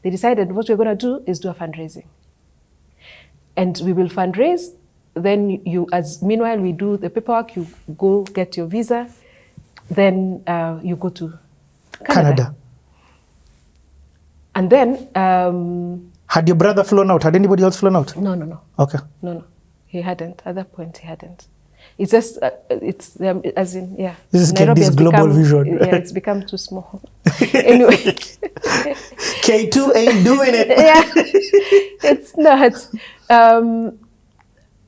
They decided what we're going to do is do a fundraising. And we will fundraise. Then meanwhile, we do the paperwork, you go get your visa. Then you go to Canada. And then... had your brother flown out? Had anybody else flown out? No. Okay. No. He hadn't. At that point, he hadn't. It's just, as in, yeah. This is global vision. Yeah, it's become too small. Anyway. K2 ain't doing it. Yeah, it's not.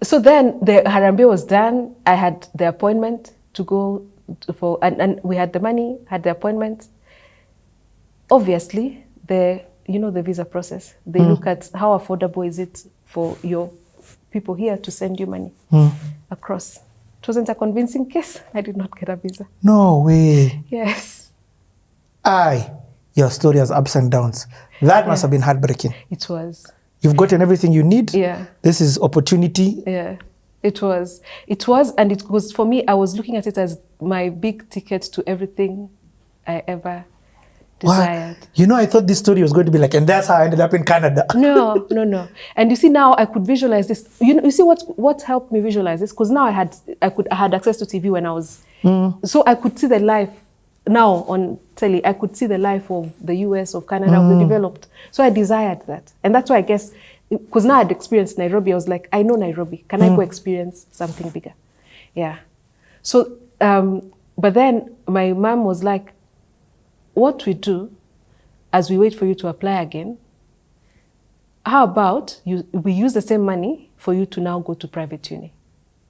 So then the Harambee was done. I had the appointment to go for, and we had the money, had the appointment. Obviously, the visa process. They look at how affordable is it for your people here to send you money across. It wasn't a convincing case. I did not get a visa. No way. Yes. Your story has ups and downs. That must have been heartbreaking. It was. You've gotten everything you need. Yeah. This is opportunity. Yeah. It was, and it was, for me, I was looking at it as my big ticket to everything I ever desired. Wow. I thought this story was going to be like, and that's how I ended up in Canada. No. And you see, now I could visualize this. You see what helped me visualize this? Because now I had access to TV when I was, so I could see the life now on telly. I could see the life of the US, of Canada, of the developed. So I desired that. And that's why I guess, because now I'd experienced Nairobi, I was like, I know Nairobi. Can I go experience something bigger? Yeah. So, but then my mom was like, what we do as we wait for you to apply again, how about we use the same money for you to now go to private uni?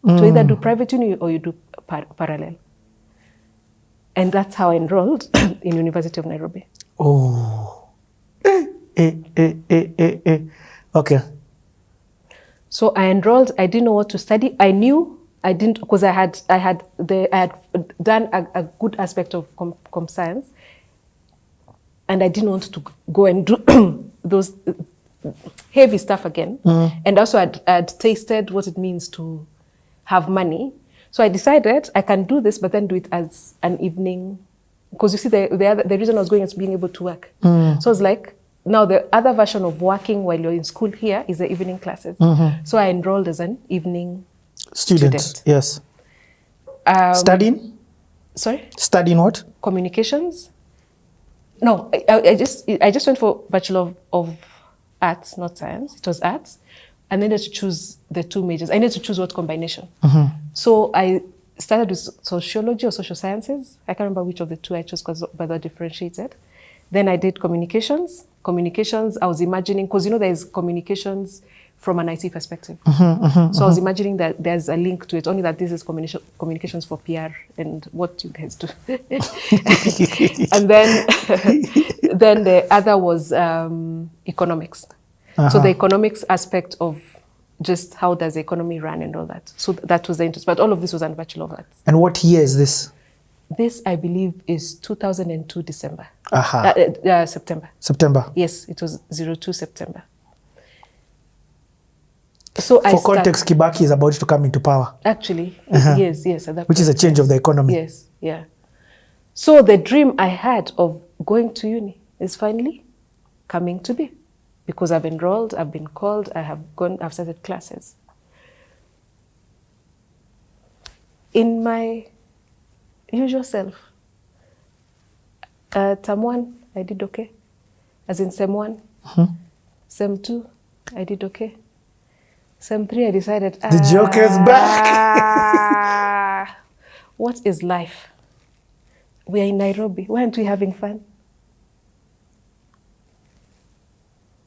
To either do private uni or you do parallel. And that's how I enrolled in University of Nairobi. Oh. Okay. So I enrolled. I didn't know what to study. I didn't, because I had done a good aspect of comp science. And I didn't want to go and do those heavy stuff again. And also I'd tasted what it means to have money. So I decided I can do this, but then do it as an evening. Because you see, the reason I was going is being able to work. So it's like, now the other version of working while you're in school here is the evening classes. So I enrolled as an evening student. Yes. Studying? Sorry? Studying what? Communications. No, I just went for Bachelor of Arts, not Science. It was Arts. I needed to choose the two majors. I needed to choose what combination. So I started with sociology or social sciences. I can't remember which of the two I chose but they're differentiated. Then I did communications. Communications, I was imagining, because there's communications from an IT perspective. So I was imagining that there's a link to it, only that this is communications for PR and what you guys do. And then the other was economics. So the economics aspect of just how does the economy run and all that. So that was the interest. But all of this was on Bachelor of Arts. And what year is this? This, I believe, is 2002 December. September. September. Yes, it was 02 September. So for context, Kibaki is about to come into power. Actually, yes. At that Which is a change of the economy. Yes, yeah. So the dream I had of going to uni is finally coming to be. Because I've enrolled, I've been called, I've started classes. In my usual self. Term 1, I did okay. As in Sem 1. Sem 2, I did okay. Sem 3, I decided, the Joker's back. What is life? We are in Nairobi. Why aren't we having fun?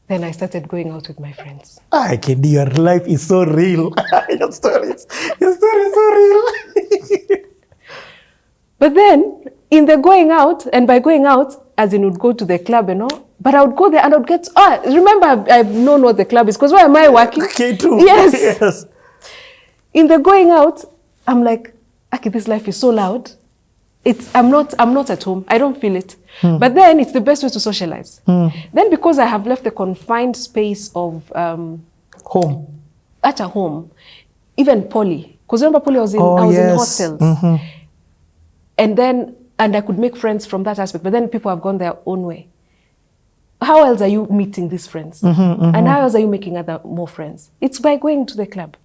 Then I started going out with my friends. Kendi, your life is so real. Your story is so real. But then, in the going out, and by going out, as in would go to the club and all, but I would go there and I would get, remember I've known what the club is, because where am I working? K2. Yes. In the going out, I'm like, okay, this life is so loud. I'm not at home. I don't feel it. But then it's the best way to socialize. Then because I have left the confined space of home. At a home, even poly. Because remember poly, I was in hostels. And I could make friends from that aspect. But then people have gone their own way. how else are you meeting these friends? And how else are you making more friends? It's by going to the club.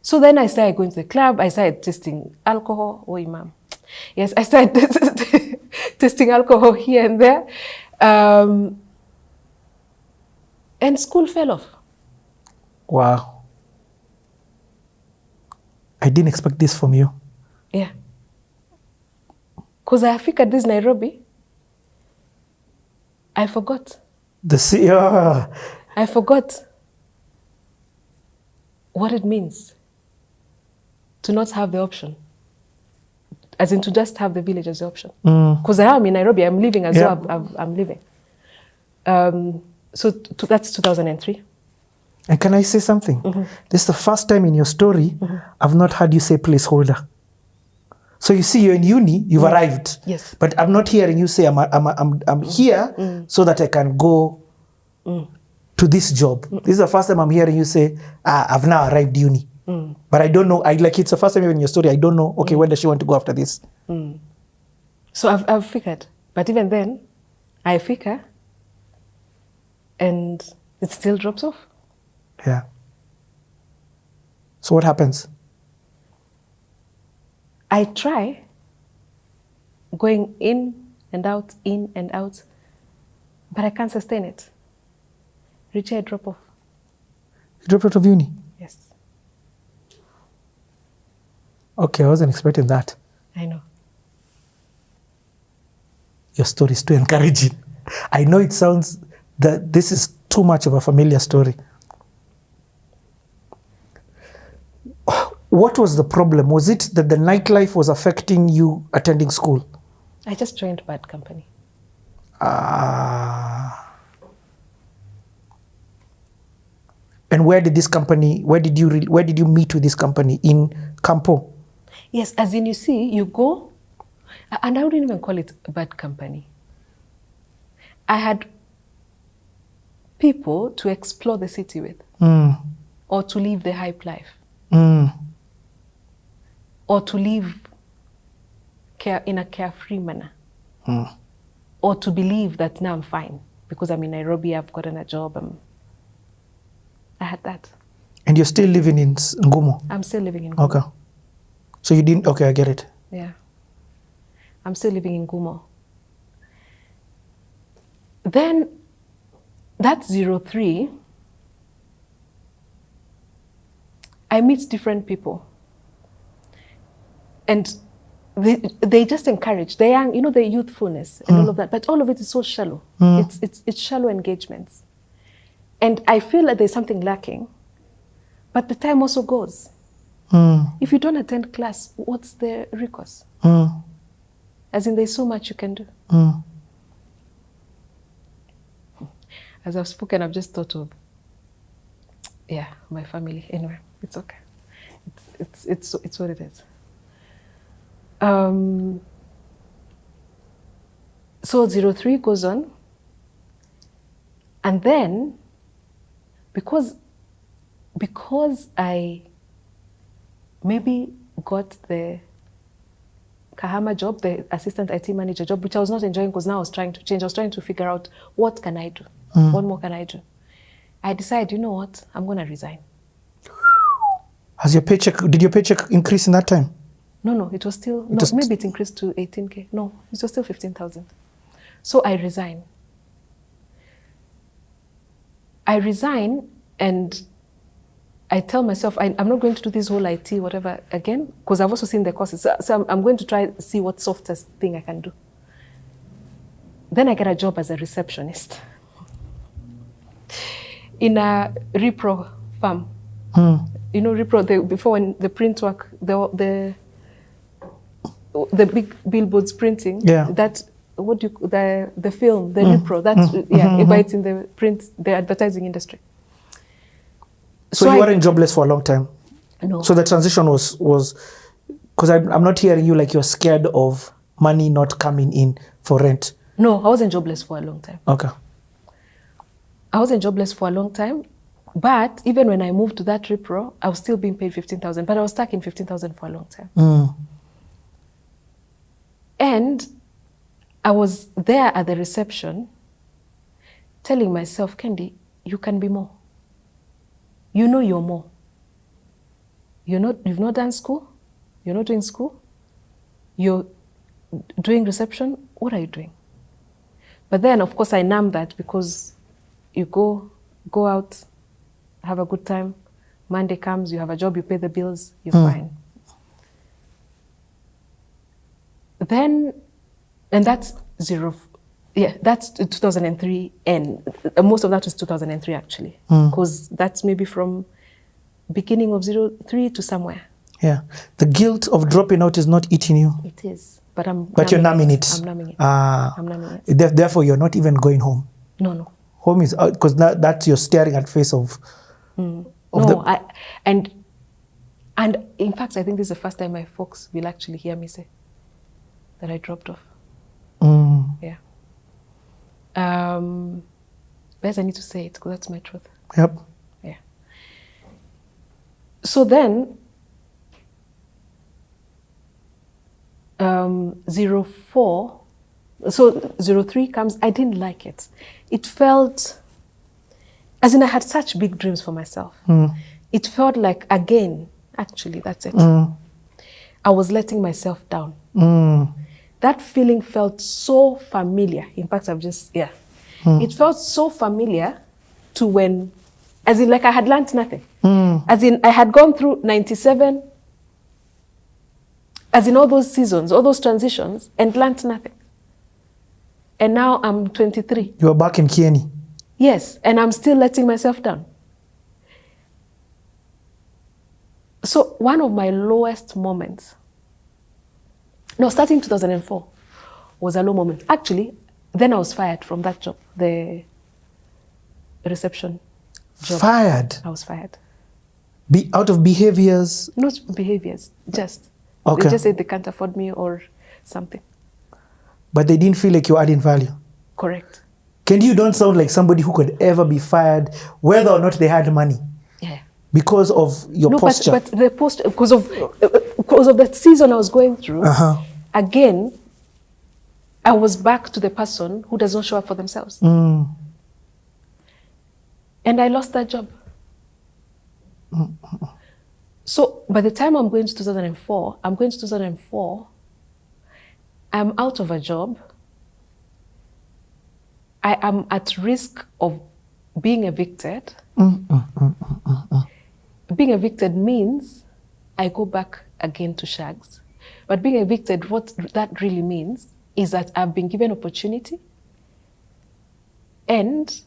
So then I started going to the club. I started tasting alcohol. Oh, Imam. Yes, I started tasting alcohol here and there. And school fell off. Wow. I didn't expect this from you. Yeah. Because I figured this Nairobi, I forgot. I forgot what it means to not have the option. As in to just have the village as the option. Because I am in Nairobi, I'm living as well, I'm living. So that's 2003. And can I say something? This is the first time in your story I've not heard you say placeholder. So you see, you're in uni, you've arrived. Yes. But I'm not hearing you say I'm here so that I can go to this job. This is the first time I'm hearing you say, I've now arrived uni. But I don't know, it's the first time in your story, I don't know, okay, where does she want to go after this? So I've figured. But even then, I figure and it still drops off. Yeah. So what happens? I try going in and out, but I can't sustain it. Richard, drop off. You dropped out of uni? Yes. Okay, I wasn't expecting that. I know. Your story is too encouraging. I know it sounds that this is too much of a familiar story. What was the problem? Was it that the nightlife was affecting you attending school? I just joined bad company. And where did you meet with this company? In Campo? Yes, as in you see, you go, and I wouldn't even call it a bad company. I had people to explore the city with, or to live the hype life, or to live in a carefree manner, or to believe that now I'm fine because I'm in Nairobi, I've gotten a job. I had that. And you're still living in Ngumo? I'm still living in Ngumo. Okay. So you didn't, okay, I get it. Yeah. I'm still living in Ngumo. Then, that's 03. I meet different people. And they just encourage, the young, the youthfulness and all of that, but all of it is so shallow. It's shallow engagements. And I feel like there's something lacking, but the time also goes. If you don't attend class, what's the recourse? As in, there's so much you can do. As I've spoken, I've just thought of, my family. Anyway, it's okay. It's what it is. So 03 goes on, and then because I maybe got the Kahama job, the assistant IT manager job, which I was not enjoying because now I was trying to change. I was trying to figure out what can I do? What more can I do? I decided, you know what? I'm going to resign. Did your paycheck increase in that time? No, it was still, maybe it increased to 18K. No, it was still 15,000. So I resign. And I tell myself, I'm not going to do this whole IT, whatever, again, because I've also seen the courses. So I'm going to try to see what softest thing I can do. Then I get a job as a receptionist in a repro farm. You know, repro, before when the print work, the big billboards printing, that, the film, the repro, that, but it's in the print, the advertising industry. So you weren't jobless for a long time? No. So the transition was because I'm not hearing you like you're scared of money not coming in for rent. No, I wasn't jobless for a long time. Okay. I wasn't jobless for a long time, but even when I moved to that repro, I was still being paid 15,000, but I was stuck in 15,000 for a long time. And I was there at the reception telling myself, Candy, you can be more. You know you're more. You've not done school. You're not doing school. You're doing reception. What are you doing? But then, of course, I numb that because you go out, have a good time. Monday comes, you have a job, you pay the bills, you're fine. Then, and that's that's 2003 and most of that was 2003 actually. Because that's maybe from beginning of 03 to somewhere. Yeah. The guilt of dropping out is not eating you. It is. But you're numbing it. I'm numbing it. I'm numbing it. Therefore, you're not even going home. No. Home is out because that's you're staring at face of. And in fact, I think this is the first time my folks will actually hear me say that I dropped off. Yeah. But I need to say it because that's my truth. Yep. Yeah. So then, 04, so 03 comes, I didn't like it. It felt, as in I had such big dreams for myself. It felt like, again, actually, that's it. I was letting myself down. That feeling felt so familiar. In fact, it felt so familiar to when, as in like I had learned nothing. As in I had gone through 97, as in all those seasons, all those transitions, and learned nothing. And now I'm 23. You are back in Kieni. Yes, and I'm still letting myself down. So one of my lowest moments, starting 2004, was a low moment. Actually, then I was fired from that job, the reception job. Fired? I was fired. Out of behaviors? Not behaviors, just. Okay. They just said they can't afford me or something. But they didn't feel like you're adding value? Correct. You don't sound like somebody who could ever be fired, whether or not they had money. Yeah. Because of your posture. But the posture, because of the season I was going through, again, I was back to the person who does not show up for themselves. And I lost that job. So by the time I'm going to 2004, I'm out of a job. I am at risk of being evicted. Being evicted means I go back again to shags. But being evicted, what that really means is that I've been given opportunity and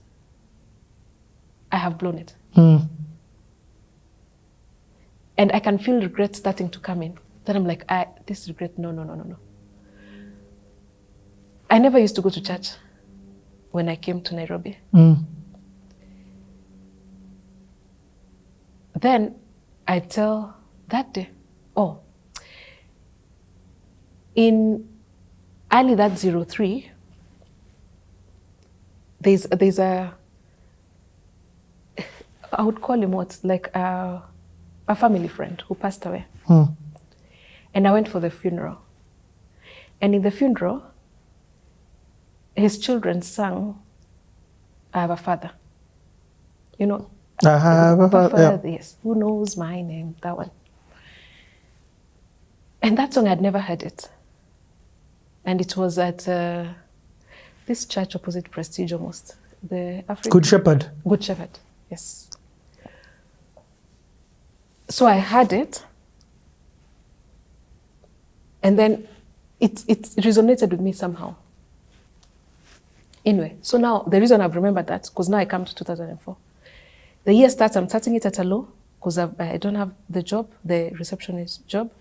I have blown it. And I can feel regret starting to come in. Then I'm like, this regret, no. I never used to go to church when I came to Nairobi. Then I tell that day, in early that 03, there's a, I would call him what, like a family friend who passed away. And I went for the funeral. And in the funeral, his children sang, I have a father. You know, I have a father. Yes, who knows my name, that one. And that song, I'd never heard it. And it was at this church opposite Prestige almost. The African Good Shepherd. Good Shepherd, yes. So I heard it. And then it resonated with me somehow. Anyway, so now the reason I've remembered that, because now I come to 2004. The year starts, I'm starting it at a low, because I don't have the job, the receptionist job.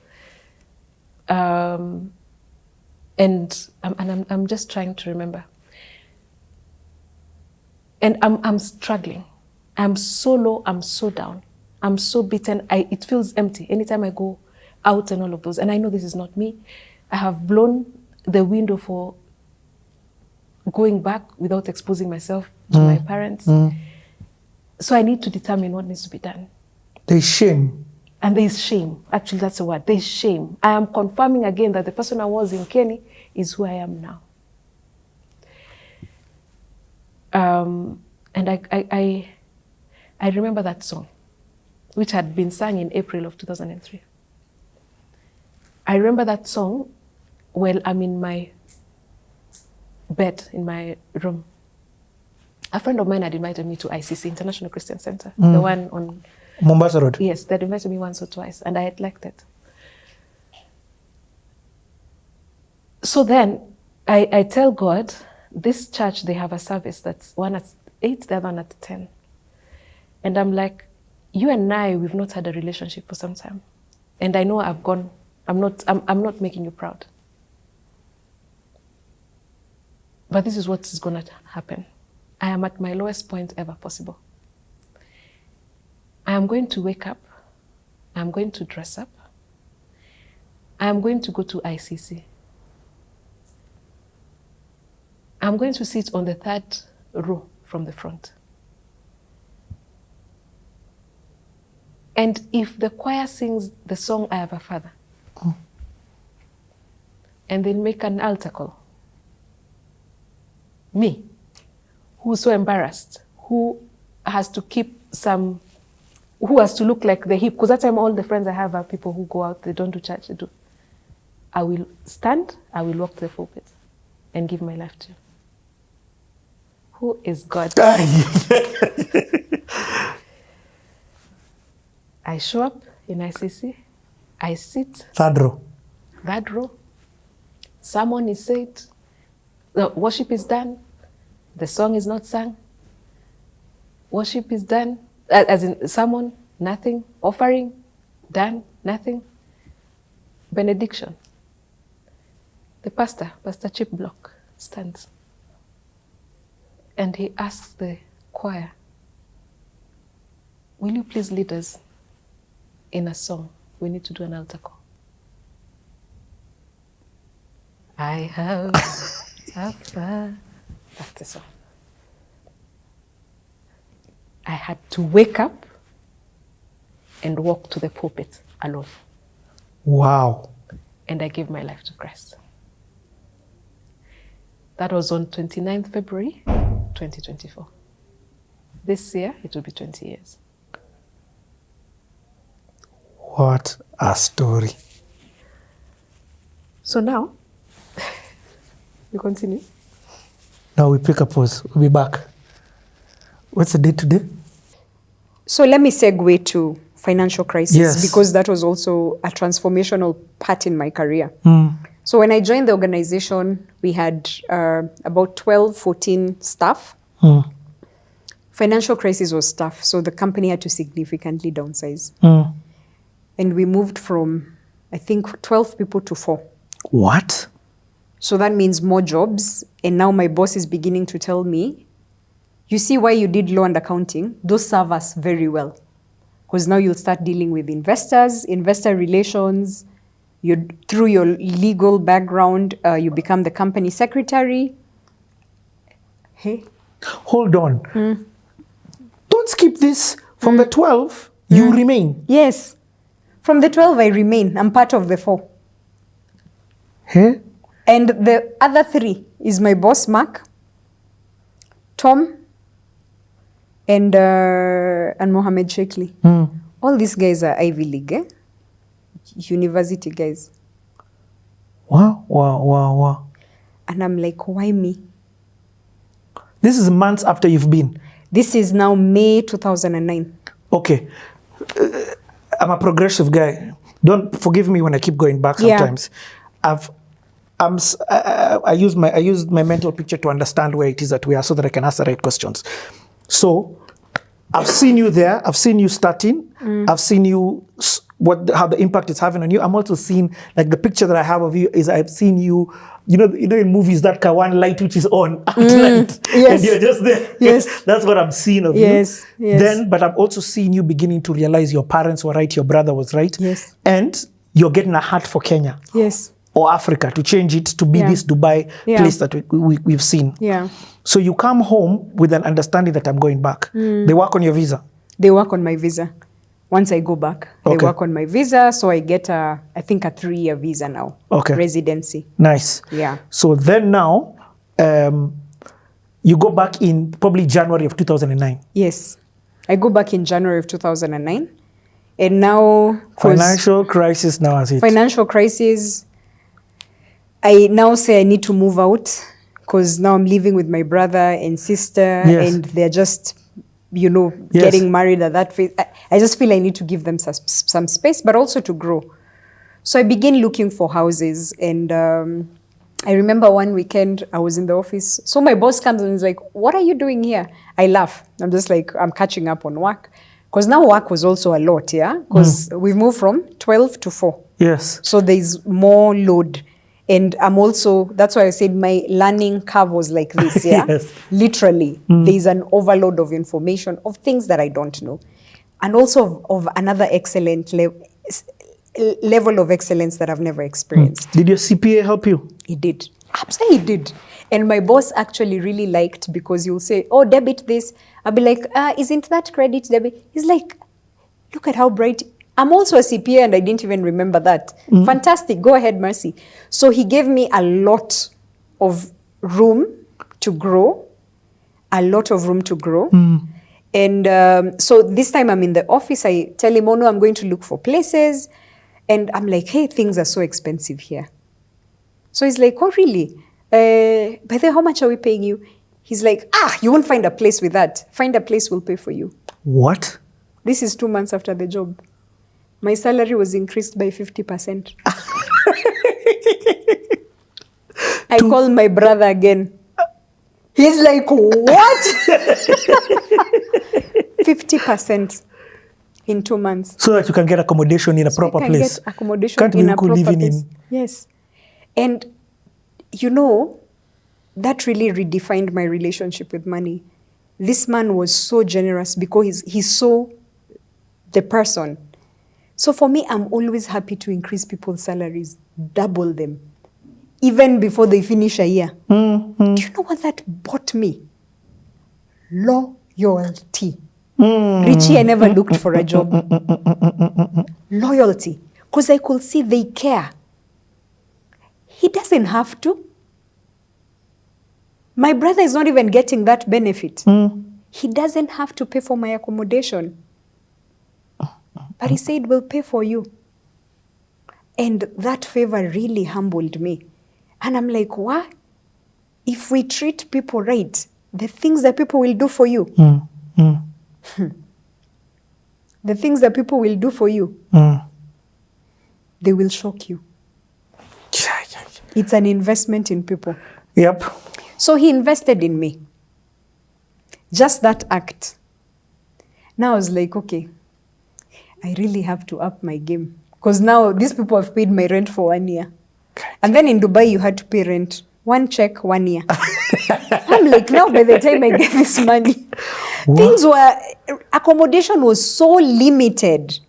And I'm just trying to remember. And I'm struggling. I'm so low, I'm so down. I'm so beaten, it feels empty anytime I go out and all of those. And I know this is not me. I have blown the window for going back without exposing myself to my parents. So I need to determine what needs to be done. There's shame. And there's shame. Actually, that's the word. There's shame. I am confirming again that the person I was in Kenny is who I am now. And I remember that song, which had been sung in April of 2003. I remember that song while I'm in my bed in my room. A friend of mine had invited me to ICC, International Christian Center, the one on Mombasa Road. Yes, they had invited me once or twice, and I had liked it. So then I tell God, this church, they have a service that's one at 8, the other one at 10. And I'm like, you and I, we've not had a relationship for some time. And I know I've gone, I'm not making you proud. But this is what is going to happen. I am at my lowest point ever possible. I am going to wake up. I am going to dress up. I am going to go to ICC. I'm going to sit on the 3rd row from the front. And if the choir sings the song, I Have a Father, and they'll make an altar call, me, who's so embarrassed, who has to keep some, who has to look like the hip, because that time all the friends I have are people who go out, they don't do church, they do. I will stand, I will walk to the pulpit and give my life to you. Who is God? I show up in ICC, I sit. 3rd row. 3rd row. Sermon is said, the worship is done, the song is not sung. Worship is done, as in sermon, nothing. Offering, done, nothing. Benediction. The pastor, Pastor Chip Block, stands. And he asks the choir, will you please lead us in a song? We need to do an altar call. I have a father. That's the song. I had to wake up and walk to the pulpit alone. Wow. And I gave my life to Christ. That was on 29th February, 2024. This year, it will be 20 years. What a story. So now, we continue. Now we pick a pause. We'll be back. What's the date today? So let me segue to financial crisis, Yes. because that was also a transformational part in my career. Mm. So when I joined the organization, we had about 12, 14 staff. Mm. Financial crisis was tough, so the company had to significantly downsize. Mm. And we moved from, I think, 12 people to 4. What? So that means more jobs. And now my boss is beginning to tell me, you see why you did law and accounting? Those serve us very well. Because now you'll start dealing with investors, investor relations. Through your legal background, you become the company secretary. Hey. Hold on. Don't skip this. From the 12, you remain. Yes. From the 12, I remain. I'm part of the 4. Hey? And the other 3 is my boss, Mark, Tom, and Mohammed Sheikhli. All these guys are Ivy League, university guys. Wow. And I'm like, why me? This is months after you've been. This is now May 2009. Okay. I'm a progressive guy. Don't forgive me when I keep going back sometimes. I use my mental picture to understand where it is that we are so that I can ask the right questions. So I've seen you there. I've seen you starting. I've seen you, how the impact it's having on you. I'm also seeing, like, the picture that I have of you is I've seen you, you know in movies, that one light which is on at night. Yes. And you're just there. Yes. That's what I'm seeing of Yes. you. Yes. Then, but I'm also seeing you beginning to realize your parents were right, your brother was right. Yes. And you're getting a heart for Kenya. Yes. Or Africa, to change it to be this Dubai place that we've seen. Yeah. So you come home with an understanding that I'm going back. They work on your visa. They work on my visa. Once I go back, they Okay. work on my visa. So I get, I think, a 3-year visa now. Okay. Residency. Nice. Yeah. So then now, You go back in probably January of 2009. Yes. I go back in January of 2009. And now... Financial crisis now has hit. Financial crisis. I now say I need to move out because now I'm living with my brother and sister, Yes. and they're just, you know, Yes. getting married at that phase. I just feel I need to give them some space, but also to grow. So I begin looking for houses, and I remember one weekend I was in the office. So my boss comes and is like, "What are you doing here?" I laugh. I'm just like, I'm catching up on work. Because now work was also a lot, yeah? Because we've moved from 12 to 4. Yes. So there's more load. And I'm also, that's why I said my learning curve was like this, yeah? Yes. Literally, there's an overload of information, of things that I don't know. And also of another excellent level of excellence that I've never experienced. Did your CPA help you? He did. Absolutely, he did. And my boss actually really liked, because you'll say, "Oh, debit this." I'll be like, "Isn't that credit debit?" He's like, "Look at how bright." I'm also a CPA and I didn't even remember that. Fantastic. Go ahead, Mercy. So he gave me a lot of room to grow. A lot of room to grow. And so this time I'm in the office. I tell him, "Oh no, I'm going to look for places." And I'm like, "Hey, things are so expensive here." So he's like, "Oh, really? By the way, how much are we paying you?" He's like, "You won't find a place with that. Find a place, we'll pay for you." What? This is 2 months after the job. My salary was increased by 50%. I call my brother again. He's like, "What?" 50% in 2 months. So that you can get accommodation in a proper Can place. get accommodation Can't in we a go proper living place. in? Yes. And, you know, that really redefined my relationship with money. This man was so generous because he saw the person. So for me, I'm always happy to increase people's salaries, double them, even before they finish a year. Do you know what that bought me? Loyalty. Richie, I never looked for a job. Loyalty. Because I could see they care. He doesn't have to. My brother is not even getting that benefit. He doesn't have to pay for my accommodation. But he said, "We'll pay for you." And that favor really humbled me. And I'm like, what? If we treat people right, the things that people will do for you. The things that people will do for you, they will shock you. It's an investment in people. Yep. So he invested in me. Just that act. Now I was like, okay, I really have to up my game. Because now these people have paid my rent for 1 year. And then in Dubai, you had to pay rent. 1 check, 1 year. I'm like, now by the time I get this money, accommodation was so limited.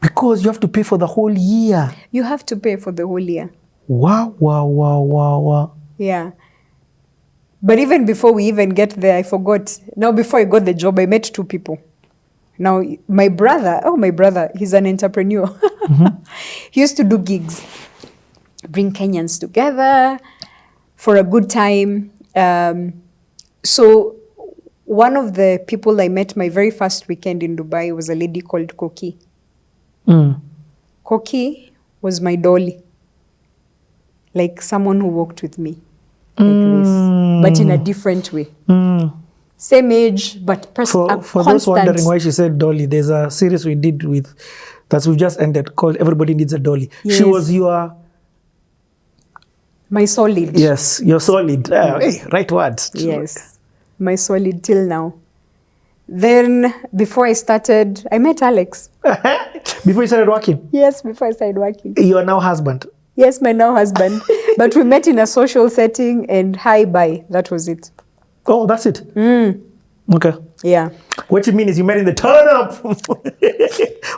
Because you have to pay for the whole year. You have to pay for the whole year. Wow. Yeah. But even before we even get there, I forgot. Now, before I got the job, I met 2 people. Now, my brother, he's an entrepreneur. He used to do gigs, bring Kenyans together for a good time. So one of the people I met my very first weekend in Dubai was a lady called Koki. Koki was my dolly, like someone who walked with me, like this, but in a different way. Same age, but for those wondering why she said dolly, there's a series we did with that we've just ended called Everybody Needs a Dolly. Yes. She was your... My solid. Yes, your solid. Right words. Yes, my solid till now. Then, before I started, I met Alex. Before you started working? Yes, before I started working. Your now husband? Yes, my now husband. But we met in a social setting and hi, bye. That was it. Oh, that's it? Okay. Yeah. What you mean is you met in the turn up.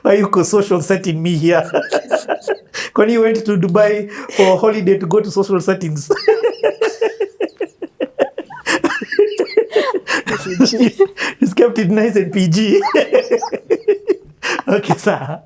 Why you social setting me here? When you went to Dubai for a holiday to go to social settings. Just kept it nice and PG. Okay, sir.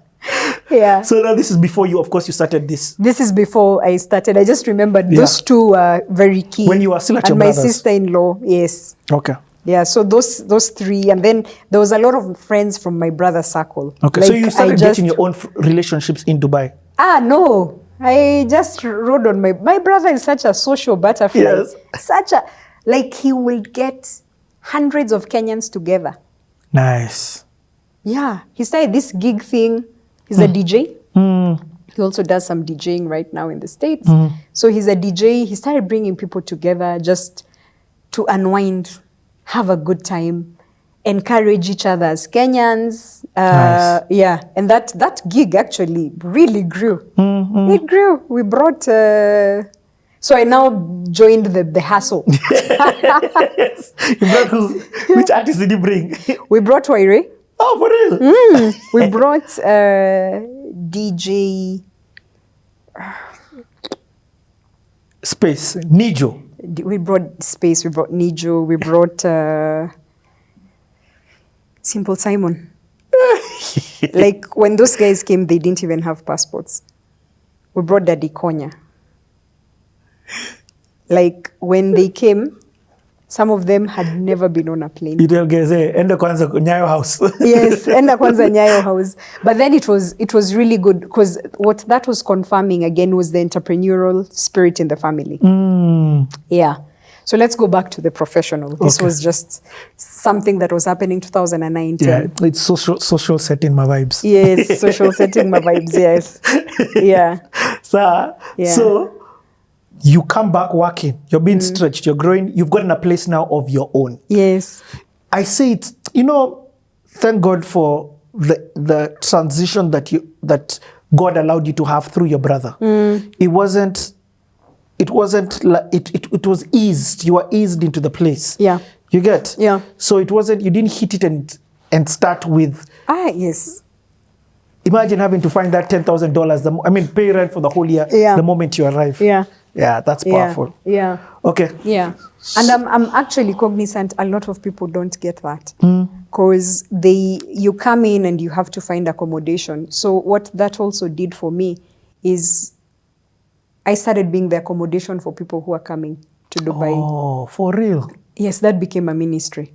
Yeah. So now this is before you, of course, you started this. This is before I started. I just remembered those two were very key. When you were still at and your my brother's? sister-in-law, yes. Okay. Yeah, so those three, and then there was a lot of friends from my brother's circle. Okay, so you started getting your own relationships in Dubai. No, I just rode on my brother is such a social butterfly. Yes. Such a, like, he will get hundreds of Kenyans together. Nice. Yeah, he started this gig thing. He's a DJ. He also does some DJing right now in the States. So he's a DJ. He started bringing people together just to unwind, have a good time, encourage each other as Kenyans. Nice. Yeah, and that gig actually really grew. It grew. We brought... so I now joined the hustle. Yes. You brought who? Which artist did you bring? We brought Waire. Oh, for real? We brought DJ... Space. Nijo. We brought Space, we brought Nijo, we brought Simple Simon. Like, when those guys came, they didn't even have passports. We brought Daddy Konya. Like, when they came, some of them had never been on a plane. Enda kwanza Nyayo House. Yes, enda kwanza Nyayo House. But then it was really good, because what that was confirming again was the entrepreneurial spirit in the family. Yeah. So let's go back to the professional. This was just something that was happening 2009. Yeah, it's social setting my vibes. Yes, social setting my vibes, yes. Yeah. So you come back working, you're being stretched, you're growing, you've gotten a place now of your own. Yes. I say it, thank God for the transition that God allowed you to have through your brother. It was eased. You were eased into the place. Yeah. You get? Yeah. So you didn't hit it and start with. Yes. Imagine having to find that $10,000, pay rent for the whole year the moment you arrive. Yeah. Yeah, that's powerful. Yeah. Okay. Yeah. And I'm actually cognizant a lot of people don't get that. Because you come in and you have to find accommodation. So what that also did for me is I started being the accommodation for people who are coming to Dubai. Oh, for real? Yes, that became a ministry.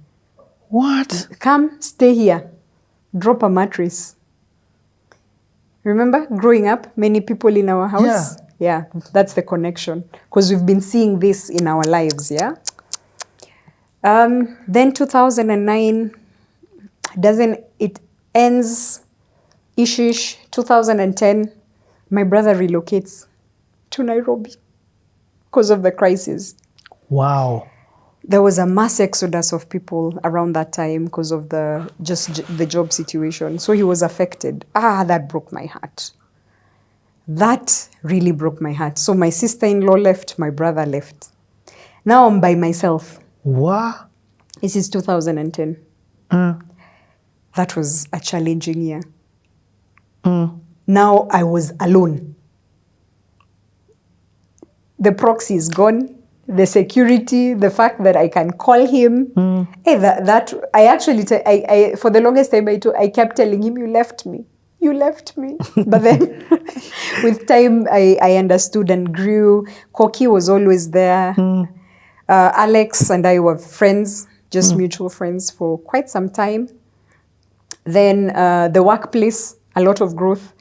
What? Come, stay here. Drop a mattress. Remember, growing up, many people in our house? Yeah, that's the connection. Because we've been seeing this in our lives, yeah? Then 2009, it ends, ishish, 2010, my brother relocates to Nairobi because of the crisis. Wow. There was a mass exodus of people around that time because of the job situation. So he was affected. That broke my heart. That really broke my heart. So my sister-in-law left, my brother left. Now I'm by myself. What? This is 2010. That was a challenging year. Now I was alone. The proxy is gone. The security, the fact that I can call him. Hey, I actually, for the longest time, I kept telling him, you left me. You left me. But then with time, I understood and grew. Koki was always there. Alex and I were friends, just mutual friends for quite some time. Then the workplace, a lot of growth.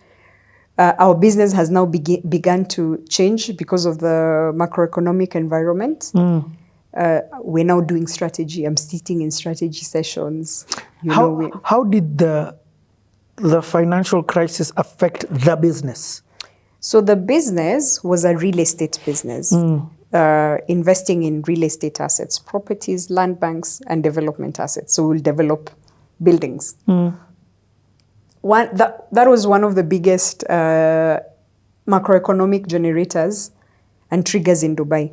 Our business has now begun to change because of the macroeconomic environment. We're now doing strategy. I'm sitting in strategy sessions. How did the financial crisis affect the business? So the business was a real estate business, investing in real estate assets, properties, land banks, and development assets. So we'll develop buildings. That was one of the biggest macroeconomic generators and triggers in Dubai,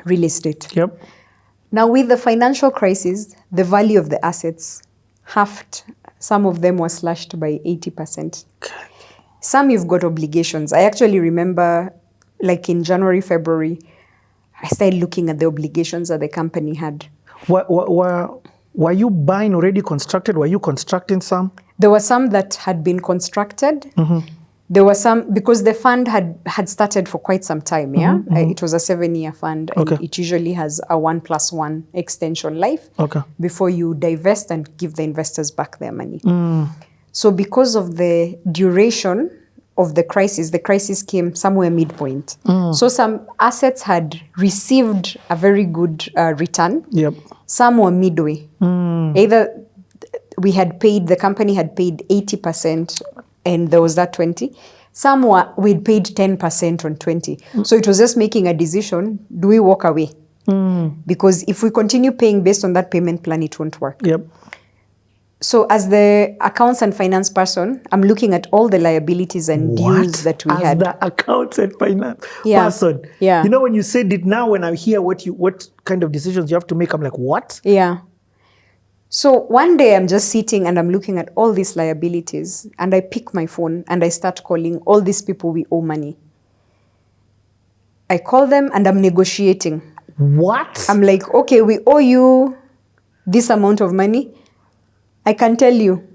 real estate. Yep. Now with the financial crisis, the value of the assets halved. Some of them were slashed by 80%. Some you've got obligations. I actually remember, like in January, February, I started looking at the obligations that the company had. Were you buying already constructed? Were you constructing some? There were some that had been constructed. There were some, because the fund had started for quite some time, yeah? It was a 7-year fund, and it usually has a 1+1 extension life before you divest and give the investors back their money. So because of the duration of the crisis came somewhere midpoint. So some assets had received a very good return. Some were midway. Either the company had paid 80% and there was that 20. Some we'd paid 10% on 20. So it was just making a decision, do we walk away? Because if we continue paying based on that payment plan, it won't work. So as the accounts and finance person, I'm looking at all the liabilities and dues that we had. As the accounts and finance person? Yeah. You know, when you said it now, when I hear what kind of decisions you have to make, I'm like, what? Yeah. So one day I'm just sitting and I'm looking at all these liabilities, and I pick my phone and I start calling all these people we owe money. I call them and I'm negotiating. What? I'm like, okay, we owe you this amount of money. I can tell you,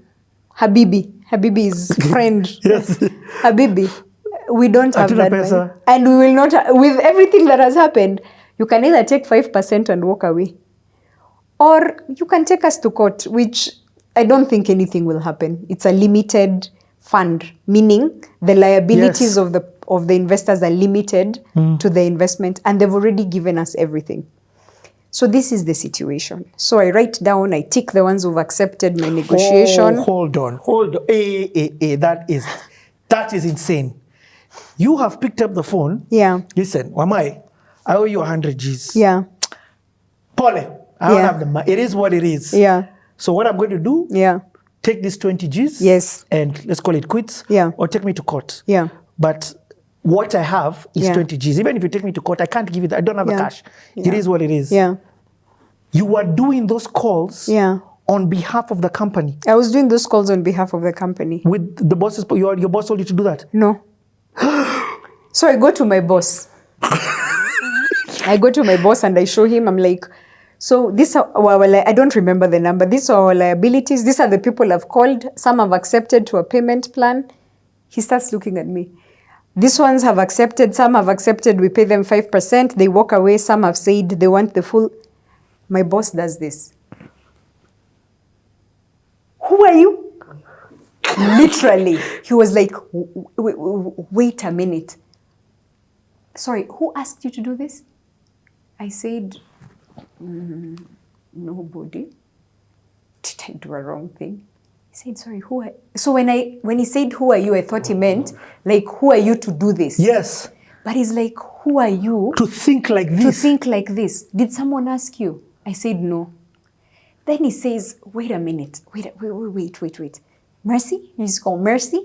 Habibi is friend. Habibi, we don't have that money. And we will not, with everything that has happened, you can either take 5% and walk away, or you can take us to court, which I don't think anything will happen. It's a limited fund, meaning the liabilities of the investors are limited to the investment, and they've already given us everything. So this is the situation. So I write down, I tick the ones who've accepted my negotiation. Oh, hold on. That is insane. You have picked up the phone. Yeah. Listen, Wamai, I owe you 100 Gs. Yeah. Pole, I don't have the money. It is what it is. Yeah. So what I'm going to do, take this 20 Gs. Yes. And let's call it quits. Yeah. Or take me to court. Yeah. But what I have is 20 Gs. Even if you take me to court, I can't give you that. I don't have the cash. It is what it is. Yeah. You are doing those calls on behalf of the company. I was doing those calls on behalf of the company. With the bosses, your boss told you to do that? No. So I go to my boss. And I show him, I'm like, so this are I don't remember the number. These are our liabilities. These are the people I've called. Some have accepted to a payment plan. He starts looking at me. These ones have accepted, some have accepted, we pay them 5%, they walk away, some have said they want the full. My boss does this. Who are you? Literally. He was like, wait a minute. Sorry, who asked you to do this? I said, nobody. Did I do a wrong thing? He said, sorry, who are you? So when he said, who are you, I thought he meant, like, who are you to do this? Yes. But he's like, who are you? To think like this. To think like this. Did someone ask you? I said, no. Then he says, wait a minute. Wait. Mercy? He's called Mercy.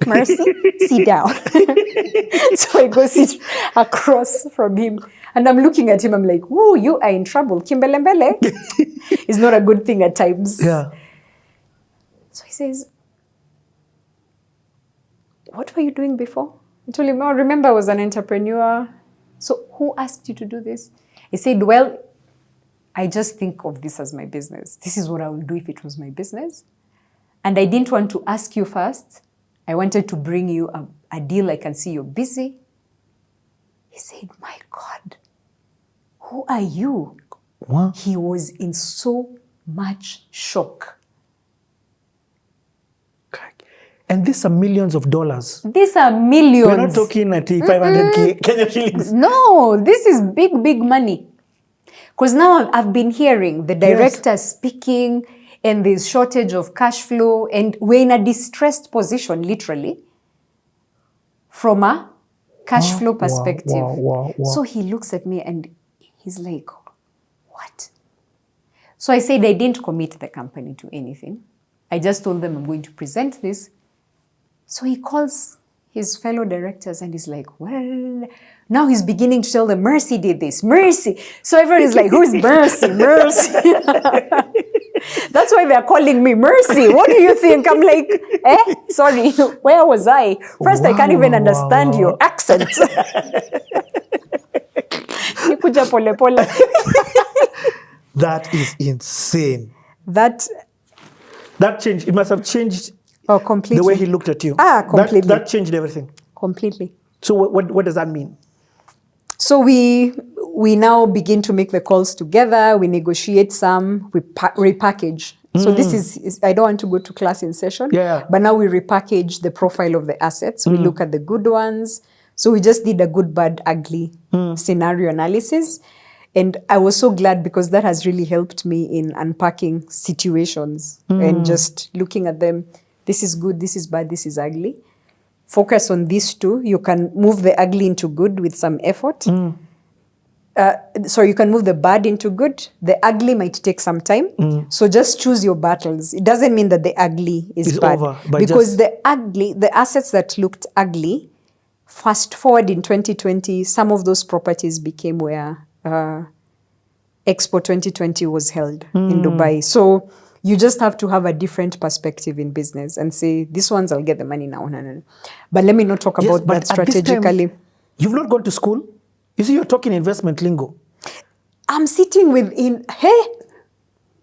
Sit down. So I go sit across from him. And I'm looking at him. I'm like, whoa, you are in trouble. Kimbelembele. It's not a good thing at times. Yeah. So he says, what were you doing before? I told him, oh, remember I was an entrepreneur. So who asked you to do this? He said, well, I just think of this as my business. This is what I would do if it was my business. And I didn't want to ask you first. I wanted to bring you a deal. I can see you're busy. He said, my God, who are you? What? He was in so much shock. And these are millions of dollars. These are millions. We're not talking at 500K Kenya shillings. No, this is big, big money. Because now I've been hearing the director speaking, and there's shortage of cash flow, and we're in a distressed position, literally, from a cash flow perspective. Wow. So he looks at me and he's like, what? So I said I didn't commit the company to anything. I just told them I'm going to present this. So he calls his fellow directors and he's like, well, now he's beginning to tell them, Mercy did this, Mercy. So everyone is like, who's Mercy? That's why they're calling me Mercy. What do you think? I'm like, sorry, where was I? First, I can't even understand your accent. That is insane. That changed. It must have changed completely. the way he looked at you. Completely. That changed everything. Completely. So what does that mean? So we now begin to make the calls together. We negotiate some. We repackage. So this is I don't want to go to class in session. Yeah. But now we repackage the profile of the assets. We look at the good ones. So we just did a good, bad, ugly scenario analysis. And I was so glad because that has really helped me in unpacking situations and just looking at them. This is good, this is bad, this is ugly. Focus on these two. You can move the ugly into good with some effort. So you can move the bad into good. The ugly might take some time. So just choose your battles. It doesn't mean that the ugly is bad. Over, because the assets that looked ugly, fast forward in 2020, some of those properties became where Expo 2020 was held in Dubai. So you just have to have a different perspective in business and say, these ones I'll get the money now. No. But let me not talk about that strategically. You've not gone to school? You see, you're talking investment lingo. I'm sitting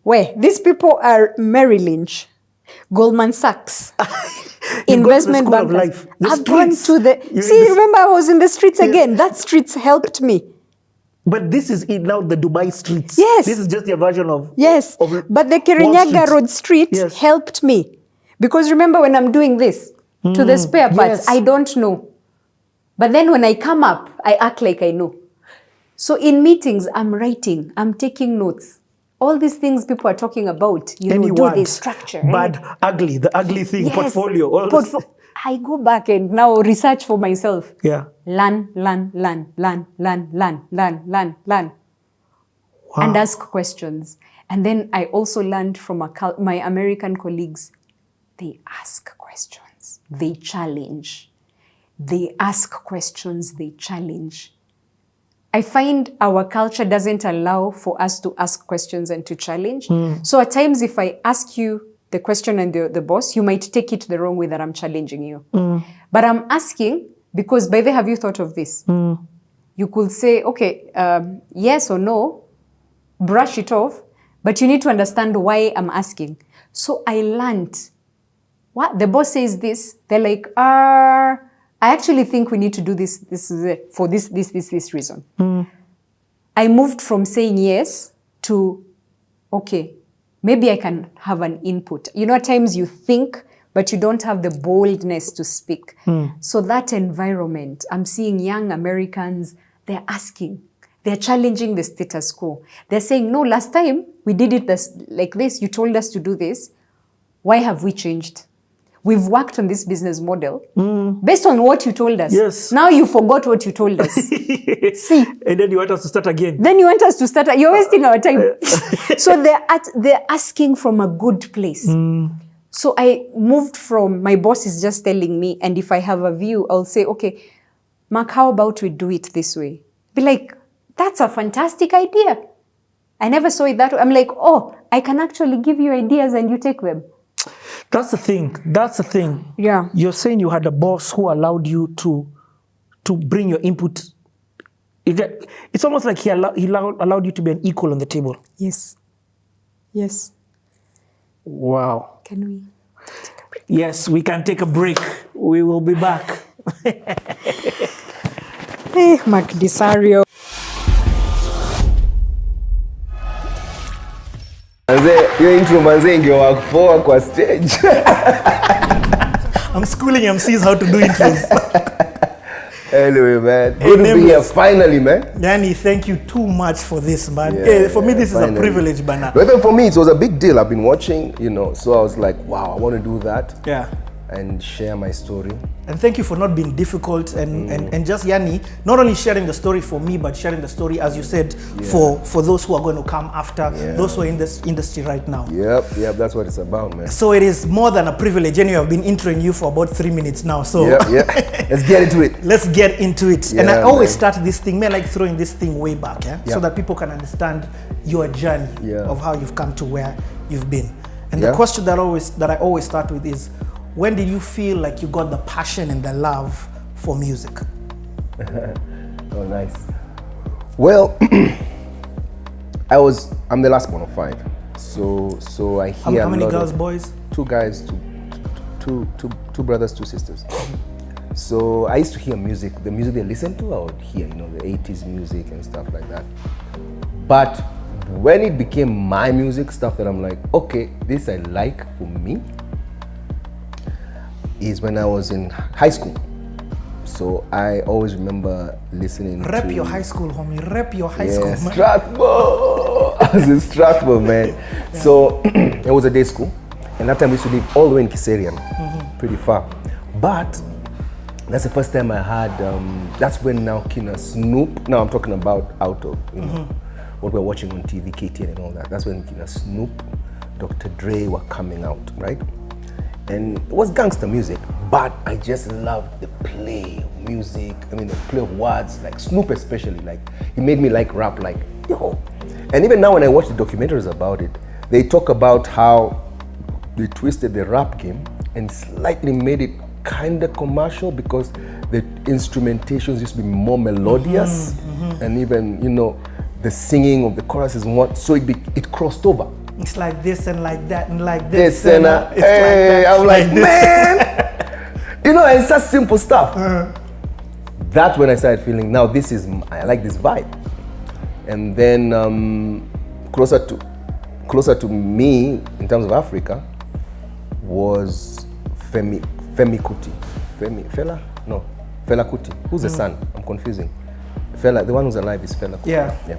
where? These people are Merrill Lynch, Goldman Sachs, investment bankers. I've gone to remember I was in the streets again. That streets helped me. But this is now the Dubai streets. Yes. This is just their version of... Yes, but the Kirinyaga Road street helped me. Because remember when I'm doing this, to the spare parts, I don't know. But then when I come up, I act like I know. So in meetings, I'm writing, I'm taking notes. All these things people are talking about, do this structure. Bad, ugly, the ugly thing, portfolio. I go back and now research for myself. Yeah. Learn. Wow. And ask questions. And then I also learned from my American colleagues. They ask questions. They challenge. They ask questions. They challenge. I find our culture doesn't allow for us to ask questions and to challenge. So at times if I ask you the question and the boss, you might take it the wrong way that I'm challenging you. But I'm asking because, by the way, have you thought of this? You could say, okay, yes or no, brush it off, but you need to understand why I'm asking. So I learned, what the boss says this, they're like, I actually think we need to do this for this reason. I moved from saying yes to, okay, maybe I can have an input. At times you think, but you don't have the boldness to speak. So that environment, I'm seeing young Americans, they're asking, they're challenging the status quo. They're saying, no, last time we did it like this, you told us to do this. Why have we changed? We've worked on this business model based on what you told us. Yes. Now you forgot what you told us. See. And then you want us to start again. You're wasting our time. So they're asking from a good place. So I moved from, my boss is just telling me, and if I have a view, I'll say, okay, Mark, how about we do it this way? Be like, that's a fantastic idea. I never saw it that way. I'm like, oh, I can actually give you ideas and you take them. That's the thing. Yeah. You're saying you had a boss who allowed you to bring your input. It's almost like he allowed you to be an equal on the table. Yes. Wow. Can we take a break? Yes, we can take a break. We will be back. Hey, Mark Disario. Hiyo intro manze ingewaka poa kwa stage. I'm schooling MCs how to do intros. Anyway, man. Good to be here finally, man. Danny, thank you too much for this, man. For me, this finally. is a privilege, man. But even for me, it was a big deal. I've been watching, so I was like, wow, I want to do that. Yeah. And share my story. And thank you for not being difficult and just Yanni, not only sharing the story for me, but sharing the story, as you said, for those who are going to come after, those who are in this industry right now. Yep, that's what it's about, man. So it is more than a privilege. Anyway, I've been introing you for about 3 minutes now. So yeah. Let's get into it. Let's get into it. And I always start this thing, I like throwing this thing way back, so that people can understand your journey of how you've come to where you've been. And the question that I always start with is, when did you feel like you got the passion and the love for music? Oh, nice. Well, I'm the last one of 5. So I How hear many a lot girls, of boys? 2 guys, two brothers, 2 sisters. So I used to hear music, the music they listened to, I would hear, you know, the 80s music and stuff like that. But when it became my music, stuff that I'm like, okay, this I like for me, is when I was in high school. So I always remember listening Rep to... your high school, homie. Rep your high school, man. Strathmore! I was in Strathmore, man. Yeah. So it was a day school. And that time we used to live all the way in Kiserian, pretty far. But that's the first time I had, that's when now Kina Snoop, now I'm talking about out of, you know, what we're watching on TV, KTN and all that. That's when Kina Snoop, Dr. Dre were coming out, right? And it was gangster music, but I just loved the play of music. I mean, the play of words, like Snoop especially, like, he made me like rap, like, yo. And even now when I watch the documentaries about it, they talk about how they twisted the rap game and slightly made it kind of commercial because the instrumentations used to be more melodious and even, you know, the singing of the choruses and what, so it crossed over. It's like this and like that and like this. And it's hey, like that, I'm like this. man, you know, it's such simple stuff. That's when I started feeling, now this is, I like this vibe. And then closer to me in terms of Africa was Fela Kuti. Who's the son? I'm confusing. Fela, the one who's alive is Fela Kuti. Yeah.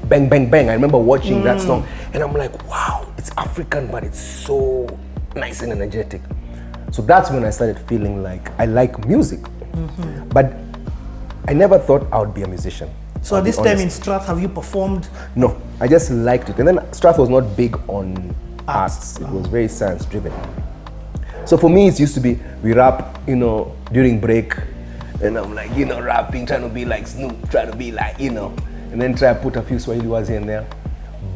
Bang, bang, bang. I remember watching that song and I'm like, wow, it's African, but it's so nice and energetic. So that's when I started feeling like I like music. But I never thought I would be a musician. So at this time in Strath, have you performed? No, I just liked it. And then Strath was not big on arts. It was very science driven. So for me, it used to be, we rap, you know, during break. And I'm like, you know, rapping, trying to be like Snoop, trying to be like, you know, and then try to put a few Swahili words here and there.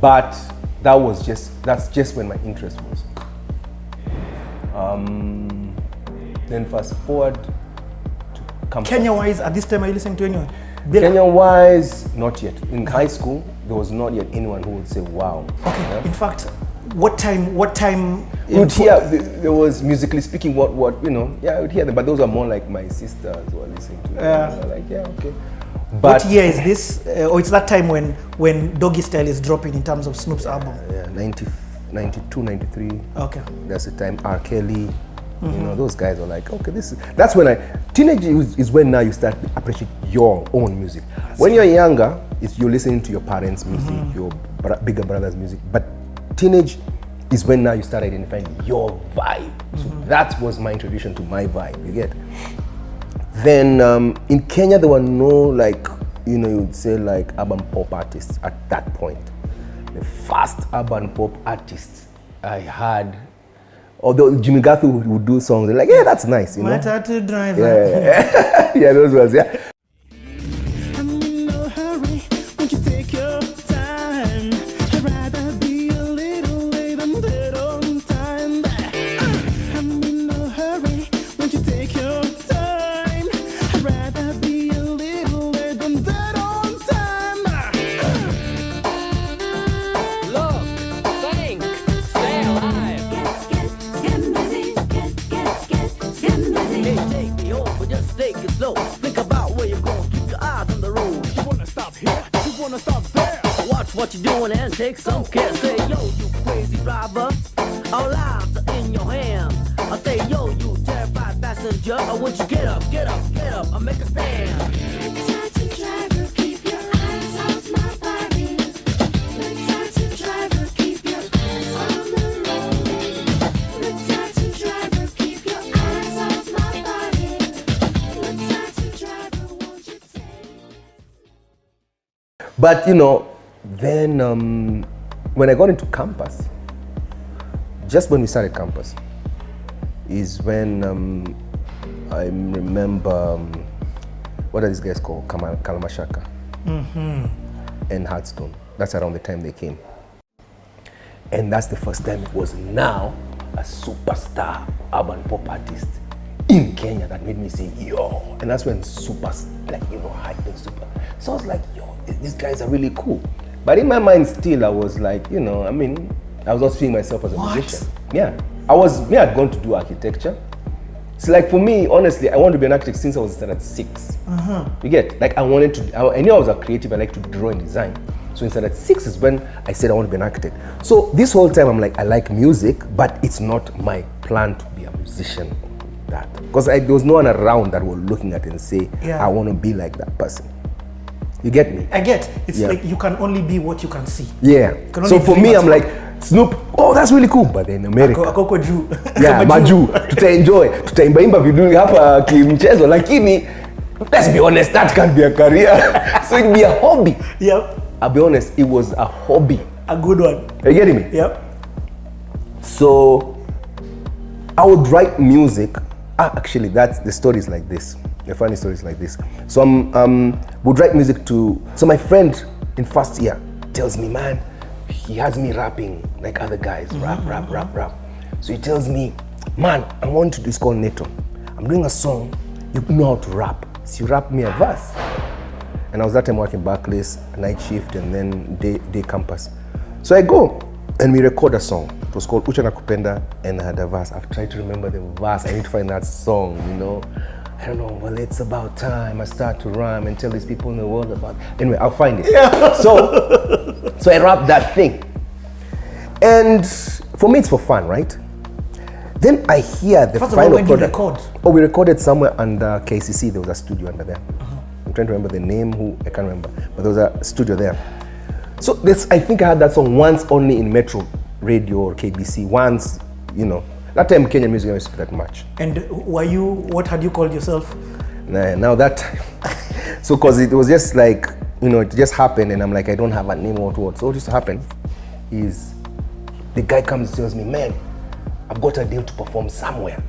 But that's just when my interest was. Then fast forward to campus. Kenya-wise, at this time, are you listening to anyone? Kenya-wise, not yet. In high school, there was not yet anyone who would say, wow. Okay, yeah? In fact, what time? You'd hear, there was musically speaking, what you know, yeah, I would hear them, but those are more like my sisters who are listening to them. Like, yeah, okay. But what year is this? Or it's that time when Doggy Style is dropping in terms of Snoop's album? Yeah, 92, 93. Okay. That's the time R. Kelly, you know, those guys are like, okay, that's when teenage is when now you start to appreciate your own music. When you're younger, you're listening to your parents' music, your bigger brother's music, but teenage is when now you start identifying your vibe. So that was my introduction to my vibe, you get? Then in Kenya, there were no, like, you know, you would say like urban pop artists at that point. The first urban pop artist I had, although Jimmy Gathu would do songs, like, yeah, that's nice, you know? Matatu driver. Yeah, yeah, those ones, yeah. What you doing and take some care. Say, yo, you crazy driver, our lives are in your hands. I say, yo, you terrified passenger, I want you get up, and make a stand. Matatu driver, keep your eyes off my body. Matatu driver, keep your eyes on the road. Matatu driver, keep your eyes off my body. Matatu driver, won't you take? But you know, then when I got into campus, just when we started campus, is when I remember, what are these guys called? Kalamashaka and Hardstone. That's around the time they came. And that's the first time it was now a superstar urban pop artist in Kenya that made me say, yo. And that's when super, like, you know, hype and super. So I was like, yo, these guys are really cool. But in my mind still, I was like, you know, I mean, I was not seeing myself as a musician. Yeah. I'd gone to do architecture. So like for me, honestly, I wanted to be an architect since I was at 6. You get? Like I knew I was a creative, I like to draw and design. So instead at 6 is when I said I want to be an architect. So this whole time I'm like, I like music, but it's not my plan to be a musician. That because there was no one around that were looking at it and say, I want to be like that person. You get me? I get. It's like you can only be what you can see. Yeah. So for me, I'm like, Snoop, oh, that's really cool. But in America, Akoko Jew. yeah, maju, tutaenjoy, tutaimbaimba viduri hapa kimchezo, lakini let's be honest, that can't be a career. So it can be a hobby. Yep. I'll be honest, it was a hobby. A good one. Are you getting me? Yep. So I would write music. Actually, that's the stories like this. The funny stories like this. So would write music to. So my friend in first year tells me, man, he has me rapping like other guys, rap. So he tells me, man, I want to do. It's called Neto. I'm doing a song. You know how to rap. So you rap me a verse. And I was that time working Barclays, night shift, and then day campus. So I go and we record a song. It was called Ucha Nakupenda, and I had a verse. I've tried to remember the verse. I need to find that song, you know. I don't know, well, it's about time I start to rhyme and tell these people in the world about. Anyway, I'll find it. Yeah. So I rap that thing. And for me, it's for fun, right? Then I hear the First final of all, when you product. record? Oh, we recorded somewhere under KCC. There was a studio under there. I'm trying to remember the name, I can't remember. But there was a studio there. So I think I had that song once only in Metro Radio or KBC. Once, you know. That time Kenyan music I used to that much. And what had you called yourself? Now that time. So cause it was just like, you know, it just happened and I'm like, I don't have a name or what. So what used to happen is the guy comes and tells me, man, I've got a deal to perform somewhere.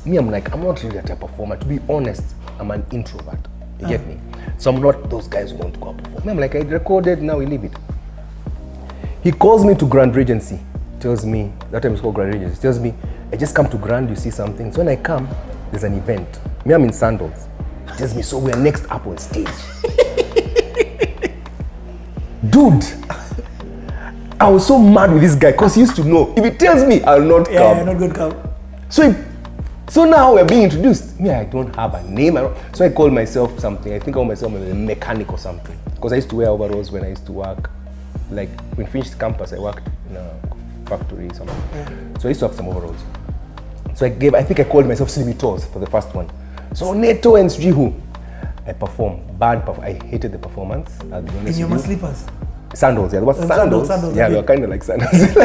Me, I'm like, I'm not really a type of performer. To be honest, I'm an introvert. You get me? So I'm not those guys who want to go out perform. Me, I'm like, I recorded, now we leave it. He calls me to Grand Regency. Tells me, that time it's called Grand Regency. Tells me, I just come to Grand, you see something. So when I come, there's an event. Me, I'm in sandals. He tells me, so we're next up on stage. Dude, I was so mad with this guy because he used to know. If he tells me, I'll not come. Yeah, not going to come. So now we're being introduced. Me, I don't have a name. So I call myself something. I think I call myself a mechanic or something. Because I used to wear overalls when I used to work. Like, when I finished campus, I worked in a factory or something. Yeah. So I used to have some overalls. So I think I called myself Simitos for the first one. So Neto and Sjihu. I performed. I hated the performance. I'll be honest. In your slippers? Sandals, yeah. There was sandals. Sandals, yeah, okay. They were kind of like sandals.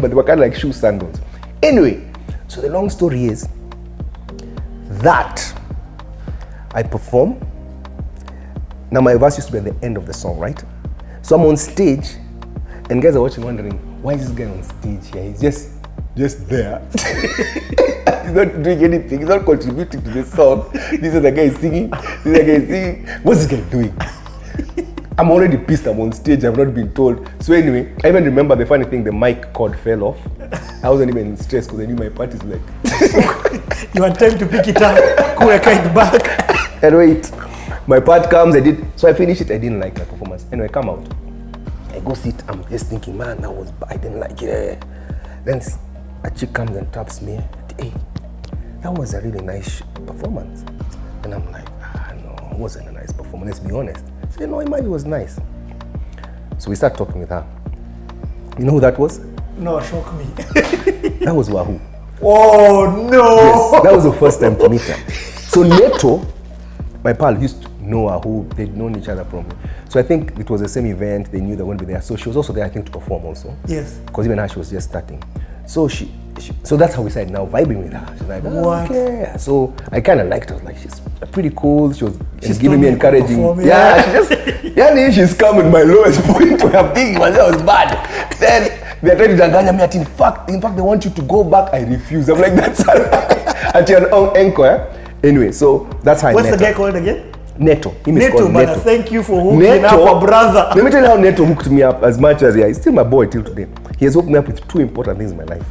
But they were kind of like shoe sandals. Anyway, so the long story is that I perform. Now my verse used to be at the end of the song, right? So I'm on stage, and guys are watching wondering, why is this guy on stage here? He's just there. He's not doing anything. He's not contributing to the song. This is the guy singing. What's this guy doing? I'm already pissed. I'm on stage. I've not been told. So anyway, I even remember the funny thing, the mic cord fell off. I wasn't even stressed because I knew my part is like... You had time to pick it up, quick it back. And wait, my part comes, so I finished it, I didn't like my performance. Anyway, I come out. I go sit, I'm just thinking, man, I didn't like it. Then a chick comes and taps me. Hey, that was a really nice performance. And I'm like, no, it wasn't a nice performance, let's be honest. So, it was nice. So we start talking with her. You know who that was? No, shock me. That was Wahoo. Oh, no. Yes, that was the first time to meet her. So Neto, my pal, used to know Wahoo. They'd known each other from. So I think it was the same event. They knew they were going to be there. So she was also there, I think, to perform also. Yes. Because even her, she was just starting. So so that's how we started now vibing with her. She's like, what? Okay. So I kind of liked her. Like, she's pretty cool. She's giving told me me to encouraging. perform, She's come at my lowest point where I'm thinking myself was bad. Then they're trying to danganya me. In fact, they want you to go back. I refuse. I'm like, that's at your own anchor. Anyway, so that's how I met her. What's the guy called again? Neto. Neto, but thank you for hooking up a brother. Let me tell you how Neto hooked me up as much as he's still my boy till today. He has hooked me up with two important things in my life.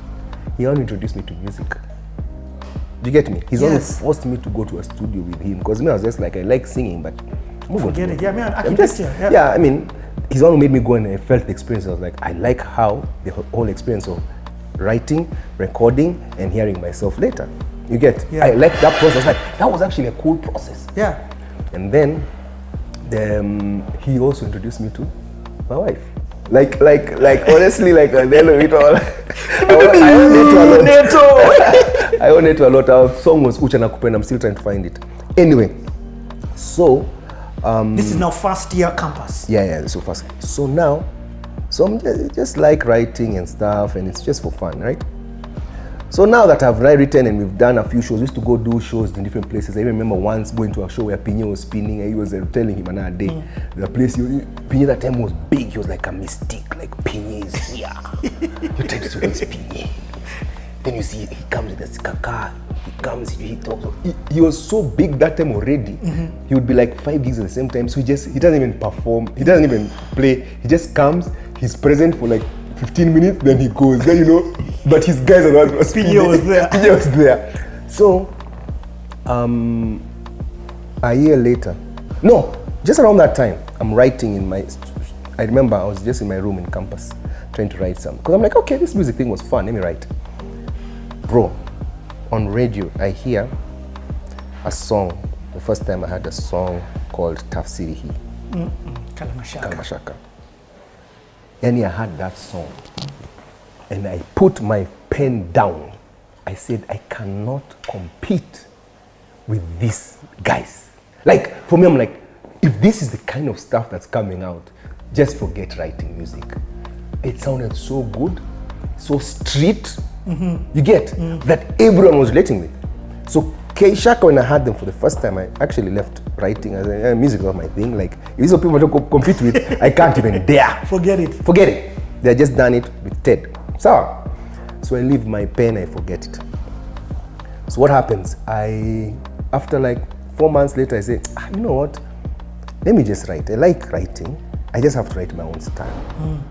He only introduced me to music. Do you get me? He's always forced me to go to a studio with him because me, I was just like, I like singing, but Forget it. Yeah, man, I'm just, architecture. yeah, I mean, he's the one who made me go, and I felt the experience. I was like, I like how the whole experience of writing, recording, and hearing myself later. You get? Yeah. I like that process. Like, that was actually a cool process. Yeah. And then he also introduced me to my wife. Like honestly, like at the end of it all, I owe Neto a lot. I owe Neto a lot. Our song was Ucha Nakupenda. I'm still trying to find it. Anyway, so This is now first year campus. yeah, so fast. So now, I'm just like writing and stuff, and it's just for fun, right? So now that I've written and we've done a few shows, we used to go do shows in different places. I even remember once going to a show where Pinye was spinning, and he was telling him another day, the place, Pinye that time was big, he was like a mystique, like Pinye is here. You try to see who's Pinye. Then you see, he comes with a skaka, he comes, he talks. He was so big that time already. He would be like 5 gigs at the same time, so he doesn't even perform, he doesn't even play, he just comes, he's present for like 15 minutes, then he goes. Then but his guys are not. Pinye was there. Pinye was there. So, a year later, no, just around that time, I'm writing in my. I remember I was just in my room in campus, trying to write something. Because I'm like, okay, this music thing was fun. Let me write. Bro, on radio, I hear a song. The first time I heard a song called Tafsiri Hii. Kalamashaka. And I heard that song, and I put my pen down. I said, I cannot compete with these guys. Like, for me, I'm like, if this is the kind of stuff that's coming out, just forget writing music. It sounded so good, so street, you get, that everyone was relating with. So K-Shaka, when I heard them for the first time, I actually left writing. I said, music is not my thing. Like, if these are people to compete with, I can't even dare. Forget it. Forget it. They just done it with Ted. So I leave my pen, I forget it. So what happens? After like 4 months later, I say, you know what? Let me just write. I like writing. I just have to write my own style.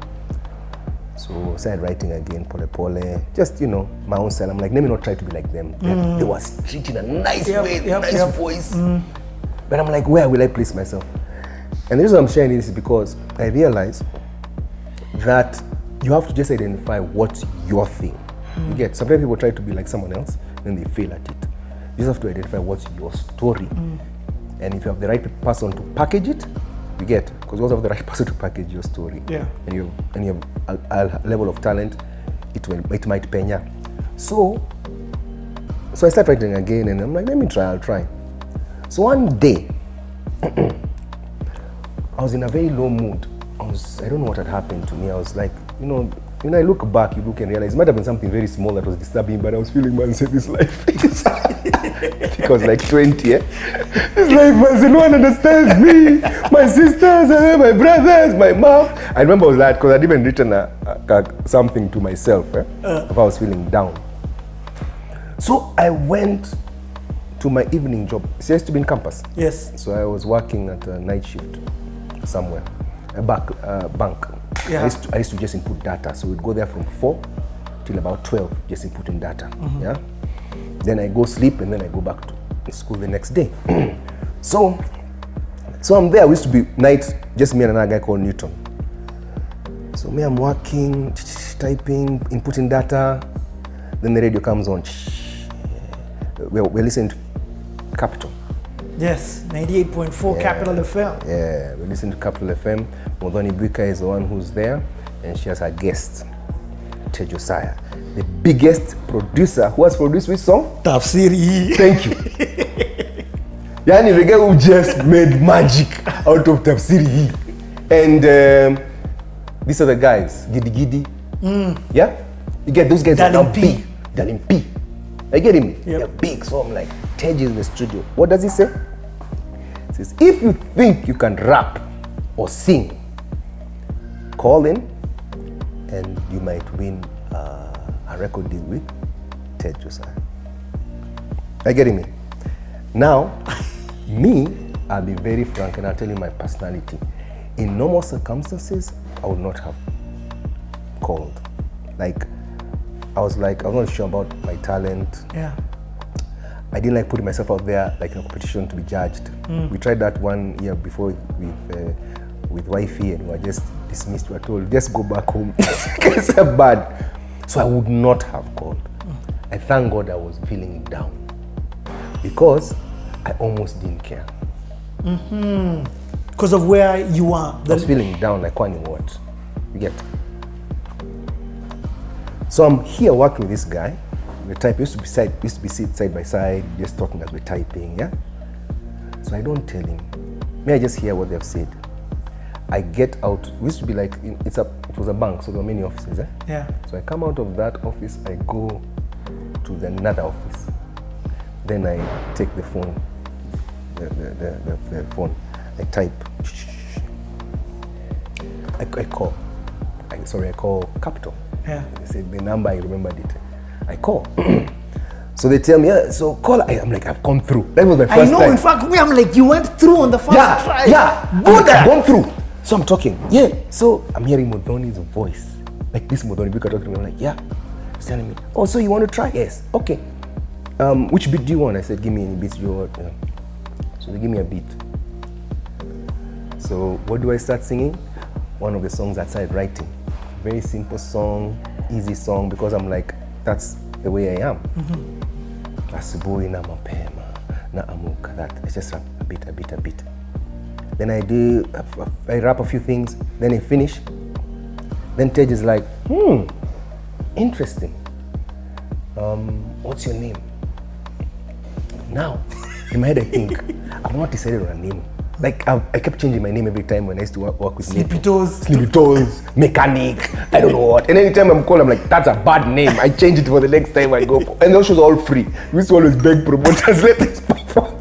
So I started writing again, pole, just, my own style. I'm like, let me not try to be like them. They were street in a nice way, nice voice. But I'm like, where will I place myself? And the reason I'm sharing this is because I realize that you have to just identify what's your thing. You get, sometimes people try to be like someone else, then they fail at it. You just have to identify what's your story. And if you have the right person to package it, you get, because you also have the right person to package your story. Yeah. And you have a level of talent, it might penya. So I start writing again, and I'm like, let me try, I'll try. So one day, I was in a very low mood. I don't know what had happened to me. I was like, when I look back, you look and realize it might have been something very small that was disturbing, but I was feeling, man, said this life. Because like 20, This life, man, no one understands me. My sisters, my brothers, my mom. I remember I was like, because I'd even written something to myself if I was feeling down. So I went to my evening job. See, I used to be in campus. Yes. So I was working at a night shift somewhere, a bank. Yeah. I used to just input data. So we'd go there from 4 till about 12, just inputting data. Yeah. Then I go sleep, and then I go back to school the next day. So I'm there. We used to be night, just me and another guy called Newton. So me, I'm working, typing, inputting data. Then the radio comes on. We're listening to Capital. Yes, 98.4 Capital FM. Yeah, we listen to Capital FM. Modoni Bwika is the one who's there, and she has her guest, Ted Josiah, the biggest producer who has produced which song? Tafsiri. Thank you. Yani the guy who just made magic out of Tafsiri. And these are the guys, Gidi Gidi. Yeah? You get those guys are now big. Darling P. Are you getting me? Yep. They're big, so I'm like, Tej is in the studio. What does he say? He says, if you think you can rap or sing, call in and you might win a record deal with Ted Josiah. Are you getting me? Now, I'll be very frank and I'll tell you my personality. In normal circumstances, I would not have called. Like, I was not sure about my talent. Yeah. I didn't like putting myself out there like in a competition to be judged. We tried that 1 year before with with wifey and we were just dismissed. We were told, just go back home. It's bad. So I would not have called. I thank God I was feeling down because I almost didn't care. Because of where you are. I was feeling down like one in what? You get? So I'm here working with this guy. We type used to be sit side by side, just talking as we're typing, yeah? So I don't tell him. May I just hear what they've said? I get out. We used to be like it was a bank, so there were many offices, eh? Yeah. So I come out of that office, I go to another office. Then I take the phone, the phone. I type. I call. I call Capital. Yeah. They say the number, I remembered it. I call. So they tell me, yeah, so call. I'm like, I've gone through. That was my first time. I know, in fact, I'm like, you went through on the first try. Yeah, I've gone through. So I'm talking. Yeah. So I'm hearing Modoni's voice. Like this Modoni, people talking to me. I'm like, yeah. He's telling me, oh, so you want to try? Yes. Okay. Which beat do you want? I said, give me any beats you want. Yeah. So they give me a beat. So what do I start singing? One of the songs I started writing. Very simple song, easy song, because I'm like, that's the way I am. Asubuhi na mapema na amuka. That it's just a bit. Then I rap a few things. Then I finish. Then Tej is like, interesting. What's your name? Now, in my head I think, I've not decided on a name. Like I kept changing my name every time when I used to work with Sleepy Toes. Sleepy Toes, Mechanic, I don't know what. And anytime I'm called, I'm like, that's a bad name. I change it for the next time I go. And those shows are all free. We used to always beg promoters, let us perform.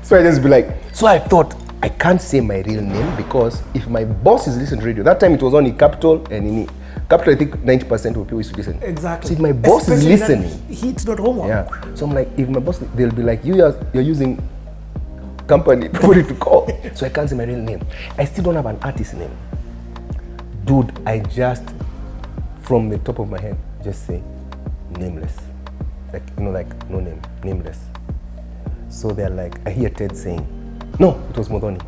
So I just be like, so I thought, I can't say my real name because if my boss is listening to radio, that time it was only Capital and in Capital, I think 90% of people used to listen. Exactly. So if my boss Especially is listening, heat's not homework. yeah. So I'm like, if my boss, they'll be like, you're using company probably to call. So I can't say my real name. I still don't have an artist name. Dude, I just, from the top of my head, just say nameless. Like, like no name, nameless. So they're like, I hear Ted saying, no, it was Modoni.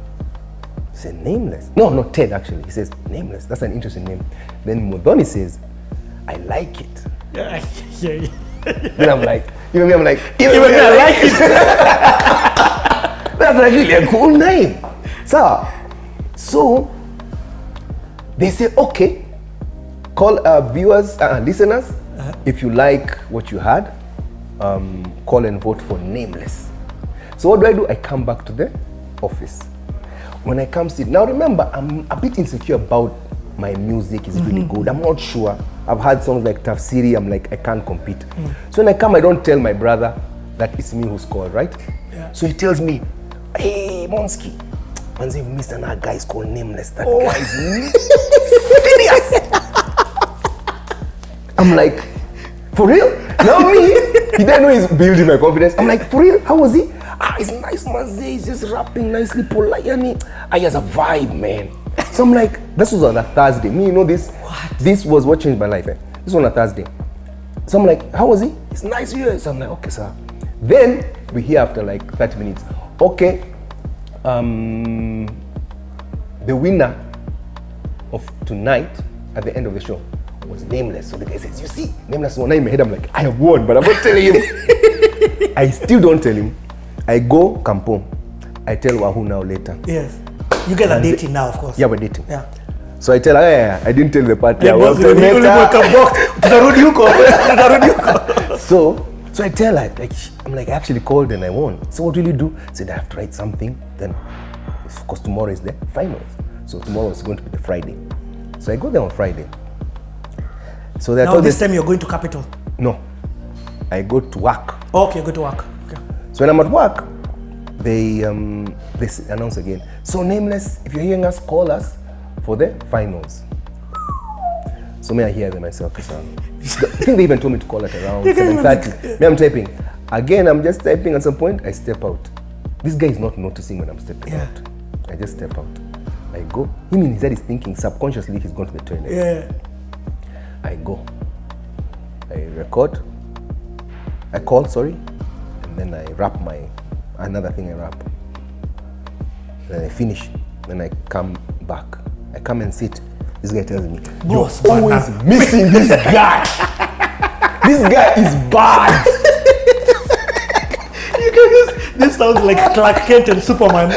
He said, nameless. No, not Ted actually. He says, nameless. That's an interesting name. Then Modoni says, I like it. Yeah. Then I'm like, even I like it. That's actually a cool name. So they say, okay, call viewers, listeners, if you like what you had, call and vote for nameless. So what do? I come back to the office. When I come sit, now remember, I'm a bit insecure about my music. Is it really good? I'm not sure. I've had songs like Tafsiri, I'm like, I can't compete. So when I come, I don't tell my brother that it's me who's called, right? Yeah. So he tells me, hey, Monski, once you've missed another guy is called Nameless. That guy is serious. I'm like, for real? Now me? He didn't know he's building my confidence. I'm like, for real? How was he? He's nice, man. He's just rapping nicely, polite. He has a vibe, man. So I'm like, this was on a Thursday. Me, you know this? What? This was what changed my life. Eh? This was on a Thursday. So I'm like, how was he? It's nice, yes. I'm like, okay, sir. Then we hear after like 30 minutes, okay, the winner of tonight at the end of the show was Nameless. So the guy says, you see, Nameless won. Now in my head, I'm like, I have won, but I'm not telling him. I still don't tell him. I go Kampong. I tell Wahoo now later. Yes. You guys are dating now, of course. Yeah, we're dating. Yeah. So I tell her, yeah, I didn't tell the party. Yeah, I was So I tell her, like, I'm like, I actually called and I won. So what will you do? I said, I have to write something. Then, because tomorrow is the finals. So tomorrow is going to be the Friday. So I go there on Friday. So now this time you're going to Capital? No. I go to work. Okay, go to work. Okay. So when I'm at work, they announce again. So Nameless, if you're hearing us, call us for the finals. So may I hear them myself? I think they even told me to call at around 7:30. Me, I'm typing. Again, I'm just typing. At some point, I step out. This guy is not noticing when I'm stepping out. I just step out. I go. Him in his head is thinking subconsciously he's gone to the toilet. Yeah. I go. I record. I call, sorry. And then I wrap another thing I wrap. Then I finish. Then I come back. I come and sit. This guy tells me, Boss, you're always missing this guy. This guy is bad. This sounds like Clark Kent and Superman.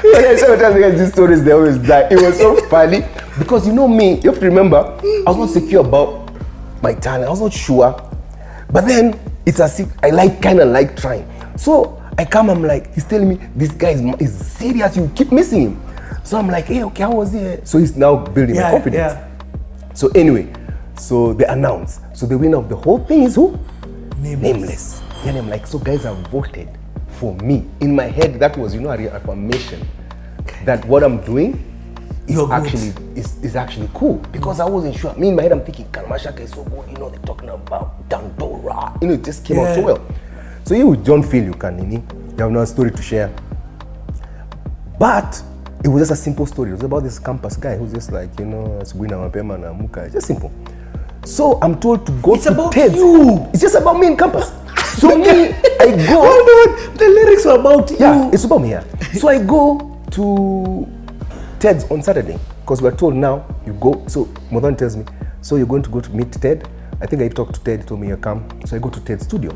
When I started telling guys these stories, they always die. It was so funny because you know me, you have to remember, I was not secure about my talent. I was not sure. But then it's as if I kind of like trying. So I come, I'm like, he's telling me this guy is serious. You keep missing him. So I'm like, hey, okay, how was he? So he's now building my confidence. So anyway, so they announce. So the winner of the whole thing is who? Nameless. And I'm like, so guys have voted for me. In my head, that was, a reaffirmation that what I'm doing is actually cool. Because I wasn't sure. Me in my head, I'm thinking, Kalmashaka is so good. They're talking about Dandora. It just came out so well. So you don't feel you have no story to share. But it was just a simple story. It was about this campus guy who's just like, it's just simple. So I'm told to go to TEDx. It's just about me in campus. So me, I go. Hold on, the lyrics are about you. Yeah, it's about me, yeah. So I go to TEDx on Saturday because we're told now you go. So Modhan tells me, so you're going to go to meet Ted. I think I talked to Ted, he told me you come. So I go to Ted's studio.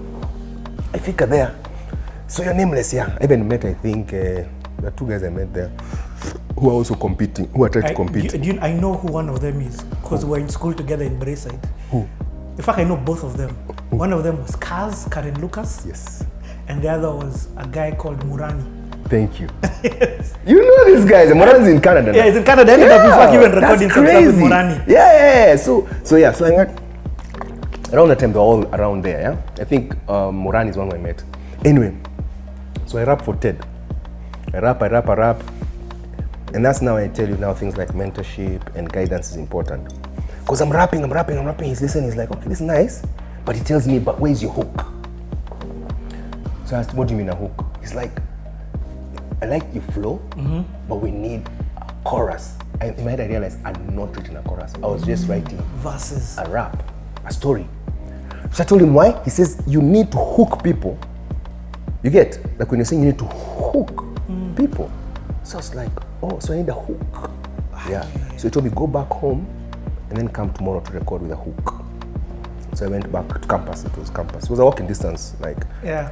I think there. So you're Nameless, yeah. I even met, I think, there are two guys I met there who are also competing, who are trying to compete. I know who one of them is because we were in school together in Brayside. Who? In fact, I know both of them. One of them was Karen Lucas. Yes. And the other was a guy called Murani. Thank you. You know these guys. Murani's in Canada now. Yeah, he's in Canada. Ended up in fact even recording some stuff with Murani. Yeah. So I went around the time they're all around there. Yeah. I think Murani is one I met. Anyway, so I rap for TED. I rap. And that's now I tell you now things like mentorship and guidance is important. Because I'm rapping. He's listening. He's like, okay, this is nice. But he tells me, but where's your hook? So I asked, what do you mean a hook? He's like, I like your flow, but we need a chorus. In my head, I realized I'd not written a chorus. I was just writing Verses. a rap, a story. So I told him why. He says, you need to hook people. You get? Like when you're saying you need to hook people. So I was like, oh, so I need a hook. Yeah. So he told me, go back home and then come tomorrow to record with a hook. So I went back to campus. It was campus. It was a walking distance. Yeah.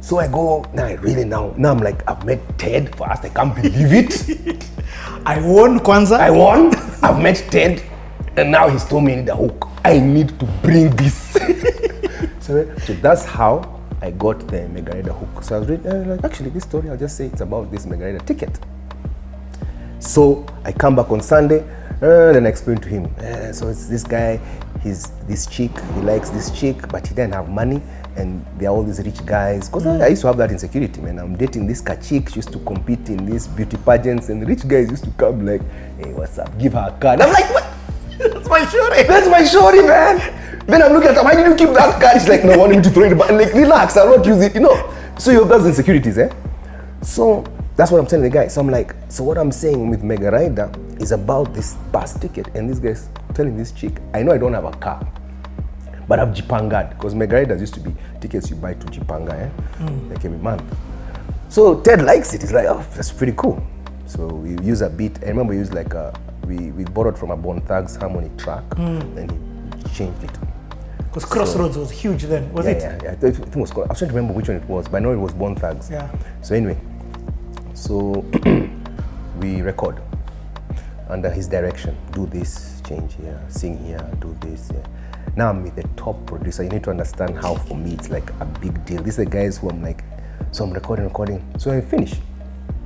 So I go, now I'm like, I've met Ted first. I can't believe it. I won Kwanzaa. I've met Ted. And now he's told me I need a hook. I need to bring this. so that's how I got the Mega Rider hook. So I was reading, like, actually, this story, I'll just say it's about this Mega Rider ticket. So I come back on Sunday, then I explain to him. So it's this guy, he's this chick, he likes this chick, but he didn't have money. And there are all these rich guys. Because I used to have that insecurity, man. I'm dating this chick, she used to compete in these beauty pageants, and the rich guys used to come like, hey, what's up? Give her a card. I'm like, what? That's my shorty, man. Then I'm looking at her, why did you keep that card? She's like, no, I want him to throw it, but like, relax, I'll not use it, So you have those insecurities, So that's what I'm telling the guy. So I'm like, so what I'm saying with Mega Rider is about this bus ticket, and this guy's telling this chick, I know I don't have a car, but I've Jipangad, because Mega Riders used to be tickets you buy to Jipanga, like every month. So Ted likes it. He's like, oh, that's pretty cool. So we use a beat. I remember we used like we borrowed from a Bone Thugs harmony track, and he changed it. Because Crossroads was huge then, was it? Yeah. I think it was. I was trying to remember which one it was, but I know it was Bone Thugs. Yeah. So anyway, so we record under his direction. Do this, change here, sing here, do this. Yeah. Now I'm with the top producer. You need to understand how for me it's like a big deal. These are the guys who I'm like, so I'm recording. So I finish.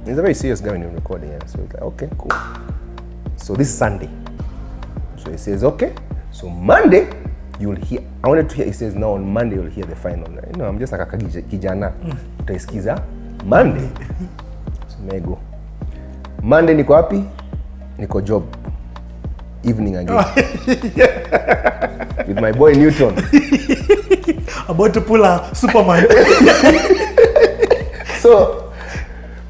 He's a very serious guy when you're recording. Yeah. So it's like, okay, cool. So this is Sunday. So he says, okay. So Monday, you'll hear. I wanted to hear. He says, no, on Monday you'll hear the final. I'm just like a kijana. Utaisikiza Monday. So may I go. Monday niko wapi? Niko job. Evening again. With my boy Newton. About to pull a Superman. So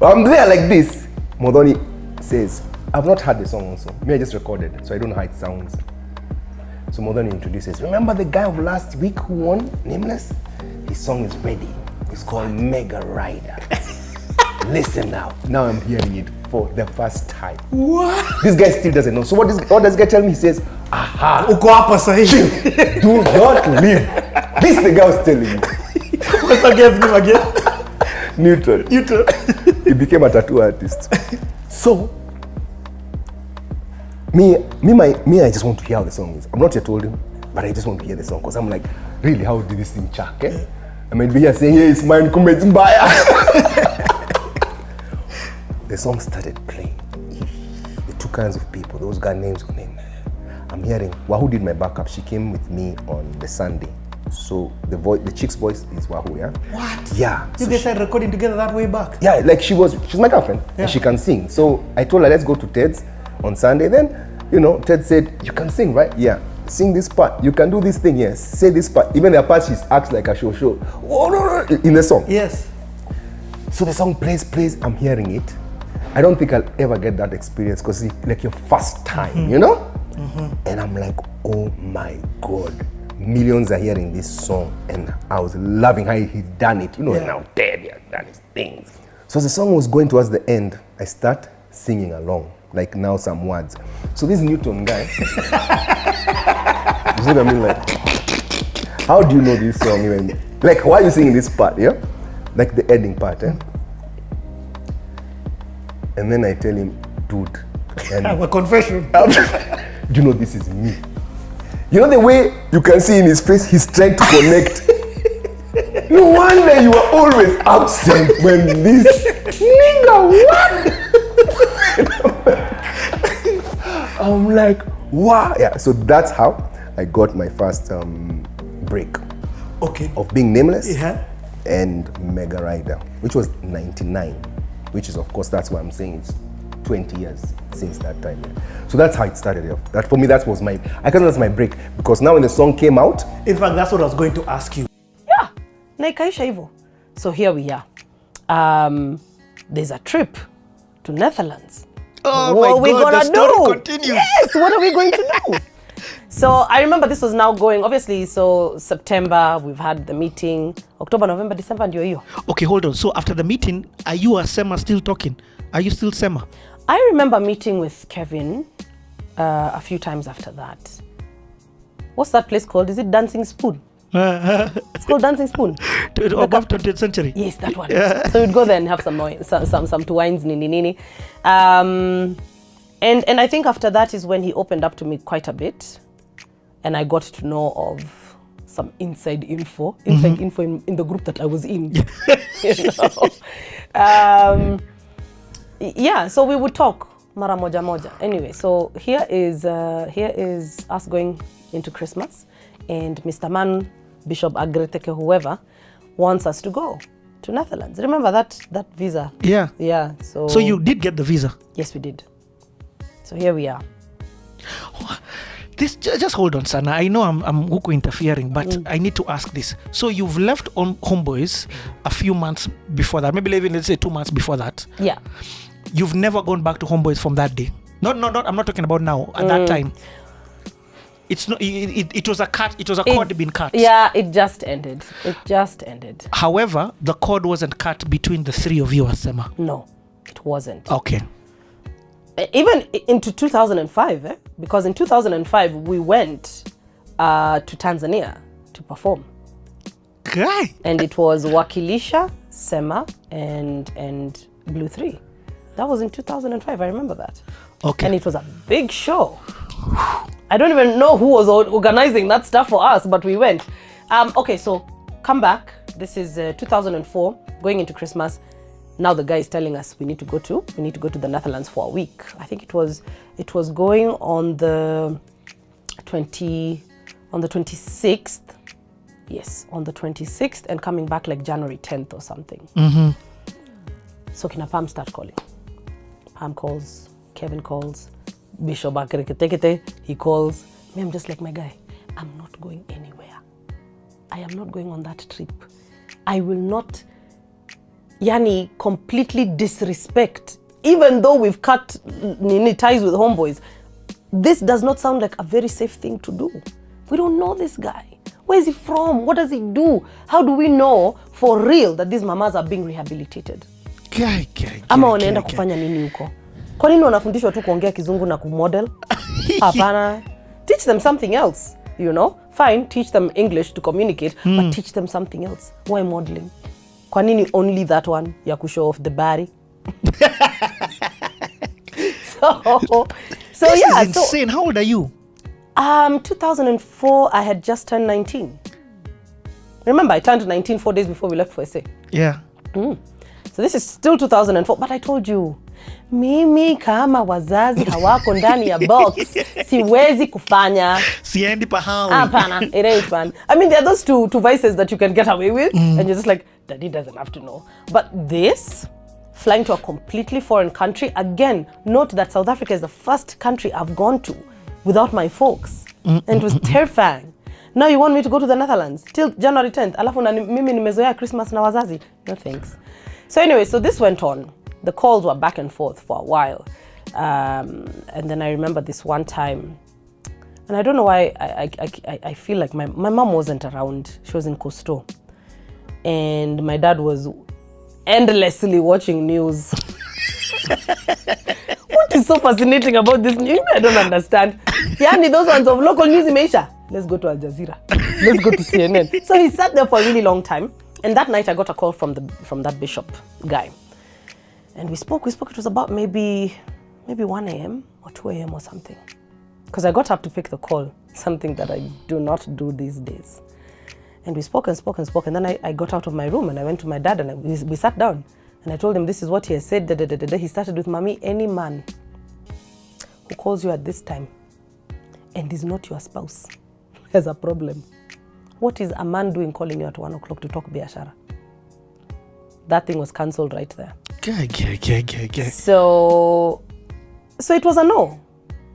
I'm there like this. Modoni says, I've not heard the song also. Me, I just recorded, so I don't know how it sounds. So Modoni introduces, remember the guy of last week who won Nameless? His song is ready. It's called Mega Rider. Listen now. Now I'm hearing it for the first time. What? This guy still doesn't know. So what does this guy tell me? He says, aha. Uko hapa sahi. Do not leave. This the guy was telling me. What's against him again? Neutral. He became a tattoo artist. So, me, I just want to hear how the song is. I'm not yet told him, but I just want to hear the song because I'm like, really, how did this thing chuck? Eh? I might be here saying, hey, it's mine, come it's mbaya. The song started playing. The two kinds of people, those guy names on him. I'm hearing, Wahoo did my backup. She came with me on the Sunday. So the chick's voice is Wahoo, yeah? What? Yeah. You guys started recording together that way back? Yeah, like she's my girlfriend and she can sing. So I told her, let's go to Ted's on Sunday. Then, Ted said, you can sing, right? Yeah. Sing this part. You can do this thing, yes. Say this part. Even the part she acts like a show. Oh, no, in the song. Yes. So the song plays. I'm hearing it. I don't think I'll ever get that experience because it's like your first time, you know? And I'm like, oh my God. Millions are hearing this song and I was loving how he done it. Now Ted, he has done his things. So as the song was going towards the end, I start singing along, like now some words. So this Newton guy, you see what I mean? Like, how do you know this song even? Like, why are you singing this part, yeah? Like the ending part, eh? And then I tell him, dude. And A confession. do you know this is me? You know the way you can see in his face, he's trying to connect. No wonder you are always absent when this nigga, what? I'm like, wow. Yeah, so that's how I got my first break of being nameless and Mega Rider, which was 99, which is, of course, that's why I'm saying it's 20 years since that time. Yeah. So that's how it started. Yeah. That for me, that was I guess that's my break because now when the song came out. In fact, that's what I was going to ask you. Yeah, na ikaisha hivyo. So here we are. There's a trip to Netherlands. Oh what my are we God, gonna the story do? continues. Yes, what are we going to do? So I remember this was now going, obviously, so September, we've had the meeting. October, November, December, and you're. Okay, hold on. So after the meeting, are you and Sema still talking? Are you still Sema? I remember meeting with Kevin a few times after that. What's that place called? Is it Dancing Spoon? It's called Dancing Spoon. Above 20th century. Yes, that one. So we'd go there and have some wines, nini. And I think after that is when he opened up to me quite a bit, and I got to know of some inside info in the group that I was in. Yeah, so we would talk mara moja. Anyway, so here is us going into Christmas, and Mr. Man, Bishop Agreteke, whoever, wants us to go to Netherlands. Remember that visa? Yeah. Yeah. So you did get the visa? Yes, we did. So here we are. This just hold on, Sana. I know I'm Huko interfering, but I need to ask this. So you've left on Homeboys a few months before that, maybe even let's say 2 months before that. Yeah. You've never gone back to Homeboys from that day. No. I'm not talking about now. At that time, it's not. It was a cut. It was a cord being cut. Yeah, it just ended. However, the cord wasn't cut between the three of you, Asema. No, it wasn't. Okay. Even into 2005, because in 2005 we went to Tanzania to perform. Right. And it was Wakilisha, Sema, and Blue 3. That was in 2005. I remember that. Okay. And it was a big show. I don't even know who was organizing that stuff for us, but we went. Okay, so come back. This is 2004, going into Christmas. Now the guy is telling us we need to go to the Netherlands for a week. I think it was going on the 26th. Yes, on the 26th, and coming back like January 10th or something. Mm-hmm. So Kina Pam start calling. Pam calls, Kevin calls, Bishop Akerekete, he calls. Me, I'm just like, my guy, I'm not going anywhere. I am not going on that trip. I will not, completely disrespect, even though we've cut ties with Homeboys. This does not sound like a very safe thing to do. We don't know this guy. Where is he from? What does he do? How do we know for real that these mamas are being rehabilitated? ama wanaenda kufanya nini huko? Kwa nini wanafundishwa tu kuongea kizungu na kumodel? Hapana. Teach them something else, you know? Fine, teach them English to communicate, but teach them something else. Why modeling? Kwa nini only that one ya show off the body? so This yeah, is insane. How old are you? 2004, I had just turned 19. Remember, I turned 19 4 days before we left for SA. Yeah. So this is still 2004, but I told you, mimi kama wazazi hawako ndani ya box, siwezi kufanya. Siendi pahali. Hapana, it ain't fun. I mean, there are those two vices that you can get away with, and you're just like, daddy doesn't have to know. But this, flying to a completely foreign country, again, note that South Africa is the first country I've gone to without my folks. And it was terrifying. Now you want me to go to the Netherlands till January 10th. Alafu na mimi nimezoea Christmas na wazazi. No thanks. So anyway, so this went on. The calls were back and forth for a while. And then I remember this one time, and I don't know why I feel like my mom wasn't around. She was in Costo. And my dad was endlessly watching news. What is so fascinating about this news? I don't understand. Yani those ones of local news imeisha. Let's go to Al Jazeera. Let's go to CNN. So he sat there for a really long time. And that night I got a call from that bishop guy. And we spoke. It was about maybe 1 a.m. or 2 a.m. or something. Because I got up to pick the call, something that I do not do these days. And we spoke. And then I got out of my room and I went to my dad and we sat down. And I told him this is what he has said. He started with, Mommy, any man who calls you at this time and is not your spouse has a problem. What is a man doing calling you at 1 o'clock to talk biashara? That thing was cancelled right there. So it was a no.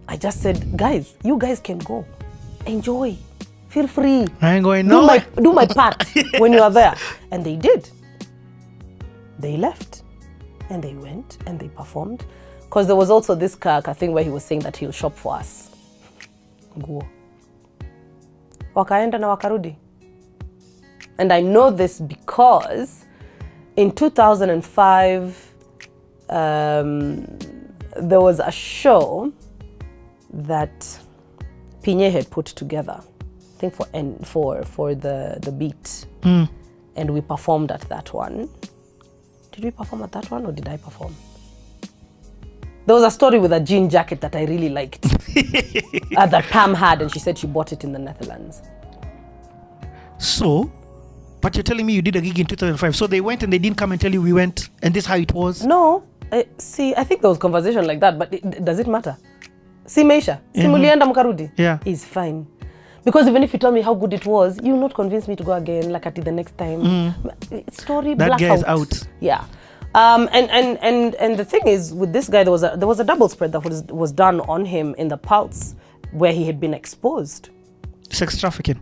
I just said, guys, you guys can go. Enjoy. Feel free. I ain't going nowhere. Do my part when you are there. And they did. They left. And they went and they performed. Because there was also this thing where he was saying that he'll shop for us. Nguo. Wakaenda na wakarudi. And I know this because in 2005, there was a show that Pinye had put together, I think for the beat. And we performed at that one. Did we perform at that one or did I perform? There was a story with a jean jacket that I really liked that Pam had, and she said she bought it in the Netherlands. So, but you're telling me you did a gig in 2005. So they went and they didn't come and tell you we went and this is how it was? No. See, I think there was conversation like that, but does it matter? Si meisha. Si mulienda mkarudi. Yeah. It's fine. Because even if you tell me how good it was, you'll not convince me to go again, like at the next time. Story That blackout. guy is out. Yeah. And the thing is, with this guy, there was a double spread that was done on him in the Pulse, where he had been exposed. Sex trafficking.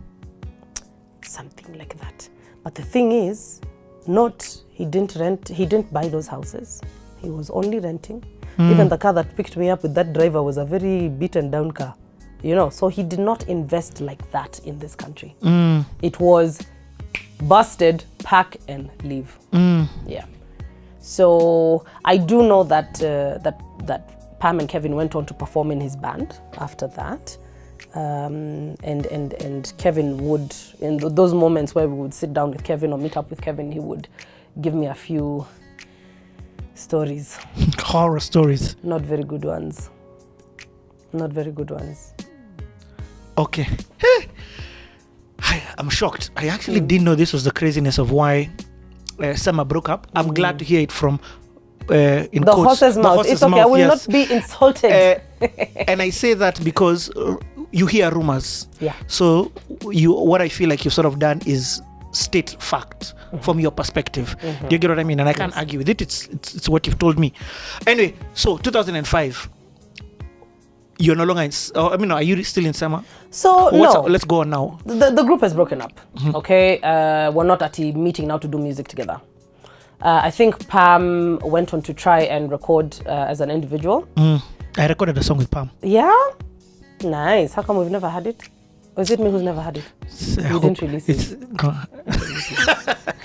Something like that. But the thing is, he didn't buy those houses. He was only renting. Even the car that picked me up with that driver was a very beaten down car. You know, so he did not invest like that in this country. It was busted, pack and leave. Yeah. So I do know that that Pam and Kevin went on to perform in his band after that. And Kevin would, in those moments where we would sit down with Kevin or meet up with Kevin, he would give me a few stories. Horror stories. Not very good ones. Not very good ones. Okay. I'm shocked. I actually didn't know this was the craziness of why Summer broke up. I'm glad to hear it from in The quotes, horse's mouth. It's okay. I will not be insulted. And I say that because you hear rumors. Yeah. So what I feel like you've sort of done is state fact from your perspective. Do you get what I mean? And I can't argue with it. It's what you've told me. Anyway, so 2005. You're no longer in. Are you still in Summer? So no. Let's go on now. The group has broken up. Okay, we're not at a meeting now to do music together. I think Pam went on to try and record as an individual. I recorded a song with Pam. Yeah, nice. How come we've never had it? Or is it me who's never had it? You didn't release it. No.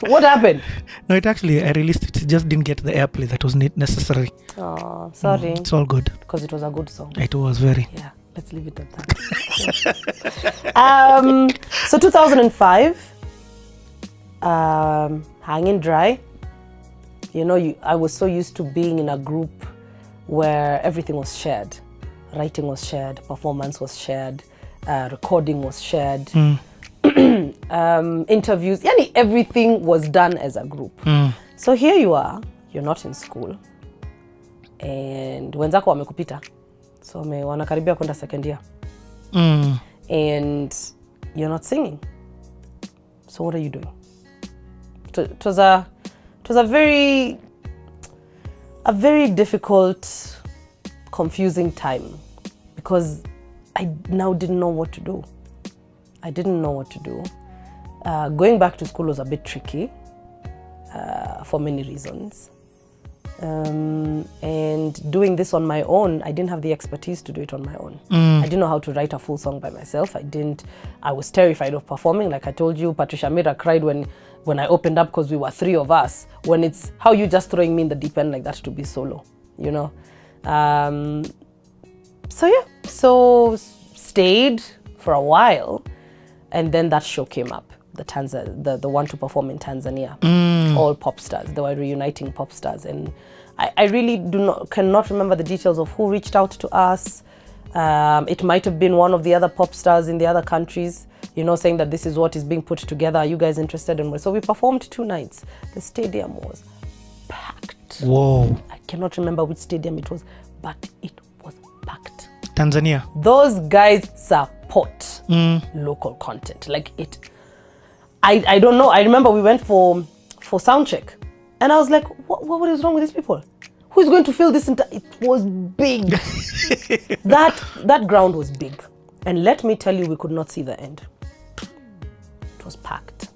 What happened? No, I released it. it just didn't get the airplay that was necessary. Oh, sorry. It's all good. Because it was a good song. It was very. Yeah, let's leave it at that. So 2005, hanging dry. You know, I was so used to being in a group where everything was shared. Writing was shared, performance was shared, recording was shared, interviews, yani everything was done as a group. So here you are, you're not in school, and wenzako wamekupita, so wanakaribia kwenda second year, and you're not singing. So what are you doing? It was a very difficult, confusing time, because I now didn't know what to do. I didn't know what to do. Going back to school was a bit tricky for many reasons. And doing this on my own, I didn't have the expertise to do it on my own. I didn't know how to write a full song by myself. I was terrified of performing. Like I told you, Patricia Mira cried when I opened up because we were 3 of us. When it's how you just throwing me in the deep end like that to be solo, you know? So stayed for a while, and then that show came up, the one to perform in Tanzania, all pop stars. They were reuniting pop stars, and I really cannot remember the details of who reached out to us. It might have been one of the other pop stars in the other countries, you know, saying that this is what is being put together. Are you guys interested in? So we performed 2 nights. The stadium was packed. Whoa. I cannot remember which stadium it was, but it was packed. Tanzania. Those guys support local content. Like it, I don't know. I remember we went for sound check, and I was like, what is wrong with these people? Who's going to fill this? It was big. that ground was big, and let me tell you, we could not see the end. It was packed,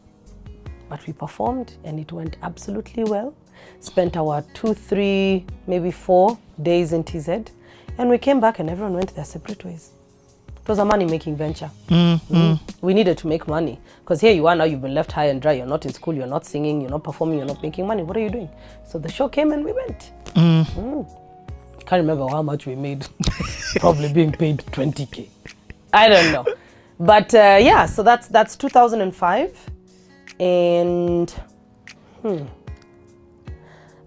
but we performed, and it went absolutely well. Spent our 2, 3, maybe 4 days in TZ, and we came back and everyone went their separate ways. It was a money-making venture. We needed to make money, because here you are now, you've been left high and dry. You're not in school, you're not singing, you're not performing, you're not making money. What are you doing? So the show came and we went. Can't remember how much we made. Probably being paid 20K. I don't know. But yeah, so that's 2005. And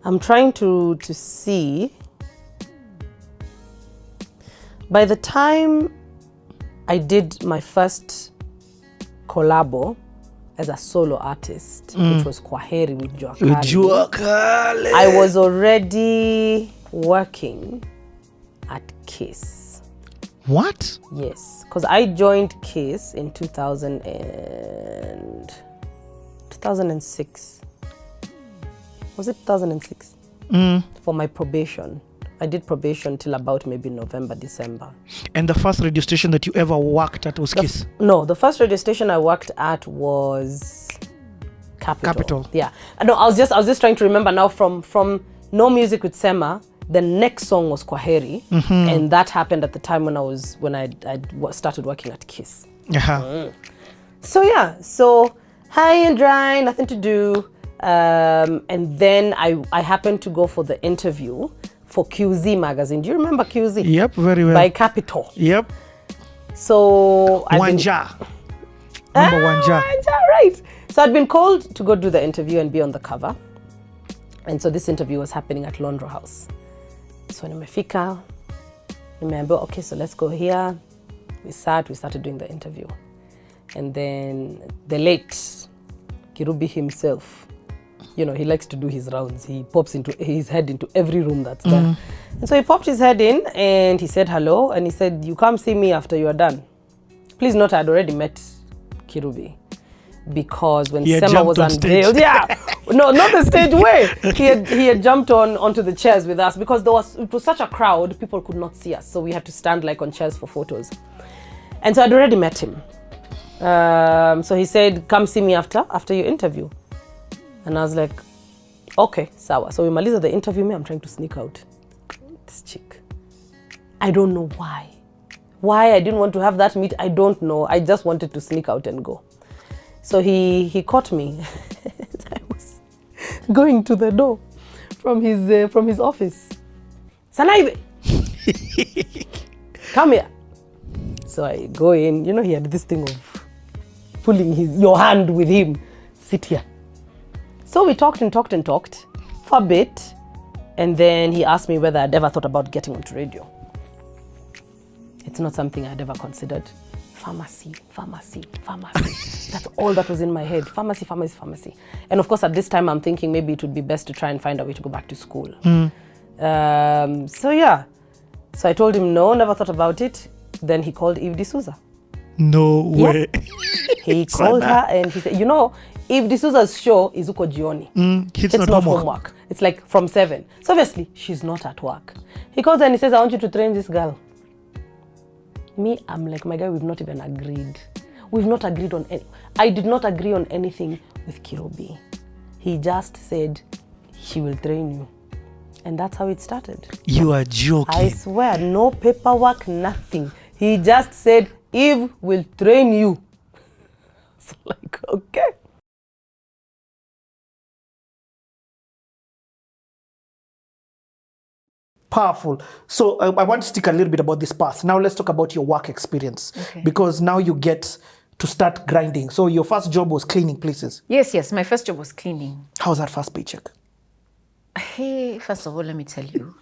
I'm trying to see. By the time I did my first collabo as a solo artist, which was Kwaheri with Jua Kali, I was already working at Kiss. What? Yes, because I joined Kiss in 2006. Was it 2006? For my probation. I did probation till about maybe November, December. And the first radio station that you ever worked at was Kiss? No, the first radio station I worked at was Capital. Yeah. No, I was just trying to remember now from No Music with Sema. The next song was Kwaheri, and that happened at the time when I started working at Kiss. So yeah, so high and dry, nothing to do, and then I happened to go for the interview for QZ magazine. Do you remember QZ? Yep, very well. By Capital. Yep. So Wanja. Remember Wanja? Wanja, right. So I'd been called to go do the interview and be on the cover. And so this interview was happening at Londro House. So nimefika, nimeambiwa, okay, so let's go here. We started doing the interview. And then the late Kirubi himself, you know, he likes to do his rounds. He pops his head into every room that's there. And so he popped his head in and he said hello, and he said, you come see me after you are done. Please note, I'd already met Kirubi, because when Sema was unveiled, no, not the stage way. He had jumped onto the chairs with us, because it was such a crowd, people could not see us, so we had to stand like on chairs for photos. And so I'd already met him. So he said, come see me after your interview. And I was like, okay, sawa. So we maliza the interview, I'm trying to sneak out. This chick. I don't know why. Why I didn't want to have that meet, I don't know. I just wanted to sneak out and go. So he caught me. I was going to the door. from his office. Sanaibe, come here. So I go in. You know, he had this thing of pulling your hand with him. Sit here. So we talked for a bit, and then he asked me whether I'd ever thought about getting onto radio. It's not something I'd ever considered. Pharmacy. That's all that was in my head. Pharmacy. And of course, at this time, I'm thinking maybe it would be best to try and find a way to go back to school. So yeah. So I told him no, never thought about it. Then he called Eve D'Souza. No way. He called her and he said, you know, Eve D'Souza's show is uko jioni. It's It's not not homework. It's like from 7. So obviously, she's not at work. He calls her and he says, I want you to train this girl. Me, I'm like, my guy, we've not even agreed. We've not agreed on any. I did not agree on anything with Kirobi. He just said, he will train you. And that's how it started. You are joking. I swear, no paperwork, nothing. He just said, Eve will train you. So like, okay. Powerful. So I want to speak a little bit about this path. Now let's talk about your work experience. Okay. Because now you get to start grinding. So your first job was cleaning places. Yes. My first job was cleaning. How was that first paycheck? Hey, first of all, let me tell you.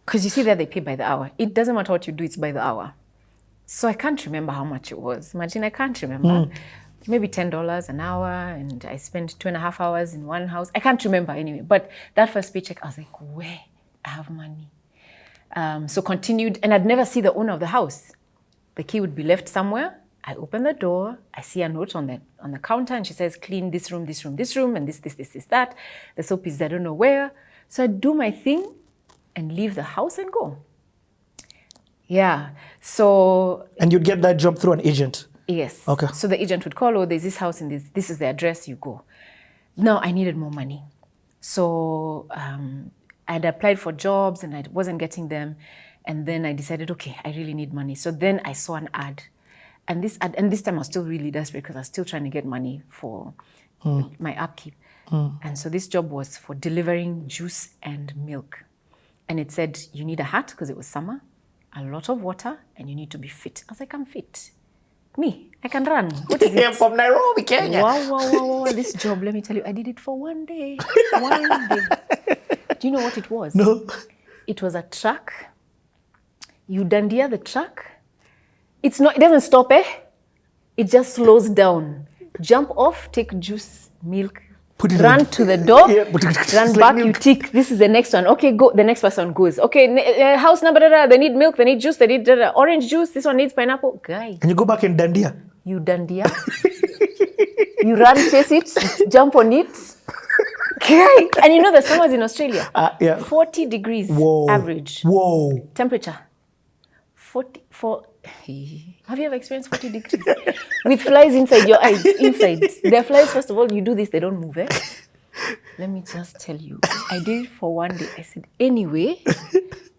Because you see there they pay by the hour. It doesn't matter what you do, it's by the hour. So I can't remember how much it was. Imagine, I can't remember. Maybe $10 an hour, and I spent 2.5 hours in one house. I can't remember anyway. But that first paycheck, I was like, where? I have money. So continued, and I'd never see the owner of the house. The key would be left somewhere. I open the door, I see a note on the counter, and she says, clean this room, and this, that. The soap is I don't know where. So I do my thing and leave the house and go. Yeah, so... And you'd get that job through an agent? Yes. Okay. So the agent would call, oh, there's this house and this is the address, you go. Now I needed more money. So I'd applied for jobs and I wasn't getting them. And then I decided, okay, I really need money. So then I saw an ad. And this time I was still really desperate because I was still trying to get money for my upkeep. And so this job was for delivering juice and milk. And it said, you need a hat because it was summer, a lot of water, and you need to be fit. I was like, I'm fit. Me, I can run. What is it? From Nairobi, Kenya. Wow. This job, let me tell you, I did it for one day. One day. Do you know what it was? No. It was a truck. You dandia the truck. It doesn't stop, It just slows down. Jump off, take juice, milk, Put it run in. to the door, Yeah, run like back, milk. you tick. This is the next one. Okay, go. The next person goes. Okay, house number, they need milk, they need juice, they need orange juice. This one needs pineapple. Guy, And you go back in Dandia. you dandia. You run, chase it, jump on it. Guy. And you know the summers in Australia, Yeah. 40 degrees Whoa. average Whoa. temperature. 44. Have you ever experienced 40 degrees? With flies inside your eyes, inside. There are flies, first of all, you do this, they don't move, Let me just tell you, I did it for one day. I said, anyway,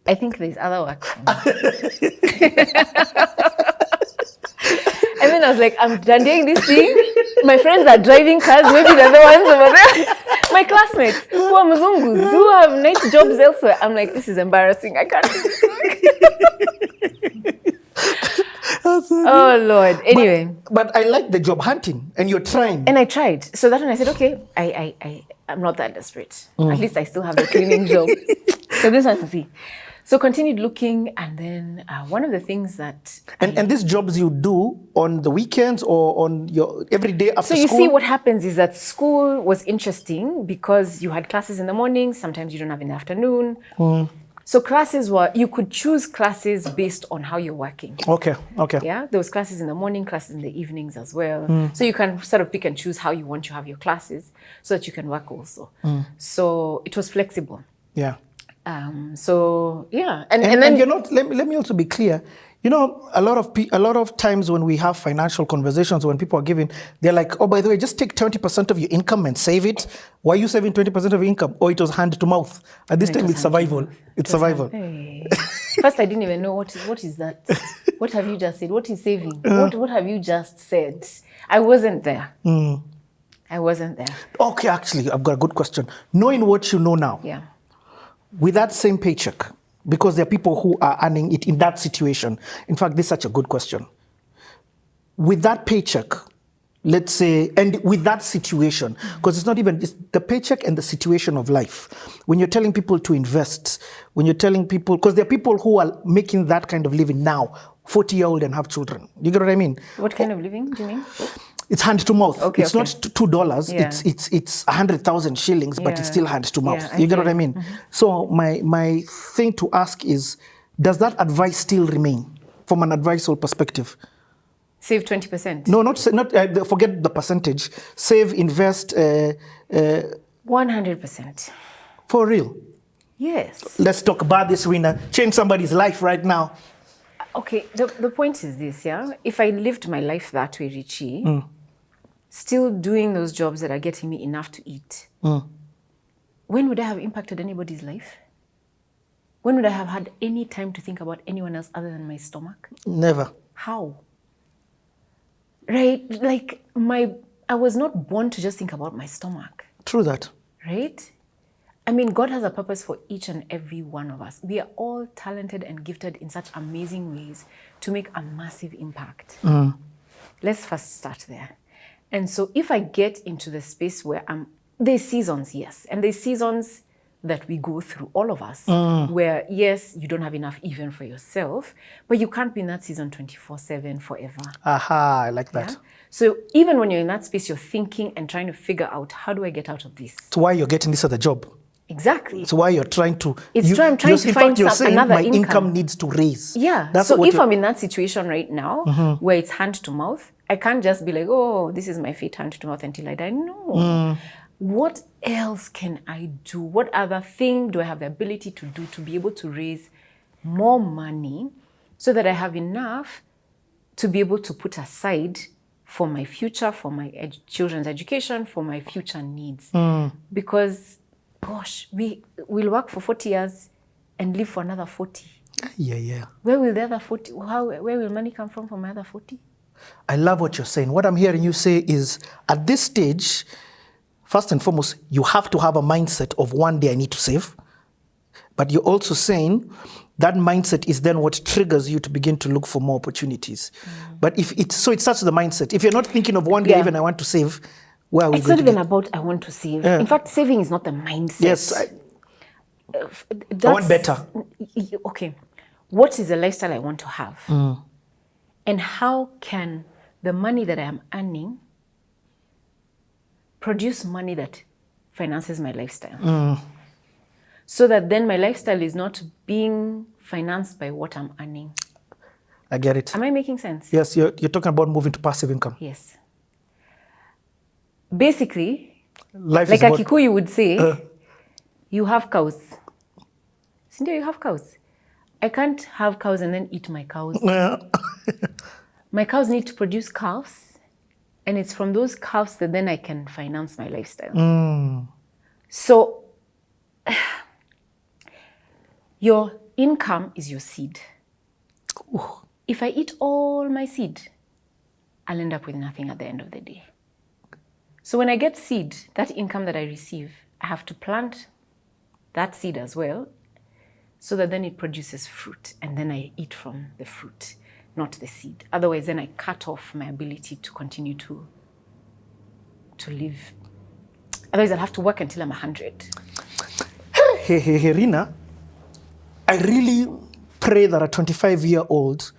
I think there's other work for me. And then I was like, I'm done doing this thing. My friends are driving cars, maybe they're the ones over there. My classmates who are Muzungus, who have nice jobs elsewhere. I'm like, this is embarrassing. I can't do this work. Oh, Lord. Anyway. But I like the job hunting, and you're trying. And I tried. So that one I said, okay, I'm not that desperate. At least I still have the cleaning job. So this one, see. So continued looking, and then one of the things that... And these jobs you do on the weekends or on your every day after So you school? see what happens is that school was interesting because you had classes in the morning, sometimes you don't have in the afternoon. So classes you could choose classes based on how you're working. Okay. Yeah, there was classes in the morning, classes in the evenings as well. So you can sort of pick and choose how you want to have your classes so that you can work also. So it was flexible. Yeah. So yeah, And then you're not. Let me also be clear. You know, a lot of times when we have financial conversations, when people are giving, they're like, "Oh, by the way, just take 20% of your income and save it." Why are you saving 20% of your income? Oh, it was hand to mouth. At this No, it time, was it's hand to survival. mouth. It's survival. Hey. First, I didn't even know what is that. What have you just said? What is saving? What have you just said? I wasn't there. I wasn't there. Okay, actually, I've got a good question. Knowing what you know now, Yeah. with that same paycheck, because there are people who are earning it in that situation. In fact, this is such a good question. With that paycheck, let's say, and with that situation, because it's not even the paycheck and the situation of life. When you're telling people to invest, when you're telling people, because there are people who are making that kind of living now, 40-year-old and have children. You get what I mean? What kind of living do you mean? It's hand to mouth. Okay, it's okay. not $2. Yeah. It's 100,000 shillings, but it's Yeah. still hand to mouth. Yeah, I You get get what I it. mean? So my thing to ask is, does that advice still remain from an advisory perspective? Save 20%. No, not forget the percentage. Save, invest, 100%. for real. Yes. Let's talk about this winner. Change somebody's life right now. Okay, the point is this, yeah? If I lived my life that way, Richie, still doing those jobs that are getting me enough to eat, when would I have impacted anybody's life? When would I have had any time to think about anyone else other than my stomach? Never. How? Right? Like, I was not born to just think about my stomach, True that. right? I mean, God has a purpose for each and every one of us. We are all talented and gifted in such amazing ways to make a massive impact. Let's first start there. And so if I get into the space where there's seasons, yes, and there's seasons that we go through, all of us, where, yes, you don't have enough even for yourself, but you can't be in that season 24/7 forever. Aha, I like that. Yeah? So even when you're in that space, you're thinking and trying to figure out, how do I get out of this? It's why you're getting this other job. Exactly. It's why you're trying to. It's I'm trying to in find fact, you're saying another my income income needs to raise. Yeah. That's So what if you're- I'm in that situation right now, where it's hand to mouth, I can't just be like, oh, this is my fate, hand to mouth until I die. No. What else can I do? What other thing do I have the ability to do to be able to raise more money so that I have enough to be able to put aside for my future, for my children's education, for my future needs? Because, gosh, we'll work for 40 years and live for another 40. Yeah. Where will the other 40, where will money come from for my other 40? I love what you're saying. What I'm hearing you say is, at this stage, first and foremost, you have to have a mindset of one day I need to save. But you're also saying that mindset is then what triggers you to begin to look for more opportunities. But it starts with the mindset. If you're not thinking of one day Yeah. even I want to save, where are we It's going not to even get? about I want to save. Yeah. In fact, saving is not the mindset. Yes, I want better. Okay. What is the lifestyle I want to have? And how can the money that I am earning produce money that finances my lifestyle? So that then my lifestyle is not being financed by what I'm earning. I get it. Am I making sense? Yes, you're talking about moving to passive income. Yes. Basically, Life like is a about, Kikuyu would say, you have cows. Cindy, you have cows. I can't have cows and then eat my cows. My cows need to produce calves, and it's from those calves that then I can finance my lifestyle. So your income is your seed. If I eat all my seed, I'll end up with nothing at the end of the day. So when I get seed, that income that I receive, I have to plant that seed as well, so that then it produces fruit, and then I eat from the fruit, not the seed. Otherwise, then I cut off my ability to continue to live. Otherwise, I'll have to work until I'm 100. Hey, Rina, I really pray that a 25-year-old,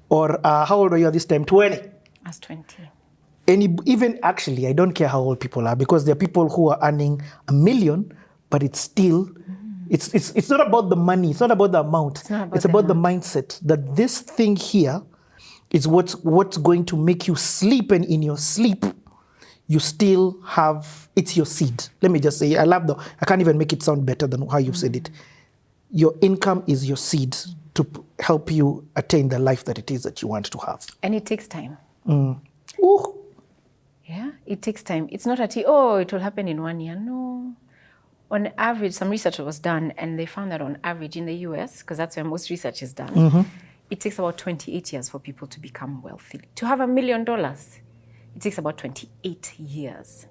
or how old are you at this time? 20. I was 20. Even actually, I don't care how old people are, because there are people who are earning $1 million, but it's still, it's not about the money, it's not about the amount, it's about the mindset that this thing here is what's going to make you sleep, and in your sleep, you still have, it's your seed. Let me just say, I can't even make it sound better than how you've said it. Your income is your seed to help you attain the life that it is that you want to have. And it takes time. Ooh. Yeah, it takes time. It's not it will happen in 1 year. No. On average, some research was done, and they found that on average in the US, because that's where most research is done, it takes about 28 years for people to become wealthy. To have $1 million, it takes about 28 years.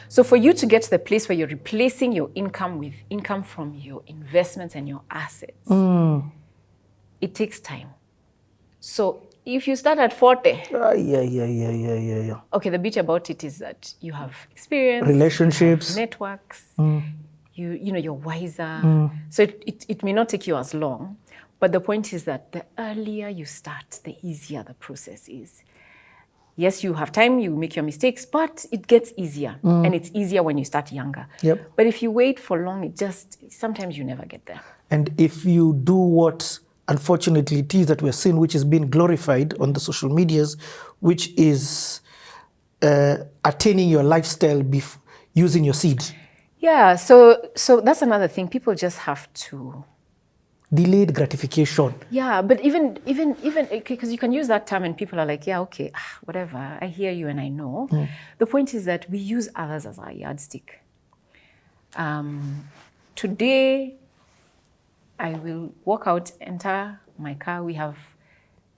So for you to get to the place where you're replacing your income with income from your investments and your assets, it takes time. So if you start at 40, Yeah. okay, the beauty about it is that you have experience, Relationships. you have networks, you know, you're wiser. So it may not take you as long, but the point is that the earlier you start, the easier the process is. Yes, you have time, you make your mistakes, but it gets easier. And it's easier when you start younger. Yep. But if you wait for long, sometimes you never get there. And if you do what, unfortunately, it is that we're seeing, which is being glorified on the social medias, which is attaining your lifestyle using your seed. Yeah, so that's another thing. People just have to... Delayed gratification. Yeah, but even because you can use that term and people are like, yeah, okay, whatever, I hear you and I know. The point is that we use others as our yardstick. Today, I will walk out, enter my car. We have,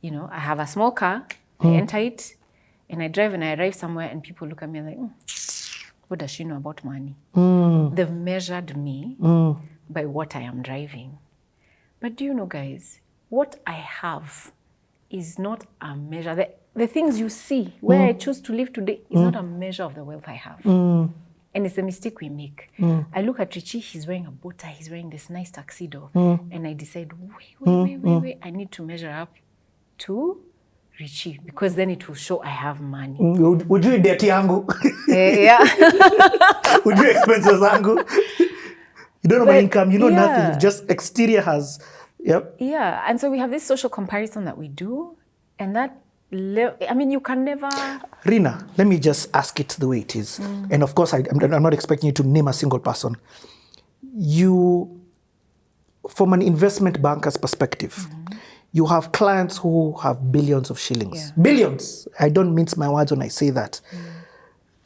I have a small car. I enter it and I drive and I arrive somewhere and people look at me and like, what does she know about money? They've measured me by what I am driving. But do you know, guys, what I have is not a measure. The things you see, where I choose to live today, is not a measure of the wealth I have. And it's a mistake we make. I look at Richie, he's wearing a bow tie, he's wearing this nice tuxedo. And I decide, wait, I need to measure up to Richie, because then it will show I have money. Would you date yangu? Yeah. Would you expenses yangu? You don't know my income, you know nothing. Just exterior has, yep. Yeah, and so we have this social comparison that we do, and that, you can never... Rina, let me just ask it the way it is. And of course, I'm not expecting you to name a single person. You, from an investment banker's perspective, you have clients who have billions of shillings. Yeah. Billions. I don't mince my words when I say that.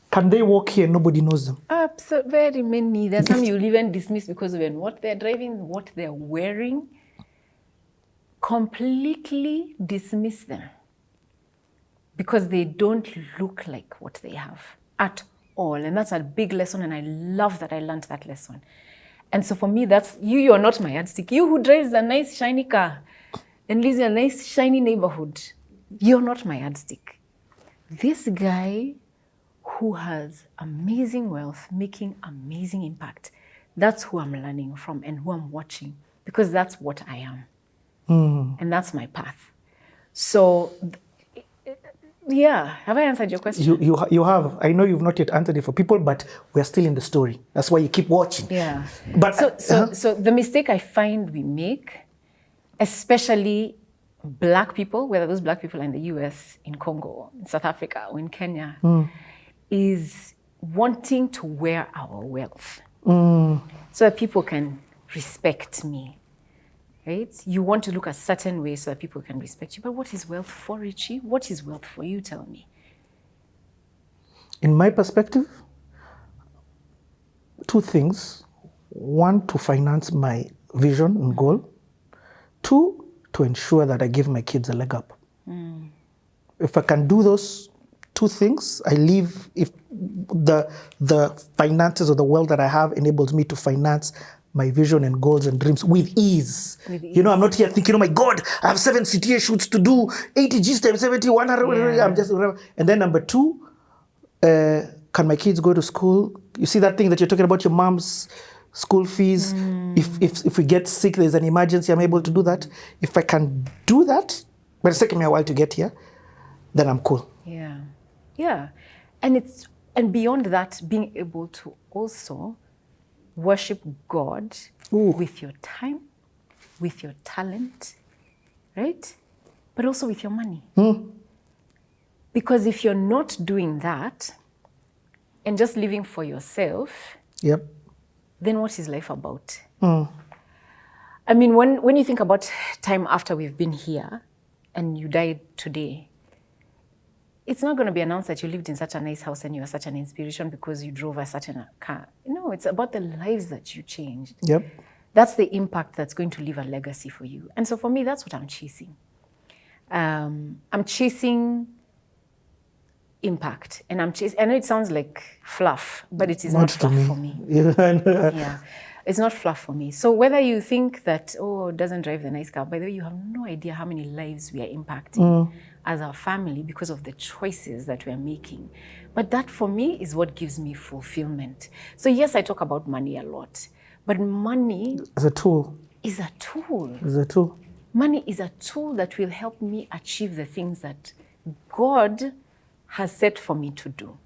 Can they walk here and nobody knows them? Absolutely, very many. There's some you'll even dismiss because of what they're driving, what they're wearing. Completely dismiss them because they don't look like what they have at all. And that's a big lesson, and I love that I learned that lesson. And so for me, that's you're not my yardstick. You who drives a nice shiny car and lives in a nice shiny neighborhood, you're not my yardstick. This guy who has amazing wealth, making amazing impact, that's who I'm learning from and who I'm watching, because that's what I am. And that's my path. So, yeah, have I answered your question? You have. I know you've not yet answered it for people, but we're still in the story. That's why you keep watching. Yeah. But So the mistake I find we make, especially Black people, whether those Black people are in the US, in Congo, in South Africa, or in Kenya, is wanting to wear our wealth so that people can respect me, right? You want to look a certain way so that people can respect you. But what is wealth for, Richie? What is wealth for you? Tell me. in my perspective, two things. One, to finance my vision and goal. Two, to ensure that I give my kids a leg up. If I can do those two things, I leave, if the finances or the wealth that I have enables me to finance my vision and goals and dreams with ease. You know, I'm not here thinking, oh my God, I have 7 CTA shoots to do, 80 G's times 70, 100, I'm just, and then number two, can my kids go to school? You see that thing that you're talking about, your mom's school fees? If we get sick, there's an emergency, I'm able to do that. If I can do that, but it's taking me a while to get here, then I'm cool. Yeah. Yeah. And beyond that, being able to also worship God with your time, with your talent, right? But also with your money. Because if you're not doing that and just living for yourself, then what is life about? I mean, when you think about time after we've been here and you died today, it's not going to be announced that you lived in such a nice house and you are such an inspiration because you drove a certain car. No, it's about the lives that you changed. That's the impact that's going to leave a legacy for you. And so for me, that's what I'm chasing. I'm chasing impact. And I know it sounds like fluff, but it is not to fluff me. for me. Yeah, I know. Yeah, it's not fluff for me. So whether you think that, oh, it doesn't drive the nice car, by the way, you have no idea how many lives we are impacting as our family because of the choices that we are making. But that for me is what gives me fulfillment. So yes, I talk about money a lot, but money It's a tool. is a tool. It's a tool. Money is a tool that will help me achieve the things that God has set for me to do.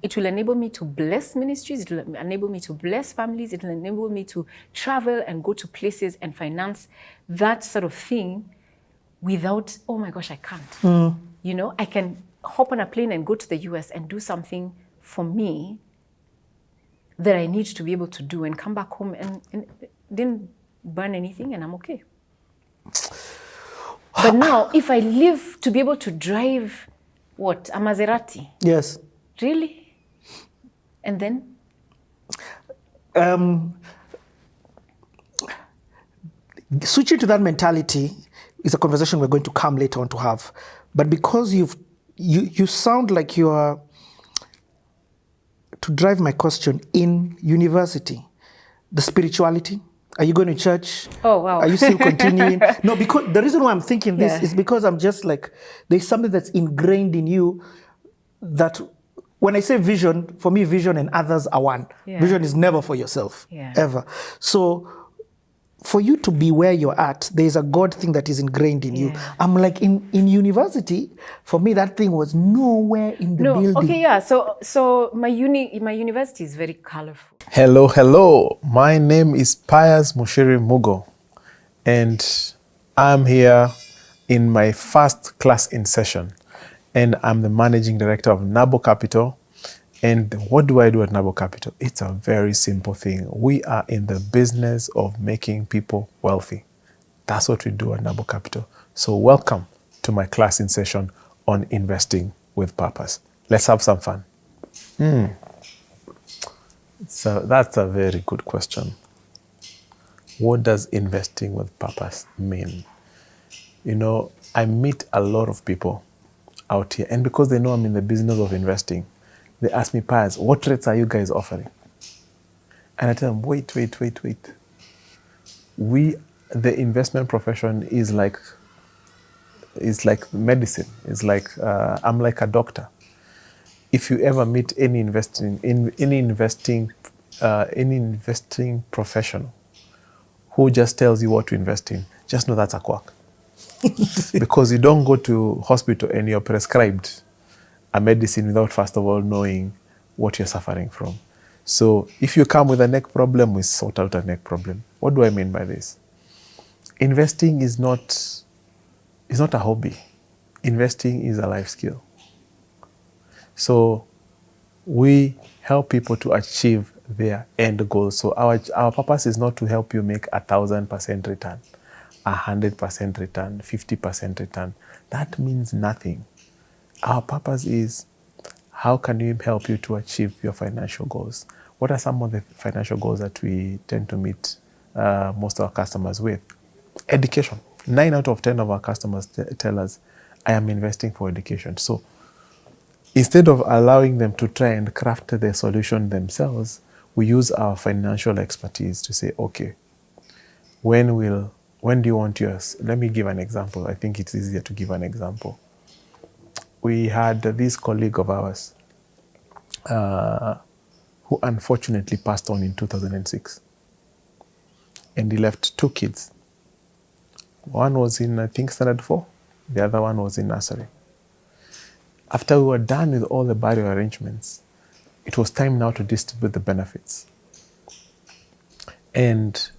It will enable me to bless ministries, it will enable me to bless families, it will enable me to travel and go to places and finance that sort of thing without, oh my gosh, I can't. You know, I can hop on a plane and go to the US and do something for me that I need to be able to do and come back home and didn't burn anything and I'm okay. But now, if I live to be able to drive, what, a Maserati? Yes. Really? And then? Switching to that mentality is a conversation we're going to come later on to have. But because you sound like you are, to drive my question, in university, the spirituality, are you going to church? Oh, wow. Are you still continuing? No, because the reason why I'm thinking this Yeah. is because I'm just like, there's something that's ingrained in you that when I say vision, for me, vision and others are one. Yeah. Vision is never for yourself, Yeah. ever. So for you to be where you're at, there's a God thing that is ingrained in you. Yeah. I'm like, in university, for me, that thing was nowhere in the building. Okay, yeah. So my university is very colorful. Hello, hello. My name is Pius Mushiri Mugo, and I'm here in my first class in session, and I'm the managing director of Nabo Capital. And what do I do at Nabo Capital? It's a very simple thing. We are in the business of making people wealthy. That's what we do at Nabo Capital. So welcome to my class in session on investing with purpose. Let's have some fun. So that's a very good question. What does investing with purpose mean? You know, I meet a lot of people out here, and because they know I'm in the business of investing, they ask me, Pius, what rates are you guys offering? And I tell them, wait. The investment profession is like medicine. It's like, I'm like a doctor. If you ever meet any investing professional who just tells you what to invest in, just know that's a quack. Because you don't go to hospital and you're prescribed a medicine without first of all knowing what you're suffering from. So if you come with a neck problem, we sort out a neck problem. What do I mean by this? Investing is not a hobby. Investing is a life skill. So we help people to achieve their end goals. So our purpose is not to help you make 1,000% return, 100% return, 50% return. That means nothing. Our purpose is, how can we help you to achieve your financial goals? What are some of the financial goals that we tend to meet most of our customers with? Education. 9 out of 10 of our customers tell us, I am investing for education. So instead of allowing them to try and craft the solution themselves, we use our financial expertise to say, okay, when do you want yours? Let me give an example. I think it's easier to give an example. We had this colleague of ours who unfortunately passed on in 2006. And he left 2 kids. One was in, I think, standard 4. The other one was in nursery. After we were done with all the burial arrangements, it was time now to distribute the benefits. And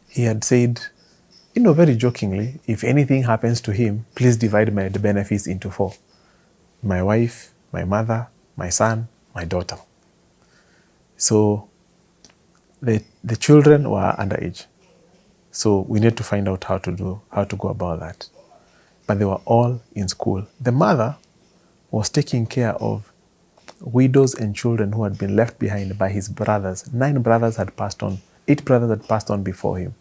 he had said, very jokingly, if anything happens to him, please divide the benefits into 4. My wife, my mother, my son, my daughter. So the children were underage. So we need to find out how to go about that. But they were all in school. The mother was taking care of widows and children who had been left behind by his brothers. 9 brothers had passed on. 8 brothers had passed on before him,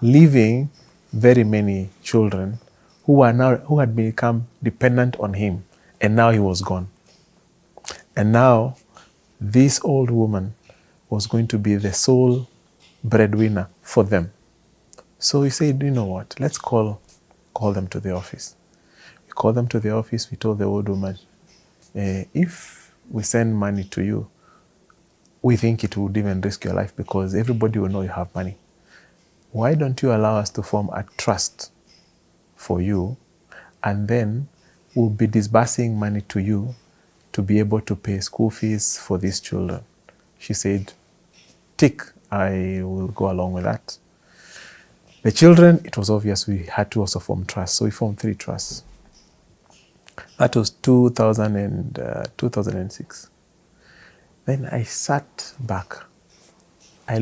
leaving very many children who had become dependent on him, and now he was gone. And now, this old woman was going to be the sole breadwinner for them. So we said, you know what, let's call them to the office. We called them to the office, we told the old woman, if we send money to you, we think it would even risk your life because everybody will know you have money. Why don't you allow us to form a trust for you, and then we'll be disbursing money to you to be able to pay school fees for these children. She said, tick, I will go along with that. The children, it was obvious we had to also form trusts. So we formed 3 trusts. That was 2006. Then I sat back. I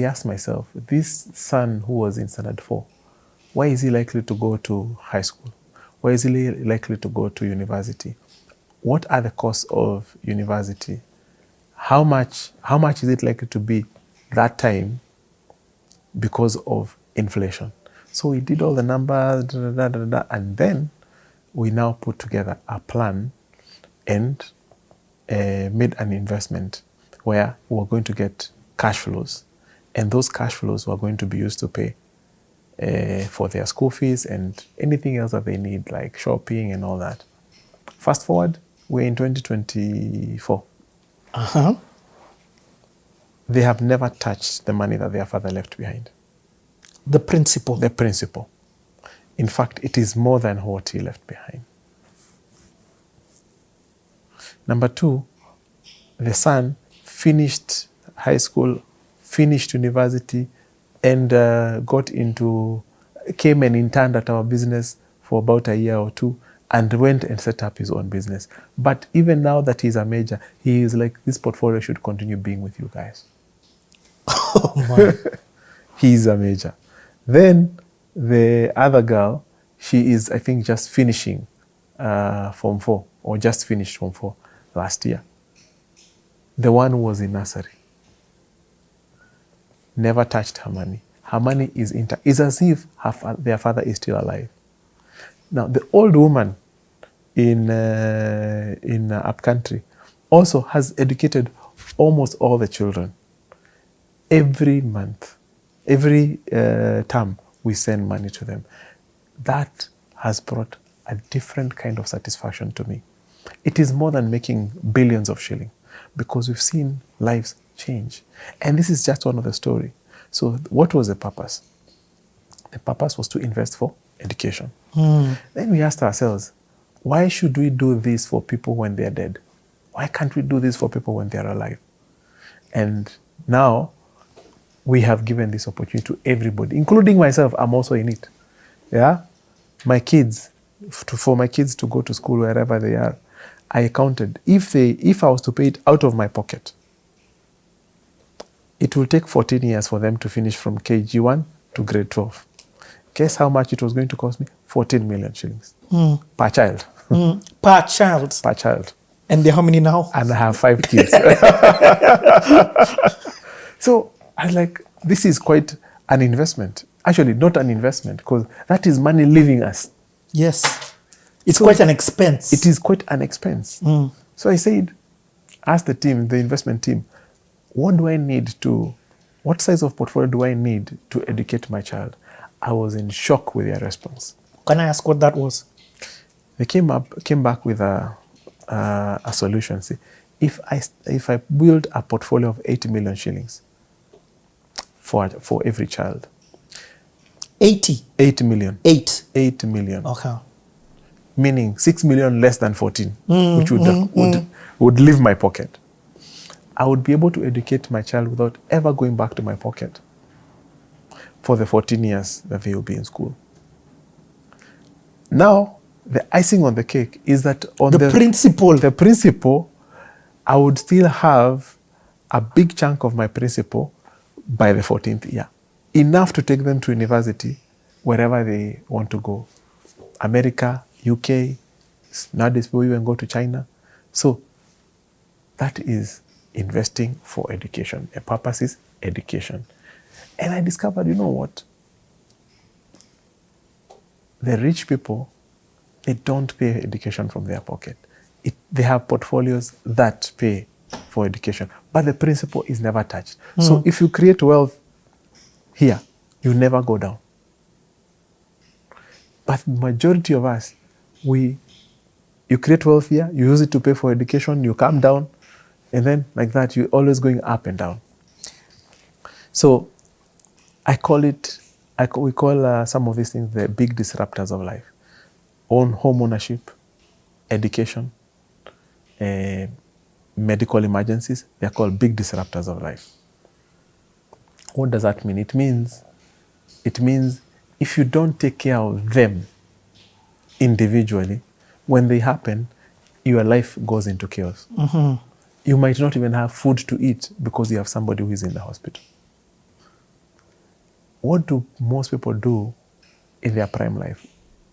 asked myself, this son who was in standard 4, why is he likely to go to high school? Why is he likely to go to university? What are the costs of university? How much is it likely to be that time because of inflation? So we did all the numbers, and then we now put together a plan and made an investment where we were going to get cash flows, and those cash flows were going to be used to pay for their school fees and anything else that they need, like shopping and all that. Fast forward, we're in 2024. They have never touched the money that their father left behind. The principal. The principal. In fact, it is more than what he left behind. Number 2, the son finished high school, finished university, and came and interned at our business for about a year or 2, and went and set up his own business. But even now that he's a major, he is like, this portfolio should continue being with you guys. Oh my. He's a major. Then the other girl, she is, I think, just finishing Form 4, or just finished Form 4 last year. The one who was in nursery never touched her money. Her money is as if their father is still alive. Now, the old woman in upcountry also has educated almost all the children. Every month, every term, we send money to them. That has brought a different kind of satisfaction to me. It is more than making billions of shillings, because we've seen lives change. And this is just one of the story. So what was the purpose? The purpose was to invest for education. Then we asked ourselves, why should we do this for people when they're dead? Why can't we do this for people when they're alive? And now we have given this opportunity to everybody, including myself. I'm also in it. Yeah, my kids, for my kids to go to school wherever they are, I counted. If I was to pay it out of my pocket, it will take 14 years for them to finish from KG1 to grade 12. Guess how much it was going to cost me? 14 million shillings per child. Per child. Per child. And there how many now? And I have 5 kids. So I was like, this is quite an investment. Actually, not an investment, because that is money leaving us. Yes. It's quite an expense. It is quite an expense. So I said, ask the team, the investment team, what size of portfolio do I need to educate my child? I was in shock with their response. Can I ask what that was? They came back with a solution. See, if I build a portfolio of 80 million shillings for every child. 80? 8 million. 8 million. Okay. Meaning 6 million less than 14, which would leave my pocket. I would be able to educate my child without ever going back to my pocket for the 14 years that they will be in school. Now, the icing on the cake is that on the principal, I would still have a big chunk of my principal by the 14th year. Enough to take them to university wherever they want to go. America, UK, nowadays people even go to China. So that is investing for education. The purpose is education. And I discovered, you know what? The rich people, they don't pay education from their pocket. they have portfolios that pay for education, but the principle is never touched. So if you create wealth here, you never go down. But majority of us, you create wealth here, you use it to pay for education, you come down, and then like that, you're always going up and down. So we call some of these things the big disruptors of life. Home ownership, education, medical emergencies, they're called big disruptors of life. What does that mean? It means if you don't take care of them individually, when they happen, your life goes into chaos. You might not even have food to eat because you have somebody who is in the hospital. What do most people do in their prime life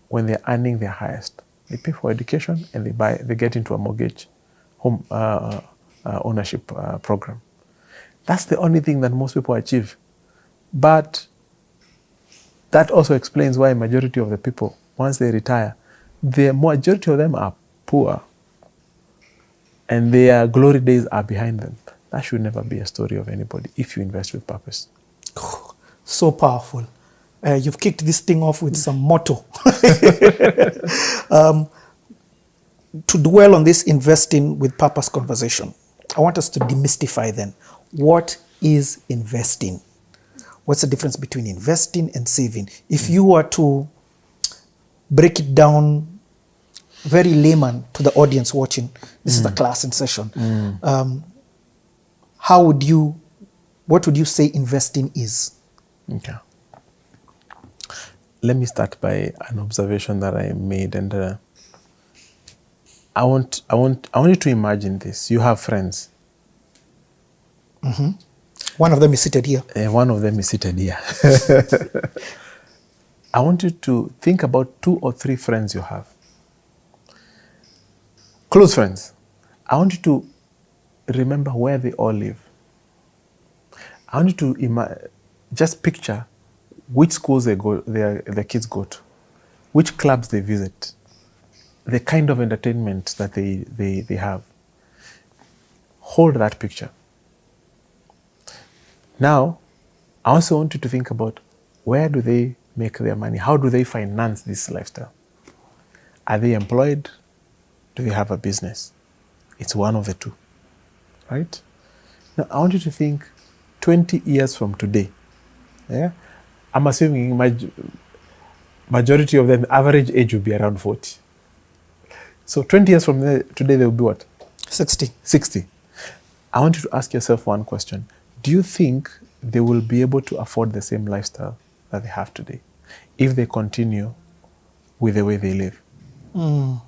when they're earning their highest? They pay for education and they get into a mortgage home ownership program. That's the only thing that most people achieve. But that also explains why majority of the people, once they retire, the majority of them are poor and their glory days are behind them. That should never be a story of anybody if you invest with purpose. So powerful. You've kicked this thing off with some motto. To dwell on this investing with purpose conversation, I want us to demystify then. What is investing? What's the difference between investing and saving? If you were to break it down very layman to the audience watching, this is the class in session, what would you say investing is? Okay. Let me start by an observation that I made, and I want you to imagine this. You have friends. One of them is seated here. One of them is seated here. I want you to think about 2 or 3 friends you have. Close friends. I want you to remember where they all live. I want you to just picture which schools their kids go to, which clubs they visit, the kind of entertainment that they have. Hold that picture. Now, I also want you to think about where do they make their money? How do they finance this lifestyle? Are they employed? Do they have a business? It's one of the two, right? Now, I want you to think 20 years from today. Yeah, I'm assuming majority of them, the average age will be around 40. So 20 years from today, they will be what? 60. 60. I want you to ask yourself one question. Do you think they will be able to afford the same lifestyle that they have today if they continue with the way they live? I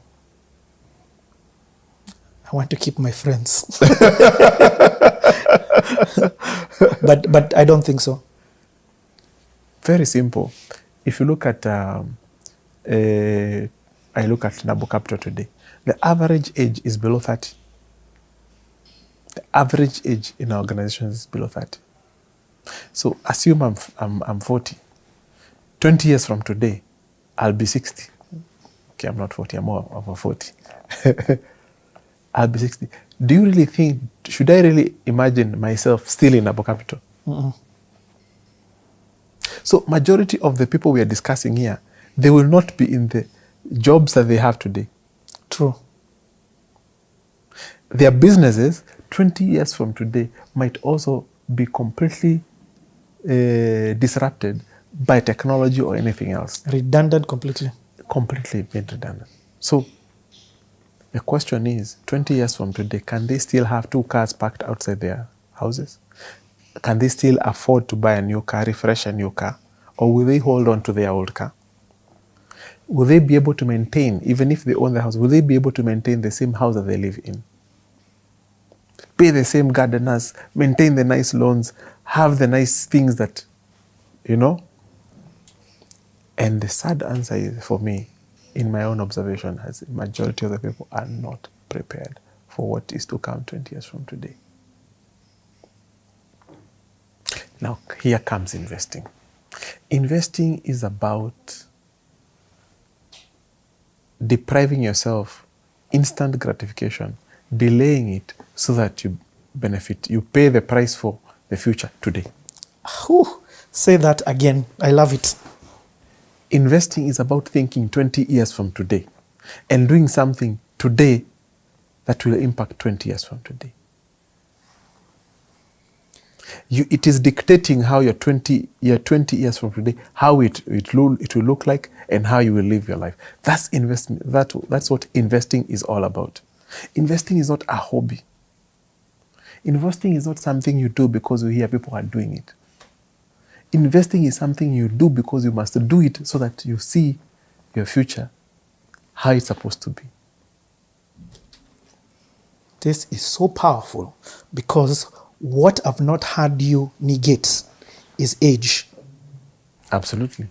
want to keep my friends. but I don't think so. Very simple. If you look at, I look at Nabo Capital today, the average age is below 30. The average age in our organization is below 30. So assume I'm 40. 20 years from today, I'll be 60. Okay, I'm not 40, I'm more over 40. I'll be 60. Do you really think, should I really imagine myself still in Nabo Capital? So majority of the people we are discussing here, they will not be in the jobs that they have today. True. Their businesses, 20 years from today, might also be completely disrupted by technology or anything else. Redundant completely. Completely made redundant. So the question is, 20 years from today, can they still have 2 cars parked outside their houses? Can they still afford to buy a new car, refresh a new car? Or will they hold on to their old car? Will they be able to maintain, even if they own the house, will they be able to maintain the same house that they live in? Pay the same gardeners, maintain the nice lawns, have the nice things that, you know? And the sad answer is, for me, in my own observation, as the majority of the people are not prepared for what is to come 20 years from today. Now, here comes investing. Investing is about depriving yourself instant gratification, delaying it so that you benefit, you pay the price for the future today. Whew. Say that again. I love it. Investing is about thinking 20 years from today and doing something today that will impact 20 years from today. It is dictating how your 20 years from today, how it will look like and how you will live your life. That's investment. That's what investing is all about. Investing is not a hobby. Investing is not something you do because you hear people are doing it. Investing is something you do because you must do it so that you see your future, how it's supposed to be. This is so powerful because what I've not had you negate is age. Absolutely.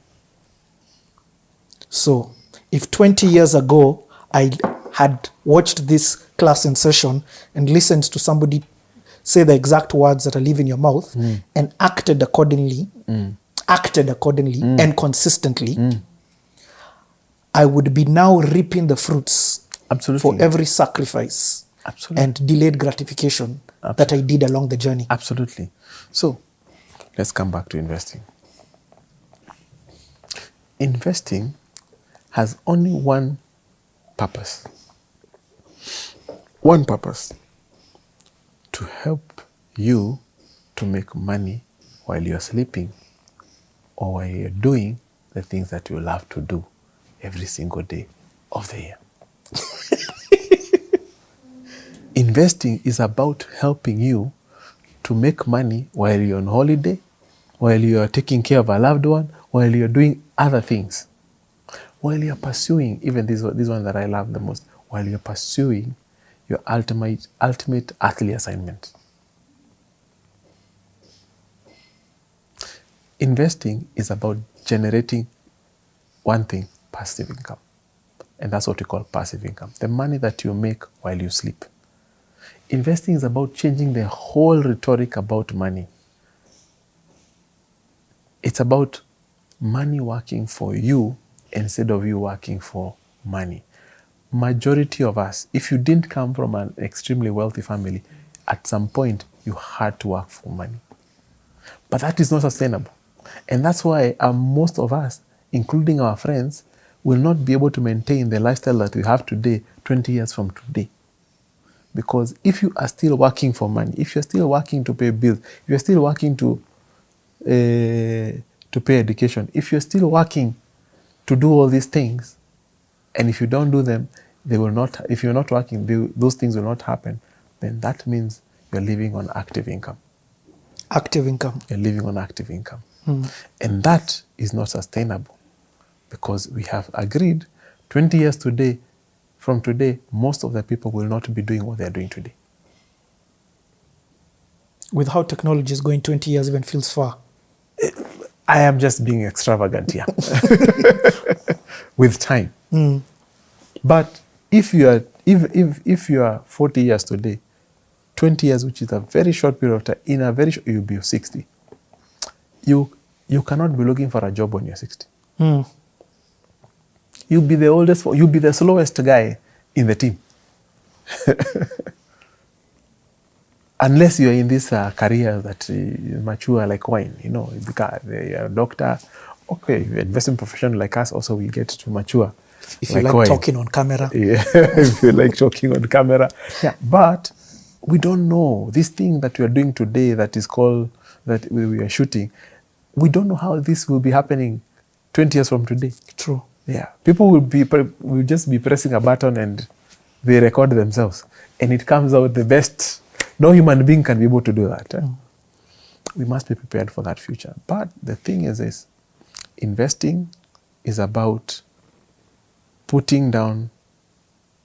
So if 20 years ago I had watched this class in session and listened to somebody say the exact words that are leaving your mouth and acted accordingly and consistently, I would be now reaping the fruits Absolutely. for every sacrifice Absolutely. and delayed gratification that I did along the journey. Absolutely. So let's come back to investing. Investing has only one purpose. One purpose. To help you to make money while you're sleeping or while you're doing the things that you love to do every single day of the year. Investing is about helping you to make money while you're on holiday, while you're taking care of a loved one, while you're doing other things, while you're pursuing, even this one that I love the most, while you're pursuing your ultimate earthly assignment. Investing is about generating one thing, passive income. And that's what we call passive income, the money that you make while you sleep. Investing is about changing the whole rhetoric about money. It's about money working for you instead of you working for money. Majority of us, if you didn't come from an extremely wealthy family, at some point you had to work for money. But that is not sustainable. And that's why most of us, including our friends, will not be able to maintain the lifestyle that we have today 20 years from today. Because if you are still working for money, if you're still working to pay bills, if you're still working to pay education, if you're still working to do all these things, and if you don't do them, they will not. If you're not working, those things will not happen. Then that means you're living on active income. Active income. You're living on active income. And that is not sustainable because we have agreed 20 years from today, most of the people will not be doing what they're doing today. With how technology is going, 20 years even feels far. I am just being extravagant here with time. But if you are 40 years today, 20 years, which is a very short period of time, you'll be 60. You cannot be looking for a job when you're 60. You'll be the oldest, you'll be the slowest guy in the team. Unless you're in this career that mature like wine, you're a doctor. Okay, you're an investment professional like us also will get to mature. If you like wine. talking on camera. Yeah, if you like talking on camera. Yeah. But we don't know. This thing that we are doing today that is called, that we are shooting, we don't know how this will be happening 20 years from today. True. Yeah. People will just be pressing a button and they record themselves. And it comes out the best. No human being can be able to do that. We must be prepared for that future. But the thing is this, investing is about putting down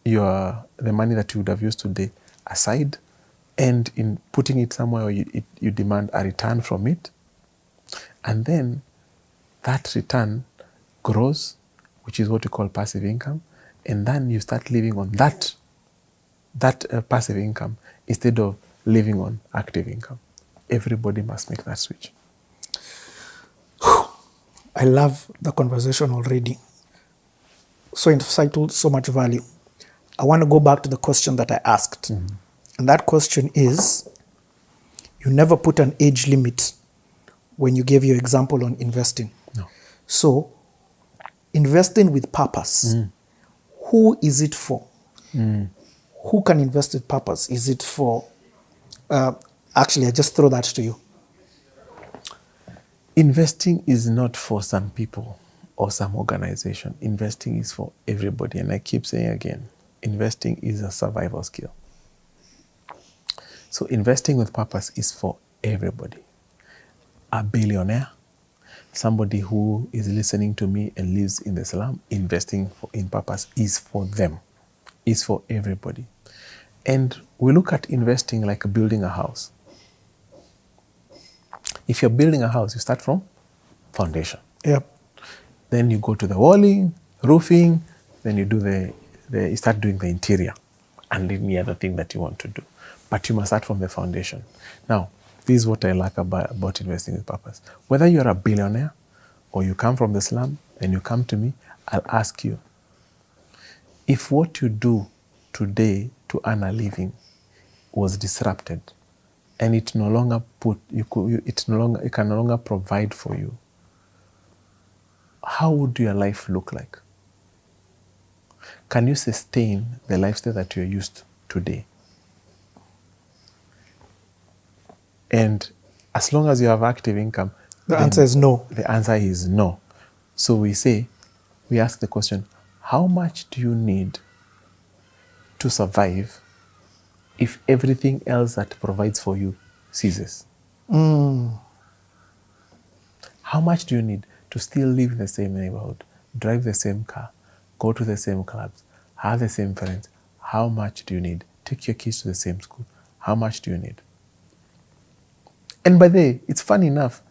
the money that you would have used today aside and in putting it somewhere where you demand a return from it. And then that return grows, which is what we call passive income. And then you start living on that passive income instead of living on active income. Everybody must make that switch. I love the conversation already. So insightful, so much value. I want to go back to the question that I asked. And that question is, you never put an age limit when you gave your example on investing. No. So, investing with purpose, who is it for? Who can invest with purpose? Is it for, actually, I just throw that to you. Investing is not for some people or some organization. Investing is for everybody. And I keep saying again, investing is a survival skill. So investing with purpose is for everybody. A billionaire, somebody who is listening to me and lives in the slum, investing in purpose is for them, is for everybody. And we look at investing like building a house. If you're building a house, you start from foundation. Yep. Then you go to the walling, roofing, then you do you start doing the interior and any other thing that you want to do. But you must start from the foundation. Now, this is what I like about investing with purpose. Whether you're a billionaire or you come from the slum and you come to me, I'll ask you, if what you do today to earn a living was disrupted and it no longer it can no longer provide for you, how would your life look like? Can you sustain the lifestyle that you're used to today? And as long as you have active income, The answer is no. The answer is no. So we ask the question, how much do you need to survive if everything else that provides for you ceases? How much do you need to still live in the same neighborhood, drive the same car, go to the same clubs, have the same friends? How much do you need? Take your kids to the same school. How much do you need? And by the way, it's funny enough,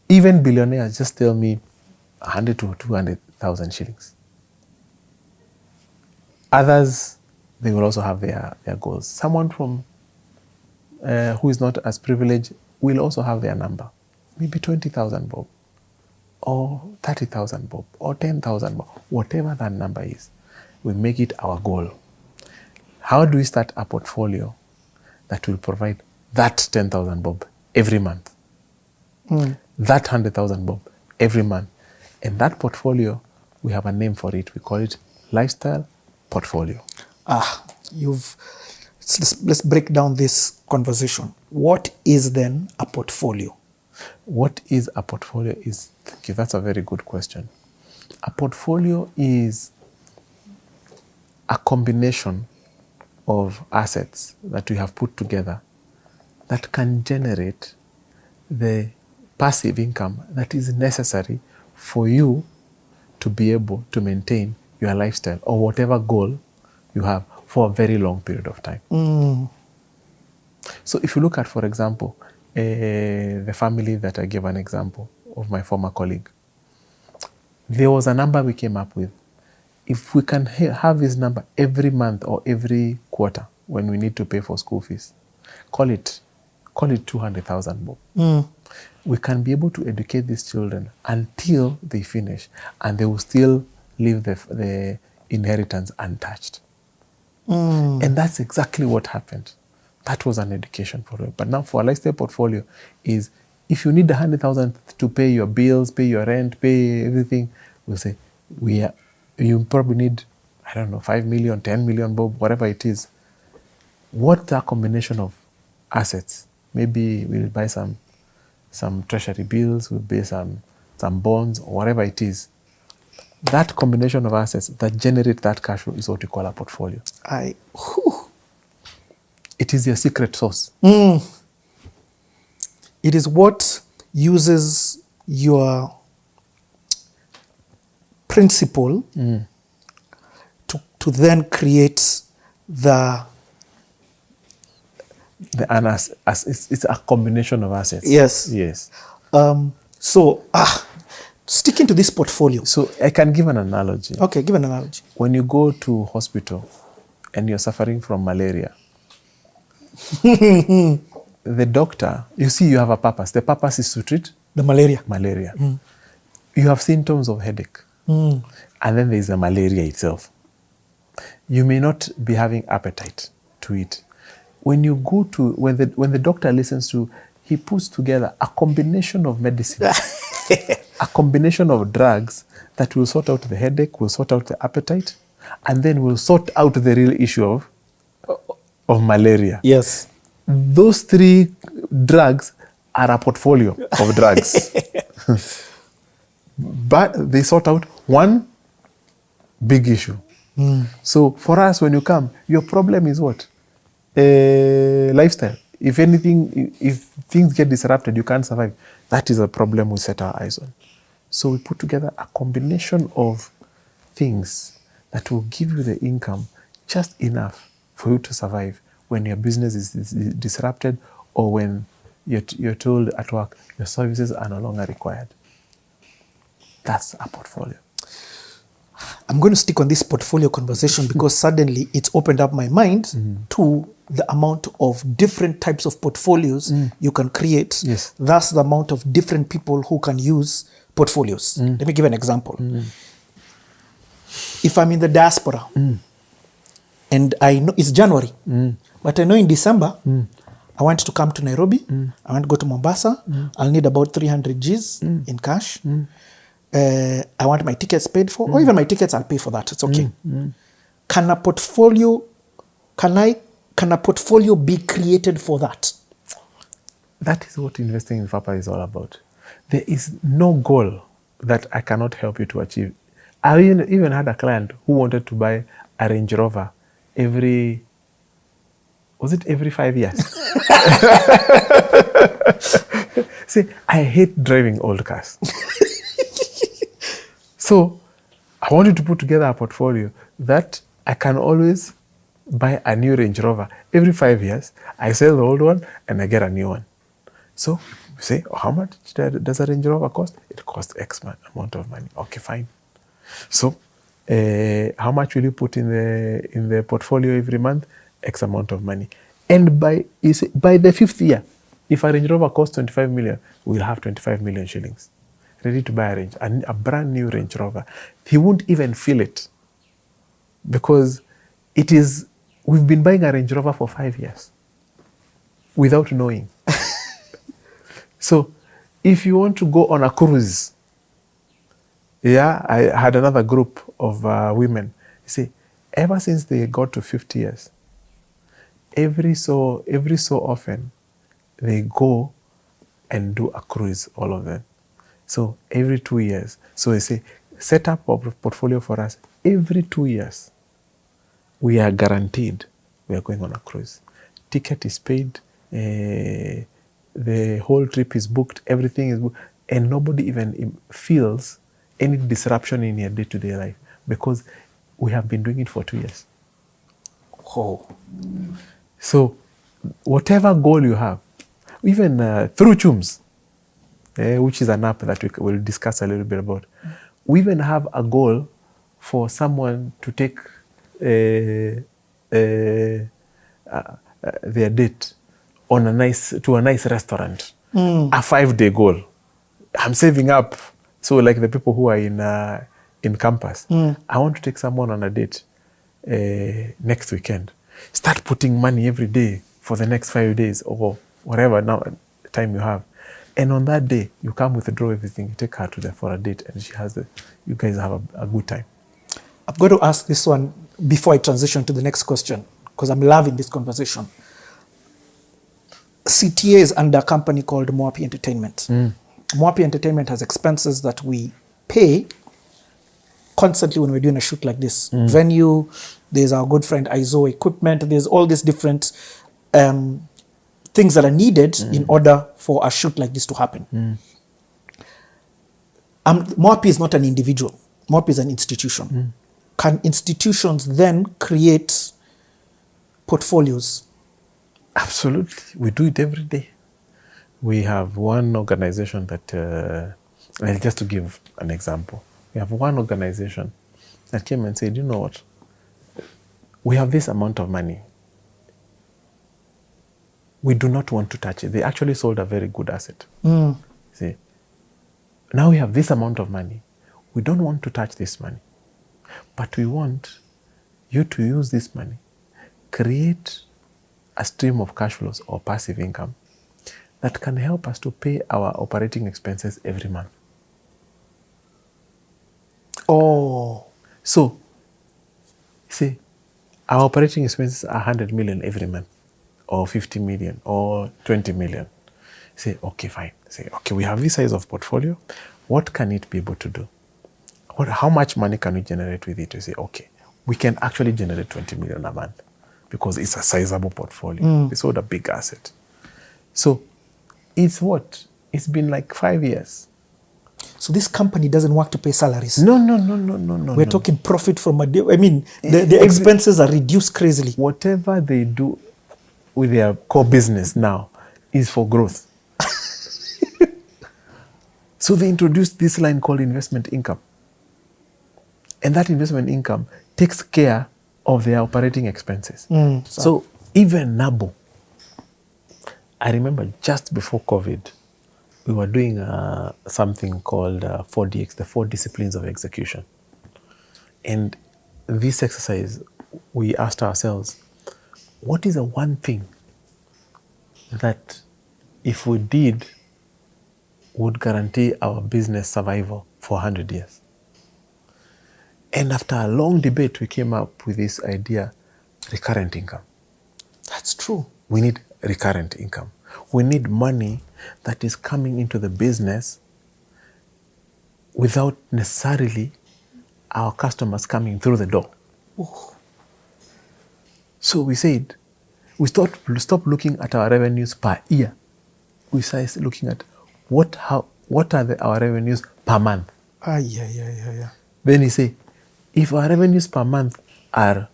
even billionaires just tell me 100 to 200,000 shillings. Others, they will also have their goals. Someone from who is not as privileged will also have their number. Maybe 20,000 bob, or 30,000 bob, or 10,000 bob, whatever that number is, we make it our goal. How do we start a portfolio that will provide that 10,000 bob every month? That 100,000 bob every month. And that portfolio, we have a name for it. We call it lifestyle portfolio. Let's break down this conversation. What is then a portfolio? What is a portfolio? Thank you, that's a very good question. A portfolio is a combination of assets that we have put together that can generate the passive income that is necessary for you to be able to maintain your lifestyle or whatever goal you have for a very long period of time. So if you look at, for example, the family that I gave an example of my former colleague, there was a number we came up with. If we can have this number every month or every quarter when we need to pay for school fees, call it 200,000 bob. We can be able to educate these children until they finish, and they will still leave the inheritance untouched. And that's exactly what happened. That was an education for them. But now for a lifestyle portfolio is, if you need 100,000 to pay your bills, pay your rent, pay everything, we'll say, you probably need, 5 million, 10 million, bob, whatever it is. What's a combination of assets? Maybe we'll buy some treasury bills, we'll buy some bonds, or whatever it is. That combination of assets that generate that cash flow is what we call a portfolio. It is your secret sauce. It is what uses your principle to then create it's a combination of assets. Yes. Sticking to this portfolio. So I can give an analogy. Okay, give an analogy. When you go to hospital and you're suffering from malaria, the doctor, you see, you have a purpose. The purpose is to treat the malaria. You have symptoms of headache. And then there's the malaria itself. You may not be having appetite to eat. When you go to, when the doctor listens to, he puts together a combination of medicine, a combination of drugs that will sort out the headache, will sort out the appetite, and then will sort out the real issue of malaria. Yes. Those three drugs are a portfolio of drugs. But they sort out one big issue. So for us, when you come, your problem is what? Lifestyle. If anything, if things get disrupted, you can't survive. That is a problem we set our eyes on. So we put together a combination of things that will give you the income just enough for you to survive when your business is disrupted, or when you're told at work your services are no longer required. That's a portfolio. I'm going to stick on this portfolio conversation because suddenly it's opened up my mind to the amount of different types of portfolios you can create. Yes. Thus, the amount of different people who can use portfolios. Let me give an example. If I'm in the diaspora and I know it's January, but I know in December, I want to come to Nairobi, I want to go to Mombasa, I'll need about 300 Gs in cash. I want my tickets paid for, or even my tickets, I'll pay for that. It's okay. Can a portfolio be created for that? That is what investing in FAPA is all about. There is no goal that I cannot help you to achieve. I even had a client who wanted to buy a Range Rover every 5 years? See, I hate driving old cars. So I wanted to put together a portfolio that I can always buy a new Range Rover every 5 years. I sell the old one and I get a new one. So you say, how much does a Range Rover cost? It costs X amount of money. Okay, fine. So how much will you put in the portfolio every month? X amount of money. And by the 5th year, if a Range Rover costs 25 million, we'll have 25 million shillings ready to buy a brand new Range Rover. He won't even feel it because we've been buying a Range Rover for 5 years without knowing. So if you want to go on a cruise, I had another group of women. You see, ever since they got to 50 years, every so often they go and do a cruise, all of them. So every 2 years. So they say, set up a portfolio for us. Every 2 years, we are guaranteed we are going on a cruise. Ticket is paid, the whole trip is booked, everything is booked, and nobody even feels any disruption in your day-to-day life because we have been doing it for 2 years. Oh. So whatever goal you have, even through Chums, which is an app that we will discuss a little bit about, we even have a goal for someone to take their date on a nice restaurant, a 5-day goal. I'm saving up. So like the people who are in campus, I want to take someone on a date next weekend. Start putting money every day for the next 5 days or whatever time you have. And on that day, you come withdraw everything, you take her to there for a date, and you guys have a good time. I've got to ask this one before I transition to the next question, because I'm loving this conversation. CTA is under a company called Moapi Entertainment. Moapi Entertainment has expenses that we pay constantly when we're doing a shoot like this. Venue, there's our good friend Izo equipment, there's all these different things that are needed in order for a shoot like this to happen. Moapi is not an individual. Moapi is an institution. Can institutions then create portfolios? Absolutely. We do it every day. We have one organization that, just to give an example, we have one organization that came and said, you know what, we have this amount of money. We do not want to touch it. They actually sold a very good asset. See, now we have this amount of money. We don't want to touch this money, but we want you to use this money, create a stream of cash flows or passive income that can help us to pay our operating expenses every month. Oh, So, see, our operating expenses are 100 million every month, or 50 million, or 20 million. Say, okay, fine. Say, okay, we have this size of portfolio. What can it be able to do? How much money can we generate with it? You say, okay, we can actually generate 20 million a month because it's a sizable portfolio. It's not a big asset. So, it's what? It's been like 5 years. so this company doesn't work to pay salaries. No. We're talking profit from a day. I mean, the expenses are reduced crazily. Whatever they do with their core business now is for growth. So they introduced this line called investment income. And that investment income takes care of their operating expenses. So even NABO, I remember just before COVID, we were doing something called 4DX, the 4 disciplines of execution. And this exercise, we asked ourselves, what is the one thing that if we did would guarantee our business survival for 100 years? And after a long debate, we came up with this idea, recurrent income. That's true. We need recurrent income. We need money that is coming into the business without necessarily our customers coming through the door. So we said, we stopped looking at our revenues per year. We started looking at what are our revenues per month. Yeah. Then he say, if our revenues per month are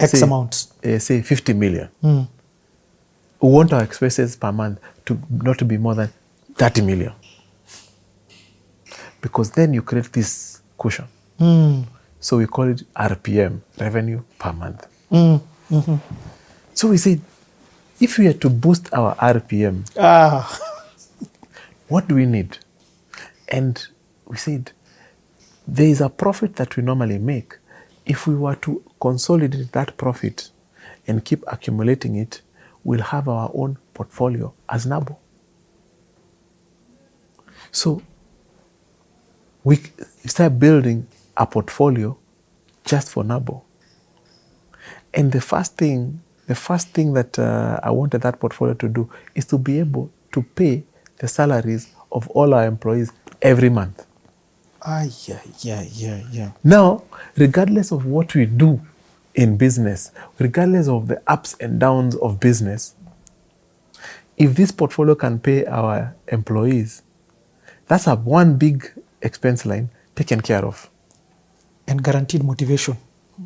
X say, amount. Say 50 million, we want our expenses per month to not to be more than 30 million. Because then you create this cushion. So we call it RPM, revenue per month. So we said, if we are to boost our RPM, what do we need? And we said, there is a profit that we normally make. If we were to consolidate that profit and keep accumulating it, we'll have our own portfolio as NABO. So we start building a portfolio just for NABO. And the first thing that I wanted that portfolio to do is to be able to pay the salaries of all our employees every month. Yeah. Now, regardless of what we do in business, regardless of the ups and downs of business, if this portfolio can pay our employees, that's one big expense line taken care of. And guaranteed motivation.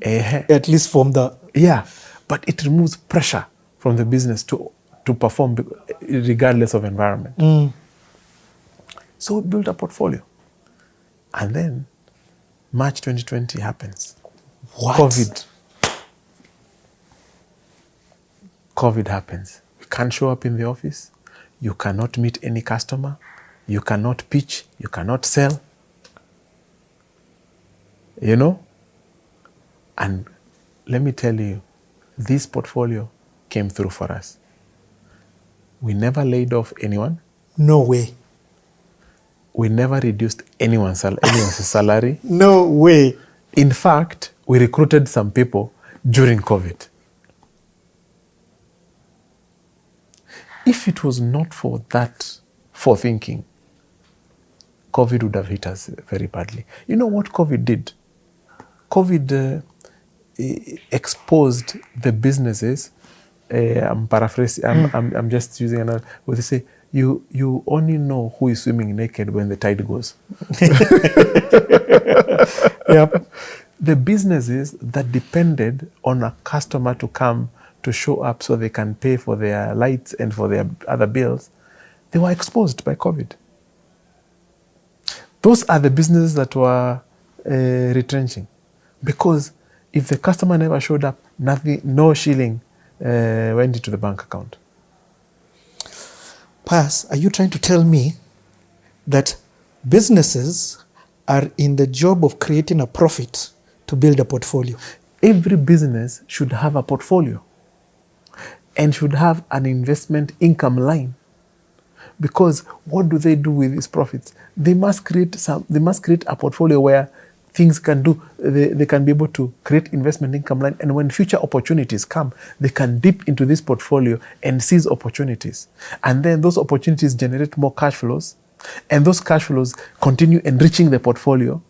At least from the... Yeah, but it removes pressure from the business to perform regardless of environment. So we built a portfolio. And then March 2020 happens. What? COVID happens. You can't show up in the office. You cannot meet any customer. You cannot pitch. You cannot sell. You know? And let me tell you, this portfolio came through for us. We never laid off anyone. No way. We never reduced anyone's salary. No way. In fact, we recruited some people during COVID. If it was not for that forethinking, COVID would have hit us very badly. You know what COVID did? COVID exposed the businesses. I'm paraphrasing. I'm just using another. Where they say you only know who is swimming naked when the tide goes. Yep. The businesses that depended on a customer to come to show up so they can pay for their lights and for their other bills, they were exposed by COVID. Those are the businesses that were retrenching. Because if the customer never showed up, no shilling went into the bank account. Pass, are you trying to tell me that businesses are in the job of creating a profit to build a portfolio? every business should have a portfolio and should have an investment income line. Because what do they do with these profits? They must create a portfolio where things can do, they can be able to create investment income line. And when future opportunities come, they can dip into this portfolio and seize opportunities. And then those opportunities generate more cash flows. And those cash flows continue enriching the portfolio.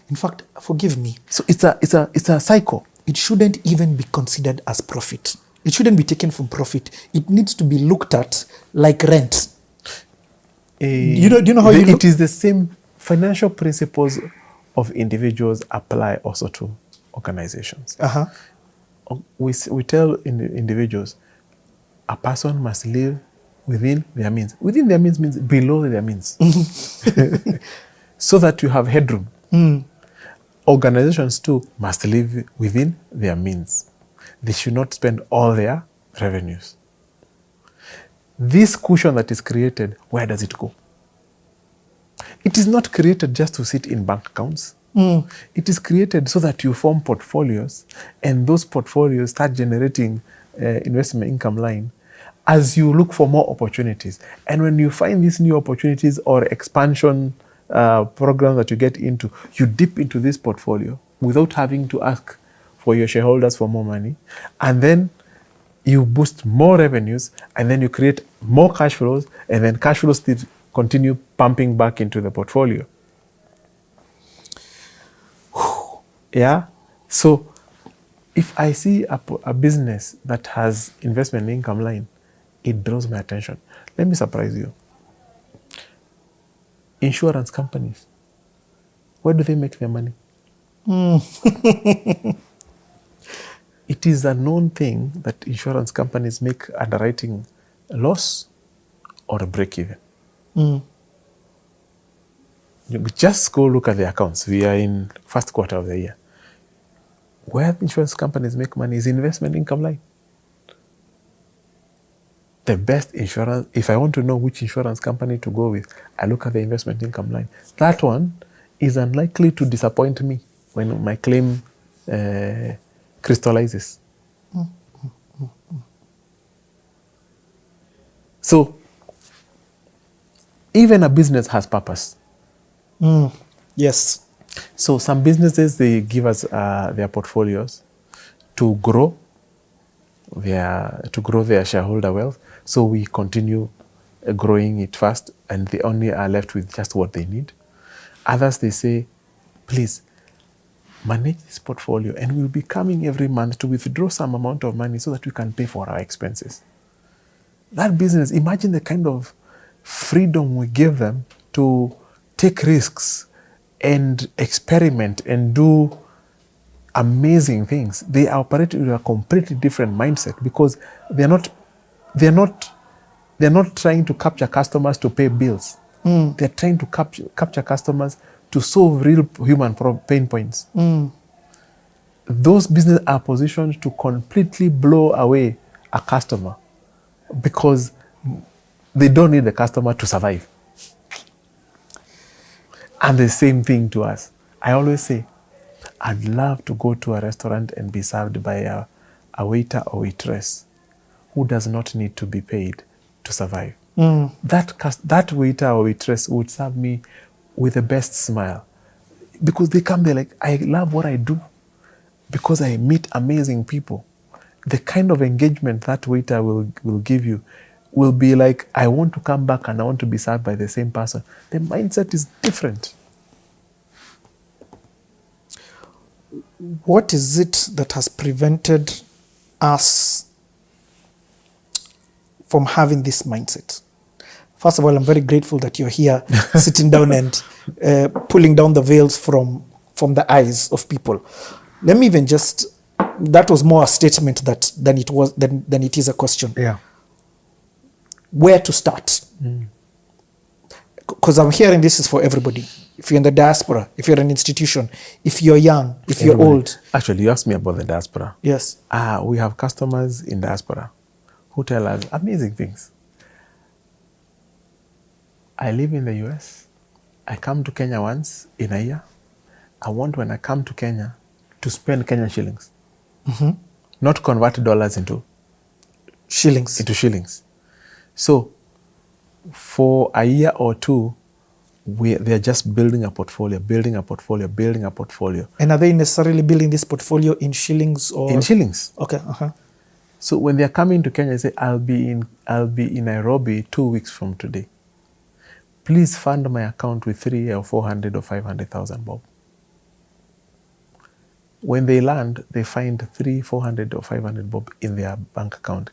In fact, forgive me, So it's a cycle. it shouldn't even be considered as profit. It shouldn't be taken from profit. It needs to be looked at like rent. Do you know how you look? It is the same financial principles of individuals apply also to organizations. Uh-huh. We tell individuals a person must live within their means. Within their means means below their means. So that you have headroom. Organizations too must live within their means. They should not spend all their revenues. This cushion that is created, where does it go? It is not created just to sit in bank accounts. It is created so that you form portfolios, and those portfolios start generating investment income line as you look for more opportunities. And when you find these new opportunities or expansion programs that you get into, you dip into this portfolio without having to ask for your shareholders for more money. And then you boost more revenues, and then you create more cash flows, and then cash flows still continue pumping back into the portfolio. Yeah. So if I see a business that has investment income line, it draws my attention. Let me surprise you. Insurance companies, where do they make their money? It is a known thing that insurance companies make underwriting a loss or a break even. You just go look at the accounts. We are in first quarter of the year. Where insurance companies make money is investment income line. The best insurance, if I want to know which insurance company to go with, I look at the investment income line. That one is unlikely to disappoint me when my claim crystallizes. So, even a business has purpose. Yes. So some businesses, they give us their portfolios to grow their shareholder wealth. So we continue growing it fast, and they only are left with just what they need. Others, they say, please manage this portfolio, and we'll be coming every month to withdraw some amount of money so that we can pay for our expenses. That business, imagine the kind of freedom we give them to take risks and experiment and do amazing things. They are operating with a completely different mindset, because they're not trying to capture customers to pay bills. They're trying to capture customers to solve real human pain points. Those businesses are positioned to completely blow away a customer, because they don't need the customer to survive. And the same thing to us. I always say, I'd love to go to a restaurant and be served by a waiter or waitress who does not need to be paid to survive. That waiter or waitress would serve me with the best smile, because they come there like, I love what I do, because I meet amazing people. The kind of engagement that waiter will give you will be like, I want to come back and I want to be served by the same person. The mindset is different. What is it that has prevented us from having this mindset? First of all, I'm very grateful that you're here sitting down and pulling down the veils from the eyes of people. Let me even just, that was more a statement than it is a question. Yeah. Where to start? Because I'm hearing this is for everybody. If you're in the diaspora, if you're an institution, if you're young, if you're old. Actually, you asked me about the diaspora. Yes. We have customers in diaspora who tell us amazing things. I live in the US. I come to Kenya once in a year. I want, when I come to Kenya, to spend Kenyan shillings, not convert dollars into Shillings. So for a year or two, they're just building a portfolio. And are they necessarily building this portfolio in shillings or In shillings. Okay. So when they're coming to Kenya, they say, I'll be in Nairobi 2 weeks from today. Please fund my account with 300 or 400 or 500,000 bob. When they land, they find 300, 400 or 500 bob in their bank account.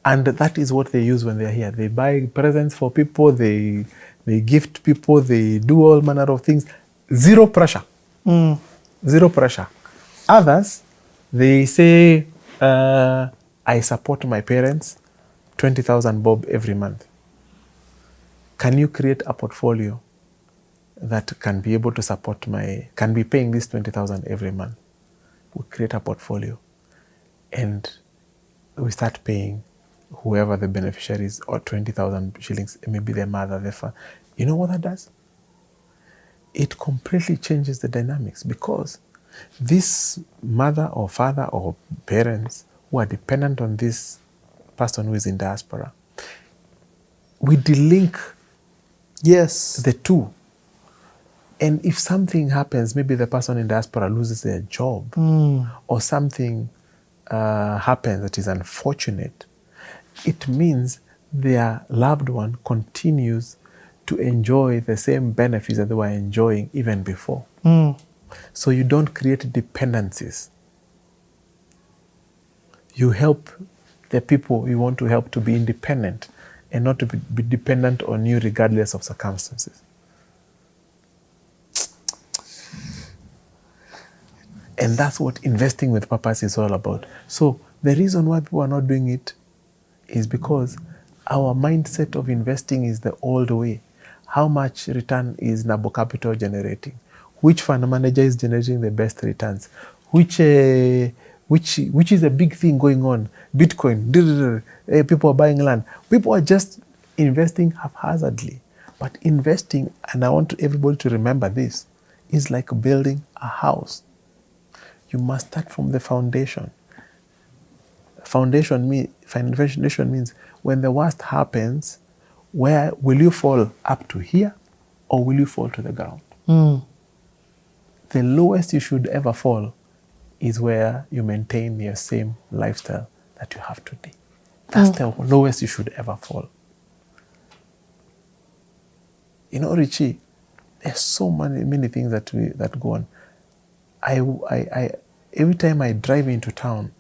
And that is what they use when they're here. They buy presents for people, they gift people, they do all manner of things. Zero pressure. Zero pressure. Others, they say, I support my parents, 20,000 bob every month. Can you create a portfolio that can be able to support can be paying this 20,000 every month? We create a portfolio and we start paying whoever the beneficiary is, or 20,000 shillings, maybe their mother, their father. You know what that does? It completely changes the dynamics, because this mother or father or parents who are dependent on this person who is in diaspora, we delink the two. And if something happens, maybe the person in diaspora loses their job, or something happens that is unfortunate, it means their loved one continues to enjoy the same benefits that they were enjoying even before. So you don't create dependencies. You help the people you want to help to be independent and not to be dependent on you regardless of circumstances. And that's what investing with purpose is all about. So the reason why people are not doing it is because our mindset of investing is the old way. How much return is Nabo Capital generating? Which fund manager is generating the best returns? Which is a big thing going on? Bitcoin, people are buying land. People are just investing haphazardly. But investing, and I want everybody to remember this, is like building a house. You must start from the foundation. Foundation means when the worst happens, where will you fall up to here, or will you fall to the ground? The lowest you should ever fall is where you maintain your same lifestyle that you have today. That's the lowest you should ever fall. You know, Richie, there's so many things that go on. I every time I drive into town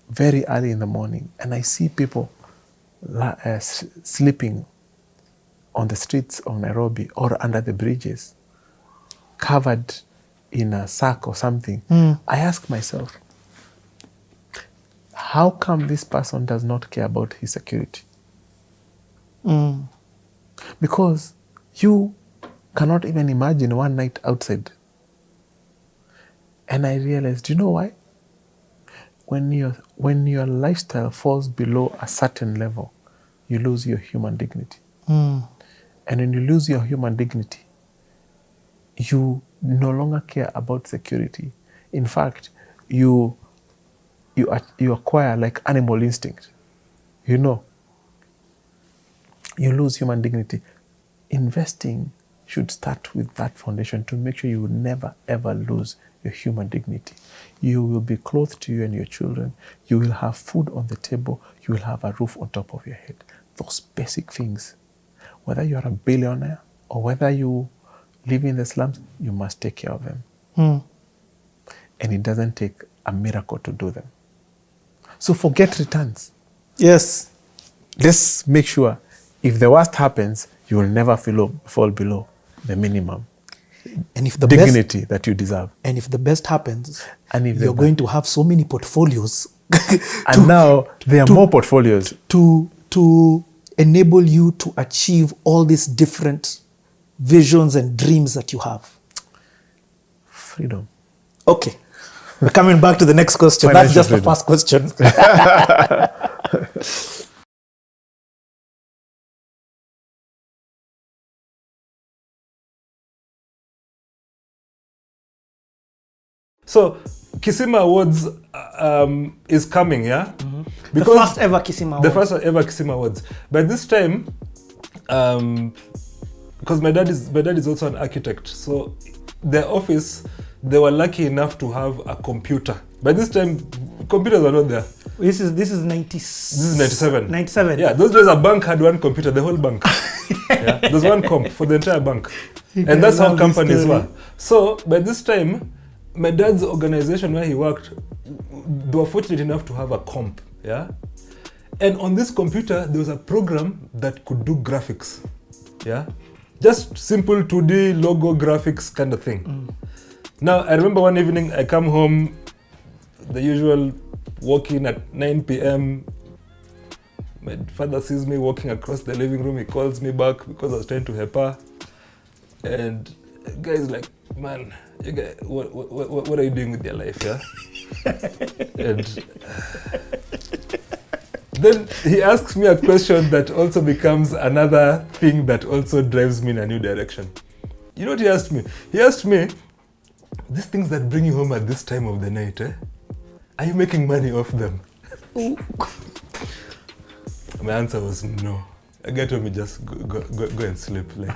very early in the morning and I see people sleeping on the streets of Nairobi or under the bridges, covered in a sack or something, I ask myself, how come this person does not care about his security? Because you cannot even imagine one night outside. And I realized, do you know why? When your lifestyle falls below a certain level, you lose your human dignity. And when you lose your human dignity, you no longer care about security. In fact, you acquire like animal instinct. You know, you lose human dignity. Investing should start with that foundation to make sure you will never ever lose your human dignity. You will be clothed to you and your children. You will have food on the table. You will have a roof on top of your head. Those basic things. Whether you are a billionaire or whether you live in the slums, you must take care of them. And it doesn't take a miracle to do them. So forget returns. Yes. Let's make sure if the worst happens, you will never fall below the minimum And if the dignity that you deserve. And if the best happens, And if you're going to have so many portfolios. And now there are more portfolios. To enable you to achieve all these different visions and dreams that you have. Freedom. Okay. We're coming back to the next question. That's just the first question. So Kisima Awards is coming, yeah? The first ever Kisima The Awards. first ever Kisima Awards. But this time, because my dad is also an architect, so their office, they were lucky enough to have a computer. By this time, computers were not there. This is 90. This is 97. 97. Yeah, those days a bank had one computer, the whole bank. Yeah, there's one comp for the entire bank. And that's how love this companies story. were. So by this time, my dad's organization where he worked, they were fortunate enough to have a comp. Yeah. And on this computer, there was a program that could do graphics. Yeah. Just simple 2D logo graphics kind of thing. Now, I remember one evening I come home, the usual walking at 9 p.m. My father sees me walking across the living room. He calls me back because I was trying to help her. And the guy is like, man, you guy, what are you doing with your life, yeah? And then he asks me a question that also becomes another thing that also drives me in a new direction. You know what he asked me? He asked me, these things that bring you home at this time of the night, are you making money off them? My answer was no. A guy told me just go and sleep. Like,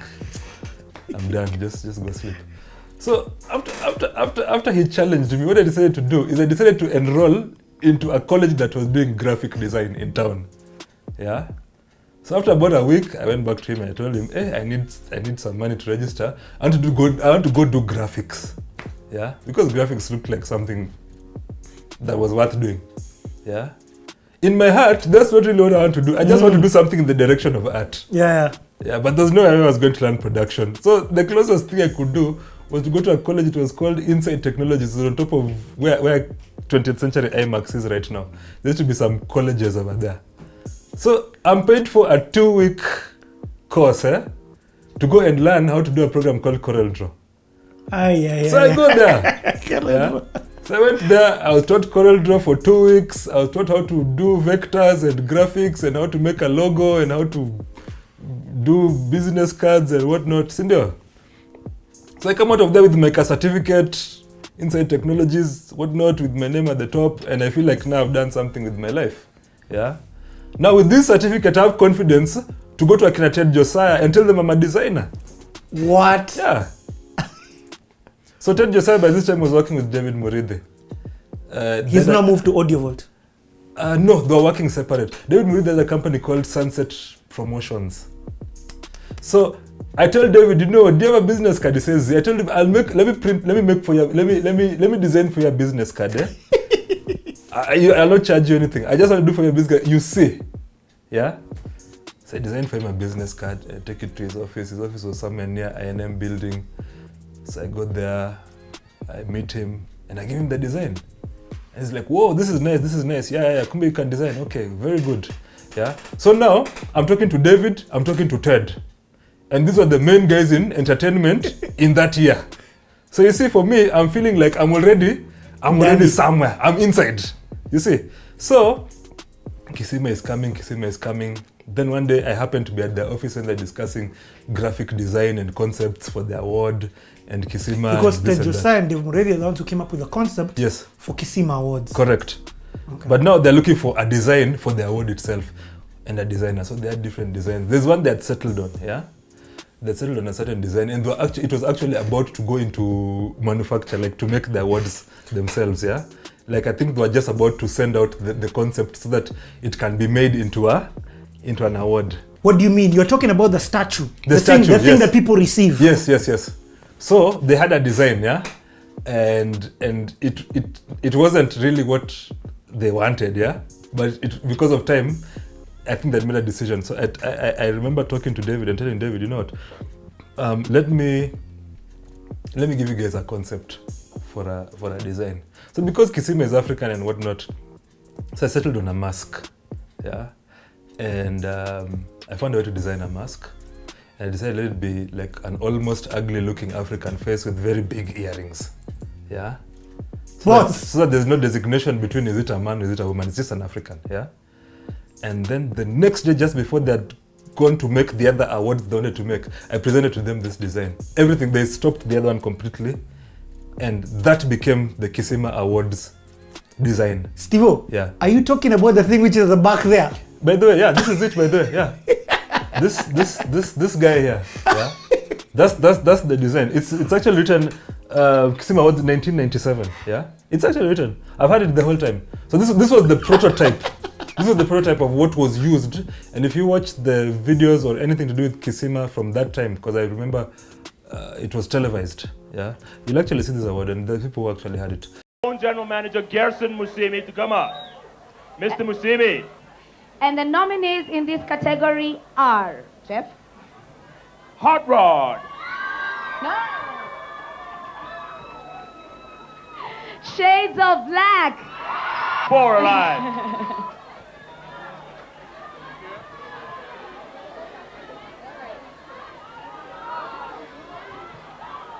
I'm done, just go sleep. So after he challenged me, what I decided to do is I decided to enroll into a college that was doing graphic design in town. Yeah. So after about a week, I went back to him and I told him, hey, I need some money to register. I want to go do graphics. Yeah. Because graphics looked like something that was worth doing. Yeah. In my heart, that's not really what I want to do. I just want to do something in the direction of art. Yeah. Yeah, but there's no way I was going to learn production. So the closest thing I could do was to go to a college. It was called Inside Technologies. It's on top of where 20th Century IMAX is right now. There used to be some colleges over there. So I'm paid for a 2-week course to go and learn how to do a program called CorelDRAW. So I go there. Yeah. So I went there, I was taught CorelDRAW for 2 weeks. I was taught how to do vectors and graphics and how to make a logo and how to do business cards and whatnot. Sindio. So I come out of there with my certificate, Inside Technologies, whatnot, with my name at the top, and I feel like now I've done something with my life. Yeah. Now with this certificate, I have confidence to go to a Ted Josiah and tell them I'm a designer. What? Yeah. So Ted Josiah by this time was working with David Muridi. He's now moved to AudioVault. No, they were working separate. David Muridi has a company called Sunset Promotions. So I told David, do you have a business card? He says, I told him, let me design for your business card. I'll not charge you anything. I just want to do for your business card. You see. Yeah? So I designed for him a business card. I take it to his office. His office was somewhere near I&M building. So I go there, I meet him, and I give him the design. And he's like, whoa, this is nice. Yeah, Kumbe, you can design. Okay, very good. Yeah. So now, I'm talking to David, I'm talking to Ted. And these were the main guys in entertainment in that year. So you see, for me, I'm feeling like I'm already somewhere. I'm inside. You see. So, Kisima is coming. Then one day, I happened to be at their office and they're discussing graphic design and concepts for the award. And Kisima. Because Ted Josiah and Dave Muredi are the ones who came up with the concept for Kisima Awards. Correct. Okay. But now they're looking for a design for the award itself and a designer. So they had different designs. There's one that settled on, yeah? They settled on a certain design, and it was actually about to go into manufacture, like to make the awards themselves, yeah? Like I think they were just about to send out the concept so that it can be made into an award. What do you mean? You're talking about the statue. The statue, the thing that people receive. Yes. So they had a design, yeah? And it wasn't really what they wanted, yeah? But because of time, I think they made a decision. So I remember talking to David and telling David, you know what? Let me give you guys a concept for a design. So because Kisima is African and whatnot, so I settled on a mask, yeah? And I found a way to design a mask. And I decided let it be like an almost ugly looking African face with very big earrings, yeah? So that there's no designation between is it a man, is it a woman, it's just an African, yeah? And then the next day, just before they had gone to make the other awards they wanted to make, I presented to them this design. Everything, they stopped the other one completely. And that became the Kisima Awards design. Steve-O, Yeah. are you talking about the thing which is at the back there? By the way, yeah, this is it. By the way, yeah, this guy here, yeah, that's the design. It's actually written Kisima Awards 1997. Yeah, it's actually written. I've had it the whole time. So this was the prototype. This was the prototype of what was used. And if you watch the videos or anything to do with Kisima from that time, because I remember it was televised. Yeah, you'll actually see this award, and the people who actually had it. General Manager Gerson Musimi to come up. Mr. Musimi. And the nominees in this category are, Jeff? Hot Rod. No. Shades of Black. Four Alive.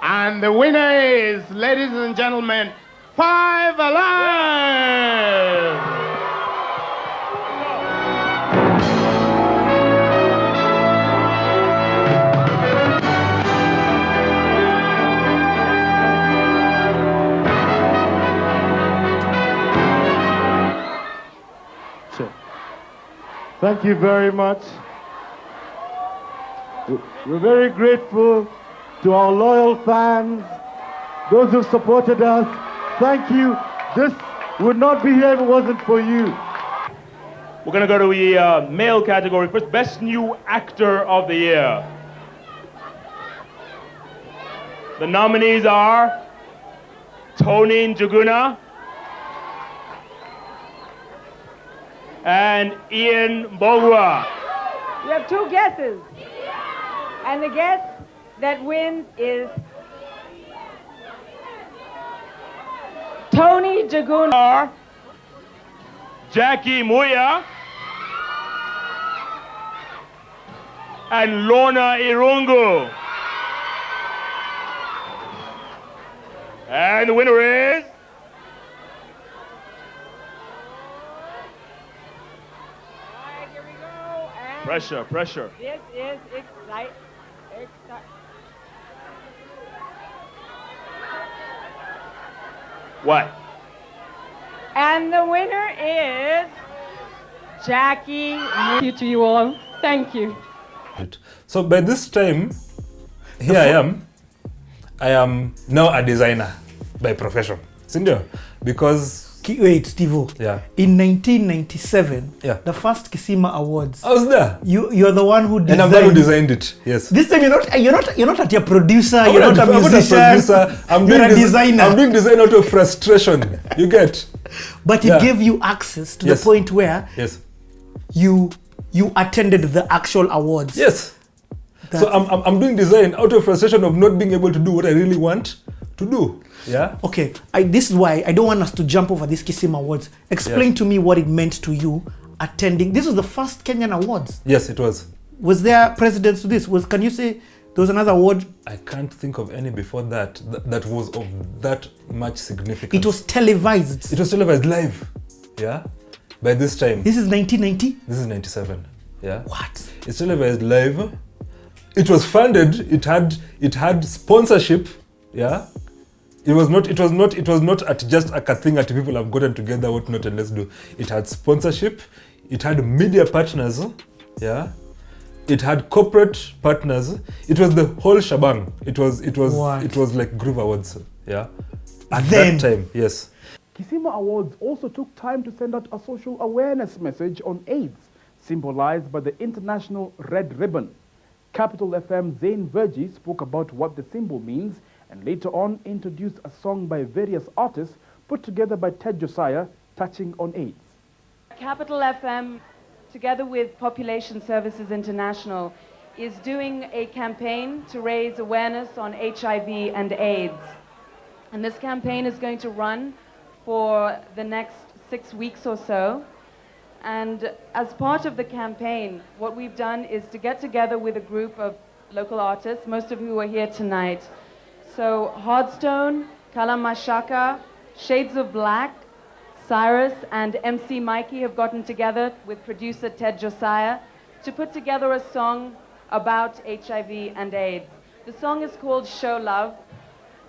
And the winner is, ladies and gentlemen, Five Alive. Thank you very much. We're very grateful to our loyal fans, those who've supported us. Thank you. This would not be here if it wasn't for you. We're going to go to the male category first. Best New Actor of the Year. The nominees are Tony Njuguna and Ian Mbogwa. You have two guesses. And the guess that wins is Tony Njuguna. Jackie Muya and Lorna Irungu. And the winner is Here we go. And pressure, pressure. this is exciting. What? And the winner is Jackie. Thank you to you all. Thank you. So by this time, here I am now a designer by profession. Sindio? Because Wait, Steve-O. Yeah. In 1997, Yeah. the first Kisima Awards, I was there. you're the one who designed. And I'm the one who designed it. Yes. This time you're not at your producer. I'm You're not not a I'm not musician. producer. You're a designer. I'm doing design out of frustration. You get? But it Yeah. gave you access to Yes. the point where Yes. you attended the actual awards. Yes. So I'm doing design out of frustration of not being able to do what I really want to do. Yeah. Okay, this is why I don't want us to jump over these Kisima Awards. Explain Yes. to me what it meant to you attending. This was the first Kenyan awards. Yes, it was. Was there precedence to this? Can you say there was another award? I can't think of any before that that was of that much significance. It was televised. It was televised live. Yeah. By this time. This is 1990. This is 97. Yeah. What? It's televised live. It was funded. It had sponsorship. Yeah. It was not at just a thing that people have gotten together, what not, and let's do. It had sponsorship. It had media partners. Yeah. It had corporate partners. It was the whole shebang. It was like Groove Awards. Yeah. At Then- that time, yes. Kisima Awards also took time to send out a social awareness message on AIDS, symbolized by the International Red Ribbon. Capital FM Zain Verji spoke about what the symbol means and later on introduced a song by various artists put together by Ted Josiah touching on AIDS. Capital FM, together with Population Services International, is doing a campaign to raise awareness on HIV and AIDS. And this campaign is going to run for the next 6 weeks or so. And as part of the campaign, what we've done is to get together with a group of local artists, most of who are here tonight. So Hardstone, Kalamashaka, Shades of Black, Cyrus and MC Mikey have gotten together with producer Ted Josiah to put together a song about HIV and AIDS. The song is called Show Love,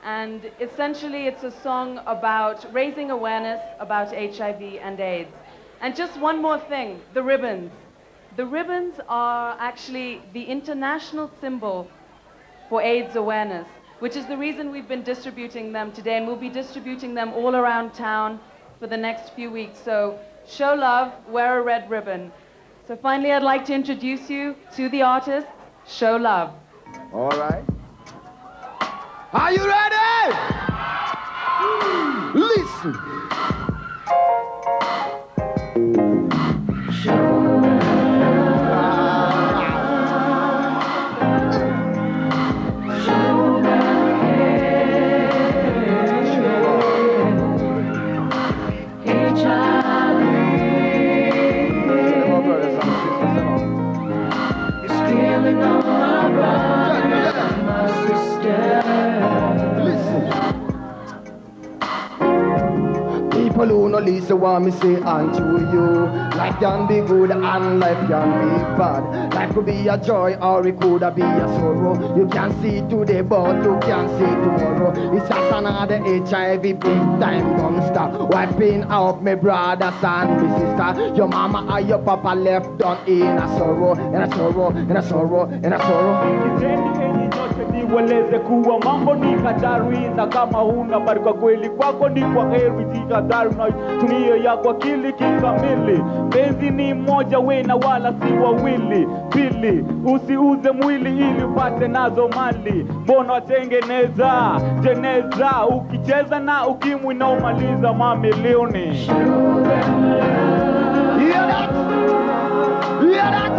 And essentially, it's a song about raising awareness about HIV and AIDS. And just one more thing, the ribbons. The ribbons are actually the international symbol for AIDS awareness, which is the reason we've been distributing them today, and we'll be distributing them all around town for the next few weeks. So show love, wear a red ribbon. So finally, I'd like to introduce you to the artist, Show Love. All right. Are you ready? Listen. People who no listen what me say unto you. Life can be good and life can be bad. Life could be a joy or it could be a sorrow. You can see today but you can see tomorrow. It's just another HIV big time monster, wiping out my brothers and my sister. Your mama and your papa left done in a sorrow, in a sorrow, in a sorrow, in a sorrow. Niweleze kuwa mambo ni hatari, na kama huna baraka kweli kwako ni kwa heri. Jihadhari na tumia yako akili kikamili. Penzi ni moja we na wala si wawili. Pili, usiuze mwili ili upate nazo mali. Mbona watengeneza jeneza, ukicheza na ukimwi na umaliza mamilioni. Hear that? Hear that?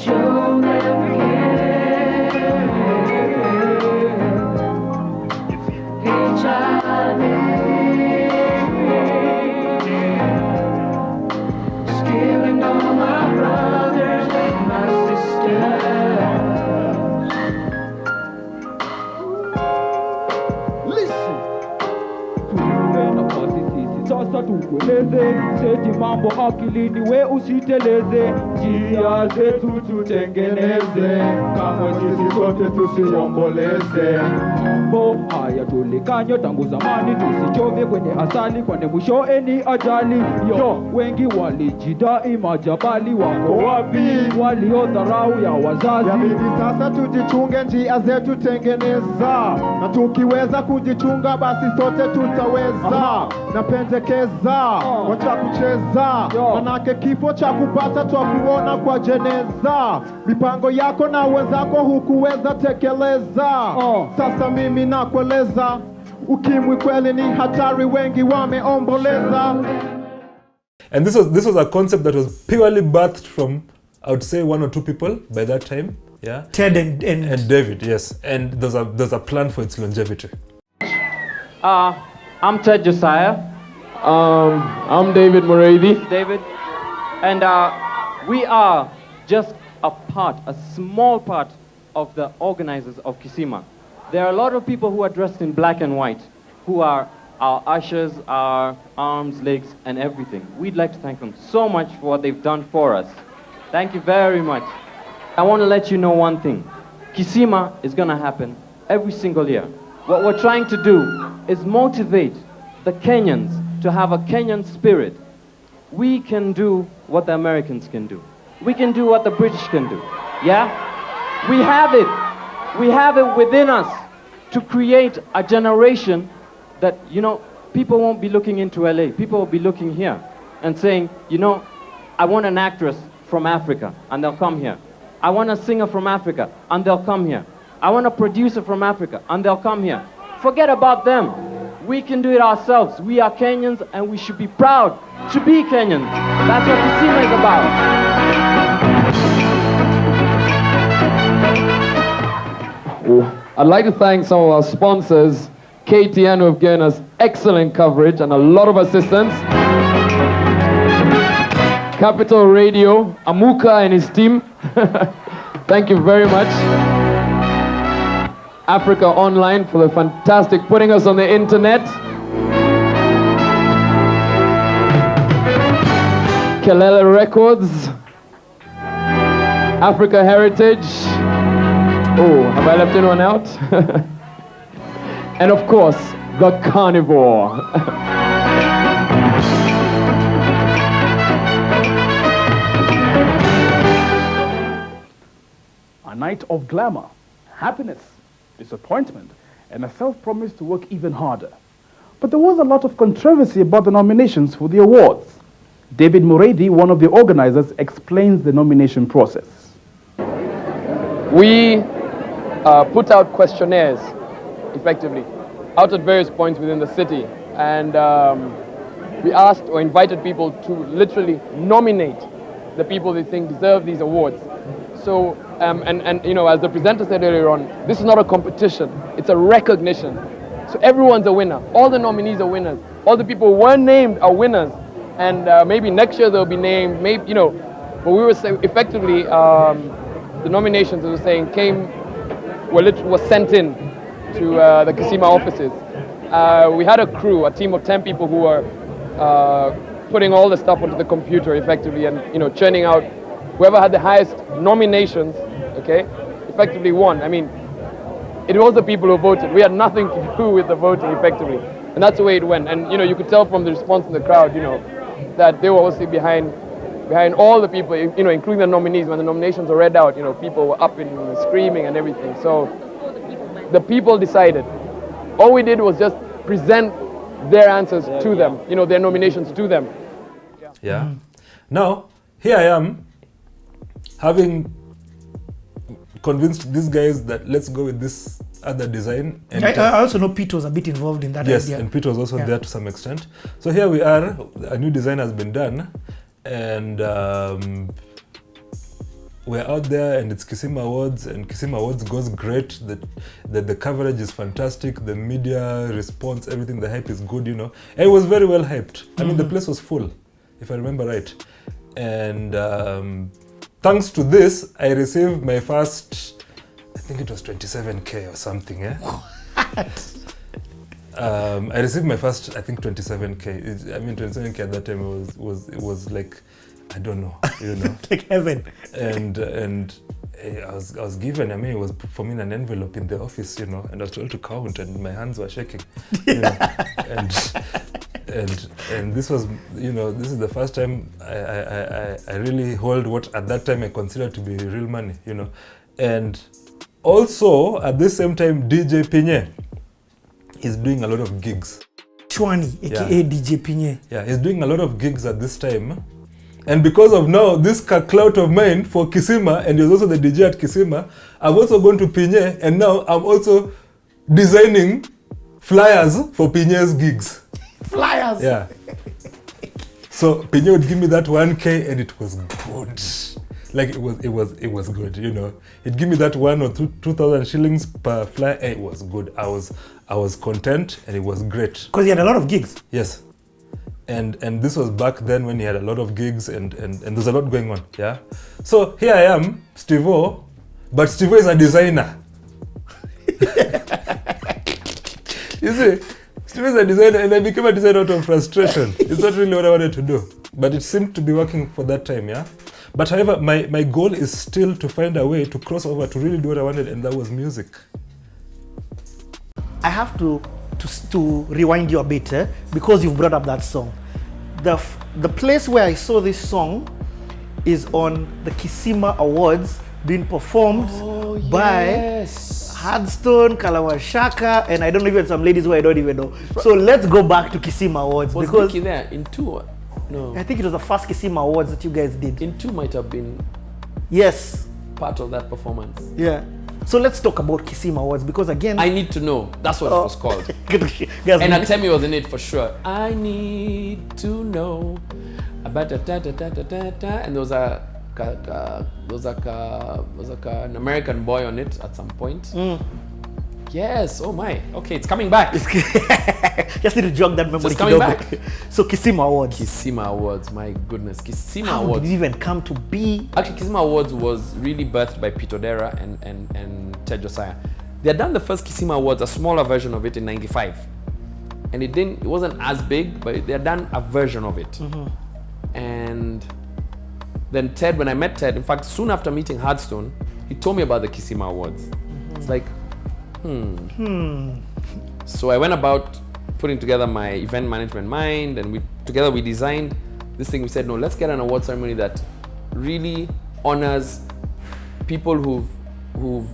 Show them Stealing all my brothers and my sisters. Listen. Sasa tukueleze, seti mambo akilini we usiteleze. Njia zetu tutengeneze, kama sisi sote tusiomboleze. Mambo haya tulikanywa tangu zamani, tusichove kwenye asali kwani mwishoe ni ajali. Yo, wengi walijidai majabali, wako wapi waliodharau ya wazazi? Yabidi sasa tujichunge, njia zetu tengeneza, na tukiweza kujichunga basi sote tutaweza. Na pendekeza wacha kucheza, manake kifo cha kupata twa kuona kwa jeneza. Mipango yako na wenzako hukuweza tekeleza. Sasa mimi nakueleza, ukimwi kweli ni hatari, wengi wameomboleza. And this was a concept that was purely birthed from, I would say, 1 or 2 people by that time. Yeah. Ted and David, yes. And there's a plan for its longevity. I'm Ted Josiah. I'm David Moradi. David. And we are just a small part of the organizers of Kisima. There are a lot of people who are dressed in black and white, who are our ushers, our arms, legs, and everything. We'd like to thank them so much for what they've done for us. Thank you very much. I want to let you know one thing. Kisima is going to happen every single year. What we're trying to do is motivate the Kenyans to have a Kenyan spirit. We can do what the Americans can do. We can do what the British can do. Yeah? We have it. We have it within us to create a generation that, you know, people won't be looking into LA. People will be looking here and saying, you know, I want an actress from Africa, and they'll come here. I want a singer from Africa, and they'll come here. I want a producer from Africa, and they'll come here. Forget about them. We can do it ourselves. We are Kenyans, and we should be proud to be Kenyans. That's what Kisima is about. I'd like to thank some of our sponsors, KTN, who have given us excellent coverage and a lot of assistance. Capital Radio, Amuka and his team. Thank you very much. Africa Online for the fantastic putting us on the internet. Kelele Records. Africa Heritage. Oh, have I left anyone out? and of course, the carnivore. A night of glamour, happiness, disappointment, and a self-promise to work even harder. But there was a lot of controversy about the nominations for the awards. David Muredi, one of the organizers, explains the nomination process. We put out questionnaires, effectively, out at various points within the city, and we asked or invited people to literally nominate the people they think deserve these awards. So, and you know, as the presenter said earlier on, this is not a competition, it's a recognition. So everyone's a winner. All the nominees are winners. All the people who weren't named are winners. And maybe next year they'll be named, maybe, you know, but we were saying effectively, the nominations, as we were saying, was sent in to the Kisima offices. We had a crew, a team of 10 people who were putting all the stuff onto the computer effectively and, you know, churning out whoever had the highest nominations, okay, effectively won. I mean, it was the people who voted. We had nothing to do with the voting effectively. And that's the way it went. And, you know, you could tell from the response in the crowd, you know, that they were obviously behind all the people, you know, including the nominees. When the nominations were read out, you know, people were up and screaming and everything. So the people decided. All we did was just present their answers to them, you know, their nominations to them. Yeah. Now, here I am, having convinced these guys that let's go with this other design. And I also know Pete was a bit involved in that yes, idea. and Pete was also there to some extent. So here we are, a new design has been done, and we're out there, and it's Kisima Awards, and Kisima Awards goes great. The coverage is fantastic, the media response, everything, the hype is good, you know. And it was very well hyped. I mean, the place was full, if I remember right. And thanks to this, I received my first, I think it was 27K or something, eh? I received my first, I think 27K. I mean, 27K at that time it was like, I don't know, you know. Like heaven. And I was given, I mean, it was for me in an envelope in the office, you know, and I was told to count, and my hands were shaking, you know. And this was, you know, this is the first time I really hold what at that time I considered to be real money, you know. And also at the same time, DJ Pinye is doing a lot of gigs. Chwani, aka DJ Pinye. Yeah, he's doing a lot of gigs at this time. And because of now this clout of mine for Kisima, and he's also the DJ at Kisima, I've also gone to Pinye, and now I'm also designing flyers for Pinye's gigs. Flyers. Yeah. So Pinye would give me that 1K, and it was good. Like it was good, you know. He'd give me that 1 or 2,000 shillings per flyer. It was good. I was content, and it was great. Because he had a lot of gigs. Yes. And this was back then when he had a lot of gigs, and there's a lot going on. Yeah. So here I am, Steve-O, but Steve-O is a designer. You see? Steve is a designer, and I became a designer out of frustration. It's not really what I wanted to do, but it seemed to be working for that time, yeah? But however, my goal is still to find a way to cross over to really do what I wanted, and that was music. I have to rewind you a bit, because you've brought up that song. The place where I saw this song is on the Kisima Awards being performed by Hardstone, Kalawashaka, and I don't know even some ladies who I don't even know. So let's go back to Kisima Awards. Was because Nikki there in 2? No. I think it was the first Kisima Awards that you guys did. In 2 might have been yes, part of that performance. Yeah. So let's talk about Kisima Awards, because again, I need to know. That's what it was called. And Atemi was in it for sure. I need to know about and there was an American boy on it at some point. Yes, oh my. Okay, it's coming back. Just need to jog that memory. So it's coming back. So Kisima Awards. Kisima Awards, my goodness. Kisima How Awards. did it even come to be? Actually, Kisima Awards was really birthed by Pete Odera and Ted Josiah. They had done the first Kisima Awards, a smaller version of it in '95. And it wasn't as big, but they had done a version of it. And then Ted, when I met Ted, in fact, soon after meeting Hardstone, he told me about the Kisima Awards. It's like, So I went about putting together my event management mind, and we designed this thing. We said, no, let's get an award ceremony that really honors people who've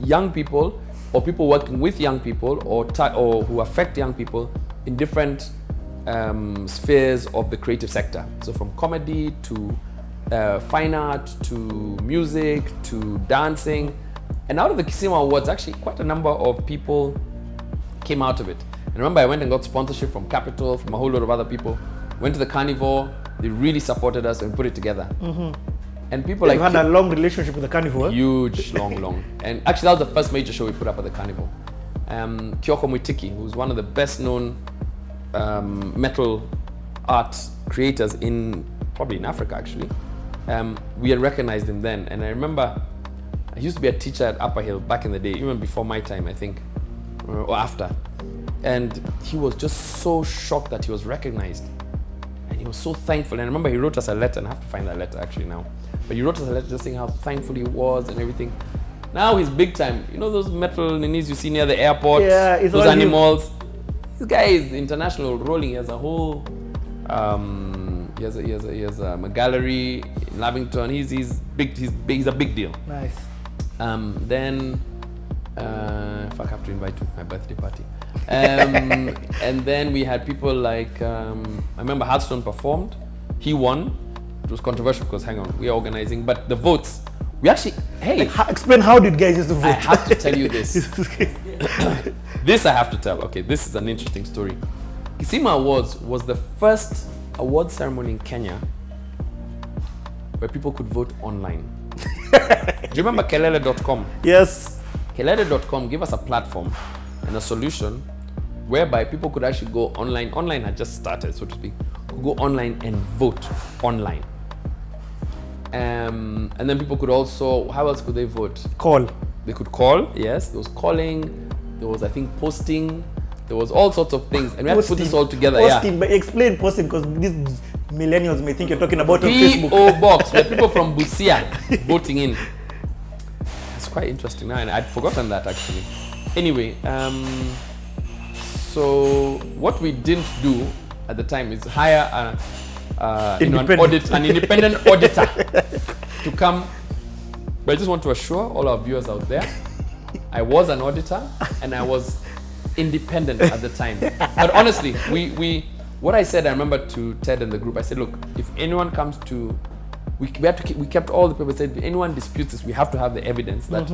young people, or people working with young people, or who affect young people in different spheres of the creative sector. So from comedy to fine art to music to dancing. And out of the Kisima Awards, actually quite a number of people came out of it. And remember, I went and got sponsorship from Capital, from a whole lot of other people. Went to the Carnival, they really supported us and put it together. And people You've had a long relationship with the Carnival. Huge, long. And actually that was the first major show we put up at the Carnival. Kyoko Mwitiki, who's one of the best known metal art creators probably in Africa actually. We had recognized him then, and I remember I used to be a teacher at Upper Hill back in the day, even before my time, I think, or after. And he was just so shocked that he was recognized. And he was so thankful. And I remember he wrote us a letter, and I have to find that letter actually now. But he wrote us a letter just saying how thankful he was and everything. Now he's big time. You know those metal ninis you see near the airport? Yeah, it's those all animals. This guy is international rolling. He has a whole, he has a gallery in Lavington. He's big. He's a big deal. Nice. Then, if I have to invite you to my birthday party. And then we had people like, I remember Hearthstone performed. He won. It was controversial because, hang on, we are organizing. But the votes, we actually, hey. Explain, how did guys used to vote? I have to tell you this. This I have to tell. Okay, this is an interesting story. Kisima Awards was the first award ceremony in Kenya where people could vote online. Do you remember kelele.com? Yes. Kelele.com gave us a platform and a solution whereby people could actually go online. Online had just started, so to speak. Could go online and vote online. And then people could also, how else could they vote? Call. They could call, yes. There was calling. There was, I think, posting. There was all sorts of things. And we had to put this all together. Posting, but explain posting, because these millennials may think you're talking about on Facebook. P.O. box, where people from Busia voting in. It's quite interesting now, and I'd forgotten that actually. Anyway, so what we didn't do at the time is hire an independent auditor to come. But I just want to assure all our viewers out there, I was an auditor and I was independent at the time. But honestly, what I said, I remember to Ted and the group, I said, look, if anyone comes to, we kept all the people, said, if anyone disputes this, we have to have the evidence that,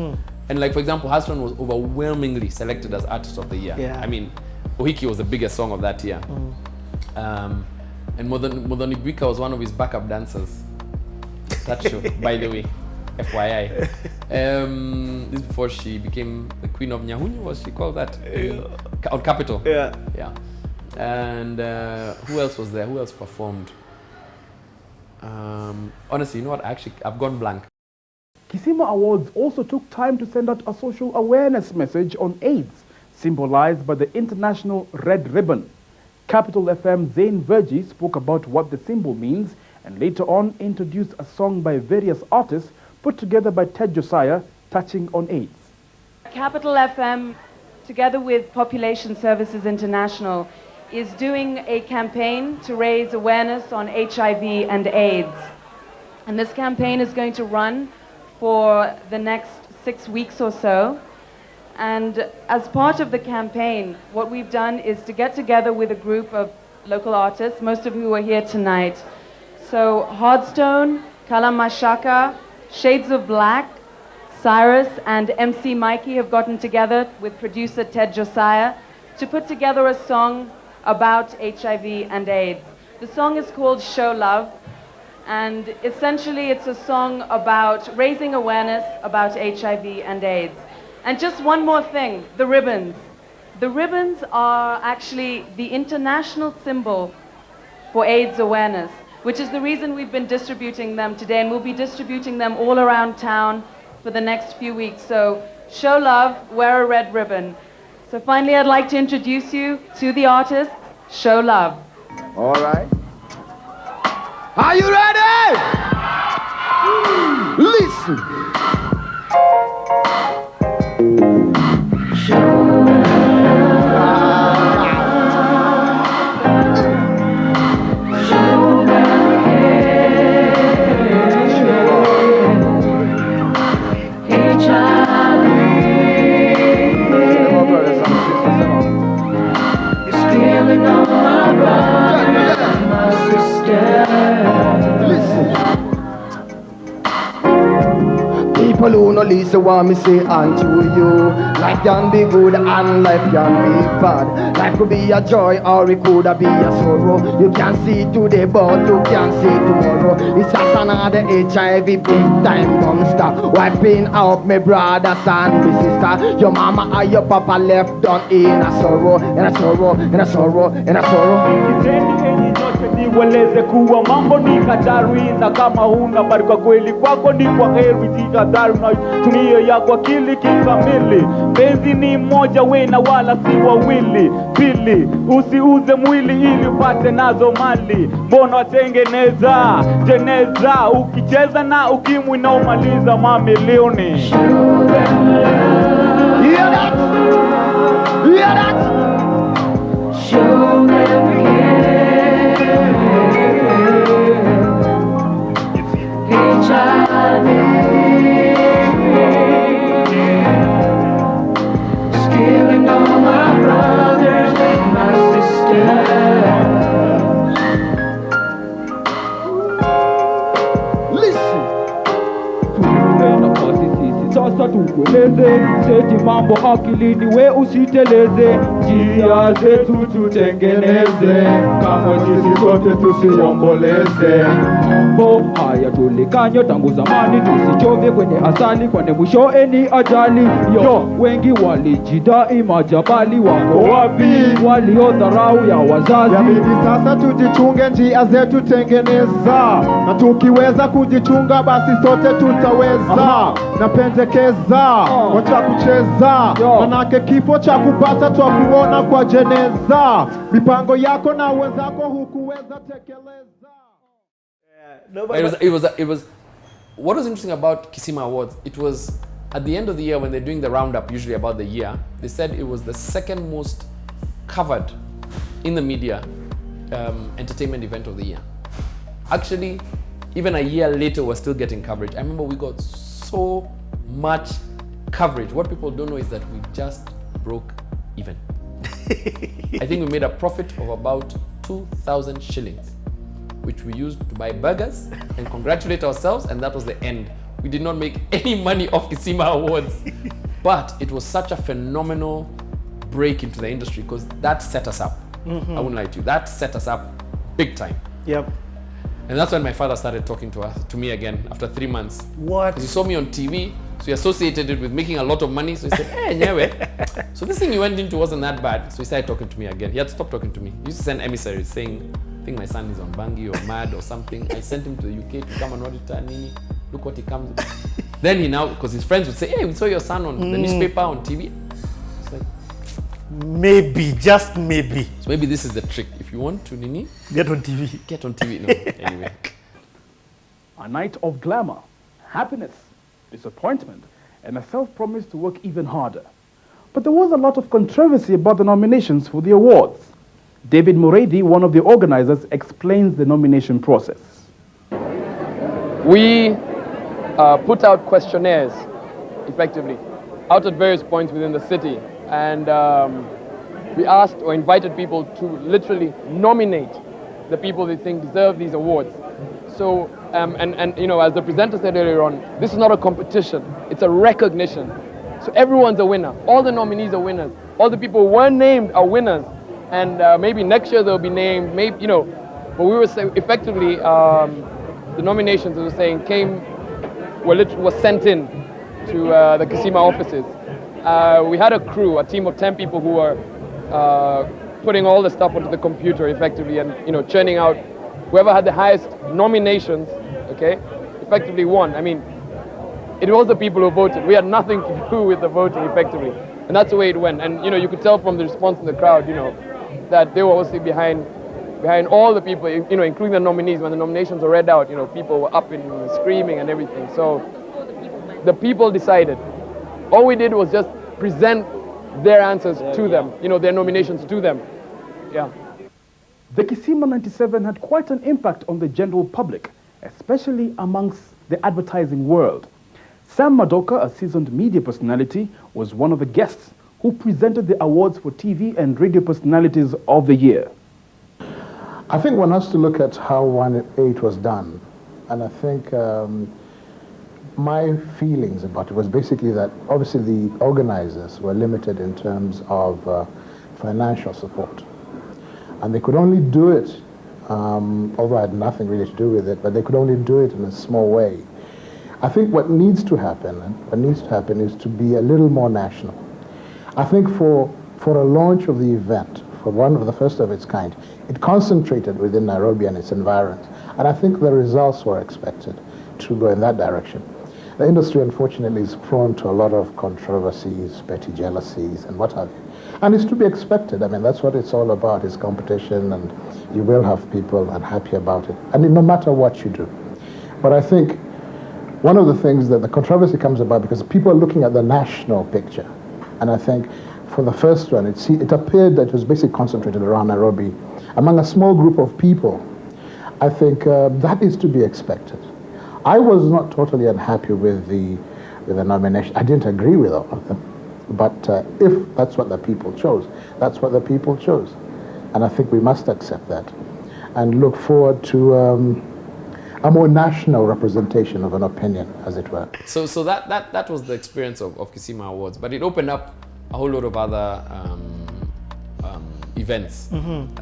and like, for example, Hearthstone was overwhelmingly selected as Artist of the Year. Yeah. I mean, Ohiki was the biggest song of that year. And Modonibwika was one of his backup dancers. That show, by the way, FYI. This before she became the Queen of Nyahunyu, was she called that? On Capital. Yeah. Yeah. And who else was there? Who else performed? Honestly, you know what? I've gone blank. Kisima Awards also took time to send out a social awareness message on AIDS, symbolized by the International Red Ribbon. Capital FM Zane Vergie spoke about what the symbol means and later on introduced a song by various artists put together by Ted Josiah touching on AIDS. Capital FM, together with Population Services International, is doing a campaign to raise awareness on HIV and AIDS. And this campaign is going to run for the next 6 weeks or so. And as part of the campaign, what we've done is to get together with a group of local artists, most of who are here tonight. So Hardstone, Kalamashaka, Shades of Black, Cyrus, and MC Mikey have gotten together with producer Ted Josiah to put together a song about HIV and AIDS. The song is called Show Love, and essentially it's a song about raising awareness about HIV and AIDS. And just one more thing, the ribbons. The ribbons are actually the international symbol for AIDS awareness, which is the reason we've been distributing them today, and we'll be distributing them all around town for the next few weeks. So show love, wear a red ribbon. So finally, I'd like to introduce you to the artist, Show Love. All right. Are you ready? Listen. Stealing all my brothers and my sisters. Listen. People who no listen want me say unto you. Life can be good and life can be bad. Life could be a joy or it could be a sorrow. You can see today but you can see tomorrow. It's just another HIV big time monster, wiping out my brothers and my sister. Your mama and your papa left done in a sorrow, in a sorrow, in a sorrow, in a sorrow. Kiteni enyi nyote niweleze kuwa mambo ni hatari, na kama huna baraka kweli kwako ni kwa heri. Jihadhari na tumie yako akili kikamili. Penzi ni moja wena wala si wawili. Pili, usiuze mwili ili upate nazo mali. Mbona watengeneza jeneza, ukicheza na ukimwi na umaliza mamilioni. Hear that? Hear that? Show them HIV. Stealing all my brothers and my sisters. Listen. Sasa tukueleze, seti mambo akilini, we usiteleze. Njia zetu tutengeneze, kama sisi sote tusiomboleze. Mambo haya tulikanywa tangu zamani, tusichovye kwenye asali, kwani mwishoe ni ajali. Yo, wengi walijidai majabali, wako wapi waliodharau ya wazazi? Yabidi sasa tujichunge, njia zetu tengeneza, na tukiweza kujichunga basi sote tutaweza. Napendekeza wacha kucheza, manake kifo cha kupata twa kuona kwa jeneza. Mipango yako na wenzako hukuweza tekeleza. It was what was interesting about Kisima Awards, it was at the end of the year when they're doing the roundup, usually about the year, they said it was the second most covered in the media entertainment event of the year. Actually, even a year later, we're still getting coverage. I remember we got so much coverage. What people don't know is that we just broke even. I think we made a profit of about 2,000 shillings, which we used to buy burgers and congratulate ourselves, and that was the end. We did not make any money off Kisima Awards, but it was such a phenomenal break into the industry because that set us up. I wouldn't lie to you, that set us up big time. Yep. And that's when my father started talking to me again after 3 months. What? He saw me on TV, so he associated it with making a lot of money. So he said, hey, nyewe. So this thing you went into wasn't that bad. So he started talking to me again. He had to stop talking to me. He used to send emissaries saying, I think my son is on Bangi or mad or something. I sent him to the UK to come and audit Nini. Look what he comes with. Then he now, because his friends would say, hey, we saw your son on the newspaper, on TV. It's like, maybe, just maybe. so maybe this is the trick. If you want to, Nini, Get on TV. get on TV. No, anyway. A night of glamour, happiness, disappointment, and a self-promise to work even harder. But there was a lot of controversy about the nominations for the awards. David Muredi, one of the organizers, explains the nomination process. We put out questionnaires, effectively, out at various points within the city, and we asked or invited people to literally nominate the people they think deserve these awards. So, and you know, as the presenter said earlier on, this is not a competition, it's a recognition. So everyone's a winner. All the nominees are winners. All the people who weren't named are winners. And maybe next year they'll be named, maybe, you know, but we were saying, effectively, the nominations, as we were saying, was sent in to the Kisima offices. We had a crew, a team of 10 people who were putting all the stuff onto the computer effectively and, you know, churning out whoever had the highest nominations, okay, effectively won. I mean, it was the people who voted. We had nothing to do with the voting effectively. And that's the way it went. And, you know, you could tell from the response in the crowd, you know, that they were also behind all the people, you know, including the nominees. When the nominations were read out, you know, people were up and screaming and everything. So the people decided. All we did was just present their answers to them, you know, their nominations to them. Yeah. The Kisima 97 had quite an impact on the general public, especially amongst the advertising world. Sam Madoka, a seasoned media personality, was one of the guests who presented the awards for TV and radio personalities of the year. I think one has to look at how 1-8 was done. And I think my feelings about it was basically that obviously the organizers were limited in terms of financial support. And they could only do it, although I had nothing really to do with it, but they could only do it in a small way. I think what needs to happen is to be a little more national. I think for a launch of the event, for one of the first of its kind, it concentrated within Nairobi and its environs. And I think the results were expected to go in that direction. The industry, unfortunately, is prone to a lot of controversies, petty jealousies, and what have you. And it's to be expected. I mean, that's what it's all about, is competition, and you will have people unhappy about it, and no matter what you do. But I think one of the things that the controversy comes about because people are looking at the national picture. And I think for the first one, it appeared that it was basically concentrated around Nairobi among a small group of people. I think that is to be expected. I was not totally unhappy with the nomination. I didn't agree with all of them. But if that's what the people chose, that's what the people chose. And I think we must accept that and look forward to a more national representation of an opinion, as it were. So that was the experience of Kisima Awards, but it opened up a whole lot of other events,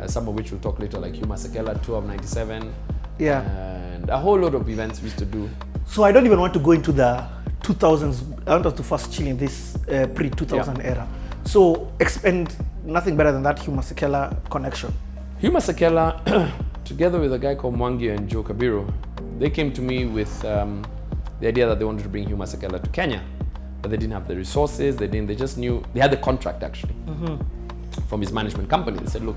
some of which we'll talk later, like Hugh Masekela Tour of 97, and a whole lot of events we used to do. So I don't even want to go into the 2000s. I want us to first chill in this pre-2000 era. So expend nothing better than that Hugh Masekela connection. Hugh Masekela, together with a guy called Mwangi and Joe Kabiru, they came to me with the idea that they wanted to bring Hugh Masekela to Kenya, but they didn't have the resources. They just knew they had the contract actually from his management company. They said, "Look,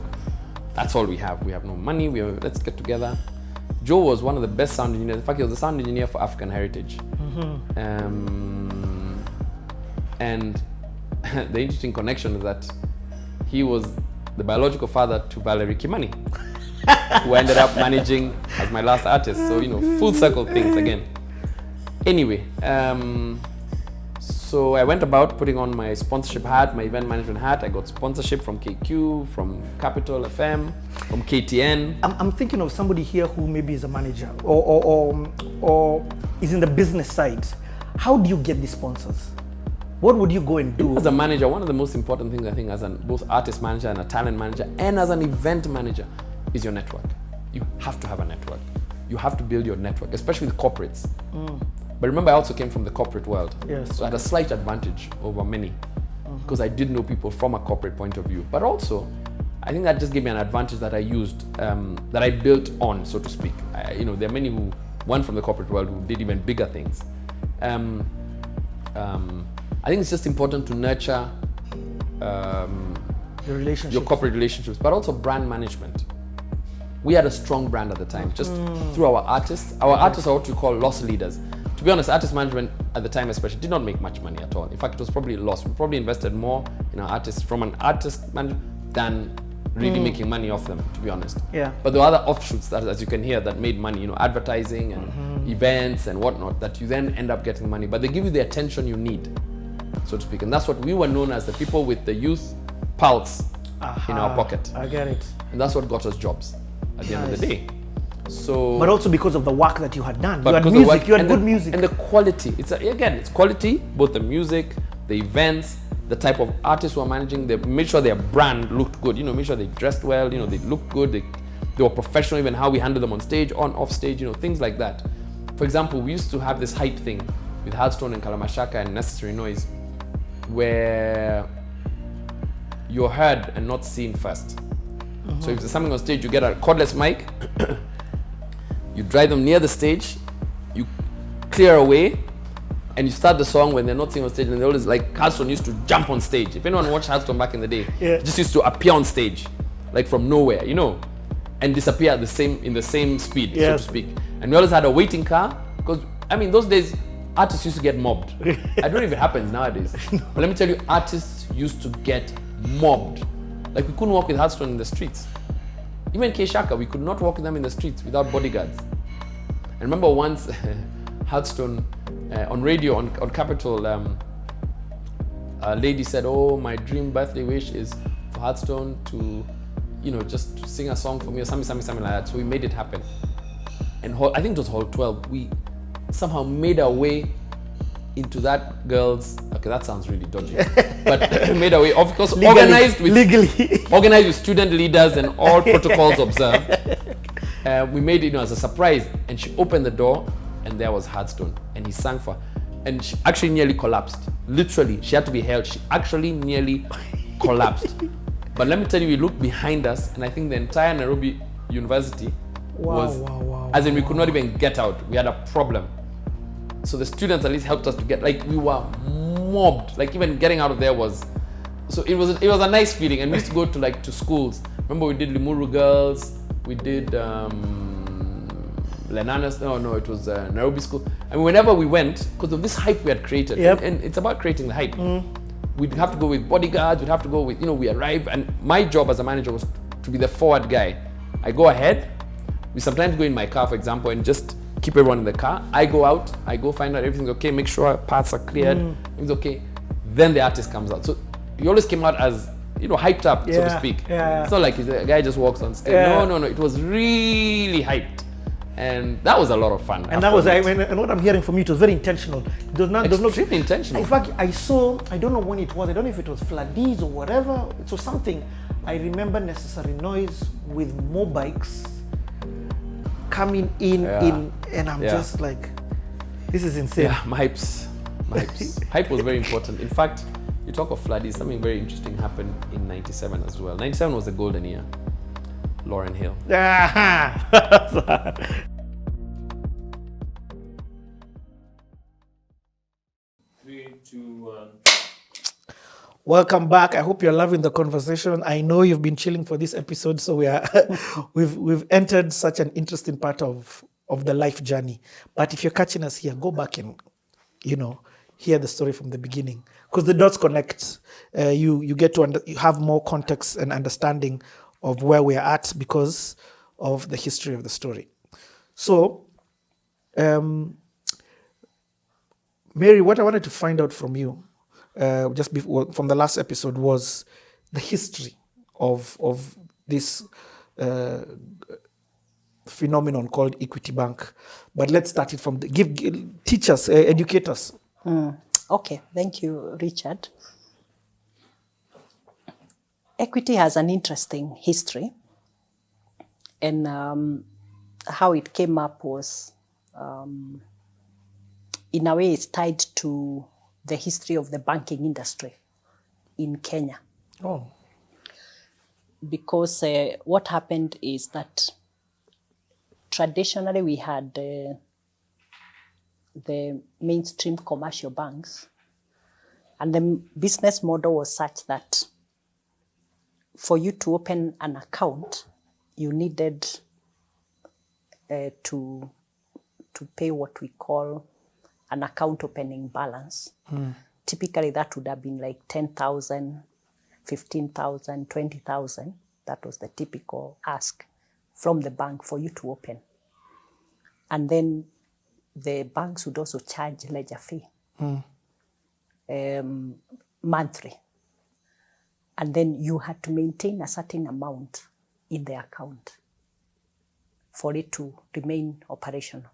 that's all we have. We have no money. Let's get together." Joe was one of the best sound engineers. In fact, he was the sound engineer for African Heritage. And the interesting connection is that he was the biological father to Valerie Kimani, who ended up managing as my last artist. So, you know, full circle things again. Anyway, so I went about putting on my sponsorship hat, my event management hat. I got sponsorship from KQ, from Capital FM, from KTN. I'm thinking of somebody here who maybe is a manager or is in the business side. How do you get the sponsors? What would you go and do? As a manager, one of the most important things I think as both artist manager and a talent manager and as an event manager is your network. You have to have a network. You have to build your network, especially with corporates. But remember, I also came from the corporate world. Yes. So I had a slight advantage over many because I did know people from a corporate point of view. But also, I think that just gave me an advantage that I used, that I built on, so to speak. You know, there are many who won from the corporate world who did even bigger things. I think it's just important to nurture your corporate relationships, but also brand management. We had a strong brand at the time, just through our artists. Our artists are what we call loss leaders. To be honest, artist management at the time especially did not make much money at all. In fact, it was probably a loss. We probably invested more in our artists from an artist management than really making money off them, to be honest. Yeah. But there were other offshoots that, as you can hear, that made money, you know, advertising and events and whatnot, that you then end up getting money. But they give you the attention you need, so to speak. And that's what we were known as, the people with the youth pulse in our pocket. I get it. And that's what got us jobs at the end of the day. So, but also because of the work that you had done. But You had music, you had good music. And the quality. It's quality, both the music, the events, the type of artists who are managing. They made sure their brand looked good. You know, made sure they dressed well. You know, they looked good. They were professional, even how we handled them on stage, on, off stage. You know, things like that. For example, we used to have this hype thing with Hardstone and Kalamashaka and Necessary Noise, where you're heard and not seen first. So if there's something on stage, you get a cordless mic, you drive them near the stage, you clear away, and you start the song when they're not seen on stage. And they always, like, Hardstone used to jump on stage. If anyone watched Hardstone back in the day, just used to appear on stage, like from nowhere, you know, and disappear in the same speed, so to speak. And we always had a waiting car, because, I mean, those days, artists used to get mobbed. I don't know if it happens nowadays. But let me tell you, artists used to get mobbed. Like, we couldn't walk with Hardstone in the streets. Even K-Shaka, we could not walk with them in the streets without bodyguards. And remember once, Hardstone on radio on Capital. A lady said, "Oh, my dream birthday wish is for Hearthstone to, just to sing a song for me or something like that." So we made it happen. And I think it was Hall 12. We somehow made our way into that girl's. Okay, that sounds really dodgy, but made our way. Of course, organized with student leaders and all protocols observed. We made it as a surprise, and she opened the door, and there was Hearthstone, and he sang for her. And she actually nearly collapsed. Literally, she had to be held. She actually nearly collapsed. But let me tell you, we looked behind us, and I think the entire Nairobi University as in we could not even get out. We had a problem. So the students at least helped us to get, we were mobbed. Even getting out of there was, so it was a nice feeling. And we used to go to schools. Remember we did Limuru Girls, we did Lenanas, it was Nairobi School. I mean, whenever we went, because of this hype we had created, and it's about creating the hype. We'd have to go with bodyguards, we'd have to go with, we arrive, and my job as a manager was to be the forward guy. I go ahead, we sometimes go in my car, for example, and just keep everyone in the car. I go out, I go find out everything's okay, make sure paths are cleared, everything's okay. Then the artist comes out. So he always came out as, hyped up, so to speak. It's not like a guy just walks on stage. No, it was really hyped. And that was a lot of fun. And that was, and what I'm hearing from you, it was very intentional. It was not extremely intentional. In fact, I saw, I don't know when it was, I don't know if it was Fladis or whatever, it was something. I remember Necessary Noise with motorbikes coming in, and I'm just like, this is insane. Yeah, hypes. Hype was very important. In fact, you talk of Fladis, something very interesting happened in 97 as well. 97 was the golden year. Lauryn Hill. 3, 2, 1. Welcome back. I hope you're loving the conversation. I know you've been chilling for this episode, so we've entered such an interesting part of the life journey. But if you're catching us here, go back and hear the story from the beginning, because the dots connect. You get to you have more context and understanding of where we're at because of the history of the story. So, Mary, what I wanted to find out from you, just before, from the last episode, was the history of this phenomenon called Equity Bank. But let's start it from teach us, educate us. Okay, thank you, Richard. Equity has an interesting history, and how it came up was, in a way, it's tied to the history of the banking industry in Kenya. Oh. Because what happened is that traditionally we had the mainstream commercial banks, and the business model was such that for you to open an account, you needed to pay what we call an account opening balance. Typically, that would have been like 10,000, 15,000, 20,000. That was the typical ask from the bank for you to open. And then the banks would also charge ledger fee monthly. And then you had to maintain a certain amount in the account for it to remain operational.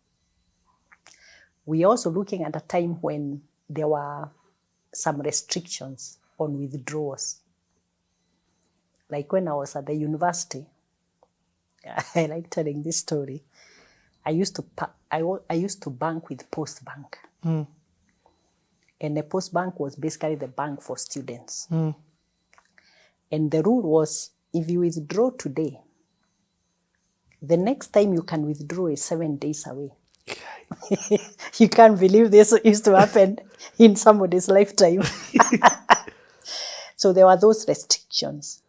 We are also looking at a time when there were some restrictions on withdrawals. Like when I was at the university, I like telling this story. I used to bank with Post Bank. And the Post Bank was basically the bank for students. And the rule was, if you withdraw today, the next time you can withdraw is 7 days away. You can't believe this used to happen in somebody's lifetime. So there were those restrictions.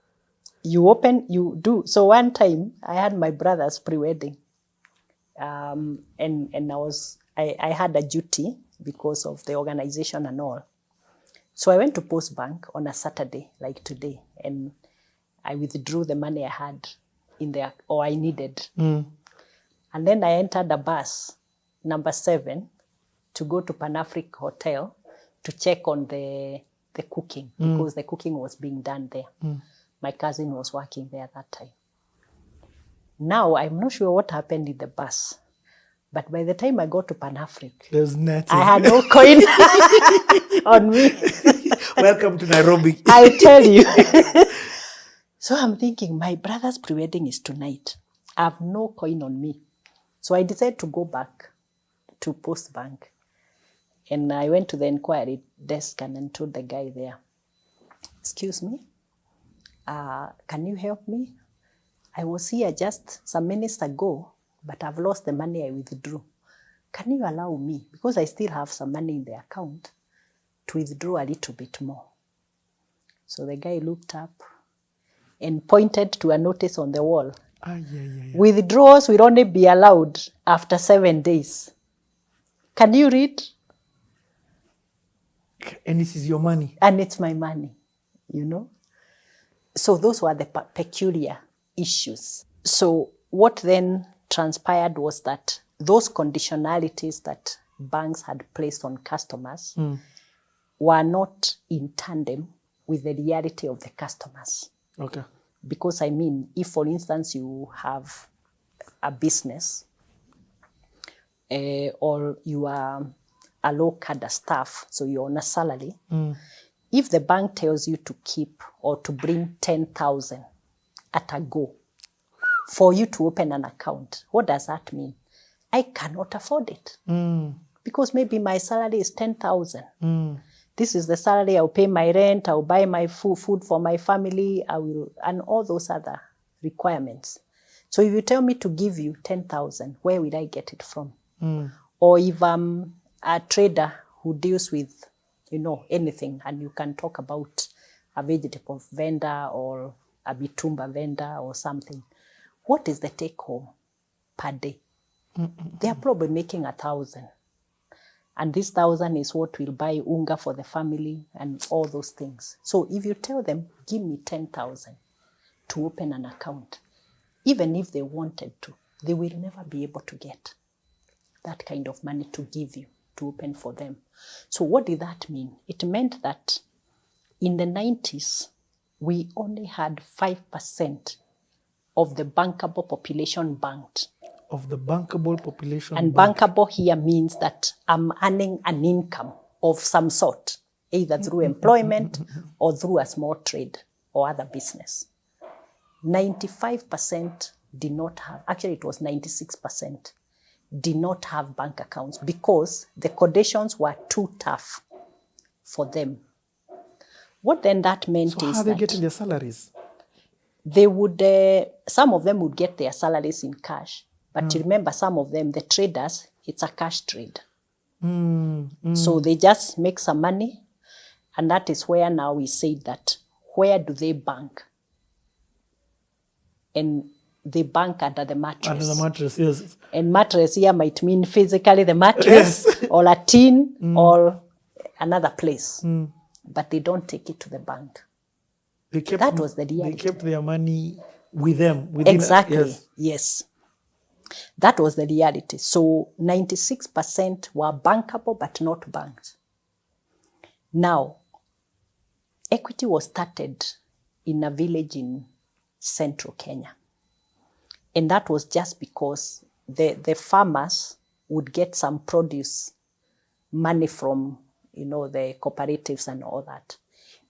You open, you do. So one time I had my brother's pre-wedding, and I had a duty because of the organization and all. So I went to Post Bank on a Saturday, like today, and I withdrew the money I had in there, or I needed. And then I entered a bus, number 7, to go to Pan-Afric Hotel to check on the cooking because the cooking was being done there. My cousin was working there at that time. Now, I'm not sure what happened in the bus, but by the time I got to Pan-Afric, There's nothing. I had no coin on me. Welcome to Nairobi. I tell you. So I'm thinking, my brother's pre-wedding is tonight. I have no coin on me. So I decided to go back to Post Bank. And I went to the inquiry desk and then told the guy there, excuse me, can you help me? I was here just some minutes ago, but I've lost the money I withdrew. Can you allow me, because I still have some money in the account, to withdraw a little bit more? So the guy looked up and pointed to a notice on the wall. Withdrawals will only be allowed after 7 days. Can you read? And this is your money. And it's my money, you know. So those were the peculiar issues. So what then transpired was that those conditionalities that banks had placed on customers were not in tandem with the reality of the customers. Okay. Because I mean, if for instance you have a business or you are a low cadre staff, so you're on a salary, if the bank tells you to keep or to bring 10,000 at a go for you to open an account, what does that mean? I cannot afford it because maybe my salary is 10,000. This is the salary, I'll pay my rent, I'll buy my food for my family, and all those other requirements. So if you tell me to give you 10,000, where will I get it from? Or if I'm a trader who deals with, you know, anything, and you can talk about a vegetable vendor or a bitumba vendor or something, what is the take home per day? They are probably making 1,000. And this 1,000 is what will buy unga for the family and all those things. So if you tell them, give me 10,000 to open an account, even if they wanted to, they will never be able to get that kind of money to give you to open for them. So what did that mean? It meant that in the 90s, we only had 5% of the bankable population banked. Of the bankable population. And bankable here means that I'm earning an income of some sort, either through employment or through a small trade or other business. 95% did not have, actually it was 96%, did not have bank accounts because the conditions were too tough for them. What then that meant So is how are they that getting their salaries? they would, some of them would get their salaries in cash. But remember, some of them, the traders, it's a cash trade. So they just make some money. And that is where now we say that, where do they bank? And they bank under the mattress. Under the mattress, yes. And mattress here might mean physically the mattress, or a tin, or another place. But they don't take it to the bank. That was the reality. They kept their money with them. Exactly, yes. That was the reality. So 96% were bankable but not banked. Now, Equity was started in a village in central Kenya. And that was just because the farmers would get some produce money from, you know, the cooperatives and all that.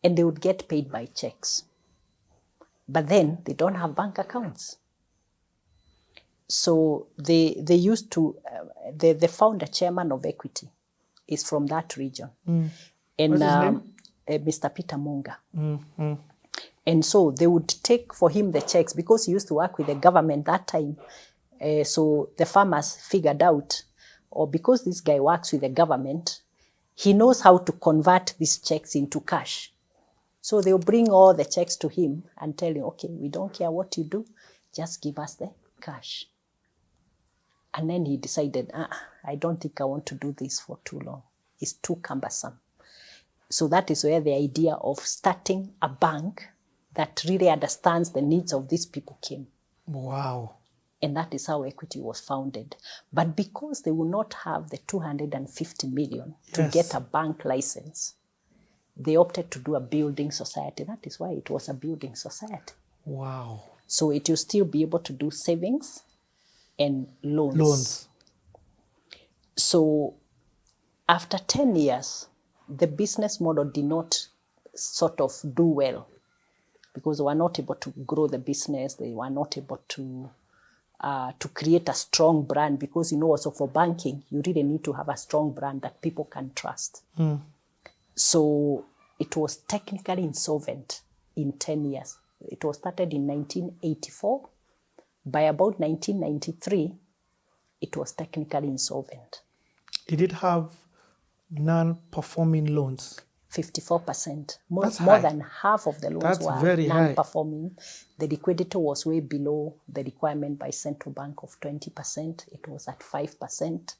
And they would get paid by checks. But then they don't have bank accounts. So they used to, the founder chairman of Equity is from that region. And What's his name? Mr. Peter Munga. And so they would take for him the checks because he used to work with the government that time. So the farmers figured out, or because this guy works with the government, he knows how to convert these checks into cash. So they'll bring all the checks to him and tell him, okay, we don't care what you do, just give us the cash. And then he decided, I don't think I want to do this for too long. It's too cumbersome. So that is where the idea of starting a bank that really understands the needs of these people came. Wow. And that is how Equity was founded. But because they will not have the 250 million to Yes. get a bank license, they opted to do a building society. That is why it was a building society. Wow. So it will still be able to do savings and loans. So after 10 years, the business model did not sort of do well because they were not able to grow the business. They were not able to create a strong brand because, you know, also for banking, you really need to have a strong brand that people can trust. Mm. So it was technically insolvent in 10 years. It was started in 1984. By about 1993, it was technically insolvent. Did it have non-performing loans? 54%. That's More high. than half of the loans That's were very high. non-performing. The liquidity was way below the requirement by central bank of 20%. It was at 5%.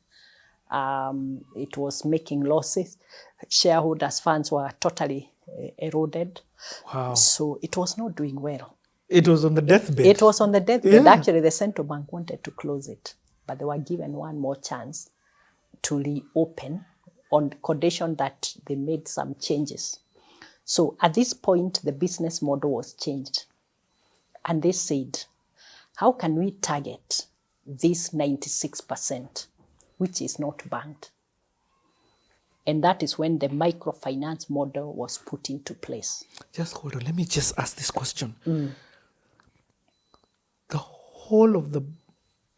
It was making losses. Shareholders' funds were totally eroded. Wow. So it was not doing well. It was on the deathbed. It was on the deathbed. Yeah. Actually, the central bank wanted to close it, but they were given one more chance to reopen on condition that they made some changes. So at this point, the business model was changed. And they said, how can we target this 96%, which is not banked? And that is when the microfinance model was put into place. Just hold on. Let me just ask this question. Mm. The whole of the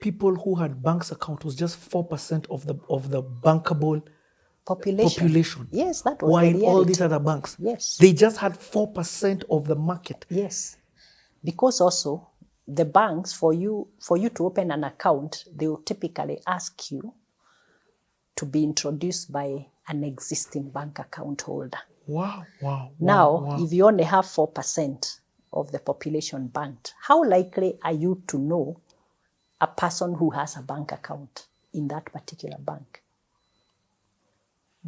people who had banks account was just 4% of the bankable population. Yes, that was While the all reality. these other banks, Yes. they just had 4% of the market. Yes, because also the banks, for you to open an account, they will typically ask you to be introduced by an existing bank account holder. Wow, wow. Now, wow. if you only have 4% of the population banked, how likely are you to know a person who has a bank account in that particular bank?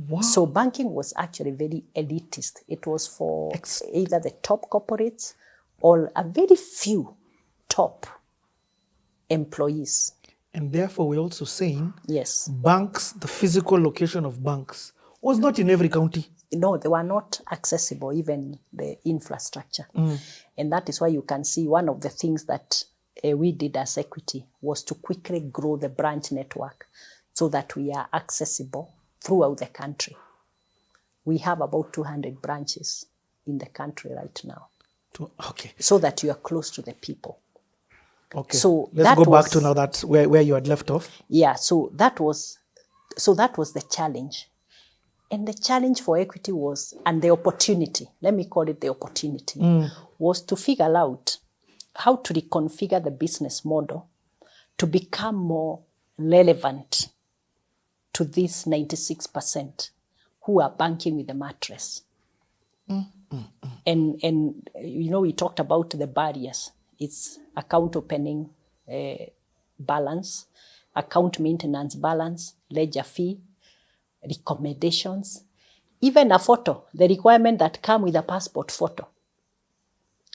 Wow. So banking was actually very elitist. It was for either the top corporates or a very few top employees. And therefore, we're also saying Yes. banks, the physical location of banks, was not in every county. No, they were not accessible, even the infrastructure. Mm. And that is why you can see one of the things that we did as Equity was to quickly grow the branch network so that we are accessible throughout the country. We have about 200 branches in the country right now. Okay. So that you are close to the people. Okay. So let's that go back was- to now that where you had left off. Yeah, so that was the challenge. And the challenge for Equity was, and the opportunity, let me call it the opportunity, was to figure out how to reconfigure the business model to become more relevant to this 96% who are banking with the mattress. And you know, we talked about the barriers. It's account opening balance, account maintenance balance, ledger fee, recommendations, even a photo, the requirement that come with a passport photo.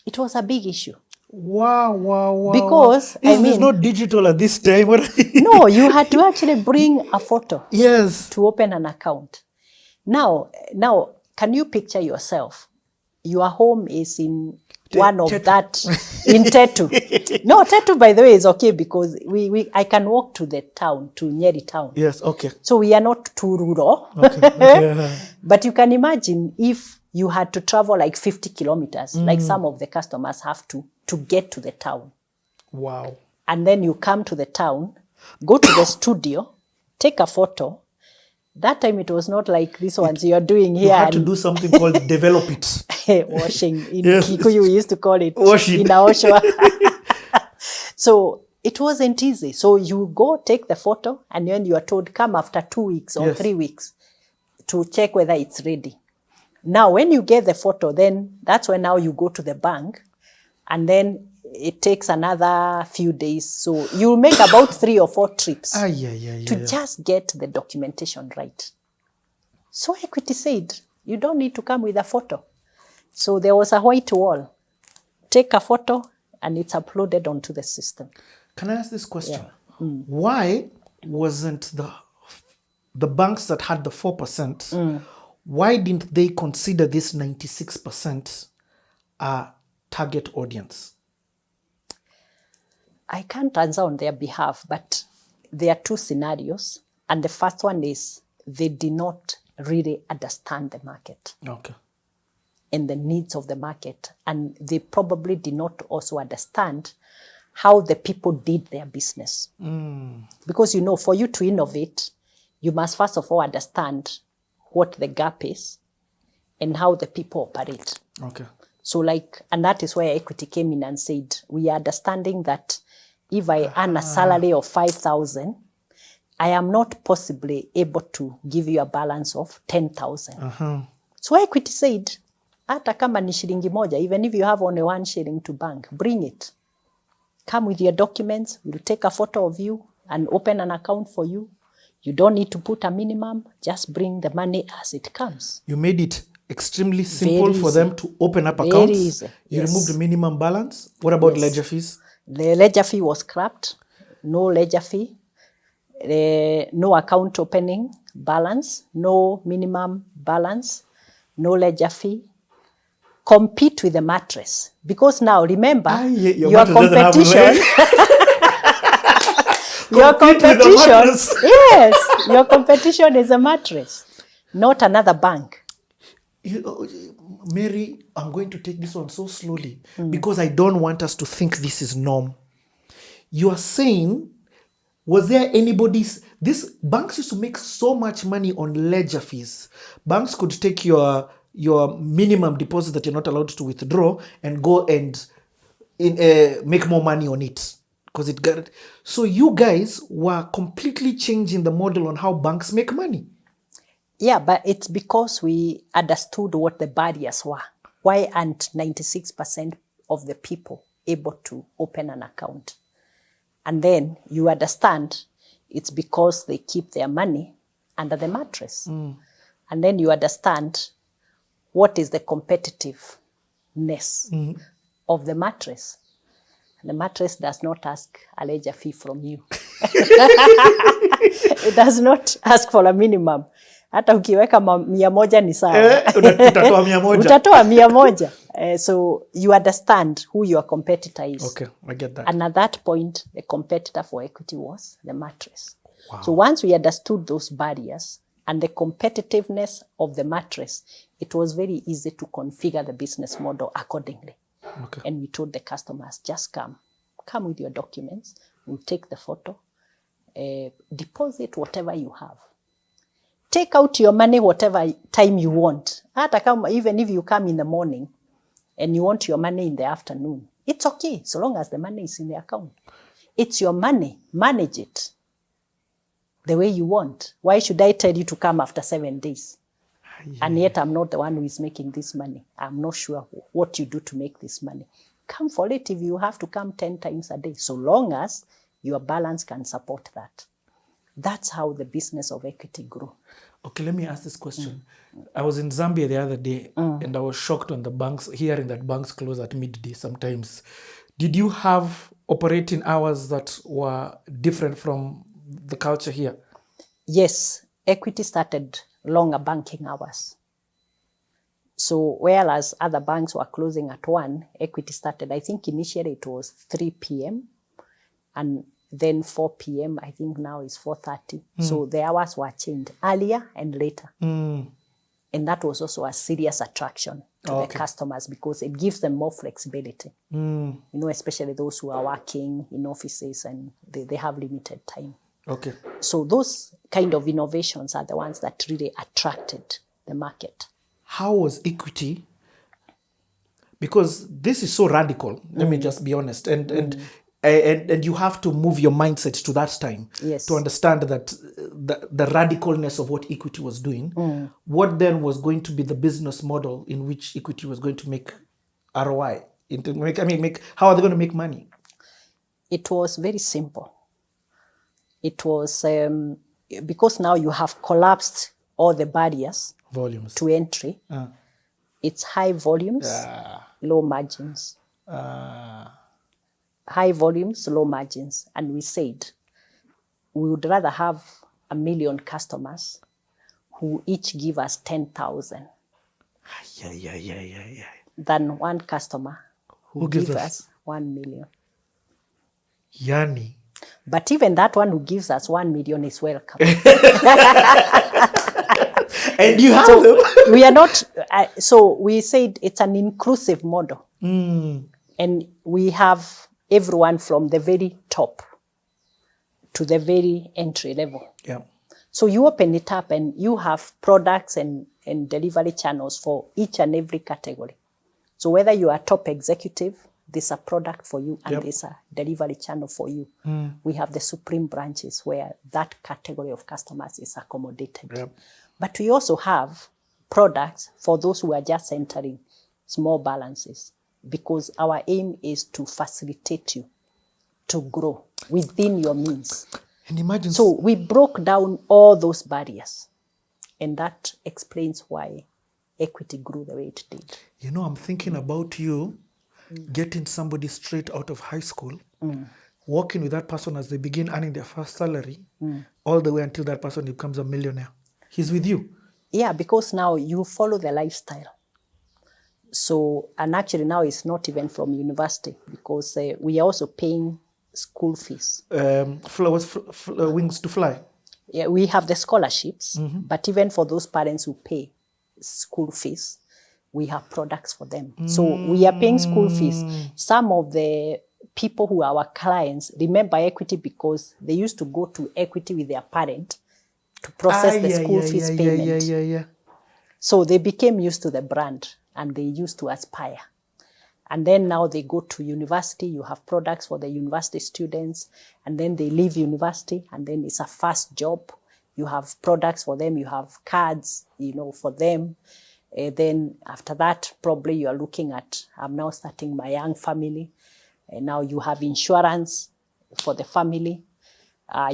It was a big issue. Wow, wow, wow. Because, wow. I It's mean- not digital at this time. No, you had to actually bring a photo. Yes. To open an account. Now, can you picture yourself? Your home is in one of that, in Tetu. No, Tetu, by the way, is okay because I can walk to the town, to Nyeri town. Yes, okay. So we are not too rural. Okay. But you can imagine if you had to travel like 50 kilometers, like some of the customers have to get to the town. Wow. And then you come to the town, go to the studio, take a photo. That time it was not like these ones you're doing here. You had to do something called develop it. Washing. In Yes. Kikuyu, we used to call it Washing. in Aoshwa. So it wasn't easy. So you go take the photo and then you are told, come after 2 weeks or Yes. 3 weeks to check whether it's ready. Now, when you get the photo, then that's when now you go to the bank and then it takes another few days. So you'll make about 3 or 4 trips to just get the documentation right. So Equity said, you don't need to come with a photo. So there was a white wall. Take a photo and it's uploaded onto the system. Can I ask this question? Why wasn't the banks that had the 4%, why didn't they consider this 96% target audience? I can't answer on their behalf, but there are two scenarios. And the first one is they did not really understand the market. Okay. And the needs of the market. And they probably did not also understand how the people did their business. Because, you know, for you to innovate, you must first of all understand what the gap is and how the people operate. Okay. So like, and that is where equity came in and said, we are understanding that if I earn a salary of 5,000, I am not possibly able to give you a balance of 10,000. So equity said, hata kama ni shilingi moja, even if you have only 1 shilling to bank, bring it. Come with your documents, we'll take a photo of you and open an account for you. You don't need to put a minimum, just bring the money as it comes. You made it extremely simple Very for easy. them to open up Very accounts. easy, You yes. removed the minimum balance. What about Yes. ledger fees? The ledger fee was scrapped, no ledger fee, no account opening balance, no minimum balance, no ledger fee. Compete with the mattress. Because now, remember, your your mattress doesn't have competition... your Compete with the competition, mattress. yes, your competition is a mattress, not another bank. Mary, I'm going to take this one so slowly because I don't want us to think this is norm. You are saying, was there anybody's... This banks used to make so much money on ledger fees. Banks could take your minimum deposit that you're not allowed to withdraw and go and make more money on it. Because it got... So you guys were completely changing the model on how banks make money. Yeah, but it's because we understood what the barriers were. Why aren't 96% of the people able to open an account? And then you understand it's because they keep their money under the mattress. And then you understand what is the competitiveness of the mattress. The mattress does not ask a ledger fee from you. It does not ask for a minimum. Hata ukiweka 100 ni sawa. Utatoa 100. Utatoa 100. So you understand who your competitor is. Okay, I get that. And at that point, the competitor for equity was the mattress. So once we understood those barriers and the competitiveness of the mattress, it was very easy to configure the business model accordingly. Okay. And we told the customers, just come with your documents, we'll take the photo, deposit whatever you have. Take out your money whatever time you want. Even if you come in the morning and you want your money in the afternoon, it's okay, so long as the money is in the account. It's your money, manage it the way you want. Why should I tell you to come after 7 days? And yet I'm not the one who is making this money. I'm not sure what you do to make this money. Come for it if you have to come 10 times a day, so long as your balance can support that. That's how the business of equity grew. Okay, let me ask this question. I was in Zambia the other day and I was shocked when the banks, hearing that banks close at midday sometimes. Did you have operating hours that were different from the culture here? Yes, equity started longer banking hours. So whereas other banks were closing at 1, equity started, I think initially it was 3 p.m. and then 4 p.m. I think now is 4:30. So the hours were changed earlier and later. And that was also a serious attraction to the customers because it gives them more flexibility. You know, especially those who are working in offices and they have limited time. Okay. So those kind of innovations are the ones that really attracted the market. How was equity? Because this is so radical, let me just be honest. And you have to move your mindset to that time to understand that the radicalness of what equity was doing. What then was going to be the business model in which equity was going to make ROI? How are they going to make money? It was very simple. It was because now you have collapsed all the barriers volumes to entry. It's high volumes, low margins. high volumes, low margins. And we said we would rather have 1 million customers who each give us 10,000 than one customer who gives gives us? us 1 million. Yani. But even that one who gives us 1 million is welcome. And you have so them. we are not, so we said it's an inclusive model. And we have everyone from the very top to the very entry level. Yeah. So you open it up and you have products and delivery channels for each and every category. So whether you are top executive, there's a product for you and Yep. there's a delivery channel for you. We have the supreme branches where that category of customers is accommodated. Yep. But we also have products for those who are just entering small balances, because our aim is to facilitate you to grow within your means. And imagine. So we broke down all those barriers, and that explains why equity grew the way it did. You know, I'm thinking about you getting somebody straight out of high school, working with that person as they begin earning their first salary, all the way until that person becomes a millionaire. He's with you. Yeah, because now you follow the lifestyle. So, and actually now it's not even from university, because we are also paying school fees. Wings to fly. Yeah, we have the scholarships, but even for those parents who pay school fees, we have products for them. So we are paying school fees. Some of the people who are our clients remember equity because they used to go to equity with their parent to process the school fees payment. So they became used to the brand and they used to aspire. And then now they go to university, you have products for the university students, and then they leave university and then it's a first job. You have products for them, you have cards, for them. Then after that, probably you are looking at, I'm now starting my young family. And now you have insurance for the family.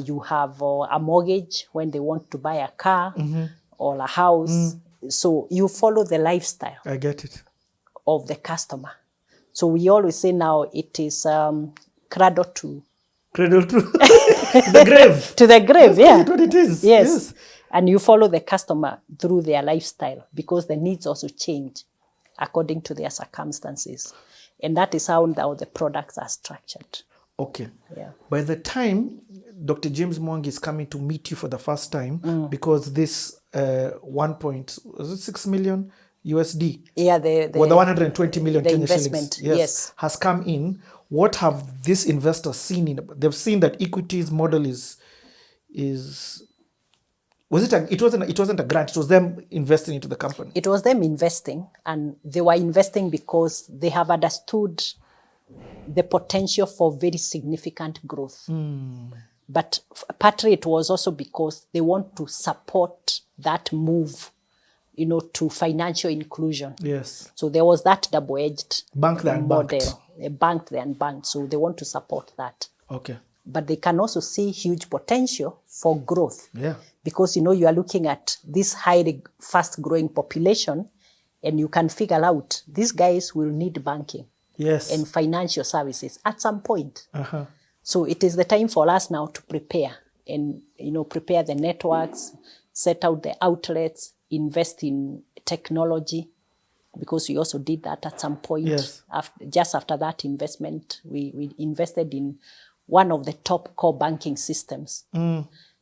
You have a mortgage when they want to buy a car or a house. So you follow the lifestyle. I get it. Of the customer. So we always say now it is cradle to the grave. To the grave, That's what it is. Yes. And you follow the customer through their lifestyle because the needs also change according to their circumstances. And that is how now the products are structured. Okay. Yeah. By the time Dr. James Mwangi is coming to meet you for the first time, because this 1.6 million USD, yeah, the 120 million the Kenya investment, shillings, yes, has come in. What have these investors seen? They've seen that Equity's model is it wasn't a grant, it was them investing into the company. It was them investing, and they were investing because they have understood the potential for very significant growth. But partly it was also because they want to support that move, to financial inclusion. Yes. So there was that double-edged Banked and model. banked. Banked and banked. So they want to support that. Okay. But they can also see huge potential for growth. Yeah. Because, you are looking at this highly fast-growing population, and you can figure out these guys will need banking. Yes. And financial services at some point. Uh-huh. So it is the time for us now to prepare and, prepare the networks, set out the outlets, invest in technology, because we also did that at some point. Yes. Just after that investment, we invested in one of the top core banking systems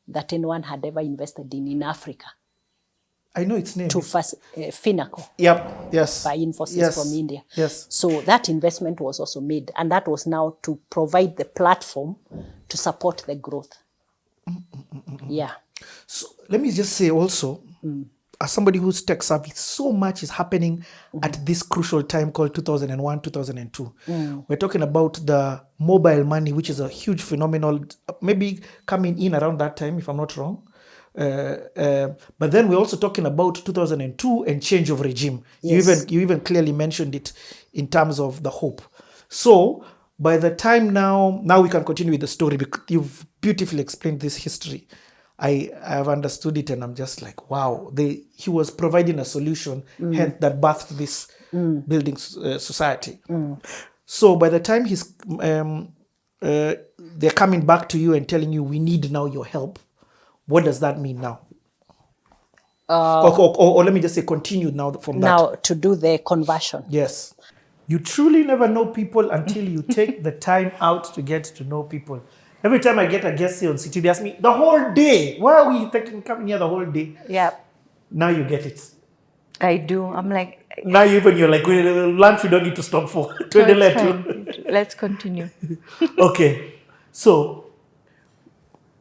that anyone had ever invested in Africa. I know its name. Finacle. Yep. Yes. By Infosys Yes. from India. Yes. So that investment was also made, and that was now to provide the platform to support the growth. Yeah. So let me just say also, as somebody who's tech savvy, so much is happening at this crucial time called 2001, 2002. We're talking about the mobile money, which is a huge phenomenon, maybe coming in around that time, if I'm not wrong. But then we're also talking about 2002 and change of regime. Yes. You even clearly mentioned it in terms of the hope. So by the time now we can continue with the story because you've beautifully explained this history. I have understood it and I'm just like, wow, he was providing a solution hence that birthed this building society. So by the time they're coming back to you and telling you, we need now your help. What does that mean now? Or let me just say, continue now from that. Now to do the conversion. Yes. You truly never know people until you take the time out to get to know people. Every time I get a guest here on CT, they ask me, the whole day, why are we coming here the whole day? Yeah, Now you get it. I do. I'm like, Now you're like, well, lunch we don't need to stop for. no, it's fine. Let's continue. Okay. So,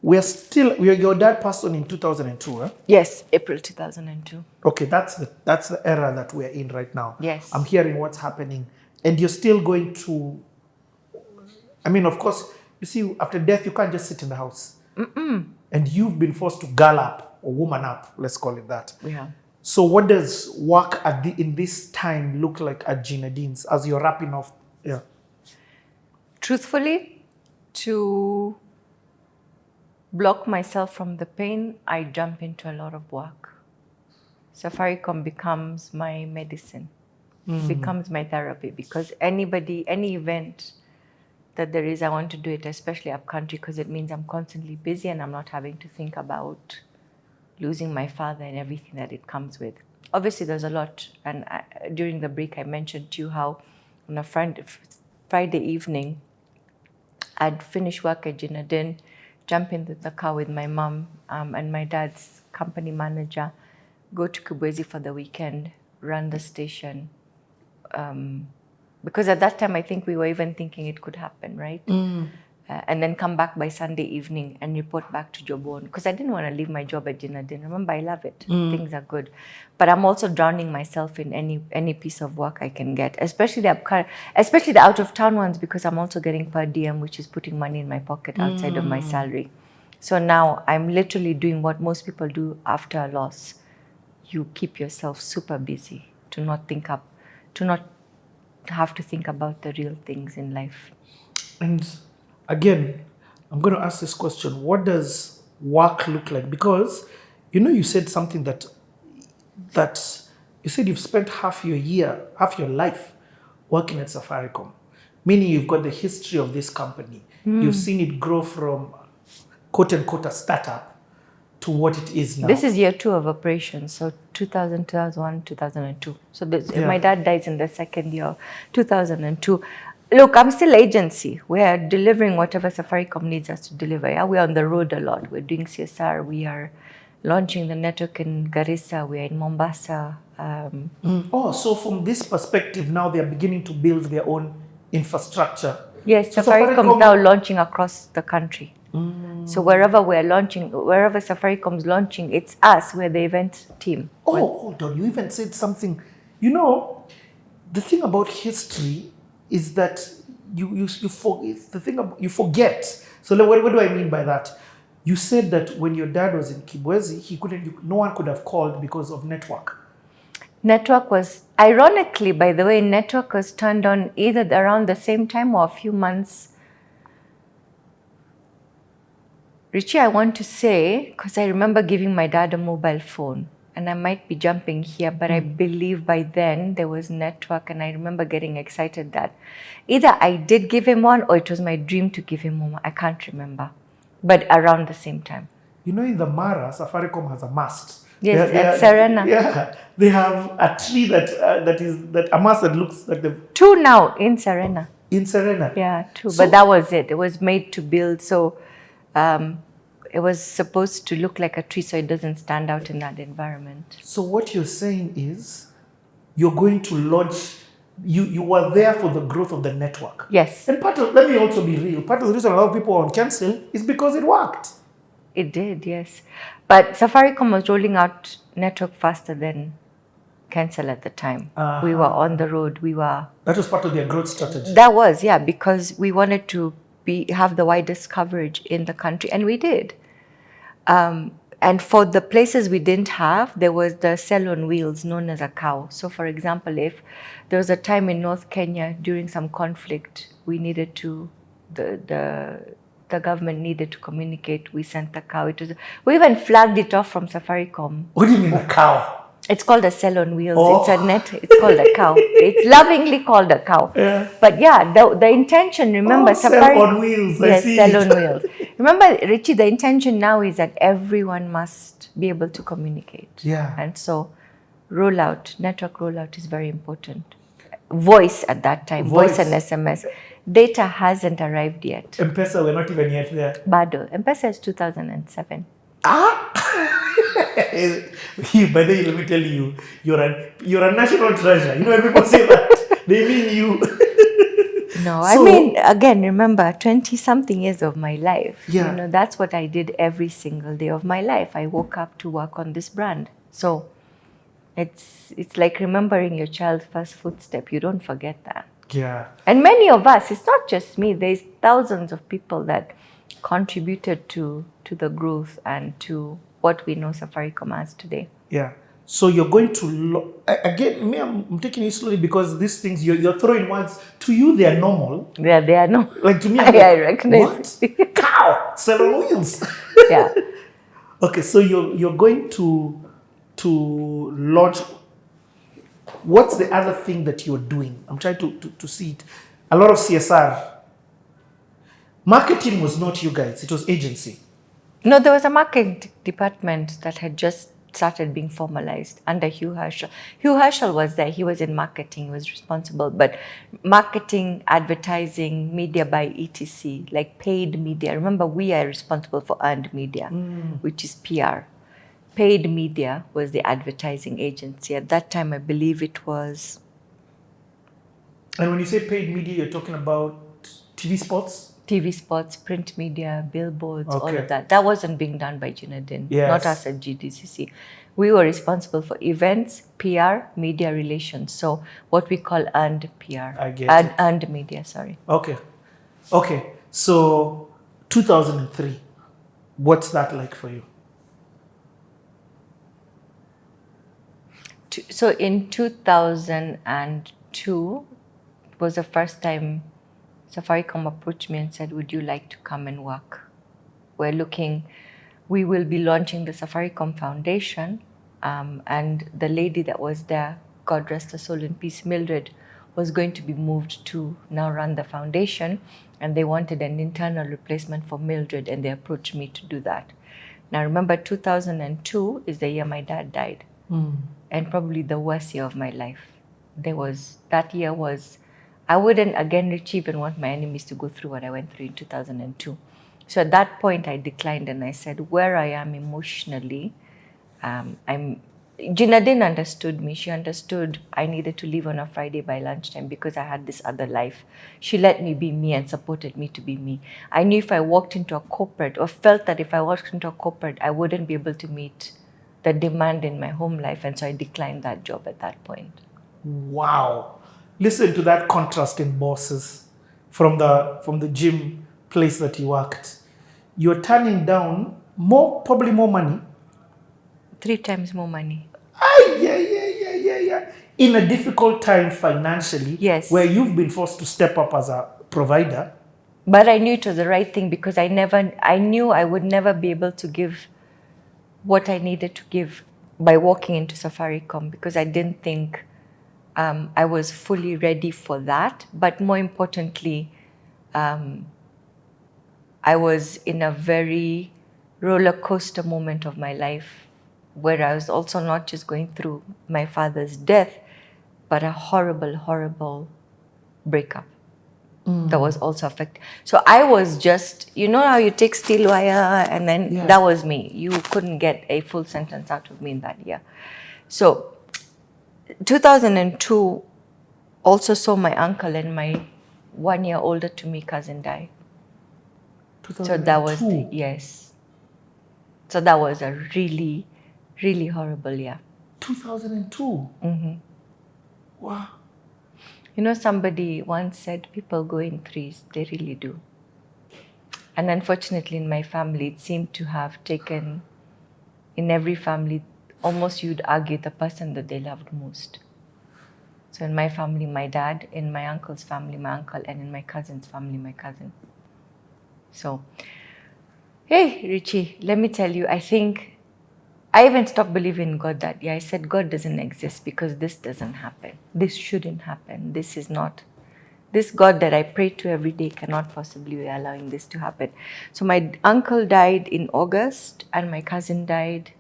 your dad passed on in 2002, huh? Yes, April 2002. Okay, that's the era that we're in right now. Yes. I'm hearing what's happening. And you're still going to, I mean, of course, you see, after death, you can't just sit in the house. And you've been forced to girl up, or woman up, let's call it that. Yeah. So what does work in this time look like at Gina Dean's as you're wrapping off? Yeah. Truthfully, to block myself from the pain, I jump into a lot of work. Safaricom becomes my medicine, becomes my therapy, because any event that there is, I want to do it, especially up country, because it means I'm constantly busy and I'm not having to think about losing my father and everything that it comes with. Obviously, there's a lot. And during the break, I mentioned to you how on a Friday evening, I'd finish work at Jinadin, jump in the car with my mom and my dad's company manager, go to Kibwezi for the weekend, run the station. Because at that time, I think we were even thinking it could happen, right? And then come back by Sunday evening and report back to Jobon. Because I didn't want to leave my job at Jinadin. Remember, I love it. Things are good. But I'm also drowning myself in any piece of work I can get, especially the out-of-town ones, because I'm also getting per diem, which is putting money in my pocket outside of my salary. So now I'm literally doing what most people do after a loss. You keep yourself super busy to not have to think about the real things in life. And again, I'm going to ask this question. What does work look like? Because, you said something that you said you've spent half your life working at Safaricom, meaning you've got the history of this company. You've seen it grow from quote unquote a startup to what it is now. This is year 2 of operation, so 2000, 2001, 2002. So my dad dies in the second year, 2002. Look, I'm still agency. We're delivering whatever Safaricom needs us to deliver. Yeah? We're on the road a lot. We're doing CSR. We are launching the network in Garissa. We're in Mombasa. So from this perspective, now they're beginning to build their own infrastructure. Yes, So Safaricom is now launching across the country. So wherever Safaricom's launching, it's us. We're the event team. Hold on. You even said something. The thing about history is that you forget. So what do I mean by that? You said that when your dad was in Kibwezi, no one could have called because of network. Network was, ironically, by the way, network was turned on either around the same time or a few months. Richie, I want to say, because I remember giving my dad a mobile phone, and I might be jumping here, but I believe by then there was network, and I remember getting excited that either I did give him one or it was my dream to give him one. I can't remember, but around the same time. In the Mara, Safaricom has a mast. Yes, at Serena. Yeah, they have a tree that a mast that looks like the 2 now in Serena. In Serena. Yeah, 2. But that was it. It was made to build, so it was supposed to look like a tree so it doesn't stand out in that environment. So what you're saying is you're going to launch, you were there for the growth of the network. Yes. And let me also be real, part of the reason a lot of people are on cancel is because it worked. It did, yes. But Safaricom was rolling out network faster than cancel at the time. We were on the road. That was part of their growth strategy. That was, yeah, because we wanted to have the widest coverage in the country, and we did. And for the places we didn't have, there was the cell on wheels known as a cow. So for example, if there was a time in North Kenya during some conflict, we needed to, the government needed to communicate, we sent the cow. We even flagged it off from Safaricom. What do you mean a cow? It's called a cell on wheels. Oh. It's a net. It's called a cow. It's lovingly called a cow. Yeah. But yeah, the intention, remember, Cell on wheels. I Yes, see cell it. on wheels. Remember, Richie, the intention now is that everyone must be able to communicate. Yeah. And so network rollout is very important. Voice at that time, voice and SMS. Data hasn't arrived yet. M-Pesa, we're not even yet there. Bado. M-Pesa is 2007. By the way, let me tell you, you're a national treasure. You know when people say that, they mean you. No, I mean, again, remember, 20-something years of my life. Yeah. You know, that's what I did every single day of my life. I woke up to work on this brand. So it's like remembering your child's first footstep. You don't forget that. Yeah. And many of us, it's not just me, there's thousands of people that contributed to the growth and to what we know Safaricom as today. Yeah. So you're going to again. Me, I'm taking it slowly because these things you're throwing words to you. They are normal. Yeah, they are normal. Like to me, I recognize. What? Cow, 7 wheels. Yeah. Okay, so you're going to launch. What's the other thing that you're doing? I'm trying to see it. A lot of CSR. Marketing was not you guys. It was agency. No, there was a marketing department that had just started being formalized under Hugh Herschel. Hugh Herschel was there. He was in marketing. He was responsible. But marketing, advertising, media by ETC, like paid media. Remember, we are responsible for earned media, which is PR. Paid media was the advertising agency. At that time, I believe it was... And when you say paid media, you're talking about TV spots? TV spots, print media, billboards, all Okay. of that. That wasn't being done by Junadin, Yes. not us at GDCC. We were responsible for events, PR, media relations. So what we call earned PR. I get it. Earned media, sorry. Okay. So 2003, what's that like for you? So in 2002 was the first time Safaricom approached me and said, would you like to come and work? We will be launching the Safaricom Foundation, and the lady that was there, God rest her soul in peace, Mildred, was going to be moved to now run the foundation, and they wanted an internal replacement for Mildred, and they approached me to do that. Now remember, 2002 is the year my dad died, and probably the worst year of my life. That year was, I wouldn't, again, Richie, even want my enemies to go through what I went through in 2002. So at that point, I declined and I said, where I am emotionally, Jinadin understood me. She understood I needed to leave on a Friday by lunchtime because I had this other life. She let me be me and supported me to be me. I knew if I walked into a corporate, or felt that if I walked into a corporate, I wouldn't be able to meet the demand in my home life. And so I declined that job at that point. Wow. Listen to that contrast in bosses from the gym place that you worked. You're turning down probably more money. 3 times more money. Yeah. In a difficult time financially, yes, where you've been forced to step up as a provider. But I knew it was the right thing because I knew I would never be able to give what I needed to give by walking into Safaricom because I didn't think I was fully ready for that. But more importantly, I was in a very roller coaster moment of my life where I was also not just going through my father's death, but a horrible, horrible breakup that was also affected. So I was just, you know how you take steel wire and then that was me. You couldn't get a full sentence out of me in that year. So 2002 also saw my uncle and my 1 year older to me cousin die. So that was, yes. So that was a really, really horrible year. 2002? Mm-hmm. Wow. You know, somebody once said people go in threes. They really do. And unfortunately in my family, it seemed to have taken, in every family, almost you'd argue the person that they loved most. So in my family, my dad, in my uncle's family, my uncle, and in my cousin's family, my cousin. So, hey, Richie, let me tell you, I think I even stopped believing in God that year. I said, God doesn't exist because this doesn't happen. This shouldn't happen. This is not, this God that I pray to every day cannot possibly be allowing this to happen. So my uncle died in August and my cousin died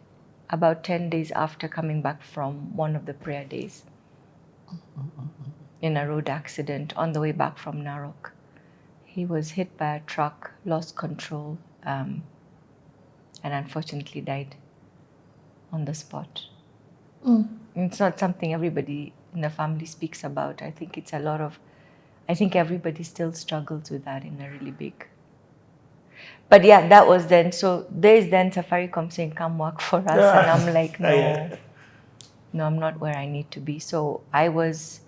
about 10 days after coming back from one of the prayer days in a road accident on the way back from Narok. He was hit by a truck, lost control, and unfortunately died on the spot. It's not something everybody in the family speaks about. I think it's a lot of, I think everybody still struggles with that in a really big. But yeah, that was then. So there's then Safaricom saying, come work for us. And I'm like, no, no, I'm not where I need to be. So I was,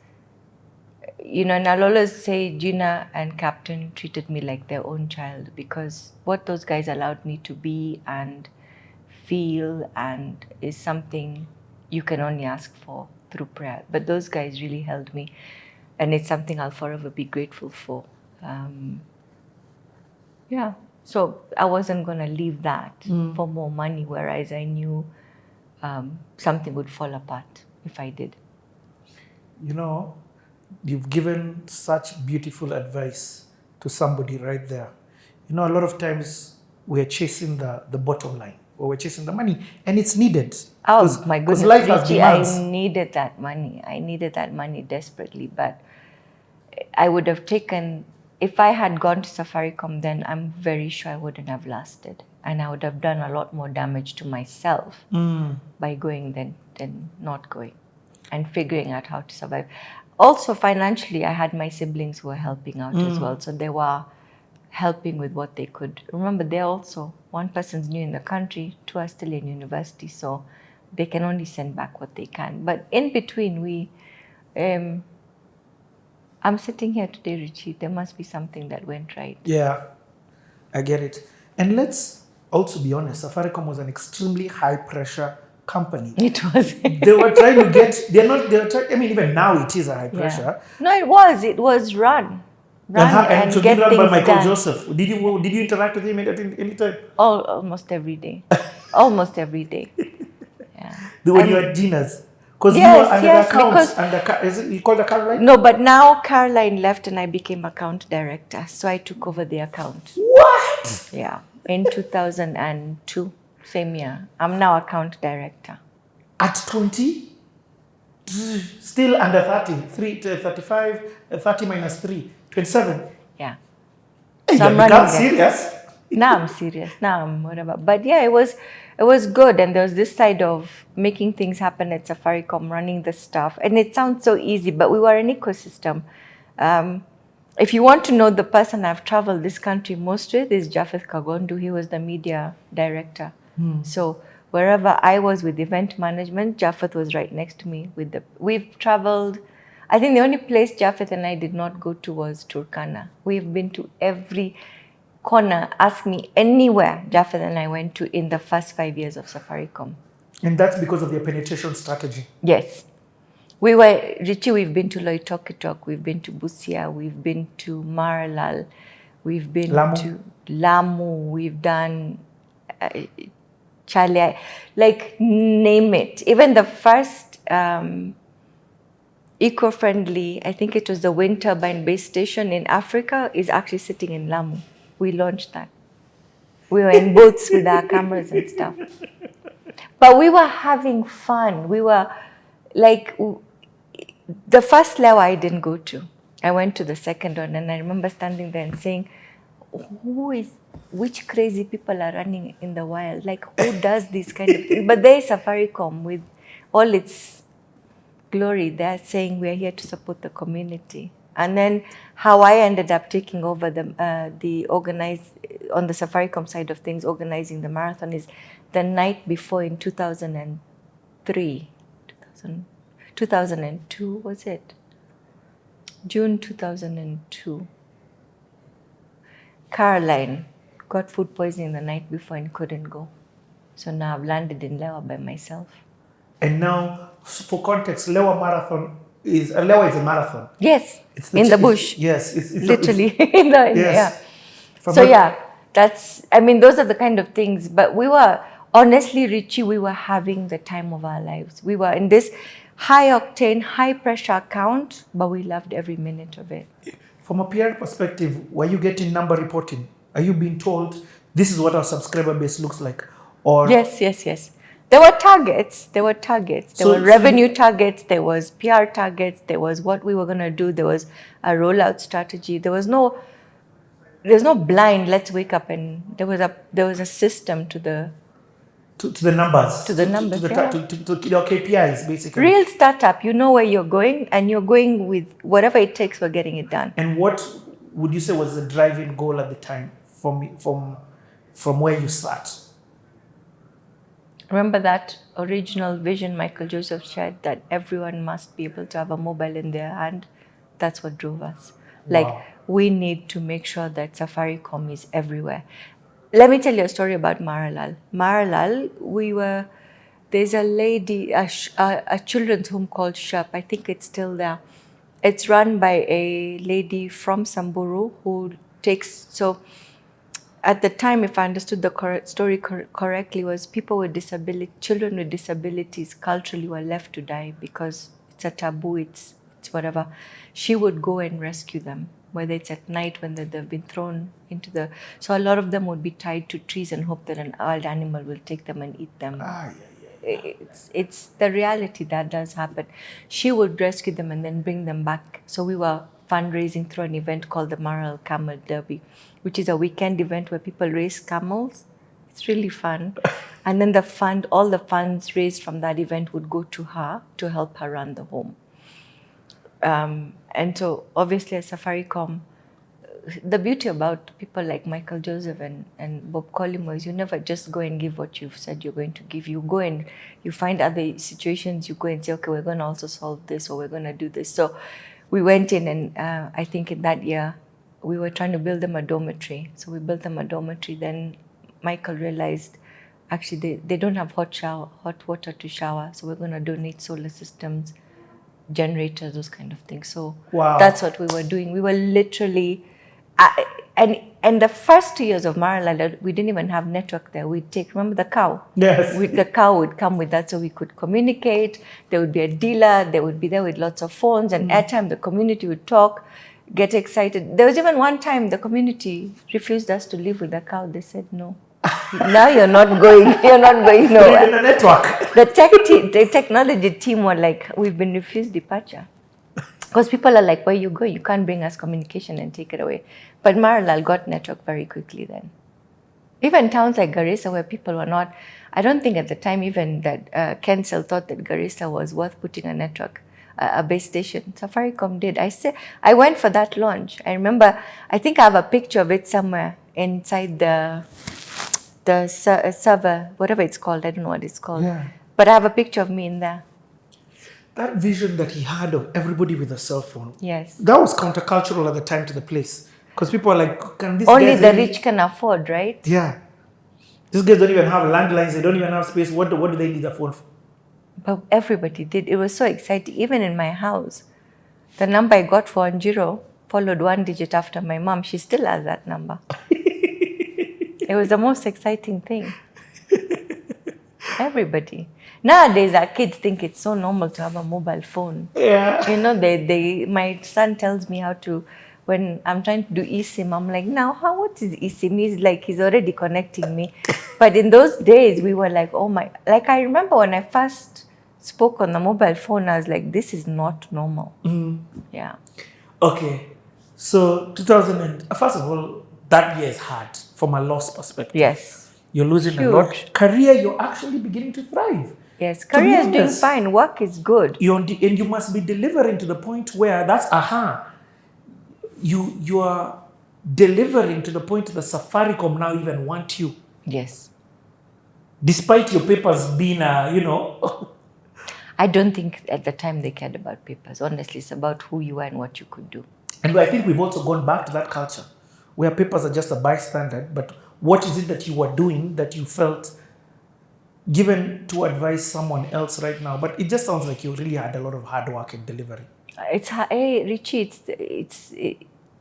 you know, and I'll always say Gina and Captain treated me like their own child because what those guys allowed me to be and feel and is something you can only ask for through prayer. But those guys really held me, and it's something I'll forever be grateful for. Yeah, so I wasn't going to leave that for more money, whereas I knew something would fall apart if I did. You know, you've given such beautiful advice to somebody right there. You know, a lot of times we're chasing the bottom line, or we're chasing the money, and it's needed. Oh my goodness, life has Richie, demands. I needed that money. I needed that money desperately, but I would have taken, if I had gone to Safaricom then, I'm very sure I wouldn't have lasted. And I would have done a lot more damage to myself by going than not going and figuring out how to survive. Also, financially, I had my siblings who were helping out as well. So they were helping with what they could. Remember, they're also, one person's new in the country, two are still in university, so they can only send back what they can. But in between, I'm sitting here today, Richie. There must be something that went right. Yeah, I get it. And let's also be honest, Safaricom was an extremely high pressure company. It was. They were trying to get, I mean, even now it is a high pressure. No, it was run. And so get run by things Michael done. Joseph. Did you interact with him at any time? Almost every day. Almost every day. When you had dinners? Because Yes, you were under yes, the account. because- Is it, you called the Caroline? No, but now Caroline left and I became account director. So I took over the account. What? Yeah, in 2002, same year. I'm now account director. At 20? Still under 30. 35, 30 minus 3. 27. Yeah. Hey, So you I'm become running there. serious. Now I'm serious. Now I'm whatever. But yeah, it was good. And there was this side of making things happen at Safaricom, running the stuff. And it sounds so easy, but we were an ecosystem. If you want to know the person I've traveled this country most with is Japheth Kagondu. He was the media director. So wherever I was with event management, Japheth was right next to me. We've traveled. I think the only place Japheth and I did not go to was Turkana. We've been to every corner. Ask me anywhere Japheth and I went to in the first 5 years of Safaricom. And that's because of their penetration strategy. Yes. Richie, we've been to Loitokitok, we've been to Busia, we've been to Maralal, we've been to Lamu, we've done Chale, like name it. Even the first eco-friendly, I think it was the wind turbine base station in Africa, is actually sitting in Lamu. We launched that. We were in boats with our cameras and stuff. But we were having fun. We were like, the first Lewa I didn't go to. I went to the second one, and I remember standing there and saying, which crazy people are running in the wild? Like, who does this kind of thing? But there is Safaricom with all its glory. They're saying we're here to support the community. And then how I ended up taking over the on the Safaricom side of things, organizing the marathon is the night before in 2002, was it? June 2002. Caroline got food poisoning the night before and couldn't go. So now I've landed in Lewa by myself. And now, for context, Lewa is a marathon. Yes, It's in the bush. Yes, it's literally. yes. Yeah. So yeah, those are the kind of things. But we were honestly, Richie, we were having the time of our lives. We were in this high octane, high pressure account, but we loved every minute of it. From a PR perspective, were you getting number reporting? Are you being told this is what our subscriber base looks like? Or Yes. There were targets. There were revenue targets. There was PR targets. There was what we were going to do. There was a rollout strategy. There's no blind, let's wake up, and there was a system to the numbers. To the numbers, to your KPIs, basically. Real startup, you know where you're going, and you're going with whatever it takes for getting it done. And what would you say was the driving goal at the time from where you start? Remember that original vision Michael Joseph shared, that everyone must be able to have a mobile in their hand? That's what drove us. Wow. We need to make sure that Safaricom is everywhere. Let me tell you a story about Maralal. Maralal, there's a lady, a children's home called Sharp. I think it's still there. It's run by a lady from Samburu who so at the time, if I understood the story correctly, was children with disabilities culturally were left to die because it's a taboo, it's whatever. She would go and rescue them, whether it's at night when they've been thrown into so a lot of them would be tied to trees and hope that an wild animal will take them and eat them. It's the reality that does happen. She would rescue them and then bring them back. So we were fundraising through an event called the Maral Camel Derby, which is a weekend event where people race camels. It's really fun. And then all the funds raised from that event would go to her to help her run the home. And so obviously at Safaricom, the beauty about people like Michael Joseph and Bob Collymore is you never just go and give what you've said you're going to give. You go and you find other situations, you go and say, okay, we're going to also solve this, or we're going to do this. So we went in and I think in that year, we were trying to build them a dormitory. So we built them a dormitory. Then Michael realized, actually, they don't have hot water to shower. So we're going to donate solar systems, generators, those kind of things. So That's what we were doing. We were literally, and the first 2 years of Maralal, we didn't even have network there. Remember the cow? Yes. The cow would come with that so we could communicate. There would be a dealer. They would be there with lots of phones and airtime. The community would talk, get excited. There was even one time the community refused us to live with the cow. They said, no. Now you're not going nowhere. In the network. The technology team were like, we've been refused departure. Because people are like, where you go, you can't bring us communication and take it away. But Maralal got network very quickly then. Even towns like Garissa where people were not, I don't think at the time even that Kensel thought that Garissa was worth putting a network, a base station. Safaricom did. I went for that launch. I remember, I think I have a picture of it somewhere inside the server, whatever it's called, I don't know what it's called. Yeah. But I have a picture of me in there. That vision that he had of everybody with a cell phone. Yes. That was countercultural at the time to the place. Because people are like, can this only the rich can afford, right? Yeah. These guys don't even have landlines, they don't even have space. What do they need a phone for? But everybody did. It was so exciting. Even in my house, the number I got for Anjiro followed one digit after my mom. She still has that number. It was the most exciting thing. Everybody. Nowadays, our kids think it's so normal to have a mobile phone. Yeah. You know, my son tells me how to, when I'm trying to do eSIM, I'm like, now, what is eSIM? He's already connecting me. But in those days, we were like, oh my, I remember when I first spoke on the mobile phone, I was like, this is not normal. Yeah. Okay. So, first of all, that year is hard from a loss perspective. Yes. You're losing a lot. Career, you're actually beginning to thrive. Yes, career is doing fine. Work is good. And you must be delivering to the point where that's You are delivering to the point that Safaricom now even want you. Yes. Despite your papers being, I don't think at the time they cared about papers. Honestly, it's about who you are and what you could do. And I think we've also gone back to that culture where papers are just a bystander, but what is it that you were doing that you felt given to advise someone else right now? But it just sounds like you really had a lot of hard work in delivery. Richie, it's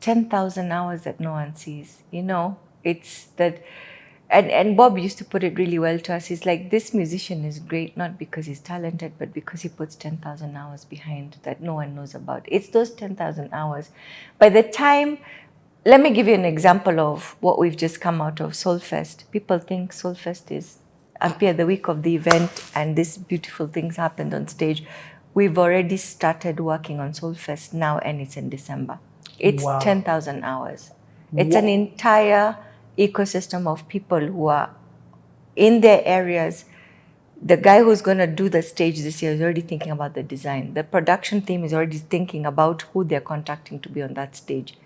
10,000 hours that no one sees. You know, it's that and Bob used to put it really well to us. He's like, this musician is great, not because he's talented, but because he puts 10,000 hours behind that no one knows about. It's those 10,000 hours. By the time, let me give you an example of what we've just come out of, Soulfest. People think Soulfest is appear the week of the event and these beautiful things happened on stage. We've already started working on Soulfest now and it's in December. It's Wow. 10,000 hours. It's an entire ecosystem of people who are in their areas. The guy who's going to do the stage this year is already thinking about the design. The production team is already thinking about who they're contacting to be on that stage.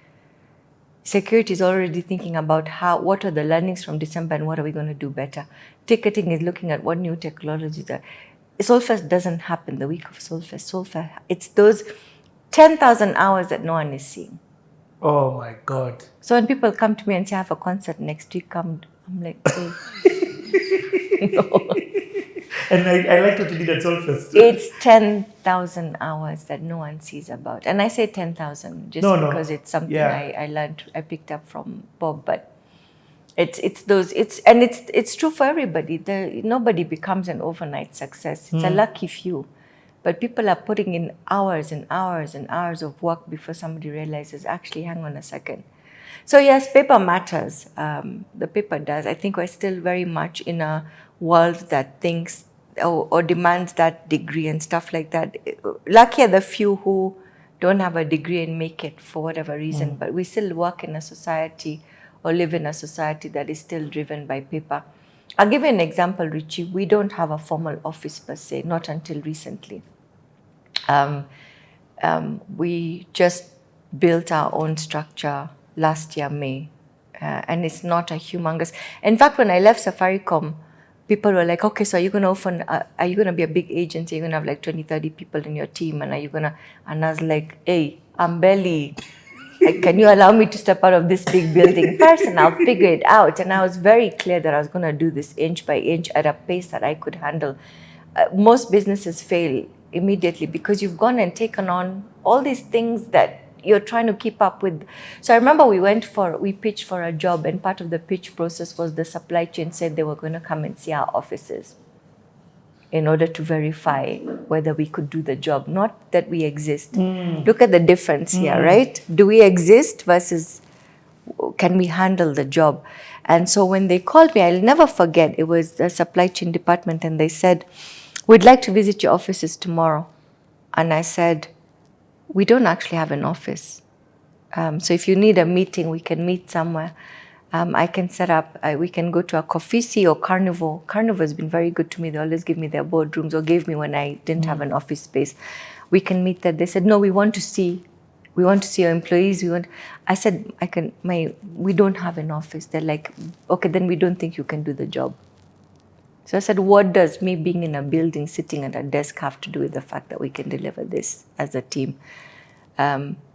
Security is already thinking about what are the learnings from December and what are we going to do better. Ticketing is looking at what new technologies are. Soulfest doesn't happen the week of Soulfest. Soulfest, it's those 10,000 hours that no one is seeing. Oh my God. So when people come to me and say, I have a concert next week, I'm like, hey. No. And I like what you did at Soulfest. It's 10,000 hours that no one sees about. And I say 10,000 just because it's something I learned, I picked up from Bob. But it's true for everybody. Nobody becomes an overnight success. It's a lucky few. But people are putting in hours and hours and hours of work before somebody realizes, actually, hang on a second. So yes, paper matters. The paper does. I think we're still very much in a world that thinks or demands that degree and stuff like that. Lucky are the few who don't have a degree and make it for whatever reason, but we still work in a society or live in a society that is still driven by paper. I'll give you an example, Richie. We don't have a formal office per se, not until recently. We just built our own structure last year, May, and it's not a humongous. In fact, when I left Safaricom, people were like, okay, so are you going to be a big agency? Are you going to have like 20, 30 people in your team? And and I was like, hey, I'm barely, can you allow me to step out of this big building first and I'll figure it out? And I was very clear that I was going to do this inch by inch at a pace that I could handle. Most businesses fail immediately because you've gone and taken on all these things that you're trying to keep up with. So I remember we pitched for a job, and part of the pitch process was the supply chain said they were going to come and see our offices in order to verify whether we could do the job, not that we exist. Look at the difference here, right? Do we exist versus can we handle the job? And so when they called me, I'll never forget, it was the supply chain department, and they said, we'd like to visit your offices tomorrow. And I said, we don't actually have an office. So if you need a meeting, we can meet somewhere. I can set up, we can go to a Coffeesy or Carnival. Carnival has been very good to me. They always give me their boardrooms or gave me when I didn't have an office space. We can meet there. They said, no, we want to see your employees. I said, we don't have an office. They're like, okay, then we don't think you can do the job. So I said, what does me being in a building, sitting at a desk have to do with the fact that we can deliver this as a team?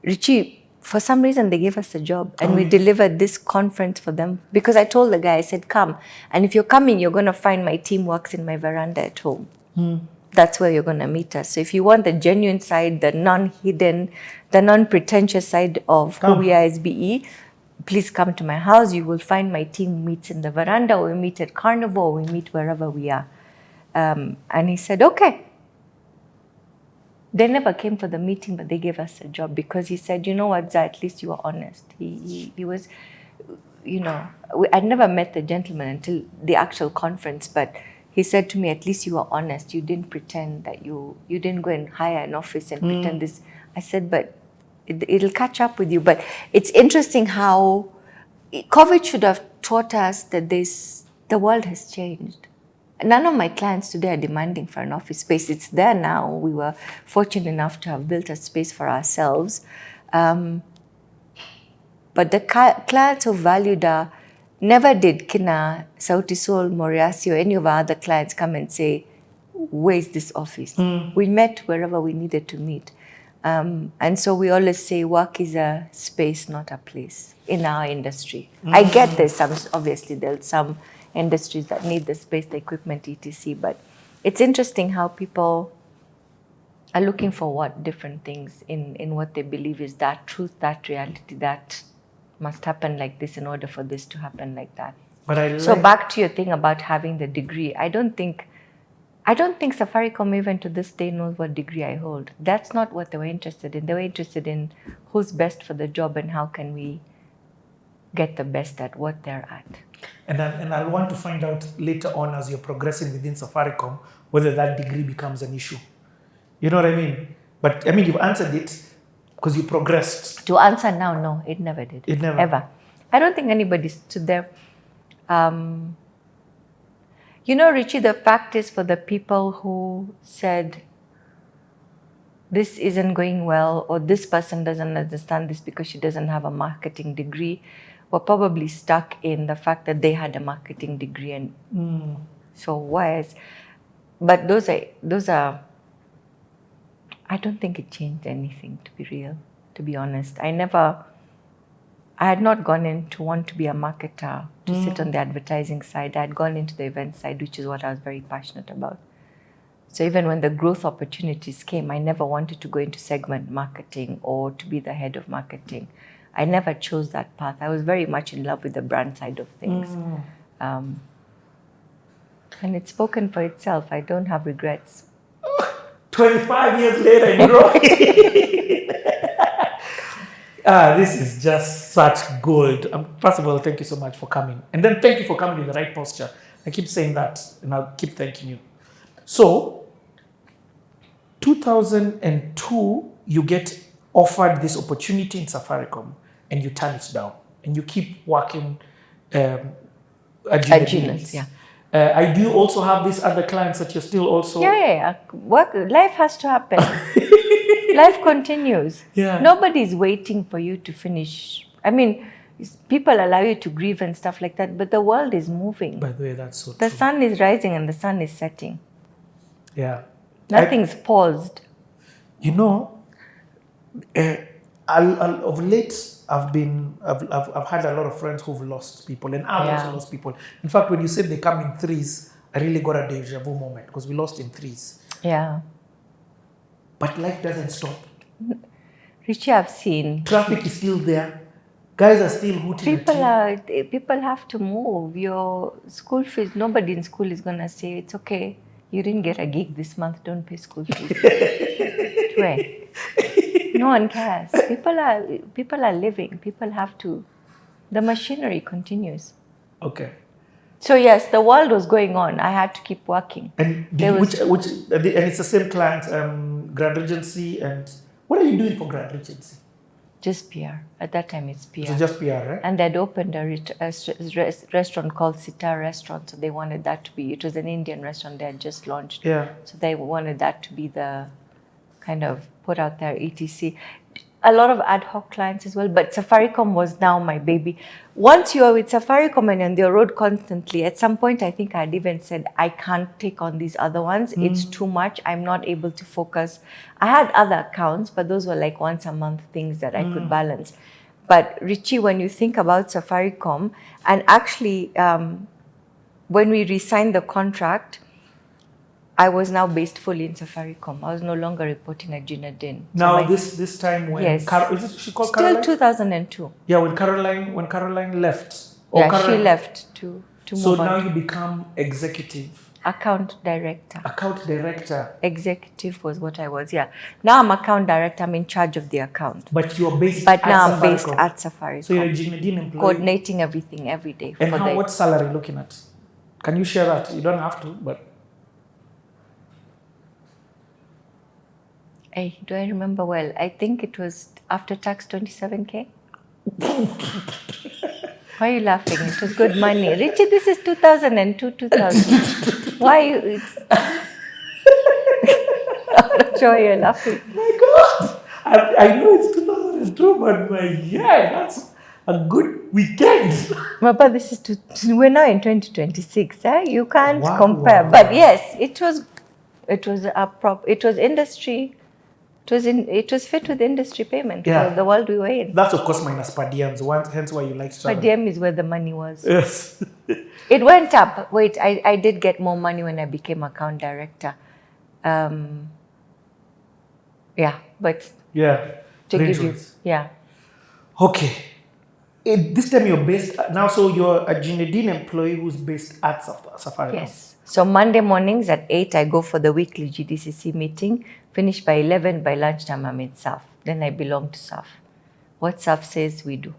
Richie, for some reason, they gave us a job and we delivered this conference for them because I told the guy, I said, come. And if you're coming, you're going to find my team works in my veranda at home. That's where you're going to meet us. So if you want the genuine side, the non-hidden, the non-pretentious side of who we are as BE, please come to my house. You will find my team meets in the veranda, or we meet at Carnival, or we meet wherever we are. And he said, okay. They never came for the meeting, but they gave us a job because he said, you know what, Zah, at least you are honest. He was, I'd never met the gentleman until the actual conference, but he said to me, at least you are honest. You didn't pretend that you didn't go and hire an office and pretend this. I said, but it'll catch up with you. But it's interesting how COVID should have taught us that the world has changed. None of my clients today are demanding for an office space. It's there now. We were fortunate enough to have built a space for ourselves. But the clients who valued our, never did Kina, Sauti Sol, Moriasi, or any of our other clients come and say, where's this office? We met wherever we needed to meet. And so we always say work is a space, not a place in our industry. I get there's some industries that need the space, the equipment, etc. But it's interesting how people are looking for different things in what they believe is that truth, that reality, that must happen like this in order for this to happen like that. But I So like- back to your thing about having the degree, I don't think Safaricom even to this day knows what degree I hold. That's not what they were interested in. They were interested in who's best for the job and how can we get the best at what they're at. And I'll want to find out later on as you're progressing within Safaricom whether that degree becomes an issue. You know what I mean? But I mean, you've answered it because you progressed. To answer now, no, it never did. It never. Ever. I don't think anybody stood there. You know, Richie, the fact is for the people who said, this isn't going well, or this person doesn't understand this because she doesn't have a marketing degree, were probably stuck in the fact that they had a marketing degree. And so whereas, but those are, I don't think it changed anything, to be real, to be honest. I had not gone in to want to be a marketer, to sit on the advertising side. I had gone into the event side, which is what I was very passionate about. So even when the growth opportunities came, I never wanted to go into segment marketing or to be the head of marketing. I never chose that path. I was very much in love with the brand side of things. And it's spoken for itself. I don't have regrets. 25 years later, growing. This is just such gold. First of all, thank you so much for coming. And then thank you for coming in the right posture. I keep saying that, and I'll keep thanking you. So, 2002, you get offered this opportunity in Safaricom, and you turn it down. And you keep working at Genius, yeah. I do also have these other clients that you're still also... Yeah. Life has to happen. Life continues. Yeah. Nobody's waiting for you to finish. I mean, people allow you to grieve and stuff like that, but the world is moving. By the way, that's so The true. sun is rising and the sun is setting. Yeah. Nothing's paused. You know, of late, I've had a lot of friends who've lost people, and I've also lost people. In fact, when you said they come in threes, I really got a deja vu moment because we lost in threes. Yeah. But life doesn't stop. Richie, I've seen. Traffic is still there. Guys are still hooting at you. People have to move. Your school fees, nobody in school is going to say, it's okay, you didn't get a gig this month, don't pay school fees. Where? No one cares. People are living. People have to. The machinery continues. Okay. So yes, the world was going on. I had to keep working. And and it's the same client, Grand Regency, and what are you doing for Grand Regency? Just PR. At that time, it's PR. So just PR, right? And they'd opened a restaurant called CTA Restaurant. So they wanted that to be, it was an Indian restaurant they had just launched. Yeah. So they wanted that to be the kind of put out there, etc. A lot of ad hoc clients as well, but Safaricom was now my baby. Once you are with Safaricom and on the road constantly, at some point I think I'd even said, I can't take on these other ones. It's too much. I'm not able to focus. I had other accounts, but those were like once a month things that I could balance. But Richie, when you think about Safaricom, and actually when we re-signed the contract, I was now based fully in Safaricom. I was no longer reporting at Gina Din. Now this time when yes. Is she called Still Caroline? 2002. Yeah, when Caroline left. She left to so move on. now you become executive. Account director. Account director. Executive was what I was, yeah. Now I'm account director. I'm in charge of the account. But you're based But at now Safaricom. I'm based at Safaricom. So you're a Gina Din employee. Coordinating everything every day. And what salary are you looking at? Can you share that? You don't have to, but... Hey, do I remember well? I think it was after tax 27K. Why are you laughing? It was good money. Richie, this is 2002, 2000. Why are you... I'm not sure you're laughing. My God! I know it's 2002, but that's a good weekend. But this is... we're now in 2026. You can't compare. Wow. But yes, it was industry... It was fit with industry payment for the world we were in. That's of course minus per diems, hence why you like travel. Per diem is where the money was. Yes. It went up. Wait, I did get more money when I became account director. Yeah. To give you, Okay. This time you're based now, so you're a Ginedine employee who's based at Safaricom. Yes. So Monday mornings at 8, I go for the weekly GDCC meeting. Finish by 11. By lunchtime, I'm in SAF. Then I belong to SAF. What SAF says, we do.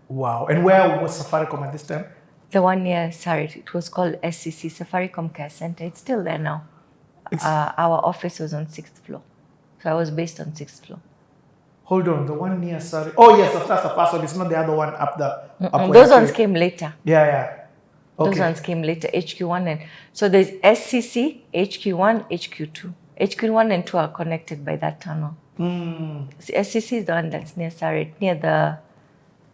Wow. And where was Safaricom at this time? The one year, sorry, it was called SCC, Safaricom Care Center. It's still there now. Our office was on 6th floor. So I was based on 6th floor. Hold on, the one near sorry. Oh yes, that's the first one. It's not the other one up the. Up Those ones came later. Yeah. Okay. Those ones came later, HQ1 and so there's SCC, HQ1, HQ2. HQ1 and 2 are connected by that tunnel. SCC is the one that's near Sarit, near the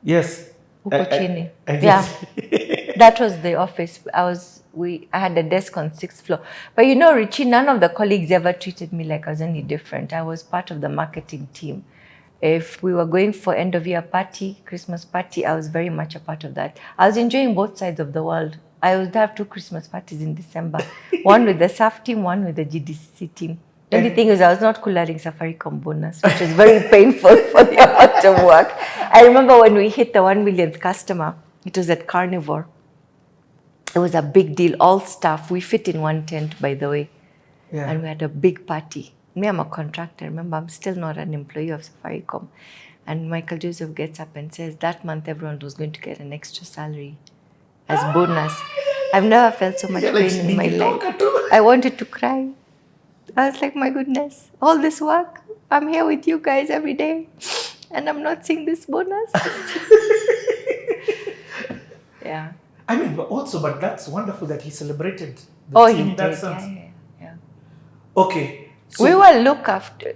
Yes. Ukochini. I Yeah. That was the office. I had a desk on 6th floor. But you know, Richie, none of the colleagues ever treated me like I was any different. I was part of the marketing team. If we were going for end of year party, Christmas party, I was very much a part of that. I was enjoying both sides of the world. I would have 2 Christmas parties in December. One with the SAF team, one with the GDCC team. The only thing is I was not collaring Safaricom bonus, which was very painful for the amount of work. I remember when we hit the 1 millionth customer, it was at Carnivore. It was a big deal. All staff, we fit in one tent, by the way. Yeah. And we had a big party. Me, I'm a contractor. Remember, I'm still not an employee of Safaricom. And Michael Joseph gets up and says, that month everyone was going to get an extra salary as bonus. I've never felt so much pain in my life. I wanted to cry. I was like, my goodness, all this work, I'm here with you guys every day, and I'm not seeing this bonus. Yeah. I mean, but that's wonderful that he celebrated the team he in that did. sense. Yeah. Okay. So We were looked after.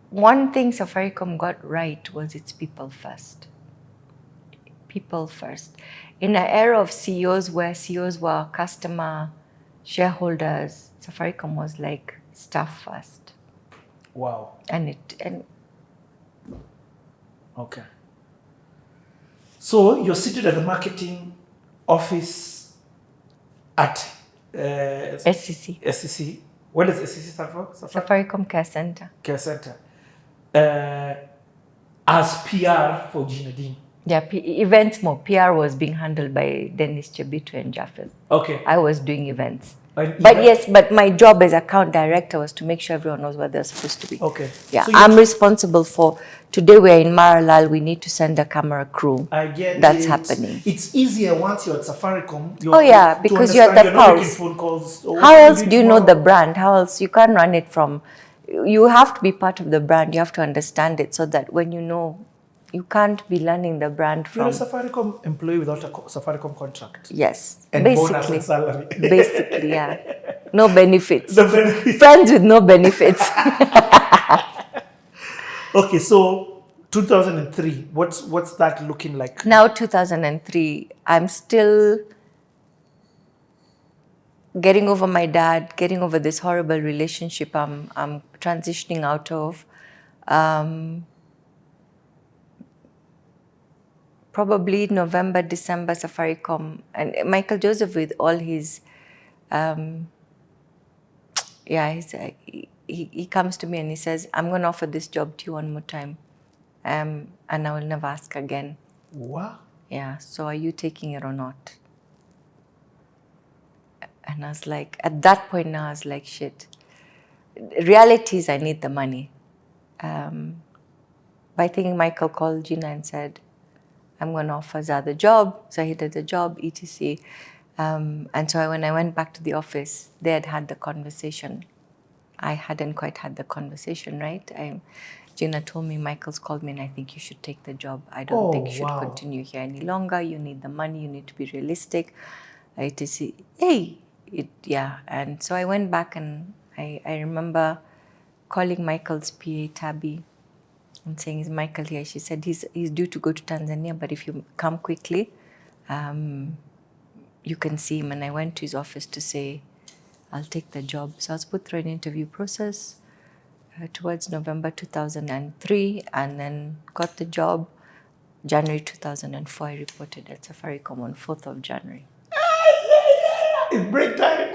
One thing Safaricom got right was its people first. People first. In an era of CEOs where CEOs were customer, shareholders, Safaricom was like staff first. Wow. And Okay. So you're seated at the marketing office at SCC. SCC. What does SCC stand for? Safaricom Care Center. Care Center. As PR for Ginedine. Yeah, events more. PR was being handled by Dennis Chebitu and Jaffel. Okay. I was doing events. But my job as account director was to make sure everyone knows where they're supposed to be. Okay. Yeah, So I'm responsible for, today we're in Maralal, we need to send a camera crew. I get That's it. happening. It's easier once you're at Safaricom. Oh yeah, because you're the not making pulse. phone calls. How else do you know the brand? How else? You can't run it from, you have to be part of the brand. You have to understand it so that when you know, you can't be learning the brand You're a from. Safaricom employee without a Safaricom contract. Yes, And bonus and salary. Basically, yeah. No benefits. No benefits. Friends with no benefits. Okay, so 2003, what's that looking like? Now 2003, I'm still getting over my dad, getting over this horrible relationship I'm transitioning out of. Probably November, December, Safaricom, and Michael Joseph with all his, he comes to me and he says, I'm going to offer this job to you one more time, and I will never ask again. What? Yeah, so are you taking it or not? And I was like, at that point now, I was like, shit. Reality is I need the money. But I think Michael called Gina and said, I'm going to offer Zah the job. So he did the job, etc. And so when I went back to the office, they had the conversation. I hadn't quite had the conversation, right? Gina told me, Michael's called me and I think you should take the job. I don't think you should continue here any longer. You need the money. You need to be realistic. etc. And so I went back and I remember calling Michael's PA, Tabby, and saying, is Michael here? She said, he's due to go to Tanzania, but if you come quickly, you can see him. And I went to his office to say, I'll take the job. So I was put through an interview process towards November 2003, and then got the job. January 2004, I reported at Safaricom on 4th of January. It's break time.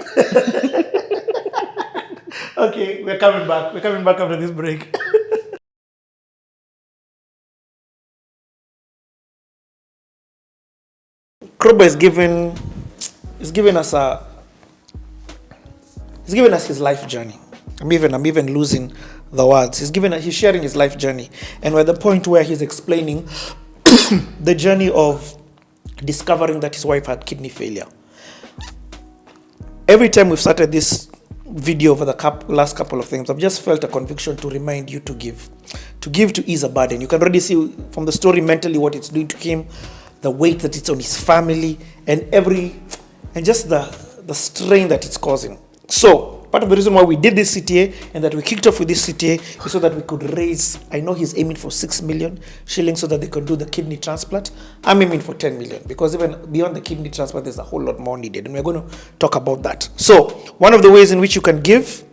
Okay, we're coming back. We're coming back after this break. Kroba is giving us his life journey. I'm even losing the words. He's sharing his life journey, and we're at the point where he's explaining the journey of discovering that his wife had kidney failure. Every time we've started this video over the last couple of things, I've just felt a conviction to remind you to give to ease a burden. You can already see from the story mentally what it's doing to him, the weight that it's on his family, and just the strain that it's causing. So part of the reason why we did this CTA and that we kicked off with this CTA is so that we could raise, I know he's aiming for 6 million shillings so that they can do the kidney transplant. I'm aiming for 10 million because even beyond the kidney transplant, there's a whole lot more needed. And we're going to talk about that. So one of the ways in which you can give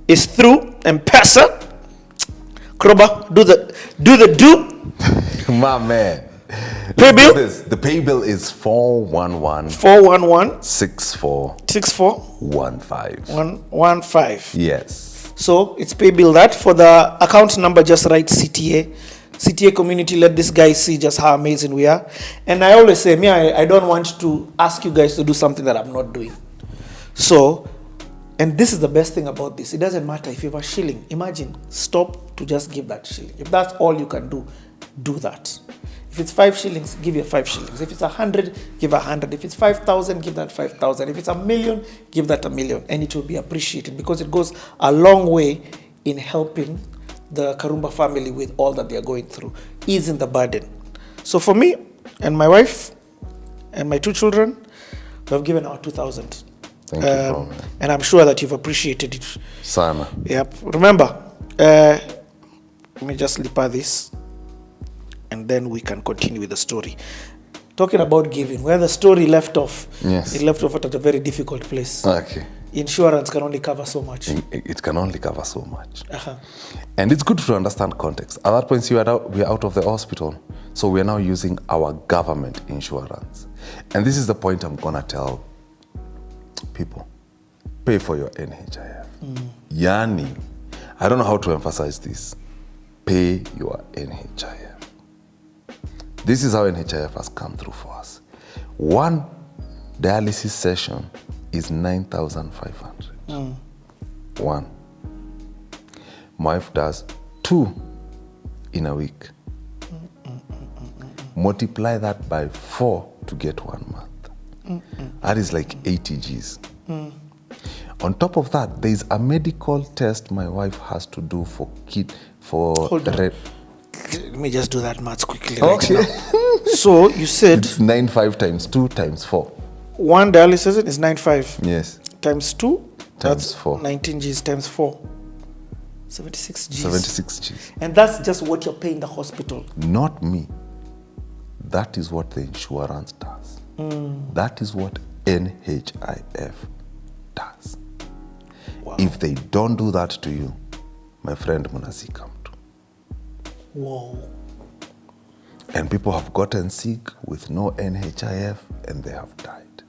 is through M-Pesa. Kroba, do. My man. Pay bill? The pay bill is 411 64 115. Yes. So it's pay bill that. For the account number, just write CTA community. Let this guy see just how amazing we are. And I always say, I don't want to ask you guys to do something that I'm not doing. So, and this is the best thing about this. It doesn't matter if you have a shilling. Imagine, stop to just give that shilling. If that's all you can do, do that. If it's 5 shillings, give you 5 shillings. If it's 100, give 100. If it's 5,000, give that 5,000. If it's 1,000,000, give that 1,000,000. And it will be appreciated because it goes a long way in helping the Karumba family with all that they are going through, easing the burden. So for me and my wife and my 2 children, we have given our 2,000. Thank you, bro. And I'm sure that you've appreciated it. Sana. Yep. Remember, let me just lip this. And then we can continue with the story. Talking about giving, where the story left off, yes, it left off at a very difficult place. Okay. Insurance can only cover so much. It can only cover so much. Uh-huh. And it's good to understand context. At that point, we are out of the hospital. So we are now using our government insurance. And this is the point I'm going to tell people. Pay for your NHIF. Yani, I don't know how to emphasize this. Pay your NHIF. This is how NHIF has come through for us. 1 dialysis session is 9,500. 1. My wife does 2 in a week. Multiply that by 4 to get 1 month. That is like 80 Gs. On top of that, there is a medical test my wife has to do for Hold on. Let me just do that maths quickly right now. So you said it's 9,500 times 2 times 4. 1 dialysis is 9,500. Yes. Times 2 times that's 4. 19 Gs times 4. 76 Gs. 76 Gs. And that's just what you're paying the hospital. Not me. That is what the insurance does. That is what NHIF does. Wow. If they don't do that to you, my friend Munazi come to. Whoa. And people have gotten sick with no NHIF and they have died.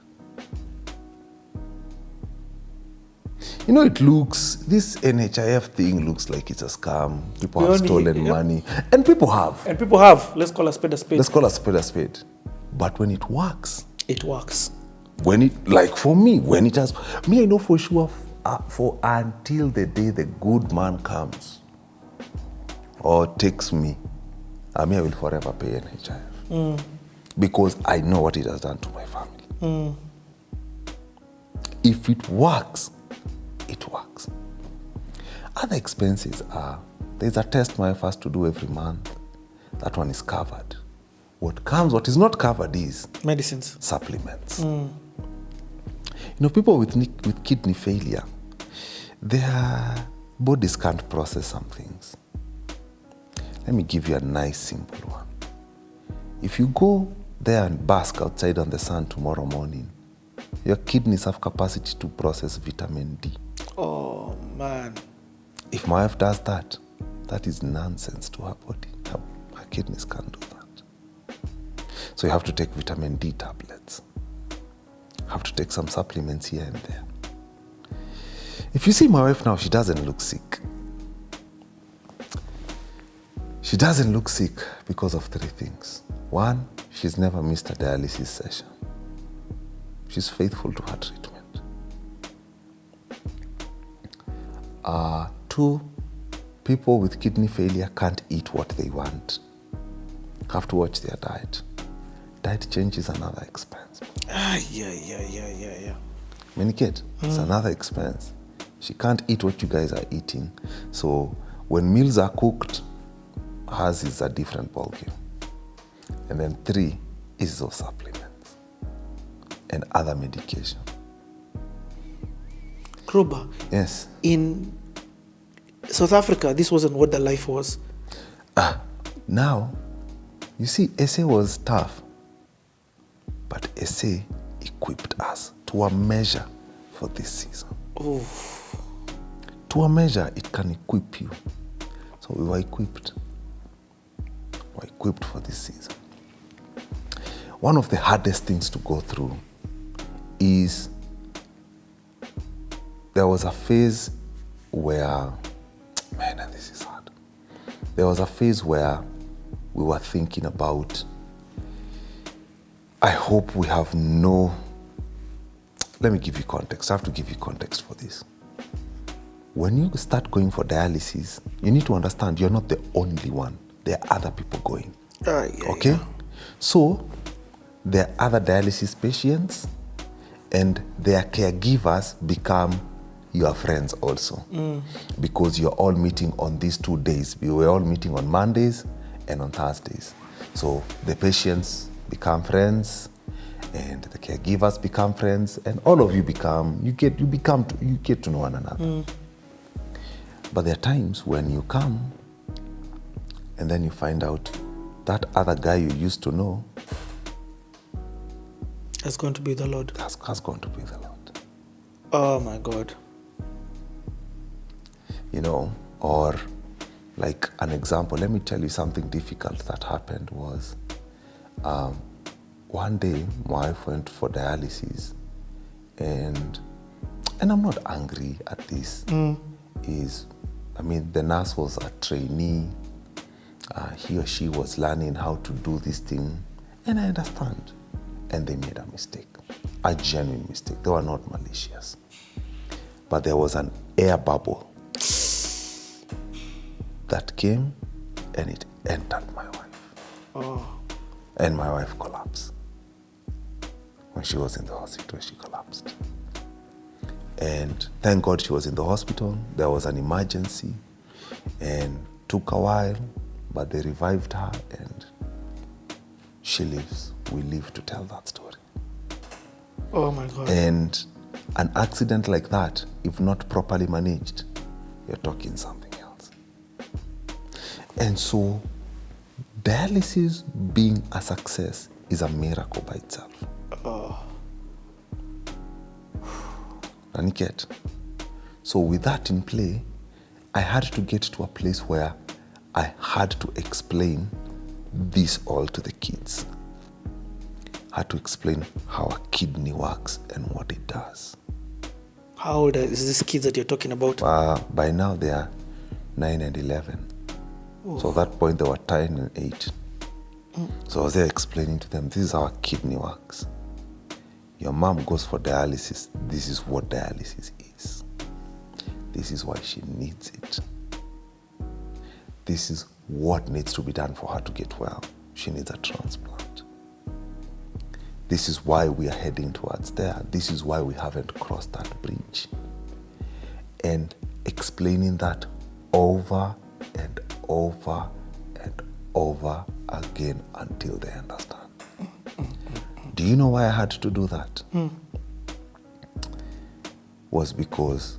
You know, this NHIF thing looks like it's a scam. People have stolen money. And people have. Let's call a spade a spade. Let's call a spade a spade. But when it works. It works. When it, like for me, when it has, me I know for sure for until the day the good man comes or takes me, I will forever pay NHIF. Because I know what it has done to my family. If it works, it works. Other expenses are, there's a test my wife has to do every month. That one is covered. What is not covered is medicines, supplements. You know, people with kidney failure, their bodies can't process some things. Let me give you a nice, simple one. If you go there and bask outside on the sun tomorrow morning, your kidneys have capacity to process vitamin D. Oh, man. If my wife does that, that is nonsense to her body. Her kidneys can't do that. So you have to take vitamin D tablets. Have to take some supplements here and there. If you see my wife now, she doesn't look sick. She doesn't look sick because of 3 things. 1, she's never missed a dialysis session. She's faithful to her treatment. 2, people with kidney failure can't eat what they want. Have to watch their diet. Diet change is another expense. Yeah. Communicate. It's another expense. She can't eat what you guys are eating. So when meals are cooked, hers is a different ballgame. And then 3 is those supplements and other medication. Kruba, Yes. in South Africa, this wasn't what the life was. Now, you see, SA was tough, but SA equipped us to a measure for this season. Oh. To a measure, it can equip you. So we were equipped. We were equipped for this season. One of the hardest things to go through is there was a phase where, man, and this is hard. There was a phase where we were thinking about, I hope we have no, let me give you context. I have to give you context for this. When you start going for dialysis, you need to understand you're not the only one. There are other people going. Okay? So, there are other dialysis patients and their caregivers become your friends also. Because you're all meeting on these 2 days. We were all meeting on Mondays and on Thursdays. So the patients become friends and the caregivers become friends and all of you get to know one another. But there are times when you come and then you find out that other guy you used to know That's going to be the Lord. Has going to be the Lord. Oh my God. You know, or like an example, let me tell you something difficult that happened was one day my wife went for dialysis and I'm not angry at this. The nurse was a trainee. He or she was learning how to do this thing, and I understand. And they made a mistake, a genuine mistake. They were not malicious. But there was an air bubble that came and it entered my wife. And my wife collapsed. When she was in the hospital, she collapsed. And thank God she was in the hospital. There was an emergency and took a while, but they revived her and she lives. We live to tell that story. Oh my God. And an accident like that, if not properly managed, you're talking something else. And so dialysis being a success is a miracle by itself. Aniket. So with that in play, I had to get to a place where I had to explain this all to the kids. I had to explain how a kidney works and what it does. How old is these kids that you're talking about? By now they are 9 and 11. So at that point they were 10 and 8. So I was there explaining to them, this is how a kidney works. Your mom goes for dialysis. This is what dialysis is. This is why she needs it. This is what needs to be done for her to get well. She needs a transplant. This is why we are heading towards there. This is why we haven't crossed that bridge. And explaining that over and over and over again until they understand. Do you know why I had to do that? Was because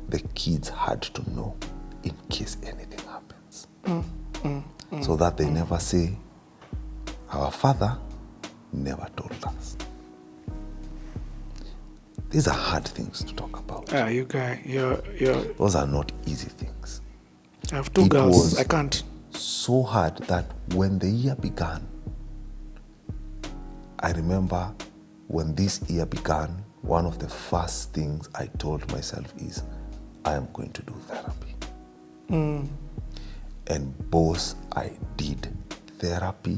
the kids had to know in case anything happens. So that they never say, our father never told us. These are hard things to talk about. You guy, you're. Those are not easy things. I have 2 girls. I can't. So hard that when the year began, I remember when this year began, one of the first things I told myself is, I am going to do therapy. And boss, I did therapy.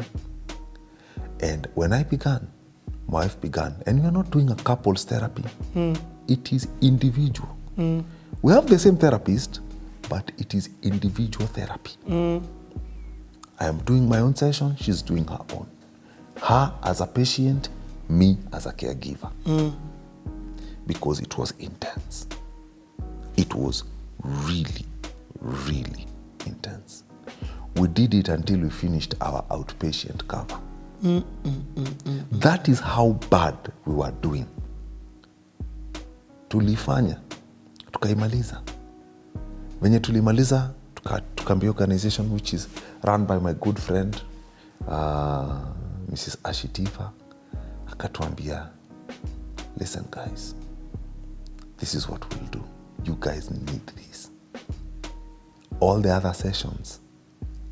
And when I began, my wife began, and we are not doing a couples therapy. It is individual. We have the same therapist, but it is individual therapy. I am doing my own session, she's doing her own. Her as a patient, me as a caregiver. Because it was intense. It was really, really intense. We did it until we finished our outpatient cover. That is how bad we were doing. Tulifanya, tukaimaliza. Venye tulimaliza, tukaambia organization which is run by my good friend, Mrs. Ashitifa, akatuambia, listen guys, this is what we'll do. You guys need this. All the other sessions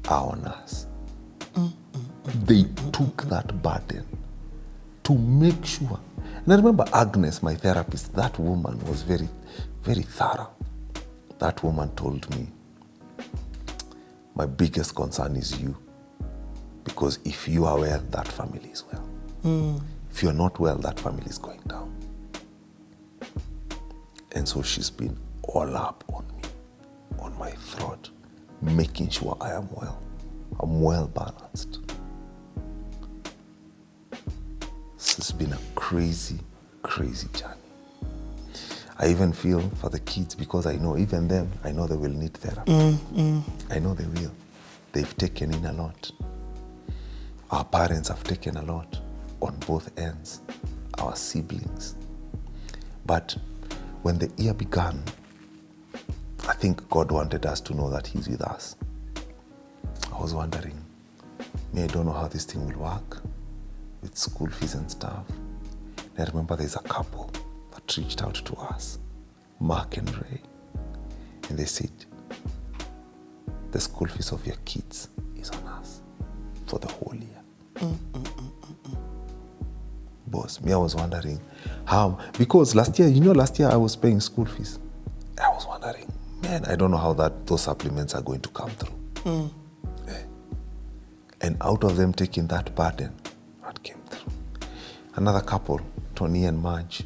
are on us. They took that burden to make sure. And I remember Agnes, my therapist, that woman was very, very thorough. That woman told me, my biggest concern is you. Because if you are well, that family is well. If you're not well, that family is going down. And so she's been all up on me, on my throat, making sure I am well. I'm well balanced. It's been a crazy, crazy journey. I even feel for the kids because I know even them, I know they will need therapy. I know they will. They've taken in a lot. Our parents have taken a lot on both ends, our siblings. But when the year began, I think God wanted us to know that He's with us. I was wondering, I don't know how this thing will work with school fees and stuff. And I remember there's a couple that reached out to us, Mark and Ray, and they said, the school fees of your kids is on us for the whole year. Boss, I was wondering how, because last year I was paying school fees. I was wondering, man, I don't know how those supplements are going to come through. And out of them taking that burden, what came through? Another couple, Tony and Marge,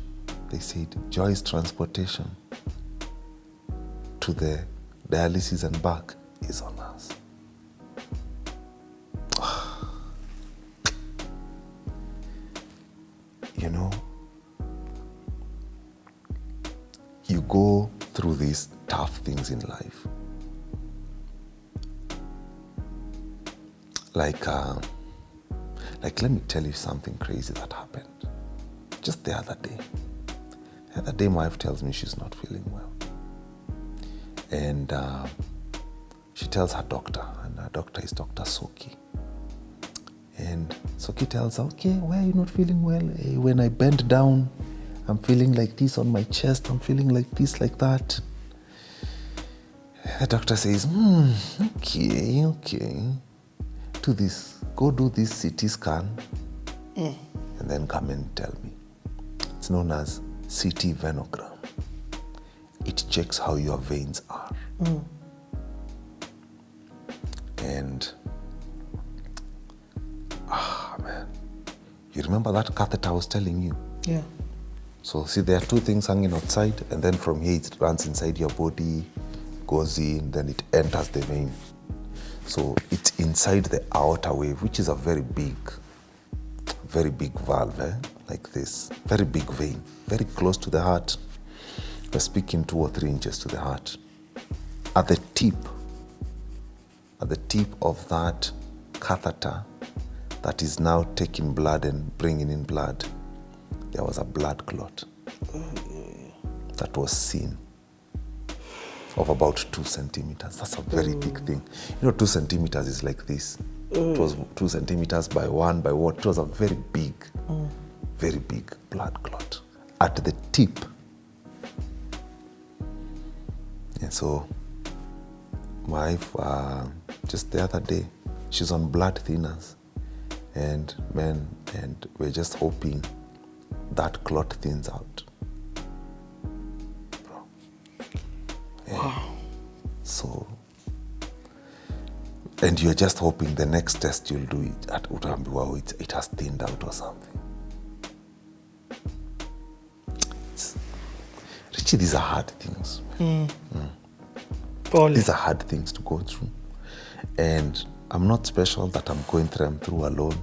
they said, Joy's transportation to the dialysis and back is on us. You know, you go through these tough things in life. Like let me tell you something crazy that happened just the other day. The other day, my wife tells me she's not feeling well. And she tells her doctor, and her doctor is Dr. Soki. And Soki tells her, okay, why are you not feeling well? When I bend down, I'm feeling like this on my chest, I'm feeling like this, like that. The doctor says, okay. Do this, go do this CT scan, and then come and tell me. It's known as CT venogram. It checks how your veins are. And, man, you remember that catheter I was telling you? Yeah. So see, there are two things hanging outside, and then from here it runs inside your body, goes in, then it enters the vein. So it's inside the aorta wave, which is a very big valve, like this. Very big vein, very close to the heart. We're speaking 2 or 3 inches to the heart. At the tip of that catheter that is now taking blood and bringing in blood, there was a blood clot that was seen of about 2 centimeters. That's a very big thing. 2 centimeters is like this. It was 2 centimeters by 1 by what? It was a very big blood clot at the tip. And so my wife, just the other day, she's on blood thinners. And we're just hoping that clot thins out. Wow. So And you're just hoping the next test you'll do it at Utambiwa, it has thinned out or something. Richie, these are hard things. These are hard things to go through. And I'm not special that I'm going them through alone.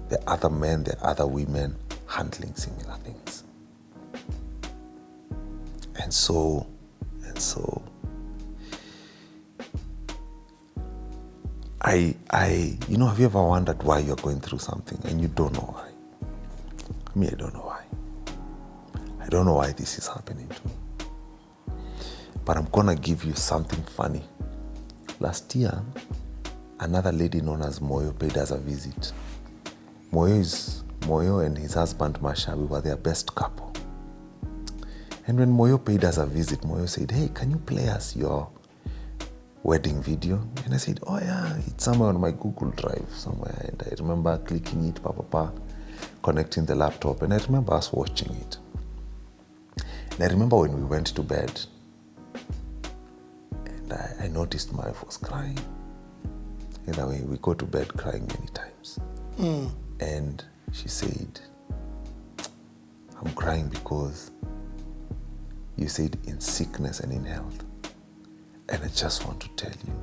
There are other men, there are other women handling similar things. And so, you know, have you ever wondered why you're going through something and you don't know why? Me, I don't know why. I don't know why this is happening to me. But I'm gonna give you something funny. Last year, another lady known as Moyo paid us a visit. Moyo and his husband Masha, we were their best couple. And when Moyo paid us a visit, Moyo said, "Hey, can you play us your wedding video?" And I said, "Oh yeah, it's somewhere on my Google Drive somewhere." And I remember clicking it, connecting the laptop, and I remember us watching it. And I remember when we went to bed, and I noticed my wife was crying. Either way, we go to bed crying many times. And she said, "I'm crying because you said in sickness and in health. And I just want to tell you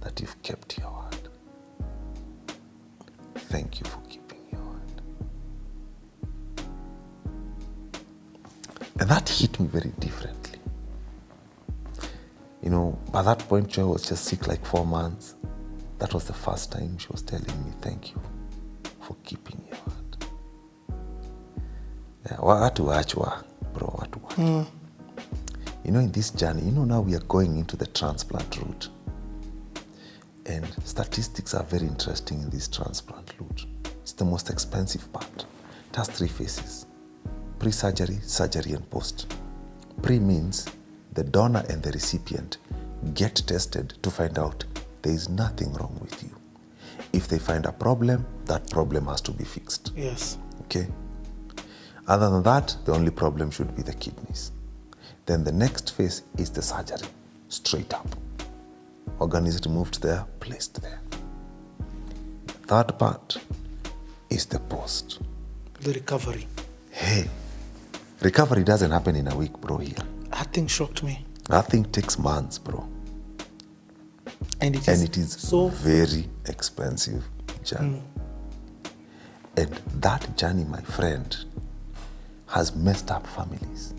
that you've kept your word. Thank you for keeping your word." And that hit me very differently. You know, by that point, Joy was just sick like 4 months. That was the first time she was telling me, "Thank you for keeping your word." Yeah, watu wachwa, bro, watu wachwa. You know, in this journey, you know, now we are going into the transplant route. And statistics are very interesting in this transplant route. It's the most expensive part. It has 3 phases: pre-surgery, surgery, and post. Pre means the donor and the recipient get tested to find out there is nothing wrong with you. If they find a problem, that problem has to be fixed. Yes. Okay? Other than that, the only problem should be the kidneys. Then the next phase is the surgery, straight up. Organ is removed there, placed there. Third part is the post. The recovery. Hey, recovery doesn't happen in a week, bro, here. That thing shocked me. That thing takes months, bro. And it is so very expensive journey. And that journey, my friend, has messed up families.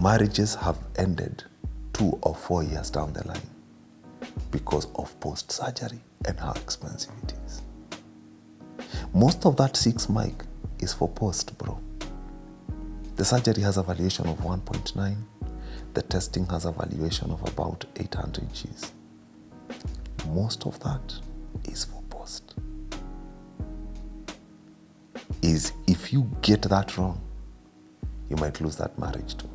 Marriages have ended 2 or 4 years down the line because of post-surgery and how expensive it is. Most of that 6 mic is for post, bro. The surgery has a valuation of 1.9. The testing has a valuation of about 800 Gs. Most of that is for post. If you get that wrong, you might lose that marriage too.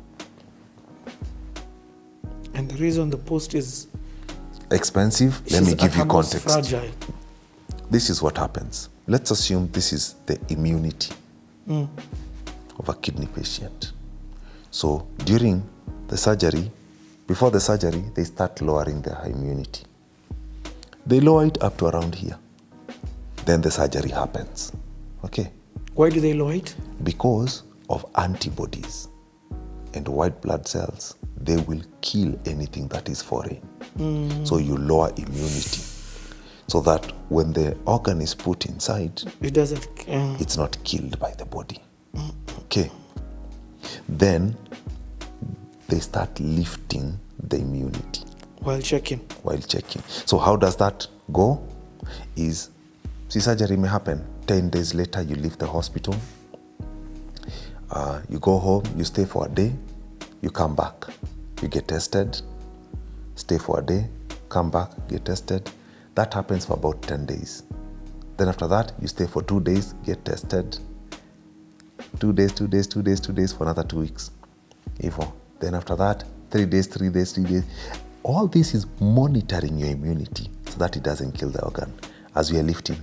And the reason the post is expensive, let me give you context. Fragile. This is what happens. Let's assume this is the immunity of a kidney patient. So during the surgery, before the surgery, they start lowering their immunity. They lower it up to around here. Then the surgery happens. Okay? Why do they lower it? Because of antibodies and white blood cells. They will kill anything that is foreign. So you lower immunity so that when the organ is put inside, it doesn't. It's not killed by the body. Okay. Then they start lifting the immunity while checking. So how does that go? Is surgery may happen 10 days later. You leave the hospital. You go home. You stay for a day. You come back. You get tested, stay for a day, come back, get tested. That happens for about 10 days. Then after that, you stay for 2 days, get tested. 2 days for another 2 weeks. Then after that, 3 days. All this is monitoring your immunity so that it doesn't kill the organ. As we are lifting.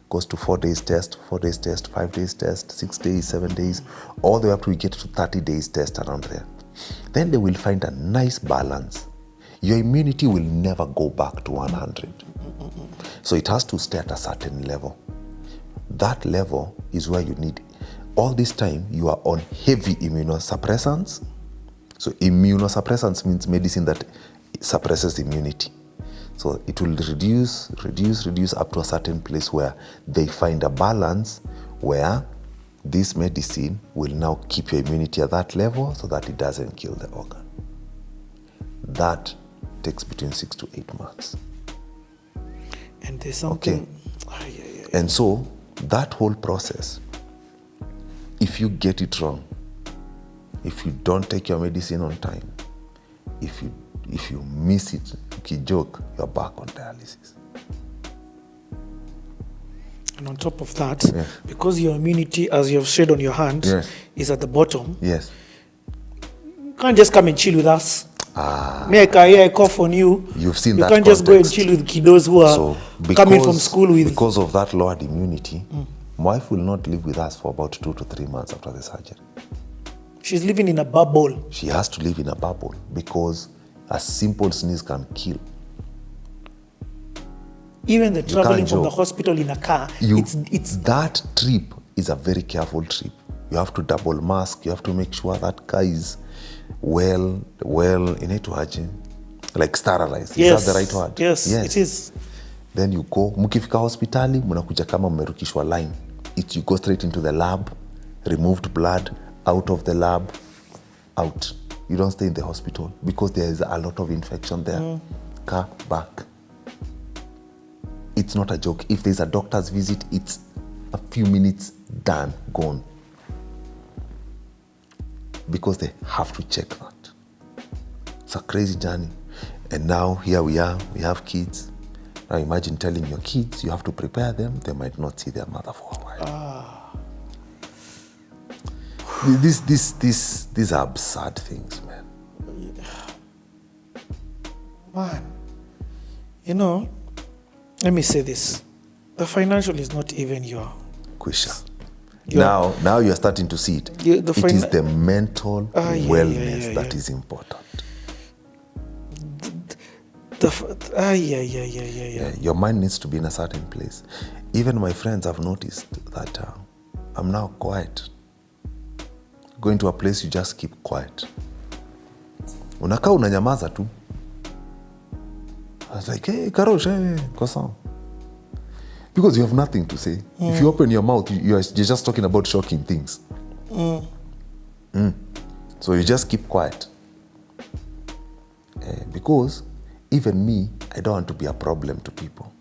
Goes to 4 days test, 5 days test, 6 days, 7 days, all the way up to we get to 30 days test around there. Then they will find a nice balance your immunity will never go back to 100. So it has to stay at a certain level. That level is where you need, all this time you are on heavy immunosuppressants. So immunosuppressants means medicine that suppresses immunity. So it will reduce up to a certain place where they find a balance where this medicine will now keep your immunity at that level so that it doesn't kill the organ. That takes between 6 to 8 months. And there's something. Okay. And so that whole process, if you get it wrong, if you don't take your medicine on time, if you miss it, joke, you're back on dialysis. And on top of that, because your immunity, as you have said on your hand, is at the bottom, yes, you can't just come and chill with us. Make a cough on you. You've seen you that. You can't just go and chill with kiddos who are coming from school with. Because of that lowered immunity, my wife will not live with us for about 2 to 3 months after the surgery. She's living in a bubble. She has to live in a bubble because a simple sneeze can kill. Even the traveling from the hospital in a car, it's that trip is a very careful trip. You have to double mask. You have to make sure that car is well inaitwaje, like sterilized. Yes. Is that the right word? Yes, it is. Then you go, mkifika hospitali, mnakuja kama mmerukishwa line. You go straight into the lab, removed blood, out of the lab, out. You don't stay in the hospital because there is a lot of infection there. Car back. It's not a joke. If there's a doctor's visit, it's a few minutes, done, gone. Because they have to check that. It's a crazy journey. And now here we are, we have kids. Now imagine telling your kids you have to prepare them, they might not see their mother for a while. These are absurd things, man. Man, you know, let me say this. The financial is not even your... Kwisha. Now you're starting to see it. It is the mental wellness that is important. Your mind needs to be in a certain place. Even my friends have noticed that I'm now quiet. Going to a place, you just keep quiet. Unakaa unanyamaza tu. I was like, hey, Karosh, hey, Kosan. Because you have nothing to say. If you open your mouth, you're just talking about shocking things. So you just keep quiet. Because even me, I don't want to be a problem to people.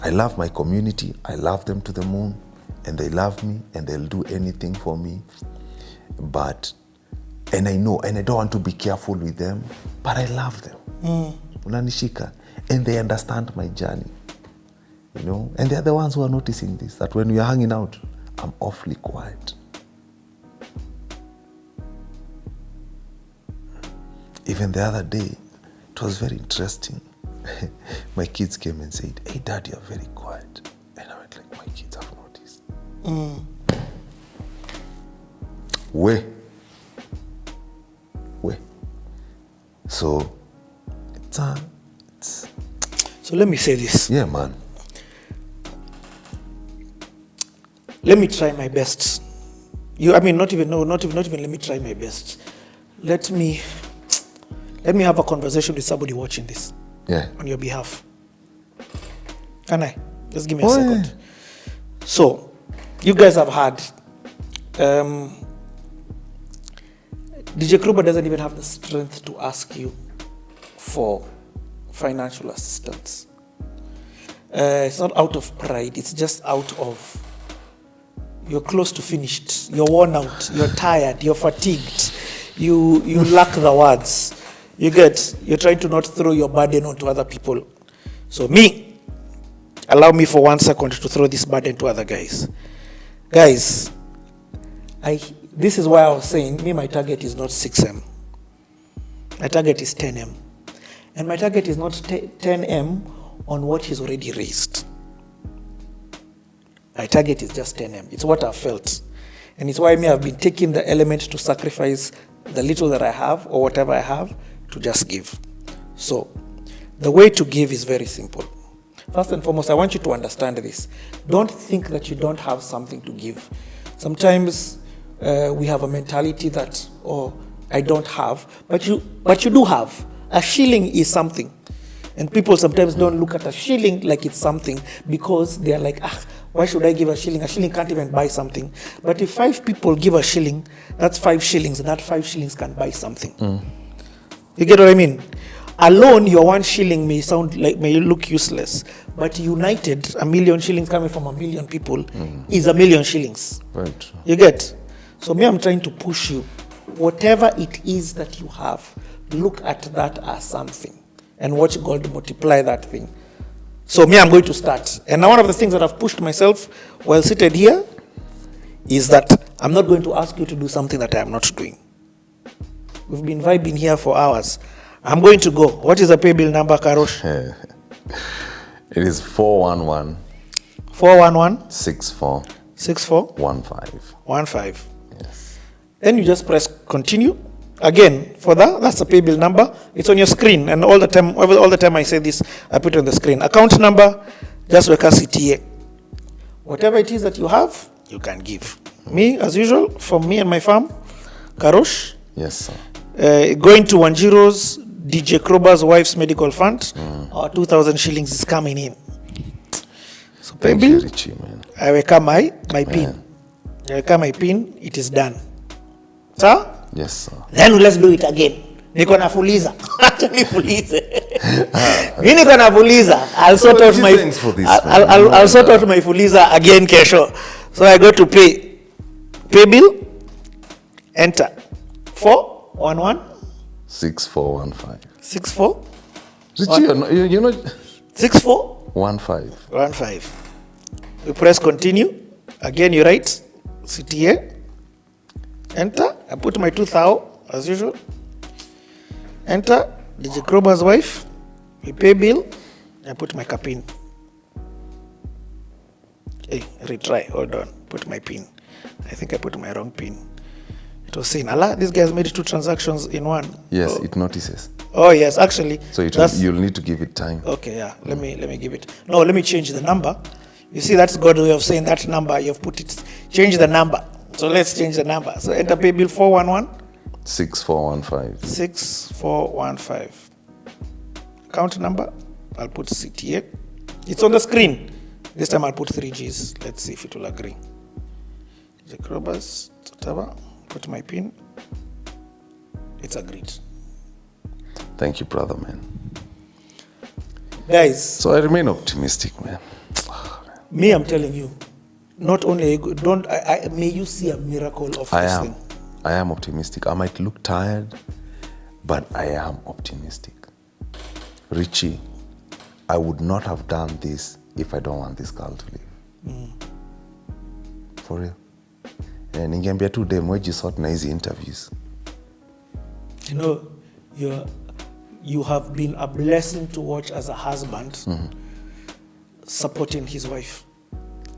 I love my community. I love them to the moon. And they love me. And they'll do anything for me. And I know, and I don't want to be careful with them. But I love them. Unanishika. And they understand my journey. You know, and they're the ones who are noticing this, that when we are hanging out, I'm awfully quiet. Even the other day, it was very interesting. My kids came and said, hey, Dad, you're very quiet. And I went like, my kids have noticed. Way. So, So let me say this. Yeah, man. Let me try my best. Not even let me try my best. Let me have a conversation with somebody watching this. Yeah. On your behalf. Can I? Just give me a second. Yeah. So, you guys have had DJ Kruba doesn't even have the strength to ask you for financial assistance. It's not out of pride, it's just out of you're close to finished, you're worn out, you're tired, you're fatigued, you lack the words. You're trying to not throw your burden onto other people. So allow me for 1 second to throw this burden to other guys. Guys, this is why I was saying, my target is not 6M. My target is 10M. And my target is not 10M on what he's already raised. My target is just 10M. It's what I've felt. And it's why I've been taking the element to sacrifice the little that I have or whatever I have to just give. So the way to give is very simple. First and foremost, I want you to understand this. Don't think that you don't have something to give. Sometimes we have a mentality that, oh, I don't have, but you do have. A shilling is something. And people sometimes don't look at a shilling like it's something because they're like, why should I give a shilling? A shilling can't even buy something. But if 5 people give a shilling, that's 5 shillings, and that 5 shillings can buy something. You get what I mean? Alone, your 1 shilling may look useless, but united, 1,000,000 shillings coming from 1,000,000 people is 1,000,000 shillings. Right. You get? So me, I'm trying to push you. Whatever it is that you have, look at that as something and watch God multiply that thing. So me, I'm going to start. And now one of the things that I've pushed myself while seated here is that I'm not going to ask you to do something that I am not doing. We've been vibing here for hours. I'm going to go. What is the pay bill number, Karosh? It is 411 411 64 64 15. Yes. Then you just press continue. Again, for that's the pay bill number. It's on your screen, and all the time I say this, I put it on the screen. Account number, just weka CTA. Whatever it is that you have, you can give. Me, as usual, from me and my farm, Karosh. Yes, sir. Going to Wanjiro's DJ Kroba's wife's medical fund, 2,000 shillings is coming in. So pay Thank bill, you, Richie, man. I weka my pin. I weka my pin, it is done. Sir? Yes, sir. Then let's do it again. Niko na fuliza. Acha nifulize. Mimi niko na fuliza. I'll sort out my I'll sort out my fuliza again kesho. So I go to pay bill, enter 411 6415. 64 Richie, you know 6415. You press continue. Again, you write CTA. Enter. I put my 2,000 as usual. Enter. DJ Kroba's wife. We pay bill. I put my pin. Hey, retry. Hold on. Put my pin. I think I put my wrong pin. It was saying, Allah, this guy's made 2 transactions in one. Yes, it notices. Oh yes, actually. So you'll need to give it time. Okay, yeah. Let me give it. No, let me change the number. You see, that's God's way of saying that number. You've put it. Change the number. So let's change the number. So enter pay bill 411 6415. 6415. Account number, I'll put CTA. It's on the screen. This time I'll put 3 Gs. Let's see if it will agree. The Krobas, whatever. Put my pin. It's agreed. Thank you, brother, man. Guys. So I remain optimistic, man. Me, I'm telling you, not only may you see a miracle of this thing. I am optimistic. I might look tired, but I am optimistic. Richie, I would not have done this if I don't want this girl to live. For real. And ningeambia tu dem wejisort na hizi interviews. You know, you have been a blessing to watch as a husband supporting his wife.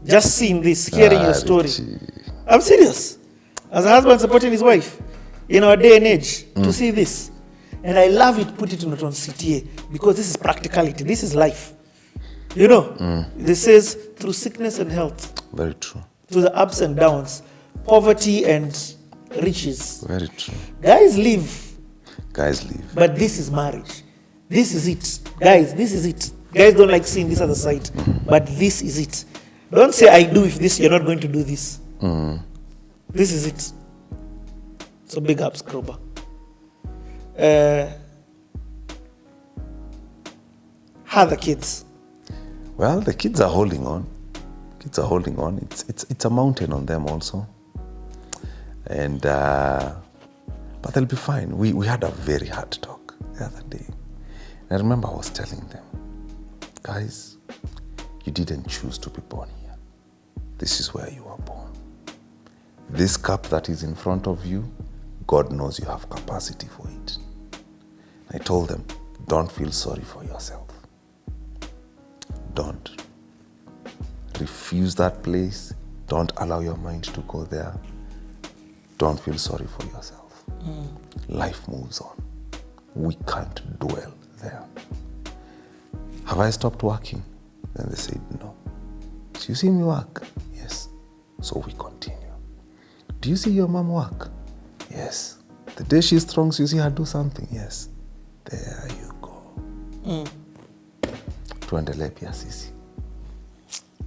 Just seeing this, hearing your story. Richie. I'm serious. As a husband supporting his wife in our day and age, to see this. And I love it, put it not on CTA, because this is practicality. This is life. You know, this says through sickness and health. Very true. Through the ups and downs, poverty and riches. Very true. Guys live. But this is marriage. This is it. Guys, this is it. Guys don't like seeing this other side, but this is it. Don't say I do if this, you're not going to do this. This is it. So big ups, Kroba. How are the kids? Well, the kids are holding on. It's a mountain on them also. And but they'll be fine. We had a very hard talk the other day. And I remember I was telling them, guys, you didn't choose to be born here. This is where you were born. This cup that is in front of you, God knows you have capacity for it. I told them, don't feel sorry for yourself. Don't. Refuse that place. Don't allow your mind to go there. Don't feel sorry for yourself. Life moves on. we can't dwell there. Have I stopped working? Then they said, no. Do you see me work? Yes. So we continue. Do you see your mom work? Yes. The day she's strong, so you see her do something? Yes. There you go. Tuendelee pia sisi.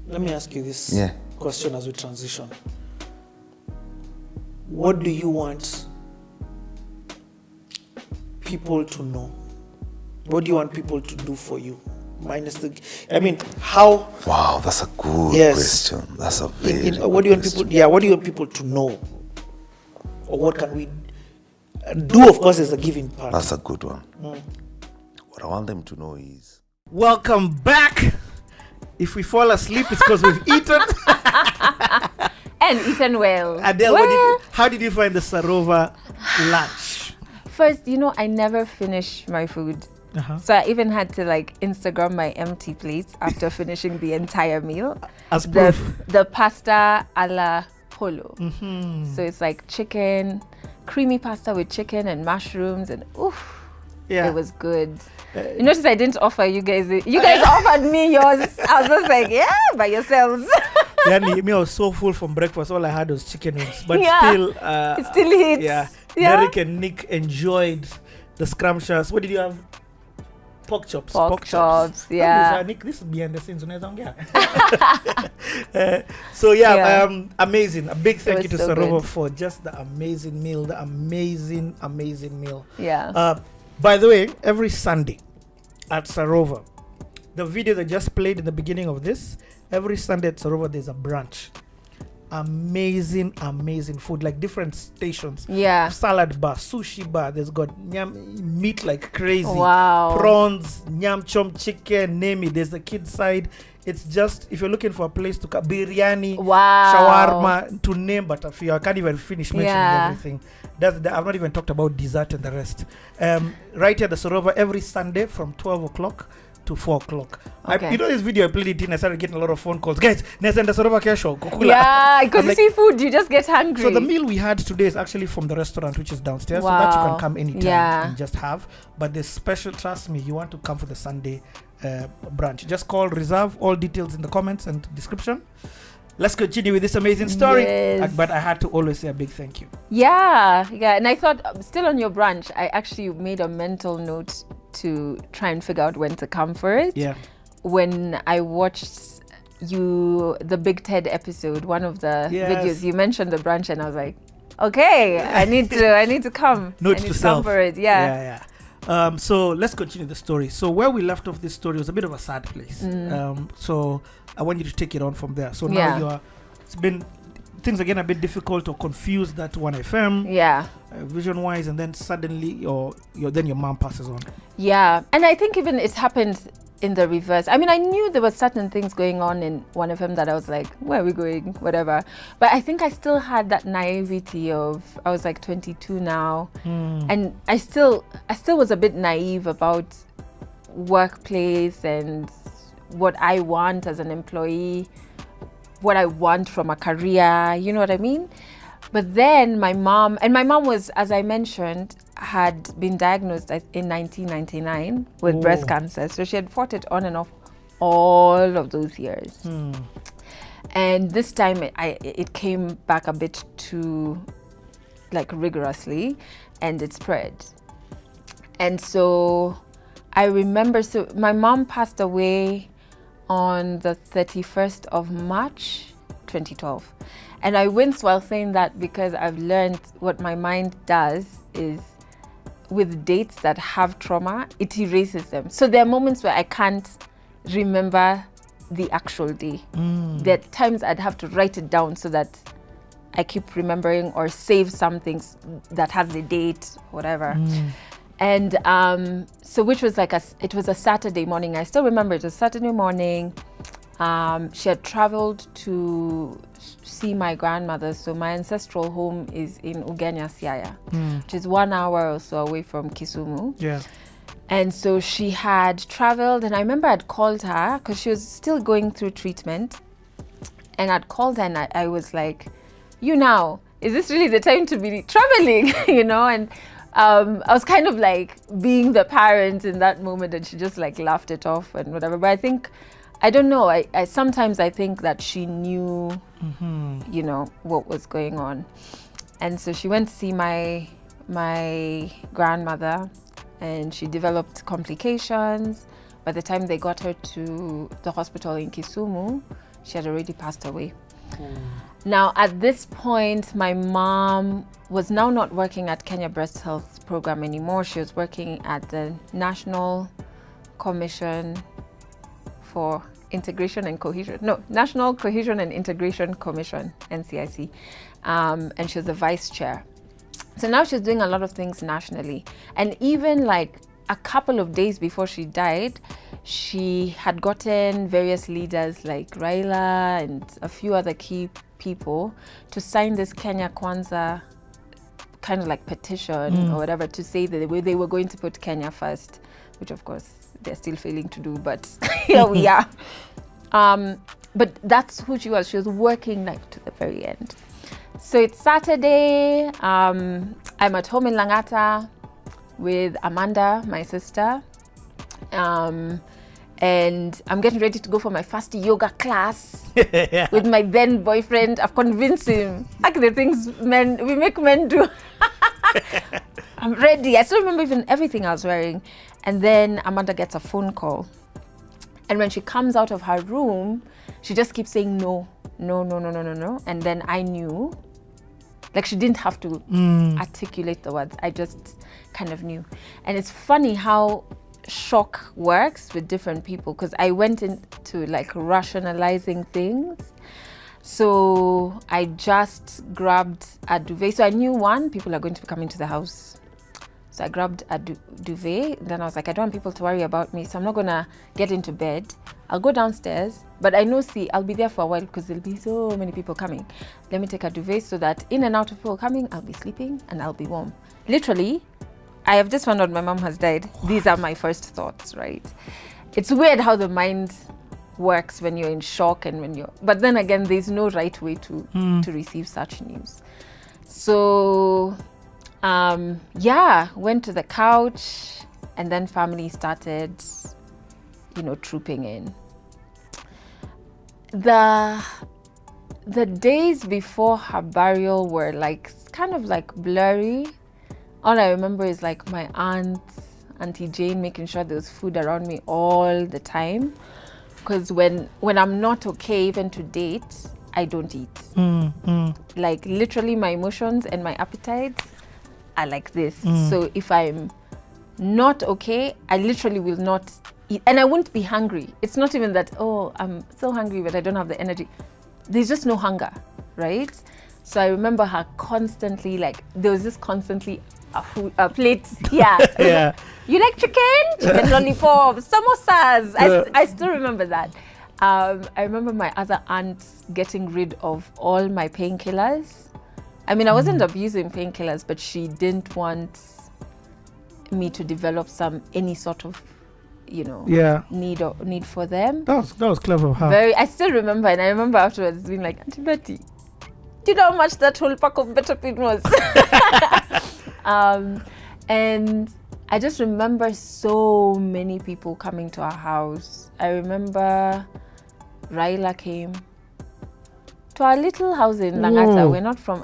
Let me ask you this Yeah. question as we transition. What do you want people to know? What do you want people to do for you? Minus the, I mean, how? Wow, that's a good Yes. question. That's a very what do you want people? Yeah, what do you want people to know? Or what can we do? Of course, is the giving part. That's a good one. Mm. What I want them to know is Welcome back. If we fall asleep, it's because we've eaten. And eaten well. Adele, how did you find the Sarova lunch? First, I never finish my food. Uh-huh. So I even had to Instagram my empty plates after finishing the entire meal. As proof. The pasta alla polo. Mhm. So it's chicken, creamy pasta with chicken and mushrooms, and oof, Yeah. it was good. You notice I didn't offer you guys it. You guys offered me yours. I was just by yourselves. Yani, I was so full from breakfast. All I had was chicken wings. But Yeah. still, It still hits. Yeah. Yeah. Derek and Nick enjoyed the scrumptious. What did you have? Pork chops. Pork chops, yeah. Nick, this is behind the scenes. So yeah, amazing. A big thank you to was so Sarova good. for just the amazing meal. The amazing meal. Yeah. By the way, every Sunday at Sarova, the video that just played in the beginning of this, every Sunday at Sarova there's a brunch. Amazing food, different stations. Yeah. Salad bar, sushi bar. There's got meat like crazy. Wow. Prawns, nyam chom chicken, name it. There's the kids side. It's just, if you're looking for a place to biryani, Wow. shawarma, to name but a few. I can't even finish mentioning Yeah. everything. I've not even talked about dessert and the rest. Right here at the Sarova every Sunday from 12 o'clock to 4 o'clock. Okay. This video I played it in, I started getting a lot of phone calls. Guys, Nesenda Sarova Kesho, Kukula. Yeah, because I'm you see food, you just get hungry. So the meal we had today is actually from the restaurant, which is downstairs, so that you Wow. can come anytime Yeah. and just have. But the special, trust me, you want to come for the Sunday brunch. Just call, reserve, all details in the comments and description. Let's continue with this amazing story. Yes. But I had to always say a big thank you. Yeah. And I thought, still on your brunch, I actually made a mental note to try and figure out when to come for it. Yeah. When I watched the Big Ted episode, one of the Yes. videos, you mentioned the brunch, and I was like, okay, I need to come. Note I need to to self. come for it. Yeah. So let's continue the story. So where we left off this story was a bit of a sad place. So I want you to take it on from there. So now Yeah. things are getting a bit difficult or confused at 1FM. Yeah. Vision wise, and then suddenly then your mom passes on. Yeah. And I think even it happened in the reverse. I mean, I knew there were certain things going on in 1FM that I was like, where are we going? Whatever. But I think I still had that naivety of, I was like 22 now. And I still was a bit naive about workplace and what I want as an employee, what I want from a career, you know what I mean? But then my mom was, as I mentioned, had been diagnosed in 1999 with breast cancer. So she had fought it on and off all of those years. And this time it came back a bit too rigorously, and it spread. And so I remember, my mom passed away on the 31st of March 2012. And I wince while saying that because I've learned what my mind does is with dates that have trauma, it erases them. So there are moments where I can't remember the actual day. There are times I'd have to write it down so that I keep remembering, or save some things that has the date, whatever. And so which was it was a Saturday morning. I still remember it was Saturday morning. She had traveled to see my grandmother. So my ancestral home is in Ugenya, Siaya, which is 1 hour or so away from Kisumu. Yeah. And so she had traveled, and I remember I'd called her because she was still going through treatment. And I'd called her and I was like, is this really the time to be traveling? And I was kind of like being the parent in that moment, and she just like laughed it off and whatever. But I think, I don't know, I sometimes I think that she knew, you know, what was going on. And so she went to see my grandmother, and she developed complications. By the time they got her to the hospital in Kisumu, she had already passed away. Now, at this point, my mom was now not working at Kenya Breast Health Program anymore. She was working at the National Commission for Integration and Cohesion. No, National Cohesion and Integration Commission, NCIC. And she was the vice chair. So now she's doing a lot of things nationally. And even like a couple of days before she died, she had gotten various leaders like Raila and a few other key people to sign this Kenya Kwanza kind of like petition or whatever, to say that they were going to put Kenya first, which of course they're still failing to do, but here we are. But that's who she was. She was working like to the very end. So it's Saturday. I'm at home in Langata with Amanda, my sister. And I'm getting ready to go for my first yoga class with my then boyfriend. I've convinced him. Like the things we make men do. I'm ready. I still remember even everything I was wearing. And then Amanda gets a phone call. And when she comes out of her room, she just keeps saying no. And then I knew. Like, she didn't have to articulate the words. I just kind of knew. And it's funny how shock works with different people, because I went into like rationalizing things. So I just grabbed a duvet. So I knew, one, people are going to be coming to the house. So I grabbed a duvet. Then I was like, I don't want people to worry about me, so I'm not gonna get into bed. I'll go downstairs, but I know, I'll be there for a while because there'll be so many people coming. Let me take a duvet so that in and out of people coming, I'll be sleeping and I'll be warm. Literally, I have just found out my mom has died. These are my first thoughts, right? It's weird how the mind works when you're in shock and when but then again, there's no right way to receive such news. So, went to the couch, and then family started, trooping in. The days before her burial were like kind of like blurry. All I remember is like my Auntie Jane, making sure there was food around me all the time. Because when I'm not okay, even to date, I don't eat. Like literally my emotions and my appetites are like this. So if I'm not okay, I literally will not eat. And I won't be hungry. It's not even that, oh, I'm so hungry, but I don't have the energy. There's just no hunger, right? So I remember her constantly, like, there was just constantly a plate. Yeah. You like chicken lollipops, samosas. I still remember that. I remember my other aunt getting rid of all my painkillers. I mean, I wasn't abusing painkillers, but she didn't want me to develop any sort of, need for them. That was clever of her. I still remember, and I remember afterwards being like, Auntie Betty, do you know how much that whole pack of Betapin was? And I just remember so many people coming to our house. I remember Raila came to our little house in Langata. Whoa. We're not from,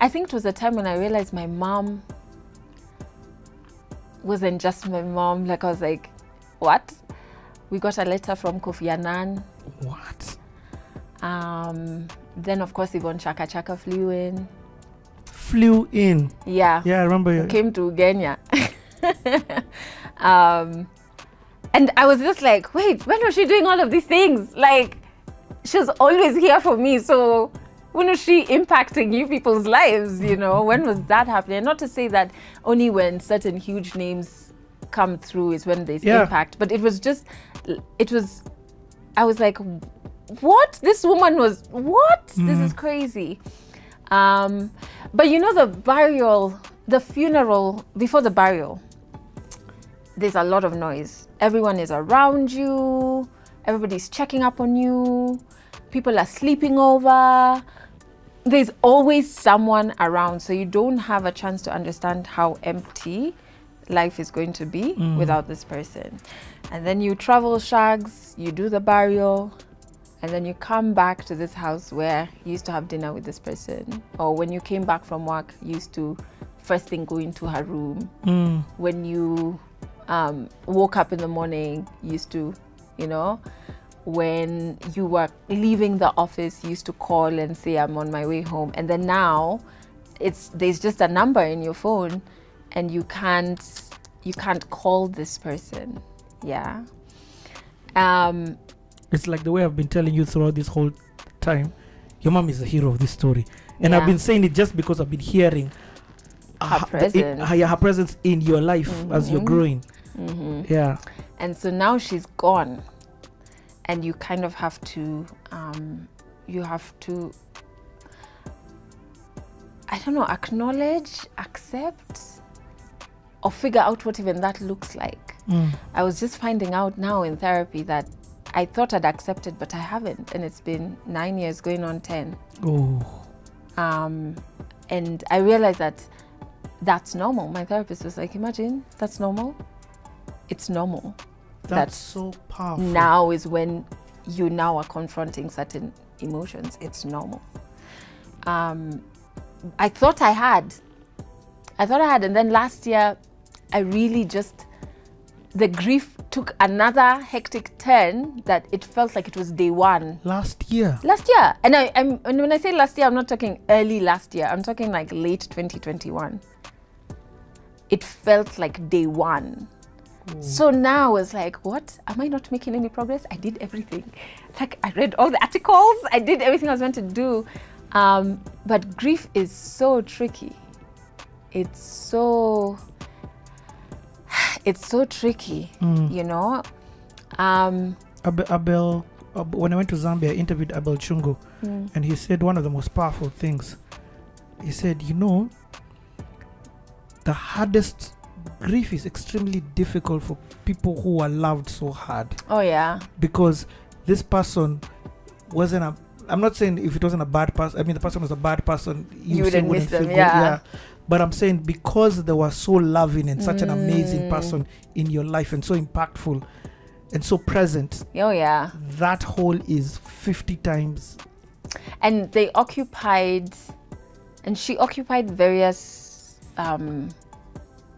I think it was a time when I realized my mom wasn't just my mom. I was like, what? We got a letter from Kofi Annan. What? Then of course Yvonne Chaka Chaka flew in. Yeah. Yeah, I remember. Came to Kenya. And I was just like, wait, when was she doing all of these things? Like, she was always here for me. So when was she impacting you people's lives? When was that happening? And not to say that only when certain huge names come through is when there's impact. But I was like, what? This woman was, what? This is crazy. But the funeral, before the burial, there's a lot of noise. Everyone is around you. Everybody's checking up on you. People are sleeping over. there's always someone around, so you don't have a chance to understand how empty life is going to be without this person. And then you travel shags, you do the burial, and then you come back to this house where you used to have dinner with this person. Or when you came back from work, you used to first thing go into her room. When you woke up in the morning, you used to, you know, when you were leaving the office, you used to call and say, I'm on my way home. And then now there's just a number in your phone and you can't call this person. Yeah. It's like the way I've been telling you throughout this whole time. Your mom is the hero of this story. And I've been saying it just because I've been hearing her presence. Her presence in your life as you're growing. Yeah. And so now she's gone. And you kind of have to, I don't know, acknowledge, accept, or figure out what even that looks like. I was just finding out now in therapy that I thought I'd accepted, but I haven't. And it's been 9 years, going on 10. Oh. And I realized that that's normal. My therapist was like, imagine, that's normal. It's normal. That's so powerful. Now is when you now are confronting certain emotions. It's normal. I thought I had. And then last year, I really just, the grief took another hectic turn that it felt like it was day one. Last year? Last year. And when I say last year, I'm not talking early last year. I'm talking like late 2021. It felt like day one. So now I was like, what? Am I not making any progress? I did everything. Like, I read all the articles. I did everything I was meant to do. But grief is so tricky. It's so tricky, you know? Abel, when I went to Zambia, I interviewed Abel Chungu, and he said one of the most powerful things. He said, you know, the hardest grief is extremely difficult for people who are loved so hard. Oh, yeah. Because this person wasn't I'm not saying if it wasn't a bad person, I mean, the person was a bad person, you wouldn't miss them, feel yeah. Good, But I'm saying because they were so loving and such an amazing person in your life and so impactful and so present. Oh, yeah. That hole is 50 times. And they occupied, and she occupied various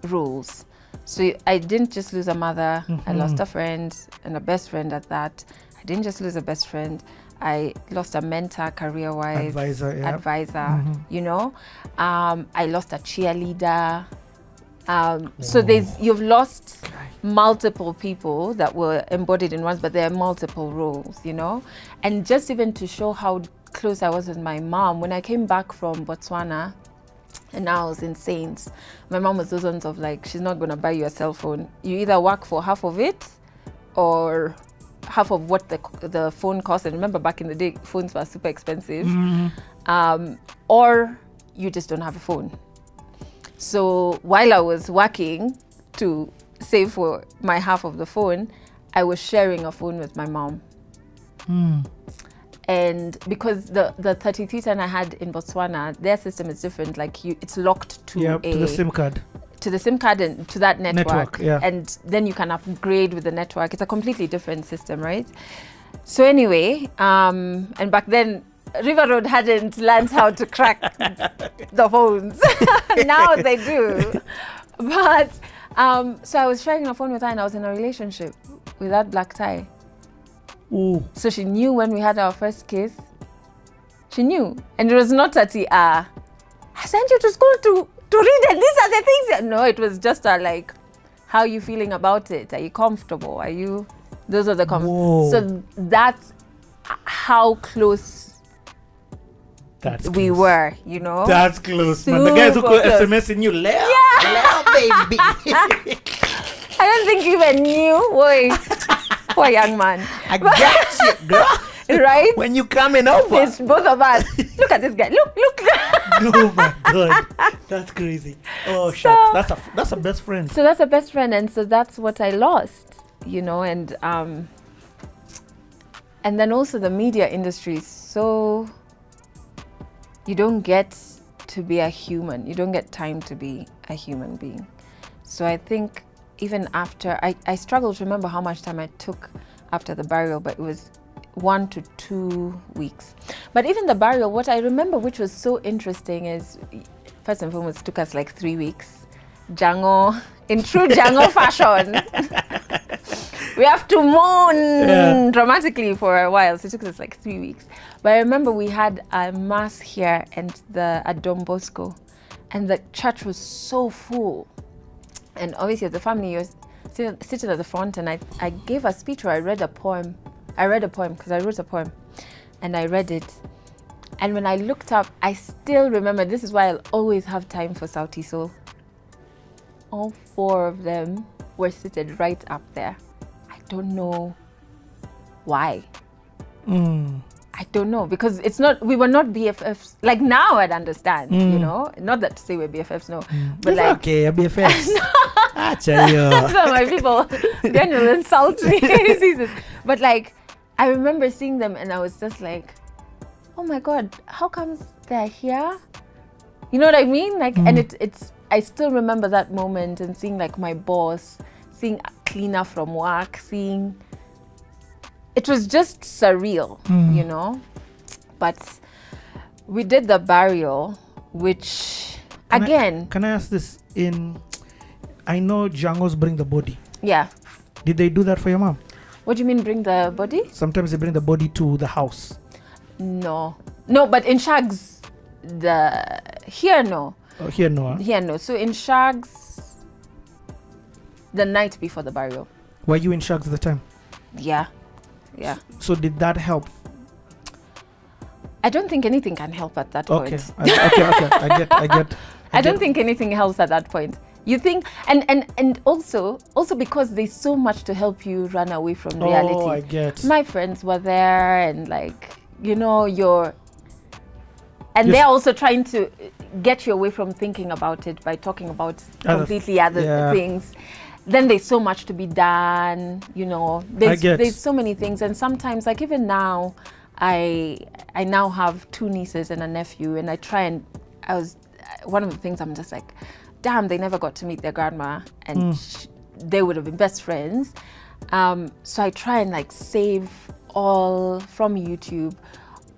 roles. So I didn't just lose a mother, I lost a friend and a best friend at that. I didn't just lose a best friend, I lost a mentor, career-wise, advisor, you know. I lost a cheerleader. So you've lost multiple people that were embodied in ones, but there are multiple roles, you know. And just even to show how close I was with my mom, when I came back from Botswana, and now I was in Saints, my mom was those ones of like, she's not gonna buy you a cell phone. You either work for half of it or half of what the phone cost. And remember back in the day, phones were super expensive. Or you just don't have a phone. So while I was working to save for my half of the phone, I was sharing a phone with my mom. And because the 3310 I had in Botswana, their system is different. Like it's locked to the SIM card. To the SIM card and to that network. Yeah. And then you can upgrade with the network. It's a completely different system, right? So anyway, and back then, River Road hadn't learned how to crack the phones. Now they do. But, so I was sharing a phone with her and I was in a relationship with that black tie. Ooh. So she knew when we had our first kiss. She knew. And it was not at I sent you to school to read and these are the things. No, it was just like, how are you feeling about it? Are you comfortable? Those are the So that's how close we were, you know? That's close, man. The guys who call SMSing you, Leo, baby. I don't think you even knew. Boy, poor young man. I got you, girl. Right? When you coming over. It's both of us. Look at this guy. Look. Oh my God. That's crazy. Oh, shucks. That's a best friend. So that's a best friend. And so that's what I lost, you know, and then also the media industry is so you don't get to be a human. You don't get time to be a human being. So I think even after, I struggle to remember how much time I took after the burial, but it was 1 to 2 weeks. But even the burial, what I remember, which was so interesting, is first and foremost, it took us like 3 weeks. Django, in true Django fashion. We have to mourn dramatically for a while, so it took us like 3 weeks. But I remember we had a mass here at Don Bosco, and the church was so full. And obviously, as a family, you're sitting at the front, and I gave a speech where I read a poem. I read a poem because I wrote a poem, and I read it. And when I looked up, I still remember, this is why I'll always have time for Sauti Sol. All 4 of them were seated right up there. I don't know why. I don't know, because we were not BFFs. Like now I'd understand, you know? Not that to say we're BFFs, no. But it's like, okay, BFFs. so my people, Daniel insult me. Jesus. But like, I remember seeing them and I was just like, oh my God, how comes they're here? You know what I mean? Like, and it's, I still remember that moment and seeing like my boss, seeing a cleaner from work, it was just surreal, you know? But we did the burial, which Can I ask this? I know Django's bring the body. Yeah. Did they do that for your mom? What do you mean bring the body? Sometimes they bring the body to the house. No, but in Shags, here no. Oh, here no. Huh? Here no. So in Shags, the night before the burial. Were you in Shags at the time? Yeah. So did that help? I don't think anything can help at that point. Okay. I get. I don't think anything helps at that point. You think, and also because there's so much to help you run away from reality. Oh, I get. My friends were there, and like, you know, they're also trying to get you away from thinking about it by talking about completely other things. Then there's so much to be done, you know. There's so many things, and sometimes, like even now, I now have 2 nieces and a nephew, and one of the things I'm just like, damn, they never got to meet their grandma, and they would have been best friends. So I try and like save all from YouTube,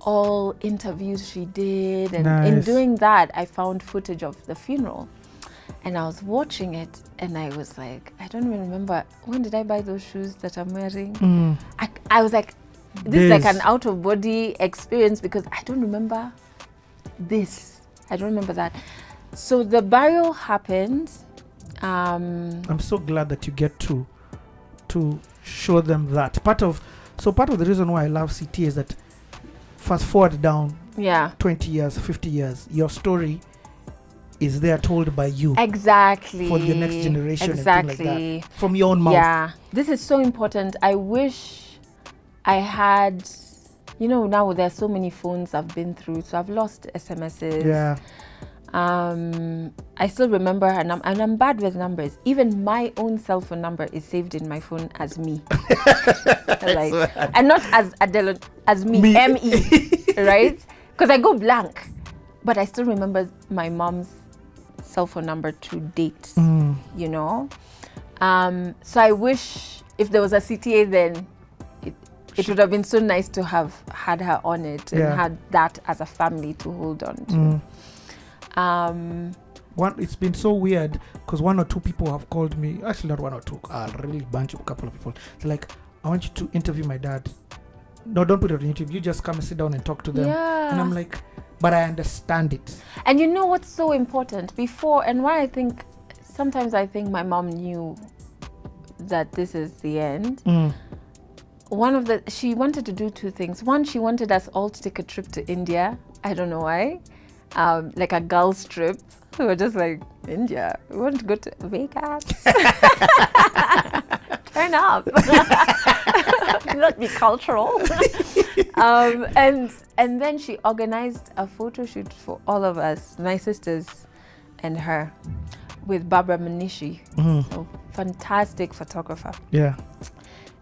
all interviews she did, and in doing that, I found footage of the funeral. And I was watching it, and I was like, I don't even remember, when did I buy those shoes that I'm wearing? I was like, this is like an out-of-body experience, because I don't remember this. I don't remember that. So the burial happened. I'm so glad that you get to show them that. Part of the reason why I love CTA is that fast forward down 20 years, 50 years, your story is there told by you. Exactly. For the next generation. Exactly. And things like that. From your own mouth. Yeah. This is so important. I wish I had, you know, now there's so many phones I've been through, so I've lost SMSs. Yeah. I still remember her number, and I'm bad with numbers. Even my own cell phone number is saved in my phone as me. Like, and not as Adele, as me. M-E, right? Because I go blank. But I still remember my mom's cell phone number to date, you know? So I wish if there was a CTA then, it would have been so nice to have had her on it and had that as a family to hold on to. It's been so weird because 1 or 2 people have called me, actually not 1 or 2, a couple of people. They're like, I want you to interview my dad. No, don't put it on YouTube. You just come and sit down and talk to them. Yeah. And I'm like, but I understand it. And you know what's so important before, and why sometimes I think my mom knew that this is the end. She wanted to do 2 things. One, she wanted us all to take a trip to India. I don't know why. Like a girls trip. We were just like, India, we want to go to Vegas. Turn up. Not be cultural. And then she organized a photo shoot for all of us, my sisters and her, with Barbara Manishi, a fantastic photographer. Yeah.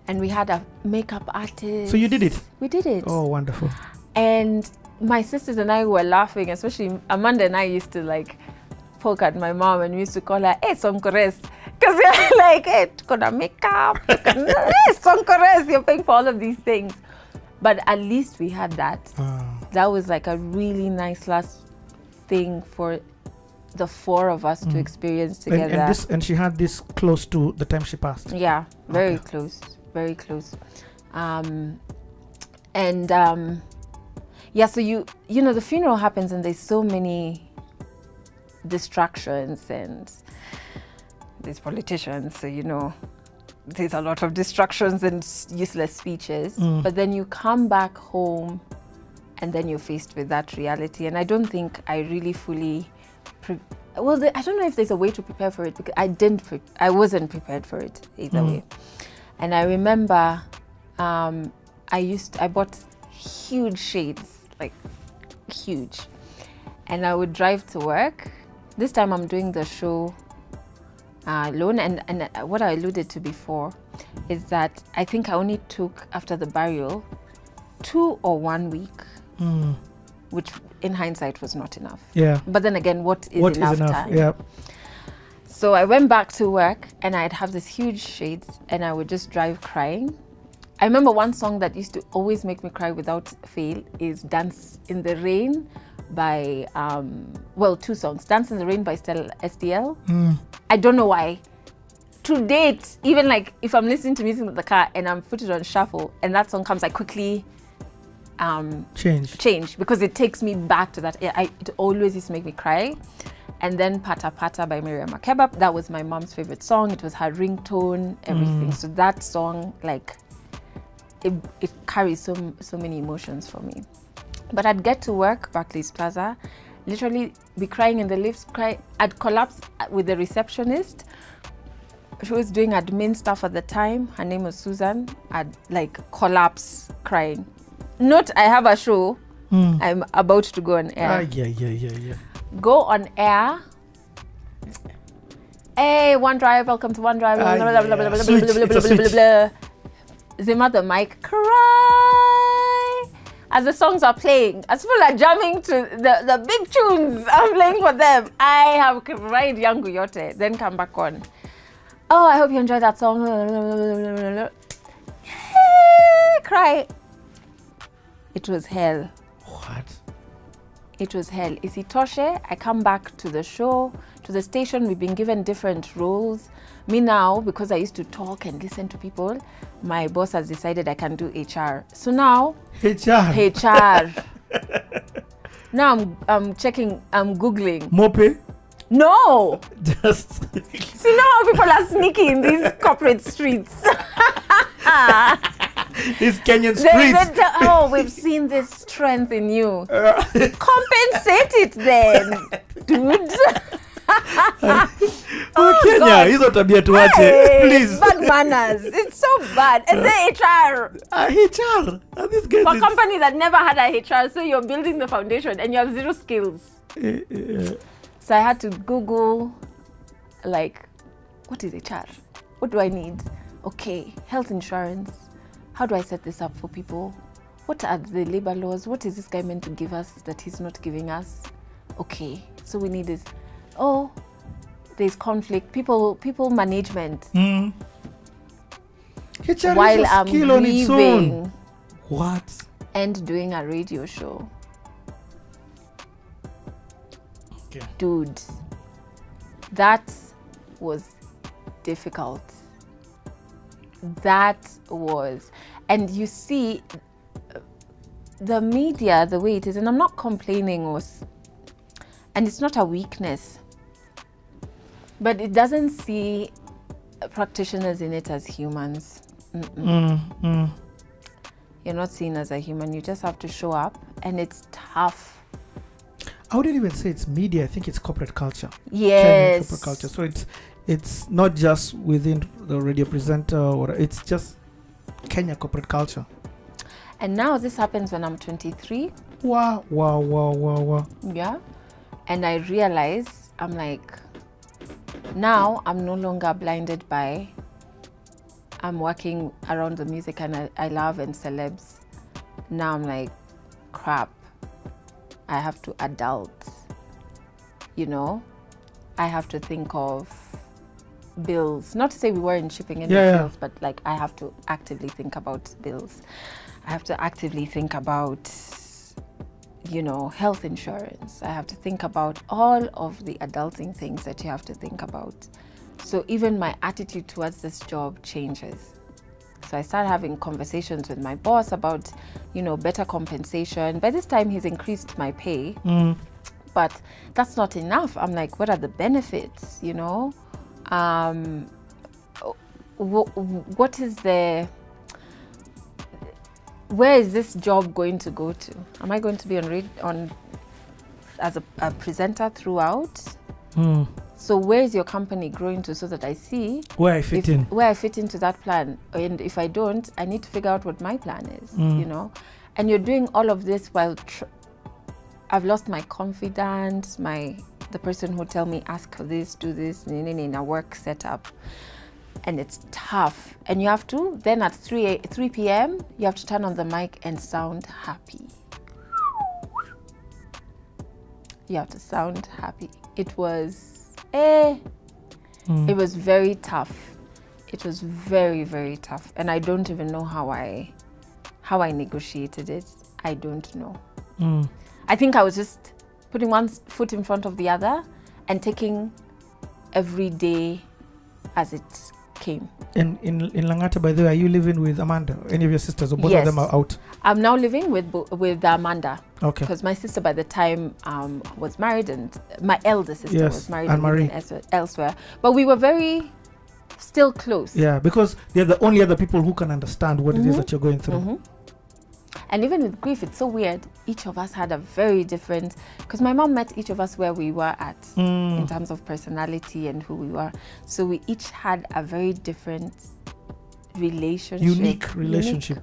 And we had a makeup artist. So you did it? We did it. Oh, wonderful. And my sisters and I were laughing, especially Amanda and I used to like poke at my mom and we used to call her, hey, Sonkores. Because we're like, hey, gonna makeup, hey, Sonkores, you're paying for all of these things. But at least we had that. That was like a really nice last thing for the four of us to experience together. And she had this close to the time she passed. Yeah, very close, very close. Yeah, so you know, the funeral happens and there's so many distractions and these politicians, so you know, there's a lot of distractions and useless speeches. But then you come back home and then you're faced with that reality. And I don't think I really fully, I don't know if there's a way to prepare for it, because I wasn't prepared for it either way. And I remember I bought huge shades, like huge. And I would drive to work. This time I'm doing the show alone, and what I alluded to before is that I think I only took, after the burial, 2 or 1 week, which in hindsight was not enough. Yeah. But then again, what is enough time? Yeah. So I went back to work and I'd have this huge shades and I would just drive crying. I remember one song that used to always make me cry without fail is Dance in the Rain by, 2 songs. Dance in the Rain by STL. I don't know why. To date, even like if I'm listening to music in the car and I'm put it on shuffle and that song comes, I quickly change because it takes me back to that. It always used to make me cry. And then Pata Pata by Miriam Makeba, that was my mom's favorite song. It was her ringtone, everything. So that song, like, it carries so many emotions for me. But I'd get to work, Barclays Plaza, literally be crying in the lifts, I'd collapse with the receptionist. She was doing admin stuff at the time. Her name was Susan. I'd like collapse crying. Not I have a show, I'm about to go on air. Yeah. Go on air. Hey, OneDrive, welcome to OneDrive. Zima the mic, cry. As the songs are playing, as people are jamming to the big tunes I'm playing for them, I have cried Yangu Yote, then come back on. Oh, I hope you enjoyed that song. Cry. It was hell. What? It was hell. Isitoshe, I come back to the show, to the station. We've been given different roles. Me now, because I used to talk and listen to people, my boss has decided I can do HR. So now, HR. Now I'm checking, I'm Googling. Mope? No! Just. See now how people are sneaky in these corporate streets. These Kenyan streets. We've seen this strength in you. Compensate it then, dude. Kenya, hizo tabia tuache, please. Bad manners. It's so bad. And then HR. HR. These guys. For a company that never had a HR, so you're building the foundation and you have zero skills. So I had to Google, like, what is HR? What do I need? Okay, health insurance. How do I set this up for people? What are the labor laws? What is this guy meant to give us that he's not giving us? Okay, so we need this. Oh, there's conflict. People management. HR while is a I'm skill on its own. leaving. What? And doing a radio show. Okay. Dude, that was difficult. That was, and you see, the media, the way it is, and I'm not complaining, and it's not a weakness, but it doesn't see practitioners in it as humans. You're not seen as a human, you just have to show up, and it's tough. I wouldn't even say it's media, I think it's corporate culture. Yes. Corporate culture. So it's not just within the radio presenter, or it's just Kenya corporate culture. And now this happens when I'm 23. Wow. Yeah. And I realize, I'm like, now I'm no longer blinded by, I'm working around the music and I love and celebs. Now I'm like, crap, I have to adult, you know. I have to think of bills. Not to say we weren't shipping any bills, but like I have to actively think about bills. I have to actively think about, you know, health insurance. I have to think about all of the adulting things that you have to think about. So even my attitude towards this job changes. So I started having conversations with my boss about, you know, better compensation. By this time, he's increased my pay, but that's not enough. I'm like, what are the benefits, you know? What is the... Where is this job going to go to? Am I going to be on as a presenter throughout? So where is your company growing to, so that I see where I fit in, where I fit into that plan? And if I don't, I need to figure out what my plan is, you know? And you're doing all of this while I've lost my confidence, the person who tell me, ask for this, do this, in a work setup. And it's tough. And you have to, then at 3 p.m., you have to turn on the mic and sound happy. You have to sound happy. It was, it was very tough. It was very, very tough. And I don't even know how I negotiated it. I don't know. I think I was just putting one foot in front of the other and taking every day as it came. And in Langata, by the way, are you living with Amanda? Any of your sisters, or both of them are out? I'm now living with Amanda. Okay. Because my sister by the time was married, and my elder sister was married and living elsewhere. But we were very still close. Yeah, because they're the only other people who can understand what it is that you're going through. And even with grief, it's so weird. Each of us had a very different, because my mom met each of us where we were at in terms of personality and who we were. So we each had a very different relationship. Unique relationship.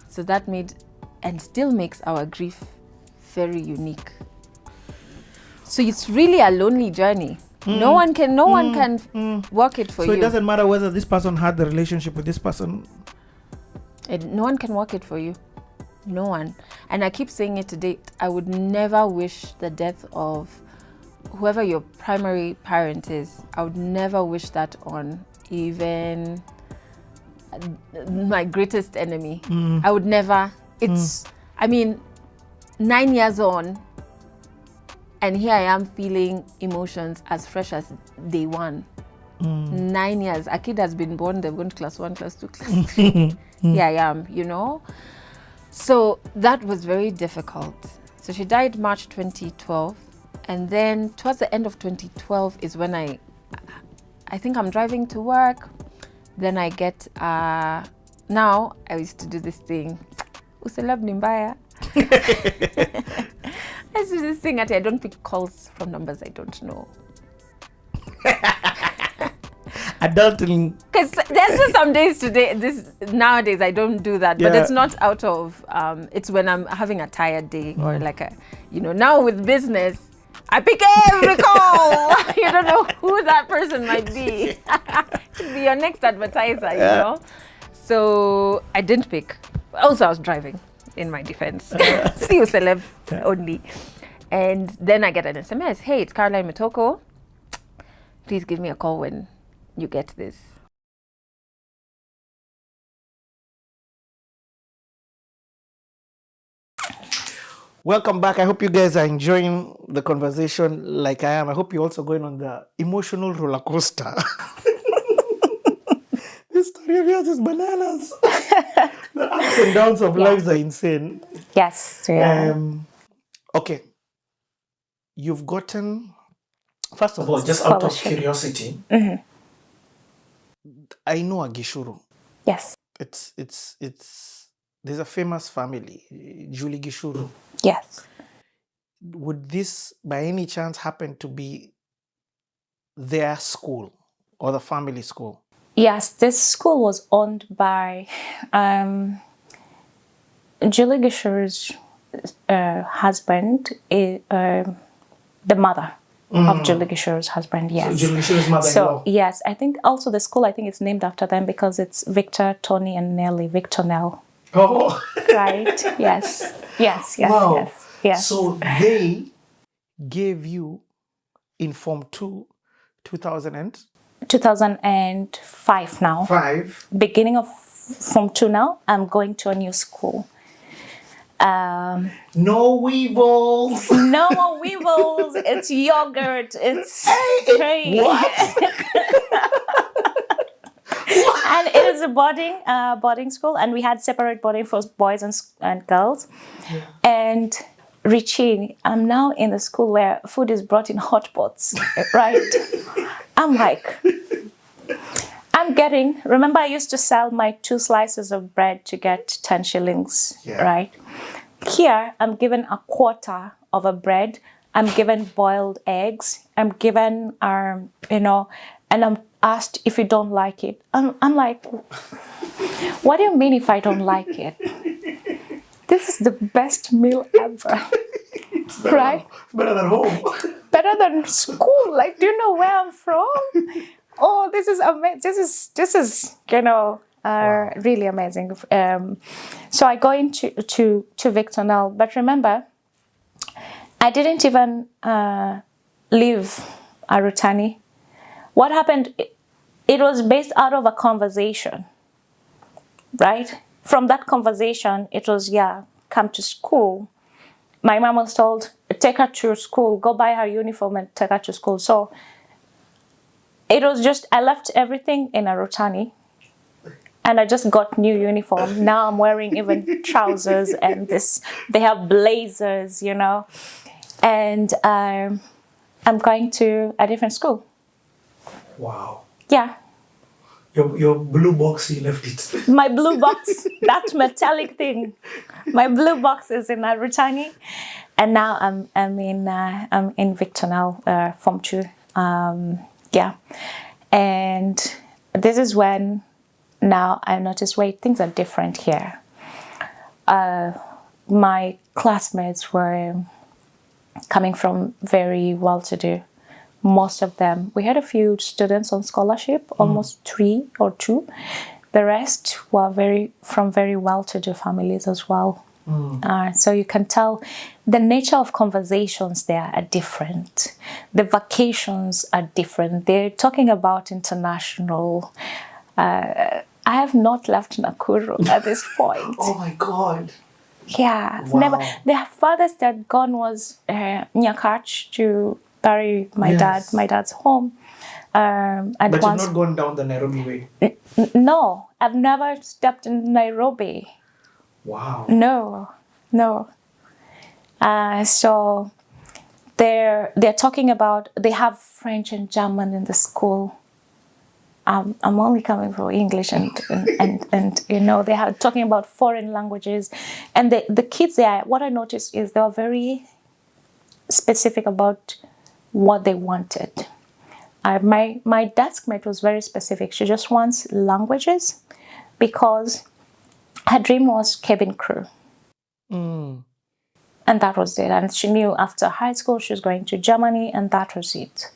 So that made, and still makes, our grief very unique. So it's really a lonely journey. No one can work it for you. So it doesn't matter whether this person had the relationship with this person. No one can work it for you. No one. And I keep saying it to date, I would never wish the death of whoever your primary parent is. I would never wish that on even my greatest enemy. I would never. It's, I mean, 9 years on, and here I am feeling emotions as fresh as day one. 9 years. A kid has been born, they've gone to class 1, class 2, class 3. Here I am, you know? So that was very difficult. So she died March 2012. And then towards the end of 2012 is when I think I'm driving to work. Then I get, now I used to do this thing. Uselab nimbaya. I used to do this thing that I don't pick calls from numbers I don't know. Adulting. Because there's just some days nowadays I don't do that, but it's not out of, it's when I'm having a tired day or like a, you know, now with business, I pick every call. You don't know who that person might be. Could be your next advertiser, you know? So I didn't pick. Also, I was driving, in my defense. See you, celeb, only. And then I get an SMS. Hey, it's Caroline Mitoko. Please give me a call when you get this. Welcome back. I hope you guys are enjoying the conversation like I am. I hope you're also going on the emotional roller coaster. This story of yours is bananas. The ups and downs of lives are insane. Yes. Yeah. Okay. You've gotten, first of all, just out of curiosity, I know a Gishuru. Yes. It's there's a famous family, Julie Gishuru. Yes. Would this by any chance happen to be their school or the family school? Yes, this school was owned by Julie Gishuru's husband, the mother of Julie Gishuru's husband, yes. So Julie Gishuru's mother-in-law. So, yes, I think also the school, I think it's named after them because it's Victor, Tony, and Nellie, Victor Nell. Oh. Right, yes. Yes, yes, wow. yes. Yes. So they gave you in Form 2, 2000 and 2005 now. 5. Beginning of Form 2 now, I'm going to a new school. No weevils. No more weevils. It's yogurt. It's straight. And it is a boarding school, and we had separate boarding for boys and girls. And Richie, I'm now in the school where food is brought in hot pots, right? I'm like, remember I used to sell my 2 slices of bread to get 10 shillings, right? Here, I'm given a quarter of a bread. I'm given boiled eggs. I'm given, and I'm asked if you don't like it. I'm like, what do you mean if I don't like it? This is the best meal ever, right? Better than home. Better than school. Like, do you know where I'm from? Oh, this is amazing. This is really amazing. So I go into to Victor now, but remember, I didn't even leave Arutani. What happened? It was based out of a conversation, right? From that conversation, it was, come to school. My mom was told, take her to school, go buy her uniform and take her to school. So it was just, I left everything in Arutani and I just got new uniform. Now I'm wearing even trousers and they have blazers, and I'm going to a different school. Wow. Yeah. Your blue box, you left it. My blue box, that metallic thing. My blue box is in Arutani, and now I'm in Victor now, Form 2. And this is when now I noticed, wait, things are different here. My classmates were coming from very well-to-do. Most of them. We had a few students on scholarship, almost 3 or 2. The rest were from very well-to-do families as well. So you can tell the nature of conversations there are different. The vacations are different. They're talking about international. I have not left Nakuru at this point. Oh my God. Yeah, Wow. never. The farthest I'd gone was Nyakach to bury my dad's home. And But you've once, not gone down the Nairobi way. no, I've never stepped in Nairobi. Wow. No. So they're talking about, they have French and German in the school. I'm only coming from English and they are talking about foreign languages, and the kids there. What I noticed is they were very specific about what they wanted. My desk mate was very specific. She just wants languages because her dream was cabin crew. And that was it. And she knew after high school she was going to Germany, and that was it.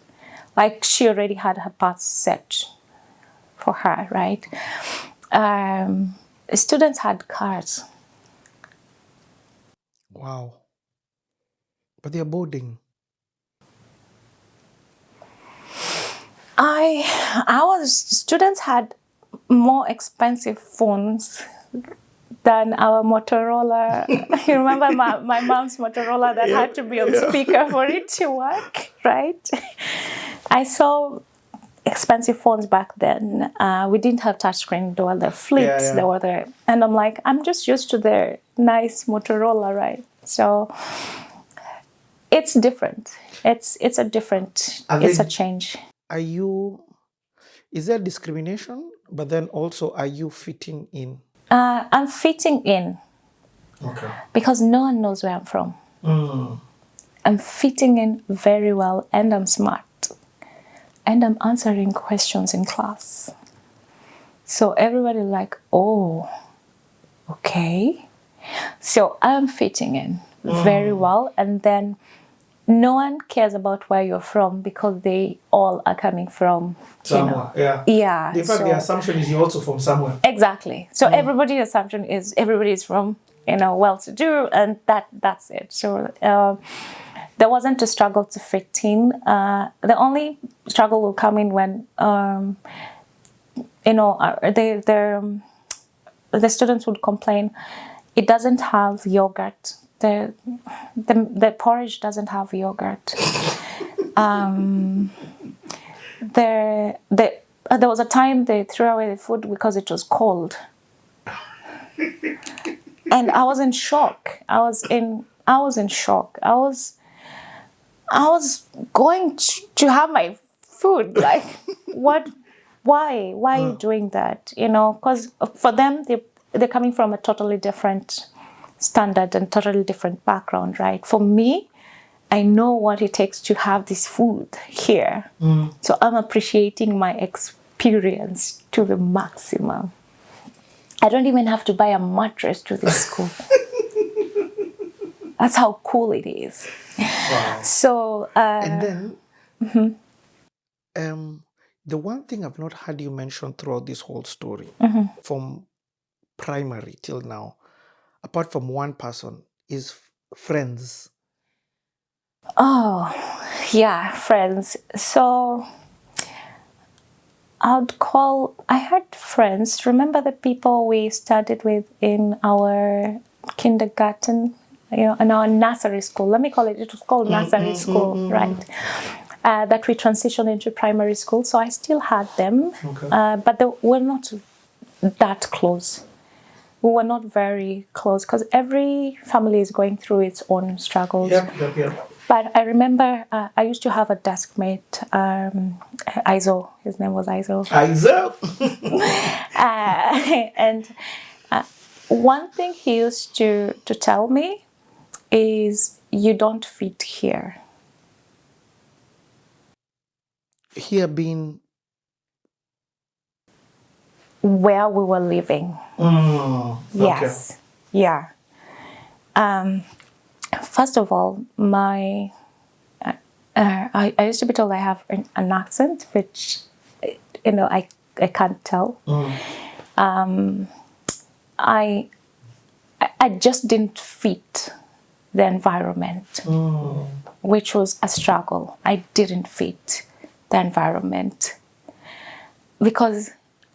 Like, she already had her path set for her, right? Students had cars. Wow. But they're boarding. Students had more expensive phones than our Motorola. You remember my mom's Motorola that had to be on speaker for it to work, right? I saw expensive phones back then. We didn't have touchscreen. There were the flips. There were and I'm like, I'm just used to the nice Motorola, right? So it's different. It's a change. Is there discrimination? But then also, are you fitting in? I'm fitting in. Okay. Because no one knows where I'm from. I'm fitting in very well, and I'm smart. And I'm answering questions in class. So everybody like, oh, okay. So I'm fitting in very well. And then no one cares about where you're from because they all are coming from somewhere. Yeah. In fact, the assumption is you're also from somewhere. Exactly. So everybody's assumption is everybody is from well-to-do, and that's it. So there wasn't a struggle to fit in. The only struggle will come in when the students would complain, it doesn't have yogurt. The porridge doesn't have yogurt. There was a time they threw away the food because it was cold. And I was in shock. I was in shock. I was going to have my food. Like, what? Why are you doing that? Because for them, they're coming from a totally different standard and totally different background, right? For me, I know what it takes to have this food here. So I'm appreciating my experience to the maximum. I don't even have to buy a mattress to this school. That's how cool it is. Wow. So, and then, the one thing I've not heard you mention throughout this whole story, from primary till now, apart from one person, is friends. Oh, yeah, friends. So I had friends. Remember the people we studied with in our kindergarten, in our nursery school. Let me call it. It was called nursery school, right? That we transitioned into primary school. So I still had them, but they were not that close. We were not very close because every family is going through its own struggles. Yep. But I remember I used to have a desk mate, Izo. His name was Izo. And one thing he used to tell me is, you don't fit here. Here being where we were living. Yes. Yeah. First of all, I used to be told I have an accent, which I can't tell. I just didn't fit the environment, which was a struggle. I didn't fit the environment because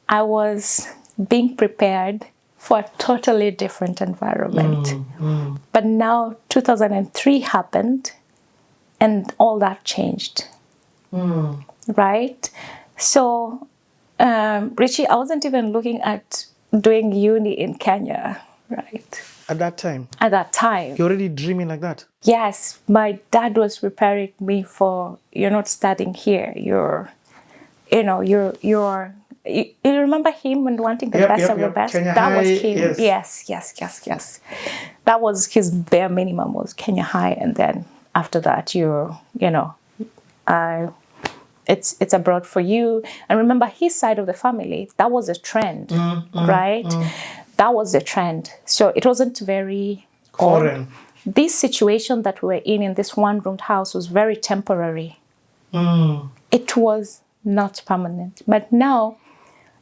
I was being prepared for a totally different environment. But now 2003 happened and all that changed, right? So, Richie, I wasn't even looking at doing uni in Kenya, right? At that time? At that time. You're already dreaming like that? Yes, my dad was preparing me for, you're not studying here, you remember him when wanting the best of the best? Kenya that High, was him. Yes. That was his bare minimum, was Kenya High, and then after that, it's abroad for you. And remember, his side of the family, that was a trend, right? That was the trend. So it wasn't very foreign. This situation that we were in this one-roomed house was very temporary. It was not permanent. But now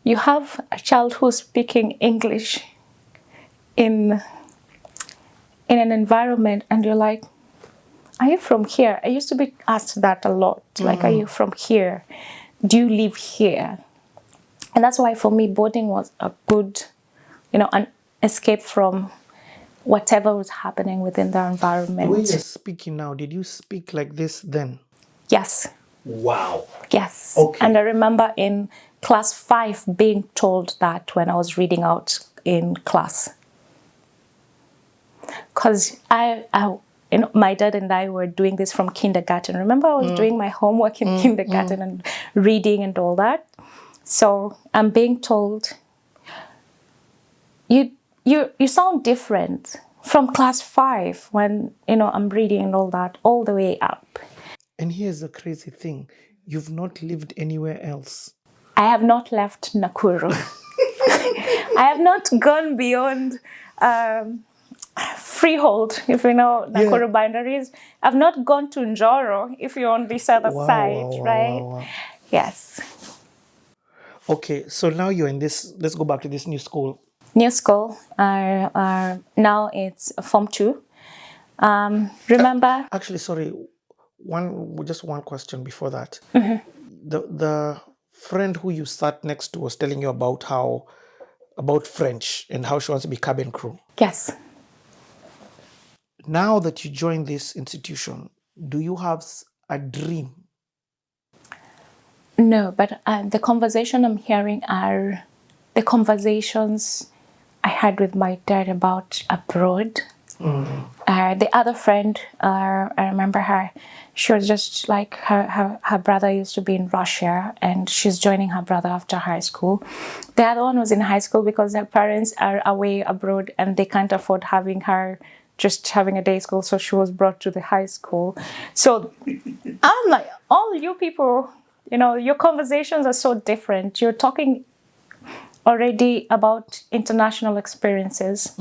you have a child who's speaking English in an environment, and you're like, are you from here? I used to be asked that a lot. Like, are you from here? Do you live here? And that's why for me, boarding was a good, an escape from whatever was happening within the environment. The way you're speaking now, did you speak like this then? Yes. Wow. Yes. Okay. And I remember in class 5 being told that when I was reading out in class. Because my dad and I were doing this from kindergarten. Remember, I was doing my homework in kindergarten and reading and all that. So I'm being told, you sound different from class 5 when, I'm reading and all that, all the way up. And here's the crazy thing. You've not lived anywhere else. I have not left Nakuru. I have not gone beyond Freehold, if you know Nakuru boundaries. I've not gone to Njoro, if you're on this other side, right? Wow. Yes. Okay, so now you're in this, let's go back to this new school. new school. Now it's Form 2. Remember? Actually, sorry, just one question before that. Mhm. The friend who you sat next to was telling you about French and how she wants to be cabin crew. Yes. Now that you join this institution, do you have a dream? No, but the conversation I'm hearing are the conversations I had with my dad about abroad. The other friend, I remember her, she was just like, her brother used to be in Russia and she's joining her brother after high school. The other one was in high school because her parents are away abroad and they can't afford having her just having a day school, so she was brought to the high school. So I'm like, all you people, you know, your conversations are so different. You're talking already about international experiences.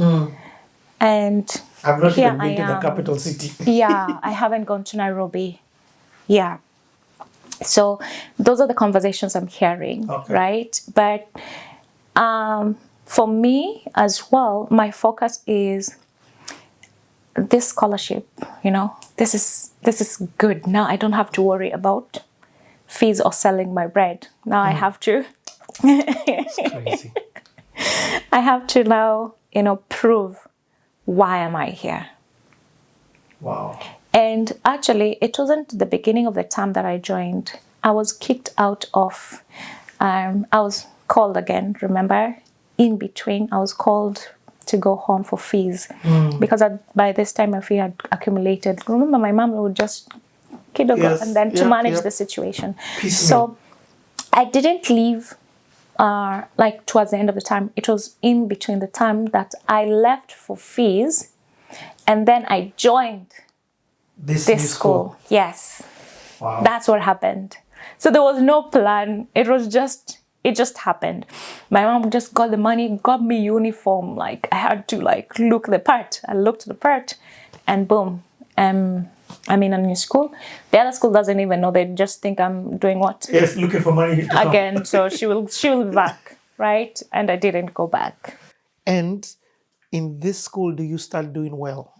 And I've not here even been I to the am. capital city. Yeah, I haven't gone to Nairobi. Yeah. So those are the conversations I'm hearing, right? But for me as well, my focus is this scholarship, you know, this is good. Now I don't have to worry about fees or selling my bread. Now I have to. Crazy. I have to now, you know, prove why am I here. Wow. And actually, it wasn't the beginning of the term that I joined. I was kicked out of, I was called again, remember? In between, I was called to go home for fees. Because by this time, my fee had accumulated. Remember, my mom would just kiddo go and then to manage the situation. So I didn't leave like towards the end of the time. It was in between the time that I left for fees and then I joined this school. Yes. Wow. That's what happened. So there was no plan. It just happened. My mom just got the money, got me uniform. Like I had to like look the part. I looked the part and boom. I'm in a new school. The other school doesn't even know. They just think I'm doing what? Yes, looking for money to Again. So she will be back, right? And I didn't go back. And in this school, do you start doing well?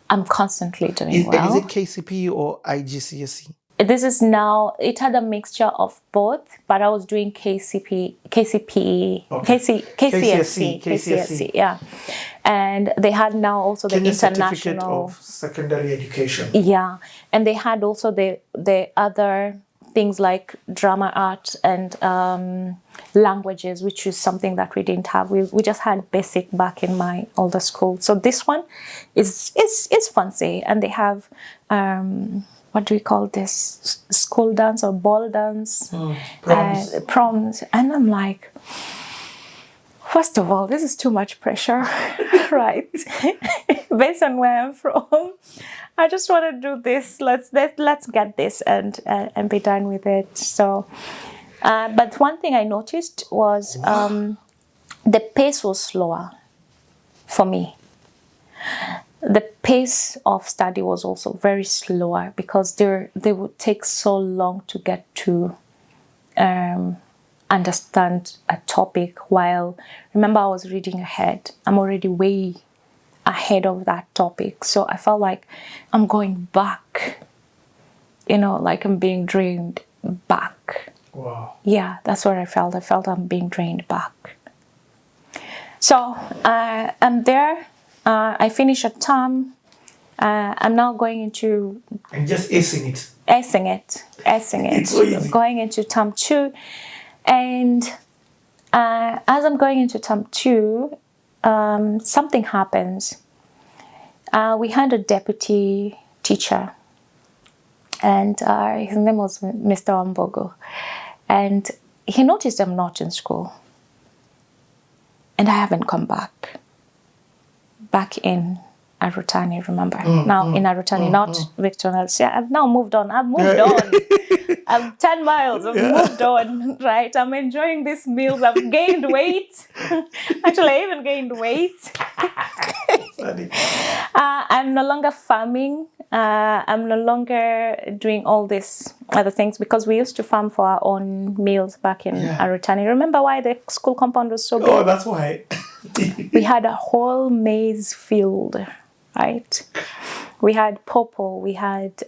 I'm constantly doing well. Is it KCPE or IGCSE? This is now, it had a mixture of both, but I was doing KCSE, yeah. And they had now also the Certificate international of secondary education. Yeah, and they had also the other things like drama art and languages, which is something that we didn't have. We just had basic back in my older school. So this one is fancy, and they have what do we call this? School dance or ball dance? Proms. And I'm like, first of all, this is too much pressure, right? Based on where I'm from, I just want to do this. Let's get this and be done with it. So, but one thing I noticed was the pace was slower for me. The pace of study was also very slower because they would take so long to get to understand a topic, while remember I was reading ahead. I'm already way ahead of that topic, so I felt like I'm going back, you know, like I'm being drained back. Wow. Yeah, that's what I felt. I felt I'm being drained back. So I'm there. I finish a term. I'm now going into and just acing it. Acing it. So easy. Going into term 2. And as I'm going into term 2, something happens. We had a deputy teacher, and his name was Mr. Wambogo. And he noticed I'm not in school. And I haven't come back. Back in Arutani, remember? Now in Arutani, not Victoria. Yeah, I've now moved on. I'm 10 miles. I've moved on, right? I'm enjoying these meals. I've gained weight. Actually, I even gained weight. I'm no longer farming. I'm no longer doing all these other things because we used to farm for our own meals back in Arutani. Remember why the school compound was so big? Oh, that's why. We had a whole maize field, right? We had pawpaw, we had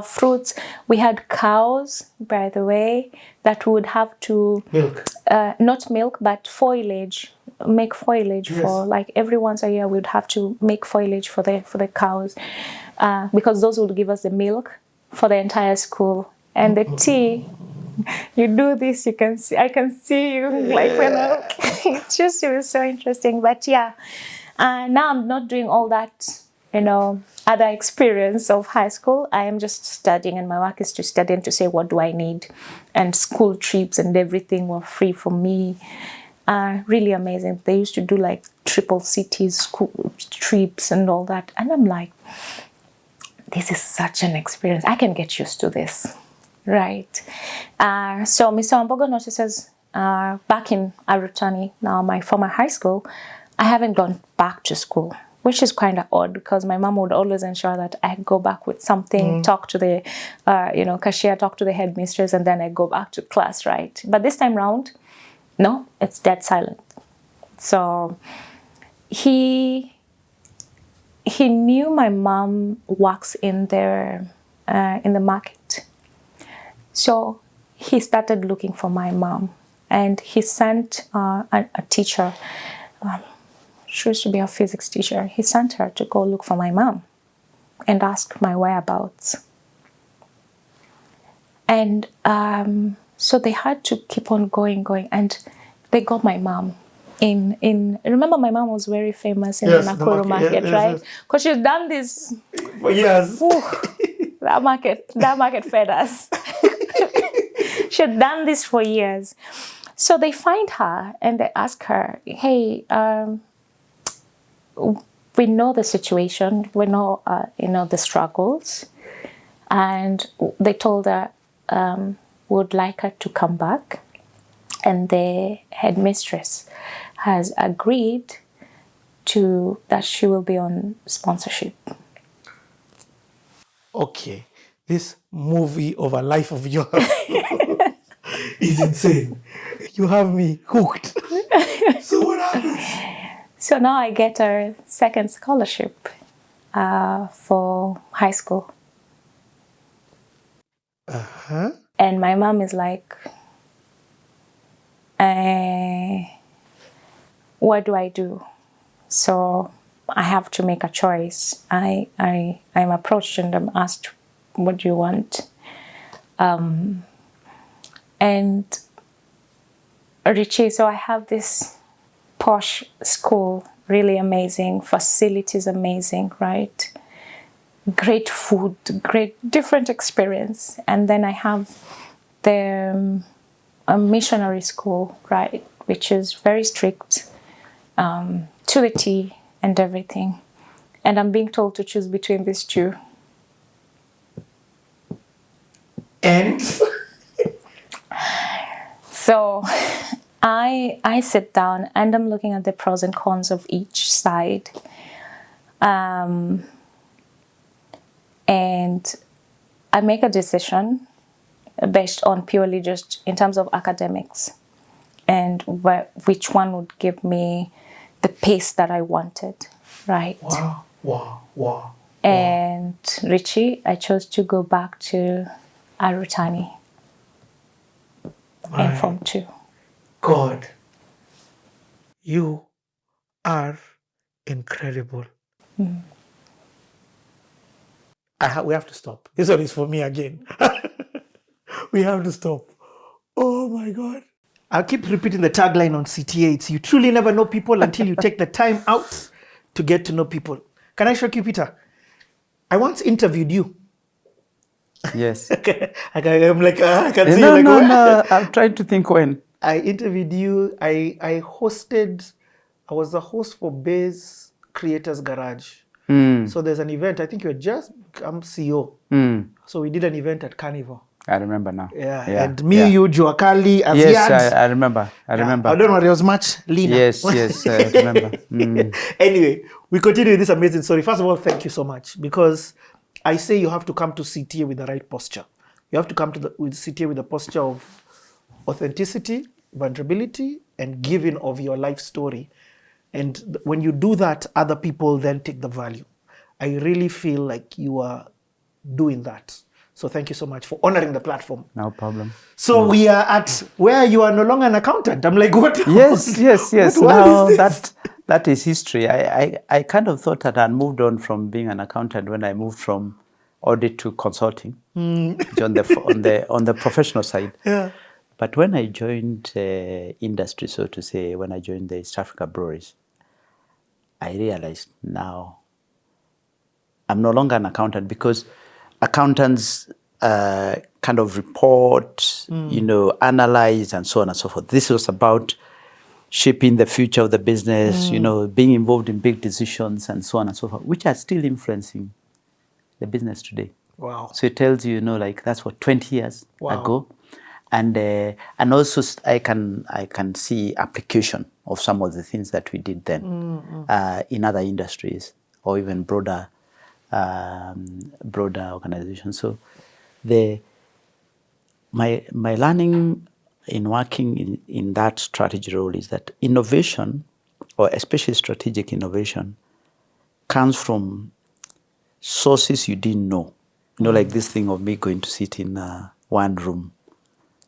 fruits, we had cows, by the way, that would have to... Milk. Not milk, but foliage. Make foliage for, like, every once a year we would have to make foliage for the cows because those would give us the milk for the entire school. And the tea, you do this, you can see, I can see you, like, when it was so interesting. But yeah, now I'm not doing all that, other experience of high school. I am just studying, and my work is to study and to say, what do I need? And school trips and everything were free for me. Really amazing. They used to do like triple cities school trips and all that. And I'm like, this is such an experience. I can get used to this. Right. So Mr. Wambogo notices back in Arutani, now my former high school, I haven't gone back to school, which is kind of odd because my mom would always ensure that I go back with something, talk to the, cashier, talk to the headmistress, and then I go back to class, right? But this time round, no, it's dead silent. So he knew my mom works in the market. So he started looking for my mom, and he sent a teacher. She used to be a physics teacher. He sent her to go look for my mom and ask my whereabouts. And so they had to keep on going, and they got my mom in. Remember, my mom was very famous in the Nakuru market, right? Because she's done this for years. That market fed us. She had done this for years. So they find her and they ask her, "Hey, we know the situation. We know, the struggles," and they told her would like her to come back, and the headmistress has agreed to that she will be on sponsorship. Okay, this movie of a life of yours is insane. You have me hooked. So what happens? So now I get a second scholarship for high school. Uh-huh. And my mom is like, what do I do? So I have to make a choice. I'm approached and I'm asked, what do you want? And Richie, so I have this posh school, really amazing, facilities amazing, right? Great food, great different experience. And then I have the a missionary school, right, which is very strict, to the T and everything. And I'm being told to choose between these two. And so I sit down and I'm looking at the pros and cons of each side. And I make a decision based on purely just in terms of academics and which one would give me the pace that I wanted, right? Wow. And Richie, I chose to go back to Arutani in Form 2. God, you are incredible. Mm. We have to stop. This one is for me again. We have to stop. Oh my God. I'll keep repeating the tagline on CTA. It's you truly never know people until you take the time out to get to know people. Can I shock you, Peter? I once interviewed you. Yes. I'm like, I can see no, you like, no, what? no. I'm trying to think when. I interviewed you. I was the host for Bays Creators Garage. So there's an event. I think you had just become CEO. So we did an event at Carnival. I remember now. Yeah. And me, you, Joakali, Aviad. Yes, I remember. I remember. I don't know, there was much leaner. Yes, I remember. Anyway, we continue with this amazing story. First of all, thank you so much because I say you have to come to CTA with the right posture. You have to come to with CTA with the posture of authenticity, vulnerability, and giving of your life story. And when you do that, other people then take the value. I really feel like you are doing that. So thank you so much for honoring the platform. No problem. So we are at where you are no longer an accountant. I'm like, what? Yes. What Now is this? that is history. I kind of thought that I'd moved on from being an accountant when I moved from audit to consulting on the professional side. Yeah. But when I joined industry, so to say, when I joined the East Africa breweries, I realized now I'm no longer an accountant, because accountants kind of report, analyze, and so on and so forth. This was about shaping the future of the business, being involved in big decisions, and so on and so forth, which are still influencing the business today. Wow. So it tells you, like that's what 20 years Wow. ago, and also I can see application of some of the things that we did then in other industries or even broader organizations. So my learning in working in that strategy role is that innovation, or especially strategic innovation, comes from sources you didn't know. Like this thing of me going to sit in one room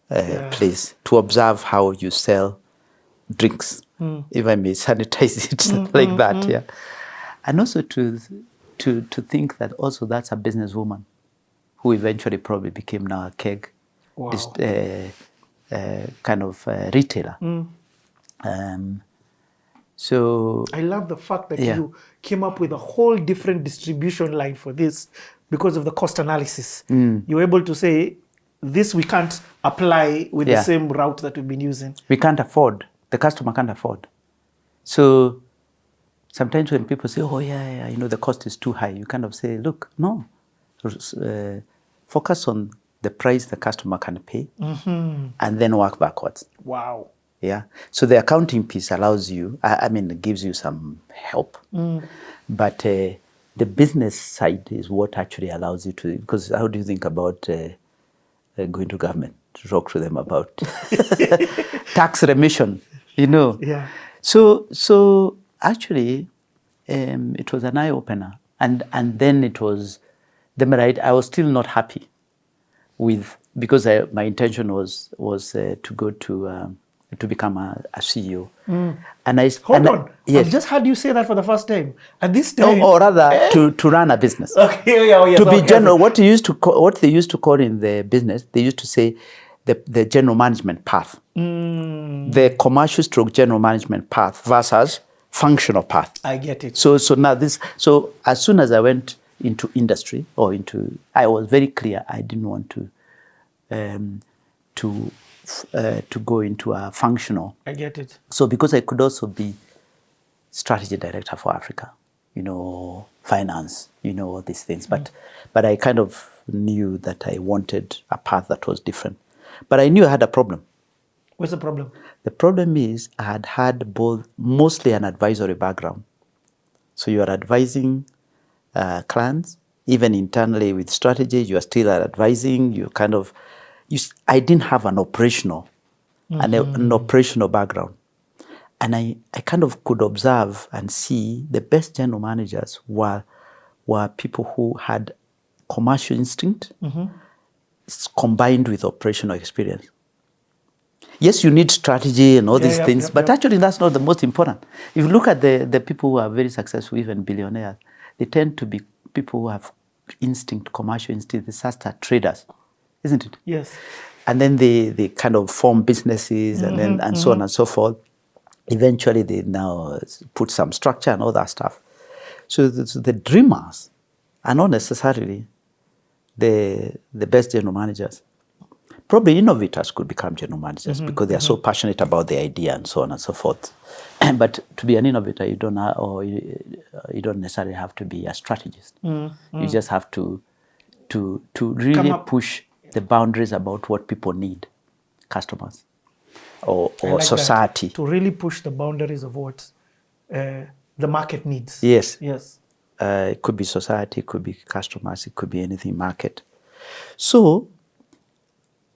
place to observe how you sell drinks, if I may sanitize it like that, yeah. And also to think that also that's a businesswoman who eventually probably became now a keg kind of retailer. So I love the fact that you came up with a whole different distribution line for this because of the cost analysis. You were able to say, this we can't apply with the same route that we've been using. We can't afford. The customer can't afford. So sometimes when people say, oh, yeah, the cost is too high, you kind of say, look, no. Focus on the price the customer can pay and then work backwards. Wow. Yeah. So the accounting piece allows you, it gives you some help. But the business side is what actually allows you to, because how do you think about going to government to talk to them about tax remission, Yeah. So actually, it was an eye-opener. And then it was, I was still not happy with, because my intention was to go to become a CEO. And Hold on. Yes. I've just heard you say that for the first time. At this time, or rather, to run a business. Okay, yes, to be general, what they used to call in the business, they used to say the general management path, the commercial stroke general management path versus functional path. I get it. So now so as soon as I went into industry I was very clear I didn't want to go into a functional. I get it. So because I could also be strategy director for Africa, finance, all these things. But I kind of knew that I wanted a path that was different. But I knew I had a problem. What's the problem? The problem is I had mostly an advisory background. So you are advising clients, even internally with strategy, you are still advising, I didn't have an operational, an operational background. And I kind of could observe and see the best general managers were people who had commercial instinct combined with operational experience. Yes, you need strategy and all these things, but actually that's not the most important. If you look at the people who are very successful, even billionaires, they tend to be people who have commercial instinct. They start as traders, isn't it? Yes. And then they kind of form businesses and so on and so forth. Eventually, they now put some structure and all that stuff. So the dreamers are not necessarily the best general managers. Probably innovators could become general managers because they are so passionate about the idea and so on and so forth. But to be an innovator, you don't necessarily have to be a strategist. You just have to really push the boundaries about what people need, customers or like society. To really push the boundaries of what the market needs. Yes. Yes. It could be society, it could be customers, it could be anything, market. So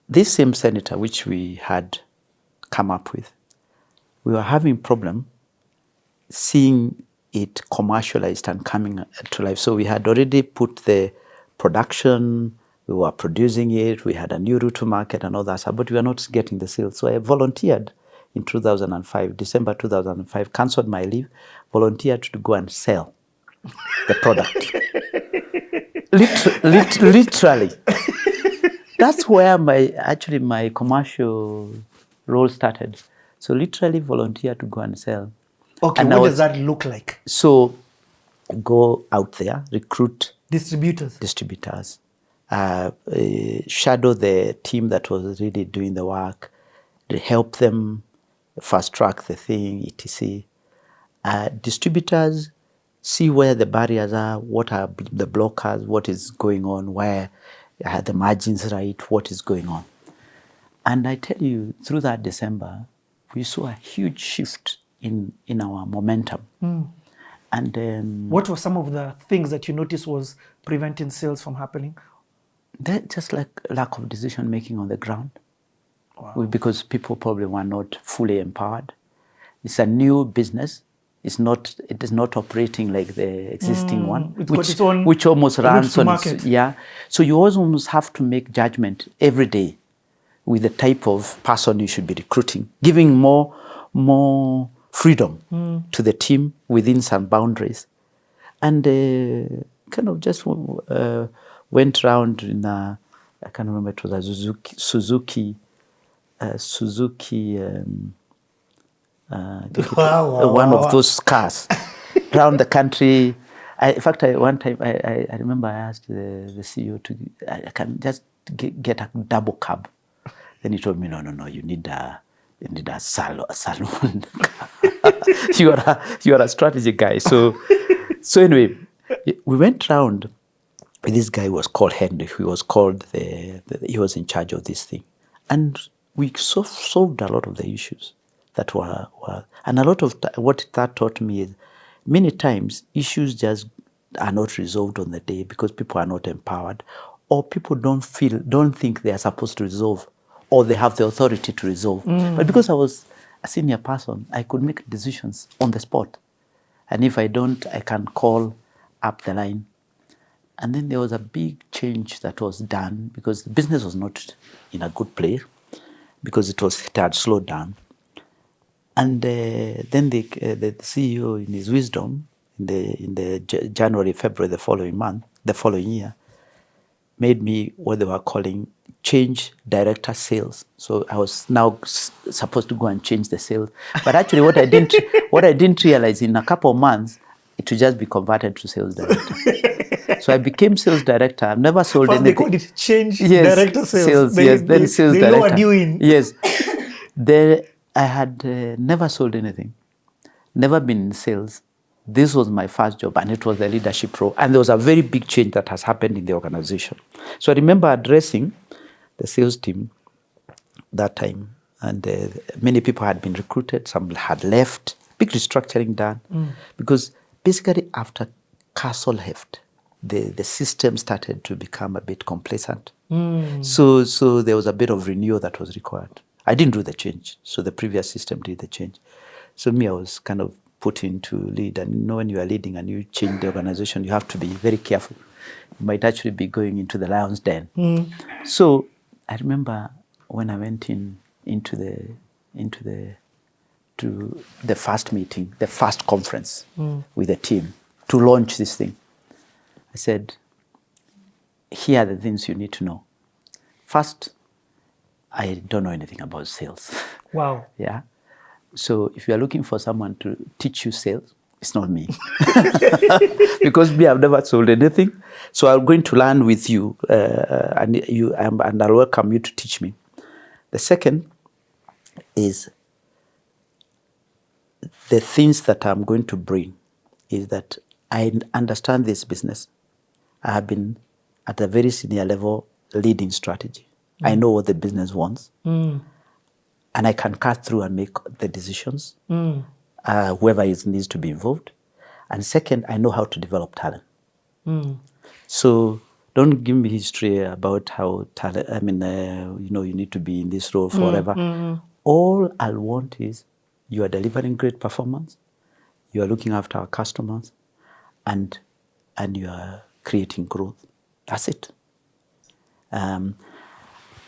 this same senator, which we had come up with, we were having problem seeing it commercialized and coming to life. So we had already put the production, we were producing it, we had a new route to market and all that stuff, but we were not getting the sales. So I volunteered in 2005, December 2005, cancelled my leave, volunteered to go and sell the product. Literally. That's where my commercial role started. So literally volunteer to go and sell. Okay, and what does that look like? So go out there, recruit Distributors. Shadow the team that was really doing the work, help them fast track the thing, etc. Distributors, see where the barriers are, what are the blockers, what is going on, where the margins right, what is going on. And I tell you, through that December, we saw a huge shift in our momentum. And what were some of the things that you noticed was preventing sales from happening? Just like lack of decision making on the ground. Wow. Because people probably were not fully empowered. It's a new business. It is not operating like the existing one, It's got its own which almost route runs to on market. yeah. So you almost have to make judgment every day with the type of person you should be recruiting, giving more freedom to the team within some boundaries, and kind of just went around in I can't remember, it was a Suzuki. One of those cars around the country. In fact, one time I remember I asked the CEO I can just get a double cab. Then he told me, no, you need a saloon. you are a strategy guy. So anyway, we went around. This guy was called Henry. He was called he was in charge of this thing, and we solved a lot of the issues that were and a lot of what that taught me is many times issues just are not resolved on the day because people are not empowered, or people don't think they are supposed to resolve, or they have the authority to resolve. But because I was a senior person, I could make decisions on the spot, and if I don't, I can call up the line. And then there was a big change that was done because the business was not in a good place because it had slowed down. And then the CEO, in his wisdom, in the January, February, the following year, made me what they were calling change director sales. So I was now supposed to go and change the sales. But actually, what I didn't realize, in a couple of months, it would just be converted to sales director. So I became sales director. I've never sold anything. They called it change director sales. Then sales they director. know what you're doing. Yes. I had never sold anything, never been in sales. This was my first job, and it was the leadership role. And there was a very big change that has happened in the organization. So I remember addressing the sales team that time, and many people had been recruited, some had left, big restructuring done, because basically after Castle left, the system started to become a bit complacent. So there was a bit of renewal that was required. I didn't do the change, so the previous system did the change. So I was kind of put in to lead, and when you are leading and you change the organization, you have to be very careful. You might actually be going into the lion's den. So I remember when I went into the first meeting, the first conference with the team to launch this thing. I said, here are the things you need to know. First, I don't know anything about sales. Wow. Yeah. So if you are looking for someone to teach you sales, it's not me. Because I've never sold anything. So I'm going to learn with you, and I'll welcome you to teach me. The second is the things that I'm going to bring is that I understand this business. I have been at a very senior level leading strategy. I know what the business wants. And I can cut through and make the decisions, whoever needs to be involved. And second, I know how to develop talent. Mm. So don't give me history about how talent, you need to be in this role forever. All I want is you are delivering great performance, you are looking after our customers, and you are creating growth. That's it. And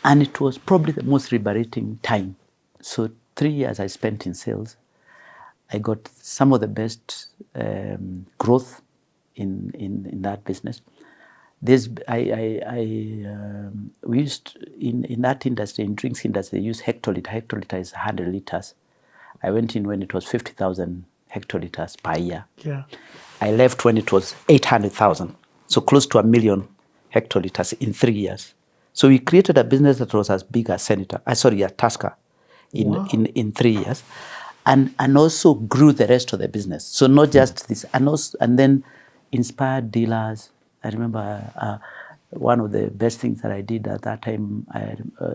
it was probably the most liberating time. So 3 years I spent in sales. I got some of the best growth in that business. We used in that industry, in drinks industry, they use hectoliter. Hectoliter is 100 liters. I went in when it was 50,000 hectoliters per year. Yeah. I left when it was 800,000, so close to 1 million hectoliters in 3 years. So we created a business that was as big as Tusker in 3 years, and also grew the rest of the business. So not just this, and then inspired dealers. I remember one of the best things that I did at that time,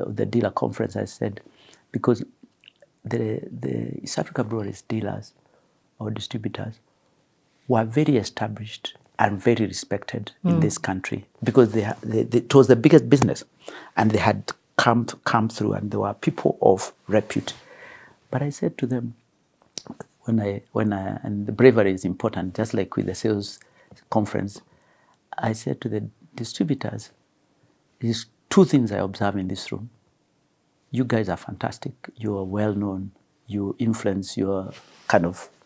the dealer conference, I said, because the East Africa Breweries dealers or distributors were very established and very respected in this country because it was the biggest business, and they had come through, and there were people of repute. But I said to them, and the bravery is important, just like with the sales conference, I said to the distributors, there's 2 things I observe in this room. You guys are fantastic. You are well known. You influence your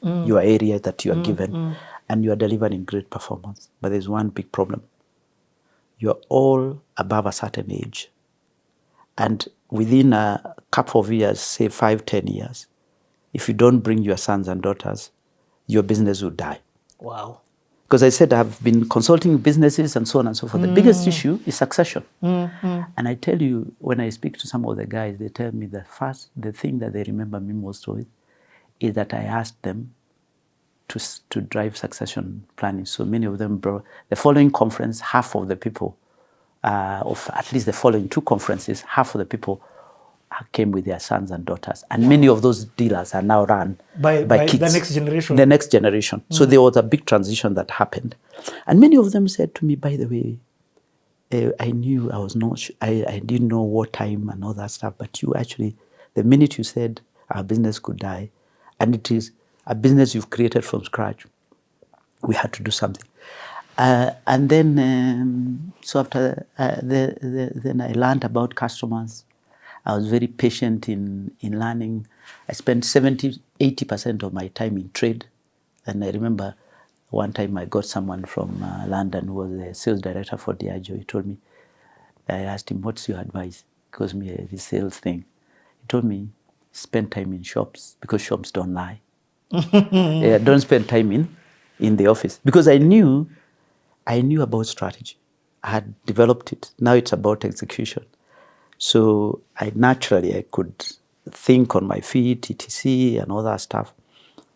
your area that you are given, and you are delivering great performance. But there's one big problem. You're all above a certain age. And within a couple of years, say 5-10 years, if you don't bring your sons and daughters, your business will die. Wow. Because I said I've been consulting businesses and so on and so forth. The biggest issue is succession. And I tell you, when I speak to some of the guys, they tell me the thing that they remember me most of is that I asked them to drive succession planning. So many of them, the following conference, half of the people, of at least the following 2 conferences, half of the people came with their sons and daughters. And many of those dealers are now run by kids. The next generation. The next generation. So there was a big transition that happened. And many of them said to me, by the way, I knew I was not, I didn't know what time and all that stuff, but you actually, the minute you said our business could die, and it is a business you've created from scratch, we had to do something. And then, so after, then I learned about customers. I was very patient in learning. I spent 70-80% of my time in trade. And I remember one time I got someone from London who was the sales director for Diageo. He told me, I asked him, what's your advice? Because the sales thing. He told me, spend time in shops because shops don't lie. Don't spend time in the office. Because I knew about strategy. I had developed it. Now it's about execution. So I could think on my feet, etc. and all that stuff.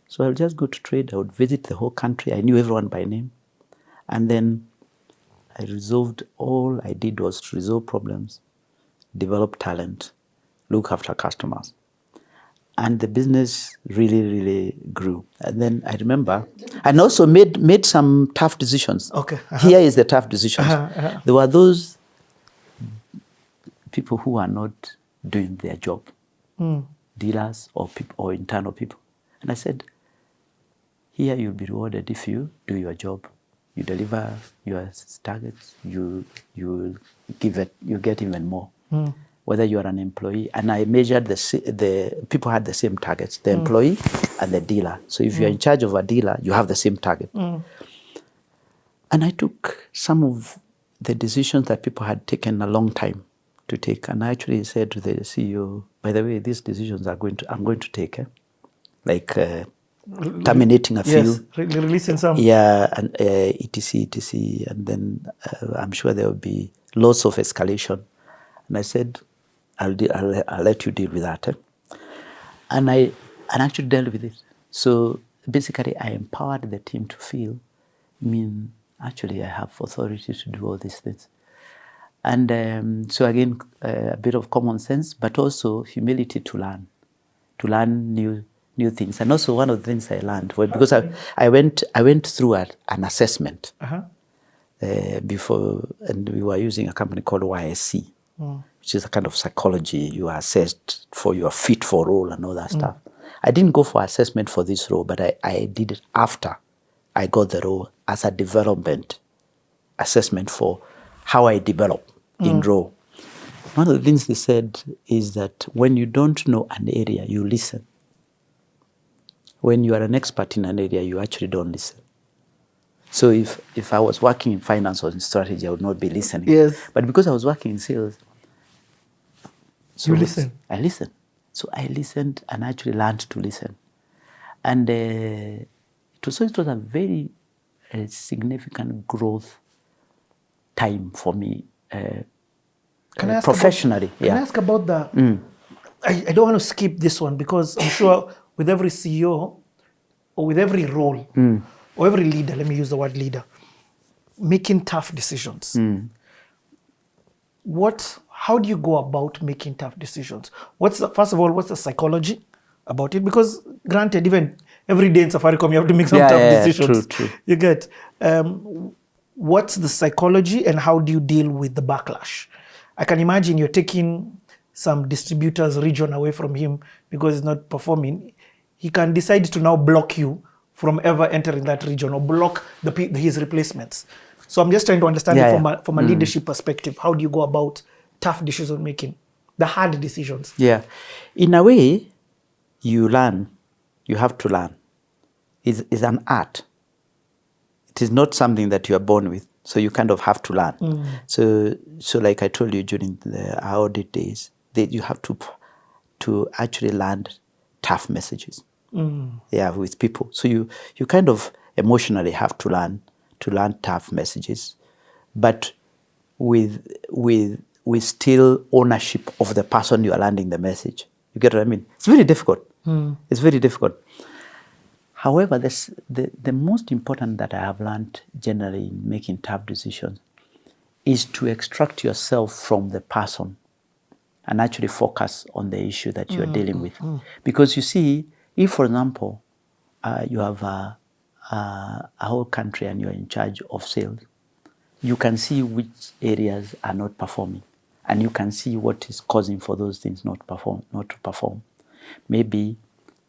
So I would just go to trade. I would visit the whole country. I knew everyone by name. And then all I did was to resolve problems, develop talent, look after customers. And the business really, really grew. And then I remember, and also made some tough decisions. Okay. Here is the tough decisions. There were those people who are not doing their job, dealers or internal people. And I said, here you'll be rewarded if you do your job. You deliver your targets, you get even more. Whether you are an employee, and I measured the people had the same targets, the employee and the dealer. So if you're in charge of a dealer, you have the same target. And I took some of the decisions that people had taken a long time to take, and I actually said to the CEO, by the way, these decisions I'm going to take, like terminating a few, yes, releasing some, and etc, and then I'm sure there will be lots of escalation. And I said, I'll let you deal with that. And I actually dealt with it. So basically, I empowered the team to feel, actually, I have authority to do all these things. And so again, a bit of common sense, but also humility to learn new things. And also one of the things I learned was because I went through an assessment before, and we were using a company called YSC, which is a kind of psychology. You are assessed for your fit for role and all that stuff. I didn't go for assessment for this role, but I did it after I got the role as a development assessment for how I develop in role. One of the things they said is that when you don't know an area, you listen. When you are an expert in an area, you actually don't listen. So if I was working in finance or in strategy, I would not be listening. Yes. But because I was working in sales, You listen. I listened. So I listened and actually learned to listen. And it was a very significant growth time for me Can I ask professionally. Can I ask about the... I don't want to skip this one because I'm sure with every CEO or with every role or every leader, let me use the word leader, making tough decisions. How do you go about making tough decisions? First of all, what's the psychology about it? Because granted, even every day in Safaricom, you have to make some tough decisions. True. You get, what's the psychology and how do you deal with the backlash? I can imagine you're taking some distributor's region away from him because he's not performing. He can decide to now block you from ever entering that region or block his replacements. So I'm just trying to understand it from a leadership perspective. How do you go about tough decision making, the hard decisions? Yeah. In a way, you learn. You have to learn. It's an art. It is not something that you are born with. So you kind of have to learn. So like I told you during our audit days, that you have to actually learn tough messages. With people. So you kind of emotionally have to learn tough messages, but with still ownership of the person you are landing the message. You get what I mean? It's very difficult. It's very difficult. However, the most important that I have learned generally in making tough decisions is to extract yourself from the person and actually focus on the issue that you're dealing with. Because you see, if, for example, you have a whole country and you're in charge of sales, you can see which areas are not performing, and you can see what is causing for those things not to perform. Maybe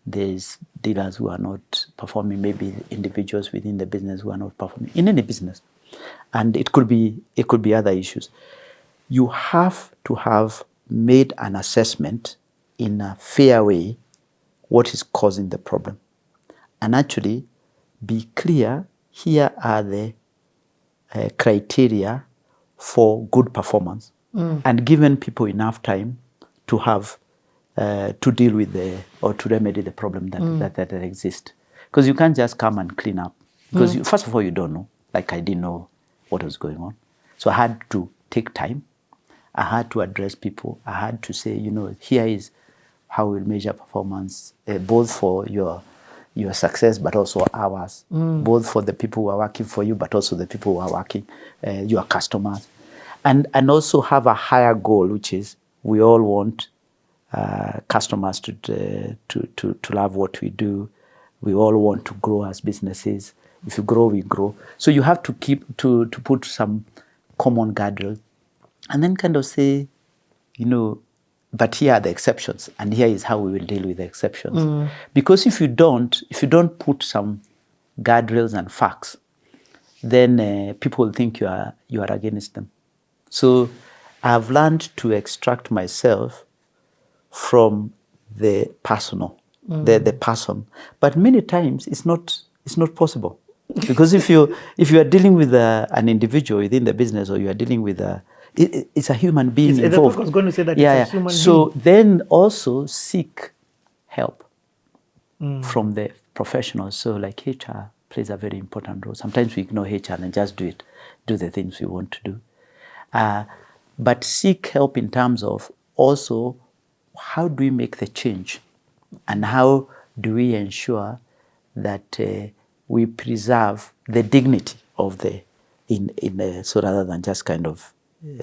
there's dealers who are not performing, maybe individuals within the business who are not performing in any business, and it could be other issues. You have to have made an assessment in a fair way what is causing the problem, and actually be clear. Here are the criteria for good performance, and given people enough time to have to deal with or to remedy the problem that exists. Because you can't just come and clean up. Because first of all, you don't know. Like I didn't know what was going on. So I had to take time. I had to address people. I had to say, here is how we'll measure performance, both for your success, but also ours. Both for the people who are working for you, but also the people who are working, your customers. And also have a higher goal, which is we all want customers to love what we do. We all want to grow as businesses. If you grow, we grow. So you have to to put some common guardrails, and then kind of say, but here are the exceptions, and here is how we will deal with the exceptions. Because if you don't put some guardrails and facts, then people will think you are against them. So I've learned to extract myself from the personal, the person. But many times it's not possible, because if you are dealing with an individual within the business, or you are dealing with it's a human being involved. I was going to say that it's a human being. So then also seek help from the professionals. So like HR plays a very important role. Sometimes we ignore HR and just do the things we want to do. But seek help in terms of also how do we make the change, and how do we ensure that we preserve the dignity of so rather than just kind of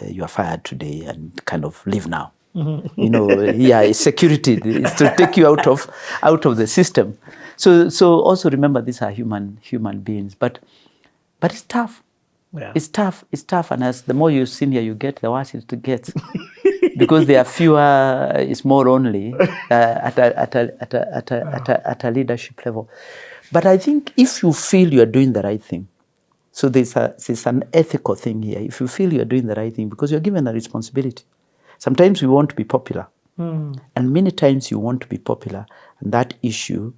you are fired today and kind of leave now. You know, yeah, security is to take you out of the system. So also remember, these are human beings, but it's tough. Yeah. It's tough, and as the more you senior you get, the worse it gets, because there are fewer. It's more only at a leadership level. But I think if you feel you are doing the right thing, so there's an ethical thing here. If you feel you are doing the right thing, because you're given a responsibility. Sometimes we want to be popular, and many times you want to be popular, and that issue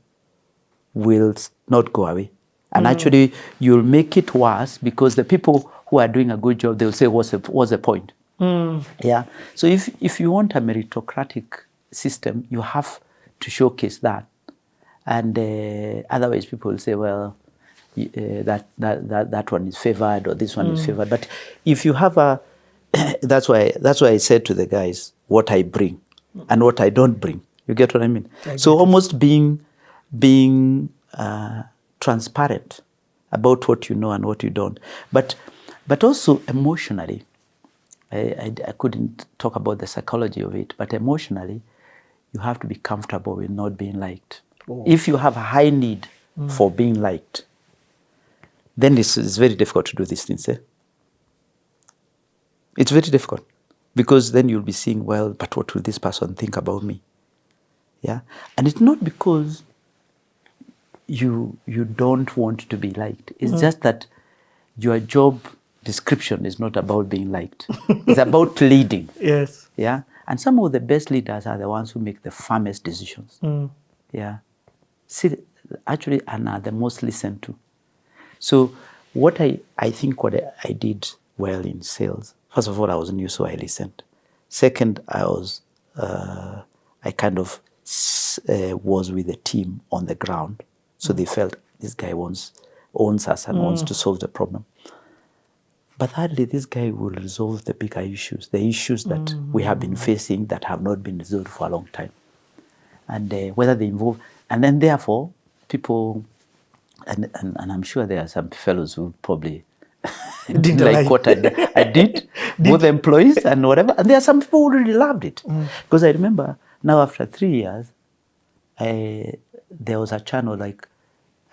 will not go away. And actually, you'll make it worse, because the people who are doing a good job, they'll say, what's the point? Yeah. So if you want a meritocratic system, you have to showcase that. And otherwise, people will say, well, that one is favored, or this one is favored. But if you have that's why I said to the guys what I bring and what I don't bring. You get what I mean? So almost being transparent about what you know and what you don't. But also emotionally, I couldn't talk about the psychology of it, but emotionally, you have to be comfortable with not being liked. If you have a high need for being liked, then it's very difficult to do these things. It's very difficult, because then you'll be seeing, well, but what will this person think about me? Yeah, and it's not because you don't want to be liked. It's just that your job description is not about being liked. It's about leading. Yes. Yeah, and some of the best leaders are the ones who make the firmest decisions. Yeah, actually, and are the most listened to. So what I think what I did well in sales, first of all, I was new, so I listened. Second, I kind of was with the team on the ground, so they felt this guy owns us and wants to solve the problem. But thirdly, this guy will resolve the bigger issues, the issues that we have been facing that have not been resolved for a long time. And whether they involve, and then therefore, people, and I'm sure there are some fellows who probably didn't like what I did, both employees and whatever. And there are some people who really loved it. Because I remember now, after 3 years, there was a channel like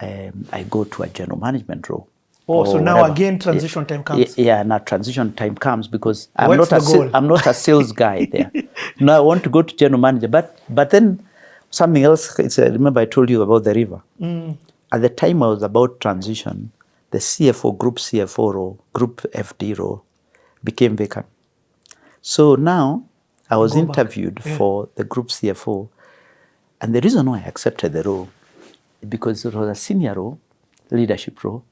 I go to a general management role. So now again, transition time comes. Yeah, now transition time comes, because I'm not a sales guy there. Now I want to go to general manager, but then something else. Remember I told you about the river. At the time I was about transition, the group CFO role, group FD role became vacant. So now I was interviewed for the group CFO, and the reason why I accepted the role, because it was a senior role, leadership role.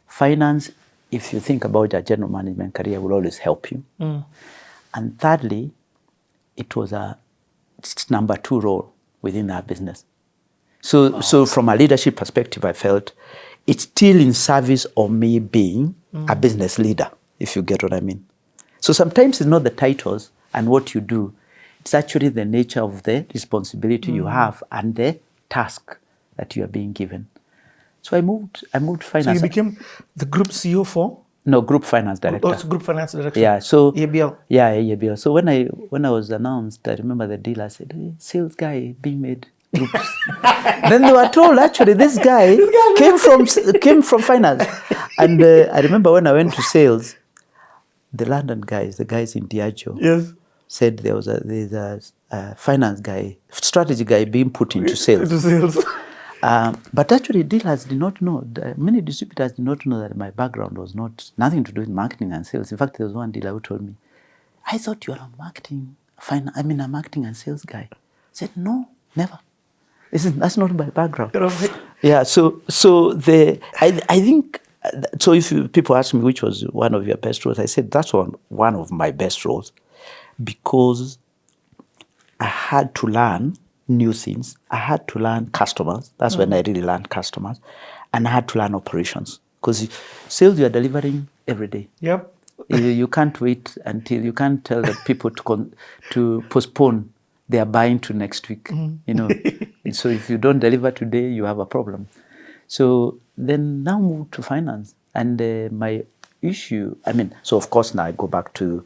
Finance, if you think about your general management career, will always help you. And thirdly, it was a number 2 role within our business. So from a leadership perspective, I felt it's still in service of me being a business leader, if you get what I mean. So sometimes it's not the titles and what you do, it's actually the nature of the responsibility you have and the task that you are being given. So I moved finance. So you became the group CEO for? No, group finance director. Oh, it's group finance director. Yeah, so ABL. Yeah, ABL. So when I was announced, I remember the dealer said, hey, sales guy being made groups. Then they were told, actually, this guy came from finance. And I remember when I went to sales, the London guys, the guys in Diageo, said there's a finance guy, strategy guy being put into sales. But actually, dealers did not know. Many distributors did not know that my background was nothing to do with marketing and sales. In fact, there was one dealer who told me, "I thought you were a marketing and sales guy." I said, "No, never. That's not my background." Yeah. So I think. So if people ask me which was one of your best roles, I said that's one of my best roles, because I had to learn new things. I had to learn customers. That's when I really learned customers. And I had to learn operations. Because sales, you are delivering every day. Yep. You can't wait until, you can't tell the people to postpone their buying to next week. You know. So if you don't deliver today, you have a problem. So then now move to finance. And my issue, so of course now I go back to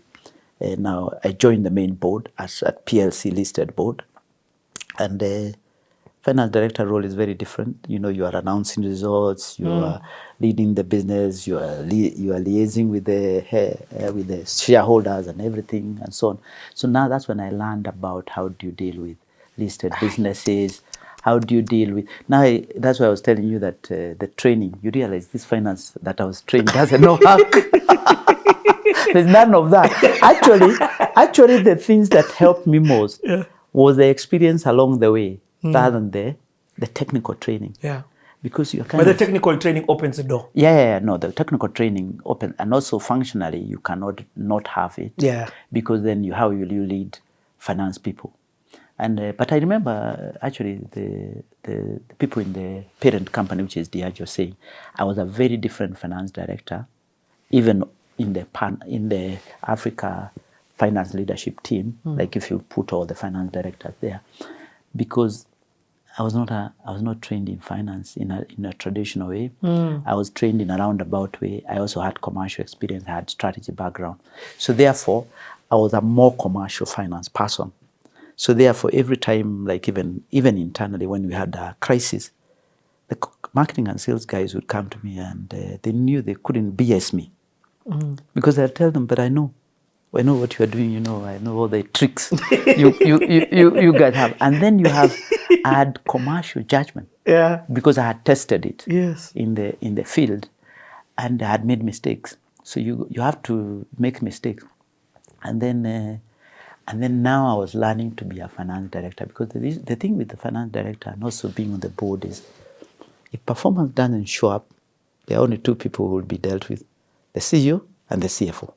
Now I joined the main board as at PLC listed board, and the finance director role is very different. You are announcing results, you are leading the business, you are liaising with the shareholders and everything and so on. So now that's when I learned about how do you deal with listed businesses. How do you deal with that's why I was telling you that the training, you realize this finance that I was trained doesn't know how. There's none of that. Actually, the things that helped me most was the experience along the way, rather than the technical training. Yeah. Because you're But the technical training opens the door. No, the technical training open, and also functionally you cannot not have it. Yeah. Because then how will you lead finance people? And but I remember actually the people in the parent company, which is Diageo, saying I was a very different finance director, even in the Africa finance leadership team. Like if you put all the finance directors there, because I was not trained in finance in a traditional way. I was trained in a roundabout way. I also had commercial experience. I had strategy background. So therefore, I was a more commercial finance person. So therefore, every time, like even internally, when we had a crisis, the marketing and sales guys would come to me, and they knew they couldn't BS me, because I'd tell them, but I know what you are doing. I know all the tricks you guys have, and then I had commercial judgment, because I had tested it, in the field, and I had made mistakes. So you have to make mistakes, and then now I was learning to be a finance director, because the thing with the finance director and also being on the board is, if performance doesn't show up, there are only two people who will be dealt with: the CEO and the CFO.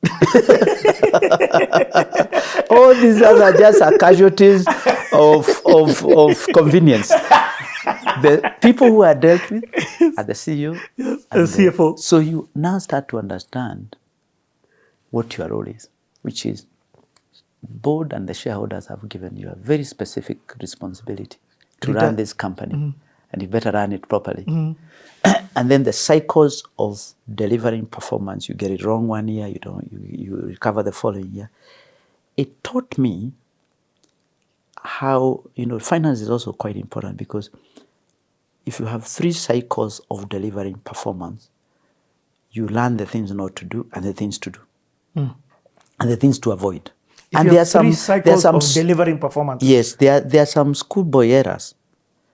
All these others are just casualties of convenience. The people who are dealt with are the CEO and the CFO. So you now start to understand what your role is, which is board and the shareholders have given you a very specific responsibility to run this company, and you better run it properly. And then the cycles of delivering performance, you get it wrong one year, you recover the following year. It taught me how, finance is also quite important, because if you have 3 cycles of delivering performance, you learn the things not to do and the things to do, and the things to avoid. If And you there are have 3 cycles of delivering performance. Yes, there are some schoolboy errors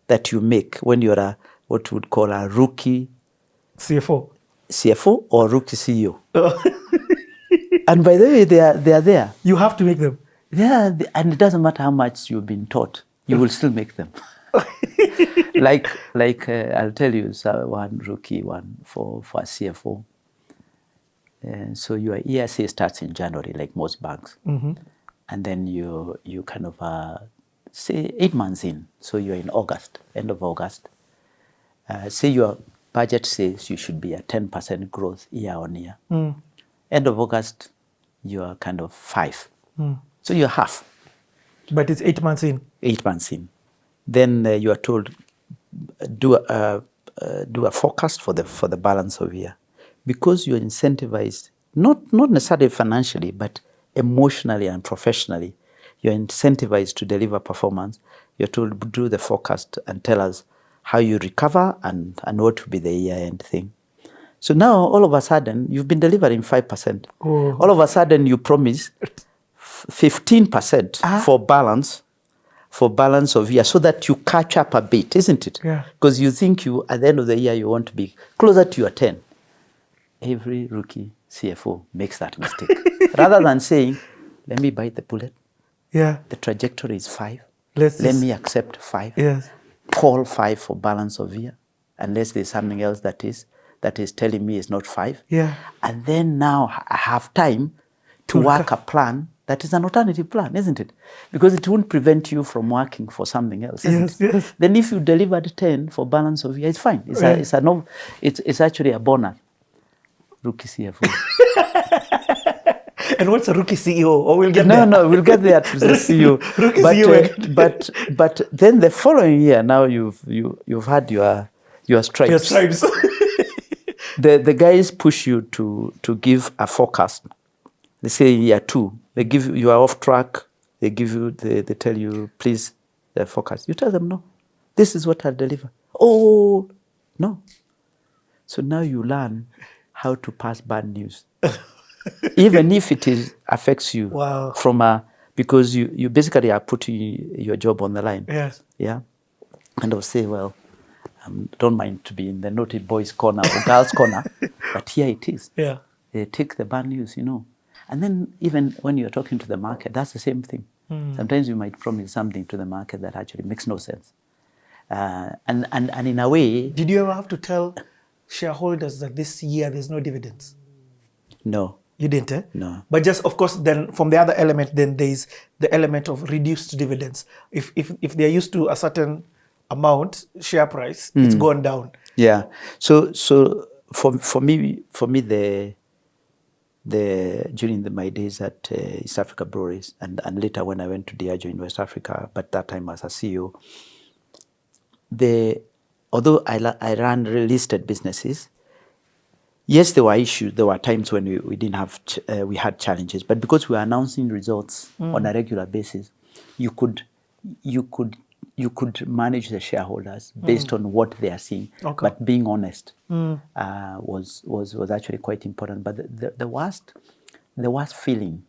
that you make when you're what we would call a rookie CFO or rookie CEO. And by the way, they are there. You have to make them. Yeah, and it doesn't matter how much you've been taught, you will still make them. like I'll tell you one rookie one for a CFO. So your ESA starts in January, like most banks, and then you kind of say 8 months in. So you're in August, end of August. Say your budget says you should be at 10% growth year on year. End of August, you are kind of 5. So you're half. But it's 8 months in. 8 months in. Then you are told do a forecast for the balance of year, because you're incentivized not necessarily financially, but emotionally and professionally. You're incentivized to deliver performance. You're told to do the forecast and tell us how you recover and what will be the year-end thing. So now, all of a sudden, you've been delivering 5%. Oh. All of a sudden, you promise 15% for balance of year, so that you catch up a bit, isn't it? Yeah. Because you think at the end of the year, you want to be closer to your 10. Every rookie CFO makes that mistake. Rather than saying, let me bite the bullet. Yeah. The trajectory is 5. Let me accept 5. Yes. Call 5 for balance of year, unless there's something else that is telling me it's not 5. Yeah. And then now I have time to work a plan that is an alternative plan, isn't it? Because it won't prevent you from working for something else, isn't it? Yes. Then if you delivered 10 for balance of year, it's fine. It's actually a bonus. Rookie CFO. And what's a rookie CEO? Or we'll get there. No, we'll get there to the CEO. Rookie CEO. But then the following year, now you've had your stripes. Your stripes. The guys push you to give a forecast. They say year 2, They give you are off track. They give you, they tell you, please focus. You tell them, no, this is what I'll deliver. Oh, no. So now you learn how to pass bad news. Even if it affects you because you basically are putting your job on the line. Yes. Yeah. And I'll say, well, don't mind to be in the naughty boys' corner or girls' corner, but here it is. Yeah. They take the bad news, And then even when you're talking to the market, that's the same thing. Sometimes you might promise something to the market that actually makes no sense. And in a way... Did you ever have to tell shareholders that this year there's no dividends? No. You didn't, eh? No. But just, of course, then from the other element, then there's the element of reduced dividends. If they're used to a certain amount, share price, it's gone down. Yeah. So for me, during my days at East Africa Breweries and later when I went to Diageo in West Africa, but that time as a CEO, although I ran listed businesses, yes, there were issues. There were times when we didn't have, we had challenges, but because we were announcing results on a regular basis, you could manage the shareholders based on what they are seeing. Okay. But being honest was actually quite important. But the worst feeling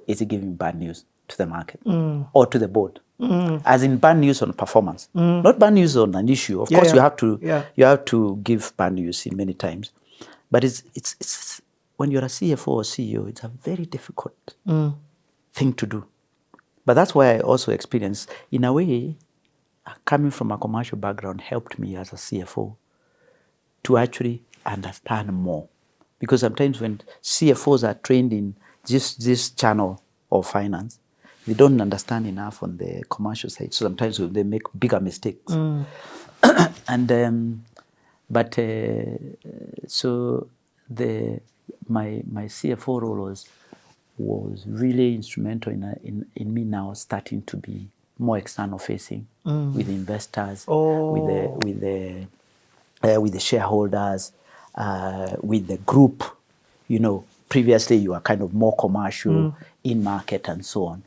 is giving bad news to the market or to the board. As in bad news on performance, not bad news on an issue. Of course, you have to give bad news in many times. But it's when you're a CFO or CEO, it's a very difficult thing to do. But that's why I also experienced, in a way, coming from a commercial background helped me as a CFO to actually understand more. Because sometimes when CFOs are trained in just this channel of finance, they don't understand enough on the commercial side. So sometimes they make bigger mistakes. So my CFO role was really instrumental in me now starting to be more external facing with investors, with the shareholders, with the group. Previously you were kind of more commercial in market and so on.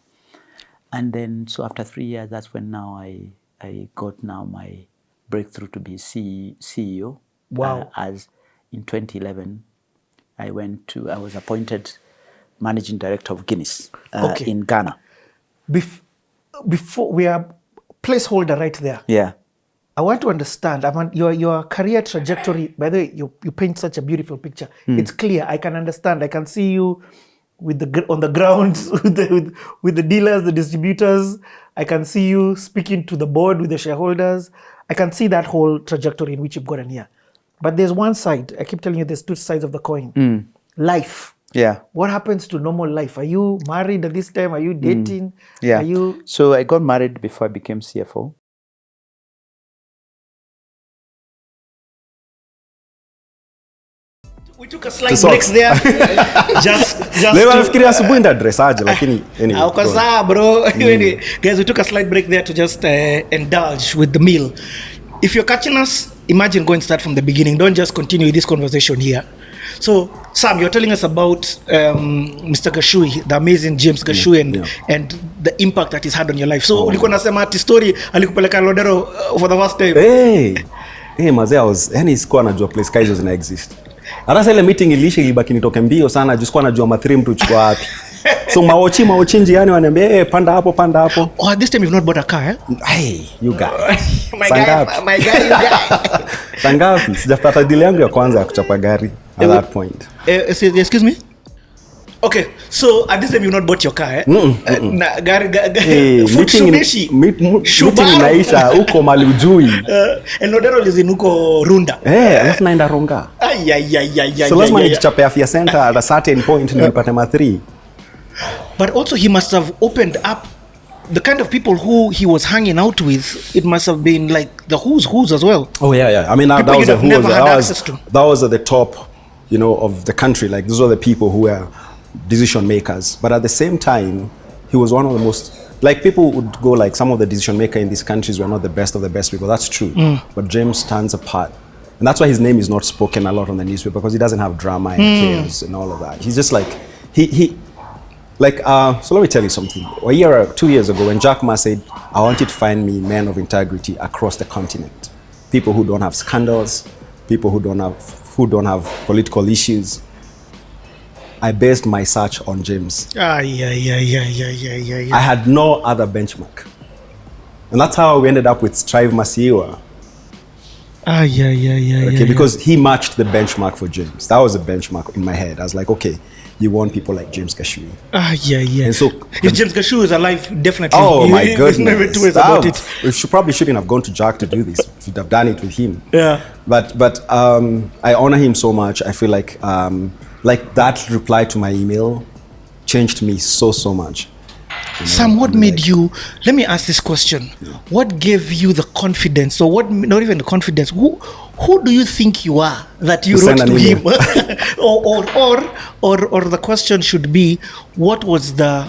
And then so after 3 years, that's when now I got now my breakthrough to be CEO. Wow. As in 2011, I was appointed managing director of Guinness in Ghana. Before we are placeholder right there. Yeah. I want to understand. Your career trajectory. By the way, you paint such a beautiful picture. It's clear. I can understand. I can see you on the ground with the dealers, the distributors. I can see you speaking to the board with the shareholders. I can see that whole trajectory in which you've gotten here. But there's one side. I keep telling you, there's two sides of the coin. Life. Yeah. What happens to normal life? Are you married at this time? Are you dating? Yeah. Are you... So I got married before I became CFO. We took a slight breaks there. just Leo nafikiria asubuhi ndio address aje lakini anyway. Uko sawa bro. Anyway, guys, we took a slight break there to just indulge with the meal. If you're catching us, imagine going start from the beginning. Don't just continue this conversation here. So, Sam, you're telling us about Mr. Gashui, the amazing James Gashui, and the impact that he's had on your life. So, ulikuwa nasema ati story alikupeleka Lodero for the first time. Hey, mazee, yani sikuwa najua place kaizo zina exist. Hata ile meeting ilibaki nitoke mbio sana, sikuwa najua ma3 mtu uchukua wapi. So maochi njiani wananiambia panda hapo. Oh, this time you've not bought a car, eh? Hey, you guy. my guy, you guy. Sangapi? Sijapata deal yangu ya kwanza ya kuchapa gari at that point. Excuse me? Okay, so at this time you've not bought your car, eh? Na gari meeting inaisha huko mali ujui. And Lodero is in huko Runda. Alafu naenda Ronga. So lazima nijichape afya center at a certain point nipate ma3. But also he must have opened up the kind of people who he was hanging out with. It must have been like the who's as well. Oh yeah. I mean that was the who that was at the top, of the country. Like those are the people who were decision makers. But at the same time, he was one of the most, like people would go like some of the decision makers in these countries were not the best of the best people. That's true. But James stands apart. And that's why his name is not spoken a lot on the newspaper, because he doesn't have drama and chaos and all of that. He's just like, Like, so let me tell you something. A year or 2 years ago, when Jack Ma said, I want you to find me men of integrity across the continent, people who don't have scandals, people who don't have political issues, I based my search on James. Yeah. I had no other benchmark. And that's how we ended up with Strive Masiiwa. Okay, because he matched the benchmark for James. That was a benchmark in my head. I was like, okay, you want people like James Kashui. And so, if James Kashui is alive, definitely. Oh my There's never goodness! two ways about it. We probably shouldn't have gone to Jack to do this. We should have done it with him. Yeah. But I honor him so much. I feel like that reply to my email changed me so much. Sam, what made you, let me ask this question. What gave you the confidence, or what, not even the confidence, who do you think you are that you wrote to him? or the question should be, what was the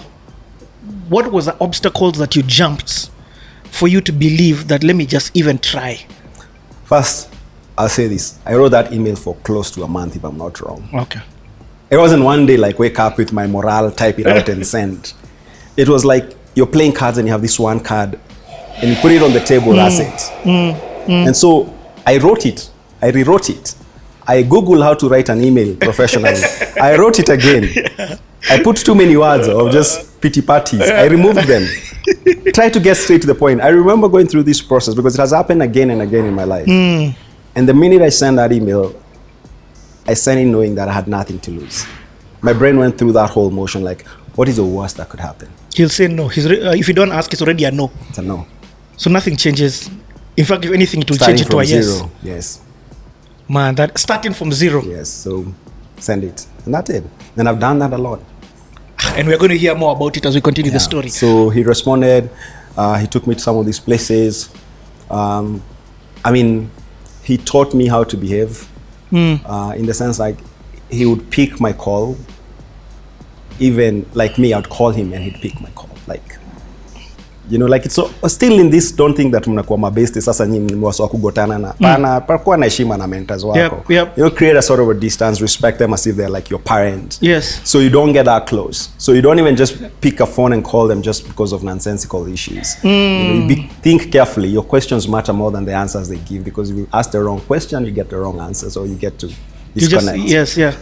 obstacles that you jumped for you to believe that let me just even try? First, I'll say this. I wrote that email for close to a month, if I'm not wrong. Okay. It wasn't one day like wake up with my morale, type it out and send. It was like you're playing cards and you have this one card and you put it on the table, that's it. And so I wrote it, I rewrote it. I Googled how to write an email professionally. I wrote it again. I put too many words of just pity parties. I removed them. Try to get straight to the point. I remember going through this process because it has happened again and again in my life. And the minute I sent that email, I sent it knowing that I had nothing to lose. My brain went through that whole motion like, what is the worst that could happen? He'll say no. If you don't ask, it's already a no. It's a no. So nothing changes. In fact, if anything, it will Starting change it to a zero, yes. Yes. Man, that starting from zero. Yes, so send it. And that's it. And I've done that a lot. And we're going to hear more about it as we continue the story. So he responded. He took me to some of these places. I mean, he taught me how to behave. In the sense like he would pick my call. Even like me, I'd call him and he'd pick my call. Like, you know, like it's so, still in this, don't think that mnakuwa mabeste sasa nyinyi mwaswa kugotana na pana pakuwa na heshima na mentors wako. You know, create a sort of a distance, respect them as if they're like your parent. Yes. So you don't get that close. So you don't even just pick a phone and call them just because of nonsensical issues. You know, think carefully. Your questions matter more than the answers they give, because if you ask the wrong question, you get the wrong answers, or you get to disconnect.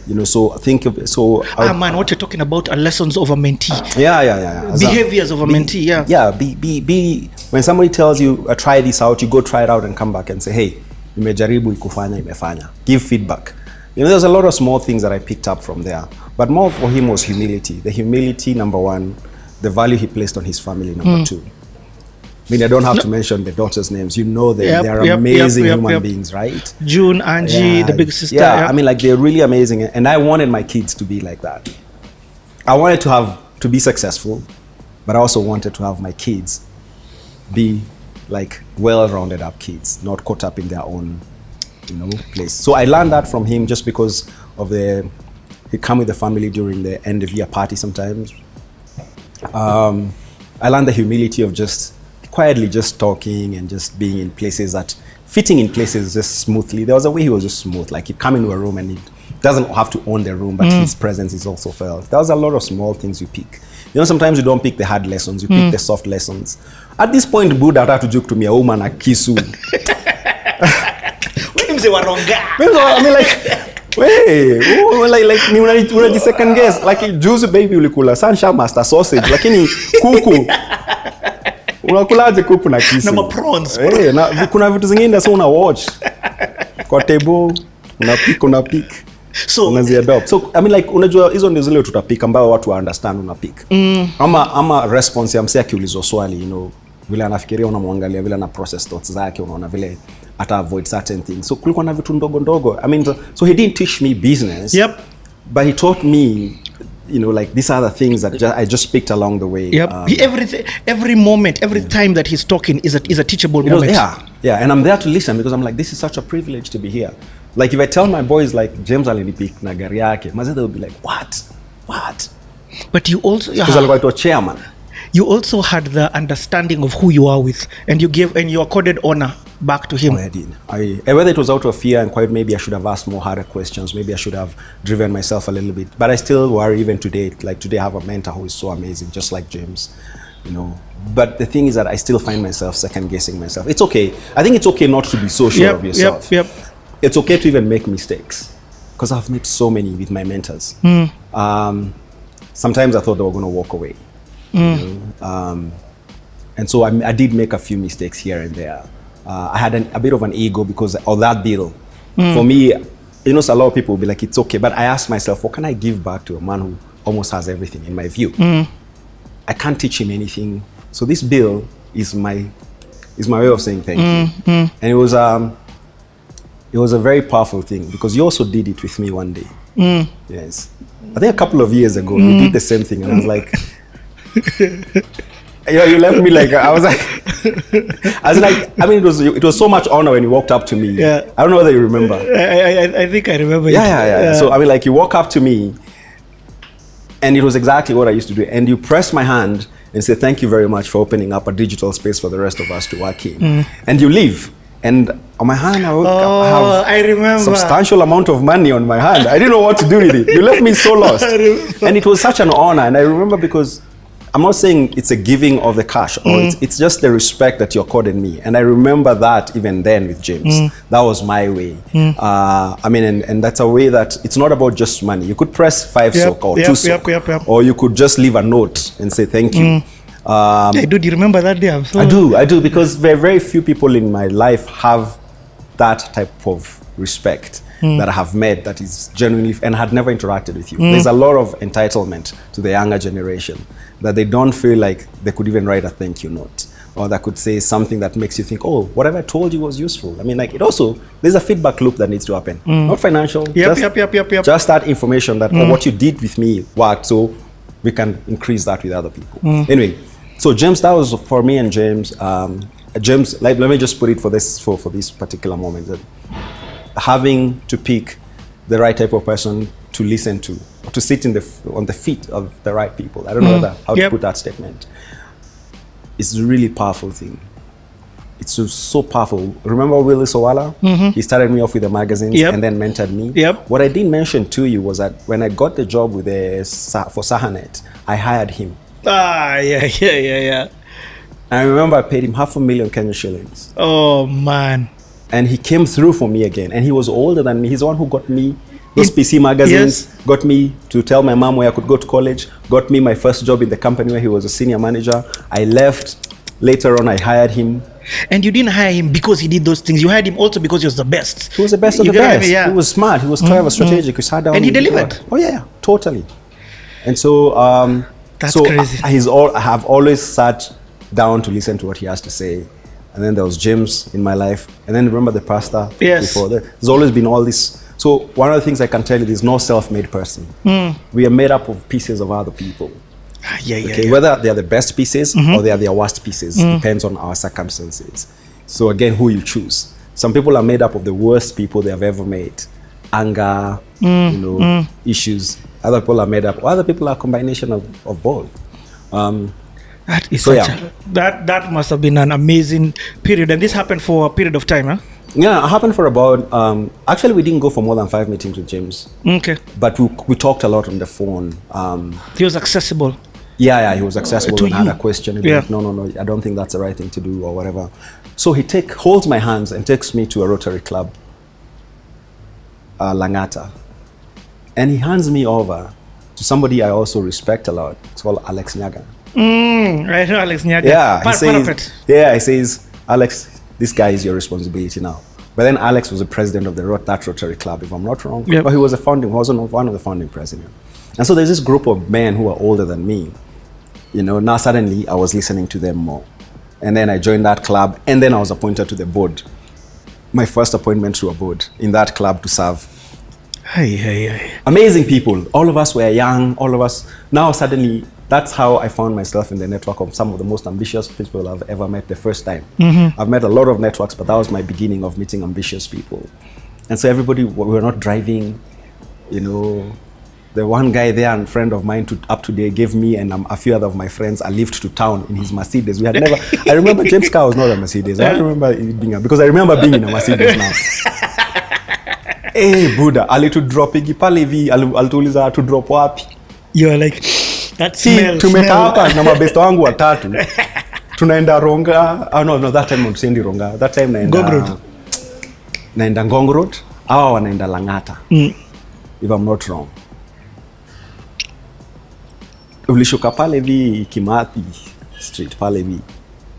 You know, so think of it. So man, what you're talking about are lessons of a mentee. Yeah. Behaviors of a mentee. Yeah. Be when somebody tells you try this out, you go try it out and come back and say, hey, nimejaribu ikufanya imefanya. Give feedback. You know, there's a lot of small things that I picked up from there, but more for him was humility. The humility, number one. The value he placed on his family, number two. I mean, I don't have to mention the daughters' names. You know them. They're amazing human beings, right? June, Angie, the big sister. I mean, like, they're really amazing. And I wanted my kids to be like that. I wanted to be successful, but I also wanted to have my kids be like well-rounded up kids, not caught up in their own, you know, place. So I learned that from him just because of he'd come with the family during the end of year party sometimes. I learned the humility of just quietly just talking and just being in places fitting in places just smoothly. There was a way he was just smooth. Like he'd come into a room and he doesn't have to own the room, but his presence is also felt. There was a lot of small things you pick. You know, sometimes you don't pick the hard lessons, you pick the soft lessons. At this point, Buddha had to joke to me, a woman, a kisu. I mean, like, like ni second guess. Like, juice baby ulikula, sansha master sausage, lakini kuku. Unakulaje kuku na kisu? Na prawns. Kuna vitu zingine so una watch. Kwa table, una pick. So unaziadopt. So I mean, like, unajua hizo ndio zile tutapika ambayo watu understand una pick. Ama response ya msee akiulizwa swali, you know, vile anafikiria, unamwangalia vile ana process thoughts zake, unaona vile ata avoid certain things. So kulikuwa na vitu ndogo. I mean, so he didn't teach me business. But he taught me, you know, like, these are the things that I just picked along the way. Every moment, every time that he's talking is a teachable moment. Yeah, and I'm there to listen because I'm like, this is such a privilege to be here. Like, if I tell my boys, like, James alinipik na gari yake, mazee they will be like, what? But you also, because alikuwa to a chairman. You also had the understanding of who you are with, and you accorded honor back to him? Oh, I did. Whether it was out of fear and quite maybe I should have asked more harder questions. Maybe I should have driven myself a little bit. But I still worry even today. Like today I have a mentor who is so amazing, just like James, you know. But the thing is that I still find myself second guessing myself. It's okay. I think it's okay not to be so sure of yourself. It's okay to even make mistakes. Because I've made so many with my mentors. Sometimes I thought they were going to walk away. You know? And so I did make a few mistakes here and there. I had a bit of an ego because of that deal. For me, you know, so a lot of people will be like, it's okay. But I asked myself, what can I give back to a man who almost has everything in my view? I can't teach him anything. So this bill is my way of saying thank you. And it was a very powerful thing because you also did it with me one day. Yes. I think a couple of years ago, we did the same thing. And I was like, you left me like, I was like, I mean, it was so much honor when you walked up to me. I don't know whether you remember. I think I remember. Yeah. So, I mean, like you walk up to me and it was exactly what I used to do. And you press my hand and say, thank you very much for opening up a digital space for the rest of us to work in. And you leave. And on my hand, I remember substantial amount of money on my hand. I didn't know what to do with it. You left me so lost. And it was such an honor. And I remember because I'm not saying it's a giving of the cash, or it's just the respect that you accorded me. And I remember that even then with James. That was my way. I mean, and that's a way that it's not about just money. You could press 5 sock or 2 sock, or you could just leave a note and say thank you. Do you remember that day? I do, because very few people in my life have that type of respect that I have met that is genuinely and had never interacted with you. There's a lot of entitlement to the younger generation that they don't feel like they could even write a thank you note, or that could say something that makes you think, oh, whatever I told you was useful. I mean, like, it also, there's a feedback loop that needs to happen. Not financial, just that information that oh, what you did with me worked, so we can increase that with other people. Anyway, so James, that was for me and James. James, like, let me just put it for this particular moment, that having to pick the right type of person to listen to, or to sit on the feet of the right people. I don't know how to put that statement. It's a really powerful thing. It's so powerful. Remember Willis Owala? He started me off with the magazines and then mentored me. What I didn't mention to you was that when I got the job with for Sahanet, I hired him. Yeah. I remember I paid him $500,000 Kenyan shillings. Oh man. And he came through for me again. And he was older than me. He's the one who got me those PC magazines, got me to tell my mom where I could go to college, got me my first job in the company where he was a senior manager. I left. Later on, I hired him. And you didn't hire him because he did those things. You hired him also because he was the best. He was the best of the best. He was smart. He was clever, strategic. We sat down. And he delivered. Oh yeah, totally. And so, that's crazy. I have always sat down to listen to what he has to say. And then there was James in my life. And then remember the pastor before that. There's always been all this. So one of the things I can tell you, there's no self-made person. We are made up of pieces of other people. Whether they are the best pieces or they are their worst pieces, depends on our circumstances. So again, who you choose. Some people are made up of the worst people they have ever met. Anger, issues. Other people are made up. Other people are a combination of both. That is that must have been an amazing period. And this happened for a period of time, huh? Yeah, it happened for about, actually we didn't go for more than 5 meetings with James. Okay. But we talked a lot on the phone. He was accessible. Yeah, he was accessible and had a question. Yeah. Like, no, I don't think that's the right thing to do or whatever. So he holds my hands and takes me to a Rotary Club, Langata. And he hands me over to somebody I also respect a lot. It's called Alex Nyaga. I know Alex Nyaga. Yeah, he says, Alex, this guy is your responsibility now. But then Alex was the president of that Rotary Club, if I'm not wrong. Yep. But he was one of the founding president. And so there's this group of men who are older than me. Now suddenly I was listening to them more. And then I joined that club, and then I was appointed to the board. My first appointment to a board in that club to serve. Amazing people. All of us were young, all of us. Now suddenly, that's how I found myself in the network of some of the most ambitious people I've ever met the first time. I've met a lot of networks, but that was my beginning of meeting ambitious people. And so everybody, we were not driving, The one guy there, and friend of mine up today, gave me and a few other of my friends a lift to town in his Mercedes. We had never. I remember James' car was not a Mercedes. I remember it being because I remember being in a Mercedes now. Hey Buddha, alitudropigi pale hivi, alituuliza to drop wapi. You are like that smell. Tumeka hapa na mabesto wangu watatu. Tunaenda Ronga. Oh no, that time msendi Ronga. That time naenda Ngong Road. Hawa wanaenda Langata. If I'm not wrong. Ulishuka pale hivi Kimathi Street pale hivi.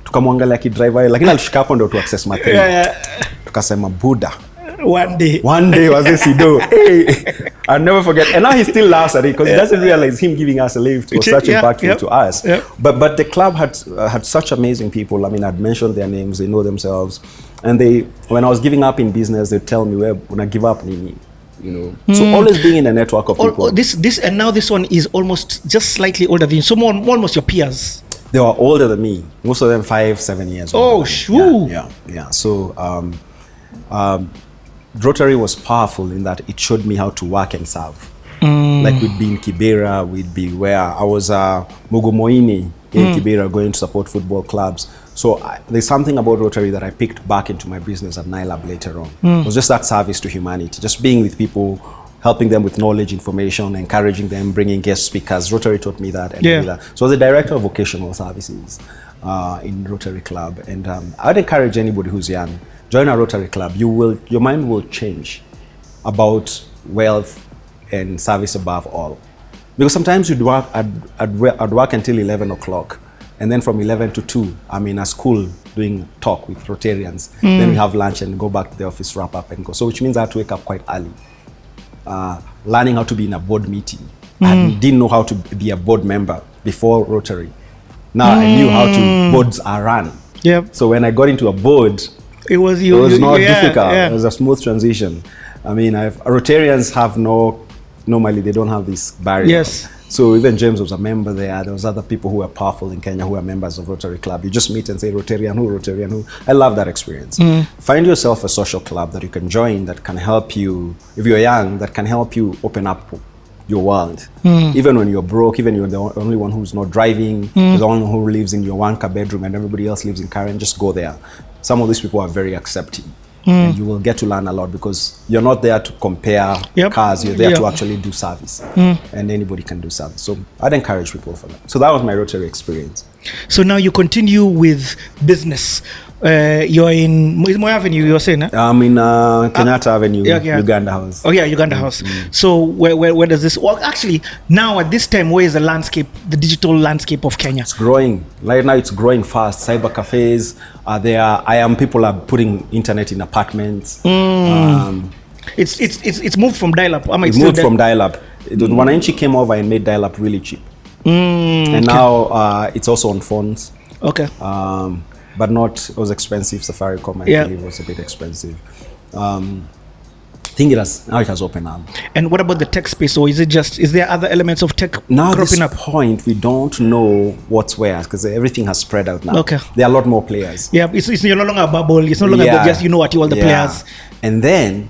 Tukamwangalia kidriver lakini alishika hapo ndo tu access matheni. Tukasema Buddha. One day was this Sido. Hey, I'll never forget. And now he still laughs at it because he doesn't realize him giving us a lift was such impactful to us. But the club had such amazing people. I mean, I'd mentioned their names, they know themselves. And when I was giving up in business, they'd tell me, "Where when I give up, Nini?" You know. So always being in a network of people. This and now this one is almost just slightly older than you. So almost your peers. They were older than me. Most of them 5-7 years old. Oh, sure. Yeah. So Rotary was powerful in that it showed me how to work and serve. Like we'd be in Kibera, we'd be where I was Mugumoini in Kibera going to support football clubs. So there's something about Rotary that I picked back into my business at NILAB later on. It was just that service to humanity, just being with people, helping them with knowledge, information, encouraging them, bringing guest speakers. Rotary taught me that. So I was the director of vocational services in Rotary Club. And I'd encourage anybody who's young, join a Rotary Club. Your mind will change about wealth and service above all. Because sometimes I'd work until 11 o'clock. And then from 11 to 2, I'm in a school doing talk with Rotarians. Then we have lunch and go back to the office, wrap up and go. So which means I had to wake up quite early. Learning how to be in a board meeting. I didn't know how to be a board member before Rotary. Now I knew how boards are run. So when I got into a board, it was not difficult. It was a smooth transition. I mean, Rotarians have normally they don't have this barrier. So even James was a member there. There was other people who were powerful in Kenya who are members of Rotary Club. You just meet and say Rotarian who. I love that experience. Find yourself a social club that you can join that can help you, if you're young, that can help you open up your world. Even when you're broke, even you're the only one who's not driving, the one who lives in your one-car bedroom and everybody else lives in Karen, just go there. Some of these people are very accepting. And you will get to learn a lot because you're not there to compare cars, you're there to actually do service. And anybody can do service. So I'd encourage people for that. So that was my Rotary experience. So now you continue with business. You're in Moy Avenue, you're saying? I'm in Kenyatta Avenue, Uganda House. Oh yeah, Uganda House. So where does this, well actually now at this time, where is the landscape, the digital landscape of Kenya? It's growing. Right now it's growing fast. Cyber cafes are there. People are putting internet in apartments. It's moved from dial-up. It moved from dial-up. Wananchi came over and made dial-up really cheap. And now it's also on phones. Okay. But it was expensive. Safaricom, I believe, was a bit expensive. I think now it has opened up. And what about the tech space? Or is there other elements of tech now cropping up? At this point, we don't know what's where because everything has spread out now. Okay. There are a lot more players. Yeah, it's no longer a bubble. It's no longer just, all the players. And then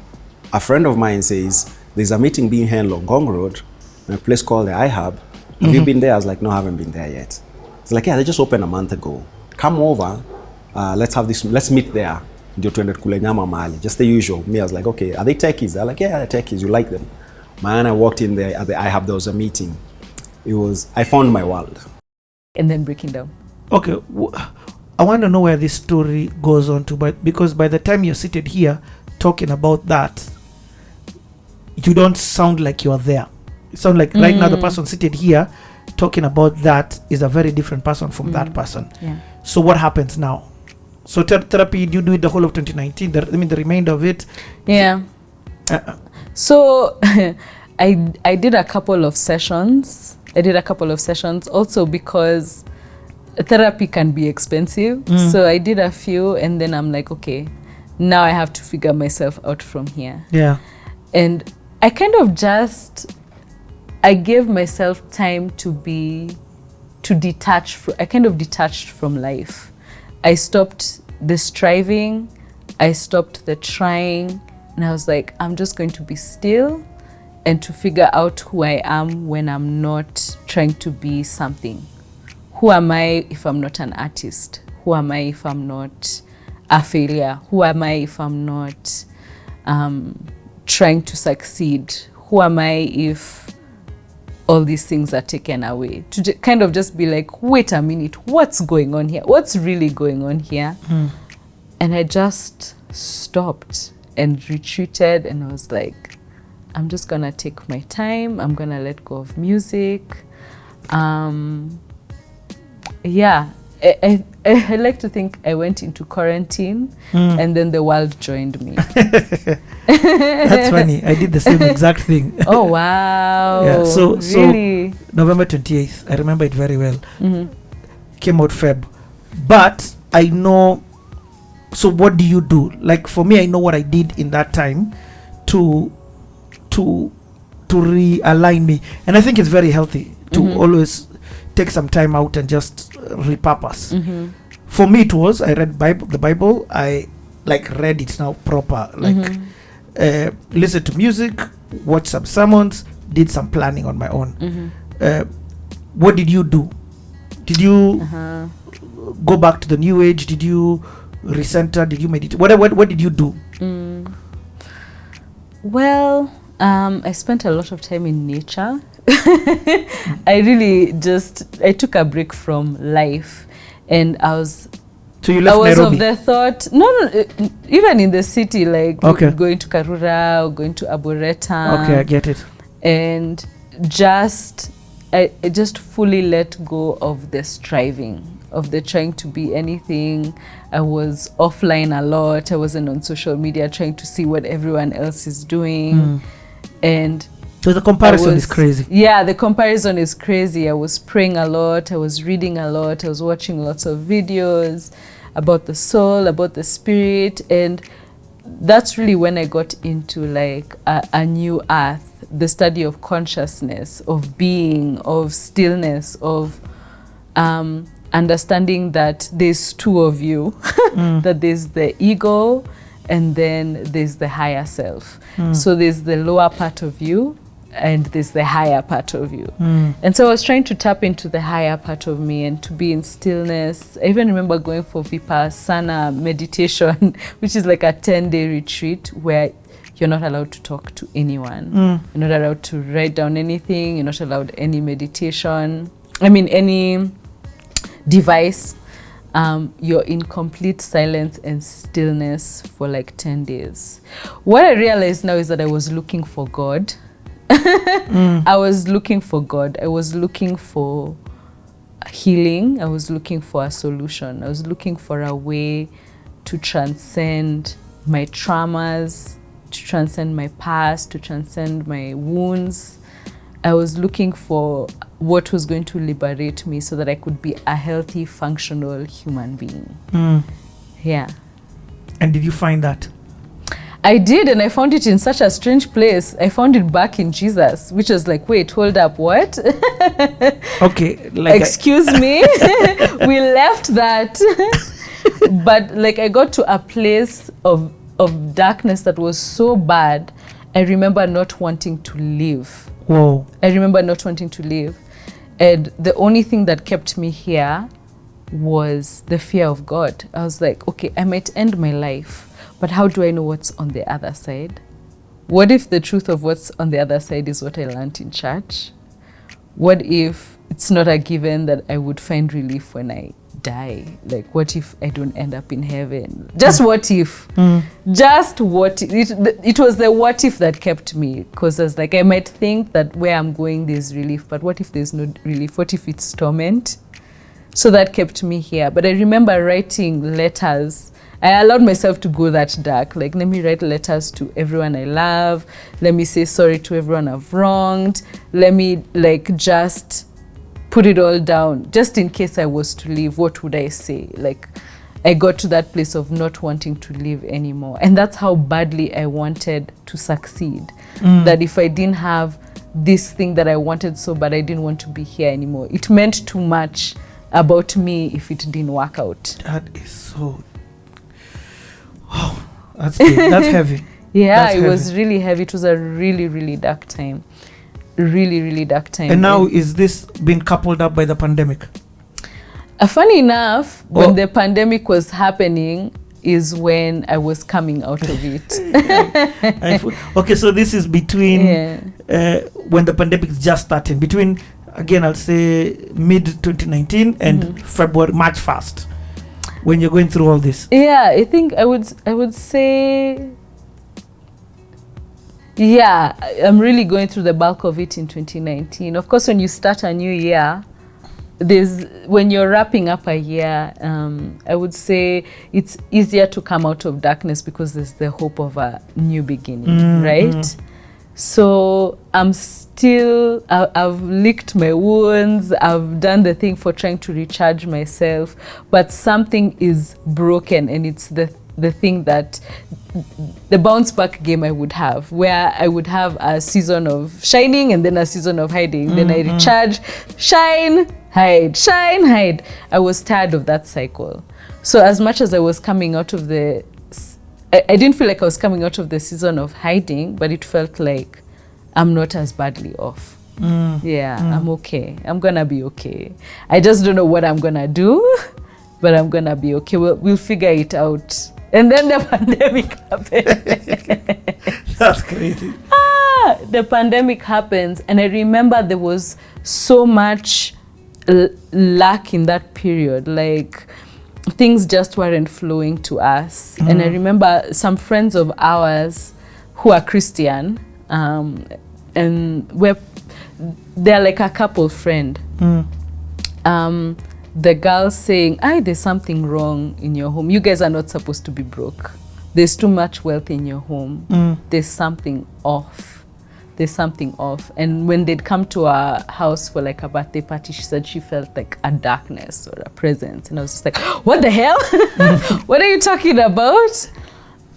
a friend of mine says, there's a meeting being held on Ngong Road in a place called the iHub. Have you been there? I was like, no, I haven't been there yet. It's like, yeah, they just opened a month ago. Come over. Let's meet there. Just the usual. Me, I was like, okay, are they techies? They're like, yeah, they're techies. You like them. Man, I walked in there at the iHub. There was a meeting. I found my world. And then breaking down. Okay, I want to know where this story goes on to, because by the time you're seated here talking about that, you don't sound like you're there. You sound like right now the person seated here talking about that is a very different person from that person. So what happens now? So therapy, do you do it the whole of 2019? The remainder of it? Yeah. So I did a couple of sessions. Also because therapy can be expensive. So I did a few and then I'm like, okay, now I have to figure myself out from here. Yeah. And I kind of I gave myself time to detach. I kind of detached from life. I stopped the striving, I stopped the trying, and I was like, I'm just going to be still and to figure out who I am when I'm not trying to be something. Who am I if I'm not an artist? Who am I if I'm not a failure? Who am I if I'm not trying to succeed? Who am I if all these things are taken away? To kind of just be like, wait a minute, what's going on here? What's really going on here? And I just stopped and retreated, and I was like, I'm just gonna take my time. I'm gonna let go of music. Yeah, I like to think I went into quarantine and then the world joined me. That's funny. I did the same exact thing. Oh, wow. Yeah, so really? November 28th, I remember it very well. Came out Feb. But I know, so what do you do? Like for me, I know what I did in that time to realign me. And I think it's very healthy to always take some time out and just repurpose. For me, it was, I read the Bible. I like read it now proper. Like listen to music, watch some sermons, did some planning on my own. What did you do? Did you go back to the new age? Did you recenter? Did you meditate? What did you do? Well, I spent a lot of time in nature. I really I took a break from life, and I was. So you left I was Nairobi? of the thought, no, even in the city, like going to Karura or going to Aboreta. Okay, I get it. And I just fully let go of the striving, of the trying to be anything. I was offline a lot. I wasn't on social media trying to see what everyone else is doing. And so the comparison is crazy. Yeah, the comparison is crazy. I was praying a lot. I was reading a lot. I was watching lots of videos about the soul, about the spirit. And that's really when I got into like a new earth, the study of consciousness, of being, of stillness, of understanding that there's two of you, that there's the ego and then there's the higher self. So there's the lower part of you and there's the higher part of you. And so I was trying to tap into the higher part of me and to be in stillness. I even remember going for Vipassana meditation, which is like a 10-day retreat where you're not allowed to talk to anyone. You're not allowed to write down anything. You're not allowed any meditation. I mean, any device. You're in complete silence and stillness for like 10 days. What I realized now is that I was looking for God. I was looking for God. I was looking for healing. I was looking for a solution. I was looking for a way to transcend my traumas, to transcend my past, to transcend my wounds. I was looking for what was going to liberate me so that I could be a healthy, functional human being. Yeah. And did you find that? I did, and I found it in such a strange place. I found it back in Jesus, which was like, wait, hold up, what? Okay. Like excuse me? We left that. But like I got to a place of darkness that was so bad, I remember not wanting to live. Whoa. I remember not wanting to live. And the only thing that kept me here was the fear of God. I was like, okay, I might end my life, but how do I know what's on the other side? What if the truth of what's on the other side is what I learned in church? What if it's not a given that I would find relief when I die? Like, what if I don't end up in heaven? Just what if? Just what if? It was the what if that kept me, because I was like, I might think that where I'm going there's relief, but what if there's no relief? What if it's torment? So that kept me here. But I remember writing letters. I allowed myself to go that dark. Like, let me write letters to everyone I love. Let me say sorry to everyone I've wronged. Let me like just put it all down. Just in case I was to leave, what would I say? Like, I got to that place of not wanting to live anymore. And that's how badly I wanted to succeed. That if I didn't have this thing that I wanted so bad, I didn't want to be here anymore. It meant too much about me if it didn't work out. That is so... Oh, that's deep. That's heavy. Yeah, That's it was heavy. really heavy. It was a really, really dark time. Really, really dark time. And now is this been coupled up by the pandemic? Funny enough, when the pandemic was happening is when I was coming out of it. Okay, so this is between when the pandemic just started, between, again, I'll say mid 2019 and February, March 1st, when you're going through all this. Yeah, I think I would say, yeah, I'm really going through the bulk of it in 2019. Of course, when you start a new year, when you're wrapping up a year, I would say it's easier to come out of darkness because there's the hope of a new beginning, right? So I'm still, I've licked my wounds, I've done the thing for trying to recharge myself, but something is broken, and it's the thing that, the bounce back game I would have, where I would have a season of shining and then a season of hiding. Then I recharge, shine, hide. I was tired of that cycle. So as much as I was coming out of I didn't feel like I was coming out of the season of hiding, but it felt like I'm not as badly off. I'm okay. I'm gonna be okay. I just don't know what I'm gonna do, but I'm gonna be okay. We'll figure it out. And then the pandemic happened. That's crazy. The pandemic happens, and I remember there was so much lack in that period. Like, things just weren't flowing to us. And I remember some friends of ours who are Christian, and they're like a couple friend. The girl saying, there's something wrong in your home. You guys are not supposed to be broke. There's too much wealth in your home. There's something off. There's something off. And when they'd come to our house for like a birthday party, she said she felt like a darkness or a presence. And I was just like, what the hell? What are you talking about?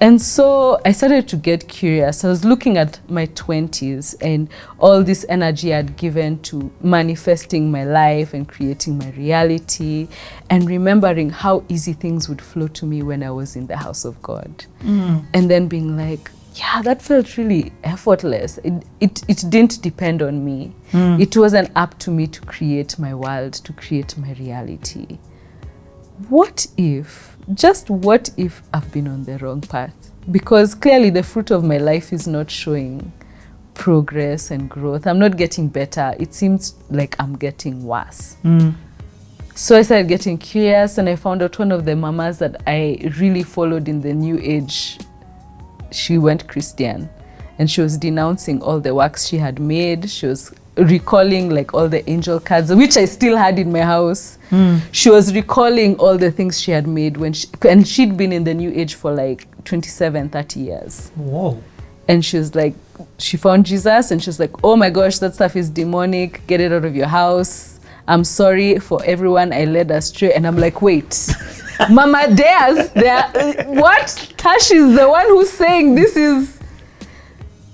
And so I started to get curious. I was looking at my 20s and all this energy I'd given to manifesting my life and creating my reality, and remembering how easy things would flow to me when I was in the house of God. And then being like, yeah, that felt really effortless. It didn't depend on me. It wasn't up to me to create my world, to create my reality. What if I've been on the wrong path? Because clearly the fruit of my life is not showing progress and growth. I'm not getting better. It seems like I'm getting worse. So I started getting curious, and I found out one of the mamas that I really followed in the New Age, she went Christian, and she was denouncing all the works she had made. She was recalling like all the angel cards, which I still had in my house. She was recalling all the things she had made and she'd been in the New Age for like 27-30 years. Whoa. And she was like, she found Jesus, and she was like, oh my gosh, that stuff is demonic, get it out of your house. I'm sorry for everyone I led astray. And I'm like, wait, Mama Deas, what? Tash is the one who's saying this is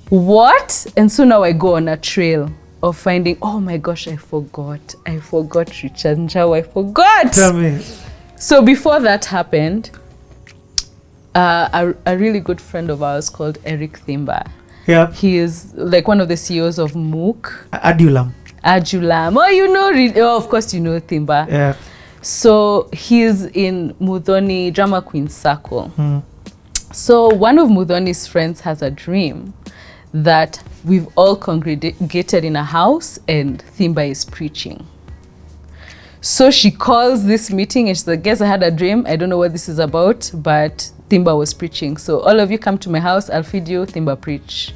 what? And so now I go on a trail of finding, oh my gosh, I forgot Richard Njau, I forgot. Tell me. So before that happened, a really good friend of ours called Eric Thimba. Yeah. He is like one of the CEOs of MOOC. Adulam. Oh, you know, of course you know Thimba. Yeah. So he's in Mudhoni Drama Queen Circle. So one of Mudhoni's friends has a dream that we've all congregated in a house and Thimba is preaching. So she calls this meeting and she's like, guess I had a dream. I don't know what this is about, but Thimba was preaching. So all of you come to my house, I'll feed you, Thimba preach.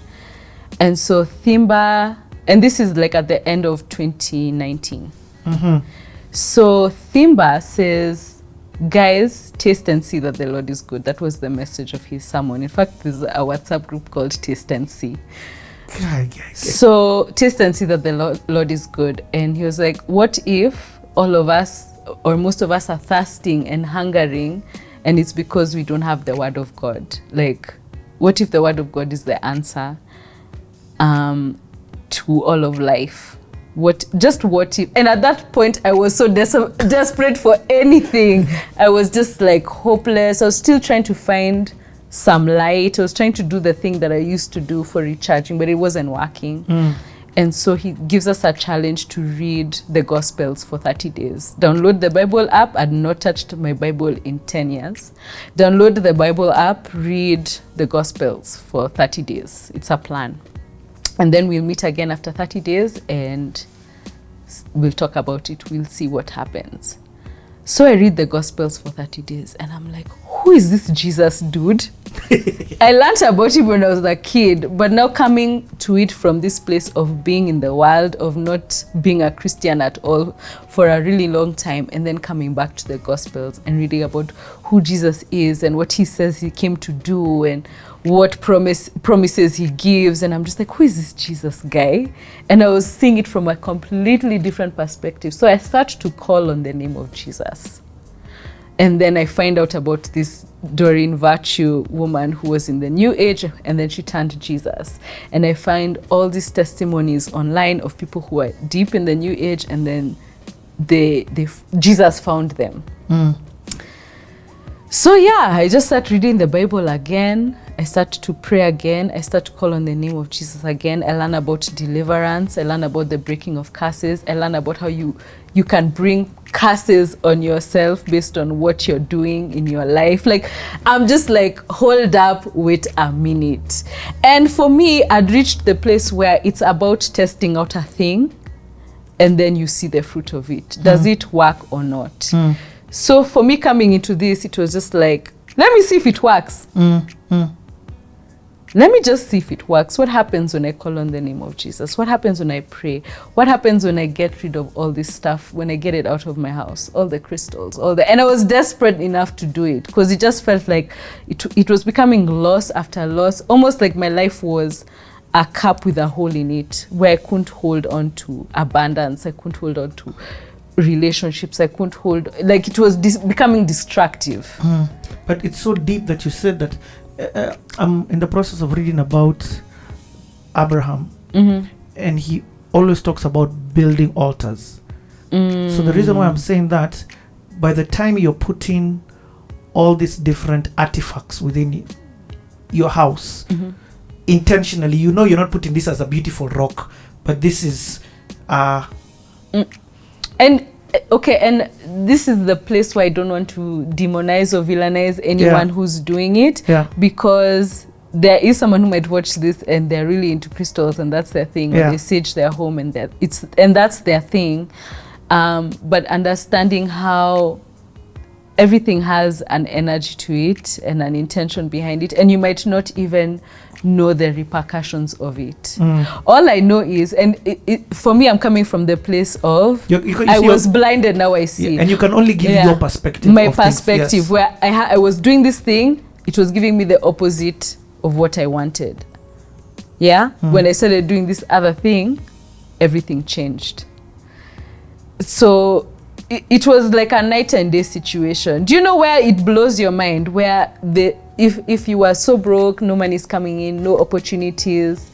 And so Thimba, and this is like at the end of 2019. So Thimba says, guys, taste and see that the Lord is good. That was the message of his sermon. In fact, there's a WhatsApp group called Taste and See. So taste and see that the Lord is good. And he was like, what if all of us or most of us are thirsting and hungering and it's because we don't have the word of God? Like, what if the word of God is the answer to all of life? What if? And at that point, I was so desperate for anything. I was just like hopeless. I was still trying to find some light. I was trying to do the thing that I used to do for recharging, but it wasn't working. And so he gives us a challenge to read the Gospels for 30 days. Download the Bible app. I'd not touched my Bible in 10 years. Download the Bible app, read the Gospels for 30 days. It's a plan. And then we'll meet again after 30 days and we'll talk about it. We'll see what happens. So I read the Gospels for 30 days and I'm like, who is this Jesus dude? I learned about him when I was a kid, but now coming to it from this place of being in the world, of not being a Christian at all for a really long time, and then coming back to the Gospels and reading about who Jesus is and what he says he came to do and what promises he gives. And I'm just like, who is this Jesus guy? And I was seeing it from a completely different perspective. So I start to call on the name of Jesus. And then I find out about this Doreen Virtue woman who was in the New Age, and then she turned to Jesus. And I find all these testimonies online of people who are deep in the New Age, and then Jesus found them. So yeah, I just start reading the Bible again. I start to pray again. I start to call on the name of Jesus again. I learn about deliverance. I learn about the breaking of curses. I learn about how you can bring curses on yourself based on what you're doing in your life. Like, I'm just like, hold up, wait a minute. And for me, I'd reached the place where it's about testing out a thing and then you see the fruit of it. Does it work or not? So for me coming into this, it was just like, let me see if it works. Let me just see if it works. What happens when I call on the name of Jesus? What happens when I pray? What happens when I get rid of all this stuff, when I get it out of my house? All the crystals, and I was desperate enough to do it because it just felt like it was becoming loss after loss, almost like my life was a cup with a hole in it where I couldn't hold on to abundance. I couldn't hold on to relationships. I couldn't hold, like it was becoming destructive. But it's so deep that you said that. I'm in the process of reading about Abraham, and he always talks about building altars. So the reason why I'm saying that, by the time you're putting all these different artifacts within your house, intentionally, you know you're not putting this as a beautiful rock, but this is and okay, and this is the place where I don't want to demonize or villainize anyone who's doing it, because there is someone who might watch this and they're really into crystals and that's their thing, and they sage their home and that's their thing. But understanding how everything has an energy to it and an intention behind it, and you might not even know the repercussions of it. All I know is, and for me, I'm coming from the place of I was blinded, now I see. And you can only give your perspective. My perspective, where I was doing this thing, it was giving me the opposite of what I wanted. When I started doing this other thing, everything changed. So it was like a night and day situation. Do you know where it blows your mind? Where if you are so broke, no money is coming in, no opportunities,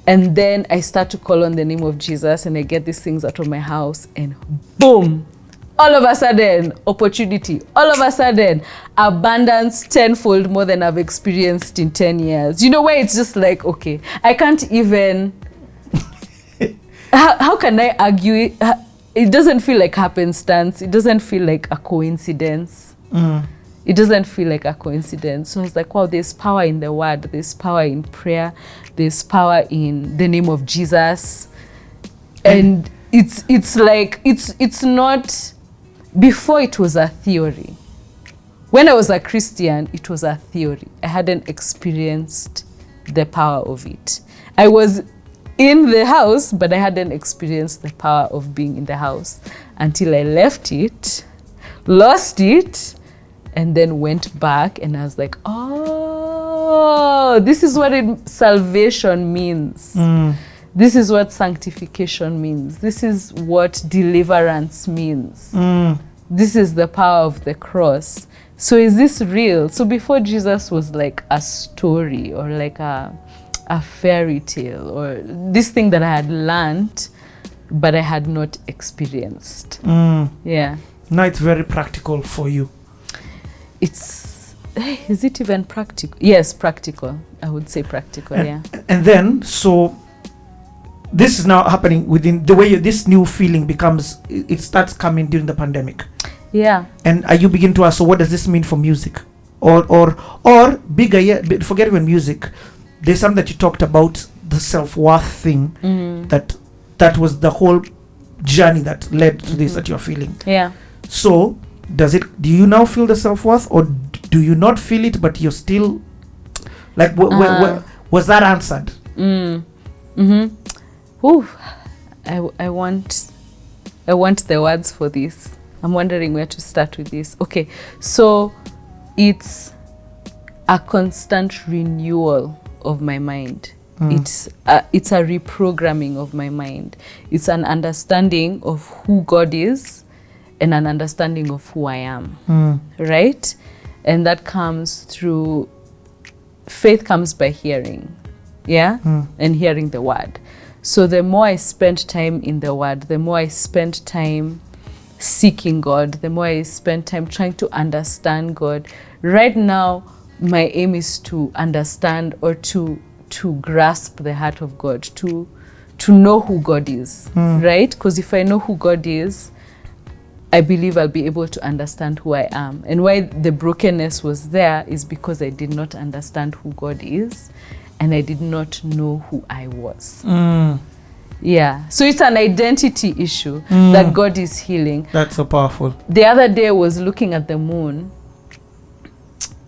and then I start to call on the name of Jesus and I get these things out of my house, and boom, all of a sudden, opportunity. All of a sudden, abundance tenfold more than I've experienced in 10 years. You know, where it's just like, okay, I can't even, how can I argue it? It doesn't feel like happenstance. It doesn't feel like a coincidence. It doesn't feel like a coincidence. So it's like, wow, there's power in the word. There's power in prayer. There's power in the name of Jesus. And it's like, it's not, before it was a theory. When I was a Christian, it was a theory. I hadn't experienced the power of it. I was in the house, but I hadn't experienced the power of being in the house until I left it, lost it, and then went back, and I was like, oh, this is what salvation means. This is what sanctification means. This is what deliverance means. This is the power of the cross. So is this real? So before, Jesus was like a story or like a fairy tale, or this thing that I had learned but I had not experienced. Now it's very practical for you. It's is it even practical? Yes, practical. I would say practical. Yeah. And then, so this is now happening within the way this new feeling becomes. It starts coming during the pandemic. Yeah. And you begin to ask, so what does this mean for music? Or bigger yet, forget even music. There's something that you talked about, the self-worth thing. That was the whole journey that led to this that you're feeling. Yeah. So do you now feel the self-worth, or do you not feel it, but you're still like was that answered? Ooh, I want the words for this. I'm wondering where to start with this. Okay, so it's a constant renewal of my mind. It's a reprogramming of my mind. It's an understanding of who God is and an understanding of who I am, right? And that comes through, faith comes by hearing, and hearing the word. So the more I spend time in the word, the more I spend time seeking God, the more I spend time trying to understand God. Right now, my aim is to understand or to grasp the heart of God, to know who God is, right? Because if I know who God is, I believe I'll be able to understand who I am. And why the brokenness was there is because I did not understand who God is, and I did not know who I was. Yeah, so it's an identity issue that God is healing. That's so powerful. The other day I was looking at the moon,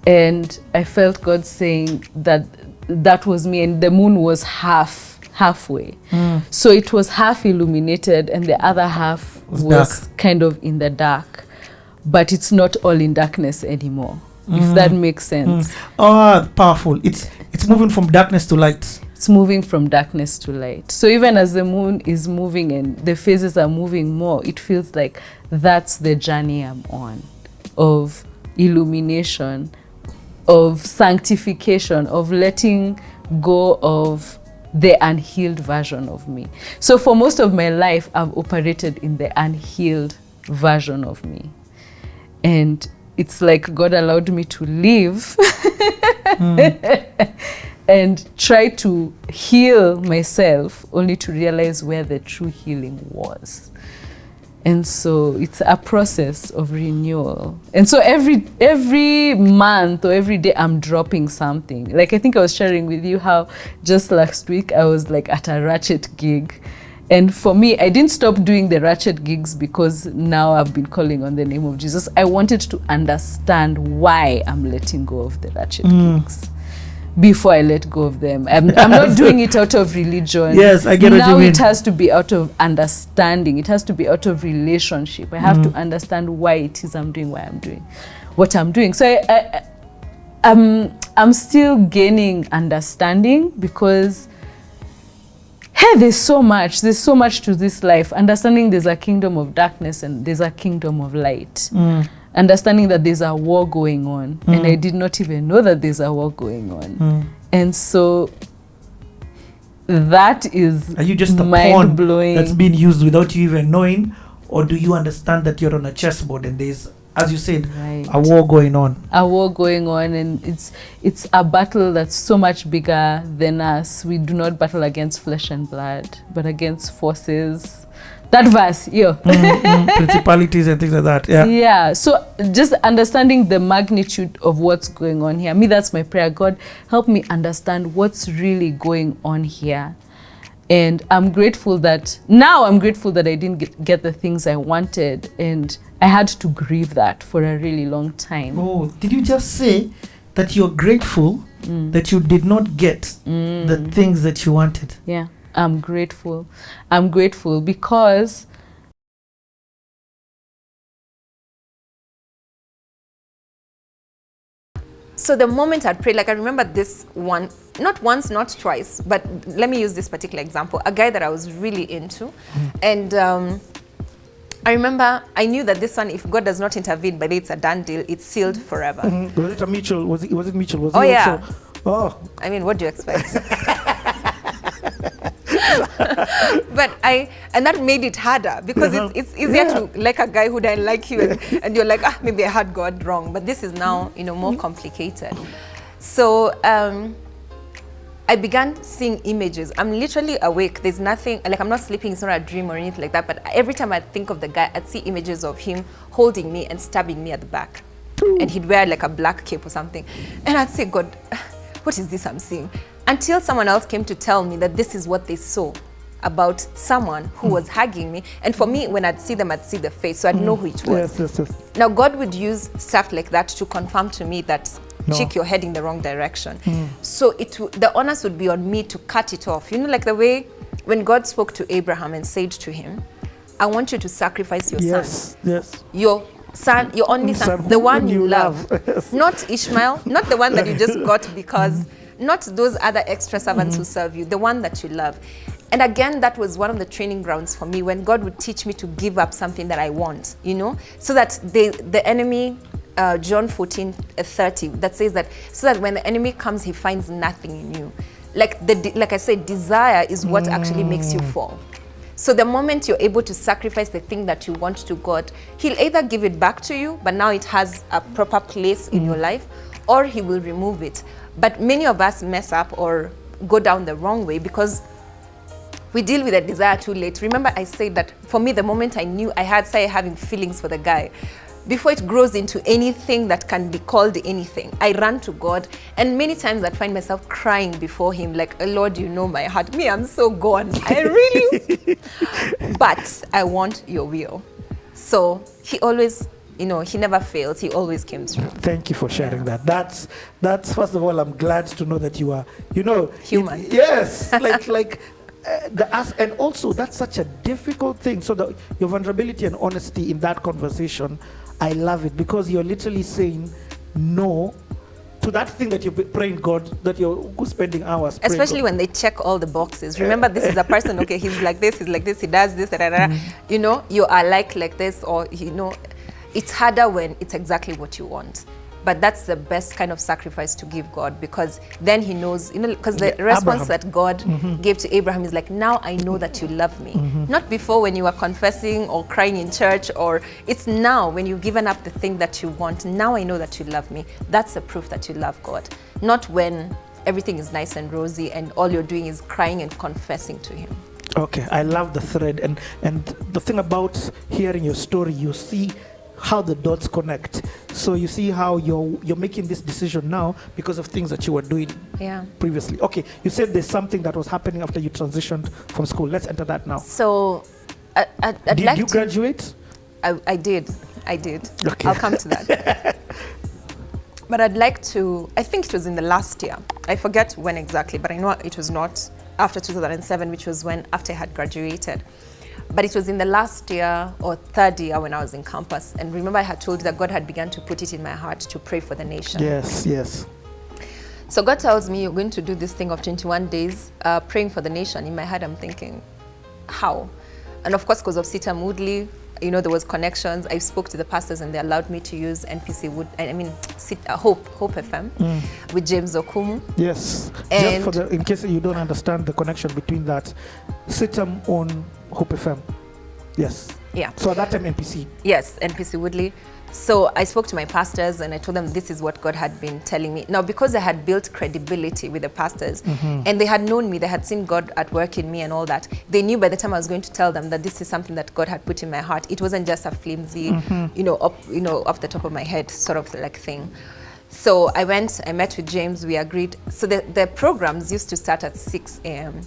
and I felt God saying that was me, and the moon was halfway. So it was half illuminated and the other half was kind of in the dark, but it's not all in darkness anymore, if that makes sense. Oh, powerful. It's moving from darkness to light. It's moving from darkness to light. So even as the moon is moving and the phases are moving more, it feels like that's the journey I'm on, of illumination, of sanctification, of letting go of the unhealed version of me. So for most of my life, I've operated in the unhealed version of me. And it's like God allowed me to live and try to heal myself, only to realize where the true healing was. And so it's a process of renewal. And so every month or every day I'm dropping something. Like I think I was sharing with you how just last week I was like at a ratchet gig. And for me, I didn't stop doing the ratchet gigs because now I've been calling on the name of Jesus. I wanted to understand why I'm letting go of the ratchet gigs before I let go of them. I'm not doing it out of religion. Yes, I get what you mean. Now it has to be out of understanding. It has to be out of relationship. I have to understand why it is I'm doing what I'm doing. So I'm still gaining understanding because hey, there's so much to this life. Understanding there's a kingdom of darkness and there's a kingdom of light. Understanding that there's a war going on, and I did not even know that there's a war going on. And so that is Are you just a pawn that's being used without you even knowing, or do you understand that you're on a chessboard and there's, as you said, a war going on? A war going on, and it's a battle that's so much bigger than us. We do not battle against flesh and blood, but against forces. That verse, principalities and things like that. Yeah. So just understanding the magnitude of what's going on here. That's my prayer. God, help me understand what's really going on here. And I'm grateful that I didn't get the things I wanted, and I had to grieve that for a really long time. Oh, did you just say that you're grateful that you did not get the things that you wanted? Yeah. I'm grateful. I'm grateful because so the moment I'd pray, like I remember this one, not once, not twice, but let me use this particular example. A guy that I was really into, and I remember I knew that this one, if God does not intervene, but it's a done deal, it's sealed forever. Was it a mutual? Was it mutual? Was oh it yeah. Also, I mean, what do you expect? And that made it harder because it's easier to like a guy who didn't like you and you're like, maybe I had God wrong. But this is now, more complicated. So I began seeing images. I'm literally awake. There's nothing, like I'm not sleeping, it's not a dream or anything like that. But every time I think of the guy, I'd see images of him holding me and stabbing me at the back. And he'd wear like a black cape or something. And I'd say, God, what is this I'm seeing? Until someone else came to tell me that this is what they saw about someone who was hugging me. And for me, when I'd see them, I'd see the face, so I'd know who it was. Yes. Now, God would use stuff like that to confirm to me that, No. chick, you're heading the wrong direction. So the onus would be on me to cut it off. Like the way when God spoke to Abraham and said to him, I want you to sacrifice your son. Yes. Your son, your only son, the one you love. Not Ishmael, not the one that you just got because, not those other extra servants who serve you, the one that you love. And again, that was one of the training grounds for me when God would teach me to give up something that I want, so that the enemy, John 14:30, that says that, so that when the enemy comes, he finds nothing in you. Like I said, desire is what actually makes you fall. So the moment you're able to sacrifice the thing that you want to God, he'll either give it back to you, but now it has a proper place in your life, or he will remove it. But many of us mess up or go down the wrong way because we deal with a desire too late. Remember I said that for me, the moment I knew I had started having feelings for the guy, before it grows into anything that can be called anything, I ran to God, and many times I'd find myself crying before him, like, Lord, you know my heart. Me, I'm so gone. I really, but I want your will. So he always, he never fails. He always came through. Thank you for sharing that. That's first of all, I'm glad to know that you are, human. Yes, and also that's such a difficult thing. So your vulnerability and honesty in that conversation, I love it because you're literally saying no to that thing that you're praying God, that you're spending hours praying Especially God. when they check all the boxes. Remember, this is a person, okay, he's like this, he does this, you are like this, or, it's harder when it's exactly what you want. But that's the best kind of sacrifice to give God, because then he knows, because the response that God gave to Abraham is like, now I know that you love me. Not before when you were confessing or crying in church, or it's now when you've given up the thing that you want. Now I know that you love me. That's the proof that you love God. Not when everything is nice and rosy and all you're doing is crying and confessing to him. Okay, I love the thread. And the thing about hearing your story, you see how the dots connect. So you see how you're making this decision now because of things that you were doing previously. Okay, you said there's something that was happening after you transitioned from school. Let's enter that now. So did you graduate? I did. Okay. I'll come to that. But I'd like to, I think it was in the last year. I forget when exactly, but I know it was not after 2007, which was after I had graduated. But it was in the last year or third year when I was in campus. And remember I had told you that God had begun to put it in my heart to pray for the nation. Yes. So God tells me, you're going to do this thing of 21 days praying for the nation. In my head, I'm thinking, how? And of course, because of CTA Moodley, there was connections. I spoke to the pastors and they allowed me to use Hope FM with James Okumu. Yes. And just in case you don't understand the connection between that, CTA on Hope FM. Yes. Yeah. So at that time, NPC. Yes, NPC Woodley. So I spoke to my pastors and I told them this is what God had been telling me. Now, because I had built credibility with the pastors and they had known me, they had seen God at work in me and all that, they knew by the time I was going to tell them that this is something that God had put in my heart. It wasn't just a flimsy, off the top of my head sort of like thing. So I met with James, we agreed. So the programs used to start at 6 a.m.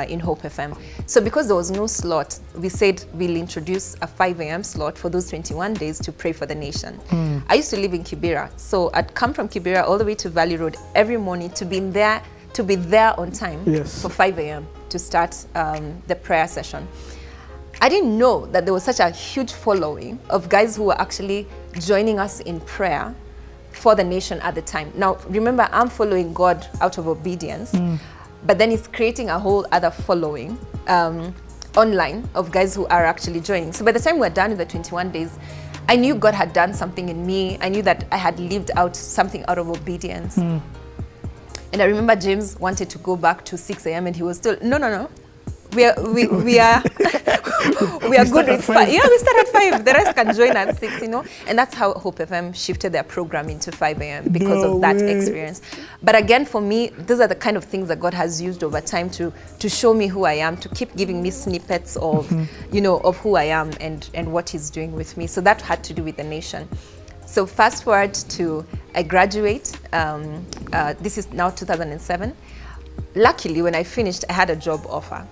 In Hope FM. So because there was no slot, we said we'll introduce a 5 a.m. slot for those 21 days to pray for the nation. I used to live in Kibera. So I'd come from Kibera all the way to Valley Road every morning to be there on time for 5 a.m. to start the prayer session. I didn't know that there was such a huge following of guys who were actually joining us in prayer for the nation at the time. Now, remember, I'm following God out of obedience. But then it's creating a whole other following online of guys who are actually joining. So by the time we're done with the 21 days, I knew God had done something in me. I knew that I had lived out something out of obedience. And I remember James wanted to go back to 6 a.m. and he was still, no. we are we are good with 5. Yeah, we start at 5. The rest can join at 6, you know. And that's how Hope FM shifted their program into 5 a.m. because of that experience. But again, for me, these are the kind of things that God has used over time to show me who I am, to keep giving me snippets of, you know, of who I am and what He's doing with me. So that had to do with the nation. So fast forward to I graduate. This is now 2007. Luckily, when I finished, I had a job offer.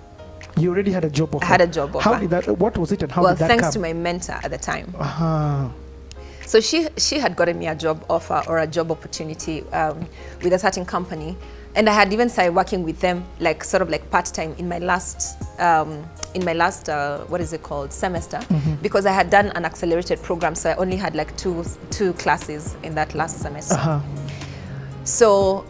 You already had a job offer? I had a job offer. How did that, what was it and how did that come? Well, thanks to my mentor at the time. Uh-huh. So she had gotten me a job offer or a job opportunity with a certain company. And I had even started working with them, like sort of like part-time in my last, what is it called, semester, because I had done an accelerated program. So I only had like two classes in that last semester. Uh-huh. So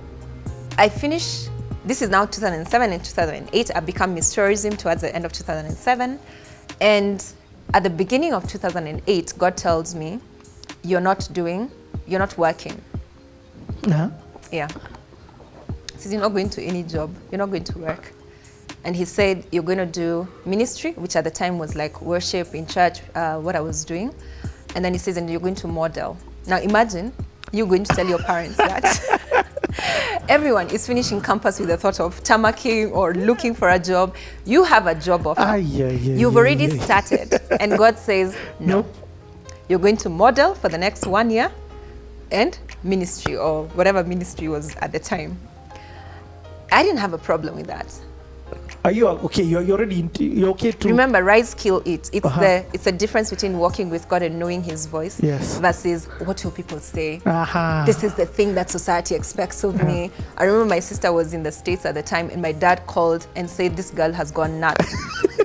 I finished. This is now 2007 and 2008. I became Miss Tourism towards the end of 2007. And at the beginning of 2008, God tells me, you're not working. Uh-huh. Yeah. He says, you're not going to any job. You're not going to work. And he said, you're going to do ministry, which at the time was like worship in church, what I was doing. And then he says, and you're going to model. Now imagine you going to tell your parents that. Everyone is finishing campus with the thought of tamaking or looking for a job. You have a job offer. You've already started. And God says, no. You're going to model for the next 1 year and ministry or whatever ministry was at the time. I didn't have a problem with that. Are you okay? You're already you're okay to remember, rise, kill, eat. It's a difference between walking with God and knowing His voice versus what will people say. This is the thing that society expects of me. I remember my sister was in the States at the time, and my dad called and said, "This girl has gone nuts."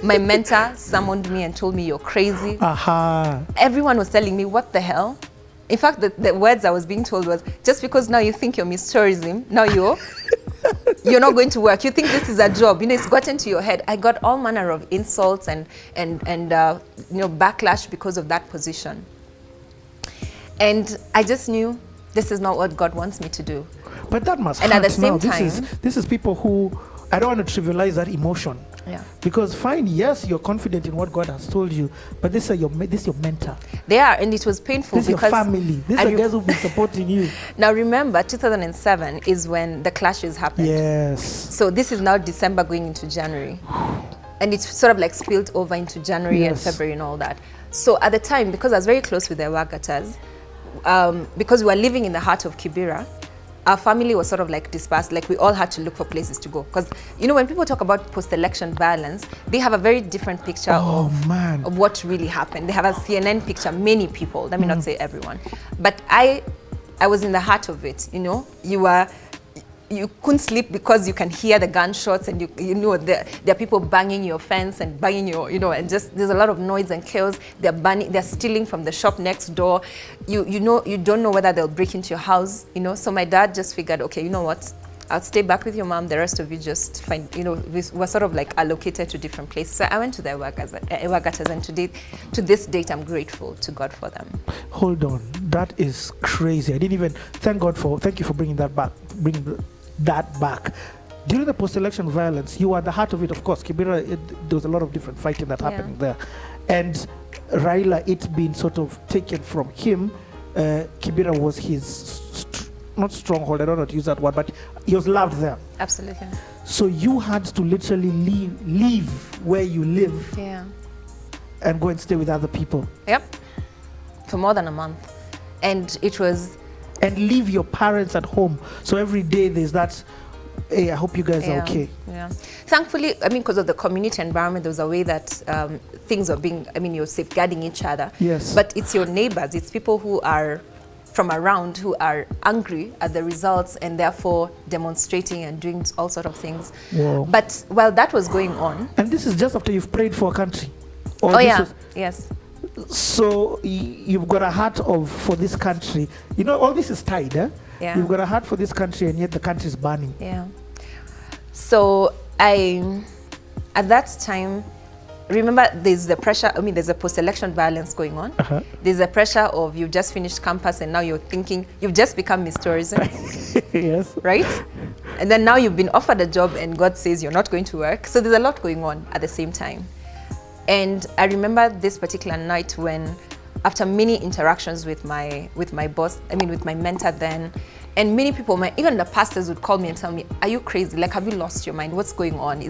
My mentor summoned me and told me, "You're crazy." Everyone was telling me, "What the hell?" In fact, the words I was being told was, "Just because now you think you're Miss Tourism, now you're not going to work. You think this is a job. You know, it's gotten to your head." I got all manner of insults and backlash because of that position. And I just knew this is not what God wants me to do. But that must and hurt. at the same now, time, this is people who, I don't want to trivialize that emotion. Yeah. Because fine, yes, you're confident in what God has told you, but this is your mentor. They are, and it was painful this because your family. These are guys who've been supporting you. Now remember, 2007 is when the clashes happened. Yes. So this is now December going into January. And it's sort of like spilled over into January and February and all that. So at the time, because I was very close with the Wagatas, because we were living in the heart of Kibera, our family was sort of like dispersed, like we all had to look for places to go. Because, you know, when people talk about post-election violence, they have a very different picture of what really happened. They have a CNN picture, many people, let me not say everyone. But I was in the heart of it, you know. You couldn't sleep because you can hear the gunshots and you know there are people banging your fence and banging your, you know, and just there's a lot of noise and chaos. They're stealing from the shop next door. You don't know whether they'll break into your house, you know. So my dad just figured, okay, you know what? I'll stay back with your mom. The rest of you just find, you know, we were sort of like allocated to different places. So I went to the Wagatas, and to this date, I'm grateful to God for them. Hold on, that is crazy. I didn't even thank you for bringing that back. During the post-election violence, you were at the heart of it, of course. Kibera, there was a lot of different fighting that happened there. And Raila, it's been sort of taken from him. Kibera was his, not stronghold, I don't know how to use that word, but he was loved there. Absolutely. So you had to literally leave where you live and go and stay with other people. Yep. For more than a month. And it was... And leave your parents at home. So every day there's that, hey, I hope you guys are okay. Yeah. Thankfully, I mean, because of the community environment, there was a way that things were being, I mean, you're safeguarding each other. Yes. But it's your neighbors, it's people who are from around who are angry at the results and therefore demonstrating and doing all sorts of things. Wow. But while that was going on... And this is just after you've prayed for a country? Yes. So you've got a heart for this country. You know, all this is tied, eh? Yeah. You've got a heart for this country and yet the country is burning. Yeah. So at that time, remember there's the pressure, I mean, there's a post-election violence going on. There's a pressure of you've just finished campus and now you're thinking, you've just become Miss Tourism. Yes. Right? And then now you've been offered a job and God says you're not going to work. So there's a lot going on at the same time. And I remember this particular night when, after many interactions with my boss, with my mentor then, and many people, even the pastors would call me and tell me, are you crazy? Like, have you lost your mind? What's going on?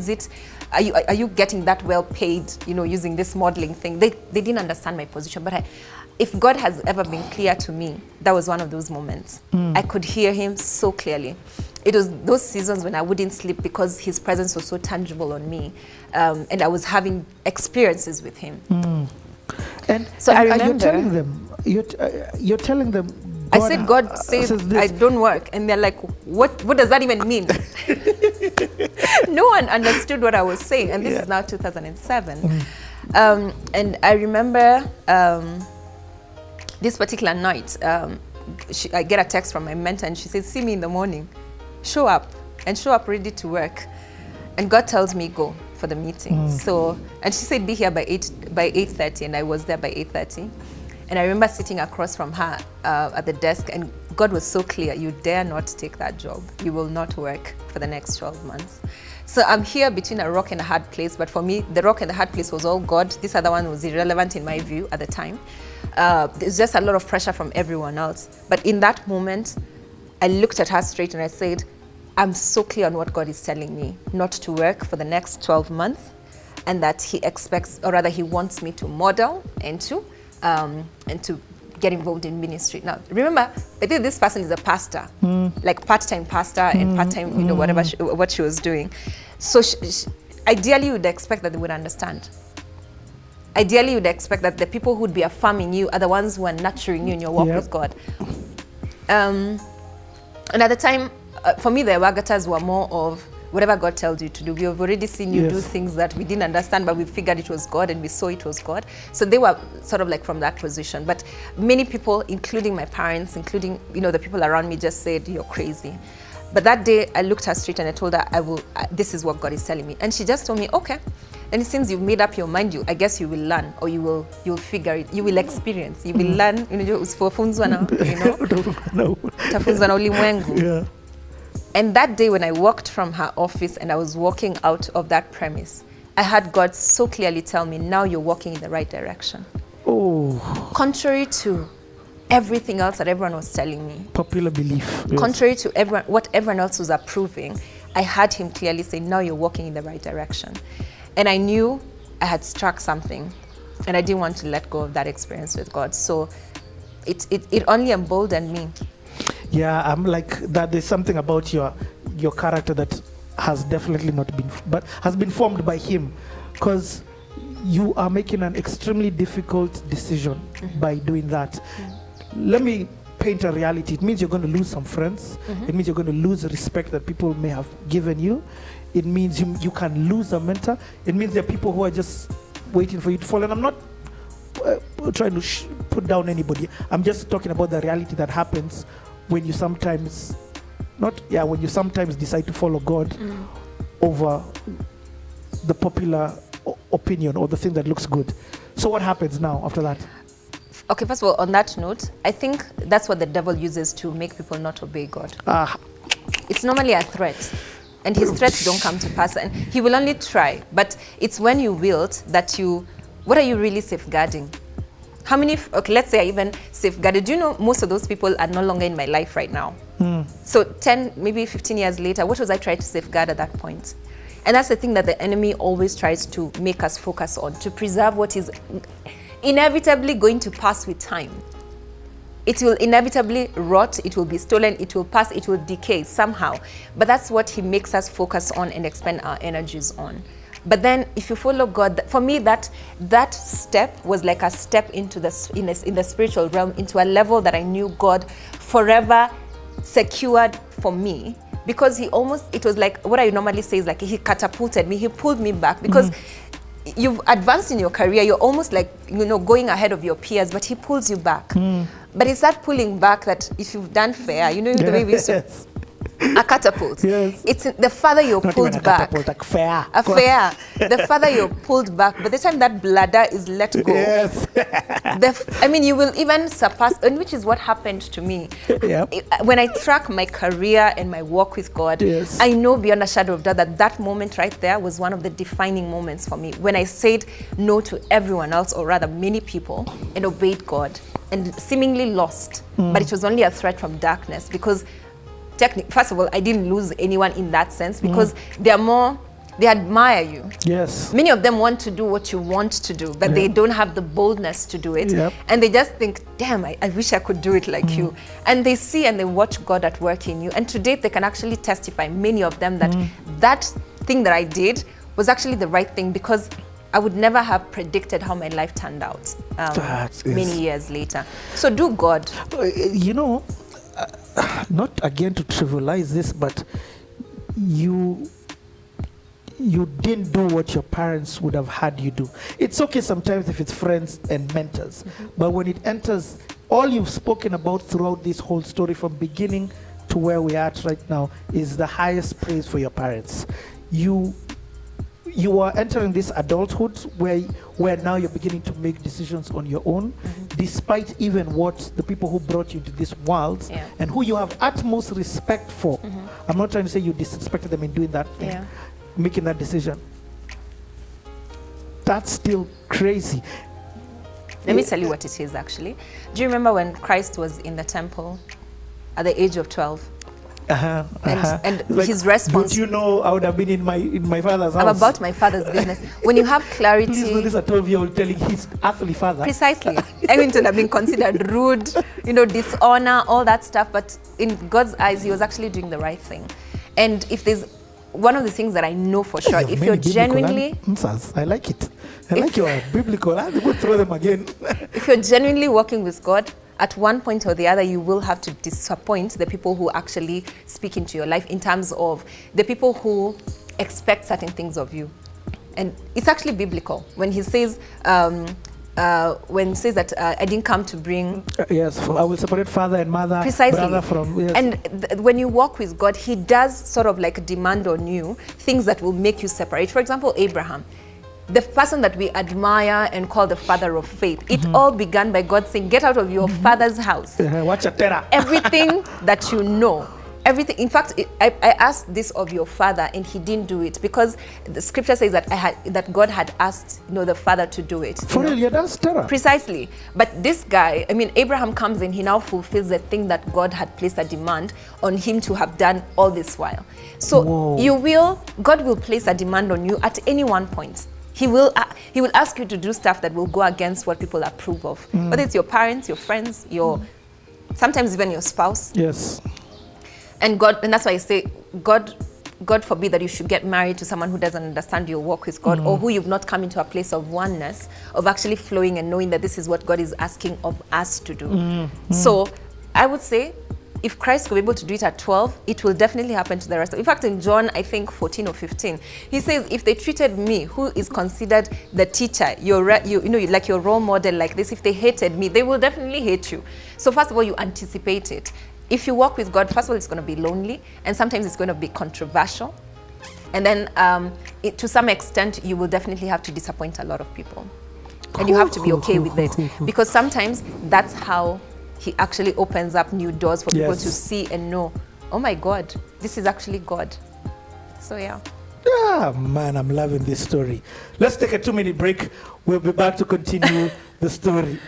Are you getting that well paid, using this modeling thing? They didn't understand my position, but if God has ever been clear to me, that was one of those moments. I could hear him so clearly. It was those seasons when I wouldn't sleep because his presence was so tangible on me, and I was having experiences with him. And so I remember you're telling them. I said, God says I don't work, and they're like, what does that even mean? No one understood what I was saying, and this is now 2007. And I remember this particular night, I get a text from my mentor, and she says, see me in the morning, show up ready to work. And God tells me, go for the meeting. So, and she said, be here by 8:30, and I was there by 8:30. And I remember sitting across from her at the desk, and God was so clear, you dare not take that job. You will not work for the next 12 months. So I'm here between a rock and a hard place, but for me, the rock and the hard place was all God. This other one was irrelevant in my view at the time. There's just a lot of pressure from everyone else. But in that moment, I looked at her straight and I said, I'm so clear on what God is telling me, not to work for the next 12 months, and that he expects, or rather he wants me to model and to get involved in ministry. Now, remember, I think this person is a pastor, like part-time pastor and part-time, whatever what she was doing. So ideally, you would expect that they would understand. Ideally, you would expect that the people who would be affirming you are the ones who are nurturing you in your walk with God. And at the time, for me, the Wagatas were more of whatever God tells you to do. We have already seen you do things that we didn't understand, but we figured it was God and we saw it was God. So they were sort of like from that position. But many people, including my parents, including, the people around me, just said, you're crazy. But that day I looked her straight and I told her, this is what God is telling me. And she just told me, okay. And it seems you've made up your mind, I guess you will learn, or you'll figure it, you will experience, you will learn, usipofunzwa na, tafunzwa na ulimwengu. And that day when I walked from her office and I was walking out of that premise, I had God so clearly tell me, now you're walking in the right direction. Oh. Contrary to everything else that everyone was telling me. Popular belief. Contrary to what everyone else was approving, I had him clearly say, now you're walking in the right direction. And I knew I had struck something, and I didn't want to let go of that experience with God. So it only emboldened me. Yeah, I'm like that. There's something about your character that has definitely not been, but has been formed by him, because you are making an extremely difficult decision by doing that. Let me paint a reality. It means you're going to lose some friends. It means you're going to lose the respect that people may have given you. It means you can lose a mentor. It means there are people who are just waiting for you to fall. And I'm not trying to put down anybody. I'm just talking about the reality that happens when you sometimes decide to follow God over the popular opinion or the thing that looks good. So what happens now after that? Okay, first of all, on that note, I think that's what the devil uses to make people not obey God. It's normally a threat, and his threats don't come to pass, and he will only try. But it's when you wilt that what are you really safeguarding? How many, let's say I even safeguarded. Do you know most of those people are no longer in my life right now? So 10, maybe 15 years later, what was I trying to safeguard at that point? And that's the thing that the enemy always tries to make us focus on, to preserve what is inevitably going to pass with time. It will inevitably rot, it will be stolen, it will pass, it will decay somehow. But that's what he makes us focus on and expend our energies on. But then if you follow God, for me that step was like a step into in the spiritual realm, into a level that I knew God forever secured for me. Because it was like, what I normally say is like, he catapulted me, he pulled me back, because you've advanced in your career, you're almost like, going ahead of your peers, but he pulls you back. But it's that pulling back that if you've done fair, the way we used to A catapult. Yes. It's the farther you're Not pulled even a back. catapult, like fair. A fair. The farther you're pulled back, by the time that bladder is let go, Yes. I mean, you will even surpass, and which is what happened to me. Yep. When I track my career and my walk with God, Yes. I know beyond a shadow of doubt that that moment right there was one of the defining moments for me. When I said no to everyone else, or rather many people, and obeyed God, and seemingly lost, but it was only a threat from darkness, because first of all, I didn't lose anyone in that sense, because they admire you. Yes. Many of them want to do what you want to do, but they don't have the boldness to do it. Yep. And they just think, damn, I wish I could do it like you. And they see and they watch God at work in you. And to date, they can actually testify, many of them, that that thing that I did was actually the right thing, because I would never have predicted how my life turned out many years later. So do God. You know, not again to trivialize this, but you didn't do what your parents would have had you do. It's okay sometimes if it's friends and mentors, but when it enters, all you've spoken about throughout this whole story from beginning to where we are at right now is the highest praise for your parents. You are entering this adulthood where now you're beginning to make decisions on your own, despite even what the people who brought you into this world and who you have utmost respect for. I'm not trying to say you disrespected them in doing that thing, making that decision. That's still crazy. Let me tell you what it is actually. Do you remember when Christ was in the temple at the age of 12? And like, his response. Don't you know I would have been in my father's house? I'm about my father's business. When you have clarity. Please know this a 12-year-old telling his earthly father. Precisely. I mean, it would have been considered rude, dishonor, all that stuff. But in God's eyes, he was actually doing the right thing. And if there's one of the things that I know for sure, if you're genuinely. Answers. I like it. I like your biblical. I will throw them again. If you're genuinely working with God, at one point or the other, you will have to disappoint the people who actually speak into your life, in terms of the people who expect certain things of you. And it's actually biblical when he says, that I didn't come to bring. Yes, I will separate father and mother. Precisely. Brother from. Yes. And when you walk with God, he does sort of like demand on you things that will make you separate. For example, Abraham. The person that we admire and call the father of faith, it all began by God saying, get out of your father's house. Watch a terror. Everything that you know, everything. In fact, I asked this of your father and he didn't do it, because the scripture says that God had asked the father to do it. For real, yeah, that's terror. Precisely. But this guy, Abraham comes and he now fulfills the thing that God had placed a demand on him to have done all this while. So God will place a demand on you at any one point. He will ask you to do stuff that will go against what people approve of. Whether it's your parents, your friends, sometimes even your spouse. Yes. And that's why I say, God forbid that you should get married to someone who doesn't understand your walk with God, or who you've not come into a place of oneness, of actually flowing and knowing that this is what God is asking of us to do. So I would say, if Christ could be able to do it at 12, it will definitely happen to the rest. In fact, in John, I think 14 or 15, he says, if they treated me, who is considered the teacher, like your role model like this, if they hated me, they will definitely hate you. So first of all, you anticipate it. If you walk with God, first of all, it's going to be lonely, and sometimes it's going to be controversial. And then to some extent, you will definitely have to disappoint a lot of people. And you have to be okay with it. Because sometimes that's how he actually opens up new doors for people to see and know, oh my God, this is actually God. So yeah. Ah, man, I'm loving this story. Let's take a 2-minute break. We'll be back to continue the story.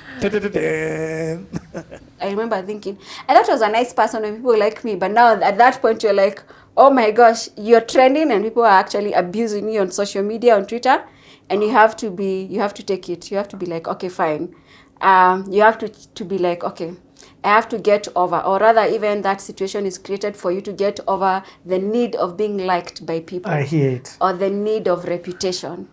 I remember thinking, I thought I was a nice person when people like me, but now at that point you're like, oh my gosh, you're trending and people are actually abusing you on social media, on Twitter, and you have to take it. You have to be like, okay, fine. You have to be like, okay, I have to get over, or rather even that situation is created for you to get over the need of being liked by people. I hear it. Or the need of reputation.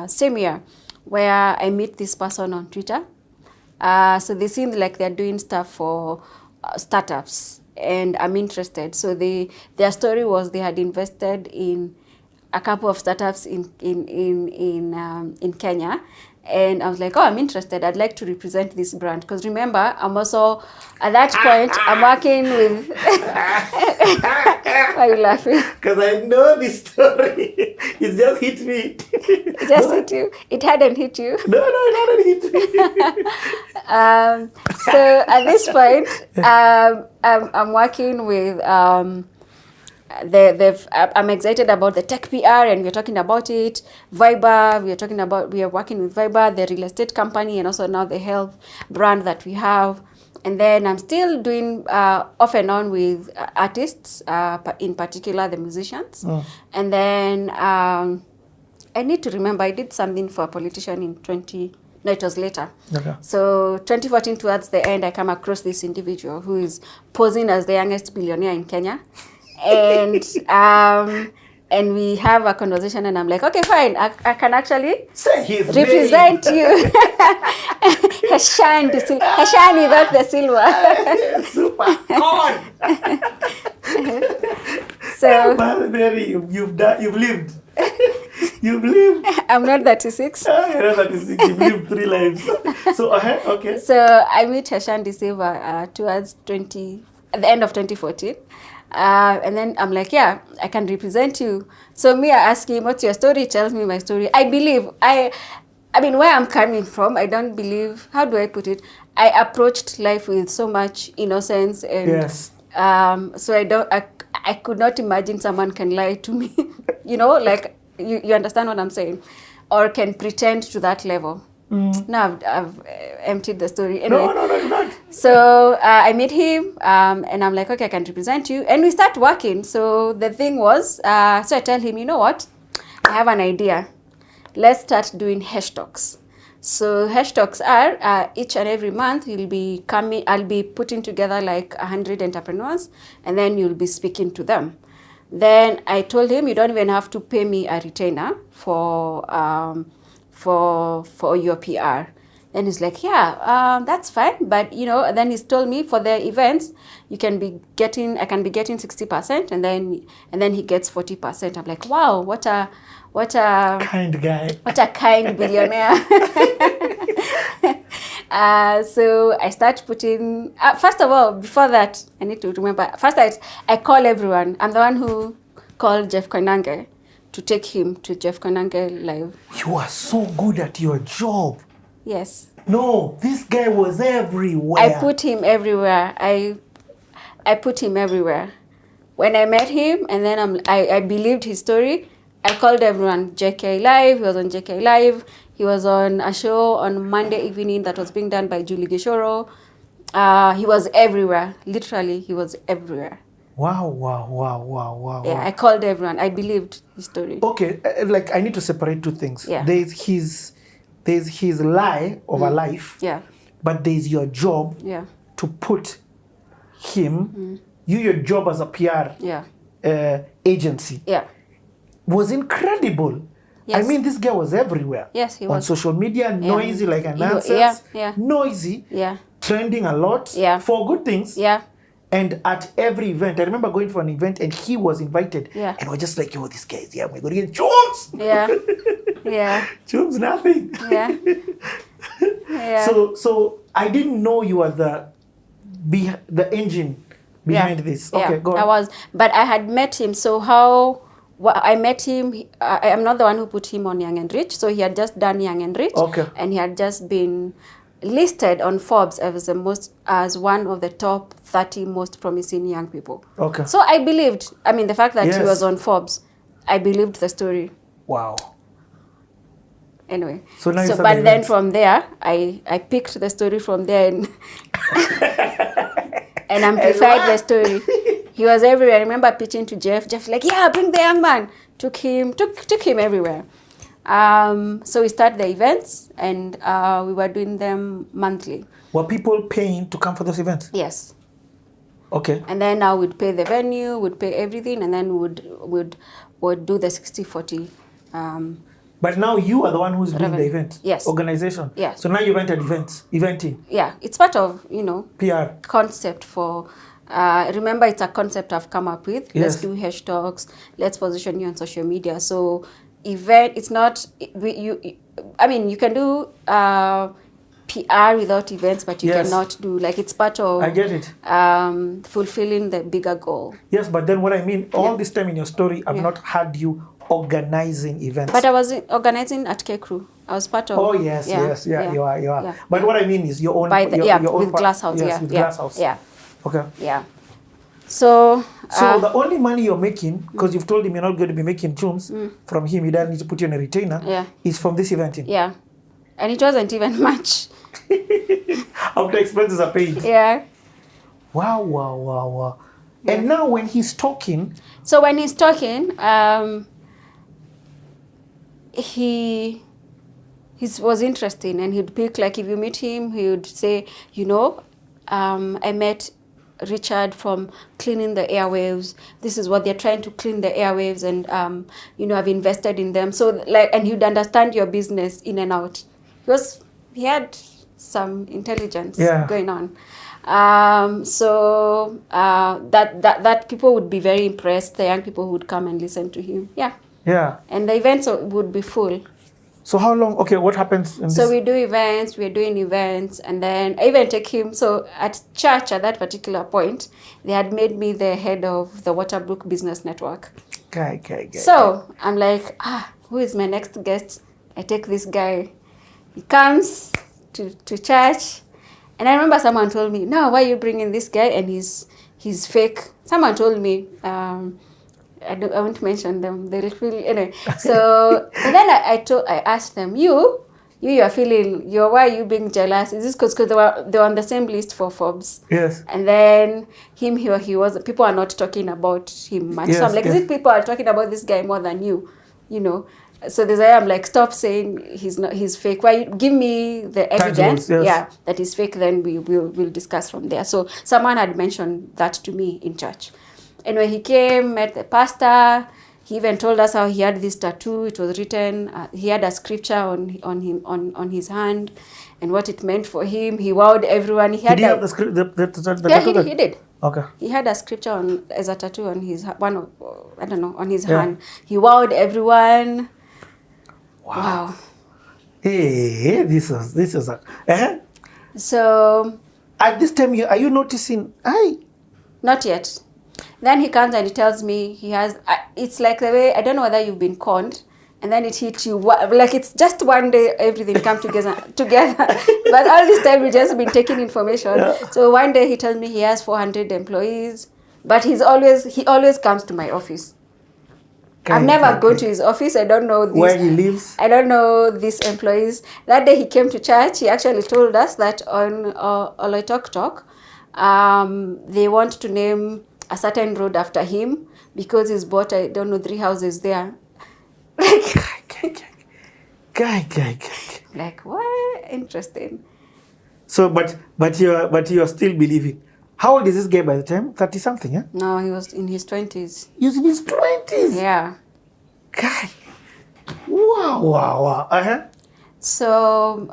Same year, where I meet this person on Twitter. So they seem like they're doing stuff for startups, and I'm interested. So their story was they had invested in a couple of startups in Kenya. And I was like, oh, I'm interested. I'd like to represent this brand. Because remember, I'm also, at that point, I'm working with... Why are you laughing? Because I know this story. It just hit me. It just hit you? It hadn't hit you? No, it hadn't hit me. So at this point, I'm working with... I'm excited about the tech PR, and we're talking about it. Viber, we are working with Viber, the real estate company, and also now the health brand that we have. And then I'm still doing off and on with artists, in particular the musicians. And then I need to remember, I did something for a politician in it was later. Okay. So 2014, towards the end, I come across this individual who is posing as the youngest billionaire in Kenya. And we have a conversation, and I'm like, okay, fine, I can actually represent you. Hashani without the silver. Super. God. So, Mary, you've lived. You've lived. I'm not 36. You're not 36. You've lived 3 lives. So, okay. So I meet Hashani Silva towards at the end of 2014. And then I'm like, yeah, I can represent you. So me, I ask him, what's your story? He tells me my story. I believe, I mean, where I'm coming from, I don't believe, how do I put it? I approached life with so much innocence. And yes. So I could not imagine someone can lie to me. Like, you understand what I'm saying? Or can pretend to that level. No, I've emptied the story. Anyway, No, you're not. So I meet him, and I'm like, okay, I can represent you. And we start working. So the thing was, so I tell him, you know what? I have an idea. Let's start doing hashtags. So hashtags are, each and every month, I'll be putting together like 100 entrepreneurs, and then you'll be speaking to them. Then I told him, you don't even have to pay me a retainer for your PR. Then he's like, yeah, that's fine. But, then he's told me for the events, I can be getting 60%, and then he gets 40%. I'm like, wow, what a kind guy. What a kind billionaire. So I start putting, first of all, before that, I need to remember, first I call everyone. I'm the one who called Jeff Koinange to take him to Jeff Koinange live. You are so good at your job. Yes. No, this guy was everywhere. I put him everywhere. I put him everywhere. When I met him, and then I believed his story, I called everyone. JK Live, he was on JK Live. He was on a show on Monday evening that was being done by Julie Gishoro. He was everywhere. Literally, he was everywhere. Wow. Yeah, I called everyone. I believed his story. Okay, like I need to separate two things. Yeah. There's his lie of a life. Yeah. But there's your job. Yeah. To put him, your job as a PR agency. Yeah. Was incredible. Yes. I mean, this guy was everywhere. Yes, he on was. social media, noisy like an nonsense. Noisy. Yeah. Trending a lot. Yeah. For good things. Yeah. And at every event, I remember going for an event and he was invited. Yeah. And we're just like, yo, this guy's here. We're going to get chums. Yeah. Yeah. Chums, nothing. Yeah. Yeah. So I didn't know you were the engine behind this. Okay, go on. I was. But I had met him. So I met him, I am not the one who put him on Young and Rich. So he had just done Young and Rich. Okay. And he had just been listed on Forbes as one of the top 30 most promising young people. Okay. So I believed, the fact that he was on Forbes, I believed the story. Wow. Anyway. But then from there, I picked the story from there and and amplified the story. He was everywhere. I remember pitching to Jeff. Jeff like, yeah, bring the young man. Took him everywhere. So we started the events, and we were doing them monthly. Were people paying to come for those events? Yes. Okay. And then now we'd pay the venue, we'd pay everything, and then would do the 60-40. But now you are the one who's doing the event. Yes. Organization. Yes. So now you've entered eventing. Yeah, it's part of, PR concept for Remember, it's a concept I've come up with. Let's Yes. do hashtags. Let's position you on social media. So event, it's not, I mean, you can do PR without events, but you Yes. cannot do, like, it's part of I get it. fulfilling the bigger goal. Yes, but then what I mean, all this time in your story, I've not had you organizing events. But I was organizing at K Crew. I was part of. Oh yes, yeah, yes, yeah, you are. yeah. But what I mean is your own. By the, your own with Glass House. Yes, Yeah, with yeah, Glass House. yeah, Okay. yeah. So. So the only money you're making, because you've told him you're not going to be making tunes from him, he doesn't need to put you on a retainer. Yeah. Is from this event. Yeah, and it wasn't even much. After expenses are paid. Yeah. Wow. And now when he's talking. So when he's talking, he was interesting, and he'd pick, like, if you meet him, he would say, I met Richard from cleaning the airwaves. This is what they're trying to clean the airwaves, and I've invested in them. So and he'd understand your business in and out. He had some intelligence going on. So that people would be very impressed. The young people would come and listen to him. Yeah. And the events would be full. So how long? Okay, what happens? So we do events. We're doing events, and then I even take him. So at church, at that particular point, they had made me the head of the Waterbrook Business Network. So I'm like, who is my next guest? I take this guy. He comes to church, and I remember someone told me, "No, why are you bringing this guy? And he's fake." Someone told me. I won't mention them. They'll feel anyway. So and then I asked them, you are feeling, why are you being jealous? Is this because they were on the same list for Forbes? Yes. And then he was. People are not talking about him much. So I'm like, is it people are talking about this guy more than you? So I'm like, stop saying he's fake. Why give me the evidence? That he's fake. Then we'll discuss from there. So someone had mentioned that to me in church. And when he came, met the pastor, he even told us how he had this tattoo. It was written. He had a scripture on his hand, and what it meant for him. He wowed everyone. He had have the script. The tattoo. He did. Okay. He had a scripture as a tattoo on his on his hand. He wowed everyone. Wow. Hey, this is a. So at this time, are you noticing? Not yet. Then he comes and he tells me he has, it's like the way, I don't know whether you've been conned, and then it hits you, like it's just one day everything comes together. But all this time we've just been taking information. So one day he tells me he has 400 employees, but he always comes to my office. I've never gone to his office. I don't know where he lives. I don't know these employees. That day he came to church, he actually told us that on Oloitoktok, they want to name a certain road after him because he's bought, 3 houses there. Like, what? Interesting. So, but you're still believing. How old is this guy by the time? 30 something, yeah? No, he was in his 20s. He was in his 20s? Yeah. Guy. Wow. So,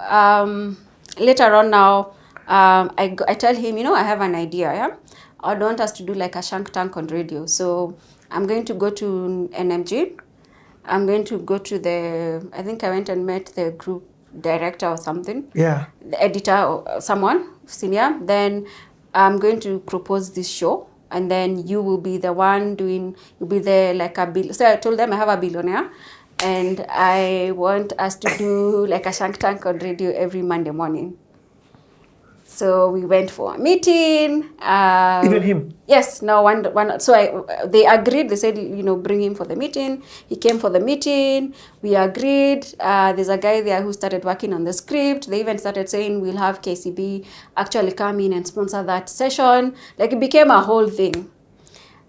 later on now, I tell him, I have an idea, yeah? I want us to do like a shank tank on radio. So I'm going to go to NMG. I'm going to go to I think I went and met the group director or something. Yeah. The editor or someone, senior. Then I'm going to propose this show. And then you will be the one you'll be there like so I told them I have a billionaire. And I want us to do like a shank tank on radio every Monday morning. So we went for a meeting. Even him? Yes. No, one. So they agreed. They said, bring him for the meeting. He came for the meeting. We agreed. There's a guy there who started working on the script. They even started saying we'll have KCB actually come in and sponsor that session. Like it became a whole thing.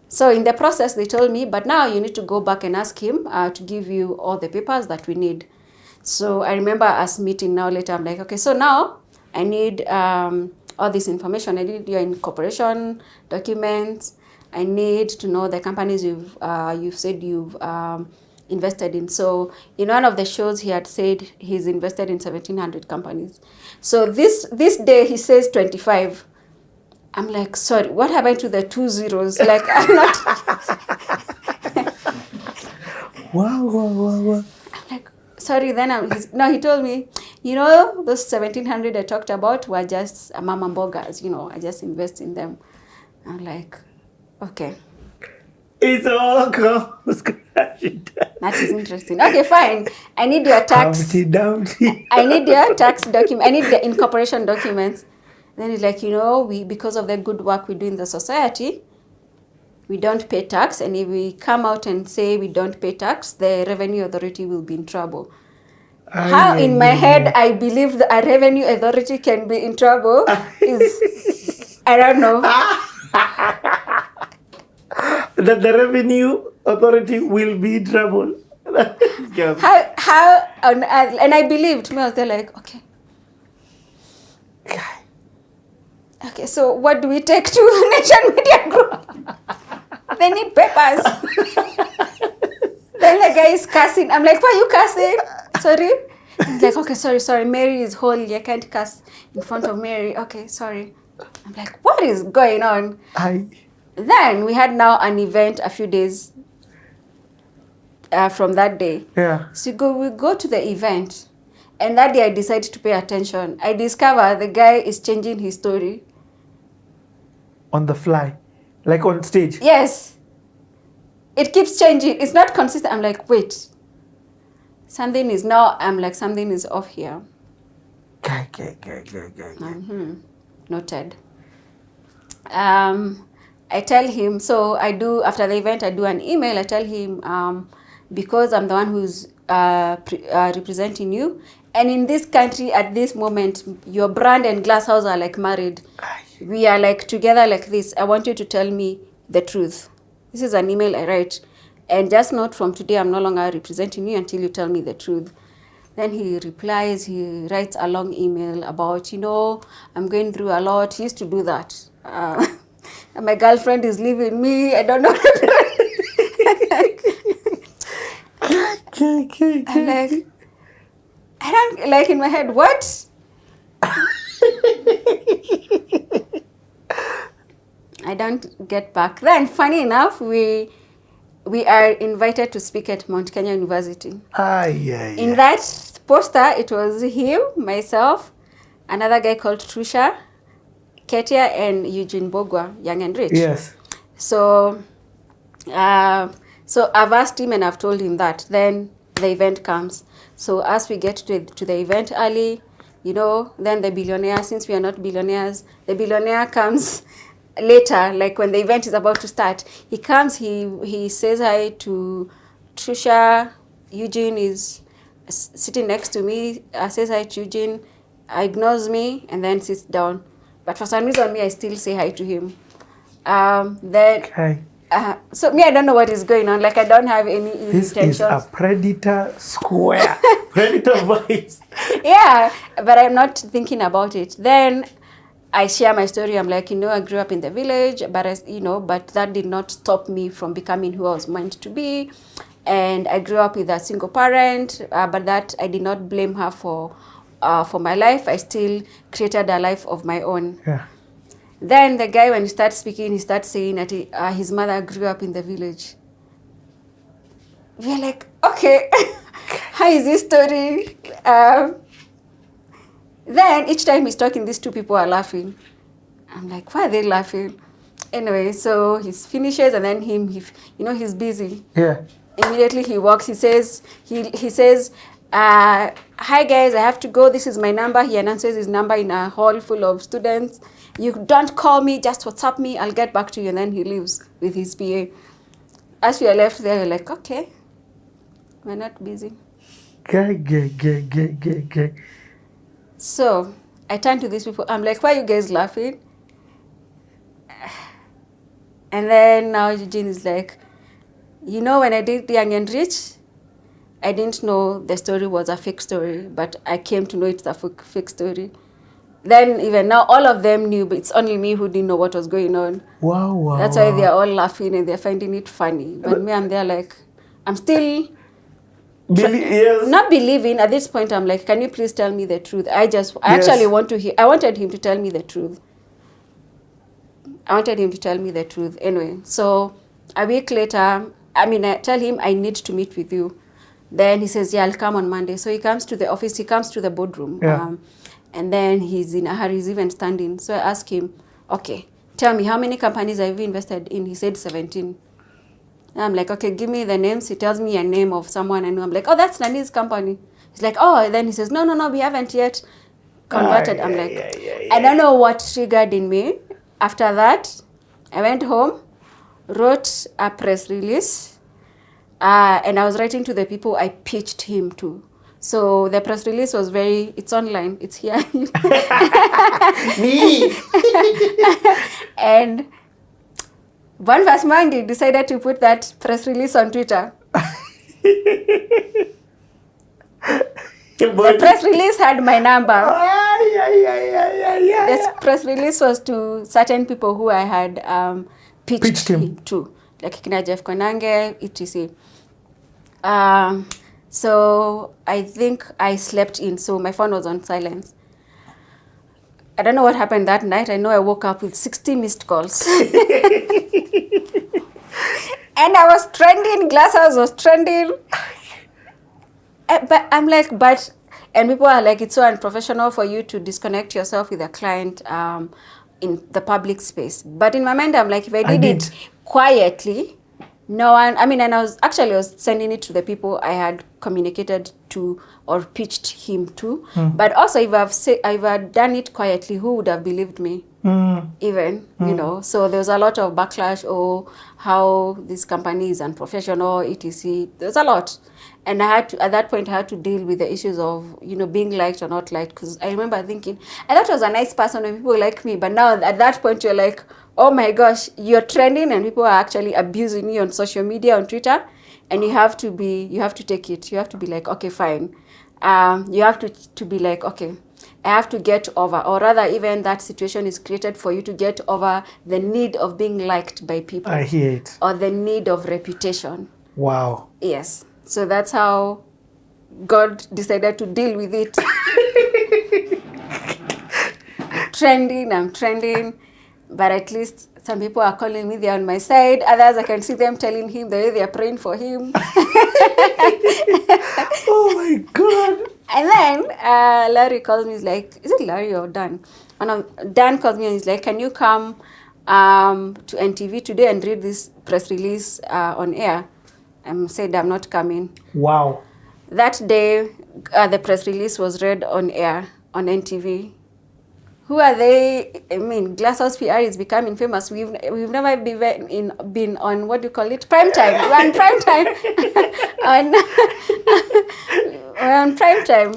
So in the process, they told me, but now you need to go back and ask him to give you all the papers that we need. So I remember us meeting now later. I'm like, okay, so now I need all this information. I need your incorporation documents. I need to know the companies you've said you've invested in. So in one of the shows, he had said he's invested in 1,700 companies. So this day he says 25. I'm like, sorry, what happened to the 2 zeros? Like, I'm not. Wow. Sorry, then he told me, those 1,700 I talked about were just mama mbogas, I just invest in them. I'm like, okay. It's all comes crashing down. That is interesting. Okay, fine. I need your tax. Humpty Dumpty. I need your tax document. I need the incorporation documents. Then it's like, we because of the good work we do in the society, we don't pay tax. And if we come out and say we don't pay tax, the Revenue Authority will be in trouble. How in my head I believe a revenue authority can be in trouble is, I don't know. That the Revenue Authority will be in trouble. How and I believed. I was there like, okay. Okay, so what do we take to Nation Media Group? They need papers. Then the guy is cussing. I'm like, why are you cussing? Sorry? He's like, okay, sorry. Mary is holy. I can't cuss in front of Mary. Okay, sorry. I'm like, what is going on? Then we had now an event a few days from that day. Yeah. So we go to the event. And that day I decided to pay attention. I discover the guy is changing his story. On the fly. Like on stage. Yes. It keeps changing. It's not consistent. I'm like, wait. Something is off here. Noted. I tell him, so after the event, I do an email. I tell him, because I'm the one who's representing you. And in this country, at this moment, your brand and Glasshouse are like married. We are like together like this. I want you to tell me the truth. This is an email I write. And just note from today, I'm no longer representing you until you tell me the truth. Then he replies, he writes a long email about, I'm going through a lot. He used to do that. And my girlfriend is leaving me. I don't know. I'm like, I don't, like in my head, what? I don't get back. Then, funny enough, we are invited to speak at Mount Kenya University. In that poster, it was him, myself, another guy called Trusha, Ketia, and Eugene Bogwa, Young and Rich. Yes. So I've asked him and I've told him that. Then the event comes. So as we get to the event early, then the billionaire, since we are not billionaires, the billionaire comes later, like when the event is about to start. He comes, he says hi to Trusha. Eugene is sitting next to me, says hi to Eugene, ignores me, and then sits down. But for some reason, I still say hi to him. So I don't know what is going on. Like, I don't have any This intentions. is a predator square. Predator vibes. Yeah, but I'm not thinking about it. Then I share my story. I'm like, I grew up in the village, but but that did not stop me from becoming who I was meant to be. And I grew up with a single parent, but that I did not blame her for my life. I still created a life of my own. Yeah. Then the guy, when he starts speaking, he starts saying that his mother grew up in the village. We're like, okay, how is this story? Then each time he's talking, these two people are laughing. I'm like, why are they laughing? Anyway, so he finishes, and then he's busy. Yeah. Immediately he walks. He says, hi guys, I have to go. This is my number. He announces his number in a hall full of students. You don't call me, just WhatsApp me. I'll get back to you. And then he leaves with his PA. As we are left there, we're like, okay, we're not busy. So I turn to these people. I'm like, why are you guys laughing? And then now Eugene is like, when I did Young and Rich, I didn't know the story was a fake story, but I came to know it's a fake story. Then even now, all of them knew, but it's only me who didn't know what was going on. Wow. That's why they're all laughing and they're finding it funny. But me, I'm there like, I'm still not believing. At this point, I'm like, can you please tell me the truth? I actually want to hear. I wanted him to tell me the truth. I wanted him to tell me the truth. Anyway, so a week later, I tell him I need to meet with you. Then he says, yeah, I'll come on Monday. So he comes to the office, he comes to the boardroom. Yeah. And then he's in a hurry, he's even standing. So I ask him, okay, tell me, how many companies have you invested in? He said 17. And I'm like, okay, give me the names. He tells me a name of someone I know. I'm like, oh, that's Nani's company. He's like, oh, and then he says, no, we haven't yet converted. I'm like, I don't know what triggered in me. After that, I went home, wrote a press release, and I was writing to the people I pitched him to. So the press release was it's online, it's here. Me! And one first Monday decided to put that press release on Twitter. The press release had my number. This press release was to certain people who I had pitched him to, like Kina Jeff Konange, etc. So I think I slept in, so my phone was on silence. I don't know what happened that night. I know I woke up with 60 missed calls. And I was trending, Glasshouse was trending. But I'm like, and people are like, it's so unprofessional for you to disconnect yourself with a client in the public space. But in my mind, I'm like, if I did it quietly, no one, and I was sending it to the people I had communicated to or pitched him to. But also, if I've done it quietly, who would have believed me? Even, you know, so there was a lot of backlash, how this company is unprofessional, etc. There's a lot. And at that point, I had to deal with the issues of, being liked or not liked. Because I remember thinking, I thought I was a nice person when people like me. But now at that point, you're like, oh my gosh, you're trending and people are actually abusing you on social media, on Twitter. And you have to take it. You have to be like, okay, fine. You have to be like, okay, I have to get over, or rather even that situation is created for you to get over the need of being liked by people. I hear it. Or the need of reputation. Wow. Yes. So that's how God decided to deal with it. I'm trending, but at least some people are calling me, they're on my side. Others, I can see them telling him the way they're praying for him. Oh my God. And then Larry calls me, he's like, is it Larry or Dan? Dan calls me and he's like, can you come to NTV today and read this press release on air? I said, I'm not coming. Wow. That day, the press release was read on air on NTV. Who are they? Glasshouse PR is becoming famous. We've never been on, what do you call it? Prime time. We're on prime time. We're on prime time,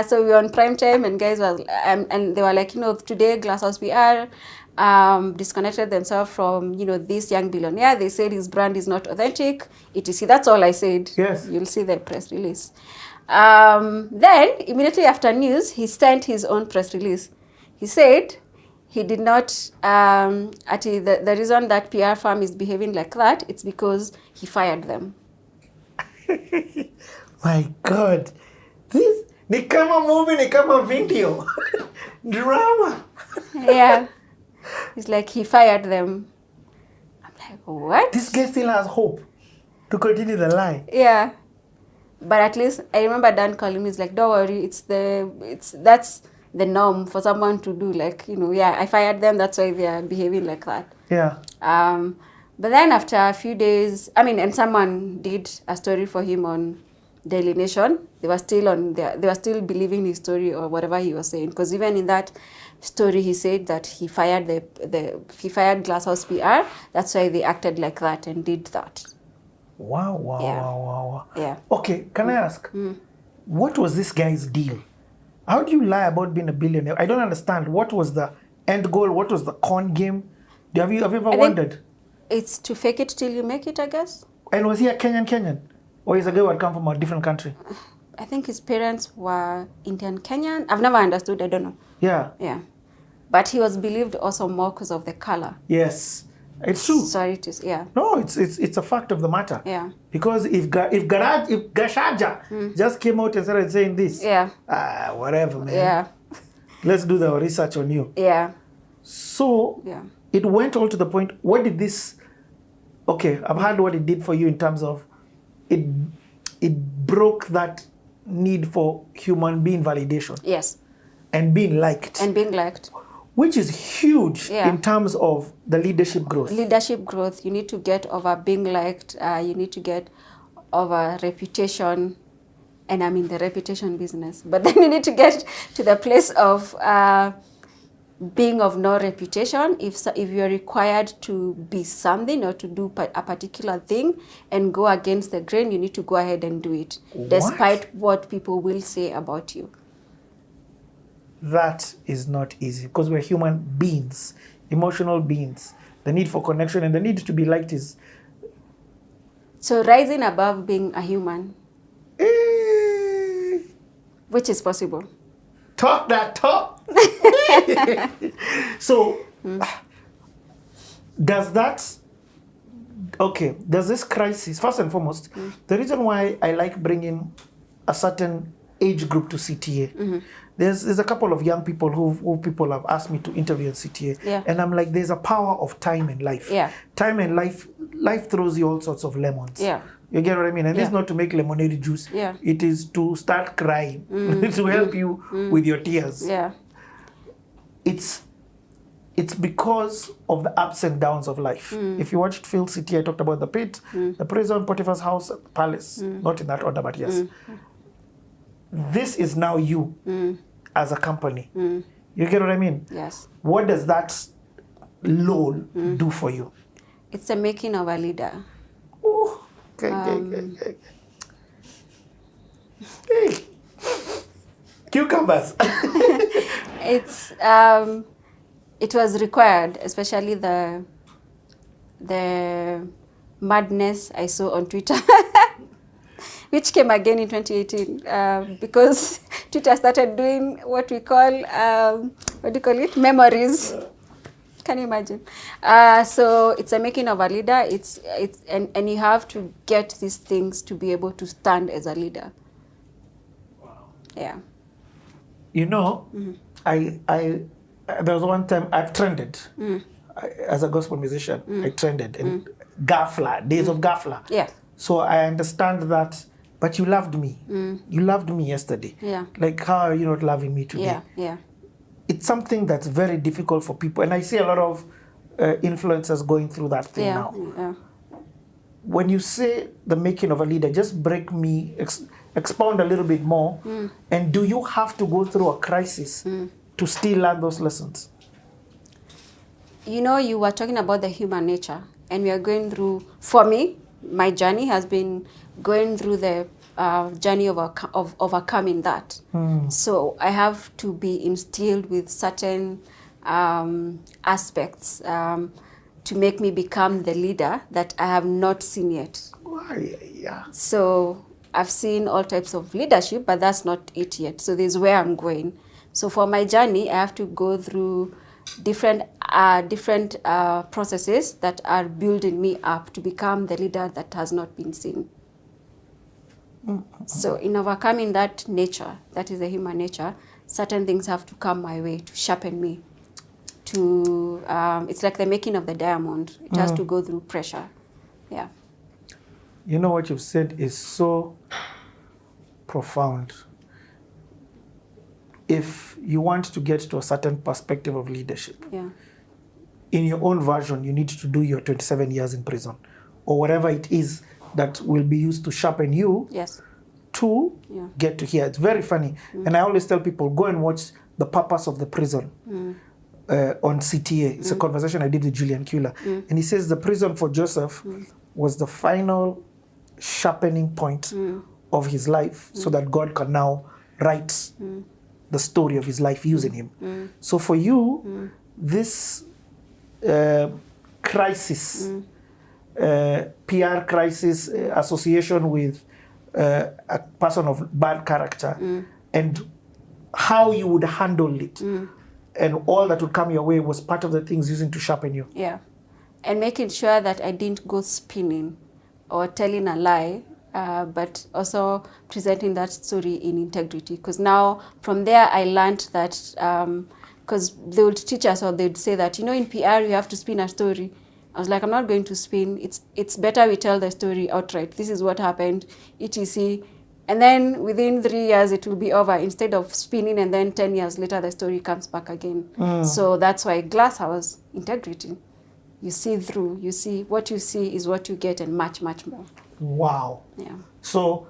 so we were on prime time, and guys were, and they were like, today Glasshouse PR disconnected themselves from, this young billionaire. They said his brand is not authentic, etc. That's all I said. Yes. You'll see the press release. Then, immediately after news, he sent his own press release. He said he did not, the reason that PR firm is behaving like that, it's because he fired them. My God. This, ni kama movie, ni kama video. Drama. Yeah. It's like he fired them. I'm like, what? This guy still has hope to continue the lie. Yeah. But at least I remember Dan calling me, he's like, don't worry, that's the norm for someone to do, like, I fired them, that's why they are behaving like that. Yeah. But then after a few days, and someone did a story for him on Daily Nation. They were still believing his story or whatever he was saying, because even in that story he said that he fired he fired Glasshouse PR. That's why they acted like that and did that. Wow. Yeah. Okay, can I ask, what was this guy's deal? How do you lie about being a billionaire? I don't understand. What was the end goal? What was the con game? Have you ever wondered? It's to fake it till you make it, I guess. And was he a Kenyan? Or is a guy who had come from a different country? I think his parents were Indian Kenyan. I've never understood, I don't know. Yeah. But he was believed also more because of the color. Yes. It's true. Sorry to say, yeah. No, it's a fact of the matter. Yeah. Because if Gashaja just came out and started saying this, whatever, man. Yeah. Let's do the research on you. Yeah. So, it went all to the point, what did this, okay, I've heard what it did for you in terms of it broke that need for human being validation. Yes. And being liked. And being liked. Which is huge in terms of the leadership growth. Leadership growth, you need to get over being liked, you need to get over reputation, and I'm in the reputation business. But then you need to get to the place of being of no reputation. If you're required to be something or to do a particular thing and go against the grain, you need to go ahead and do it, despite what people will say about you. That is not easy because we're human beings, emotional beings. The need for connection and the need to be liked is... So rising above being a human, which is possible. Talk that talk. So, does this crisis, first and foremost, the reason why I like bringing a certain age group to CTA, there's a couple of young people who people have asked me to interview in CTA, and I'm like, there's a power of time in life. Time and life throws you all sorts of lemons. You get what I mean? And this is not to make lemonade juice. It is to start crying, to help you with your tears. It's because of the ups and downs of life. If you watched Phil CTA, I talked about the pit, the prison, Potiphar's house, palace, not in that order, but yes. This is now you as a company. You get what I mean? Yes. What does that lull do for you? It's the making of a leader. Okay. Hey. Cucumbers. It was required, especially the madness I saw on Twitter, which came again in 2018 because Twitter started doing what we call, what do you call it? Memories. Can you imagine? So it's a making of a leader. And you have to get these things to be able to stand as a leader. Wow. Yeah. You know, there was one time I've trended as a gospel musician. I trended in Gafla, days of Gafla. Yeah. So I understand that, but you loved me. You loved me yesterday. Yeah. Like, how are you not loving me today? Yeah. It's something that's very difficult for people. And I see a lot of influencers going through that thing now. Yeah. When you say the making of a leader, just expound a little bit more. And do you have to go through a crisis to still learn those lessons? You know, you were talking about the human nature, and we are going through, for me, my journey has been going through the journey of overcoming that. So I have to be instilled with certain aspects to make me become the leader that I have not seen yet. Yeah. So I've seen all types of leadership, but that's not it yet. So this is where I'm going. So for my journey, I have to go through different processes that are building me up to become the leader that has not been seen. So in overcoming that nature, that is the human nature, certain things have to come my way to sharpen me. It's like the making of the diamond. It has to go through pressure. Yeah. You know what you've said is so profound. If you want to get to a certain perspective of leadership, in your own version, you need to do your 27 years in prison or whatever it is that will be used to sharpen you to get to here. It's very funny. And I always tell people, go and watch The Purpose of the Prison on CTA. It's a conversation I did with Julian Kula. And he says the prison for Joseph was the final sharpening point of his life so that God can now write the story of his life using him. So for you, this crisis, PR crisis, association with a person of bad character, and how you would handle it, and all that would come your way was part of the things using to sharpen you. Yeah, and making sure that I didn't go spinning or telling a lie, but also presenting that story in integrity. Because now, from there, I learned that because they would teach us, or they'd say that, you know, in PR you have to spin a story. I was like, I'm not going to spin. It's better we tell the story outright. This is what happened, etc. And then within 3 years it will be over, instead of spinning and then 10 years later the story comes back again. So that's why Glasshouse integrity. You see through. You see what you see is what you get, and much, much more. Wow. Yeah. So,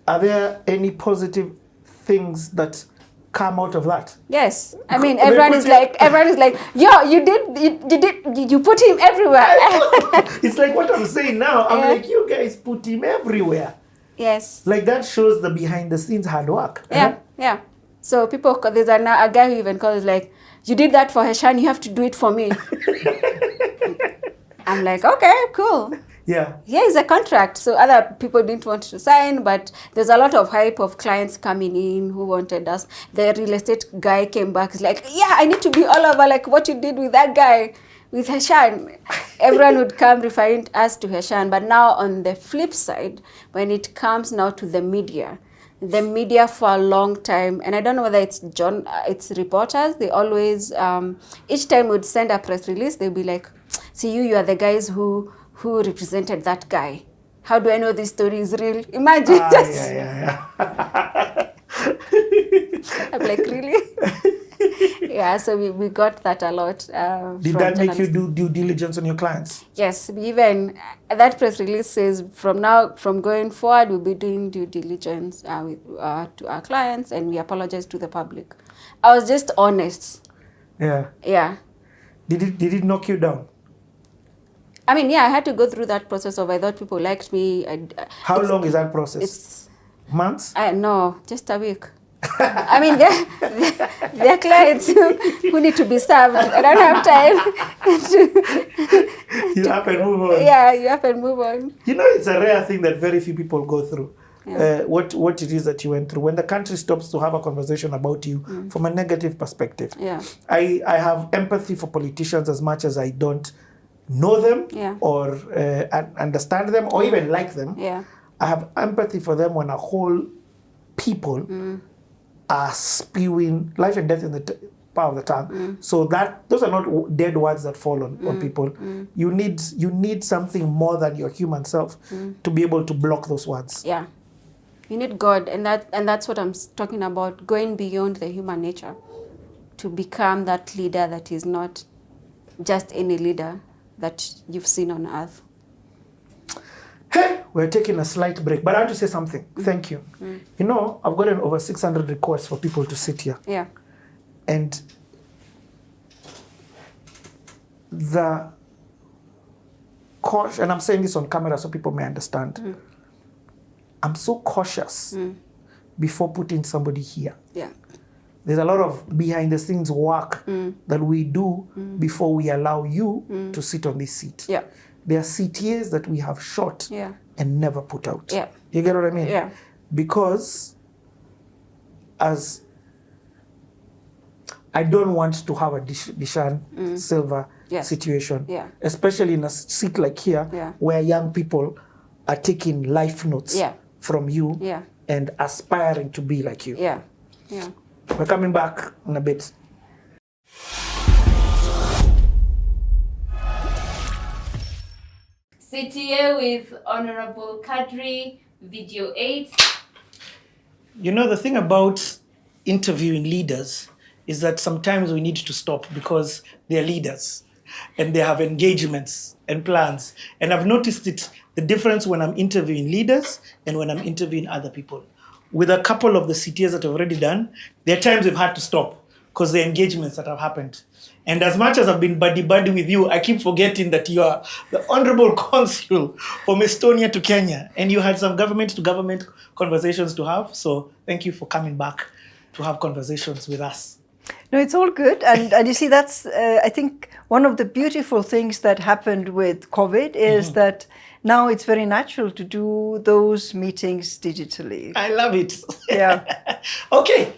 are there any positive things that come out of that? Yes, I mean everyone is like, yo, you put him everywhere. It's like what I'm saying now. I'm like, you guys put him everywhere. Yes. Like that shows the behind the scenes hard work. Yeah, yeah. So people, there's a guy who even calls like, you did that for Heshan, you have to do it for me. I'm like, okay, cool. Yeah. Yeah, it's a contract. So other people didn't want to sign, but there's a lot of hype of clients coming in who wanted us. The real estate guy came back, he's like, yeah, I need to be all over like what you did with that guy, with Heshan. Everyone would come referring us to Heshan. But now on the flip side, when it comes now to the media for a long time, and I don't know whether it's it's reporters, they always, each time would send a press release, they'd be like, see, you are the guys who represented that guy. How do I know this story is real? Imagine just... I'm like, really? Yeah, so we got that a lot. Did that make you do due diligence on your clients? Yes, even that press release says from going forward, we'll be doing due diligence to our clients, and we apologize to the public. I was just honest. Yeah. Yeah. Did it knock you down? I mean, yeah, I had to go through that process of, I thought people liked me. How long is that process? It's months? No, just a week. I mean, they're clients who need to be served. I don't have time. You up and move on. Yeah, you up and move on. You know, it's a rare thing that very few people go through. Yeah. What it is that you went through. When the country stops to have a conversation about you from a negative perspective. Yeah. I have empathy for politicians as much as I don't know them or understand them or even like them. Yeah. I have empathy for them when a whole people are spewing life and death in the power of the tongue. So those are not dead words that fall on people. You need something more than your human self to be able to block those words. Yeah. You need God, and that's what I'm talking about, going beyond the human nature to become that leader that is not just any leader that you've seen on earth. Hey, we're taking a slight break, but I want to say something. Thank you. You know, I've gotten over 600 requests for people to sit here. Yeah. And the caution, and I'm saying this on camera so people may understand, I'm so cautious before putting somebody here. Yeah. There's a lot of behind the scenes work that we do before we allow you to sit on this seat. Yeah. There are CTAs that we have shot and never put out. Yeah. You get what I mean? Yeah. Because as I don't want to have a Dishan Silva situation, especially in a seat like here where young people are taking life notes from you and aspiring to be like you. Yeah. Yeah. We're coming back in a bit. CTA with Honorable Kadri, Video 8. You know, the thing about interviewing leaders is that sometimes we need to stop because they're leaders and they have engagements and plans. And I've noticed the difference when I'm interviewing leaders and when I'm interviewing other people. With a couple of the CTAs that I've already done, there are times we've had to stop because there are engagements that have happened. And as much as I've been buddy-buddy with you, I keep forgetting that you are the Honorable Consul from Estonia to Kenya. And you had some government-to-government conversations to have. So thank you for coming back to have conversations with us. No, it's all good. And you see, that's, I think, one of the beautiful things that happened with COVID is that now it's very natural to do those meetings digitally. I love it. Yeah. Okay.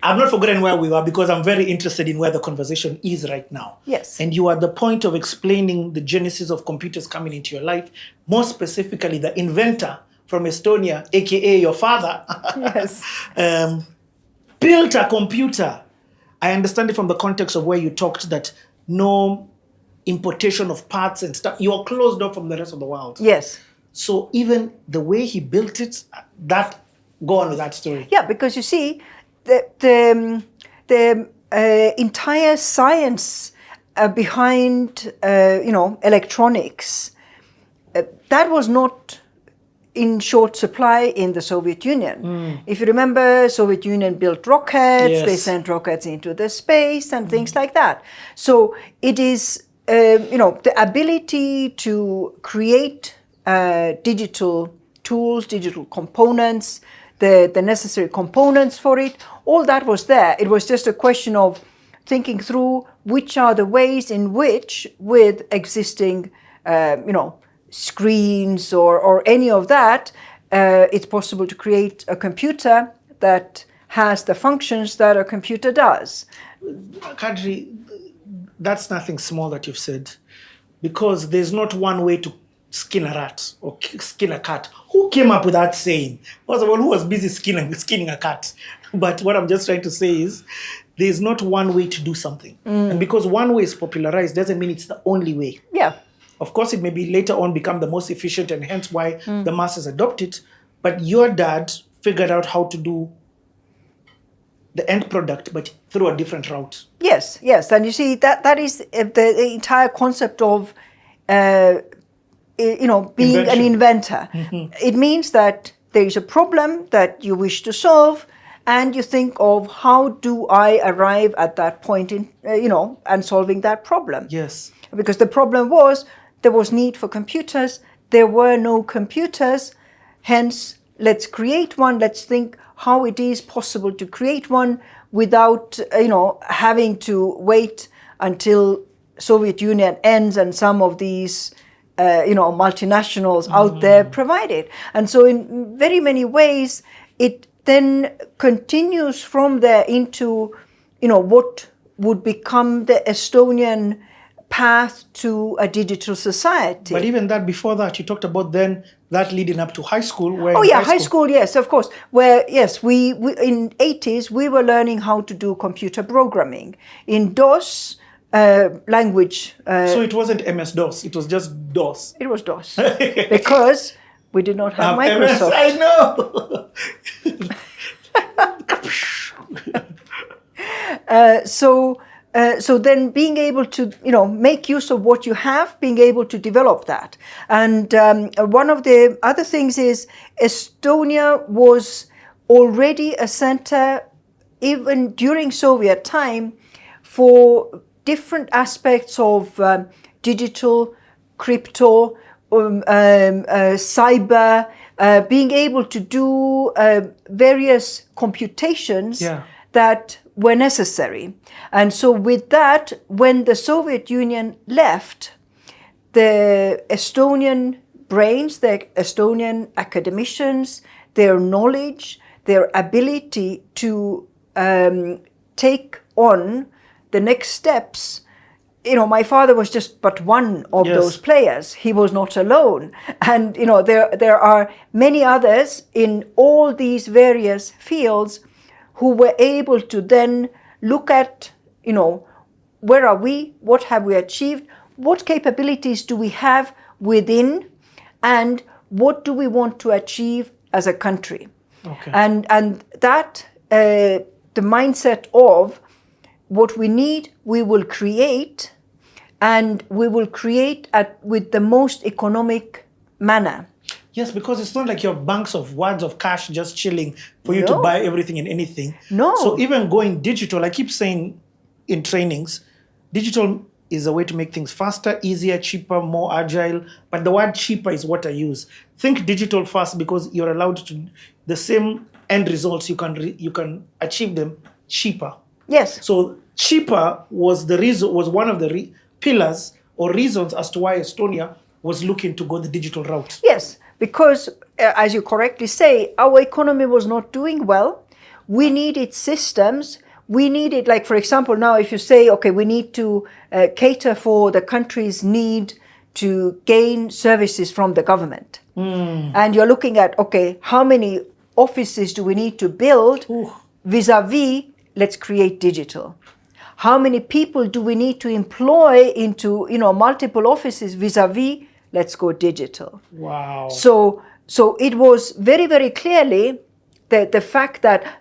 I've not forgotten where we were because I'm very interested in where the conversation is right now. Yes. And you are at the point of explaining the genesis of computers coming into your life, more specifically the inventor from Estonia, aka your father, yes, built a computer I understand it from the context of where you talked that no importation of parts and stuff. You are closed off from the rest of the world. Yes. So even the way he built it, that go on with that story. Yeah, because you see, the entire science behind electronics, that was not in short supply in the Soviet Union. If you remember, Soviet Union built rockets, they sent rockets into the space and things like that. So it is, the ability to create digital tools, digital components, the necessary components for it, all that was there. It was just a question of thinking through which are the ways in which, with existing, screens or any of that, it's possible to create a computer that has the functions that a computer does. Kadri, that's nothing small that you've said, because there's not one way to skin a rat or skin a cat. Who came up with that saying? First of all, who was busy skinning a cat? But what I'm just trying to say is there's not one way to do something. And because one way is popularized doesn't mean it's the only way. Yeah. Of course, it may be later on become the most efficient and hence why the masses adopt it. But your dad figured out how to do the end product, but through a different route. Yes, yes. And you see, that is the entire concept of, being an inventor. It means that there is a problem that you wish to solve, and you think of how do I arrive at that point in, and solving that problem. Yes. Because the problem was there was need for computers. There were no computers. Hence, let's create one. Let's think how it is possible to create one without, having to wait until Soviet Union ends and some of these, multinationals out there provide it. And so in very many ways, it then continues from there into, what would become the Estonian path to a digital society. But even that, before that, you talked about then that leading up to high school. Where high school, yes, of course. Where, yes, we in 80s, we were learning how to do computer programming. In DOS language. So it wasn't MS-DOS, it was just DOS. It was DOS. Because we did not have Microsoft. MS, I know! So then being able to, make use of what you have, being able to develop that. And one of the other things is Estonia was already a center, even during Soviet time, for different aspects of digital, crypto, cyber, being able to do various computations that were necessary. And so with that, when the Soviet Union left, the Estonian brains, the Estonian academicians, their knowledge, their ability to take on the next steps. My father was just but one of those players. He was not alone. And, there are many others in all these various fields who were able to then look at, where are we? What have we achieved? What capabilities do we have within? And what do we want to achieve as a country? Okay. And that, the mindset of what we need, we will create, and we will create with the most economic manner. Yes, because it's not like you have banks of wads of cash just chilling for you to buy everything and anything. No. So even going digital, I keep saying in trainings, digital is a way to make things faster, easier, cheaper, more agile. But the word cheaper is what I use. Think digital first, because you're allowed to, the same end results, you can achieve them cheaper. Yes. So cheaper was one of the pillars or reasons as to why Estonia was looking to go the digital route. Yes, because as you correctly say, our economy was not doing well. We needed systems. We needed, like, for example, now if you say, okay, we need to cater for the country's need to gain services from the government. And you're looking at, okay, how many offices do we need to build vis-a-vis, let's create digital. how many people do we need to employ into, multiple offices vis-a-vis, let's go digital. Wow. So it was very, very clearly the fact that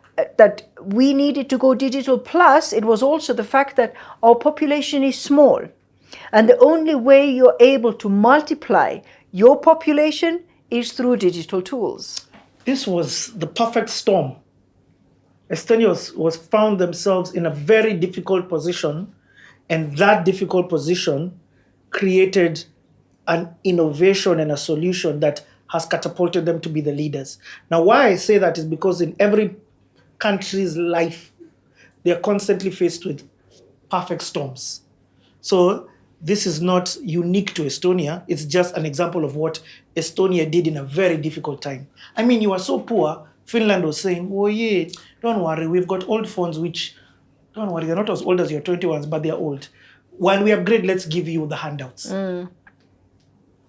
we needed to go digital, plus it was also the fact that our population is small. And the only way you're able to multiply your population is through digital tools. This was the perfect storm. Estonia was found themselves in a very difficult position, and that difficult position created an innovation and a solution that has catapulted them to be the leaders. Now, why I say that is because in every country's life, they are constantly faced with perfect storms. So this is not unique to Estonia. It's just an example of what Estonia did in a very difficult time. I mean, you are so poor. Finland was saying, oh yeah, don't worry, we've got old phones which, don't worry, they're not as old as your 21s, but they're old. While we upgrade, let's give you the handouts.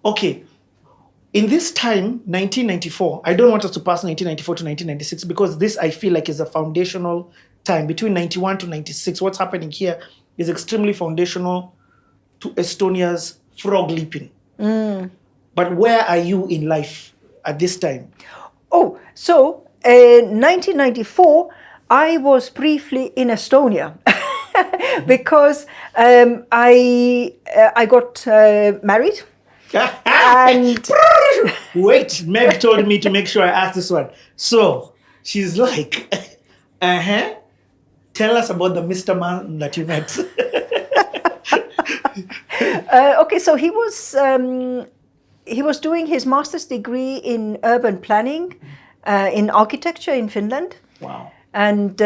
Okay, in this time, 1994, I don't want us to pass 1994 to 1996 because this I feel like is a foundational time. Between 91 to 96, what's happening here is extremely foundational to Estonia's frog leaping. But where are you in life at this time? Oh, so in 1994, I was briefly in Estonia because I got married. And wait, Meg told me to make sure I ask this one. So she's like, tell us about the Mr. Man that you met. Okay, so he was doing his master's degree in urban planning, in architecture in Finland. Wow. And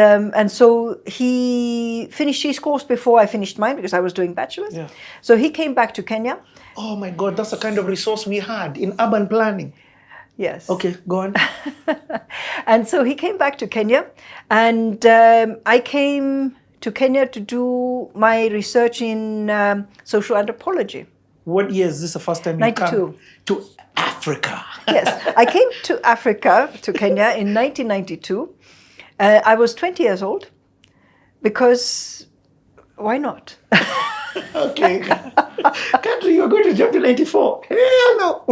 so he finished his course before I finished mine because I was doing bachelor's. Yeah. So he came back to Kenya. Oh my God, that's the kind of resource we had in urban planning. Yes. Okay, go on. And so he came back to Kenya, and I came to Kenya to do my research in social anthropology. What year is this the first time you 92. come to Africa? Yes, I came to Africa, to Kenya in 1992. I was 20 years old because why not? Okay. Country, you're going to jump to 94. Hell no.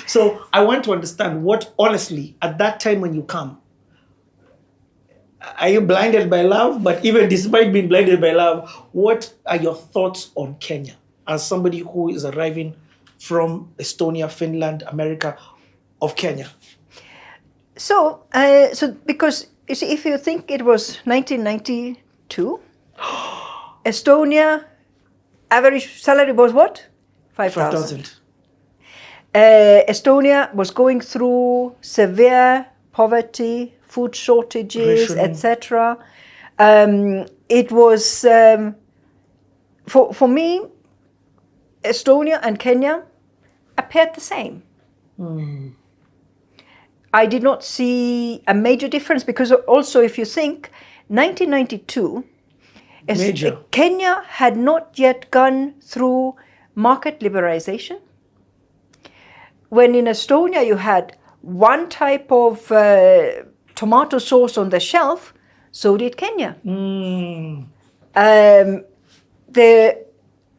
So I want to understand what, honestly, at that time when you come, are you blinded by love? But even despite being blinded by love, what are your thoughts on Kenya as somebody who is arriving from Estonia, Finland, America, of Kenya? So because you see, if you think it was 1992, Estonia average salary was what? 5,000. Estonia was going through severe poverty, food shortages, etc. It was for me, Estonia and Kenya appeared the same. I did not see a major difference because also if you think 1992, Kenya had not yet gone through market liberalization. When in Estonia you had one type of tomato sauce on the shelf, so did Kenya.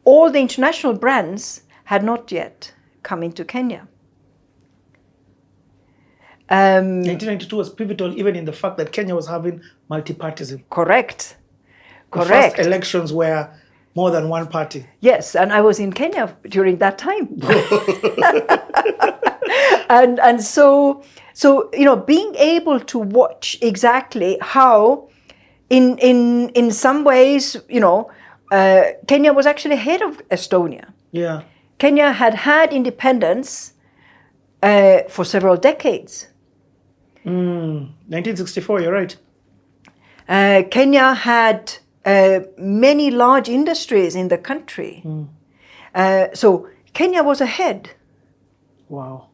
All the international brands had not yet come into Kenya. 1992 was pivotal even in the fact that Kenya was having multi-partyism. Correct. The first elections were more than one party. Yes, and I was in Kenya during that time. and so being able to watch exactly how in some ways, Kenya was actually ahead of Estonia. Yeah. Kenya had independence for several decades. 1964, you're right. Kenya had many large industries in the country. So Kenya was ahead. Wow.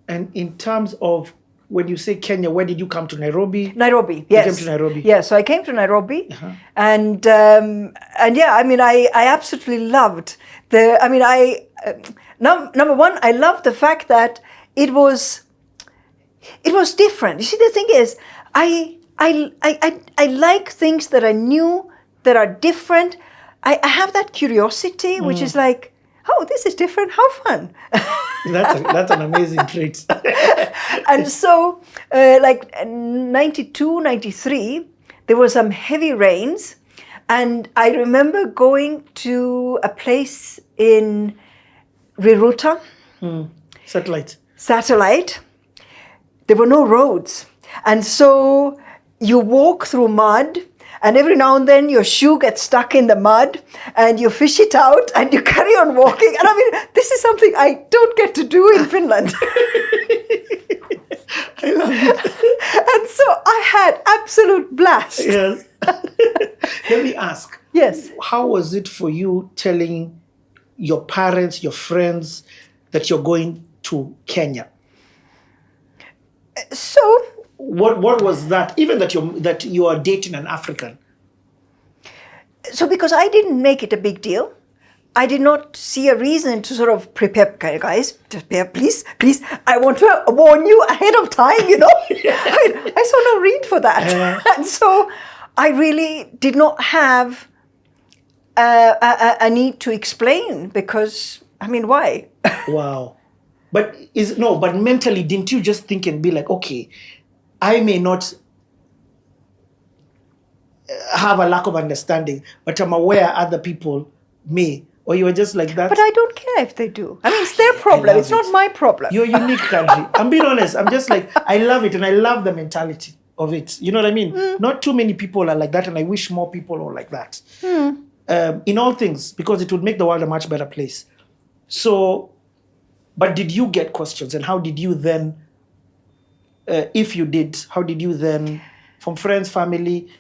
And in terms of when you say Kenya, where did you come to? Nairobi? Nairobi, yes. You came to Nairobi? Yes, so I came to Nairobi. And yeah, I mean, I absolutely loved number one, I loved the fact that it was different. You see, the thing is, I like things that are new, there are different. I have that curiosity, which is like, oh, this is different. How fun! That's an amazing trait. And so, like 92, 93, there were some heavy rains. And I remember going to a place in Riruta. Satellite. There were no roads. And so you walk through mud, and every now and then your shoe gets stuck in the mud, and you fish it out, and you carry on walking. And I mean, this is something I don't get to do in Finland. I love it. And so I had absolute blast. Yes. Let me ask. Yes. How was it for you telling your parents, your friends, that you're going to Kenya? So what was that? Even that you are dating an African. So because I didn't make it a big deal, I did not see a reason to sort of prepare, guys, prepare, please, I want to warn you ahead of time, you know. I saw no read for that. And so I really did not have a need to explain, because, I mean, why? Wow. But mentally, didn't you just think and be like, okay, I may not have a lack of understanding, but I'm aware other people may. Or you were just like that? But I don't care if they do. I mean, it's their problem. It's not my problem. You're unique, country. I'm being honest. I'm just like, I love it, and I love the mentality of it. You know what I mean? Not too many people are like that, and I wish more people are like that. In all things, because it would make the world a much better place. So, but did you get questions, and how did you then, if you did, how did you then, from friends, family,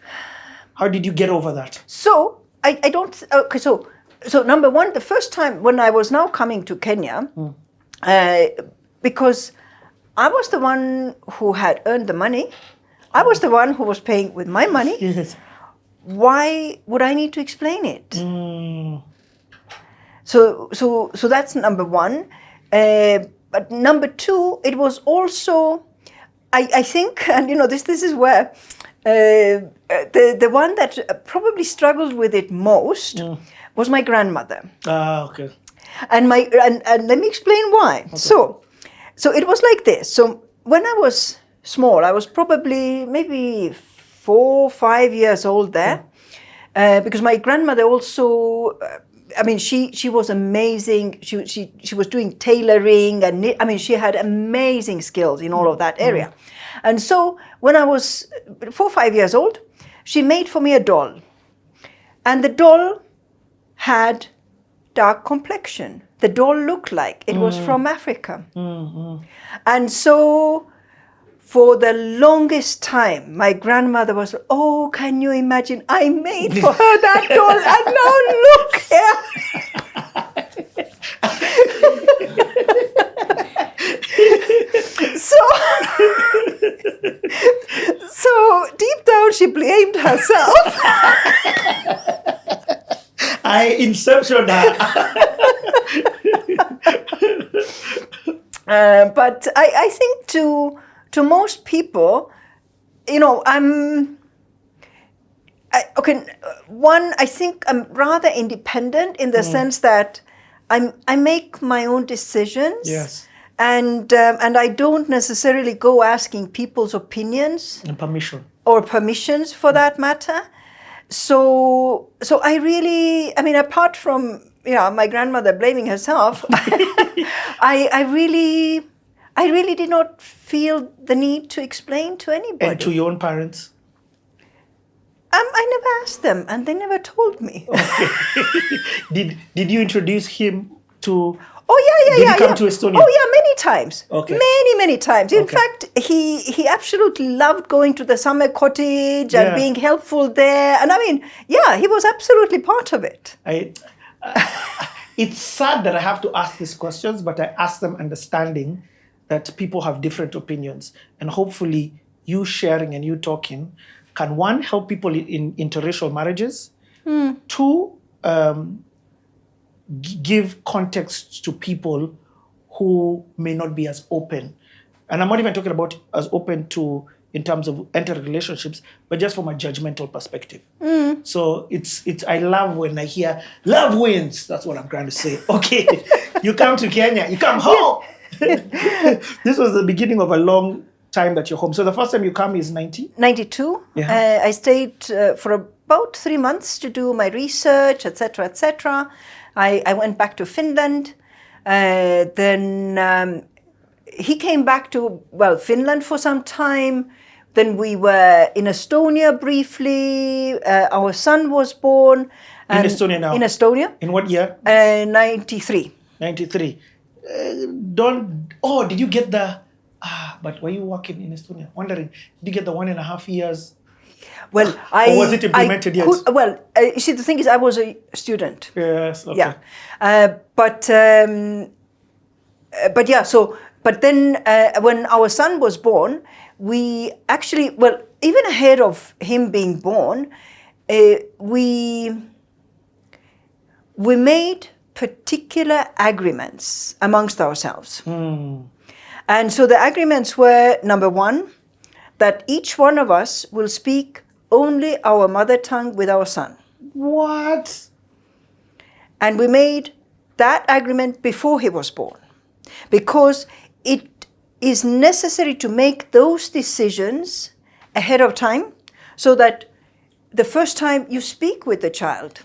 how did you get over that? So, I don't, okay, so number one, the first time when I was now coming to Kenya, because I was the one who had earned the money, I was the one who was paying with my money. Yes. Why would I need to explain it? So that's number one. But number two, it was also, I think, and you know, this is where the one that probably struggled with it most was my grandmother. Okay. And let me explain why. Okay. So it was like this. So when I was small, I was probably maybe 4 or 5 years old there, because my grandmother also, I mean, she was amazing. She was doing tailoring and I mean, she had amazing skills in all of that area. And so when I was 4 or 5 years old, she made for me a doll, and the doll had dark complexion. The doll looked like it was from Africa. And so for the longest time, my grandmother was, oh, can you imagine? I made for her that doll, and now look here. So deep down, she blamed herself. I inceptioned her. But I think to most people, you know, I think I'm rather independent in the sense that I make my own decisions. Yes. And I don't necessarily go asking people's opinions and permission or permissions for that matter. So I really, I mean, apart from my grandmother blaming herself, I really did not feel the need to explain to anybody. And to your own parents? I never asked them, and they never told me. Okay. Did you introduce him to? Oh yeah. Did he come to Estonia? Oh yeah, many times. Okay. Many times. In fact, he absolutely loved going to the summer cottage and being helpful there. And I mean, yeah, he was absolutely part of it. It's sad that I have to ask these questions, but I ask them understanding that people have different opinions, and hopefully you sharing and you talking can, one, help people in interracial marriages, two, give context to people who may not be as open. And I'm not even talking about as open to in terms of entering relationships, but just from a judgmental perspective. Mm. So it's I love when I hear love wins. That's what I'm trying to say. Okay, you come to Kenya, you come home. This was the beginning of a long time that you're home. So the first time you come is 92. Yeah. I stayed for about 3 months to do my research, etc., etc. I went back to Finland. Then he came back to, Finland for some time. Then we were in Estonia briefly. Our son was born. In Estonia now? In Estonia. In what year? 93. 93. Did you get the... but were you working in Estonia? Wondering, did you get the 1.5 years? Well, or was it implemented yet? You see, the thing is, I was a student. Yes, okay. Yeah. But then when our son was born, we actually, even ahead of him being born, we made particular agreements amongst ourselves. And so the agreements were, number one, that each one of us will speak only our mother tongue with our son. What? And we made that agreement before he was born, because it is necessary to make those decisions ahead of time, so that the first time you speak with the child,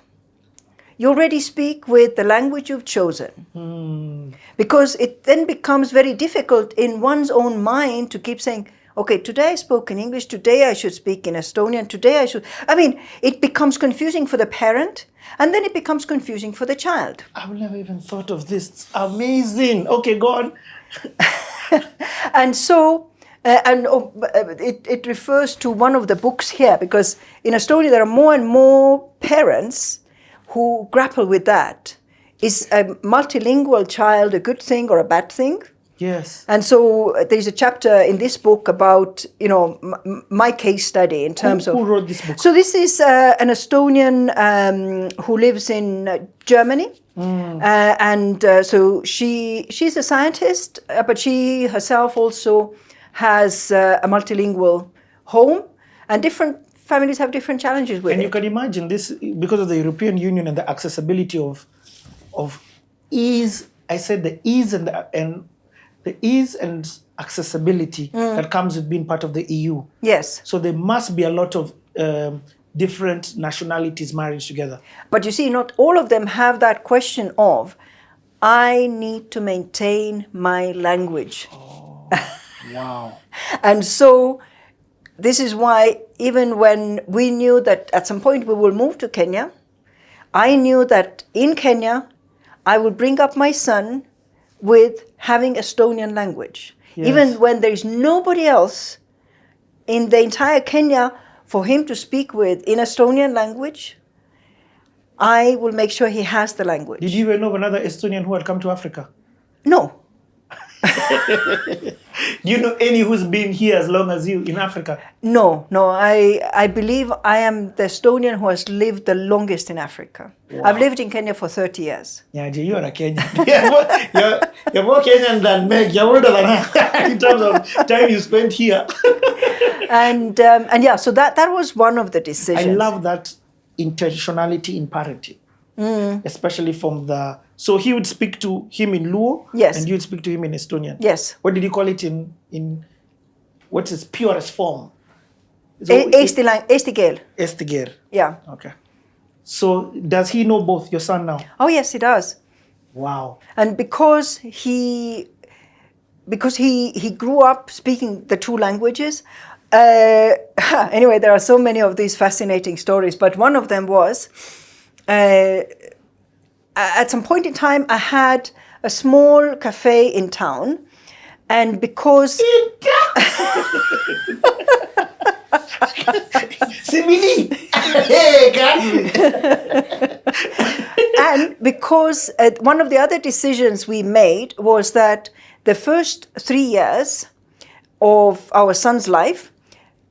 you already speak with the language you've chosen. Because it then becomes very difficult in one's own mind to keep saying, okay, today I spoke in English, today I should speak in Estonian, today I should... it becomes confusing for the parent, and then it becomes confusing for the child. I've never even thought of this. It's amazing. Okay, go on. And so, it refers to one of the books here, because in Estonia there are more and more parents who grapple with that. Is a multilingual child a good thing or a bad thing? Yes. And so there's a chapter in this book about, my case study in terms of... Who wrote this book? So this is an Estonian who lives in Germany. So she's a scientist, but she herself also has a multilingual home, and different families have different challenges with it. And you can imagine this, because of the European Union and the accessibility of ease. I said the ease and the ease and accessibility that comes with being part of the EU. Yes. So there must be a lot of different nationalities married together. But you see, not all of them have that question of, I need to maintain my language. Oh, wow. And so this is why, even when we knew that at some point we will move to Kenya, I knew that in Kenya, I would bring up my son with having Estonian language. Yes. Even when there is nobody else in the entire Kenya for him to speak with in Estonian language, I will make sure he has the language. Did you even know of another Estonian who had come to Africa? No. Do you know any who's been here as long as you in Africa? No. I believe I am the Estonian who has lived the longest in Africa. Wow. I've lived in Kenya for 30 years. Yeah, you are a Kenyan. You're more Kenyan than Meg. You're older than her in terms of time you spent here. And yeah, so that was one of the decisions. I love that intentionality in parenting, especially from the... So he would speak to him in Luo, yes, and you would speak to him in Estonian. Yes. What did you call it in what's its purest form? Eesti keel. Eesti keel. Yeah. Okay. So does he know both, your son now? Oh yes, he does. Wow. And because he grew up speaking the two languages. Anyway, there are so many of these fascinating stories, but one of them was, at some point in time, I had a small cafe in town, and because... And because one of the other decisions we made was that the first 3 years of our son's life,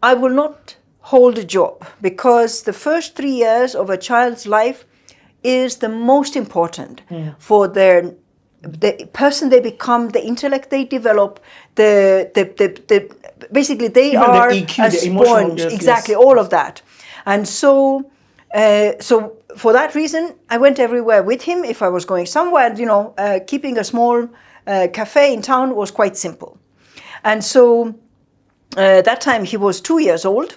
I will not hold a job, because the first 3 years of a child's life is the most important for their the person they become, the intellect they develop, basically they Even are the EQ, a the emotional, sponge, yes, exactly, yes. all of that. And so, so for that reason, I went everywhere with him. If I was going somewhere, you know, keeping a small cafe in town was quite simple. And so that time he was 2 years old,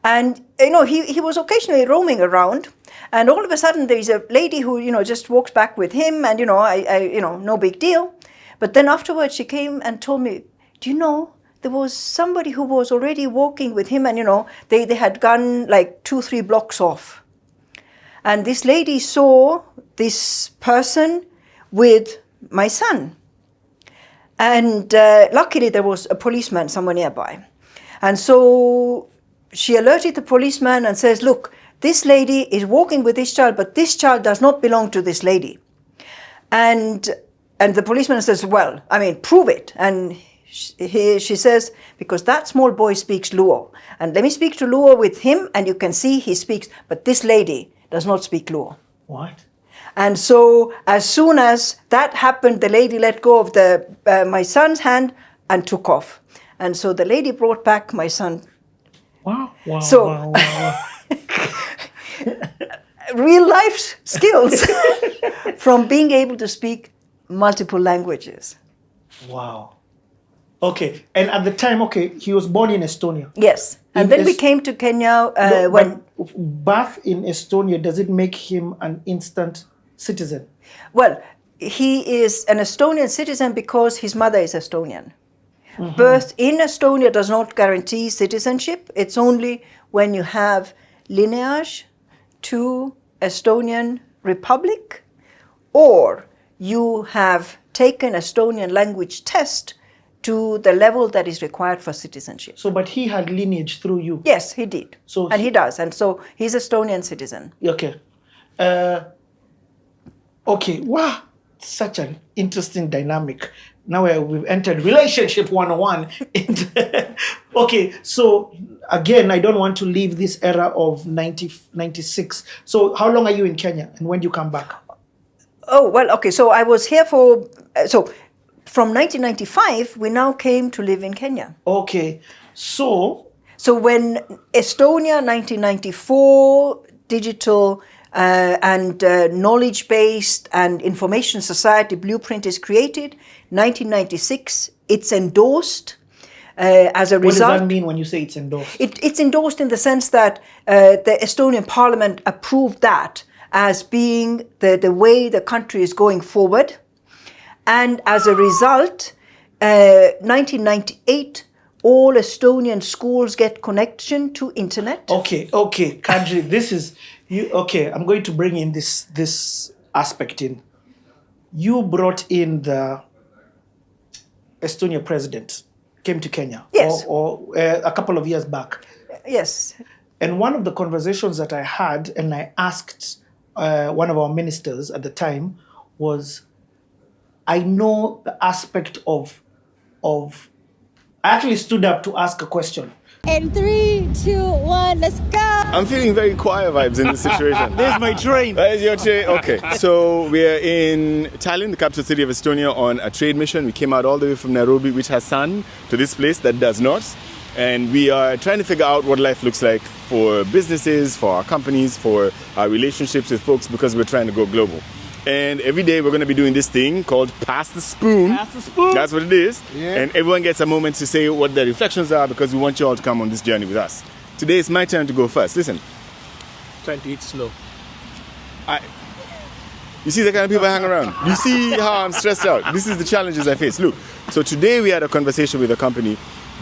and you know he was occasionally roaming around. And all of a sudden, there is a lady who, you know, just walks back with him, and, you know, you know, no big deal. But then afterwards, she came and told me, do you know, there was somebody who was already walking with him, and, you know, they had gone like 2-3 blocks off. And this lady saw this person with my son. And luckily, there was a policeman somewhere nearby. And so she alerted the policeman and says, look, this lady is walking with this child, but this child does not belong to this lady. And the policeman says, well, I mean, prove it. And she says, because that small boy speaks Luo. And let me speak to Luo with him, and you can see he speaks, but this lady does not speak Luo. What? And so as soon as that happened, the lady let go of my son's hand and took off. And so the lady brought back my son. Wow, wow, So, wow, wow. real life skills from being able to speak multiple languages. Wow. Okay, and at the time, okay, he was born in Estonia. Yes, and then we came to Kenya when... But birth in Estonia, does it make him an instant citizen? Well, he is an Estonian citizen because his mother is Estonian. Mm-hmm. Birth in Estonia does not guarantee citizenship. It's only when you have lineage to Estonian Republic, or you have taken Estonian language test to the level that is required for citizenship. So, but he had lineage through you? Yes, he did. So and he does. And so he's Estonian citizen. Okay. Okay, wow. Such an interesting dynamic. Now we've entered relationship 101. Okay, so again, I don't want to leave this era of 96. So how long are you in Kenya, and when do you come back? Oh, well, okay, so I was here for... So from 1995, we now came to live in Kenya. Okay, so... So when Estonia, 1994, digital and knowledge-based and information society blueprint is created, 1996, it's endorsed. As a result, what does that mean when you say it's endorsed? It's endorsed in the sense that the Estonian parliament approved that as being the way the country is going forward. And as a result, 1998, all Estonian schools get connection to internet. Okay, Kadri, this is you. Okay, I'm going to bring in this aspect in. You brought in the Estonia president, came to Kenya, yes, or a couple of years back. Yes. And one of the conversations that I had, and I asked one of our ministers at the time, was, I know the aspect of I actually stood up to ask a question. And 3, 2, 1, let's go! I'm feeling very choir vibes in this situation. There's my train. There's your train. Okay, so we're in Tallinn, the capital city of Estonia, on a trade mission. We came out all the way from Nairobi, which has sun, to this place that does not. And we are trying to figure out what life looks like for businesses, for our companies, for our relationships with folks, because we're trying to go global. And every day we're going to be doing this thing called Pass the Spoon. Pass the spoon. That's what it is. Yeah. And everyone gets a moment to say what their reflections are, because we want you all to come on this journey with us. Today it's my turn to go first. Listen. Trying to eat slow. You see the kind of people I hang around? You see how I'm stressed out? This is the challenges I face. Look, so today we had a conversation with a company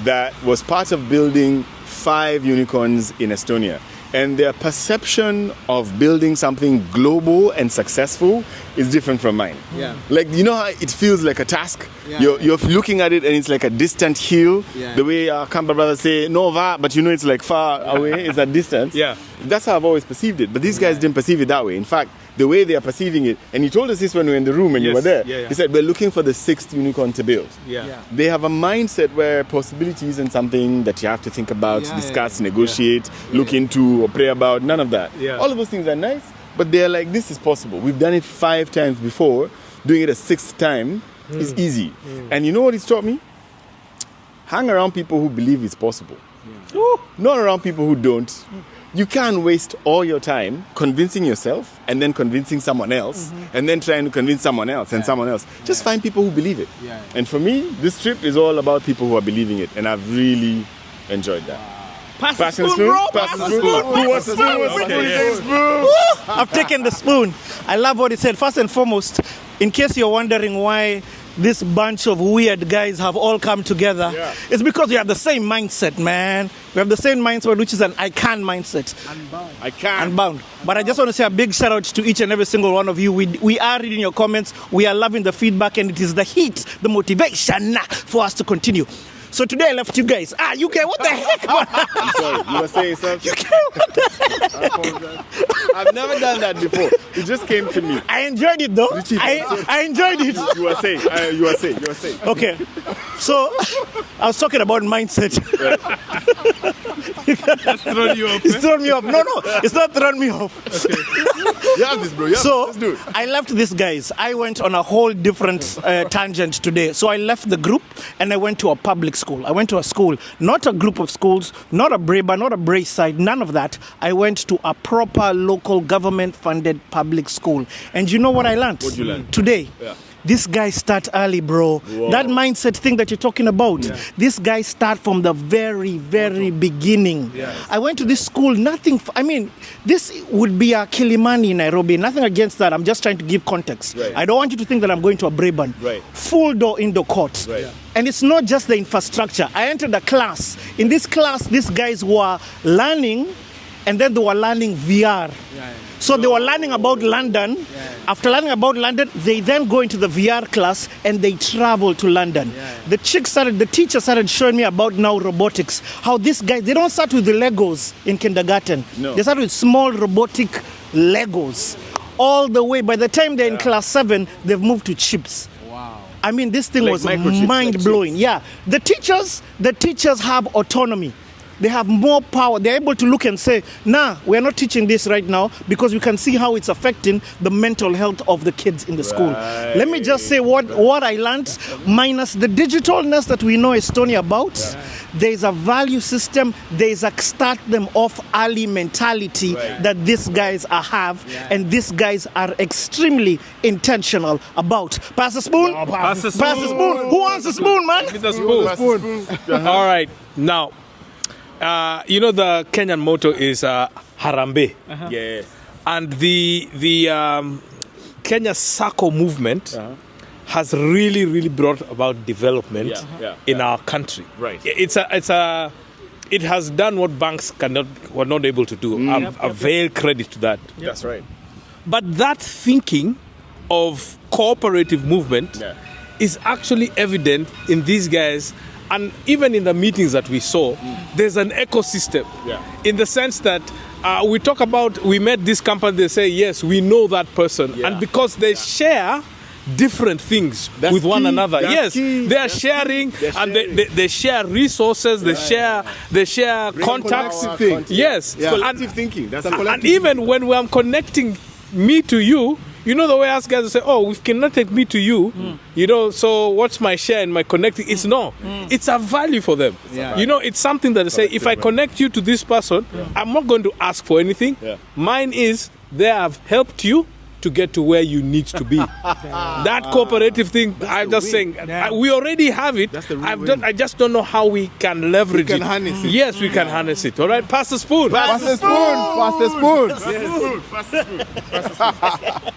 that was part of building 5 unicorns in Estonia. And their perception of building something global and successful is different from mine. Yeah. Like, you know how it feels like a task? Yeah. You're looking at it and it's like a distant hill. Yeah. The way our Kamba brothers say, Nova, but you know it's like far away, it's at distance. Yeah. That's how I've always perceived it. But these guys didn't perceive it that way. In fact, the way they are perceiving it, and he told us this when we were in the room and you were there. Yeah, yeah. He said, we're looking for the 6th unicorn to build. Yeah. They have a mindset where possibility isn't something that you have to think about, discuss, negotiate, look into, or pray about. None of that. Yeah. All of those things are nice, but they're like, this is possible. We've done it 5 times before, doing it a 6th time is easy. And you know what it's taught me? Hang around people who believe it's possible. Not around people who don't. You can't waste all your time convincing yourself and then convincing someone else and then trying to convince someone else and someone else. Just find people who believe it. And for me, this trip is all about people who are believing it, and I've really enjoyed that. Pass the spoon, bro. Pass the spoon. Who wants the spoon? I've taken the spoon. I love what he said. First and foremost, in case you're wondering why this bunch of weird guys have all come together, it's because we have the same mindset, man. We have the same mindset, which is an I can mindset. Unbound. I can. Unbound. But I just want to say a big shout out to each and every single one of you. We are reading your comments. We are loving the feedback, and it is the heat, the motivation for us to continue. So today I left you guys. UK, what the heck? I'm sorry, you were saying something. UK, what the heck? I've never done that before. It just came to me. I enjoyed it though. I enjoyed it. You were saying. You were saying. Okay. So I was talking about mindset. That's thrown you off. It's thrown me off. No, it's not thrown me off. Okay. You have this, bro. Let's do it. I left these guys. I went on a whole different tangent today. So I left the group and I went to a public school. I went to a school, not a group of schools, not a Breba, not a Braeside, none of that. I went to a proper local government-funded public school. And you know what I learned? What did you learn? Today. Yeah. This guy start early, bro. Whoa. That mindset thing that you're talking about, this guy start from the very, very beginning. Yes. I went to this school, this would be a Kilimani in Nairobi. Nothing against that. I'm just trying to give context. Right. I don't want you to think that I'm going to a Braeburn. Right. Full door indoor court. Right. Yeah. And it's not just the infrastructure. I entered a class. In this class, these guys were learning, and then they were learning VR. So they were learning about London. After learning about London, they then go into the VR class and they travel to London. The teacher started showing me about now robotics. How these guys, they don't start with the Legos in kindergarten. No. They start with small robotic Legos. All the way, by the time they're in class 7, they've moved to chips. Wow. I mean, this thing Like was microchips, mind-blowing. like chips. The teachers have autonomy. They have more power. They're able to look and say, we're not teaching this right now because we can see how it's affecting the mental health of the kids in the school. Let me just say what I learned, minus the digitalness that we know Estonia about, there's a value system, there's a start them off early mentality that these guys have, and these guys are extremely intentional about. Pass the spoon? Pass the spoon. Pass the spoon. Who wants the spoon, man? Give me the spoon. All right, now, you know the Kenyan motto is Harambe. Yes. And the Kenya Sacco movement has really brought about development in our country. Right. It has done what banks were not able to do. I veil credit to that. That's right. But that thinking of cooperative movement is actually evident in these guys. And even in the meetings that we saw, there's an ecosystem in the sense that we met this company, they say, yes, we know that person. Yeah. And because they share different things with one another. They are sharing, and they share resources, they share contacts. Yes. Collective thinking. That's collective. And even when I'm connecting me to you, you know the way us guys say, oh, we've connected me to you, you know, so what's my share in my connecting? It's it's a value for them. You know, it's something that they say, if I connect you to this person, I'm not going to ask for anything. Mine is, they have helped you to get to where you need to be. That cooperative thing, I'm just saying, we already have it. I just don't know how we can leverage it. Harness it. Yes, we can harness it. All right, pass the spoon. Pass the spoon. Pass the spoon. Pass the spoon. Pass the spoon.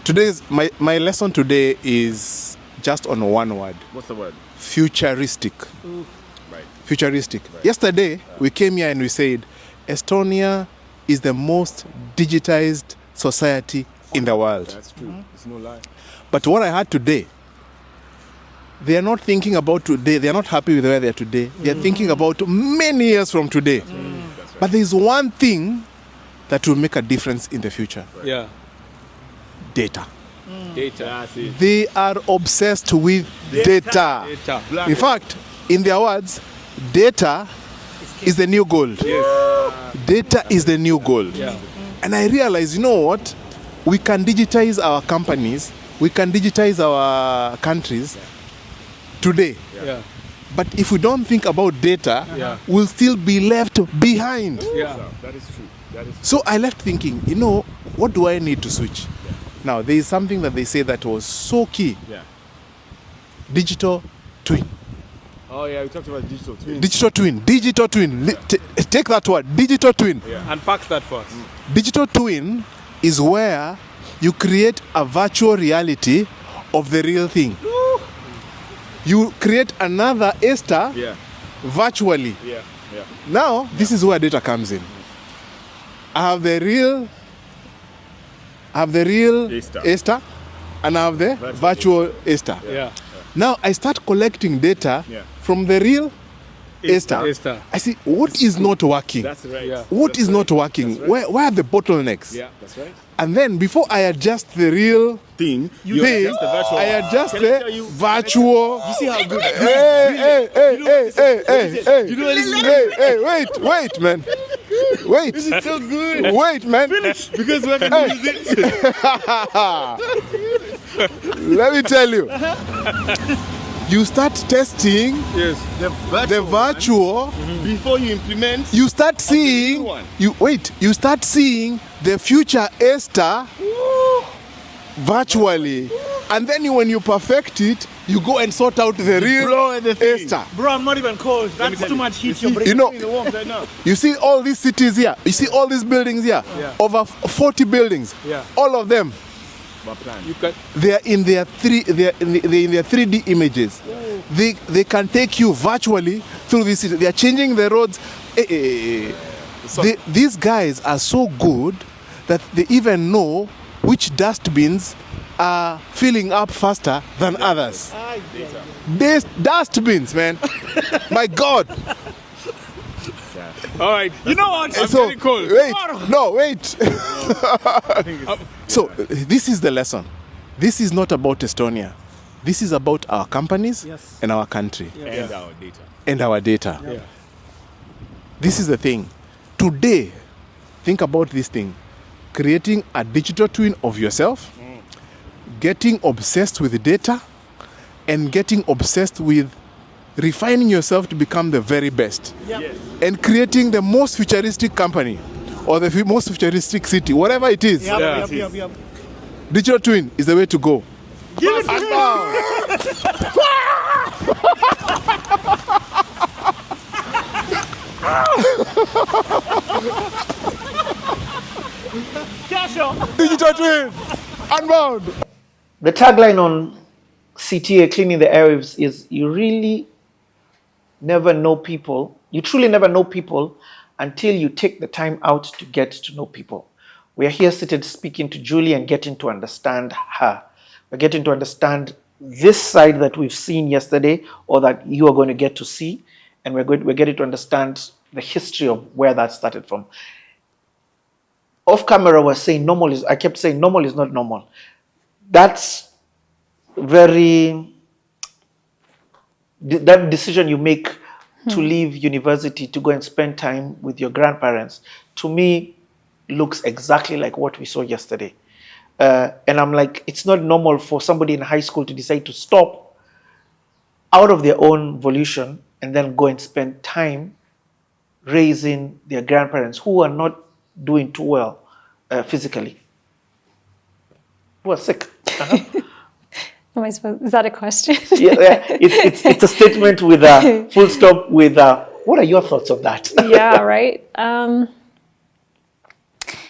Today's my lesson today is just on one word. What's the word? Futuristic. Right. Futuristic. Yesterday we came here and we said Estonia is the most digitized society in the world. That's true. It's no lie. But what I heard today, they are not thinking about today. They are not happy with where they are today. They are thinking about many years from today. Right. But there is one thing that will make a difference in the future. Right. Yeah. Data. Data. They are obsessed with data. In fact, in their words, data is the new gold. Yes. Data is the new gold. Yeah. And I realized, you know what? we can digitize our companies, we can digitize our countries today. Yeah. But if we don't think about data, we'll still be left behind. Yeah. That is true. So I left thinking, what do I need to switch? Now, there is something that they say that was so key. Yeah. Digital twin. Oh yeah, we talked about digital twin. Digital twin. Take that word, digital twin. Yeah. Unpack that for us. Digital twin is where you create a virtual reality of the real thing. You create another Esther virtually. Yeah. Now, this is where data comes in. I have the real Esther, and I have the virtual Esther. Yeah. Now I start collecting data from the real Esther. I see what is not working. That's right. Yeah. What is not working? Where are the bottlenecks? Yeah, that's right. And then before I adjust the real thing, you adjust the virtual. I adjust the virtual. You see how good? Hey, wait, man. Wait. This is so good. Wait, man. Finish, because we're going to use it. Let me tell you. You start testing the virtual before you implement. You start seeing you start seeing the future Esther virtually, and then when you perfect it, you go and sort out the real Esther. Bro, I'm not even cold. That's too much heat. You're breaking You know, me in the warmth right now. you see all these cities here. You see all these buildings here. Over 40 buildings. All of them. They are in their 3D images. They can take you virtually through this city. They are changing the roads. These guys are so good that they even know which dustbins are filling up faster than others. These dustbins, man. My God. All right. You know what? I'm So, getting cold. Wait. So this is the lesson. This is not about Estonia. This is about our companies and our country. And our data. And our data. This is the thing. Today, think about this thing. Creating a digital twin of yourself, getting obsessed with data, and getting obsessed with refining yourself to become the very best. And creating the most futuristic company or the most futuristic city, whatever it is. Digital twin is the way to go. Give it to Digital twin, unbound. The tagline on CTA Cleaning the Airwaves is you really never know people. You truly never know people until you take the time out to get to know people. We are here seated speaking to Julie and getting to understand her. We're getting to understand this side that we've seen yesterday or that you are going to get to see. And we're getting to understand the history of where that started from. Off camera, was saying I kept saying normal is not normal. That's that decision you make to leave university to go and spend time with your grandparents, to me, looks exactly like what we saw yesterday. And I'm like, it's not normal for somebody in high school to decide to stop out of their own volition and then go and spend time raising their grandparents who are not doing too well physically, who are sick. Am I supposed? Is that a question? It's a statement with a full stop. With what are your thoughts of that? Yeah, right.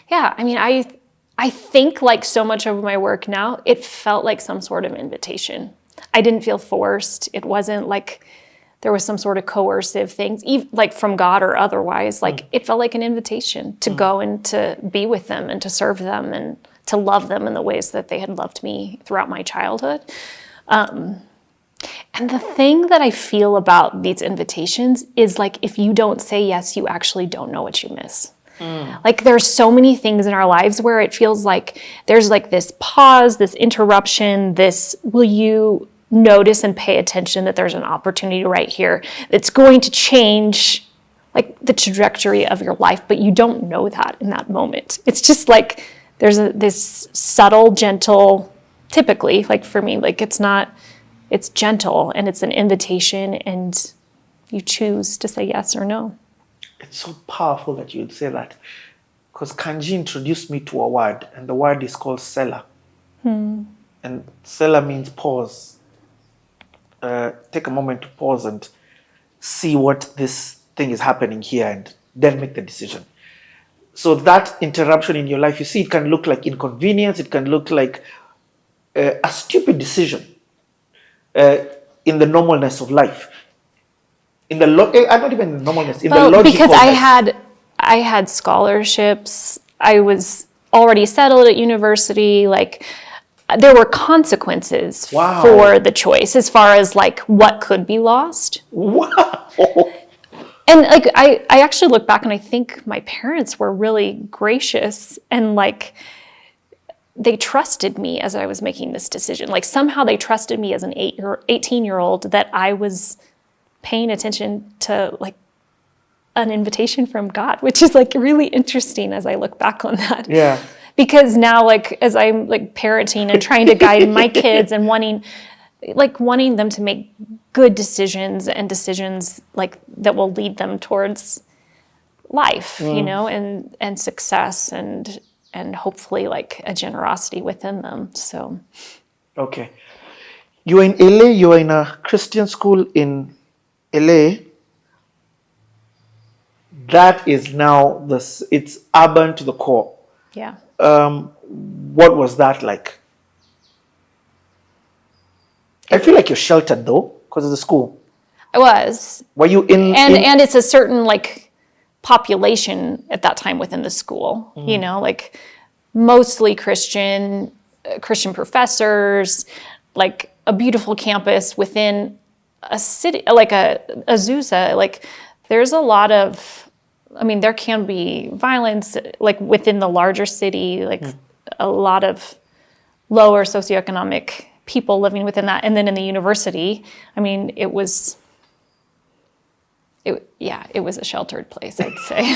Yeah, I mean, I think like so much of my work now, it felt like some sort of invitation. I didn't feel forced. It wasn't like there was some sort of coercive things, even like from God or otherwise. Like it felt like an invitation to go and to be with them and to serve them and to love them in the ways that they had loved me throughout my childhood. And the thing that I feel about these invitations is like, if you don't say yes, you actually don't know what you miss. Like there's so many things in our lives where it feels like there's like this pause, this interruption, this, will you notice and pay attention that there's an opportunity right here that's going to change like the trajectory of your life, but you don't know that in that moment. It's just like there's this subtle, gentle, typically, like for me, like it's gentle and it's an invitation and you choose to say yes or no. It's so powerful that you'd say that, because Kanji introduced me to a word, and the word is called Sela. And Sela means pause. Take a moment to pause and see what this thing is happening here and then make the decision. So that interruption in your life, you see, it can look like inconvenience, it can look like a stupid decision in the normalness of life. In the not even in the normalness, in the logical. Because I had scholarships, I was already settled at university, like there were consequences for the choice as far as like what could be lost. Wow. And like I actually look back and I think my parents were really gracious and like they trusted me as I was making this decision. Like somehow they trusted me as an 18-year-old that I was paying attention to like an invitation from God, which is like really interesting as I look back on that. Yeah. Because now like as I'm like parenting and trying to guide my kids and wanting them to make good decisions and decisions like that will lead them towards life, you know, and success and hopefully like a generosity within them. So okay. You are in LA, you are in a Christian school in LA. That is now it's urban to the core. Yeah. What was that like? I feel like you're sheltered though, because of the school. I was. Were you in? And it's a certain like population at that time within the school. You know, like mostly Christian professors, like a beautiful campus within a city, like a Azusa. Like there's a lot of. I mean, there can be violence like within the larger city, like a lot of lower socioeconomic people living within that. And then in the university, I mean, it was a sheltered place, I'd say.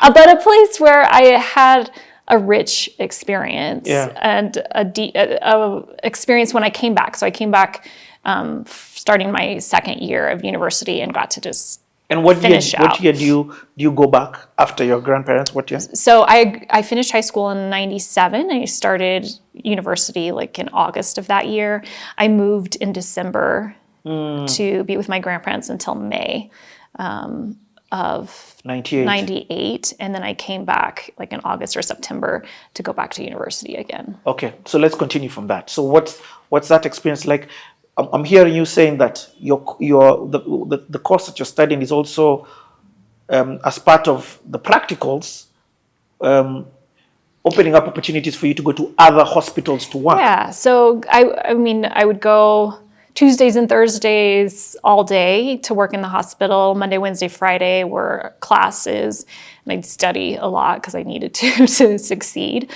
But a place where I had a rich experience and a experience when I came back. So I came back starting my second year of university and got to just what year do you go back after your grandparents? What year? So I finished high school in 97. I started university like in August of that year. I moved in December to be with my grandparents until May of 98. And then I came back like in August or September to go back to university again. Okay, so let's continue from that. So what's that experience like? I'm hearing you saying that the course that you're studying is also as part of the practicals, opening up opportunities for you to go to other hospitals to work. Yeah, so I mean, I would go Tuesdays and Thursdays all day to work in the hospital. Monday, Wednesday, Friday were classes, and I'd study a lot because I needed to succeed.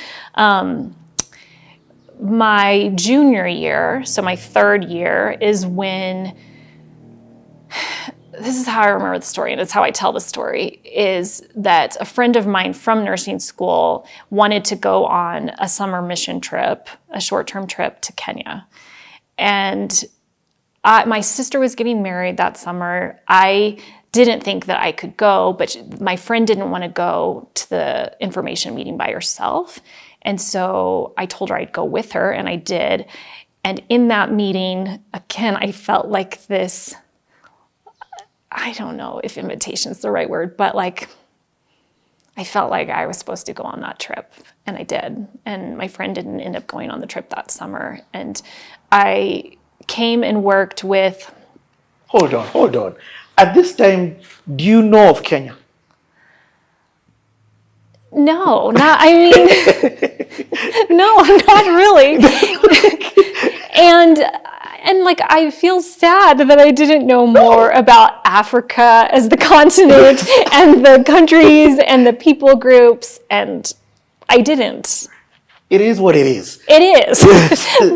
My junior year, so my third year, is when, this is how I remember the story, and it's how I tell the story, is that a friend of mine from nursing school wanted to go on a summer mission trip, a short-term trip to Kenya. And my sister was getting married that summer. I didn't think that I could go, but my friend didn't want to go to the information meeting by herself. And so I told her I'd go with her, and I did. And in that meeting, again, I felt like this, I don't know if invitation is the right word, but like, I felt like I was supposed to go on that trip, and I did. And my friend didn't end up going on the trip that summer. And I came and worked with... Hold on. At this time, do you know of Kenya? No, no, not really. and like, I feel sad that I didn't know more about Africa as the continent and the countries and the people groups, and I didn't. It is what it is. It is.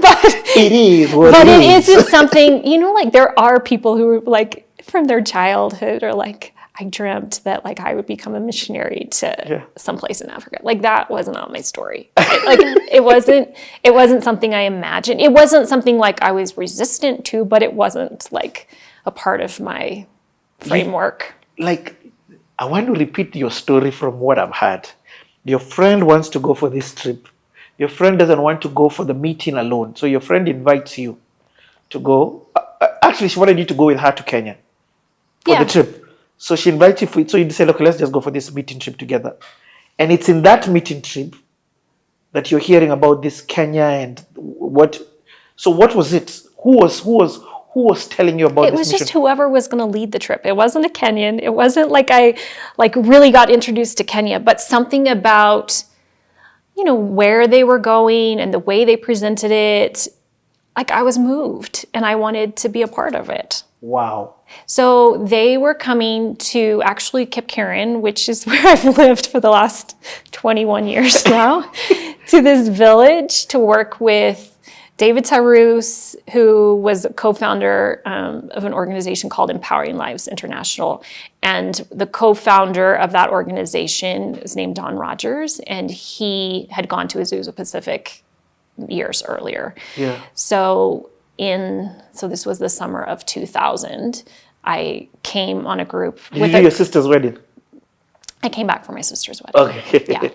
But it is what but it it is. isn't something, like there are people who like from their childhood are like, I dreamt that like I would become a missionary to someplace in Africa. Like that was not my story. It wasn't something I imagined. It wasn't something like I was resistant to, but it wasn't like a part of my framework. Like, I want to repeat your story from what I've heard. Your friend wants to go for this trip. Your friend doesn't want to go for the meeting alone. So your friend invites you to go. Actually, she wanted you to go with her to Kenya for the trip. So she invites you so you decide, okay, let's just go for this meeting trip together. And it's in that meeting trip that you're hearing about this Kenya and what. So what was it? Who was telling you about this It was mission? just whoever was going to lead the trip. It wasn't a Kenyan. It wasn't like I really got introduced to Kenya, but something about, where they were going and the way they presented it. Like I was moved and I wanted to be a part of it. Wow. So they were coming to actually Kipkaren, which is where I've lived for the last 21 years now, to this village to work with David Tarus, who was a co-founder of an organization called Empowering Lives International. And the co-founder of that organization is named Don Rogers, and he had gone to Azusa Pacific years earlier. Yeah. So this was the summer of 2000. I came on a group. Did you do your sister's wedding? I came back for my sister's wedding. Okay.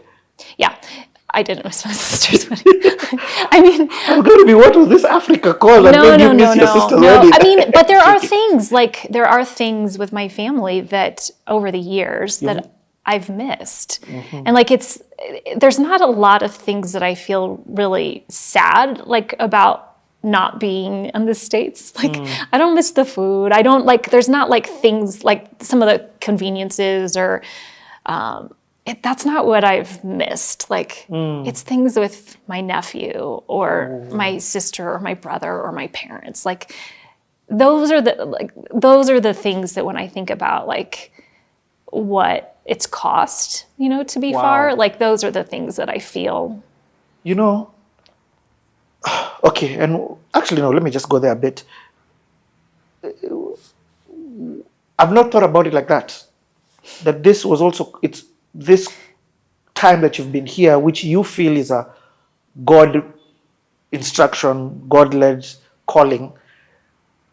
Yeah. I didn't miss my sister's wedding. I mean, I'm going to be, what was this Africa call? And then you miss your sister's wedding. I mean, but there are things with my family that over the years that I've missed. Mm-hmm. And there's not a lot of things that I feel really sad, about not being in the States. I don't miss the food. I don't there's not things like some of the conveniences or, that's not what I've missed. It's things with my nephew or my sister or my brother or my parents. Those are the things that when I think about what it's cost, to be far, those are the things that I feel. Okay, and actually, no, let me just go there a bit. I've not thought about it like that. That this was also, it's this time that you've been here, which you feel is a God instruction, God-led calling.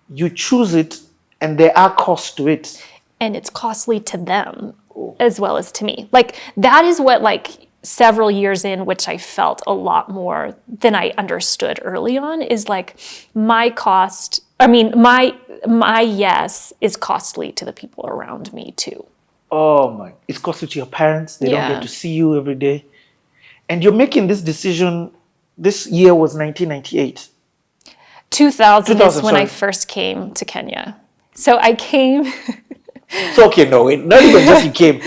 You choose it, and there are costs to it. And it's costly to them as well as to me. That is what several years in, which I felt a lot more than I understood early on, is my cost. I mean, my yes is costly to the people around me too. Oh my, it's costly to your parents. They don't get to see you every day. And you're making this decision, this year was 1998. 2000 is when I first came to Kenya. So I came. So, okay, no, not even just you came.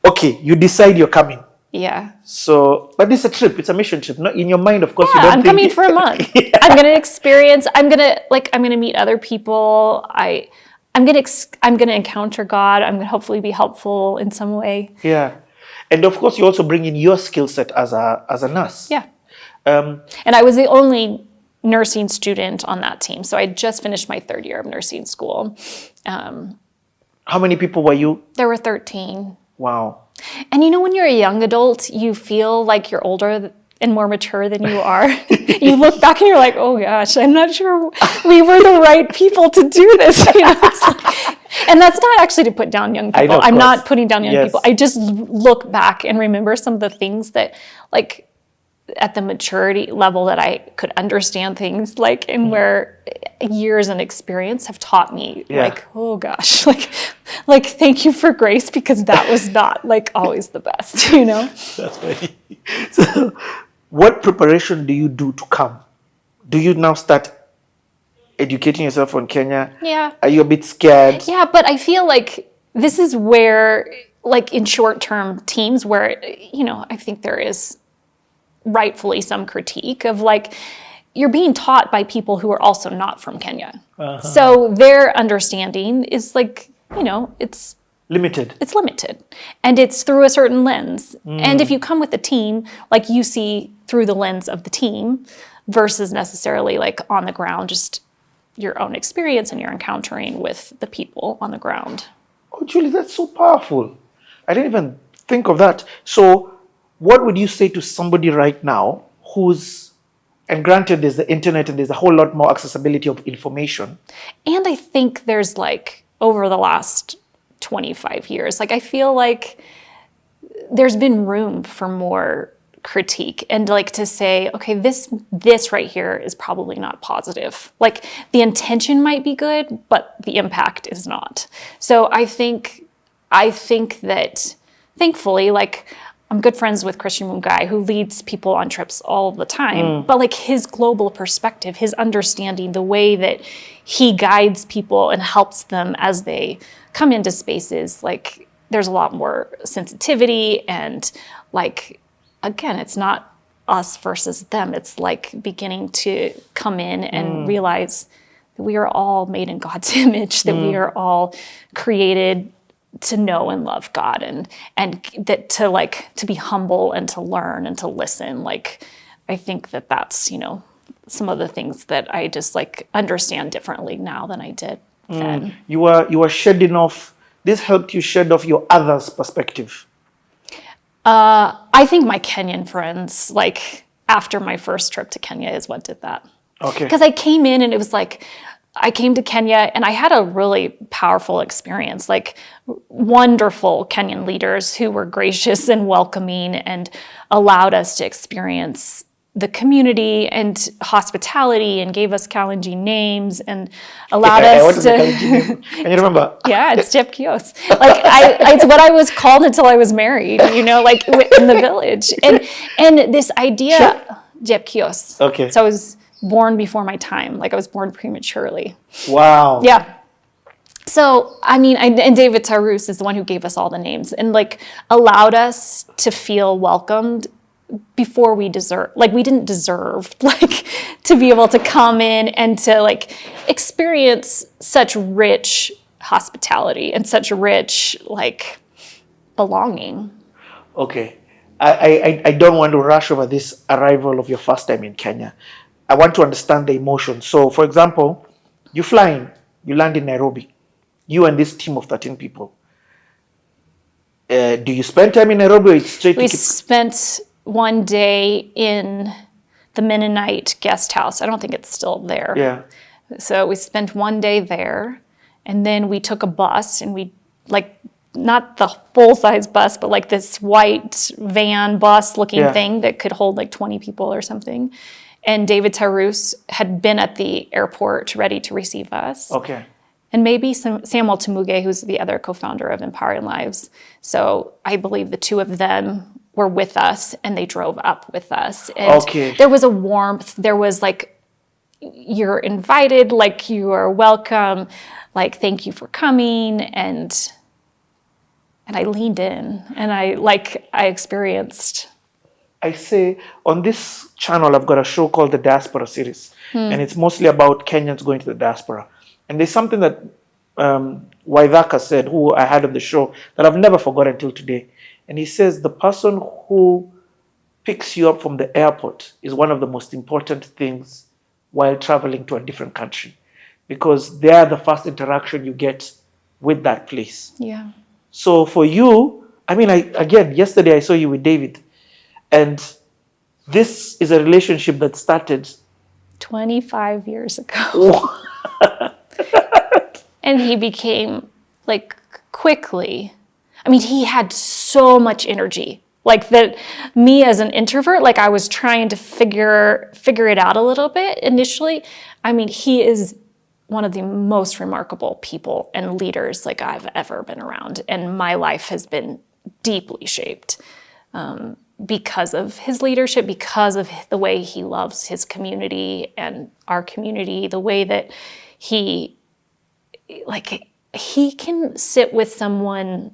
Okay, you decide you're coming. Yeah. So, but it's a trip. It's a mission trip. Not in your mind, of course. Yeah, You don't I'm think coming for a month. I'm gonna experience. I'm gonna meet other people. I'm gonna encounter God. I'm gonna hopefully be helpful in some way. Yeah, and of course, you also bring in your skill set as a nurse. Yeah. And I was the only nursing student on that team, so I just finished my third year of nursing school. How many people were you? There were 13. Wow. And when you're a young adult, you feel like you're older and more mature than you are. You look back and you're like, oh gosh, I'm not sure we were the right people to do this. And that's not actually to put down young people. I'm not putting down young people. I just look back and remember some of the things that at the maturity level that I could understand things and where years and experience have taught me oh gosh, thank you for grace, because that was not always the best, That's funny. So what preparation do you do to come? Do you now start educating yourself on Kenya? Yeah. Are you a bit scared? Yeah, but I feel this is where in short-term teams where I think there is rightfully some critique of you're being taught by people who are also not from Kenya. Uh-huh. So their understanding is it's limited. It's limited. And it's through a certain lens. And if you come with a team, you see through the lens of the team versus necessarily on the ground, just your own experience and you're encountering with the people on the ground. Oh, Julie, that's so powerful. I didn't even think of that. So what would you say to somebody right now who's, and granted there's the internet and there's a whole lot more accessibility of information. And I think there's like, over the last 25 years, like I feel like there's been room for more critique and like to say, okay, this right here is probably not positive. Like the intention might be good, but the impact is not. So I think that thankfully, like I'm good friends with Christian Mungai, who leads people on trips all the time, but like his global perspective, his understanding, the way that he guides people and helps them as they come into spaces, like there's a lot more sensitivity and like, again, it's not us versus them. It's like beginning to come in and realize that we are all made in God's image, that we are all created to know and love God, and that to be humble and to learn and to listen. Like, I think that that's, you know, some of the things that I just like understand differently now than I did then. You are shedding off, this helped you shed off your other's perspective. I think my Kenyan friends, like after my first trip to Kenya is what did that. Okay. Because I came in and it was like, I came to Kenya and I had a really powerful experience, like wonderful Kenyan leaders who were gracious and welcoming and allowed us to experience the community and hospitality and gave us Kalenjin names and allowed us to... Can you remember? Yeah, it's Jep Kios. Like it's what I was called until I was married, you know, like in the village. And this idea, Jep Kios. Okay. So I was born before my time. Like I was born prematurely. Wow. Yeah. So, I mean, and David Tarus is the one who gave us all the names and like allowed us to feel welcomed before we didn't deserve like to be able to come in and to like experience such rich hospitality and such rich like belonging. Okay. I don't want to rush over this arrival of your first time in Kenya. I want to understand the emotion. So, for example, you fly in, you land in Nairobi, you and this team of 13 people. Do you spend time in Nairobi or it's straight We spent one day in the Mennonite guest house. I don't think it's still there. Yeah. So we spent one day there and then we took a bus and we like, not the full-size bus, but like this white van bus looking thing that could hold like 20 people or something. And David Tarus had been at the airport ready to receive us. Okay. And maybe Samuel Tamuge, who's the other co-founder of Empowering Lives. So I believe the two of them were with us and they drove up with us. And there was a warmth. There was like, you're invited, like you are welcome, like thank you for coming. And I leaned in and I experienced. I say on this channel, I've got a show called the Diaspora Series, and it's mostly about Kenyans going to the diaspora. And there's something that Waithaka said, who I had on the show, that I've never forgotten until today. And he says, the person who picks you up from the airport is one of the most important things while traveling to a different country, because they are the first interaction you get with that place. Yeah. So for you, I mean, yesterday I saw you with David, and this is a relationship that started 25 years ago. And he became like quickly, I mean, he had so much energy. Like that, me as an introvert, like I was trying to figure it out a little bit initially. I mean, he is one of the most remarkable people and leaders like I've ever been around. And my life has been deeply shaped because of his leadership, because of the way he loves his community and our community, the way that he can sit with someone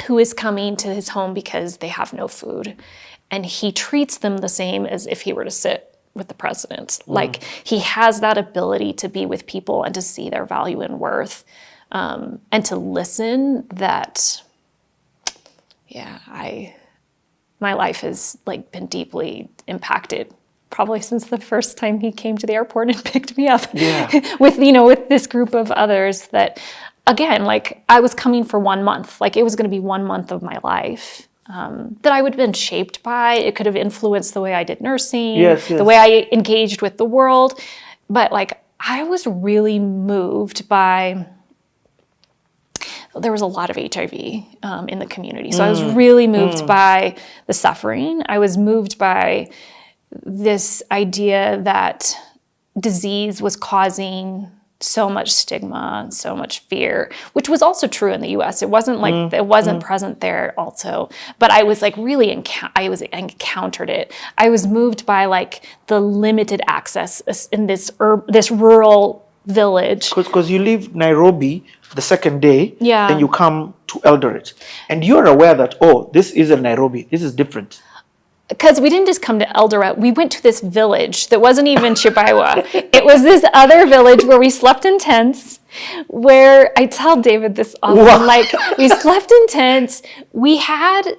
who is coming to his home because they have no food, and he treats them the same as if he were to sit with the president. Like he has that ability to be with people and to see their value and worth, and to listen. That, my life has like been deeply impacted, probably since the first time he came to the airport and picked me up with this group of others. That again, like I was coming for 1 month, like it was going to be 1 month of my life that I would have been shaped by. It could have influenced the way I did nursing, the way I engaged with the world. But like I was really moved by, there was a lot of HIV in the community. So I was really moved by the suffering. I was moved by this idea that disease was causing so much stigma, so much fear, which was also true in the US. It wasn't like, it wasn't present there also, but I was like really, encountered it. I was moved by like the limited access in this rural village. Because you leave Nairobi the second day, Yeah. then you come to Eldoret. And you're aware that, oh, this isn't Nairobi, this is different. Because we didn't just come to Eldoret, we went to this village that wasn't even Chippewa. It was this other village where we slept in tents, where I tell David this often, like we slept in tents, we had,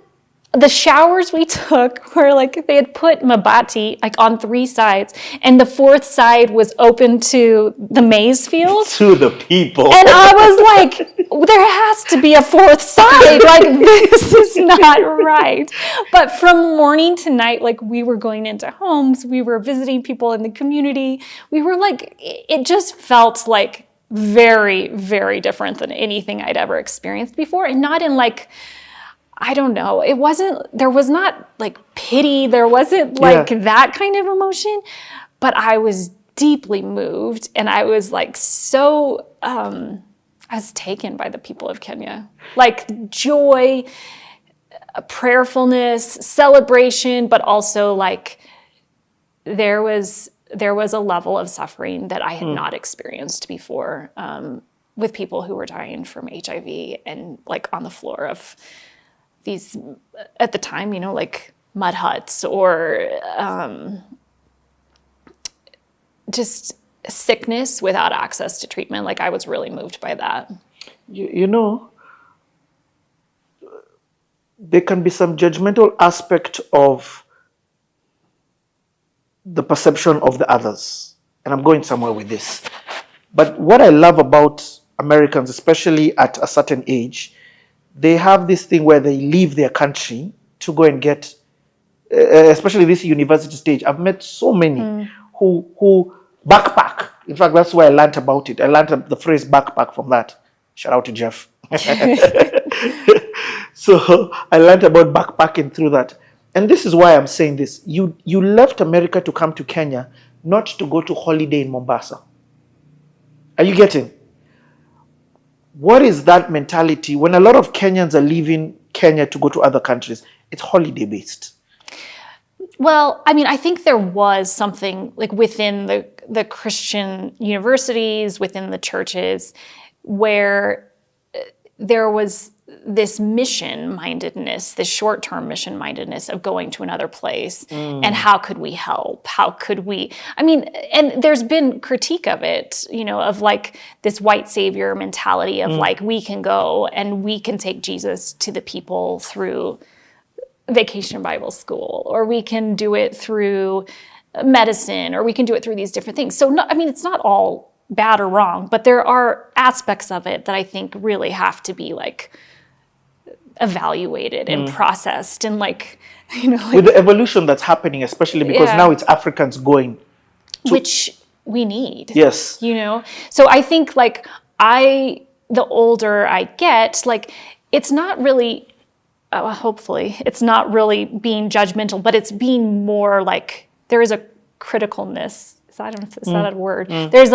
the showers we took were like, they had put mabati like on 3 sides, and the 4th side was open to the maize field. To the people. And I was like, there has to be a 4th side. Like, this is not right. But from morning to night, like we were going into homes, we were visiting people in the community. We were like, it just felt like very, very different than anything I'd ever experienced before. And not in like, I don't know, it wasn't, there was not like pity, there wasn't like that kind of emotion, but I was deeply moved, and I was like so, I was taken by the people of Kenya. Like joy, prayerfulness, celebration, but also like there was a level of suffering that I had not experienced before with people who were dying from HIV and like on the floor of these, at the time, you know, like mud huts or just sickness without access to treatment. Like I was really moved by that. You know, there can be some judgmental aspect of the perception of the others. And I'm going somewhere with this. But what I love about Americans, especially at a certain age, they have this thing where they leave their country to go and get, especially this university stage. I've met so many who backpack. In fact, that's where I learned about it. I learned the phrase backpack from that. Shout out to Jeff. So I learned about backpacking through that. And this is why I'm saying this. You left America to come to Kenya, not to go to holiday in Mombasa. Are you getting? What is that mentality when a lot of Kenyans are leaving Kenya to go to other countries? It's holiday based. Well, I mean, I think there was something like within the Christian universities, within the churches, where there was this mission-mindedness, this short-term mission-mindedness of going to another place, and how could we help? How could we, I mean, and there's been critique of it, you know, of like this white savior mentality of like, we can go and we can take Jesus to the people through Vacation Bible School, or we can do it through medicine, or we can do it through these different things. So, I mean, it's not all bad or wrong, but there are aspects of it that I think really have to be like evaluated and processed, and like, you know, like, with the evolution that's happening, especially because now it's Africans going to, which we need. Yes. You know, so I think like the older I get, like it's not really, hopefully it's not really being judgmental, but it's being more like there is a criticalness. I don't know if is that a word. There's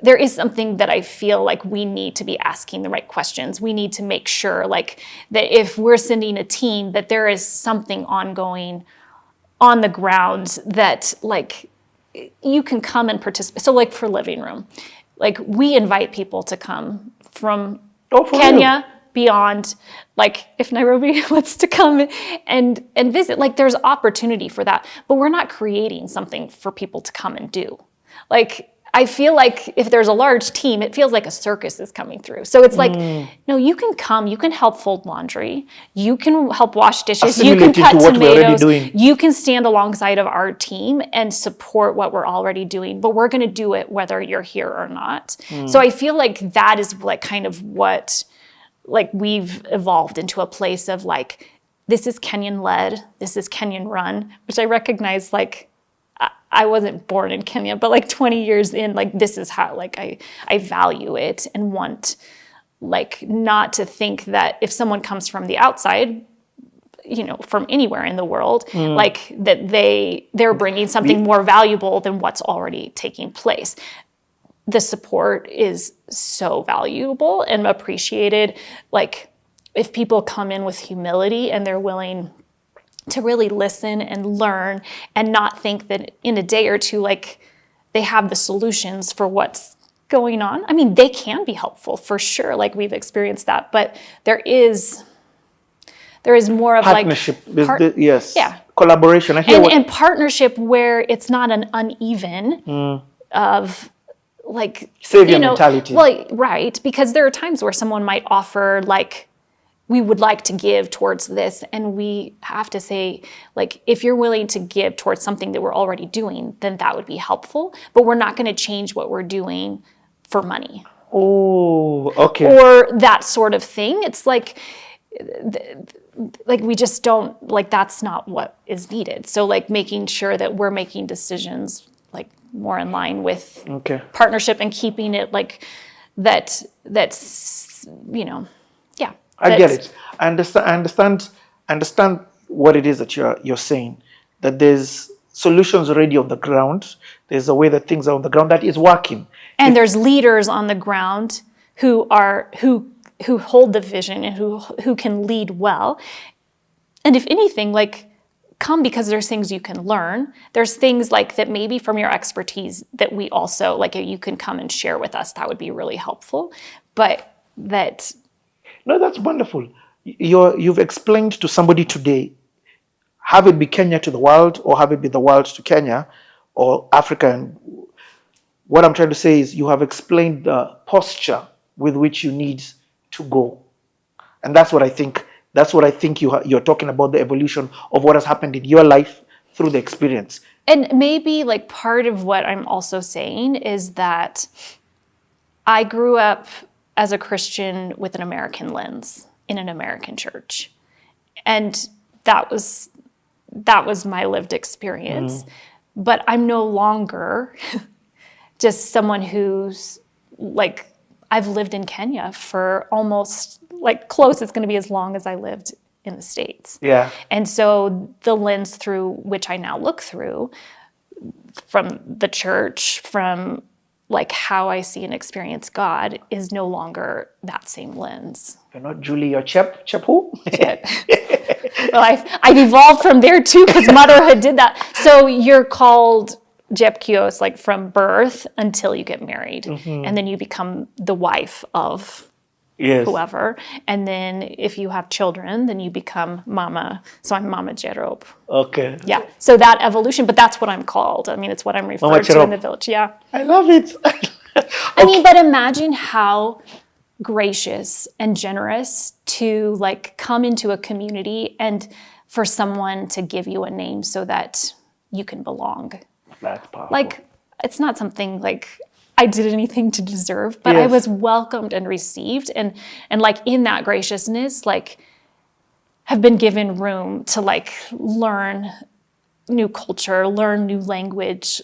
there is something that I feel like we need to be asking the right questions. We need to make sure like that if we're sending a team, that there is something ongoing on the ground that like you can come and participate. So like for Living Room, like we invite people to come from Kenya, beyond, like if Nairobi wants to come and visit, like there's opportunity for that, but we're not creating something for people to come and do. Like I feel like if there's a large team, it feels like a circus is coming through. So it's like, no, you can come, you can help fold laundry, you can help wash dishes, you can cut tomatoes, you can stand alongside of our team and support what we're already doing, but we're going to do it whether you're here or not. So I feel like that is like kind of what, like we've evolved into a place of like, this is Kenyan led, this is Kenyan run, which I recognize like, I wasn't born in Kenya, but like 20 years in, like this is how like I value it and want like not to think that if someone comes from the outside, you know, from anywhere in the world, like that they're bringing something more valuable than what's already taking place. The support is so valuable and appreciated. Like if people come in with humility and they're willing to really listen and learn and not think that in a day or two, like they have the solutions for what's going on. I mean, they can be helpful for sure. Like we've experienced that, but there is more of partnership. Like yes. Yeah. Collaboration. And partnership where it's not an uneven of like, savior mentality. Well, right. Because there are times where someone might offer like, we would like to give towards this. And we have to say, like, if you're willing to give towards something that we're already doing, then that would be helpful. But we're not going to change what we're doing for money. Oh, okay. Or that sort of thing. It's like we just don't, like, that's not what is needed. So like making sure that we're making decisions like more in line with partnership and keeping it like that's, you know, yeah. I get it. I understand what it is that you're saying. That there's solutions already on the ground. There's a way that things are on the ground that is working. And there's leaders on the ground who hold the vision and who can lead well. And if anything, like come because there's things you can learn. There's things like that maybe from your expertise that we also like you can come and share with us. That would be really helpful. But that. No, that's wonderful. You've explained to somebody today, have it be Kenya to the world or have it be the world to Kenya or Africa. And what I'm trying to say is you have explained the posture with which you need to go. And that's what I think you're talking about, the evolution of what has happened in your life through the experience. And maybe like part of what I'm also saying is that I grew up as a Christian with an American lens in an American church. And that was my lived experience. But I'm no longer just someone who's like, I've lived in Kenya for almost like close, it's going to be as long as I lived in the States. Yeah. And so the lens through which I now look through from the church, from like how I see and experience God is no longer that same lens. You're not Julie, you're Chep who? Well, I've evolved from there too because motherhood did that. So you're called Jep Kios like from birth until you get married. And then you become the wife of whoever. And then if you have children, then you become mama. So I'm Mama Jerop. Okay. Yeah. So that evolution, but that's what I'm called. I mean, it's what I'm referred to in the village. Yeah. I love it. I mean, but imagine how gracious and generous to like come into a community and for someone to give you a name so that you can belong. That's powerful. Like, it's not something like I did anything to deserve, but I was welcomed and received. And like in that graciousness, like have been given room to like learn new culture, learn new language,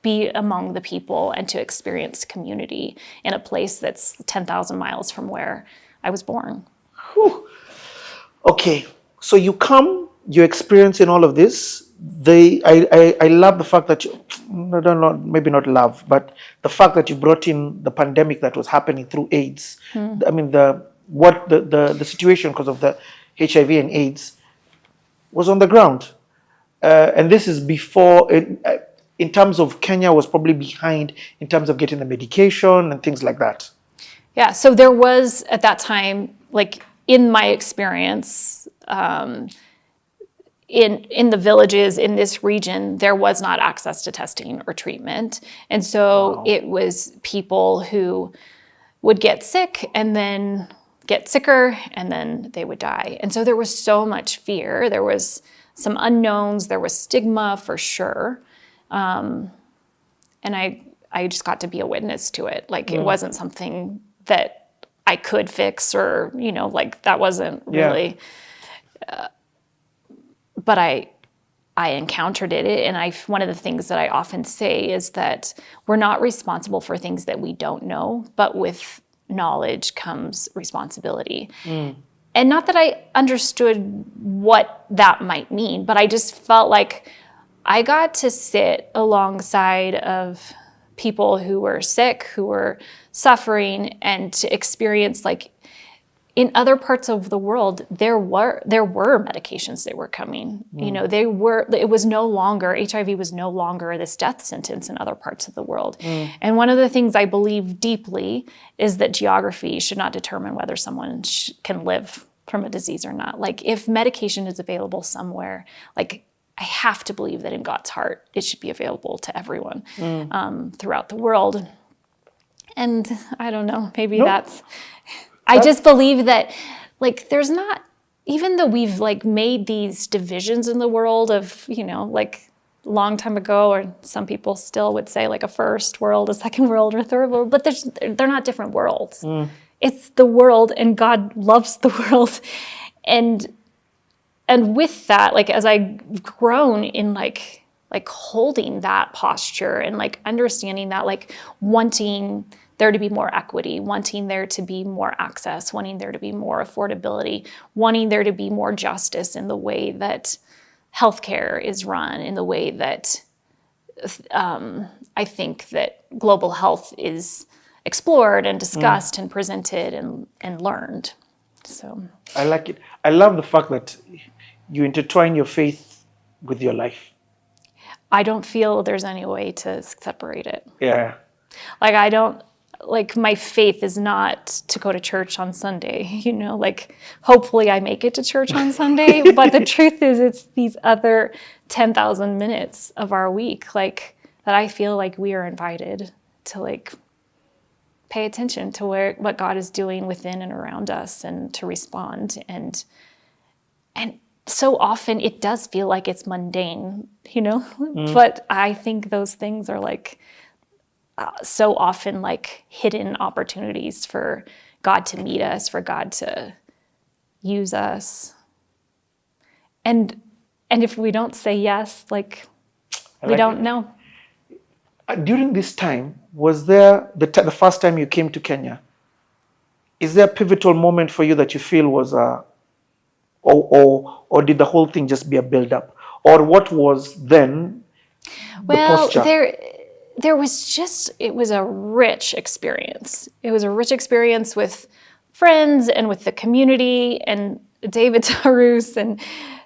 be among the people and to experience community in a place that's 10,000 miles from where I was born. Whew. Okay, so you come, you're experiencing all of this. I love the fact that maybe not love, but the fact that you brought in the pandemic that was happening through AIDS. I mean, the situation because of the HIV and AIDS was on the ground, and this is before. In terms of Kenya was probably behind in terms of getting the medication and things like that. Yeah, so there was at that time, like in my experience, in the villages in this region, there was not access to testing or treatment. And so it was people who would get sick and then get sicker and then they would die. And so there was so much fear. There was some unknowns. There was stigma for sure. And I just got to be a witness to it. Like, it wasn't something that I could fix or, like, that wasn't really... but I encountered it, and one of the things that I often say is that we're not responsible for things that we don't know, but with knowledge comes responsibility. And not that I understood what that might mean, but I just felt like I got to sit alongside of people who were sick, who were suffering, and to experience, like, in other parts of the world, there were medications that were coming. It was no longer, HIV was no longer this death sentence in other parts of the world. And one of the things I believe deeply is that geography should not determine whether someone can live from a disease or not. Like, if medication is available somewhere, like, I have to believe that in God's heart, it should be available to everyone throughout the world. And I don't know, maybe I just believe that, like, there's not, even though we've, like, made these divisions in the world of, like, a long time ago, or some people still would say, like, a first world, a second world, or a third world, but they're not different worlds. It's the world, and God loves the world. And with that, like, as I've grown in, like holding that posture and, like, understanding that, like, wanting there to be more equity, wanting there to be more access, wanting there to be more affordability, wanting there to be more justice in the way that healthcare is run, in the way that I think that global health is explored and discussed and presented and learned. So I like it. I love the fact that you intertwine your faith with your life. I don't feel there's any way to separate it. Yeah. Like, my faith is not to go to church on Sunday, like, hopefully I make it to church on Sunday, but the truth is it's these other 10,000 minutes of our week, like, that I feel like we are invited to, like, pay attention to what God is doing within and around us, and to respond. And so often it does feel like it's mundane, but I think those things are, like, so often, like, hidden opportunities for God to meet us, for God to use us. And if we don't say yes, like, we don't know. During this time, was there the first time you came to Kenya? Is there a pivotal moment for you that you feel was or did the whole thing just be a build-up? Or what was then the posture? There was it was a rich experience. It was a rich experience with friends and with the community, and David Tarus and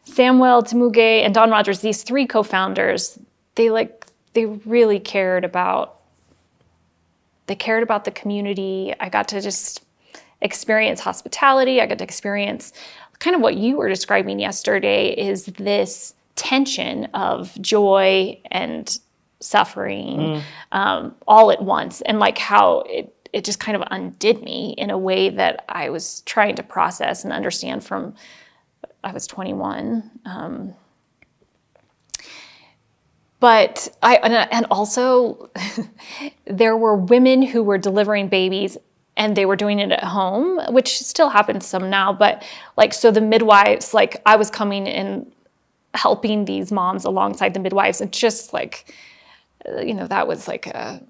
Samuel Tamuge and Don Rogers, these three co-founders, they really cared about the community. I got to just experience hospitality. I got to experience kind of what you were describing yesterday, is this tension of joy and suffering all at once, and, like, how it just kind of undid me in a way that I was trying to process and understand from I was 21. But and also there were women who were delivering babies, and they were doing it at home, which still happens some now, but, like, so the midwives, like, I was coming and helping these moms alongside the midwives, and just, like, that was, like, a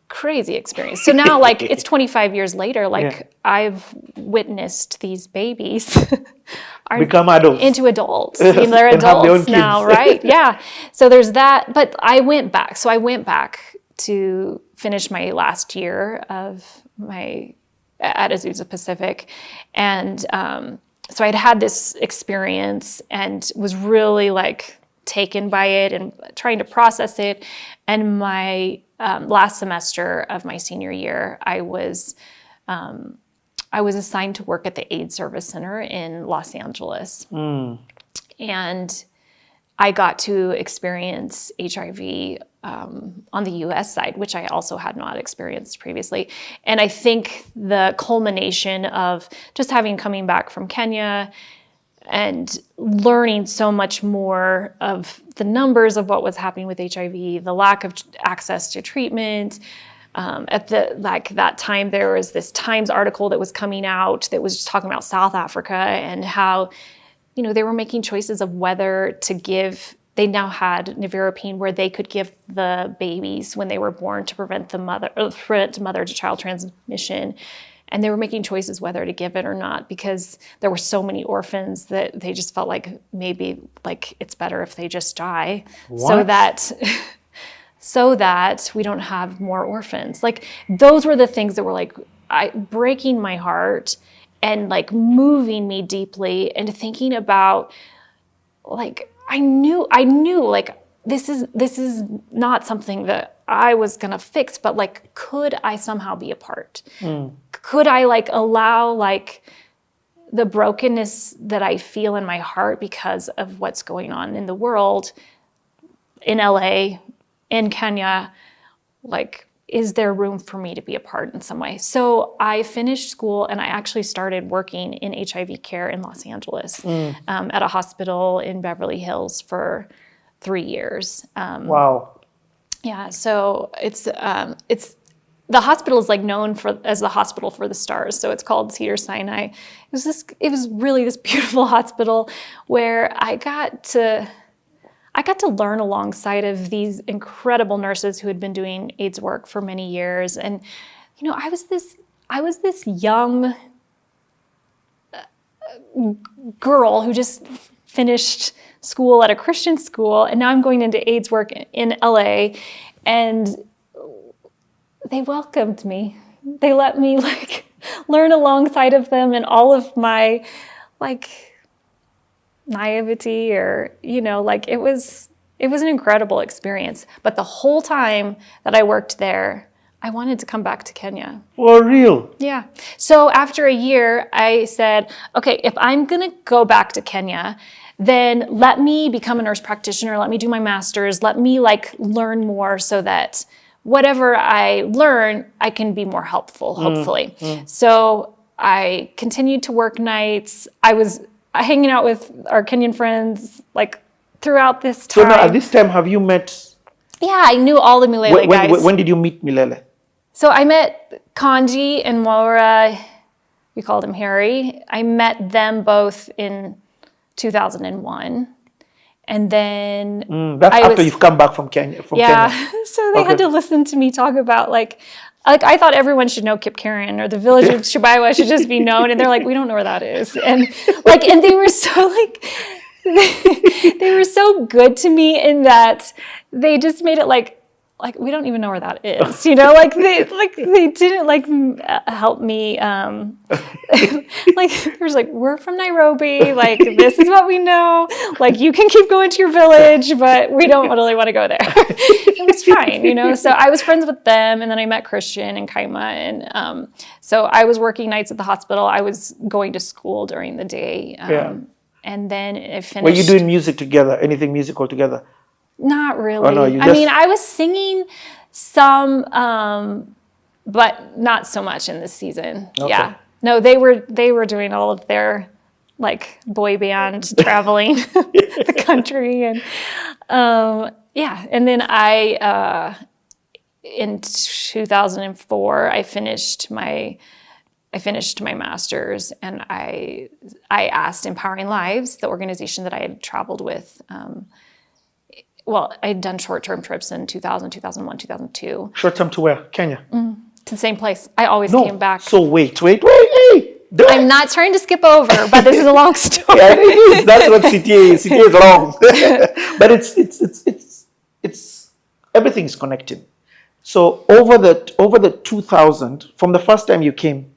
crazy experience. So now, like, it's 25 years later, like, I've witnessed these babies become adults. Into adults. They're adults now, right? Yeah. So there's that. But I went back. So I went back to finish my last year at Azusa Pacific. And so I'd had this experience and was really, like, taken by it and trying to process it. And my last semester of my senior year, I was assigned to work at the AIDS Service Center in Los Angeles. And I got to experience HIV on the US side, which I also had not experienced previously. And I think the culmination of just coming back from Kenya and learning so much more of the numbers of what was happening with HIV, the lack of access to treatment. At that time, there was this Times article that was coming out that was just talking about South Africa and how, they were making choices of whether to give. They now had nevirapine where they could give the babies when they were born to prevent mother-to-child transmission. And they were making choices whether to give it or not because there were so many orphans that they just felt like maybe it's better if they just die. What? So that we don't have more orphans. Those were the things that were breaking my heart and moving me deeply and thinking about I knew this is not something that I was gonna fix, but could I somehow be a part? Could I allow the brokenness that I feel in my heart because of what's going on in the world, in LA, in Kenya, is there room for me to be a part in some way? So I finished school and I actually started working in HIV care in Los Angeles at a hospital in Beverly Hills for 3 years. Wow. Yeah, so it's the hospital is known as the hospital for the stars. So it's called Cedar Sinai. It was really this beautiful hospital where I got to learn alongside of these incredible nurses who had been doing AIDS work for many years. And, I was this young girl who just finished school at a Christian school. And now I'm going into AIDS work in LA. And they welcomed me. They let me learn alongside of them and all of my naivety or, it was an incredible experience. But the whole time that I worked there, I wanted to come back to Kenya. For real? Yeah. So after a year, I said, okay, if I'm going to go back to Kenya, then let me become a nurse practitioner. Let me do my master's. Let me learn more so that whatever I learn, I can be more helpful, hopefully. So I continued to work nights. I was hanging out with our Kenyan friends throughout this time. So now at this time, have you met? Yeah, I knew all the Milele guys. When did you meet Milele? So I met Kanji and Maura, we called him Harry. I met them both in 2001. And then that's after you've come back from Kenya. Kenya. So they had to listen to me talk about I thought everyone should know Kip Karen or the village of Shibaiwa should just be known. And they're we don't know where that is. And and they were so they were so good to me in that they just made it we don't even know where that is, they didn't help me. There's we're from Nairobi, this is what we know. You can keep going to your village, but we don't really want to go there. It was fine, So I was friends with them, and then I met Christian and Kaima, and so I was working nights at the hospital. I was going to school during the day, and then I finished. Were you doing music together? Anything musical together? Not really. Oh, no, I was singing some, but not so much in this season. Okay. Yeah. No, they were doing all of their boy band traveling the country and and then I in 2004 I finished my master's, and I asked Empowering Lives, the organization that I had traveled with. I'd done short-term trips in 2000, 2001, 2002. Short-term to where? Kenya? To the same place. I always came back. So wait. Hey! I'm not trying to skip over, but this is a long story. Yeah, it is. That's what CTA is. CTA is long. But it's everything is connected. So over the 2000, from the first time you came,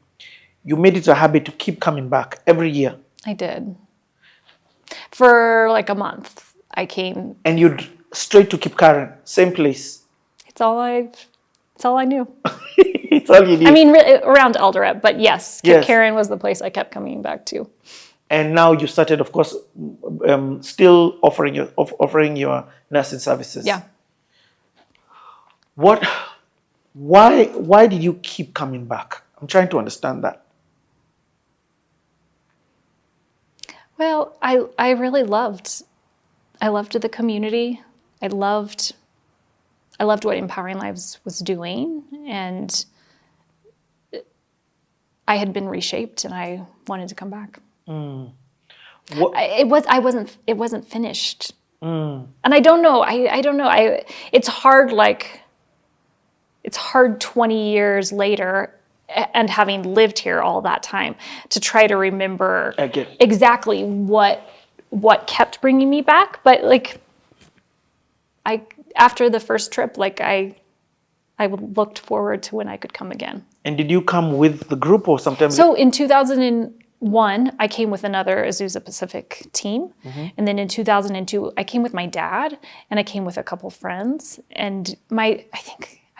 you made it a habit to keep coming back every year. I did. For a month, I came. And you'd straight to Kip Karen, same place. It's all I knew. It's all you knew. I mean, around Eldoret, but yes, Kip Karen was the place I kept coming back to. and now you started, of course, still offering your nursing services. Yeah. Why did you keep coming back? I'm trying to understand that. Well, I really loved the community. I loved what Empowering Lives was doing, and I had been reshaped, and I wanted to come back. It wasn't finished, and I don't know. I don't know. It's hard. It's hard 20 years later, and having lived here all that time, to try to remember exactly what kept bringing me back. But after the first trip, I looked forward to when I could come again. And did you come with the group or sometimes? So in 2001, I came with another Azusa Pacific team. Mhm. And then in 2002, I came with my dad, and I came with a couple friends. And I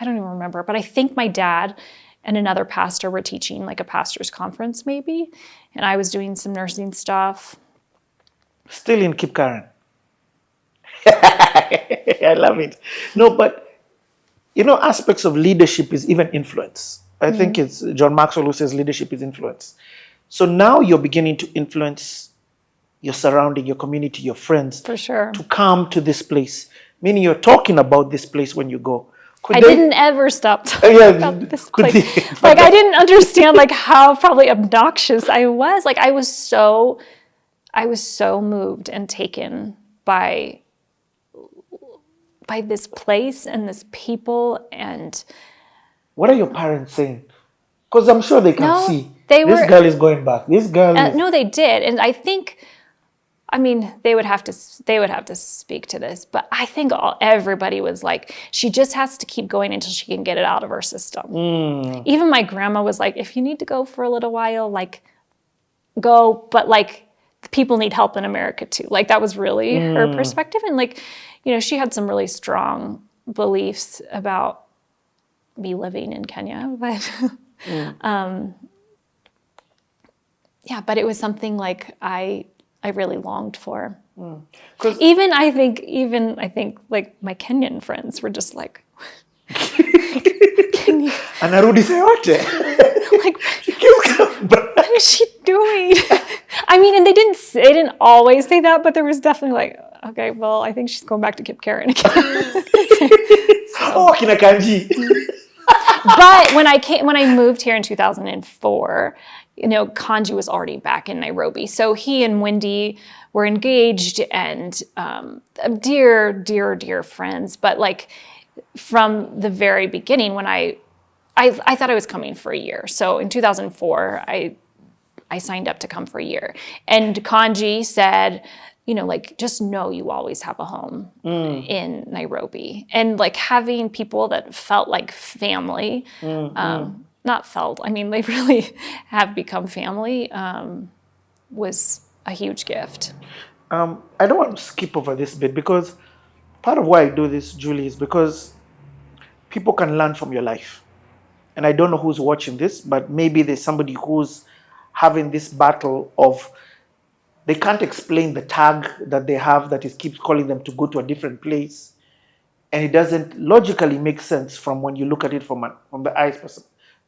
don't even remember, but I think my dad and another pastor were teaching a pastor's conference maybe. And I was doing some nursing stuff. Still in Cape Karen. I love it. No, but aspects of leadership is even influence. I think it's John Maxwell who says leadership is influence. So now you're beginning to influence your surrounding, your community, your friends. For sure. To come to this place. Meaning you're talking about this place when you go. I didn't ever stop talking about this place. I didn't understand how probably obnoxious I was. I was so moved and taken by this place and this people. And what are your parents saying? Because I'm sure they can see. This girl is going back. This girl is... No, they did. And I think, they would have to speak to this, but I think everybody was like, she just has to keep going until she can get it out of her system. Even my grandma was like, if you need to go for a little while, go, but people need help in America too. That was really her perspective. And she had some really strong beliefs about me living in Kenya, but but it was something I really longed for. Even I think my Kenyan friends were just like, Anarudi seyote. What is she doing? And they didn't always say that, but there was definitely okay, well, I think she's going back to Cape Karen again. Oh, kina Kanji. But when I moved here in 2004, Kanji was already back in Nairobi. So he and Wendy were engaged and dear, dear, dear friends. But from the very beginning, when I thought I was coming for a year. So in 2004, I signed up to come for a year. And Kanji said, just know you always have a home in Nairobi. And having people that felt like family, not felt, they really have become family, was a huge gift. I don't want to skip over this bit because part of why I do this, Julie, is because people can learn from your life. And I don't know who's watching this, but maybe there's somebody who's having this battle of they can't explain the tag that they have that keeps calling them to go to a different place. And it doesn't logically make sense from when you look at it from the eyes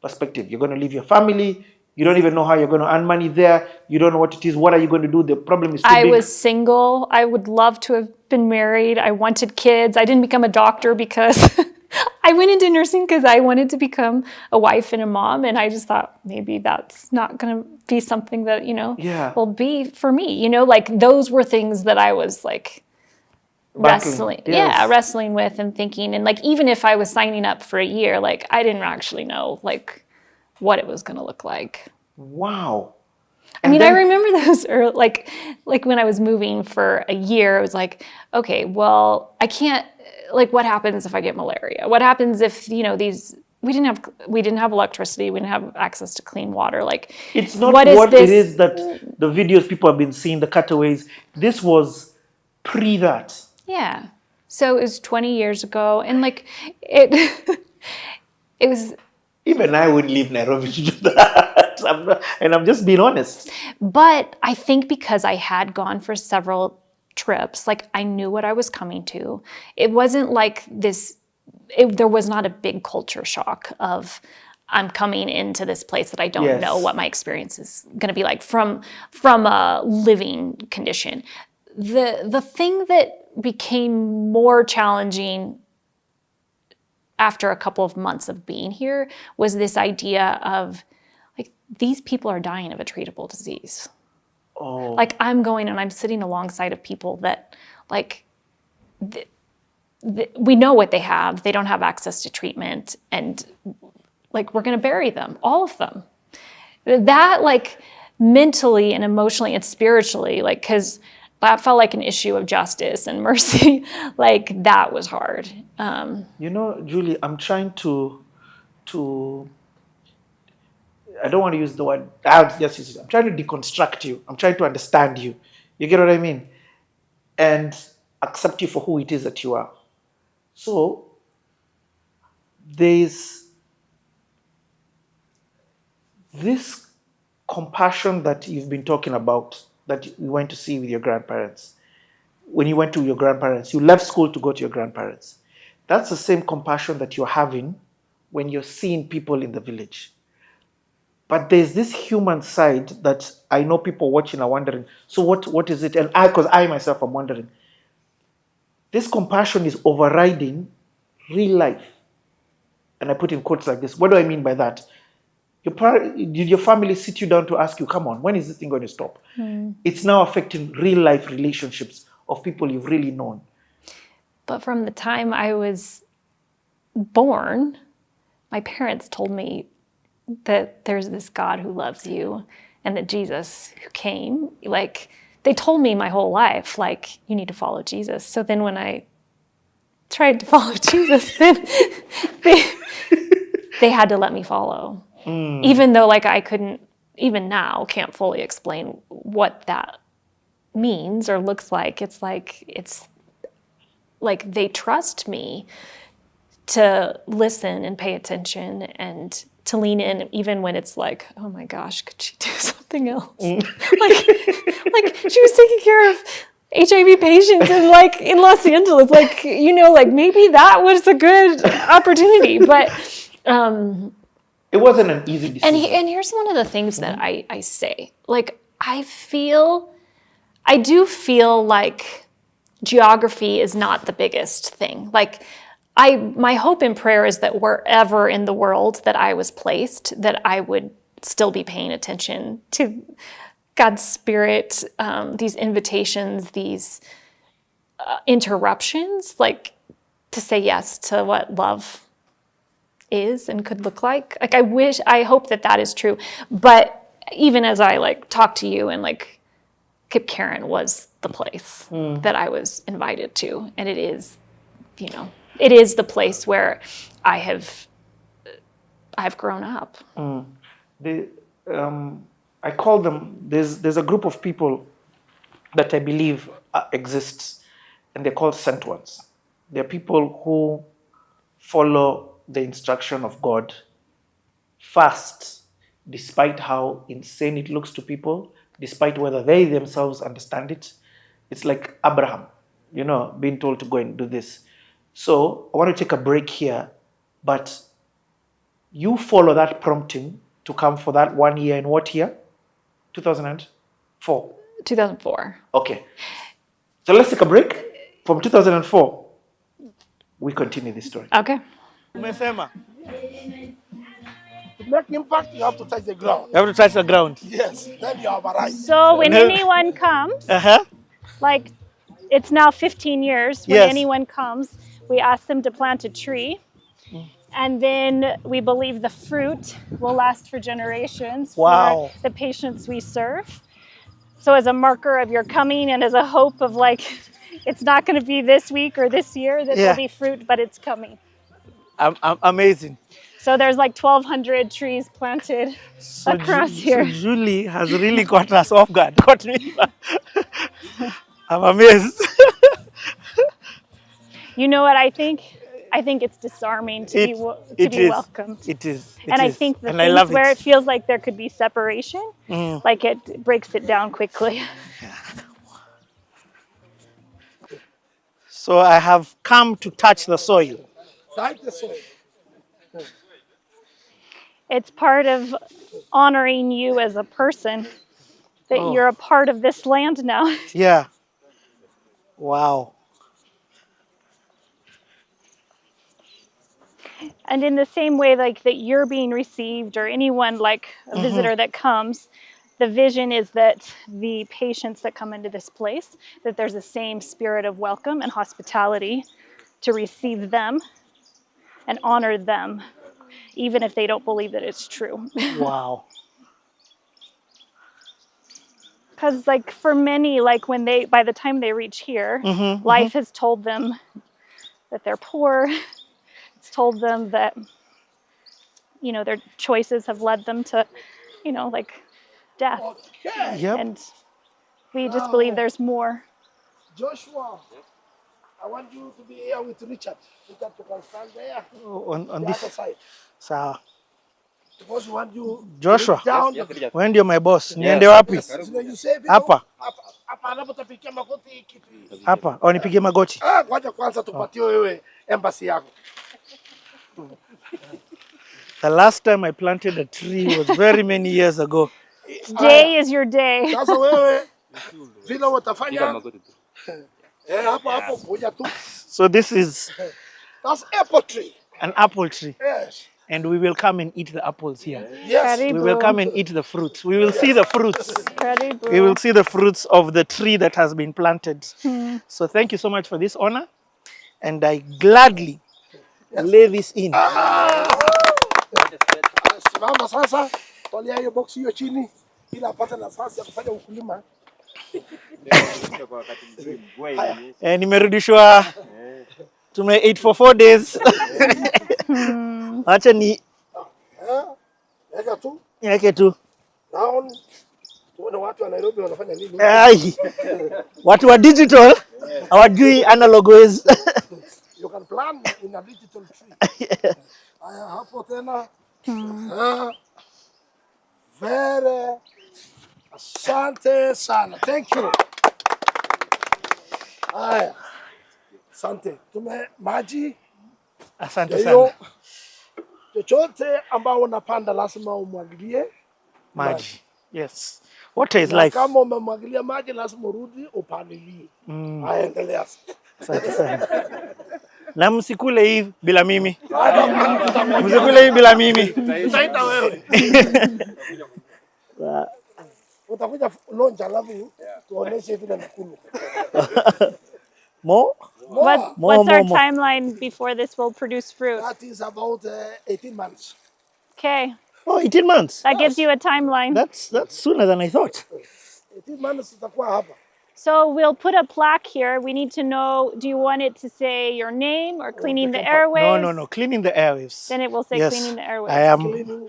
perspective. You're going to leave your family. You don't even know how you're going to earn money there. You don't know what it is. What are you going to do? The problem is too big. I was single. I would love to have been married. I wanted kids. I didn't become a doctor because I went into nursing because I wanted to become a wife and a mom. And I just thought maybe that's not going to be something that, will be for me. Those were things that I was wrestling. Yes. Yeah, wrestling with and thinking. And even if I was signing up for a year, I didn't actually know what it was going to look like. Wow. I remember those early, when I was moving for a year, it was okay, well, I can't, what happens if I get malaria? What happens if, we didn't have electricity, we didn't have access to clean water. It's not what it is that the videos people have been seeing, the cutaways. This was pre that. Yeah. So it was 20 years ago, and it was. Even I wouldn't leave Nairobi to do that. that. I'm just being honest. But I think because I had gone for several trips, like I knew what I was coming to. It wasn't like this, there was not a big culture shock of I'm coming into this place that I don't know what my experience is going to be like from a living condition. The thing that became more challenging after a couple of months of being here was this idea of like, these people are dying of a treatable disease. Oh. Like I'm going and I'm sitting alongside of people that like, we know what they have. They don't have access to treatment, and like we're going to bury them, all of them. That like mentally and emotionally and spiritually, like, because that felt like an issue of justice and mercy. Like that was hard. You know, Julie, I'm trying to I don't want to use the word, I'm trying to deconstruct you. I'm trying to understand you. You get what I mean? And accept you for who it is that you are. So, there's this compassion that you've been talking about, that you went to see with your grandparents. When you went to your grandparents, you left school to go to your grandparents. That's the same compassion that you're having when you're seeing people in the village. But there's this human side that I know people watching are wondering, so what is it? And because I myself am wondering. This compassion is overriding real life. And I put in quotes like this. What do I mean by that? Did your family sit you down to ask you, come on, when is this thing going to stop? It's now affecting real life relationships of people you've really known. But from the time I was born, my parents told me that there's this God who loves you and that Jesus who came, like they told me my whole life, like you need to follow Jesus. So then when I tried to follow Jesus, then they had to let me follow. Even though like I couldn't, even now, can't fully explain what that means or looks like. It's like they trust me to listen and pay attention and to lean in, even when it's like, oh my gosh, could she do something else? like she was taking care of HIV patients in Los Angeles. Like, you know, like maybe that was a good opportunity, but it wasn't an easy decision. And here's one of the things that I say, like I do feel like geography is not the biggest thing. Like my hope and prayer is that wherever in the world that I was placed, that I would still be paying attention to God's Spirit, these invitations, these interruptions, like to say yes to what love is and could look like. Like I hope that is true. But even as I like talk to you and like Kip Karen was the place that I was invited to. And it is, you know, it is the place where I've grown up. I call them, there's a group of people that I believe exists, and they're called sent ones. They're people who follow the instruction of God fast, despite how insane it looks to people, despite whether they themselves understand it. It's like Abraham, you know, being told to go and do this. So I want to take a break here, but you follow that prompting to come for that 1 year in what year? 2004? 2004. Okay. So let's take a break. From 2004, we continue this story. Okay. To make impact, you have to touch the ground. You have to touch the ground. Yes, then you have arrived. So when anyone comes, like it's now 15 years, when anyone comes, we ask them to plant a tree. And then we believe the fruit will last for generations for the patients we serve. So as a marker of your coming and as a hope of like, it's not going to be this week or this year that there'll be fruit, but it's coming. Amazing. So there's like 1,200 trees planted across here. So Julie has really got us off guard. Got me. I'm amazed. You know what I think? I think it's disarming to be welcomed. It is. And I think the things where it feels like there could be separation, like it breaks it down quickly. So I have come to touch the soil. Touch the soil. It's part of honoring you as a person, that you're a part of this land now. Yeah. Wow. And in the same way, like that you're being received, or anyone like a visitor that comes, the vision is that the patients that come into this place, that there's the same spirit of welcome and hospitality to receive them and honor them, even if they don't believe that it's true. Wow. Because like for many, like when by the time they reach here, life has told them that they're poor. It's told them that, you know, their choices have led them to, you know, like death. Yep. And we just believe there's more. Joshua, I want you to be here with Richard. Richard, you can stand there. On the this other side. Sawa. Because we want you Joshua, down. wewe ndio my boss. Niende wapi? Hapa. Hapa anapotapikia magoti kitu hii. Hapa. Au nipige magoti? Ngoja kwanza tupatie wewe embassy yako. The last time I planted a tree was very many years ago. Today is your day. Sasa wewe vile utafanya hapo kuja tu. So this is That's apple tree. an apple tree. Yes. And we will come and eat the apples here. Yes. We will come and eat the fruits. We will see the fruits. Karibu. We will see the fruits of the tree that has been planted. So thank you so much for this honor. And I gladly lay this in. Simama sasa, tolia hiyo box hiyo chini ili apate nafasi ya kufanya ukulima. Nimerudishwa tume eat for 4 days. Acha ni yake tu. Naona tuone watu wa Nairobi wanafanya nini. Ai. Watu wa digital hawajui analog ways. You can plan in a digital tree. Aya hapo tena. Very asante sana. Thank you. Aya. Asante. Tume maji. Asante sana. Chochote ambao unapanda lazima umwagilie Maji. Yes. Water is na life. kama umemwagilia maji lazima urudi upalilie. Aendelea. Asante sana. Na msikule hii bila mimi. Msikule hii bila mimi. Utaita wewe. Utakuja lonja alafu tuoneshe vile nakulu. More? What's our timeline before this will produce fruit? That is about 18 months. Okay. Oh, 18 months. That gives you a timeline. That's sooner than I thought. 18 months tutakuwa hapa. So we'll put a plaque here. We need to know, do you want it to say your name or cleaning the airwaves? No. Cleaning the airwaves. Then it will say cleaning the airwaves. I am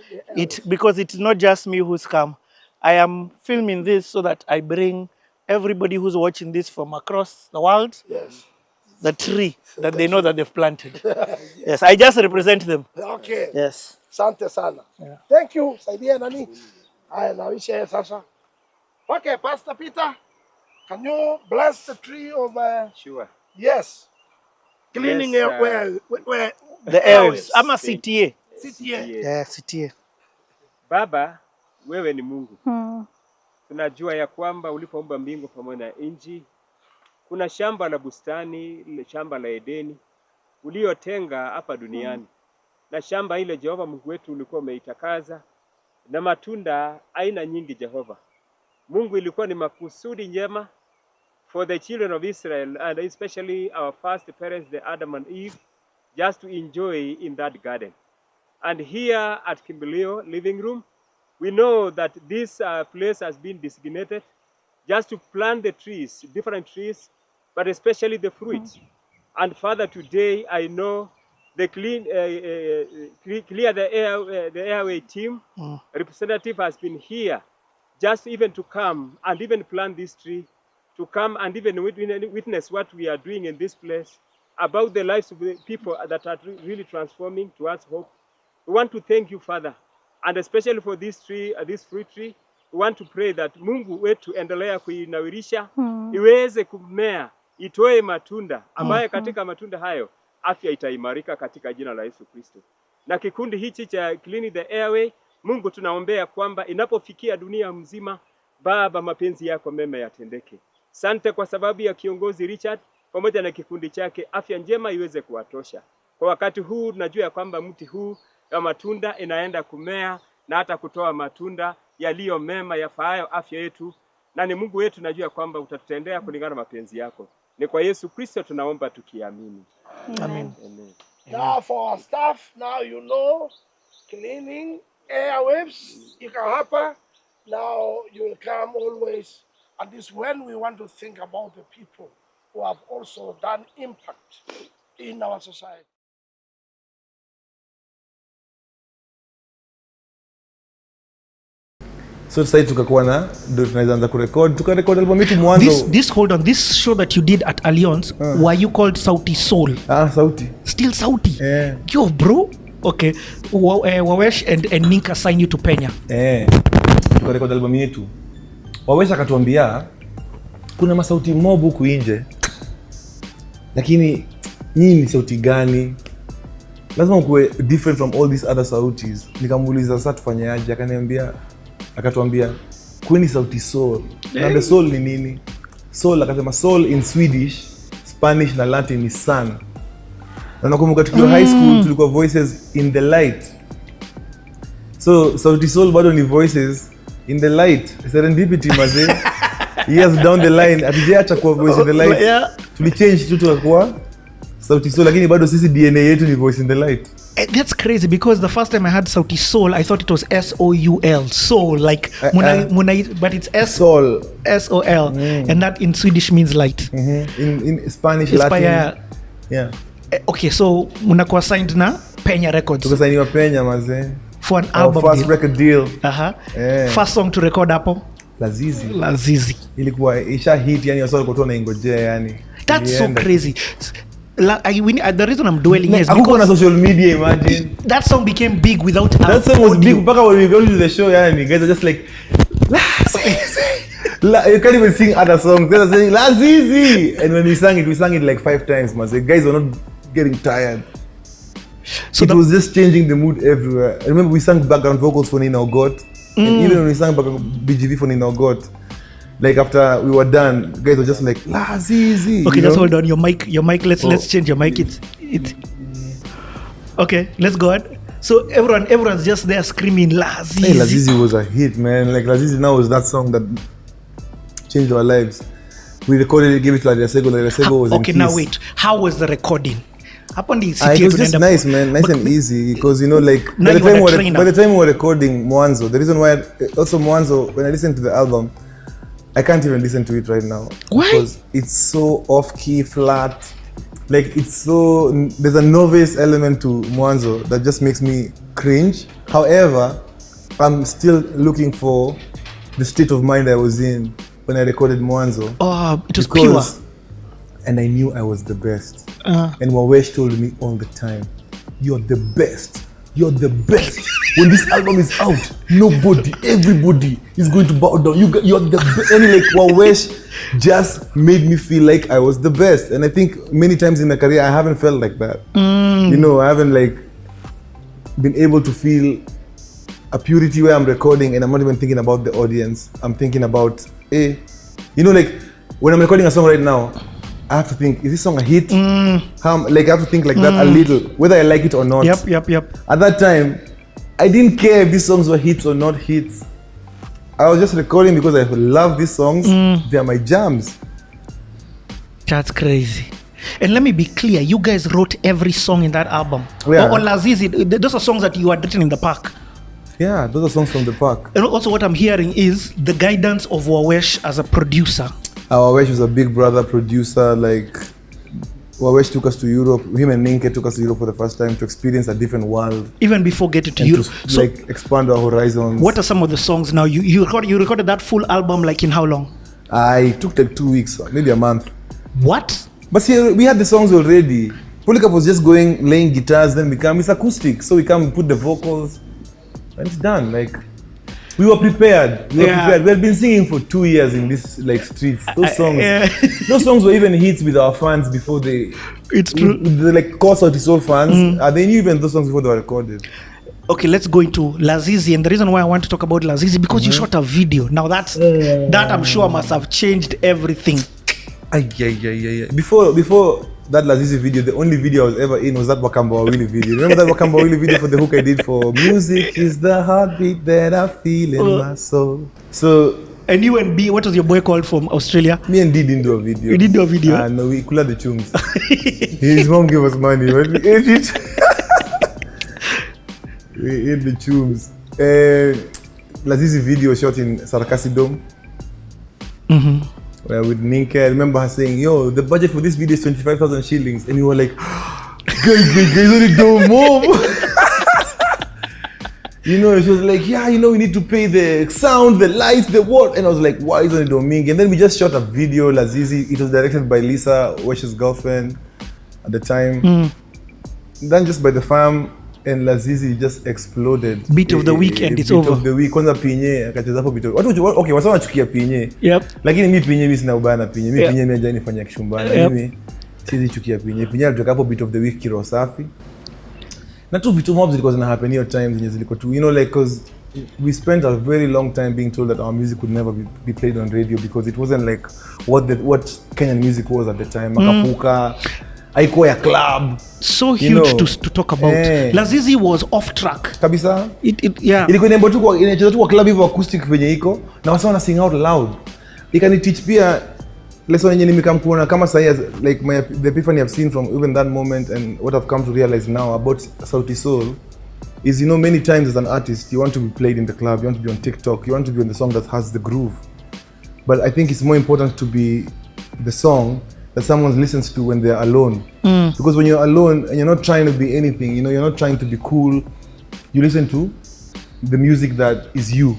because it's not just me who's come. I am filming this so that I bring everybody who's watching this from across the world. Yes. The tree that they know that they've planted. Yes, I just represent them. Okay. Yes. Asante sana. Thank you. Saidia nani? Haya nawisha sasa. Okay, Pastor Peter. Can you bless the tree of Sure. Yes. Cleaning Yes, where the airwaves. I'm a CTA. CTA. Yeah, CTA. Baba, wewe ni Mungu. Tunajua ya kwamba ulipoumba mbingu pamoja na nchi, kuna shamba la bustani, shamba la Edeni uliotenga hapa duniani. Na shamba ile Jehova Mungu wetu ulikuwa umeitakaza na matunda aina nyingi Jehova. Mungu ilikuwa ni makusudi njema for the children of Israel and especially our first parents, the Adam and Eve, just to enjoy in that garden. And here at Kimbilio Living Room, we know that this place has been designated just to plant the trees, different trees, but especially the fruits. And Father, today I know the clear the airway team representative has been here just even to come and even plant this tree, to come and even witness what we are doing in this place. about the lives of the people that are really transforming towards hope. We want to thank you, Father, and especially for this tree, this fruit tree. We want to pray that Mungu wetu endelea kuinawirisha, iweze kumea, itoe matunda, ambayo katika matunda hayo, afya itaimarika katika jina la Yesu Kristo. Na kikundi hichi cha Clean the Airway, Mungu tunaombea kwamba inapofikia dunia mzima, Baba, mapenzi yako mema yatendeke. Sante kwa sababu ya kiongozi Richard, pamoja na kikundi chake, afya njema iweze kuwatosha. Kwa wakati huu, tunajua ya kwamba mti huu ya matunda inaenda kumea na hata kutoa matunda yaliyo mema yafaayo afya yetu. Na ni Mungu wetu, najua kwamba utatutendea kulingana na mapenzi yako. Ni kwa Yesu Kristo tunaomba tukiamini. Amen. Amen. Now for our staff, now you know, cleaning airwaves, you can happen. Now you will come always. And this when we want to think about the people who have also done impact in our society. So sasa tukakuwa na ndio tunaanza kurekod, tukarekod album yetu mwanzo. This hold on, this show that you did at Alliance, were you called Sauti Soul? Sauti. Still Sauti? Yo bro. Okay. Wawesh and Ninka signed you to Penya. Tukarekod album yetu. Wawesh akatuambia kuna masauti mob huku nje. Lakini nyinyi ni sauti gani? Lazima kuwe different from all these other sautis. Nikamuuliza sasa tufanyaje? Akatuambia kweni Sauti Soul. Na the soul ni nini? Soul, akasema soul in Swedish, Spanish na Latin ni sun. Na nakumbuka tukiwa high school tulikuwa voices in the light. So Sauti Soul bado ni voices in the light. Serendipity maze. Years down the line atijeacha kwa voice in the light. Tulichange tu tukakuwa Sauti Soul, lakini bado sisi DNA yetu ni voice in the light. That's crazy because the first time I heard Sauti Soul, I thought it was S-O-U-L, soul, like but it's soul, S-O-L, and that in Swedish means light. In Spanish, Latin. Yeah. Okay, so munakuwa signed na Penya Records. Tukasainiwa Penya maze. For an album first deal. Record deal. First song to record hapo? Lazizi. Ilikuwa isha hit, yani wasao walikuwa wanaingojea yani. That's so crazy. The reason I'm dwelling is because on social media, imagine that song became big without that song was big. Back when we go to the show, yeah, and guys are just like, you can't even sing other songs. They're saying Lazizi, and when we sang it like 5 times. Man, the guys were not getting tired. So it was just changing the mood everywhere. I remember we sang background vocals for Nina Ogot, and even when we sang BGV for Nina Ogot. Like after we were done, guys were just like Lazizi. Okay, just hold on. Your mic. Let's change your mic. It. Okay, let's go on. So everyone's just there screaming Lazizi. Hey, Lazizi was a hit, man. Like Lazizi now was that song that changed our lives. We recorded it, gave it to Ladesego. Ladesego was okay, in now wait. How was the recording? It was just nice, man. Nice and easy. Because, you know, like, by the time we were recording Mwanzo, the reason why, also Mwanzo, when I listen to the album, I can't even listen to it right now. Why? Because it's so off-key, flat. Like, it's so, there's a novice element to Mwanzo that just makes me cringe. However, I'm still looking for the state of mind I was in when I recorded Mwanzo. Oh, it was pure. And I knew I was the best. And Wawesh told me all the time, you're the best. You're the best. When this album is out, everybody is going to bow down. You're the best. And like Wawesh just made me feel like I was the best. And I think many times in my career, I haven't felt like that. You know, I haven't like been able to feel a purity where I'm recording and I'm not even thinking about the audience. I'm thinking about, you know, like when I'm recording a song right now, I have to think, is this song a hit? Like I have to think like that a little, whether I like it or not. Yep. At that time, I didn't care if these songs were hits or not hits. I was just recording because I love these songs. They are my jams. That's crazy. And let me be clear, you guys wrote every song in that album. Yeah. Or Lazizi, those are songs that you had written in the park. Yeah, those are songs from the park. And also what I'm hearing is the guidance of Wawesh as a producer. Wawesh was a big brother producer. Like Wawesh took us to Europe. Him and Ninke took us to Europe for the first time to experience a different world. Even before getting to Europe, to like expand our horizons. What are some of the songs now? You recorded that full album like in how long? I took like 2 weeks, maybe a month. What? But see, we had the songs already. Polycarp was just laying guitars, then it's acoustic. So we put the vocals, and it's done. Like, we were prepared. We had been singing for 2 years in this like streets. Those songs were even hits with our fans before they. It's true. The like core Soul fans, they knew even those songs before they were recorded. Okay, let's go into Lazizi, and the reason why I want to talk about Lazizi because you shot a video. Now that I'm sure must have changed everything. Yeah. Before that Lazizi video, the only video I was ever in was that Wakamba Wawili video. Remember that Wakamba Wawili video for the hook I did for Music is the heartbeat that I feel in my soul. So, and you and B, what was your boy called from Australia? Me and D didn't do a video. You didn't do a video? No, we could have the chunks. His mom gave us money, but we ate it. We ate the chums. Lazizi video shot in Sarakasi Dome. With Ninka. I remember her saying, yo, the budget for this video is 25,000 shillings. And we were like, guys, only do more. She was like, yeah, we need to pay the sound, the lights, the what. And I was like, why isn't it Domingue? And then we just shot a video, Lazizi. It was directed by Lisa, Wesh's girlfriend at the time. Then just by the fam, and Lazizi just exploded. Beat of the week and it's over. Beat of the week. Kwanza Pinye akacheza hapo beat. Okay, wasa wanachukia Pinye. Yep. Lakini mimi Pinye mimi sina ubaya na Pinye. Mimi Pinye mimi hajani fanya kishumbana. Mimi siwezi chukia Pinye. Pinye alitoka hapo beat of the week kiro safi. Na tu vitu mobs zilikuwa zina happen hiyo time zenye zilikuwa tu, like cause we spent a very long time being told that our music could never be played on radio because it wasn't like what Kenyan music was at the time. Makapuka, haikuwa ya club. So huge to talk about. Lazizi was off track. Kabisa. Yeah. Ilikuwa nembo tu kwa inacheza tu kwa club hivyo acoustic venye iko na wasa wana sing out loud. Ikani teach pia lesson yenye nimekam kuona kama sahi like the epiphany I've seen from even that moment and what I've come to realize now about Sauti Sol is many times as an artist you want to be played in the club, you want to be on TikTok, you want to be on the song that has the groove. But I think it's more important to be the song that someone listens to when they're alone. Because when you're alone and you're not trying to be anything, you're not trying to be cool, you listen to the music that is you.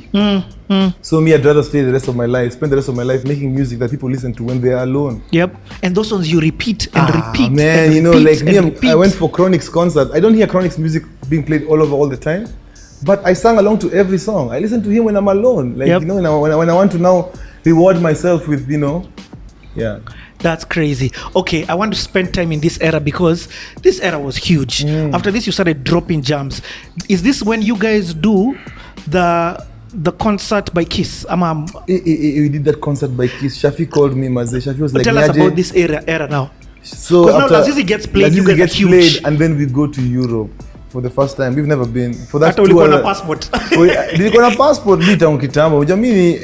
So me, I'd rather spend the rest of my life making music that people listen to when they're alone. Yep. And those songs you repeat and repeat. Man, and repeat, like me, I went for Chronic's concert. I don't hear Chronic's music being played all over all the time, but I sang along to every song. I listen to him when I'm alone. Like, when I want to now reward myself with, yeah. That's crazy. Okay, I want to spend time in this era because this era was huge. After this, you started dropping jams. Is this when you guys do the concert by Kiss? We did that concert by Kiss. Shafi called me, Maze. Shafi was like, tell us about this era now. So because now Lazizi gets played, you guys are huge. Played, and then we go to Europe for the first time. We've never been. For that tour. Hata ulikuwa na passport. Nilikuwa na passport tangu kitambo. Jamii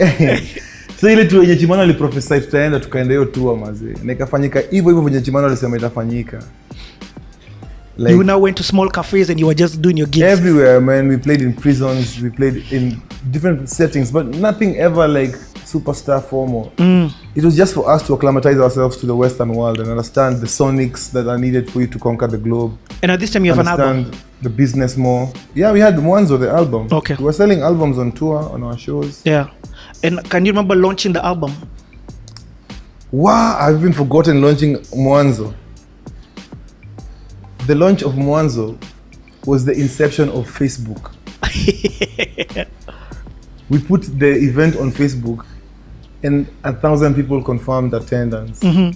so ile tu yenye Chimano aliprophesy tutaenda tukaenda hiyo tour maze. Na ikafanyika hivyo venye Chimano alisema itafanyika. Like, you now went to small cafes and you were just doing your gigs everywhere, man. We played in prisons, we played in different settings, but nothing ever like superstar formal. It was just for us to acclimatize ourselves to the Western world and understand the sonics that are needed for you to conquer the globe. And at this time you have an album? Understand the business more. Yeah, we had Mwanzo, the album. Okay. We were selling albums on tour, on our shows. Yeah. And can you remember launching the album? Wow, I've even forgotten launching Mwanzo. The launch of Mwanzo was the inception of Facebook. We put the event on Facebook and 1,000 people confirmed attendance. And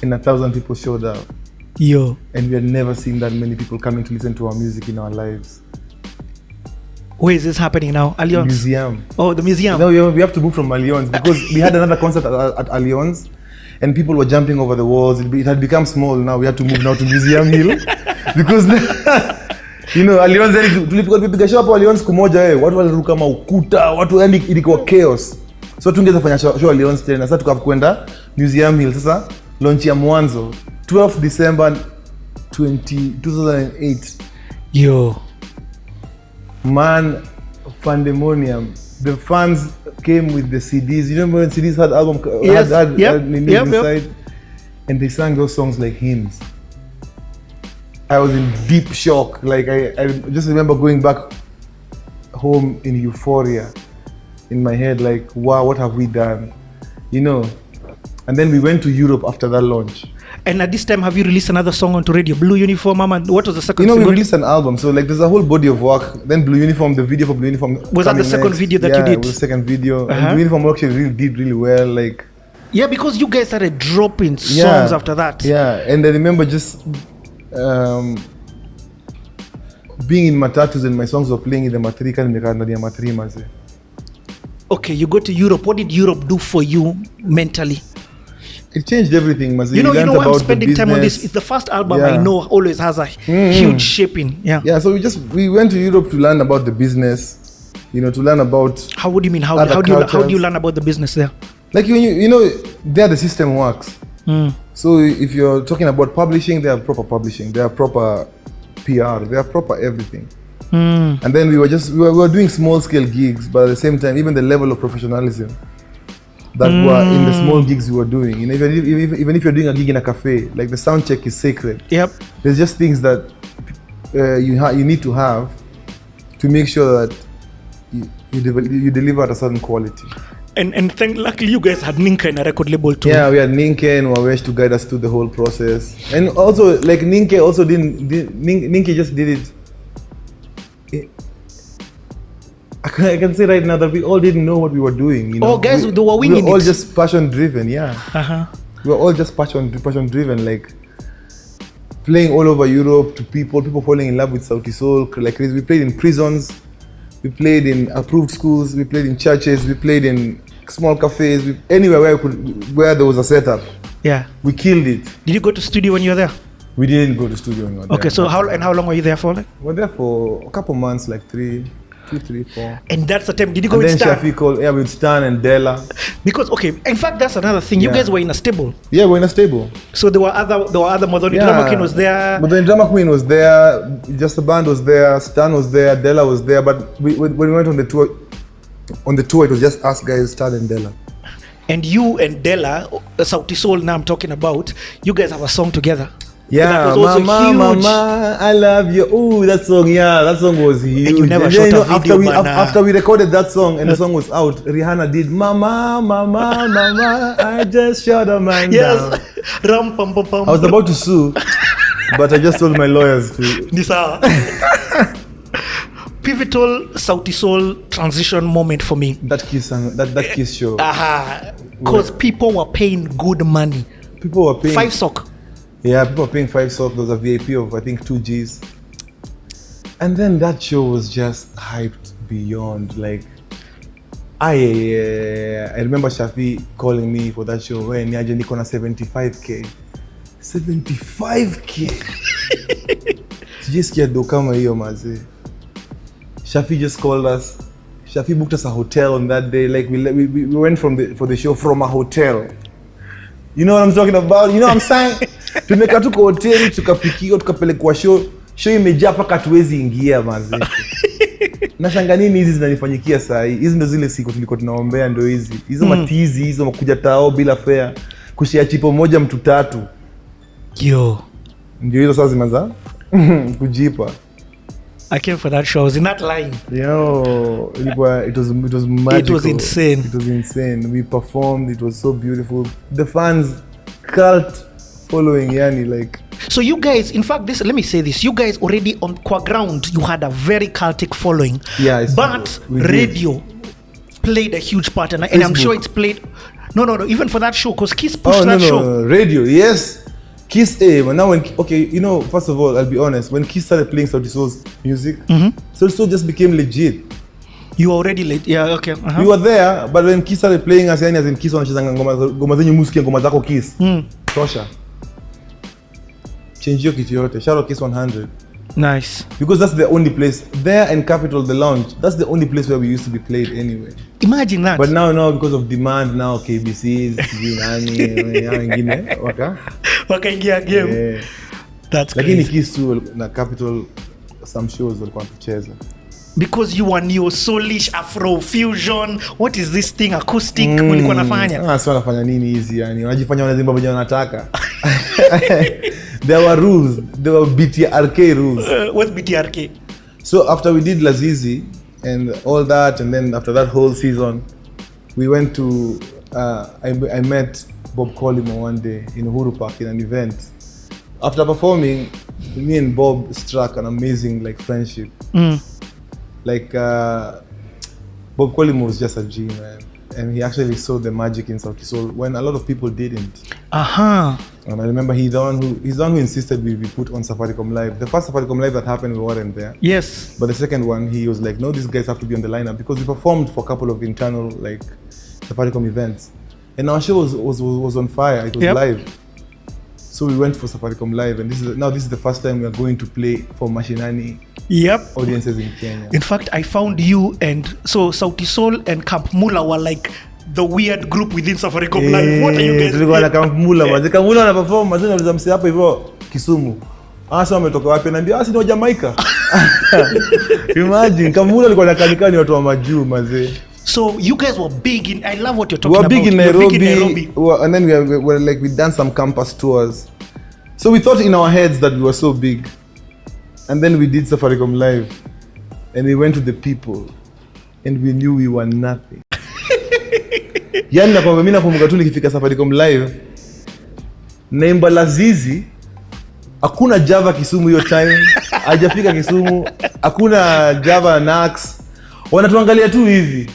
1,000 people showed up. Yo. And we had never seen that many people coming to listen to our music in our lives. Where is this happening now? Allianz? Museum. Oh, the museum. No, we have to move from Allianz because we had another concert at Allianz and people were jumping over the walls. It had become small now. We had to move now to Museum Hill because Allianz tulipiga show hapo Allianz kumoja watu waliruka maukuta, watu ilikuwa chaos. So tungeweza fanya show Allianz tena. Sasa tukakwenda Museum Hill. Sasa launch ya Mwanzo 12 December 2008. Yo. Man, pandemonium. The fans came with the CDs. You remember when CDs had album had inside? And they sang those songs like hymns. I was in deep shock. Like I just remember going back home in euphoria in my head, like, wow, what have we done? And then we went to Europe after that launch. And at this time, have you released another song onto radio? Blue Uniform, Mama. What was the second? We released an album, so like there's a whole body of work. Then Blue Uniform, the video for Blue Uniform. Was that the second video that you did? Yeah, it was the second video. And Blue Uniform actually did really well. Like. Yeah, because you guys started dropping songs after that. Yeah, and I remember just being in matatus and my songs were playing in the matrika and the matrimas. Okay, you go to Europe. What did Europe do for you mentally? It changed everything, Mazi. You know why I'm spending time on this? It's the first album I know always has a huge shaping. Yeah. So we went to Europe to learn about the business, to learn about. How would you mean? How do you learn about the business there? Like there the system works. So if you're talking about publishing, they are proper publishing, they are proper PR, they are proper everything. And then we were doing small scale gigs, but at the same time, even the level of professionalism that were in the small gigs we were doing. Even if you're doing a gig in a cafe, like the sound check is sacred. Yep. There's just things that you need to have to make sure that you deliver at a certain quality. And luckily you guys had Ninka in a record label too. Yeah, we had Ninka and Wawesh to guide us through the whole process. And also, like Ninka also Ninka just did it. I can say right now that we all didn't know what we were doing. Oh, guys, they were winging it. We were all just passion driven, yeah. We were all just passion driven, like playing all over Europe to people falling in love with Sauti Sol. Like we played in prisons, we played in approved schools, we played in churches, we played in small cafes, anywhere where there was a setup. Yeah. We killed it. Did you go to studio when you were there? We didn't go to studio when we were there. Okay, so how long were you there for? Like? We were there for a couple months, like 3, 4. And that's the time. Did you go and with then Stan? Shafi called, with Stan and Della. Because in fact that's another thing. You guys were in a stable. Yeah, we're in a stable. So there were other Modoni. Drama Queen was there. Modoni Drama Queen was there. Just the band was there. Stan was there. Della was there. But when we went on the tour, it was just us guys, Stan and Della. And you and Della, Sauti Sol. Now I'm talking about. You guys have a song together. Yeah, Mama, I love you. Oh, that song, that song was huge. And you never shot a video, after we recorded that song and the song was out, Rihanna did Mama, I just shot a man down. Ram, pum, pum, pum. I was about to sue, but I just told my lawyers to. Pivotal Sauti Sol transition moment for me. That kiss show. Because people were paying good money. People were paying 5 sock. Yeah, people were paying 5 sock. There was a VIP of I think 2 Gs. And then that show was just hyped beyond. Like I remember Shafi calling me for that show when Niaje niko na 75k. 75k. Sijisikia do kama hiyo mazee. Shafi just called us. Shafi booked us a hotel on that day. Like we went for the show from a hotel. You know what I'm talking about? You know what I'm saying? Tumeka tu kwa hoteli, tukapikiwa, tukapelekwa show imejaa paka tuwezi ingia mazee. Nashanga nini hizi zinanifanyikia saa hii? Hizi ndo zile siku tulikuwa tunaombea ndo hizi. Hizo matizi, hizo makuja tao bila fare. Kushia chipo moja mtu 3. Yo. Ndio hizo sasa zimeanza kujipa. I came for that show. I was in that line. Yo, it was magical. It was insane. It was insane. We performed. It was so beautiful. The fans, cult following, yani like. So you guys, in fact, let me say this. You guys already on Qua Ground, you had a very cultic following. Yeah, but radio played a huge part, and I'm sure it's played. No. Even for that show, because Kiss pushed that show. No, radio, yes. Kiss but now first of all, I'll be honest, when Kiss started playing Sauti Sol's music, Sauti Sol just became legit. You were already late, yeah, okay. We were there, but when Kiss started playing as in Kiss wanachezanga ngoma zenye musikia ngoma zako Kiss. Tosha. Change your kitu yote. Shout out Kiss 100. Nice. Because that's the only place there in Capital, the lounge. That's the only place where we used to be played anyway. Imagine that. But now because of demand, now KBCs, wengine wakaingia game. Yeah. That's crazy. Lakini Kiss tu na Capital some shows walikuwa wanacheza. Because you were neo soulish Afro fusion. What is this thing acoustic ulikuwa nafanya? Sio nafanya nini hizi yani. Wanajifanya wanazimba venye wanataka. There were rules. There were BTRK rules. What's BTRK? So after we did Lazizi and all that, and then after that whole season, we went to I met Bob Collymore one day in Uhuru Park in an event. After performing, me and Bob struck an amazing like friendship. Like Bob Collymore was just a G, man. And he actually saw the magic in Sauti Sol when a lot of people didn't. And I remember he's the one who insisted we put on Safaricom Live. The first Safaricom Live that happened, we weren't there. Yes. But the second one, he was like, no, these guys have to be on the lineup because we performed for a couple of internal like Safaricom events. And our show was on fire. It was live. So we went for Safaricom Live, and this is the first time we are going to play for Mashinani audiences in Kenya. In fact, I found you and so Sauti Sol and Camp Mula were like the weird group within Safaricom Live. What are you guys doing? Camp Mula, man. Camp Mula na perform, mazina waliza msi hapa hivyo Kisumu. Sasa wametoka wapi? Naambia si ni Jamaica. Imagine Camp Mula alikuwa anakaa ni watu wa majuu mazee. So you guys were big in, I love what you're talking about. Big in Nairobi. And then we done some campus tours. So we thought in our heads that we were so big. And then we did Safaricom Live. And we went to the people. And we knew we were nothing. Yani nakwambia mimi nakumbuka tu nikifika Safaricom Live. Naimba Lazizi. Hakuna Java Kisumu hiyo time. Hajafika Kisumu. Hakuna Java Nax. Wanatuangalia tu hivi.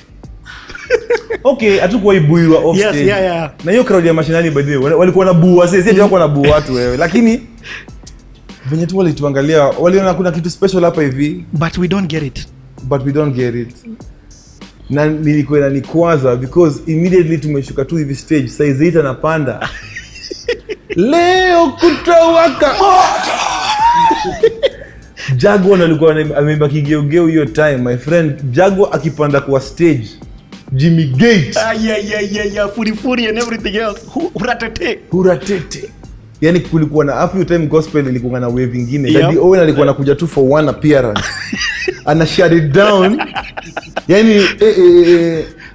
Okay, hatukuwa ibuiwa off stage. Yes, na hiyo crowd ya Mashinani by the way, walikuwa na bua, sisi tulikuwa na bua watu wewe. Lakini venye tu walituangalia, waliona kuna kitu special hapa hivi. But we don't get it. Na nilikuwa inanikwaza because immediately tumeshuka tu hivi stage, size 8 anapanda. Leo kutawaka. Jaguar alikuwa ameimba kigeugeu hiyo time, my friend. Jaguar akipanda kwa stage, Jimmy Gate. Furi and everything else. Huratete. Yani kulikuwa na after time gospel ilikuwa na wave nyingine. Daddy Owen alikuwa anakuja tu for one appearance. Ana shut it down. Yani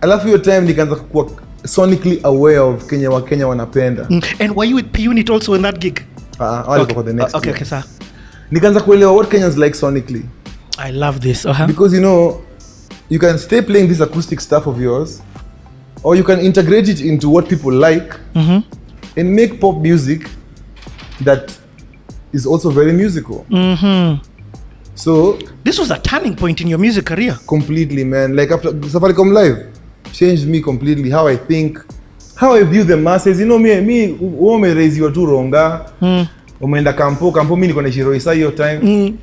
alafu hiyo time nikaanza kuwa sonically aware of Kenya wanapenda. And were you with P-Unit also in that gig? Okay. For the next okay, year. Okay, sir. Nikaanza kuelewa what Kenyans like sonically. I love this. Because you can stay playing this acoustic stuff of yours, or you can integrate it into what people like and make pop music that is also very musical. So this was a turning point in your music career. Completely, man. Like after Safaricom Live changed me completely, how I think, how I view the masses. Me raise you tu ronga. Umeenda kampo mimi niko na Shiroi saa hiyo time.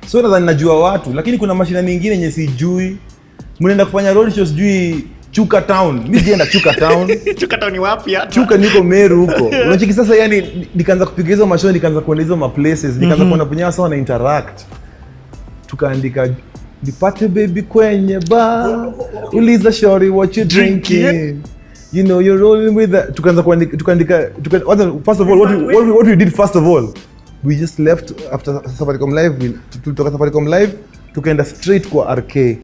So nadhani najua watu, lakini kuna mashina mengine yenye sijui. Mnaenda kufanya road shows sijui Chuka Town. Mimi sienda Chuka Town. Chuka Town ni wapi hata? Chuka niko Meru huko. Unachiki sasa, yani nikaanza kupiga hizo mashow, nikaanza kuenda hizo ma places, nikaanza kuona penye sawa na interact. Tukaandika Dipate baby kwenye bar. Uliza shorty what you drinking. You know you're rolling with that. Tukaandika first of all what we did first of all, we just left after Safaricom Live. We took Safaricom Live, tukaenda straight kwa RK.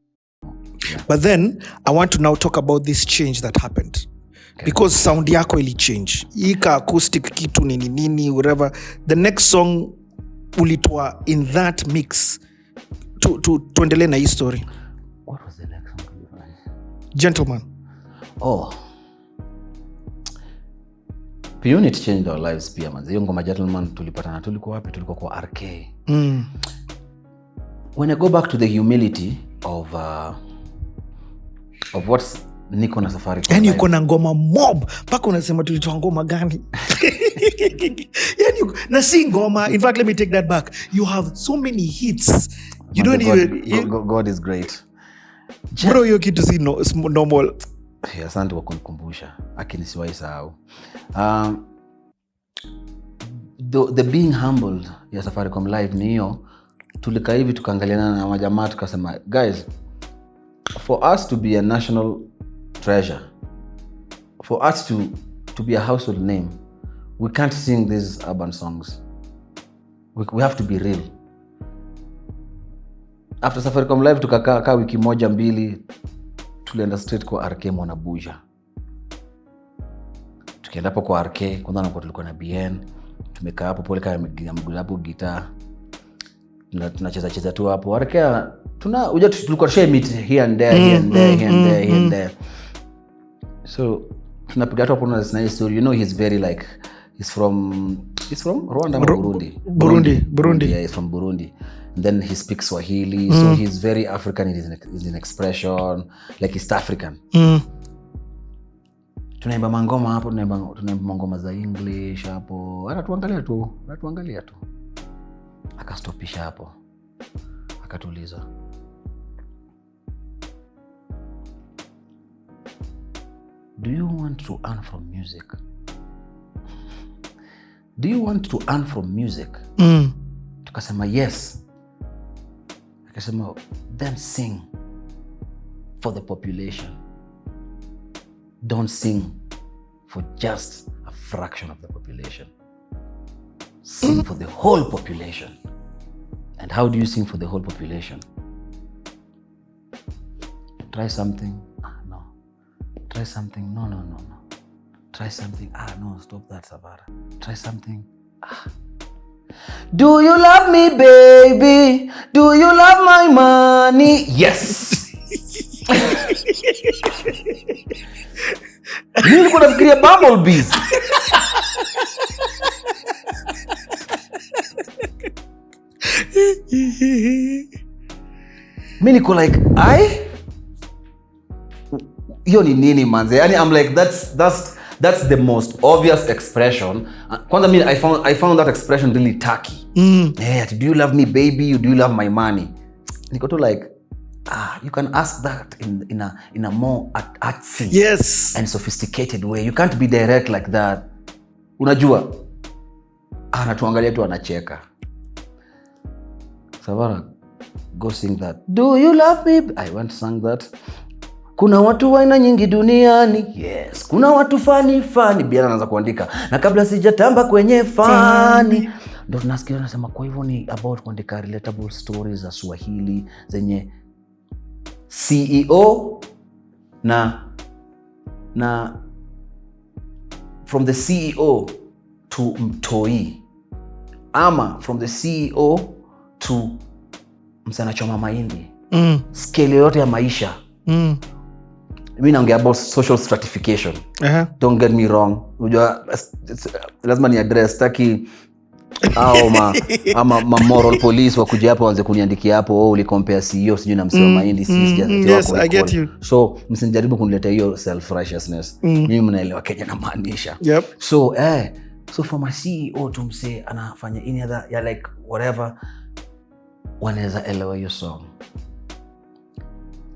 But then I want to now talk about this change that happened. Because sound yako ili change. Ika acoustic kitu nini whatever. The next song ulitoa in that mix. Tuendelee na hii story. What was the next song? Gentleman. Oh. P-Unit changed our lives pia manzi. Hiyo ngoma Gentleman tulipatana, tulikuwa wapi? Tulikuwa kwa RK. When I go back to the humility of what's niko na Safaricom. Yani uko na ngoma mob, paka unasema tulitoa ngoma gani? Yani na si ngoma. In fact, let me take that back. You have so many hits. You don't even God is great. Bro, hiyo kitu si normal. Asante kwa kunikumbusha. Lakini siwahi sahau. The being humbled ya Safaricom Live ni hiyo. Tulikaa hivi tukaangaliana na majamaa tukasema, guys, for us to be a national treasure, for us to be a household name, we can't sing these urban songs. We have to be real. After Safaricom Live tukakaa wiki moja mbili, tulienda straight kwa RK Mwanabuja. Tukienda hapo kwa RK, kwanza nakuwa tulikuwa na BN, tumekaa hapo pole kama mgulabu gitaa. Tunacheza tu hapo. RK tulikuwa share meet here and there. So tunapiga tu hapo na nice story. You know he's very like he's from Rwanda or Burundi. Yeah, he's from Burundi. And then he speaks Swahili, so he's very African in expression, like East African. Tunaimba mangoma hapo, tunaimba mangoma za English hapo. Anatuangalia tu. Akastopisha hapo. Akatuliza. Do you want to earn from music? Do you want to earn from music? Tukasema yes. Akasema then sing for the population. Don't sing for just a fraction of the population. Sing for the whole population. And how do you sing for the whole population? Try something. No. Try something. No. Try something. No, stop that, Savara. Try something. Do you love me, baby? Do you love my money? Yes. Nilikuwa nafikiria bumblebees. Mimi niko like, hiyo ni nini manze? Yani I'm like that's the most obvious expression. Kwanza mimi I found that expression really tacky. Do you love me, baby? Do you love my money? Niko to like, you can ask that in a more artsy and sophisticated way. You can't be direct like that. Unajua? Anatuangalia tu anacheka. Savara, go sing that. Do you love me? I went sang that. Kuna watu wa aina nyingi duniani. Yes. Kuna watu fani. Biana anaanza kuandika. Na kabla sijatamba kwenye fani. Ndio tunasikia anasema kwa hivyo ni about kuandika relatable stories za Swahili zenye CEO na from the CEO to mtoi, ama from the CEO to msana choma mahindi. Scale yote ya maisha. Mimi naongea about social stratification. Don't get me wrong. Unajua lazima ni address taki ama moral police wakuja hapo waanze kuniandikia hapo ulicompare CEO sijui na msema mahindi Yes, I get you. So msijaribu kuniletea hiyo self righteousness. Mimi mnaelewa Kenya na maanisha. So from a CEO to mse anafanya any other like whatever, wanaweza elewa hiyo song.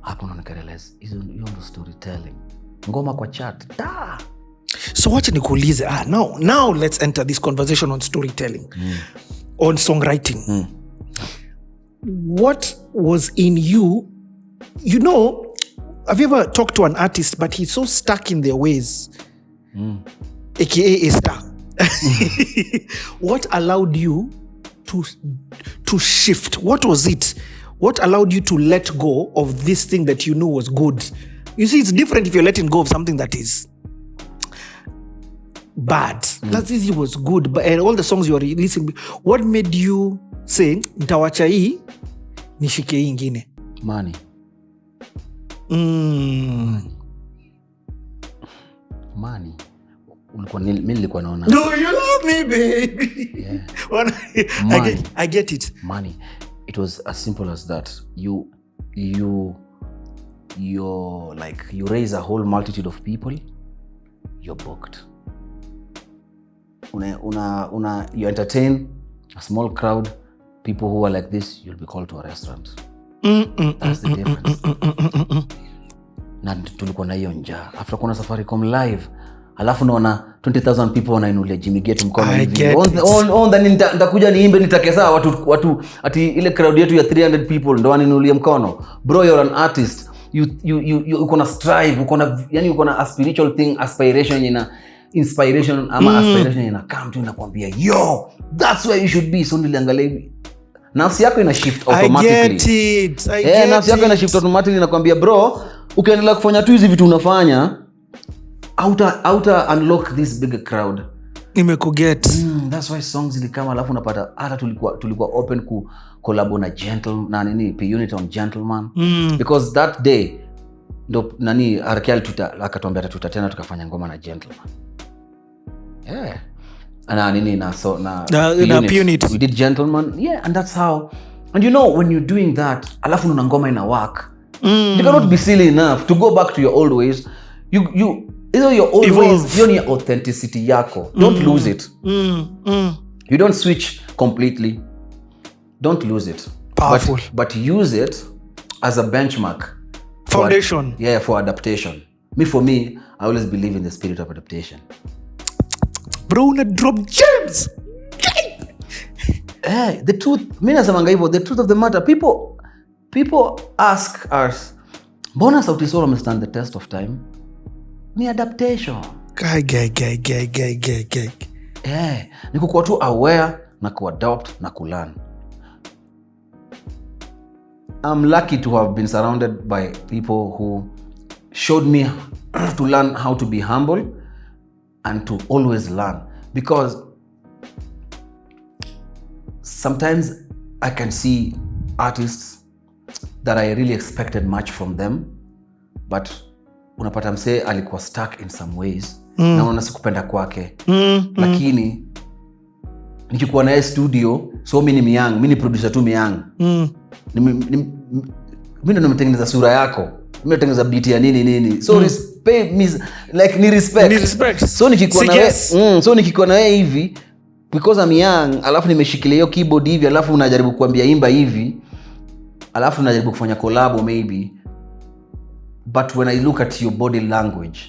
Hapo ndo nikarealize hiyo ndo storytelling. Ngoma kwa chat. So wacha nikuulize, now let's enter this conversation on storytelling, on songwriting. What was in you? You know, have you ever talked to an artist but he's so stuck in their ways, aka a star? What allowed you to shift? What was it? What allowed you to let go of this thing that you knew was good? You see, it's different if you're letting go of something that is bad. That easy was good, but and all the songs you are releasing, what made you say nitawacha hii nishike hii ingine? Money. Money. Mimi nilikuwa naona. Do you love me, baby? Yeah. I get it. Money. It was as simple as that. You like you raise a whole multitude of people, you're booked. You entertain a small crowd, people who are like this, you'll be called to a restaurant. That's the difference. Na tulikuwa na hiyo njaa. After kuna Safaricom live, alafu naona 20,000 people wanainulia Jimmy Gate mkono hivi. On then nitakuja niimbe nitakesa watu ati ile crowd yetu ya 300 people ndo wanainulia mkono. Bro, you're an artist. You uko na strive, uko na a spiritual thing, aspiration inspiration ama aspiration ina come tu inakwambia yo that's where you should be. So niliangalia nafsi yako ina shift automatically. I get it. Nafsi yako ina shift automatically inakwambia bro, ukiendelea kufanya tu hizi vitu unafanya outa unlock this big crowd. Nimekuget. That's why songs zilikama, alafu unapata hata tulikuwa open ku collab na P Unit on Gentleman because that day ndo nani Arkel akatuambia tutatena tukafanya ngoma na Gentleman. Yeah. Na nini na so na unit. We did Gentleman. Yeah, and that's how. And you know when you're doing that, alafu una ngoma ina work. You cannot be silly enough to go back to your old ways. You either your old ways, your authenticity yako. Don't lose it. You don't switch completely. Don't lose it. Powerful. But use it as a benchmark. Foundation. For adaptation. For me, I always believe in the spirit of adaptation. Bro, una drop gems. The truth, the truth of the matter, people ask us, mbona Sauti Sol wamestand the test of time? Ni adaptation. Guy. Ni kukuwa tu aware na kuadopt na kulearn. I'm lucky to have been surrounded by people who showed me to learn how to be humble and to always learn, because sometimes I can see artists that I really expected much from them, but unapata msee alikuwa stuck in some ways na unaona sikupenda kwake, lakini nikikuwa naye studio, so mimi ni young, mimi ni producer tu young, mimi ndo nimetengeneza sura yako, mimi natengeneza beat ya nini, so respect me, like ni respect. So nikikuwa na wewe hivi because I'm young, alafu nimeshikilia hiyo keyboard hivi, alafu unajaribu kuambia imba hivi, alafu unajaribu kufanya collab maybe, but when I look at your body language,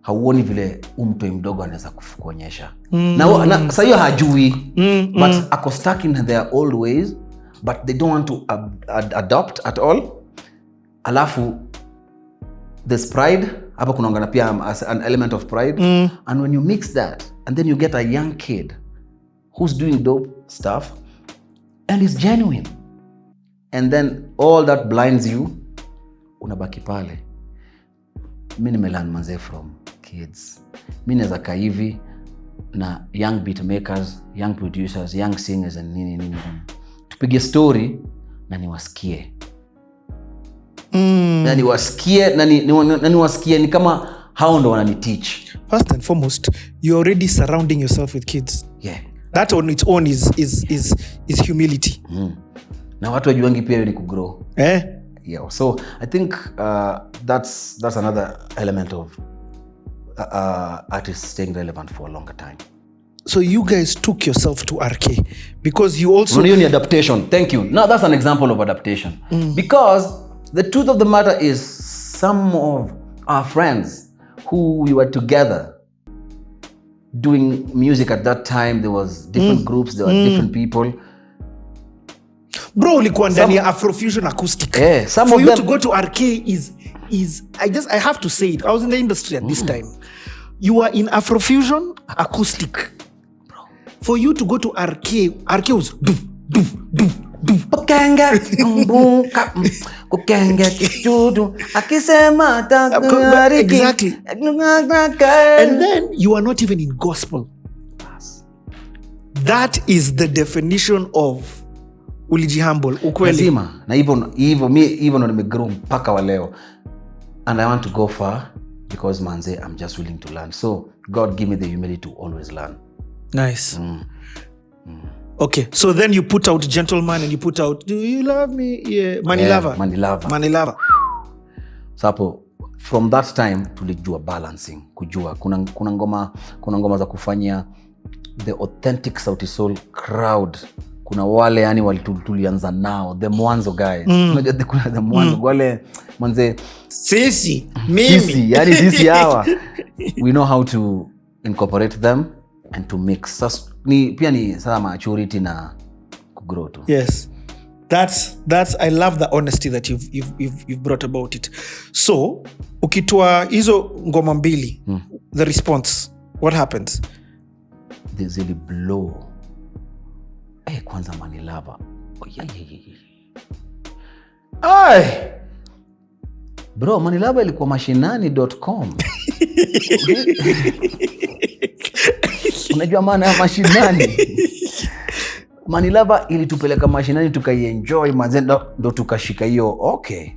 hauoni vile mtu mdogo anaweza kuonyesha. Na sasa hiyo hajui, but ako stuck in their old ways, but they don't want to adopt at all. Alafu there's pride, hapa kunaongana pia as an element of pride, and when you mix that and then you get a young kid who's doing dope stuff and is genuine, and then all that blinds you, unabaki pale. Mimi nimelearn manze from kids. Mimi naweza kaa hivi na young beat makers, young producers, young singers and nini. Tupige story na niwasikie. Na niwasikie ni kama hao ndo wanani teach. First and foremost, you're already surrounding yourself with kids. Yeah. That on its own is humility. Na watu wajuangi pia ni kugrow. Yeah. So I think that's another element of artists staying relevant for a longer time. So you guys took yourself to RK because you also... Ni adaptation. Thank you. Now that's an example of adaptation. Because the truth of the matter is some of our friends who we were together doing music at that time, there was different groups, there were different people. Bro, ulikuwa ndani ya Afrofusion acoustic. For you to go to RK is I have to say it. I was in the industry at this time. You are in Afrofusion acoustic. Bro. For you to go to RK was exactly. And then you are not even in gospel. That is the definition of ulijihumble, ukweli. Na hivyo ndo nimegrow mpaka wa leo. And I want to go far because manze, I'm just willing to learn. So God give me the humility to always learn. Nice. Okay, so then you put out Gentleman and you put out Do You Love Me? Yeah, Money Lover. So from that time tulijua balancing, kujua kuna ngoma za kufanya the authentic Sauti Sol crowd. Kuna wale yani tulianza nao the mwanzo guys. Unajua kuna the mwanzo wale manze sisi yani sisi hawa we know how to incorporate them and to mix. Sasa pia ni sana maturity na kugrow tu. Yes. That's I love the honesty that you've brought about it. So, ukitoa hizo ngoma mbili, the response, what happens? There's really blow. Kwanza Money Lover. Bro, Money Lover ilikuwa mashinani.com. Unajua maana ya mashinani? Money Lover ilitupeleka mashinani tukaienjoy mazendo ndo tukashika hiyo. Okay.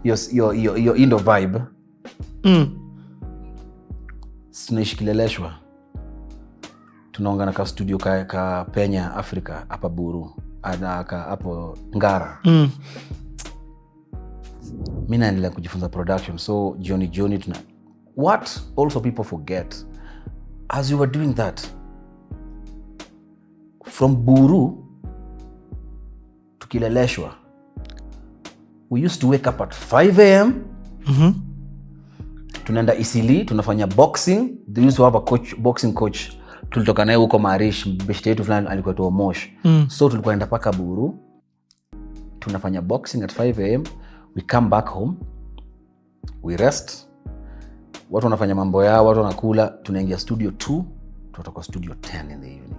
your indo vibe. Tunaishi Kileleshwa. Tunaongana ka studio ka Penya Africa hapa Buru. Hapo Ngara. Mimi naendelea kujifunza production. So jioni what also people forget, as you were doing that, from Buru to Kileleshwa, we used to wake up at 5 a.m. Tunaenda Isili, tunafanya boxing. They used to have a boxing coach. Tulitoka naye huko Marish, beshte yetu fulani alikuwa tu Mosh. So tulikuwa enda paka Buru. Tunafanya boxing at 5 a.m. We come back home. We rest. Watu wanafanya mambo yao, watu wanakula, tunaingia studio 2, tunatoka studio 10 in the evening.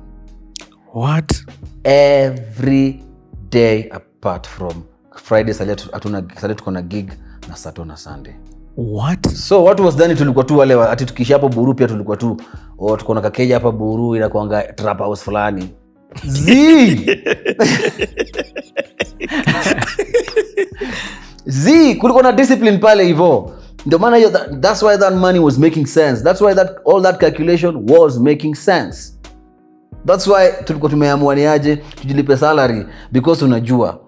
What? Every day apart from Friday, Saturday tuko na gig na Saturday na Sunday. What? So what was done, tulikuwa tu wale ati tukisha hapo Buru pia tulikuwa tu tuko na kakeja hapa Buru ila kuanga trap house fulani. Kulikuwa na discipline pale hivyo. Ndio maana that's why that money was making sense. That's why all that calculation was making sense. That's why tulikuwa tumeamua ni aje tujilipe salary, because unajua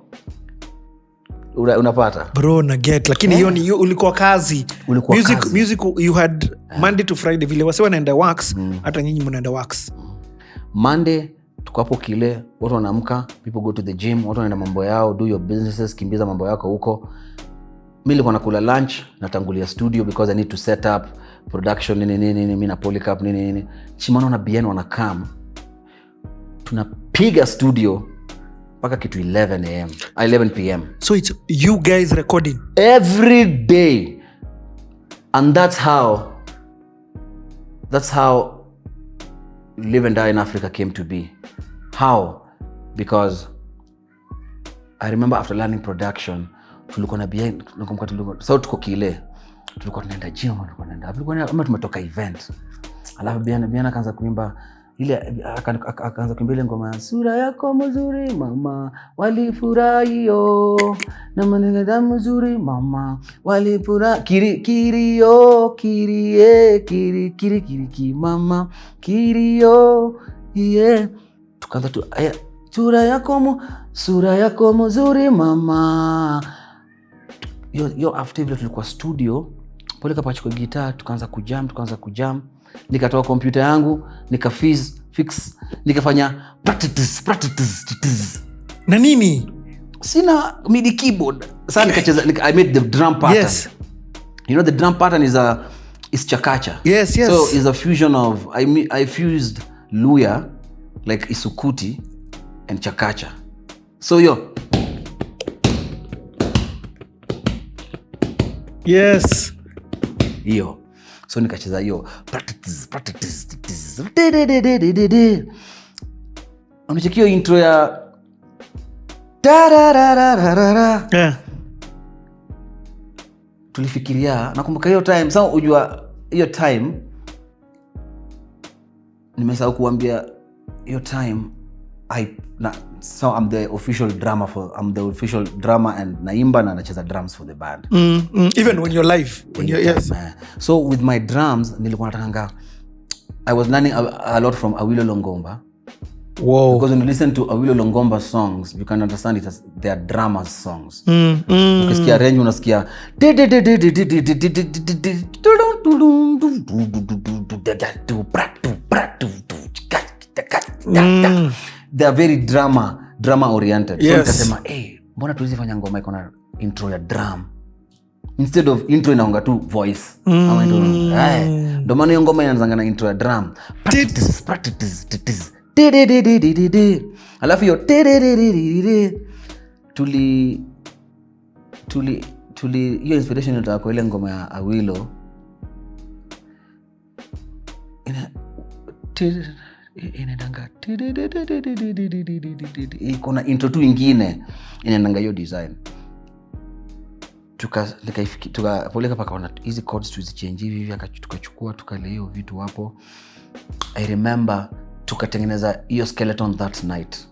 unapata bro na get, lakini hiyo ni ulikuwa kazi. Music you had Monday to Friday vile wase wanaenda works, hata nyinyi mnaenda works. Monday tuko hapo Kile, watu wanaamka, people go to the gym, watu wanaenda mambo yao, do your businesses, kimbiza mambo yako huko. Mimi nilikuwa nakula lunch, natangulia studio because I need to set up production nini mimi na Polycarp nini. Chimano na BN wanakam, tunapiga studio mpaka kitu 11 p.m. So it's you guys recording every day, and that's how Live and Die in Africa came to be. How? Because I remember after learning production, tulikuwa na behind, so tuko Kile, tulikuwa tunaenda gym, tulikuwa tumetoka event, alafu Biana akaanza kuimba ile, akaanza kuimba ile ngoma, sura yako mzuri mama walifurahio na maneno mzuri mama walifurahi kirio kiri mama kirio yeah. Tukaanza tu sura yako mzuri mama. Yo after vile tulikuwa studio, pole kapachukua guitar, tukaanza kujam, nikatoa kompyuta yangu, fix, nikafanya practice. Na nini? Sina MIDI keyboard. Sasa nikacheza, I made the drum pattern. Yes. You know the drum pattern is chakacha. Yes. So it's a fusion of, I fused Luya, like Isukuti, and chakacha. So yes. Hiyo. So nikacheza hiyo practice. Unachekio intro ya yeah. Tulifikiria, nakumbuka hiyo time, sasa unajua hiyo time nimesahau kuambia hiyo time so I'm the official drummer and naimba na nacheza drums for the band. Even when you're live, yes. So with my drums nilikuwa nataka, I was learning a lot from Awilo Longomba. Wow. Because when you listen to Awilo Longomba songs, you can understand it as they are drummers songs. Ukisikia range unasikia they are very drama oriented. Yes. So nikasema, mbona tuwezi fanya ngoma iko na intro ya drum instead of intro inaonga tu voice. Ndio maana hiyo ngoma inaanza na intro ya drum. Practice. Alafu hiyo tuli hiyo inspiration ilitoka kwa ile ngoma ya Awilo. Inaendanga iko na intro tu ingine inaendanga hiyo design. Tukapoleka paka wana hizi chords tuzichange hivi, tukachukua tukalea hiyo vitu hapo. I remember tukatengeneza hiyo skeleton that night.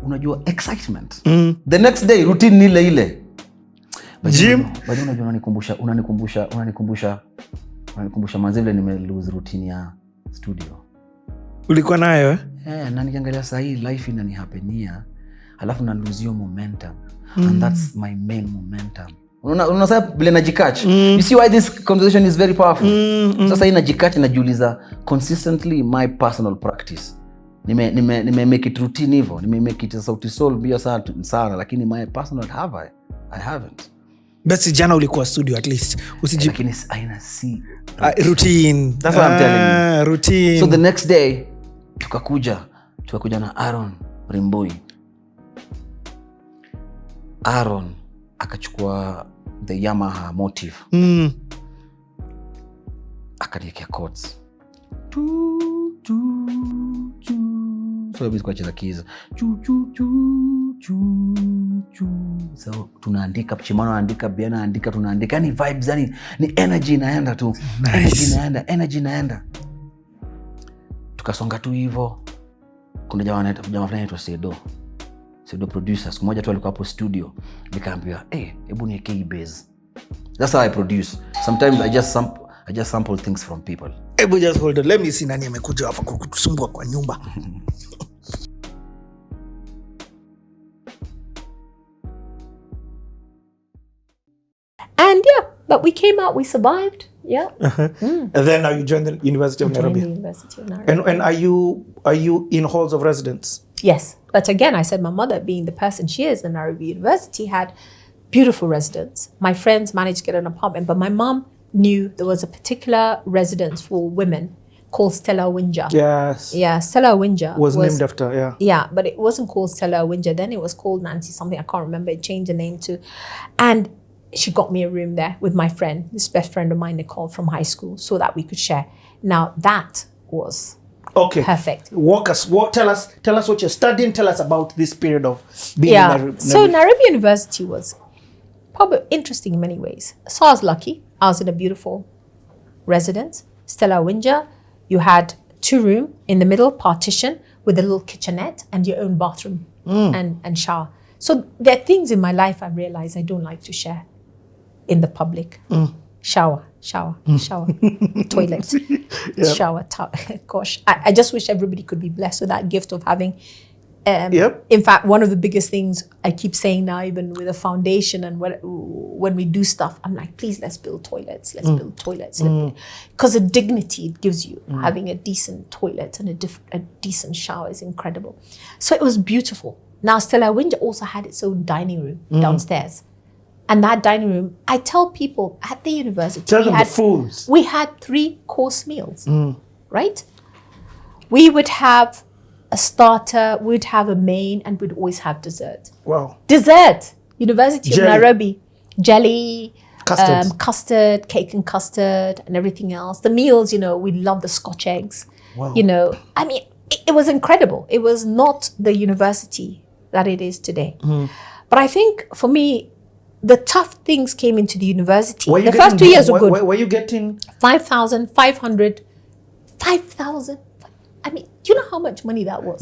unajua excitement. The next day routine ni ile ile. Gym. Bado unajua unanikumbusha mazile nime-lose routine ya studio. Ulikuwa nayo na nikiangalia saa hii life inanihapenia, alafu na lose your momentum. And that's my main momentum. Unasema vile najikatch. You see why this conversation is very powerful. Sasa hii najikatch najiuliza consistently my personal practice. Nime make it routine hivyo. Nime make it sauti soul bio sana lakini my personal I haven't. Basi jana ulikuwa studio at least. Lakini aina si routine. That's what I'm telling you. Routine. So the next day tukakuja na Aaron Rimbui. Aaron akachukua the Yamaha motive. Akaniwekea chords. So mimi sikuwa cheza keys. So tunaandika, Chimano anaandika, Biana anaandika, tunaandika, ni vibes, ni energy inaenda tu. Nice. Energy inaenda. Tukasonga tu hivyo. Kuna jamaa fulani anaitwa Sedo producer. Siku moja tu alikuwa hapo studio. Nikaambiwa, hebu niweke hii bass. That's how I produce. Sometimes I just sample things from people. Hebu just hold on. Let me see nani amekuja hapa kutusumbua kwa nyumba. And but we came out, we survived. Yeah. And then now you joined the University of Nairobi. And are you in halls of residence? Yes. But again, I said my mother, being the person she is, the Nairobi University had beautiful residence. My friends managed to get an apartment, but my mom knew there was a particular residence for women called Stella Winja. Yes. Yeah, Stella Winja was named after, yeah. Yeah, but it wasn't called Stella Winja then. It was called Nancy something. I can't remember. It changed the name to. And she got me a room there with my friend, this best friend of mine, Nicole, from high school, so that we could share. Now that was perfect. Tell us what you're studying. Tell us about this period of being in Nairobi. So Nairobi University was probably interesting in many ways. So I was lucky. I was in a beautiful residence, Stella Winja. You had 2-room in the middle, partition with a little kitchenette and your own bathroom and shower. So there are things in my life I realized I don't like to share in the public. Shower, toilet, shower. Gosh, I just wish everybody could be blessed with that gift of having. In fact, one of the biggest things I keep saying now, even with a foundation and when we do stuff, I'm like, please, let's build toilets. Let's build toilets. Because the dignity it gives you, having a decent toilet and a decent shower is incredible. So it was beautiful. Now, Stella Winja also had its own dining room downstairs. And that dining room, I tell people at the university, we had 3-course meals, right? We would have a starter, we'd have a main, and we'd always have dessert. Wow. Dessert, University of Nairobi. Jelly, custard, cake and custard, and everything else. The meals, we love the Scotch eggs. Wow. I mean, it was incredible. It was not the university that it is today. But I think for me, the tough things came into the university. The first 2 years were good. Were you getting 5,500? 5,000? I mean, do you know how much money that was?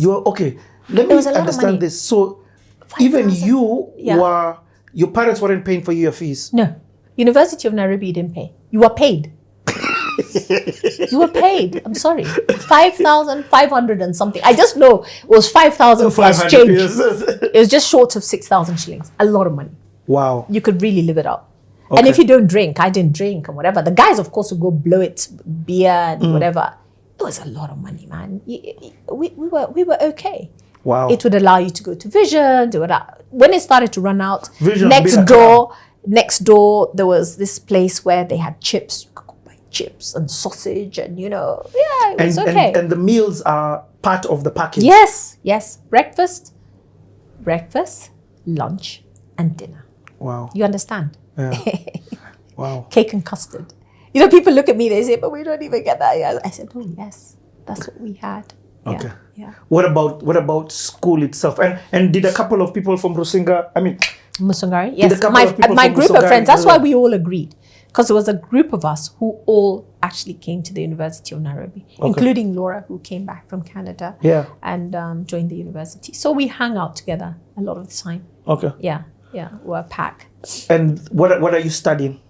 Let me understand this. So 5, even you were, your parents weren't paying for your fees? No. University of Nairobi didn't pay. You were paid. You were paid. I'm sorry. 5,500 and something. I just know it was 5,000 plus change. It was just short of 6,000 shillings. A lot of money. Wow. You could really live it up. And if you don't drink, I didn't drink and whatever. The guys, of course, would go blow it, beer and whatever. It was a lot of money, man. We were okay. Wow. It would allow you to go to Vision. When it started to run out, Vision next door, there was this place where they had chips. You could go buy chips and sausage and, it was okay. And the meals are part of the package? Yes. Breakfast, lunch, and dinner. Wow. You understand? Yeah. Wow. Cake and custard. People look at me, they say, but we don't even get that. I said, oh, yes, that's what we had. Okay. Yeah. What about school itself? And did a couple of people from Musungari? Yes. My group of friends, that's why we all agreed. because there was a group of us who all actually came to the University of Nairobi, including Laura, who came back from Canada and joined the university. So we hung out together a lot of the time. Okay. Yeah, we're a pack. And what are you studying?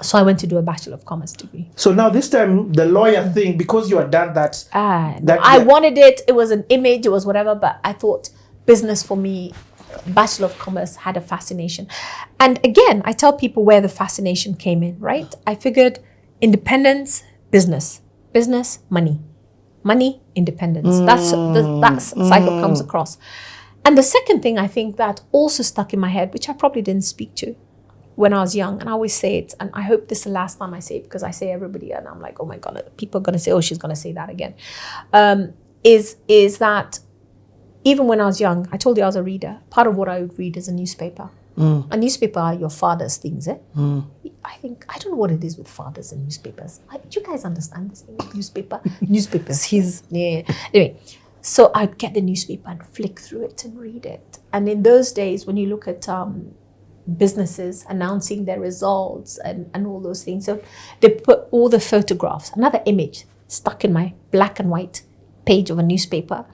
So I went to do a Bachelor of Commerce degree. So now this time, the lawyer thing, because you had done that. I wanted it. It was an image. It was whatever. But I thought business for me, Bachelor of Commerce had a fascination. And again, I tell people where the fascination came in, right? I figured independence, business, money, independence. That cycle comes across. And the second thing I think that also stuck in my head, which I probably didn't speak to when I was young, and I always say it, and I hope this is the last time I say it, because I say everybody, and I'm like, oh my God, people are going to say, oh, she's going to say that again, is that even when I was young, I told you I was a reader. Part of what I would read is a newspaper. A newspaper are your father's things, I don't know what it is with fathers and newspapers. Do you guys understand this thing with newspaper? Newspapers, Anyway, so I'd get the newspaper and flick through it and read it. And in those days, when you look at businesses announcing their results and all those things, so they put all the photographs, another image stuck in my black and white page of a newspaper.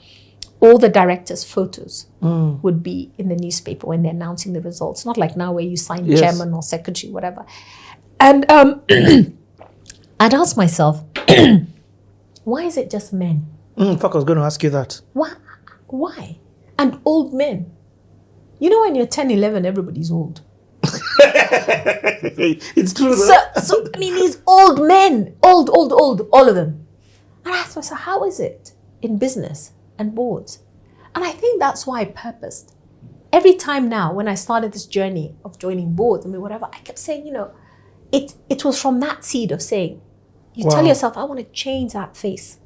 All the directors' photos would be in the newspaper when they're announcing the results. Not like now where you sign chairman or secretary, whatever. And I'd ask myself, why is it just men? Fuck, I was going to ask you that. Why? And old men. You know, when you're 10, 11, everybody's old. It's true. So I mean, these old men, old, all of them. And I asked myself, how is it in business and boards? And I think that's why I purposed. Every time now, when I started this journey of joining boards, whatever, I kept saying, it was from that seed of saying, you tell yourself, I want to change that face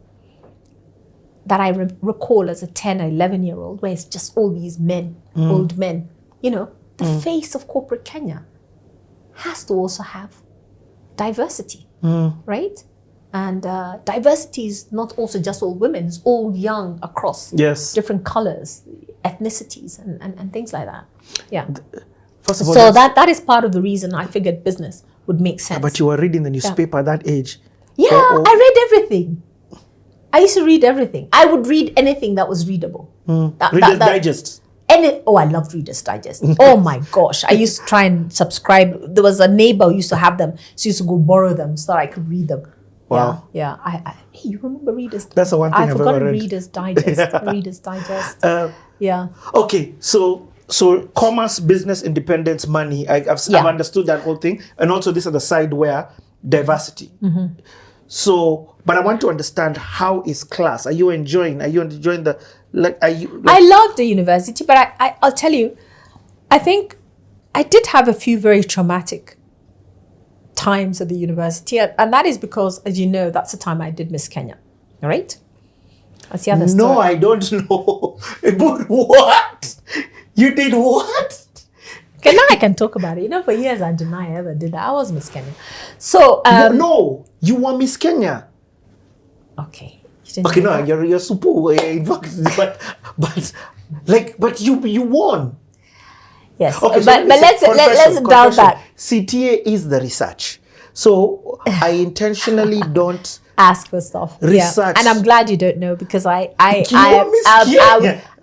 that I recall as a 10 or 11-year-old, where it's just all these men, old men. The face of corporate Kenya has to also have diversity, right? And diversity is not also just all women, it's all young across different colors, ethnicities, and things like that. Yeah. First of all, so that is part of the reason I figured business would make sense. But you were reading the newspaper at that age. Yeah, I read everything. I used to read everything. I would read anything that was readable. Reader's Digest. I loved Reader's Digest. Oh my gosh. I used to try and subscribe. There was a neighbor who used to have them. So I used to go borrow them so that I could read them. Wow. Yeah. Hey, you remember Reader's Digest? That's the one thing I've forgotten ever read. Reader's Digest. Reader's Digest. Yeah. Okay, so commerce, business, independence, money. I've understood that whole thing. And also this is the side where diversity. So, but I want to understand, how is class? Are you enjoying the, I love the university, but I'll tell you, I think I did have a few very traumatic times at the university. And that is because, as you know, that's the time I did Miss Kenya. All right? That's the other story. No, I don't know. But what? You did what? Okay, now I can talk about it. For years I deny I ever did that. I was Miss Kenya. So no, you were Miss Kenya. Okay. Okay, no, you're super. But you won. Yes. Okay, but let's down that. CTA is the research. So I intentionally don't ask for stuff. Research. Yeah. And I'm glad you don't know, because I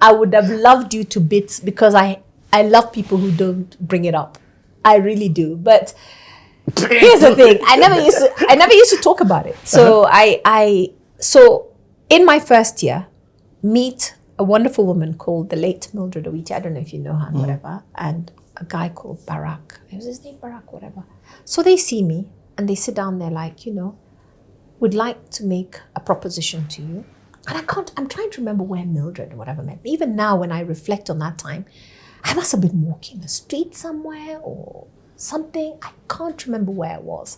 would have loved you to bits, because I love people who don't bring it up. I really do. But here's the thing. I never used to talk about it. So so in my first year, meet a wonderful woman called the late Mildred Owiti. I don't know if you know her, whatever. And a guy called Barak. Was his name Barak, whatever. So they see me and they sit down there like, would like to make a proposition to you. And I'm trying to remember where Mildred or whatever met. Even now, when I reflect on that time, I must have been walking the street somewhere or something. I can't remember where it was.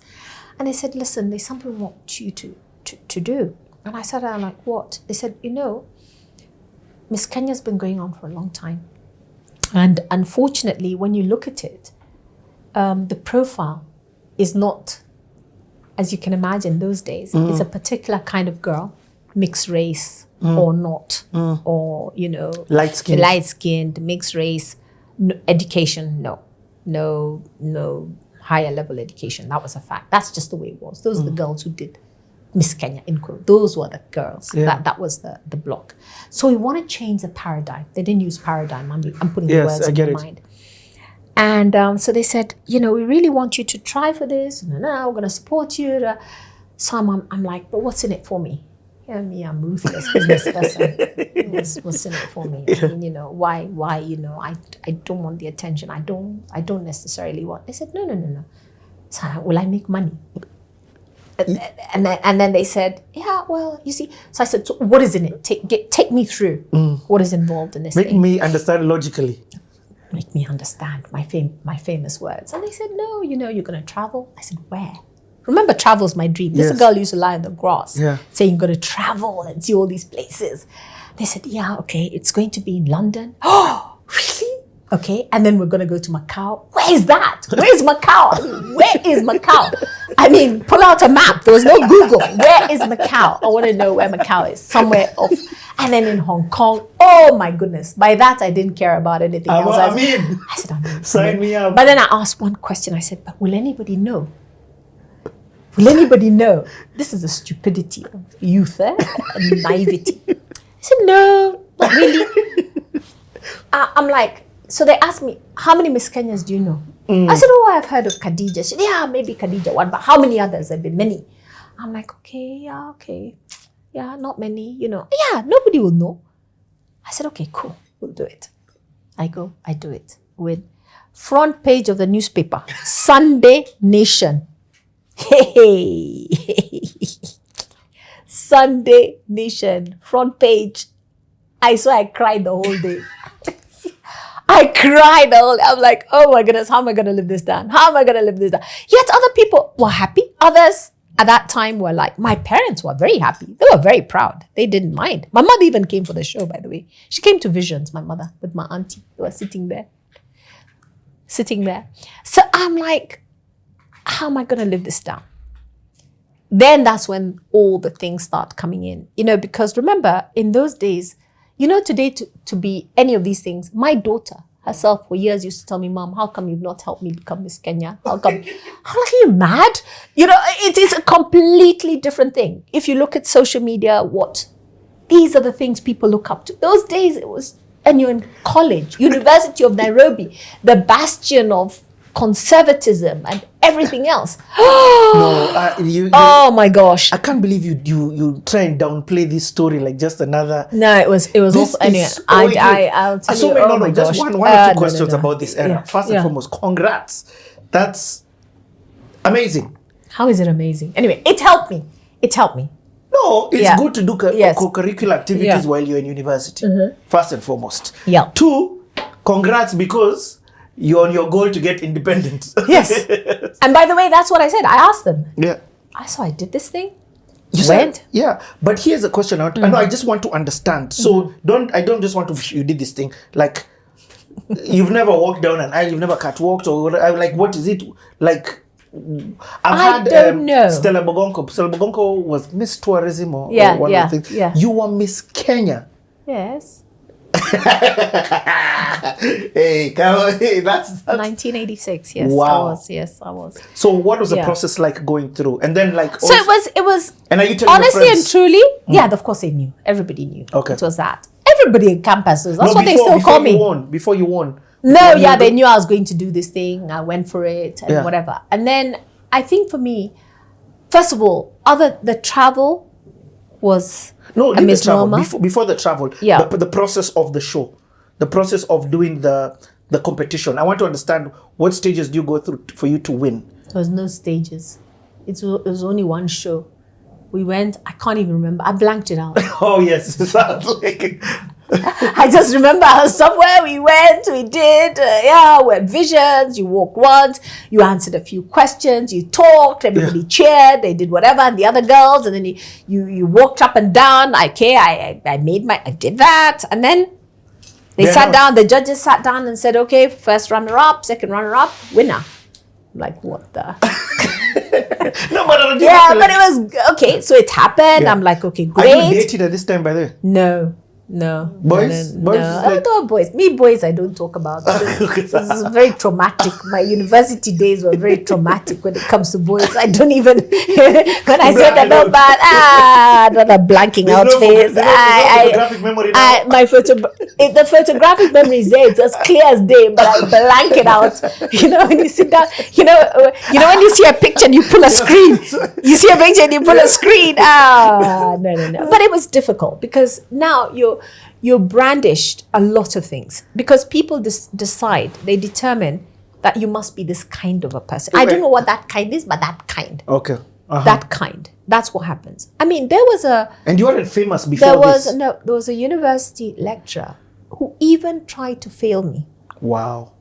And they said, listen, there's something we want you to do. And I said, I'm like, what? They said, Miss Kenya's been going on for a long time. And unfortunately, when you look at it, the profile is not, as you can imagine those days, it's a particular kind of girl, mixed race or not, or, light-skinned, mixed race, education, no higher level education. That was a fact. That's just the way it was. Those are the girls who did Miss Kenya in quote. Those were the girls. Yeah. That was the block. So we want to change the paradigm. They didn't use paradigm. I'm putting the words in your mind. And so they said, we really want you to try for this. No, we're going to support you. So I'm like, but what's in it for me? Me, I'm ruthless business person. What's in it for me? I mean, why, I don't want the attention. I don't necessarily want. They said, no. So will I make money? And then they said, yeah, well, you see. So I said, so what is in it? Take me through what is involved in this Make thing. me understand logically. Make me understand my famous words. And they said, no, you're going to travel. I said, where? Remember, travel's my dream. This Yes. girl used to lie on the grass saying you're going to travel and see all these places. They said, yeah, okay, it's going to be in London. Oh, really? Okay, and then we're going to go to Macau. Where is that? Where is Macau? I mean, where is Macau? I mean, pull out a map. There was no Google. Where is Macau? I want to know where Macau is. Somewhere off. And then in Hong Kong. Oh my goodness. By that, I didn't care about anything else. I said, I'm in. Sign me up. But then I asked one question. I said, but will anybody know? Will anybody know? This is the stupidity of youth and naivety. I said, no, not really. I'm like, so they asked me, how many Miss Kenyas do you know? I said, oh, I've heard of Khadija. She said, yeah, maybe Khadija one, but how many others? There have been many. I'm like, okay. Yeah, not many, Yeah, nobody will know. I said, okay, cool, we'll do it. I go, I do it. With front page of the newspaper, Sunday Nation. Hey, Sunday Nation, front page. I swear I cried the whole day. I cried the whole day. I'm like, oh my goodness, how am I going to live this down? How am I going to live this down? Yet other people were happy. Others at that time were like, my parents were very happy. They were very proud. They didn't mind. My mother even came for the show, by the way. She came to Visions, my mother, with my auntie. They were sitting there. So I'm like, how am I going to live this down? Then that's when all the things start coming in, because remember in those days, today to be any of these things, my daughter herself for years used to tell me, Mom, how come you've not helped me become Miss Kenya? How come? I'm like, are you mad? It is a completely different thing. If you look at social media, these are the things people look up to. Those days it was, and you're in college, University of Nairobi, the bastion of conservatism and everything else. Oh my gosh! I can't believe you try and downplay this story like just another. No, it was also anyway. I'll tell you. Oh my gosh! Just one or two questions about this era. First and foremost, congrats. That's amazing. How is it amazing? Anyway, it helped me. No, it's good to do co-curricular activities while you're in university. First and foremost. Yeah. Two, congrats because you're on your goal to get independent. Yes. And by the way, that's what I said. I asked them. Yeah. So I did this thing. You said, yeah. But here's a question. I know. I just want to understand. So I don't just want to. You did this thing like you've never walked down an aisle. You've never catwalked or like what is it like? I don't know. Stella Bogonko. Stella Bogonko was Miss Tourism or one of the things. Yeah. You were Miss Kenya. Yes. Hey, that's 1986. Yes, wow. I was. So, what was the process like going through? And then, like, so it was. And are you telling honestly your and friends? truly? Yeah, of course they knew. Everybody knew. Okay, it was that. Everybody in campuses. That's what they still call me. Before you won. No, they knew I was going to do this thing. I went for it and whatever. And then I think for me, first of all, the travel was a misnomer. Before the travel, the process of the show, the process of doing the competition. I want to understand what stages do you go through for you to win? There was no stages. It was only one show. We went, I can't even remember. I blanked it out. Oh, yes. It sounds like... I just remember somewhere we went, we did, we had Visions, you walked once, you answered a few questions, you talked, everybody cheered, they did whatever, and the other girls, and then you walked up and down, I did that, and then they sat down, the judges sat down and said, okay, first runner-up, second runner-up, winner. I'm like, what the... but it was, okay, so it happened, I'm like, okay, great. Are you dated at this time, by the way? No. No. Boys? No. Boys no. is like- No, boys. Me, boys, I don't talk about. This is very traumatic. My university days were very traumatic when it comes to boys. I don't even, when I said that, no, but, not a blanking out phase. photographic memory now. The photographic memory is there. It's as clear as day, but I blank it out. You know, when you sit down, you know when you see a picture and you pull a screen. You see a picture and you pull a screen. No. But it was difficult because now you're brandished a lot of things because people decide, they determine that you must be this kind of a person. I don't know what that kind is, but that kind. Okay. That kind. That's what happens. I mean, there was a... And you weren't famous before this? There was a university lecturer who even tried to fail me. Wow.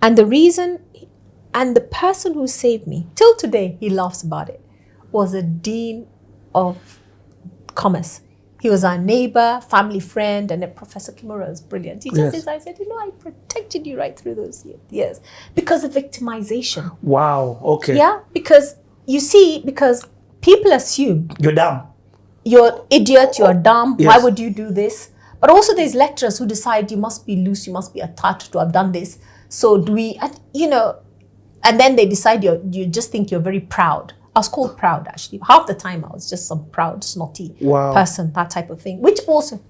And the reason, and the person who saved me, till today, he laughs about it, was a dean of commerce. He was our neighbor, family friend, and Professor Kimura was brilliant. He just says, I said, I protected you right through those years because of victimization. Wow, okay. Yeah, because you see, because people assume you're dumb. You're idiot, you're dumb, Yes. why would you do this? But also there's lecturers who decide you must be loose, you must be attached to have done this. So do we, and then they decide you just think you're very proud. I was called proud, actually. Half the time I was just some proud, snotty person, that type of thing, which also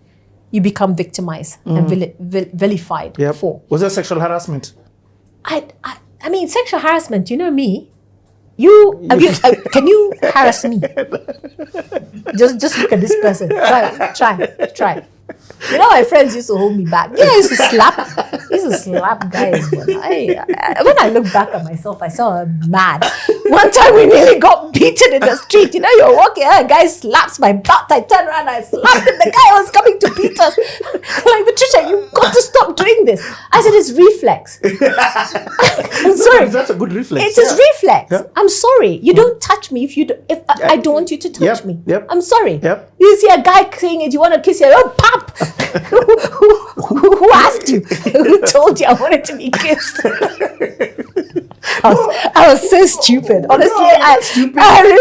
you become victimized and vilified for. Was there sexual harassment? I mean, sexual harassment, you know me. Can you harass me? Just look at this person. Try. You know, my friends used to hold me back. I used to slap guys. When I look back at myself, I saw I'm mad. One time we nearly got beaten in the street. You're walking, a guy slaps my butt. I turn around, I slapped him. The guy was coming to beat us. Like, Patricia, you've got to stop doing this. I said, it's reflex. I'm sorry. That's a good reflex. It is reflex. Yeah. I'm sorry. You don't touch me if I don't want you to touch me. Yep. I'm sorry. Yep. You see a guy saying, do you want to kiss you? Oh, pop! Who asked you? Who told you I wanted to be kissed? I was so stupid. Honestly, I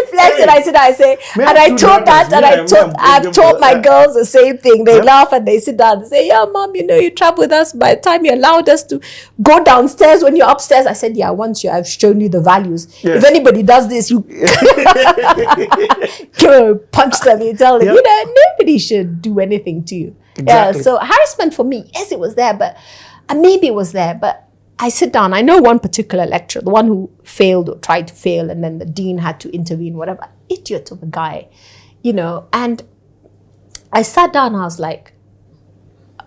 reflected. I say, and I taught that, and I've taught my girls the same thing. They laugh and they sit down and say, yeah, mom, you travel with us. By the time you allowed us to go downstairs when you're upstairs, I said, yeah, once I've shown you the values. Yeah. If anybody does this, you punch them, you tell them, nobody should do anything to you. Exactly. Yeah, so harassment for me, yes, it was there, but maybe it was there, but I sit down. I know one particular lecturer, the one who failed or tried to fail, and then the dean had to intervene, whatever. Idiot of a guy, and I sat down and I was like,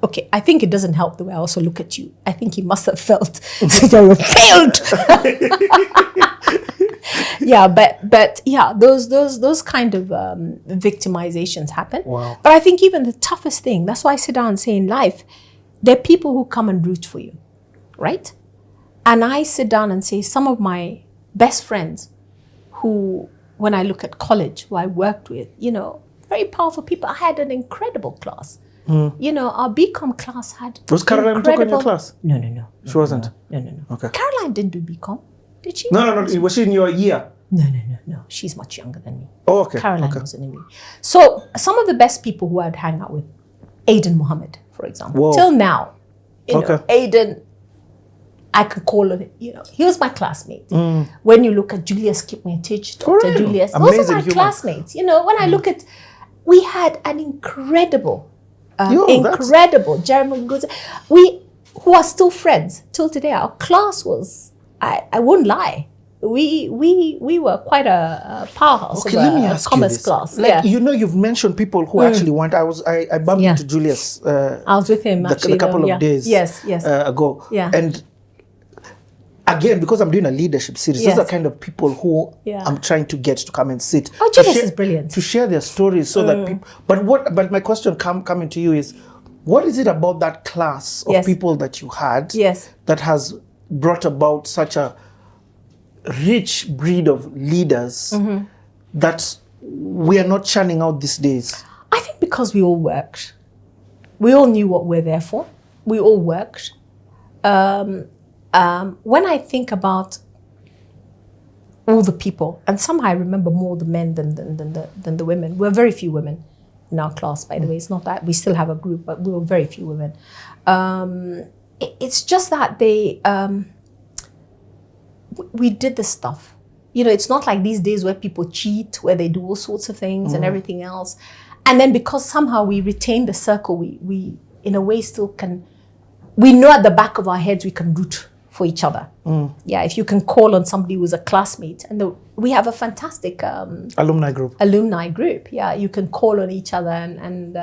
okay, I think it doesn't help the way I also look at you. I think he must have felt you failed. Yeah, but yeah, those kind of victimizations happen. Wow. But I think even the toughest thing, that's why I sit down and say in life, there are people who come and root for you, right? And I sit down and say some of my best friends who, when I look at college, who I worked with, very powerful people. I had an incredible class. Our BCom class had Was Caroline took in your class? No. She wasn't? No. Okay. Caroline didn't do BCom, did she? No. Was she in your year? No. She's much younger than me. Oh, okay. Caroline wasn't in me. So some of the best people who I'd hang out with, Aidan Mohammed, for example. Whoa. Till now, Okay. Aidan, I could call him, he was my classmate. When you look at Julius Kipmetich, Dr. real? Julius, those Amazing are my human. classmates. When I look at, we had an incredible, Jeremy Nguza, who are still friends till today. Our class was, I won't lie, we were quite a powerhouse of let me a ask commerce you this. class. Like, you've mentioned people who actually went. I bumped into Julius. I was with him actually a couple of days ago. Yeah. And again, because I'm doing a leadership series, those are the kind of people who I'm trying to get to come and sit. Oh, Julius is brilliant. To share their stories so that people. But my question coming to you is, what is it about that class of people that you had that has brought about such a rich breed of leaders that we are not churning out these days? I think because we all worked. We all knew what we're there for. We all worked. When I think about all the people, and somehow I remember more the men than the women. We're very few women in our class, by the way. It's not that we still have a group, but we were very few women. It's just that we did this stuff. You know, it's not like these days where people cheat, where they do all sorts of things and everything else. And then because somehow we retain the circle, we in a way still can, we know at the back of our heads we can root for each other. Yeah, if you can call on somebody who's a classmate, and we have a fantastic alumni group. Yeah, you can call on each other, and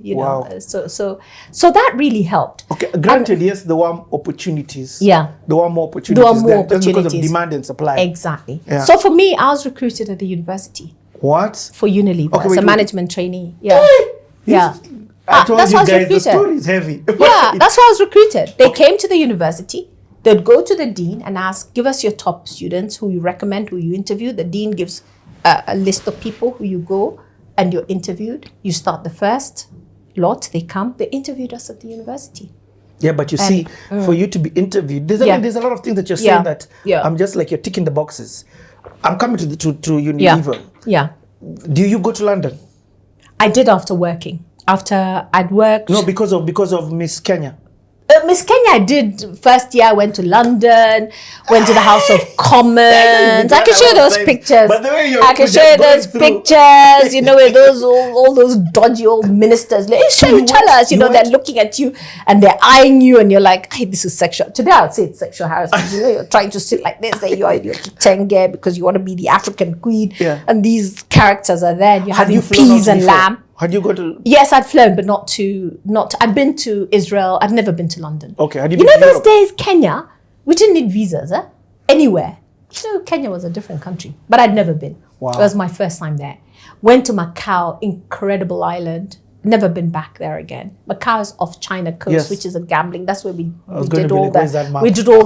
you know, so that really helped. Okay, granted, yes, there were opportunities. Yeah, there were more opportunities. There were more then, opportunities just because of demand and supply. Exactly. Yeah. So for me, I was recruited at the university. What? For Unilever as a management trainee. Yeah. Yeah. I told you guys the story is heavy. Yeah, that's why I was recruited. They came to the university. They'd go to the dean and ask, give us your top students who you recommend, who you interview. The dean gives a list of people who you go and you're interviewed. You start the first lot, they come. They interviewed us at the university. Yeah, but you see, for you to be interviewed, there's a lot of things that you're saying that I'm just like, you're ticking the boxes. I'm coming to Unilever. Yeah. Do you go to London? I did after working. After I'd worked. No, because of Miss Kenya. Miss Kenya, I did first year. I went to London, went to the House of Commons. I can show you those pictures. I can show you those pictures. You know, with those all those dodgy old ministers. Like, tell us. You know, they're looking at you and they're eyeing you, and you're like, "Hey, this is sexual." Today, I would say it's sexual harassment. You know, you're trying to sit like this. That you're kitenge because you want to be the African queen, and these characters are there. And you're having peas and lamb. Had you go to? Yes, I'd flown, but not to. I'd been to Israel. I'd never been to London. Okay, you know those days, Kenya, we didn't need visas, anywhere. You know, Kenya was a different country, but I'd never been. Wow. It was my first time there. Went to Macau, incredible island. Never been back there again. Macau is off China coast, which is a gambling. That's where we did all the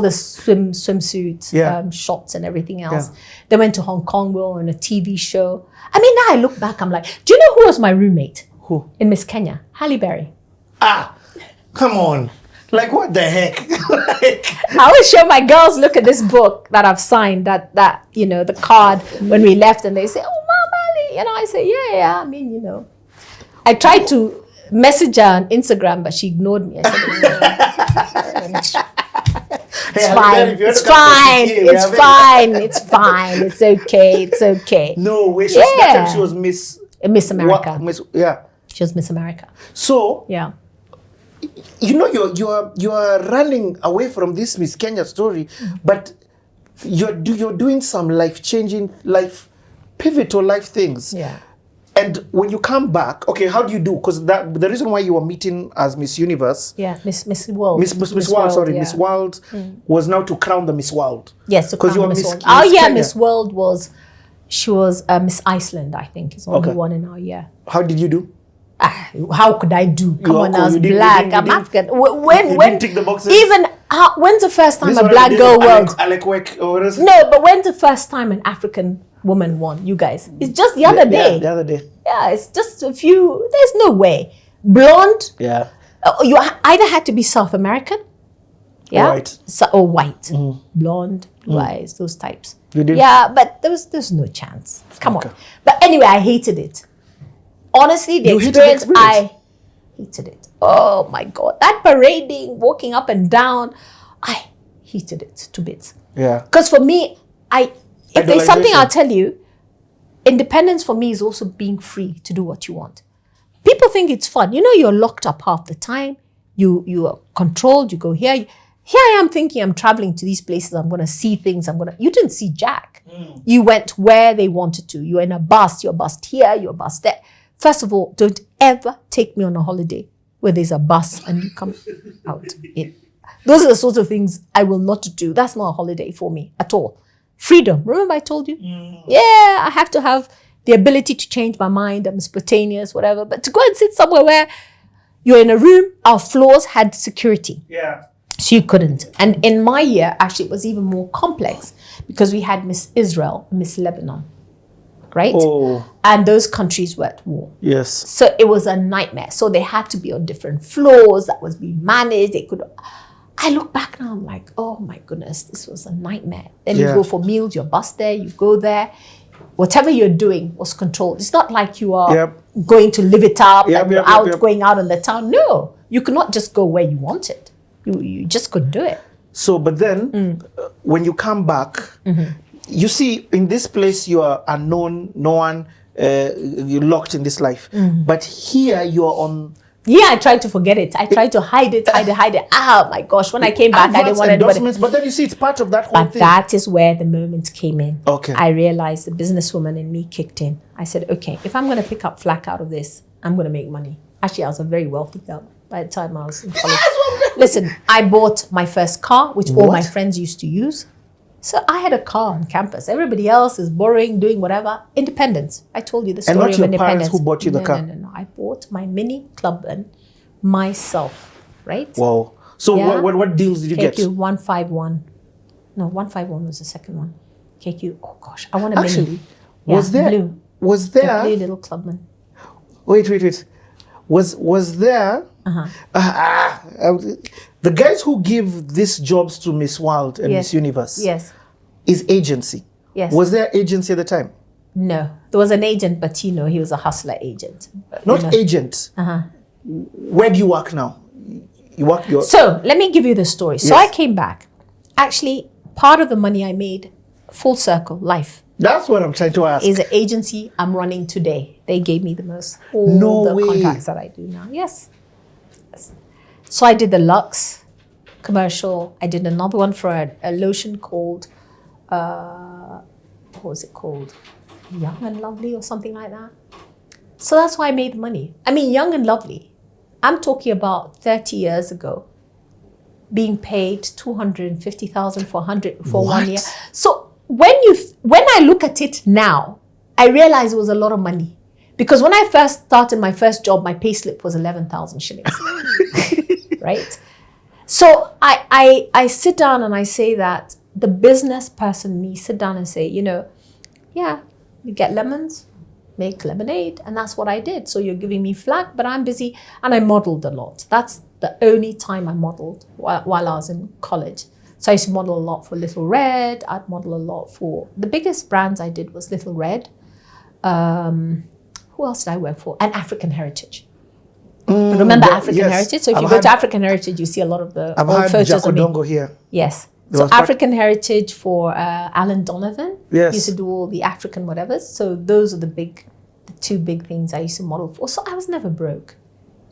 swimsuits, shots and everything else. They went to Hong Kong. We were on a TV show. I mean, now I look back, I'm like, do you know who was my roommate? Who? In Miss Kenya? Halle Berry. Come on. Like, what the heck? I always show my girls, look at this book that I've signed, that you know, the card when we left, and they say, oh, Mama, you know, I say, yeah, I mean, you know. I tried to message her on Instagram, but she ignored me. I said, it's fine. It's okay. No way. That time she was Miss America. She was Miss America. So you know, you are running away from this Miss Kenya story, but you're doing some life-changing, pivotal life things. Yeah. And when you come back, okay, how do you do? Because the reason why you were meeting as Miss Universe, Miss World, Miss World, Miss World was now to crown the Miss World. Yes, to crown you were Miss World. Kenya. Miss World was Miss Iceland, I think, is the only one in our year. How did you do? How could I do? Come on, I was black. I'm African. When didn't tick the boxes? Even when's the first time a black girl won? No, but when's the first time an African woman won? You guys, it's just the other day. The other day. Yeah, it's just a few. There's no way. Blonde. Yeah. You either had to be South American. Yeah. White. Or white. Blonde, blue eyes, those types. You did? Yeah, but there's no chance. Come on. But anyway, I hated it. Honestly, the experience, I hated it. Oh my God. That parading, walking up and down, I hated it to bits. Yeah. Because for me, if there's something I'll tell you, independence for me is also being free to do what you want. People think it's fun. You know, you're locked up half the time. You are controlled. You go here. Here I am thinking I'm traveling to these places. I'm going to see things. You didn't see Jack. You went where they wanted to. You're in a bus. You're bussed here. You're bussed there. First of all, don't ever take me on a holiday where there's a bus and you come out in. Those are the sorts of things I will not do. That's not a holiday for me at all. Freedom. Remember I told you? Yeah, I have to have the ability to change my mind. I'm spontaneous, whatever. But to go and sit somewhere where you're in a room, our floors had security. Yeah. So you couldn't. And in my year, actually, it was even more complex because we had Miss Israel, Miss Lebanon, right? Oh. And those countries were at war. Yes. So it was a nightmare. So they had to be on different floors. That was being managed. I look back now, I'm like, oh my goodness, this was a nightmare. Then you go for meals, you're bussed there, you go there. whatever you're doing was controlled. It's not like you are going to live it up and you're going out in the town. No, you could not just go where you wanted. You just couldn't do it. So, but then when you come back, you see in this place you are unknown, no one, you're locked in this life. But here you're on. Yeah, I tried to forget it. I tried to hide it. Oh my gosh, when I came back, I didn't want anybody. But then you see it's part of that whole thing. But that is where the moment came in. Okay. I realized the businesswoman in me kicked in. I said, okay, if I'm going to pick up flack out of this, I'm going to make money. Actually, I was a very wealthy girl by the time I was in college. Listen, I bought my first car, which all my friends used to use. So I had a car on campus. Everybody else is borrowing, doing whatever. Independence. I told you the story of independence. And not your parents who bought you the car? No. I bought my mini Clubman myself, right? Wow. So what deals did you get? KQ 151. No, 151 was the second one. KQ, oh gosh, I want a Actually, mini. was there? Blue. Was there? The blue little Clubman. Wait. Was there? The guys who give these jobs to Miss World and Miss Universe. Yes. Is agency. Yes. Was there agency at the time? No, there was an agent, but he was a hustler agent. Not agent. Where do you work now? You work your. So let me give you the story. So I came back. Actually, part of the money I made, full circle, life. That's what I'm trying to ask. Is an agency I'm running today. They gave me the most. No the way. Contracts that I do now. Yes. So I did the Lux commercial. I did another one for a lotion called, what was it called? Young and Lovely or something like that. So that's why I made money. I mean, Young and Lovely. I'm talking about 30 years ago, being paid $250,000 for 1 year. So when I look at it now, I realize it was a lot of money. Because when I first started my first job, my pay slip was 11,000 shillings. Right? So I sit down and I say that the business person, me, sit down and say, you get lemons, make lemonade. And that's what I did. So you're giving me flack, but I'm busy. And I modeled a lot. That's the only time I modeled while I was in college. So I used to model a lot for Little Red. I'd model a lot for, the biggest brands I did was Little Red. Who else did I work for? And African Heritage. Remember African Heritage? So if you go to African Heritage, you see a lot of the old photos of me. Dongo here. Yes. So African Heritage for Alan Donovan. Yes. He used to do all the African whatevers. So those are the two big things I used to model for. So I was never broke.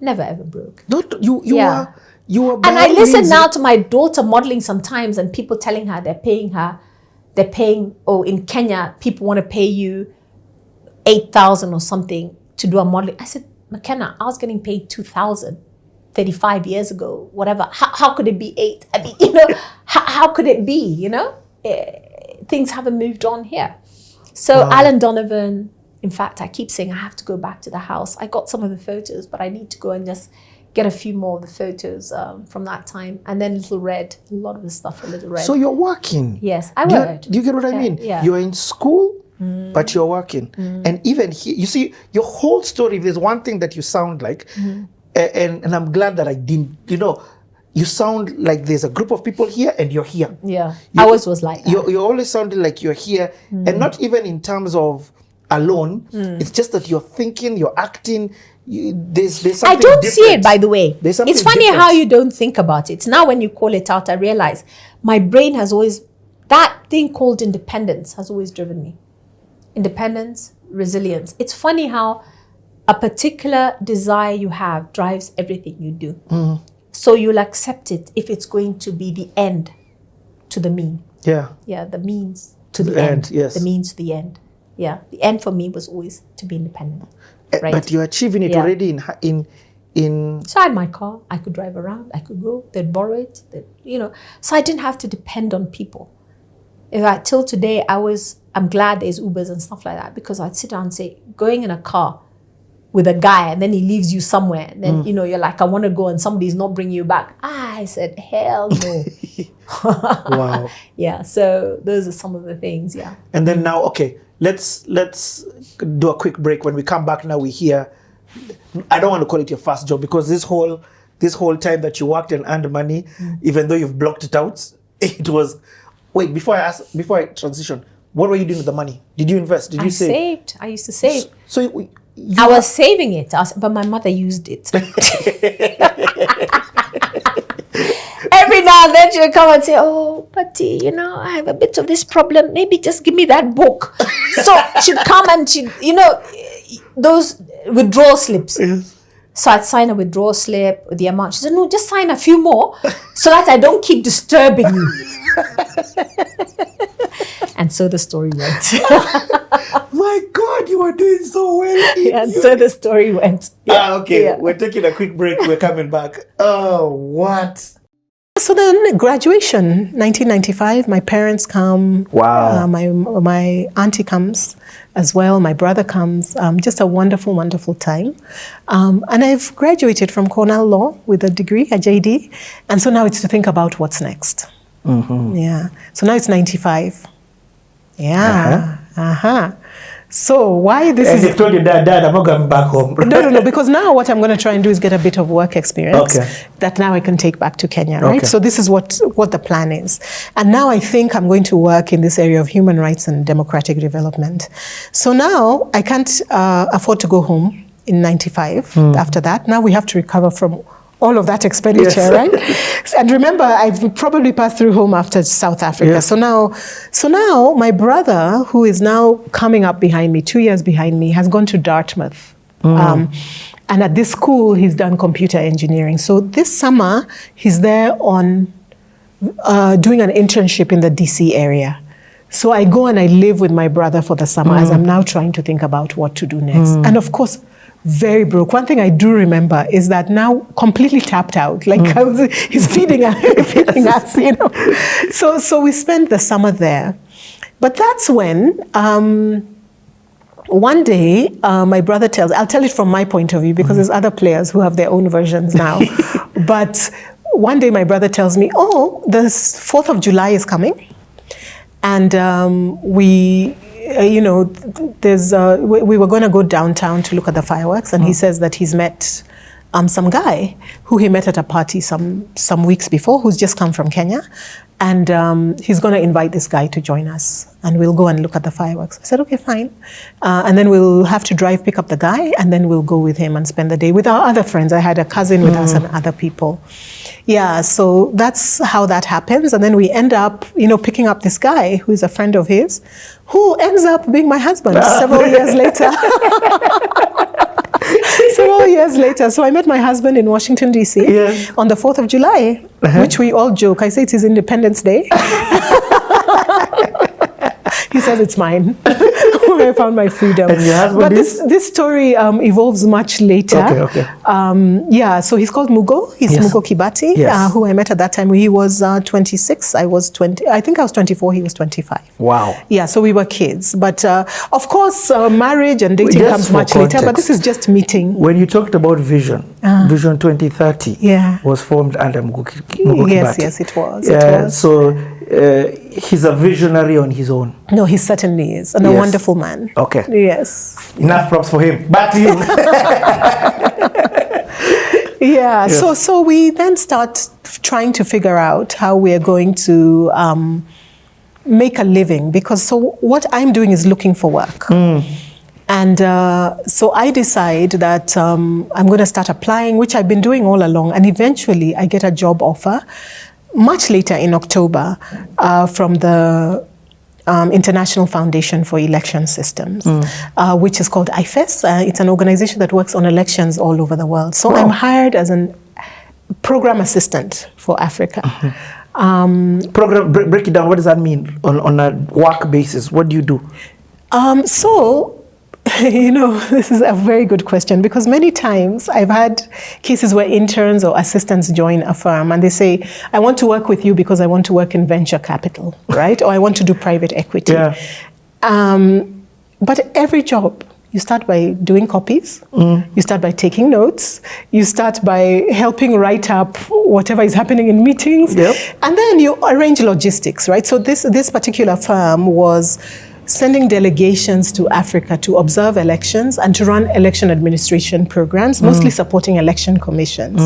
Never ever broke. You were and I listen now to my daughter modeling sometimes and people telling her they're paying, in Kenya, people want to pay you 8,000 or something to do a modeling. I said, McKenna, I was getting paid 2,000 35 years ago, whatever. How could it be 8? I mean, how could it be, Things haven't moved on here. So Alan Donovan, in fact, I keep saying I have to go back to the house. I got some of the photos, but I need to go and just get a few more of the photos from that time. And then Little Red, a lot of the stuff for Little Red. So you're working? Yes, I worked. Do you get what I mean? Yeah. You're in school, but you're working. And even here, you see, your whole story, there's one thing that you sound like, and I'm glad that I didn't, you sound like there's a group of people here and you're here. Yeah, I always was like that. You're always sounding like you're here, and not even in terms of alone. It's just that you're thinking, you're acting. There's something I don't different. see it, by the way. There's something it's funny different. how you don't think about it. Now when you call it out, I realize my brain has always, that thing called independence has always driven me. Independence, resilience. It's funny how a particular desire you have drives everything you do. So you'll accept it if it's going to be the end to the mean. Yeah. Yeah, the means to the end. Yes. The means to the end. Yeah, the end for me was always to be independent. Right? But you're achieving it already in. So I had my car. I could drive around. I could go. They'd borrow it. So I didn't have to depend on people. In fact, till today, I'm glad there's Ubers and stuff like that, because I'd sit down and say, going in a car with a guy and then he leaves you somewhere. And then, you're like, I want to go and somebody's not bringing you back. I said, hell no. Wow. Yeah. So those are some of the things. Yeah. And then now, okay, let's do a quick break. When we come back now, we hear, I don't want to call it your first job, because this whole time that you worked and earned money, even though you've blocked it out, it was, wait, before I transition, What were you doing with the money? Did you invest? Did you save? Saved. I used to save. So I was saving it, but my mother used it. Every now and then she'll come and say, "Oh, Patty, you know, I have a bit of this problem. Maybe just give me that book." So she'd come and those withdrawal slips. So I'd sign a withdrawal slip with the amount. She said, "No, just sign a few more so that I don't keep disturbing you." And so the story went. My God, you are doing so well. And so the story went. Okay, we're taking a quick break. We're coming back. Oh, what? So then graduation, 1995, my parents come. Wow. My auntie comes as well. My brother comes. Just a wonderful, wonderful time. And I've graduated from Cornell Law with a degree, a JD. And so now it's to think about what's next. Mm-hmm. Yeah. So now it's 95. Yeah. So why this and is... you've told your dad, I'm not going back home. No, because now what I'm going to try and do is get a bit of work experience that now I can take back to Kenya, right? Okay. So this is what the plan is. And now I think I'm going to work in this area of human rights and democratic development. So now I can't afford to go home in 95 after that. Now we have to recover from all of that expenditure, right? And remember, I've probably passed through home after South Africa. Yes. So now my brother, who is now coming up behind me, 2 years behind me, has gone to Dartmouth. And at this school, he's done computer engineering. So this summer, he's there on doing an internship in the DC area. So I go and I live with my brother for the summer as I'm now trying to think about what to do next. And of course, very broke. One thing I do remember is that now completely tapped out. Like he's feeding us, you know. So we spent the summer there. But that's when one day my brother I'll tell it from my point of view because there's other players who have their own versions now. But one day my brother tells me, "Oh, the 4th of July is coming." And we were going to go downtown to look at the fireworks, and he says that he's met some guy who he met at a party some weeks before, who's just come from Kenya, and he's going to invite this guy to join us, and we'll go and look at the fireworks. I said, okay, fine. And then we'll have to pick up the guy, and then we'll go with him and spend the day with our other friends. I had a cousin with us and other people. Yeah, so that's how that happens. And then we end up, picking up this guy who is a friend of his, who ends up being my husband several years later. Several years later. So I met my husband in Washington, D.C. on the 4th of July, which we all joke. I say it's his Independence Day. He says it's mine. Where I found my freedom. And your husband but this story evolves much later. Okay. So he's called Mugo. He's Mugo Kibati, who I met at that time. He was 26. I was 20. I think I was 24. He was 25. Wow. Yeah, so we were kids. But of course, marriage and dating comes much later. But this is just meeting. When you talked about Vision, Vision 2030 was formed under Mugo Kibati. Yes, it was. So he's a visionary on his own. No, he certainly is. And a wonderful man. Okay. Yes. Enough props for him. Back to you. So we then start trying to figure out how we're going to make a living, because what I'm doing is looking for work. And so I decide that I'm going to start applying, which I've been doing all along, and eventually I get a job offer much later in October from the International Foundation for Election Systems, which is called IFES. It's an organization that works on elections all over the world. So I'm hired as a program assistant for Africa. Break it down. What does that mean on a work basis? What do you do? This is a very good question, because many times I've had cases where interns or assistants join a firm and they say, I want to work with you because I want to work in venture capital, right? Or I want to do private equity. But every job, you start by doing copies, you start by taking notes, you start by helping write up whatever is happening in meetings, and then you arrange logistics, right? So this particular firm was sending delegations to Africa to observe elections and to run election administration programs, mostly supporting election commissions.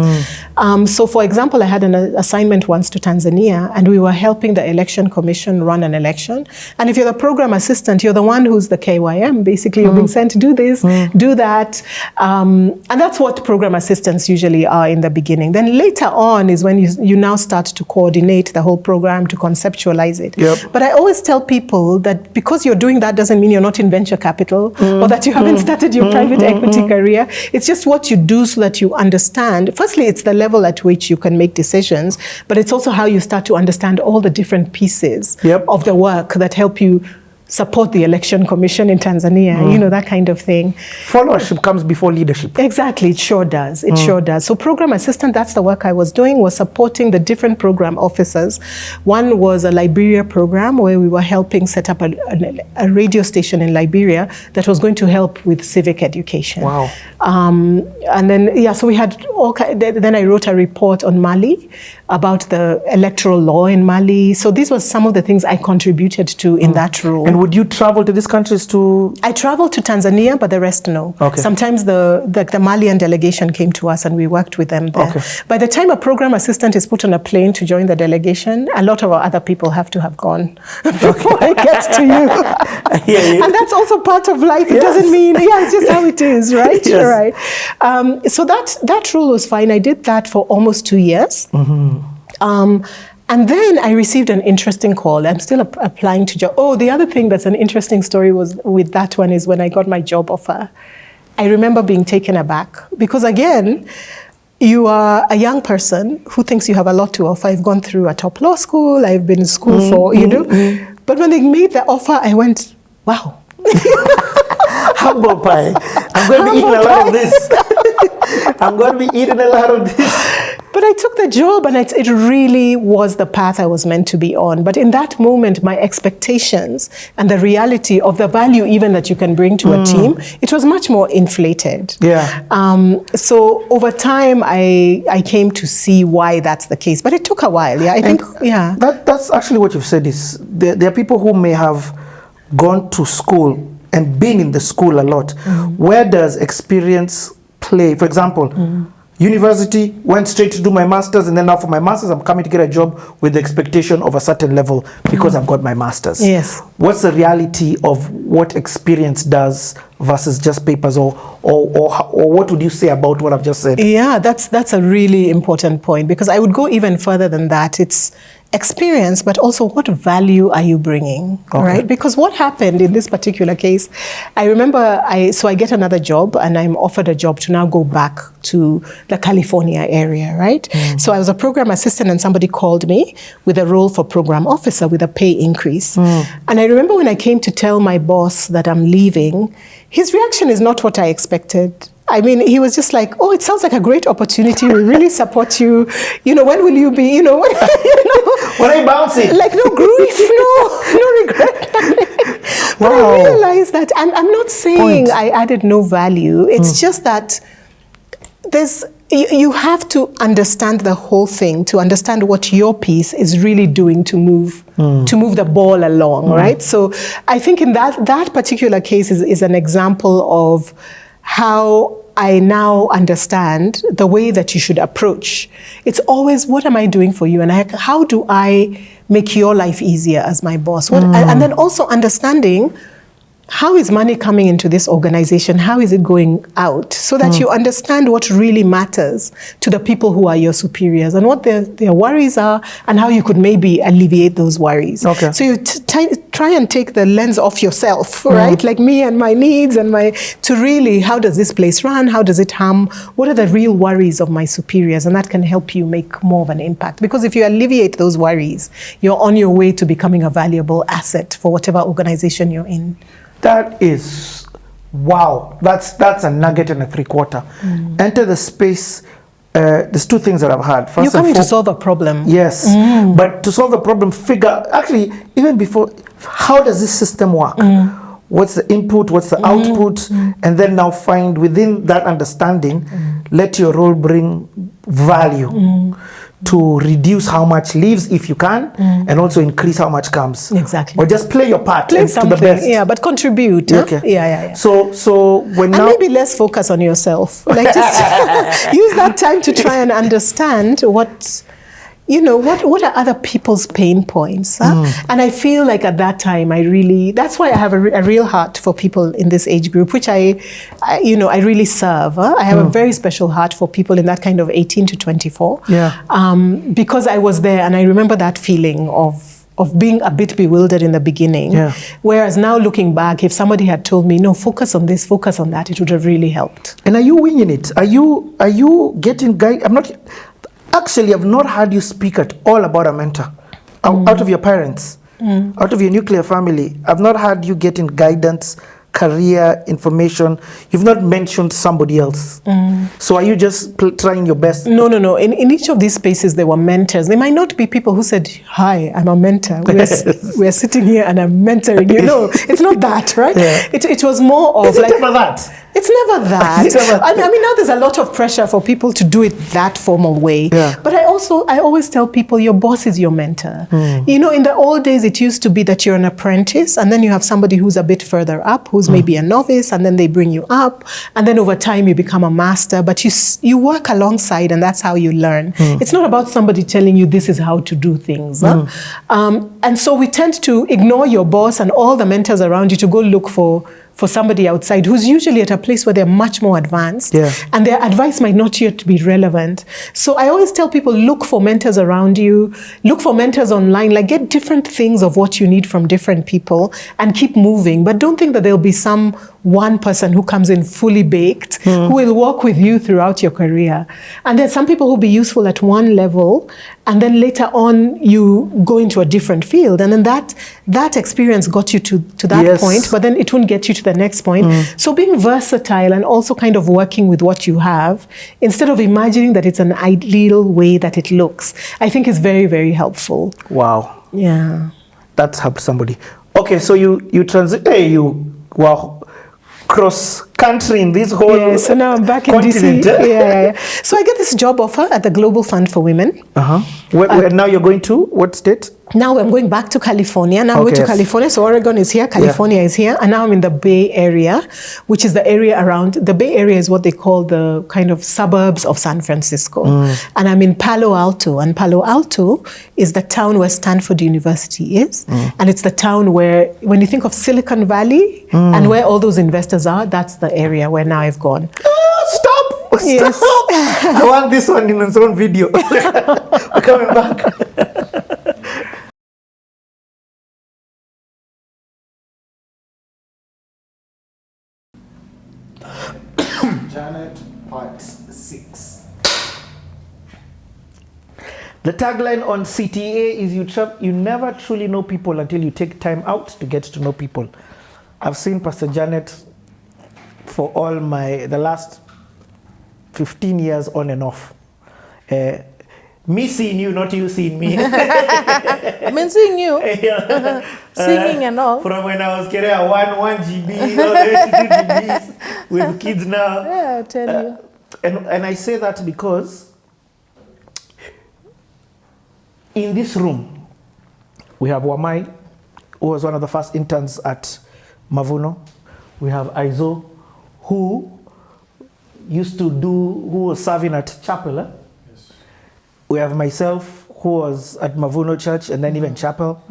So for example, I had an assignment once to Tanzania, and we were helping the election commission run an election. And if you're the program assistant, you're the one who's the KYM. Basically, you're being sent to do this, do that. And that's what program assistants usually are in the beginning. Then later on is when you now start to coordinate the whole program, to conceptualize it. But I always tell people that because you're doing that doesn't mean you're not in venture capital or that you haven't started your private equity career. It's just what you do so that you understand. Firstly, it's the level at which you can make decisions, but it's also how you start to understand all the different pieces of the work that help you support the election commission in Tanzania, you know, that kind of thing. Followership comes before leadership. Exactly, it sure does. It sure does. So program assistant, that's the work I was doing, was supporting the different program officers. One was a Liberia program where we were helping set up a radio station in Liberia that was going to help with civic education. Wow. And then, so we had then I wrote a report on Mali about the electoral law in Mali. So these were some of the things I contributed to in that role. And would you travel to these countries to? I traveled to Tanzania, but the rest no. Okay. Sometimes the Malian delegation came to us and we worked with them there. Okay. By the time a program assistant is put on a plane to join the delegation, a lot of our other people have to have gone before I get to you. I hear you. And that's also part of life. It doesn't mean, it's just how it is, right? Yes. Right. So that role was fine. I did that for almost 2 years. And then I received an interesting call. I'm still applying to job. Oh, the other thing that's an interesting story was with that one is when I got my job offer. I remember being taken aback because again, you are a young person who thinks you have a lot to offer. I've gone through a top law school. I've been in school for, But when they made the offer, I went, wow. Humble pie. I'm going to be eating a lot of this. I'm going to be eating a lot of this. But I took the job and it really was the path I was meant to be on. But in that moment, my expectations and the reality of the value even that you can bring to a team, it was much more inflated. So over time, I came to see why that's the case. But it took a while, I think, That's actually what you've said is there are people who may have gone to school and been in the school a lot. Where does experience play? For example, university, went straight to do my master's, and then now for my master's, I'm coming to get a job with the expectation of a certain level because I've got my master's. Yes. What's the reality of what experience does versus just papers, or what would you say about what I've just said? Yeah, that's a really important point because I would go even further than that. It's experience, but also what value are you bringing, right? Because what happened in this particular case, I remember I get another job and I'm offered a job to now go back to the California area, right? So I was a program assistant and somebody called me with a role for program officer with a pay increase. And I remember when I came to tell my boss that I'm leaving, his reaction is not what I expected. I mean, he was just like, oh, it sounds like a great opportunity. We really support you. When will you be, when are you bouncing? Like, no grief, no regret. But I realized that, I'm not saying I added no value. It's just that you have to understand the whole thing to understand what your piece is really doing to move the ball along, right? So I think in that particular case is an example of how I now understand the way that you should approach. It's always, what am I doing for you? And how do I make your life easier as my boss? And then also understanding, how is money coming into this organization? How is it going out? So that you understand what really matters to the people who are your superiors and what their worries are and how you could maybe alleviate those worries. So you try and take the lens off yourself, right? Like me and my needs to really, how does this place run? How does it hum? What are the real worries of my superiors? And that can help you make more of an impact. Because if you alleviate those worries, you're on your way to becoming a valuable asset for whatever organization you're in. That is, wow. That's a nugget and a 3/4. Enter the space. There's two things that I've had. First, you're coming to solve a problem. Yes, but to solve the problem, actually, even before, how does this system work? What's the input? What's the output? And then now find within that understanding, let your role bring value to reduce how much leaves if you can, and also increase how much comes. Exactly. Or just play your part Play to the something, best. yeah, but contribute. Huh? Okay. Yeah. So when and now maybe less focus on yourself. Like just use that time to try and understand what are other people's pain points. Huh? And I feel like at that time, that's why I have a real heart for people in this age group, which I really serve. Huh? I have a very special heart for people in that kind of 18 to 24. Yeah. Because I was there and I remember that feeling of being a bit bewildered in the beginning. Yeah. Whereas now looking back, if somebody had told me, no, focus on this, focus on that, it would have really helped. And are you winging it? Are you getting Actually, I've not heard you speak at all about a mentor. Out of your parents, out of your nuclear family. I've not heard you getting guidance, career, information. You've not mentioned somebody else. So are you just trying your best? No. In each of these spaces, there were mentors. There might not be people who said, hi, I'm a mentor. We're sitting here and I'm mentoring you. No, it's not that, right? Yeah. It was more of It's never that. It's never that. I mean, now there's a lot of pressure for people to do it that formal way. Yeah. But I always tell people, your boss is your mentor. In the old days, it used to be that you're an apprentice and then you have somebody who's a bit further up, who's maybe a novice, and then they bring you up. And then over time, you become a master. But you work alongside and that's how you learn. It's not about somebody telling you this is how to do things. Huh? And so we tend to ignore your boss and all the mentors around you to go look for somebody outside who's usually at a place where they're much more advanced, and their advice might not yet be relevant. So I always tell people, look for mentors around you, look for mentors online, like get different things of what you need from different people and keep moving. But don't think that there'll be some one person who comes in fully baked, who will walk with you throughout your career. And there's some people who'll be useful at one level, and then later on you go into a different field. And then that experience got you to that point, but then it won't get you to the next point. So being versatile and also kind of working with what you have, instead of imagining that it's an ideal way that it looks, I think is very, very helpful. Wow. Yeah. That's helped somebody. Okay, so you cross country in this whole so now I'm back continent. in DC. Yeah. So I get this job offer at the Global Fund for Women. Where now you're going to what state? Now I'm going back to California. Now I'm going to California. So Oregon is here, California is here, and now I'm in the Bay Area, which is the area around. The Bay Area is what they call the kind of suburbs of San Francisco. And I'm in Palo Alto, and Palo Alto is the town where Stanford University is, and it's the town where, when you think of Silicon Valley and where all those investors are, that's the area where now I've gone. Stop! Yes. I want this one in its own video. We're coming back. Janet, part 6. The tagline on CTA is you never truly know people until you take time out to get to know people. I've seen Pastor Janet for the last 15 years on and off. Me seeing you, not you seeing me. I've been seeing you. Singing and all. From when I was carrying 1 GB, all the way to 2 GBs with kids now. Yeah, I tell you. And I say that because in this room, we have Wamai, who was one of the first interns at Mavuno. We have Aizo, who was serving at Chapel. Yes. We have myself, who was at Mavuno Church and then even Chapel.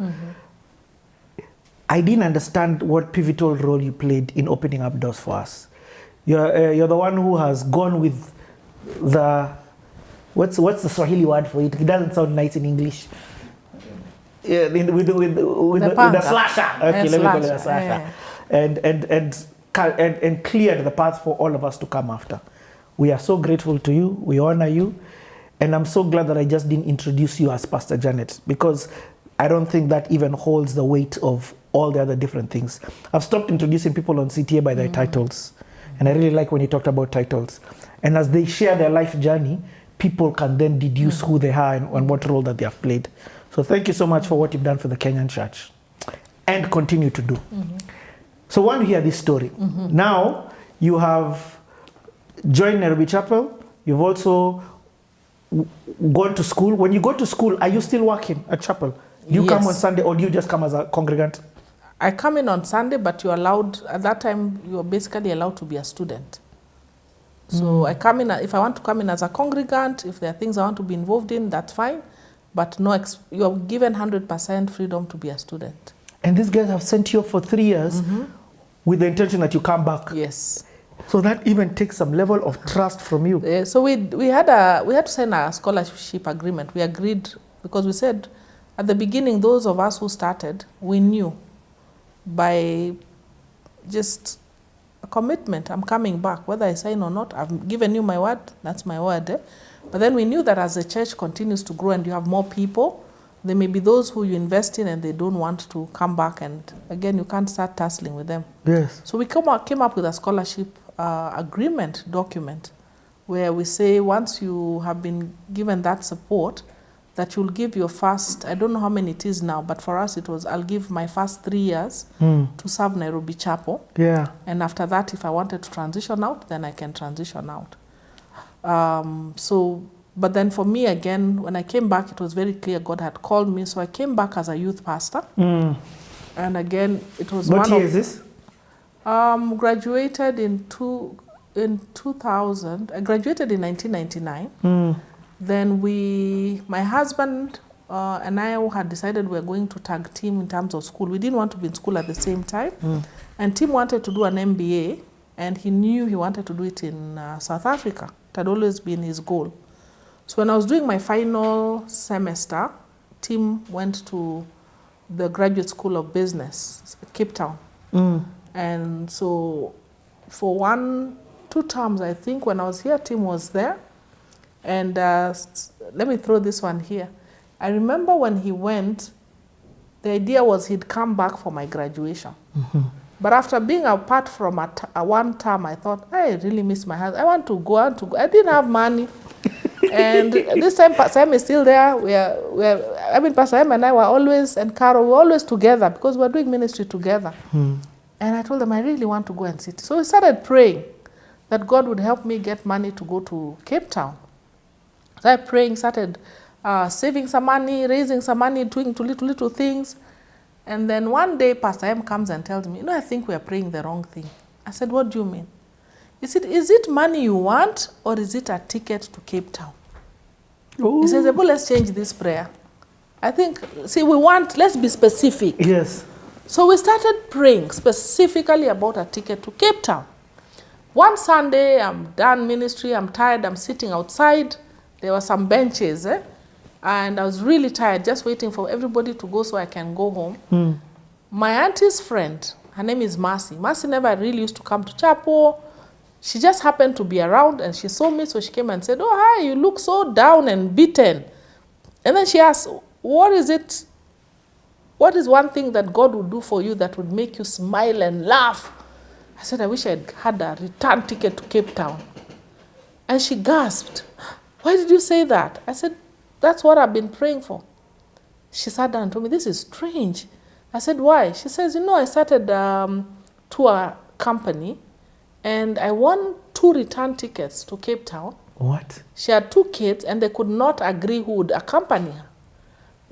I didn't understand what pivotal role you played in opening up doors for us. You're the one who has gone with the, what's the Swahili word for it? It doesn't sound nice in English. Yeah, with the slasher. Okay, let me call it a slasher. Yeah. And cleared the path for all of us to come after. We are so grateful to you. We honor you. And I'm so glad that I just didn't introduce you as Pastor Janet, because I don't think that even holds the weight of all the other different things. I've stopped introducing people on CTA by their titles. And I really like when you talked about titles. And as they share their life journey, people can then deduce who they are and what role that they have played. So thank you so much for what you've done for the Kenyan church and continue to do. So I want to hear this story. Now you have joined Nairobi Chapel. You've also gone to school. When you go to school, are you still working at chapel? Do you come on Yes. Sunday or do you just come as a congregant? I come in on Sunday, but you're allowed, at that time, you're basically allowed to be a student. So I come in, if I want to come in as a congregant, if there are things I want to be involved in, that's fine. But no, you're given 100% freedom to be a student. And these guys have sent you for 3 years with the intention that you come back. Yes. So that even takes some level of trust from you. So we had to sign a scholarship agreement. We agreed because we said at the beginning, those of us who started, we knew by just a commitment, I'm coming back, whether I sign or not. I've given you my word, that's my word. But then we knew that as the church continues to grow and you have more people, there may be those who you invest in and they don't want to come back, and again, you can't start tussling with them. Yes. So we came up with a scholarship agreement document where we say once you have been given that support, that you'll give your first, I don't know how many it is now, but for us it was, I'll give my first 3 years to serve Nairobi Chapel. Yeah. And after that, if I wanted to transition out, then I can transition out. But then for me again, when I came back, it was very clear God had called me. So I came back as a youth pastor. And again, it was What year is this? Graduated in 2000. I graduated in 1999. Then my husband and I had decided we were going to tag team in terms of school. We didn't want to be in school at the same time. And Tim wanted to do an MBA, and he knew he wanted to do it in South Africa. It had always been his goal. So when I was doing my final semester, Tim went to the Graduate School of Business, Cape Town. And so for 2 terms, I think, when I was here, Tim was there. And let me throw this one here. I remember when he went, the idea was he'd come back for my graduation. But after being apart from one term, I thought, I really miss my husband. I want to go. I didn't have money. And this time, Pastor M is still there. Pastor M and I were always, and Carol, we were always together because we were doing ministry together. And I told them, I really want to go and sit. So we started praying that God would help me get money to go to Cape Town. So I praying, started saving some money, raising some money, doing little things. And then one day, Pastor M comes and tells me, I think we are praying the wrong thing. I said, what do you mean? Is it money you want, or is it a ticket to Cape Town? He says, well, let's change this prayer. I think, let's be specific. Yes. So we started praying specifically about a ticket to Cape Town. One Sunday, I'm done ministry, I'm tired, I'm sitting outside. There were some benches, and I was really tired, just waiting for everybody to go so I can go home. My auntie's friend, her name is Mercy. Mercy never really used to come to chapel. She just happened to be around, and she saw me, so she came and said, hi, you look so down and beaten. And then she asked, what is one thing that God would do for you that would make you smile and laugh? I said, I wish I had a return ticket to Cape Town. And she gasped, why did you say that? I said, that's what I've been praying for. She sat down and told me, this is strange. I said, why? She says, I started a tour company, and I won 2 return tickets to Cape Town. What? She had 2 kids, and they could not agree who would accompany her.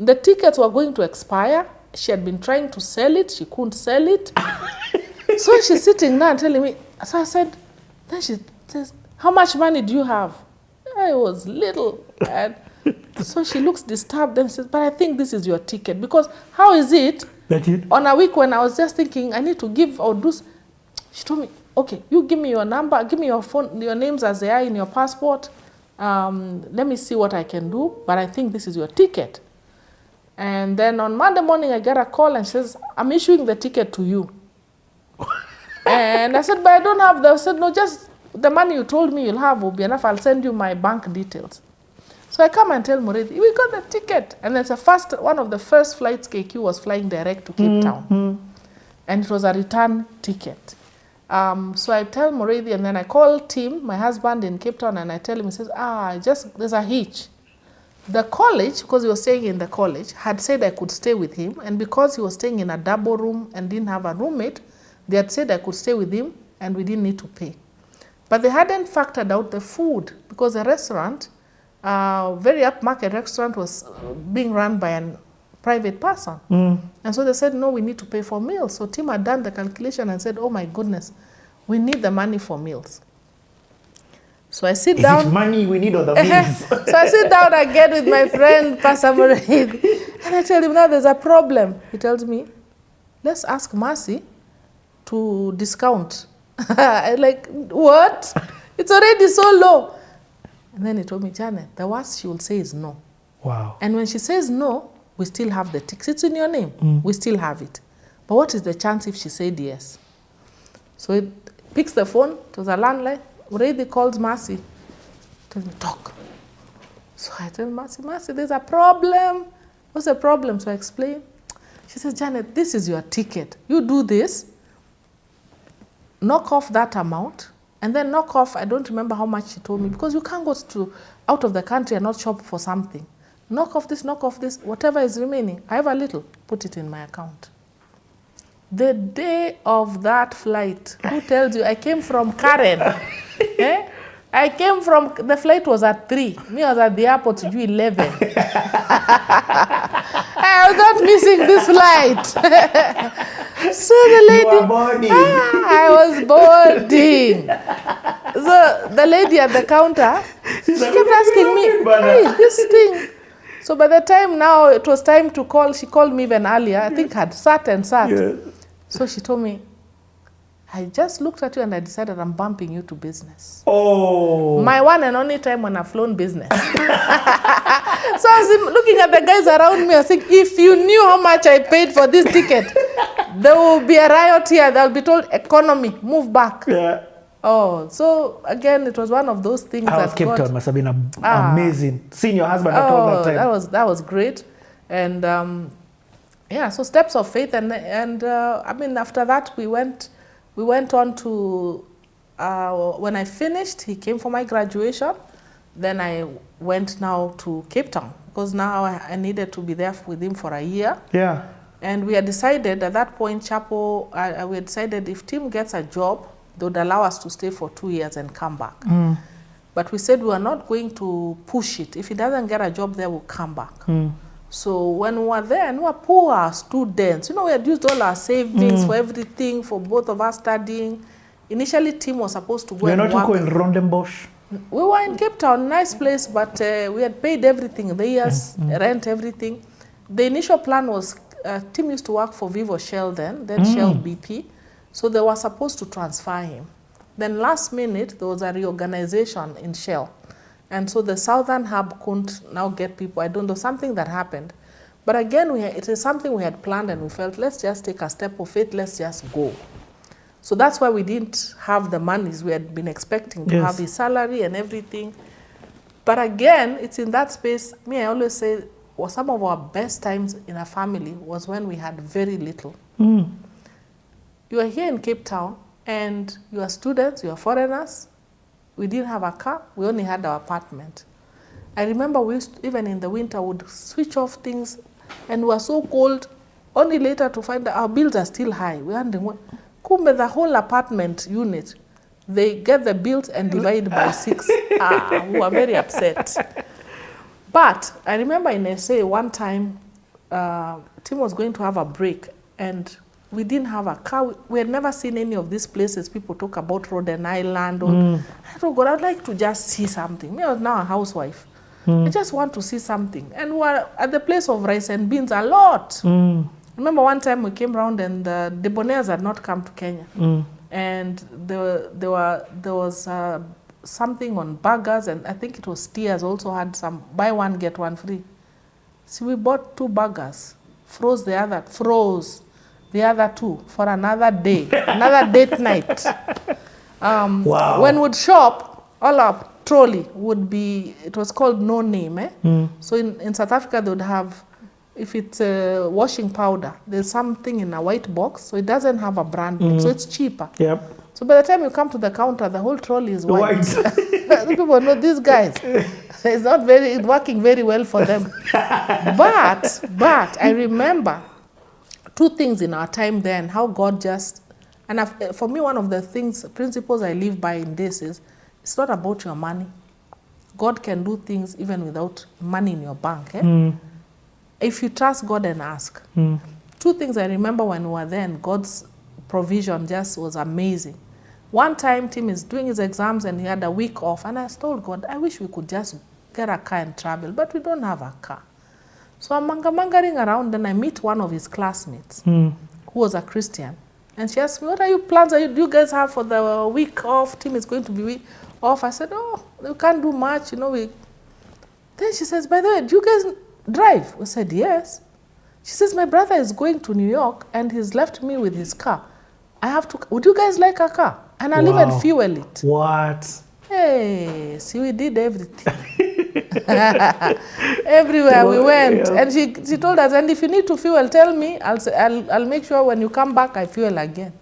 The tickets were going to expire. She had been trying to sell it. She couldn't sell it. So she's sitting there and telling me. So I said, then she says, how much money do you have? It was little. And so she looks disturbed and says, but I think this is your ticket. Because how is it? On a week when I was just thinking, I need to give or do. She told me, okay, you give me your number, give me your phone, your names as they are in your passport. Let me see what I can do. But I think this is your ticket. And then on Monday morning, I get a call and she says, I'm issuing the ticket to you. And I said, but I don't have I said, no, just the money you told me you'll have will be enough. I'll send you my bank details. So I come and tell Mureithi, we got the ticket. And it's one of the first flights KQ was flying direct to Cape Town. And it was a return ticket. So I tell Mureithi, and then I call Tim, my husband in Cape Town, and I tell him, he says, there's a hitch. The college, because he was staying in the college, had said I could stay with him. And because he was staying in a double room and didn't have a roommate, they had said I could stay with him and we didn't need to pay. But they hadn't factored out the food, because the restaurant very upmarket restaurant was being run by a private person. And so they said, no, we need to pay for meals. So Tim had done the calculation and said, oh my goodness, we need the money for meals. So I sit down. Is it money we need or the meals? So I sit down again with my friend, Pastor Murray, and I tell him, now there's a problem. He tells me, let's ask Mercy to discount. I'm like, what? It's already so low. And then he told me, Janet, the worst she will say is no. Wow. And when she says no, we still have the tickets. It's in your name. We still have it. But what is the chance if she said yes? So he picks the phone. It was a landline. Already calls Mercy. Tells me, talk. So I tell Mercy, there's a problem. What's the problem? So I explain. She says, Janet, this is your ticket. You do this, knock off that amount, and then knock off, I don't remember how much she told me, because you can't go out of the country and not shop for something. Knock off this, whatever is remaining. I have a little, put it in my account. The day of that flight, who tells you, I came from Karen. I came from, the flight was at 3. Me, I was at the airport to do 11. I was not missing this flight. So the lady, you were boarding. I was boarding. So the lady at the counter, she kept asking me, hey, this thing. So by the time now it was time to call, she called me even earlier. I think had sat. Yeah. So she told me, I just looked at you and I decided I'm bumping you to business. Oh. My one and only time when I've flown business. So I was looking at the guys around me. I was thinking, if you knew how much I paid for this ticket, there will be a riot here. They'll be told, economy, move back. Yeah. Oh, so again, it was one of those things How that Cape Town must have been amazing. Seeing your husband at all that time. That was great. And yeah, so steps of faith. And I mean, after that, we went on to, when I finished, he came for my graduation. Then I went now to Cape Town, because now I needed to be there with him for a year. Yeah. And we had decided at that point, Chapo, we had decided if Tim gets a job, they would allow us to stay for 2 years and come back. But we said we are not going to push it. If he doesn't get a job there, we'll come back. So when we were there, and we were poor students, we had used all our savings for everything, for both of us studying. Initially, Tim was supposed to go and work. You're not in Rondenbosch? We were in Cape Town, nice place, but we had paid everything, the years, rent, everything. The initial plan was, Tim used to work for Vivo Shell then Shell BP. So they were supposed to transfer him. Then last minute, there was a reorganization in Shell. And so the Southern Hub couldn't now get people. I don't know, something that happened. But again, it is something we had planned, and we felt, let's just take a step of faith, let's just go. So that's why we didn't have the monies we had been expecting to have his salary and everything. But again, it's in that space, I always say, well, some of our best times in our family was when we had very little. You are here in Cape Town, and you are students, you are foreigners. We didn't have a car, we only had our apartment. I remember we used to, even in the winter, would switch off things, and we were so cold, only later to find that our bills are still high. We had Kumbe, the whole apartment unit, they get the bills and divide by 6. We were very upset. But I remember in SA one time, Tim was going to have a break, and we didn't have a car. We had never seen any of these places people talk about, Rhoden Island. I thought, God, I'd like to just see something. Me, I was now a housewife. I just want to see something. And we were at the place of rice and beans a lot. Remember one time we came around, and the Debonaires had not come to Kenya. And there was something on burgers, and I think it was Steers also had some buy one, get one free. So we bought 2 burgers, froze the other 2 for another day, another date night. Wow. When we'd shop, all our trolley would be, it was called no name. So in South Africa, they would have, if it's washing powder, there's something in a white box, so it doesn't have a brand name, so it's cheaper. Yep. So by the time you come to the counter, the whole trolley is white. People know these guys. It's not working very well for them. But I remember 2 things in our time there, and how God just, and for me, one of the principles I live by in this is, it's not about your money. God can do things even without money in your bank. Eh? If you trust God and ask. Two things I remember when we were there, and God's provision just was amazing. One time, Tim is doing his exams and he had a week off, and I told God, I wish we could just get a car and travel, but we don't have a car. So I'm mangering around, and I meet one of his classmates who was a Christian. And she asked me, what are your plans do you guys have for the week off? Tim is going to be off. I said, oh, we can't do much, you know. Then she says, by the way, do you guys drive? I said, yes. She says, my brother is going to New York and he's left me with his car. I have to, would you guys like a car? And I'll even fuel it. What? Hey, see, we did everything. Everywhere we went. And she told us, and if you need to fuel, tell me. I'll make sure when you come back, I fuel again.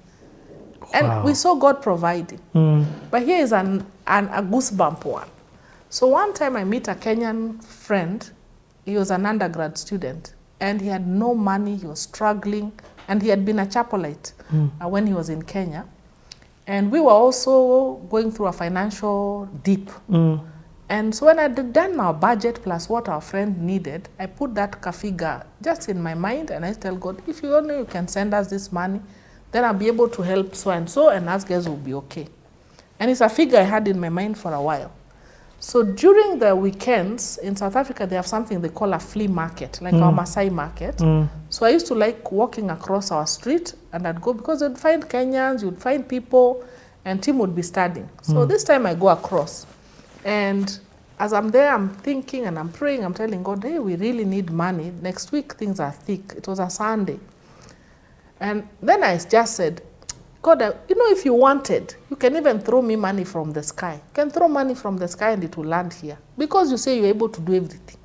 And we saw God providing. But here is a goosebump one. So one time I meet a Kenyan friend. He was an undergrad student. And he had no money. He was struggling. And he had been a chapelite when he was in Kenya. And we were also going through a financial dip. And so when I had done our budget plus what our friend needed, I put that figure just in my mind, and I tell God, if you only you can send us this money, then I'll be able to help so and us guys will be okay. And it's a figure I had in my mind for a while. So during the weekends in South Africa, they have something they call a flea market, like our Maasai market. So I used to like walking across our street, and I'd go because you'd find Kenyans, you'd find people, and Tim would be studying. So this time I go across. And as I'm there, I'm thinking and I'm praying, I'm telling God, hey, we really need money. Next week, things are thick. It was a Sunday. And then I just said, God, you know, if you wanted, you can even throw me money from the sky. You can throw money from the sky and it will land here. Because you say you're able to do everything.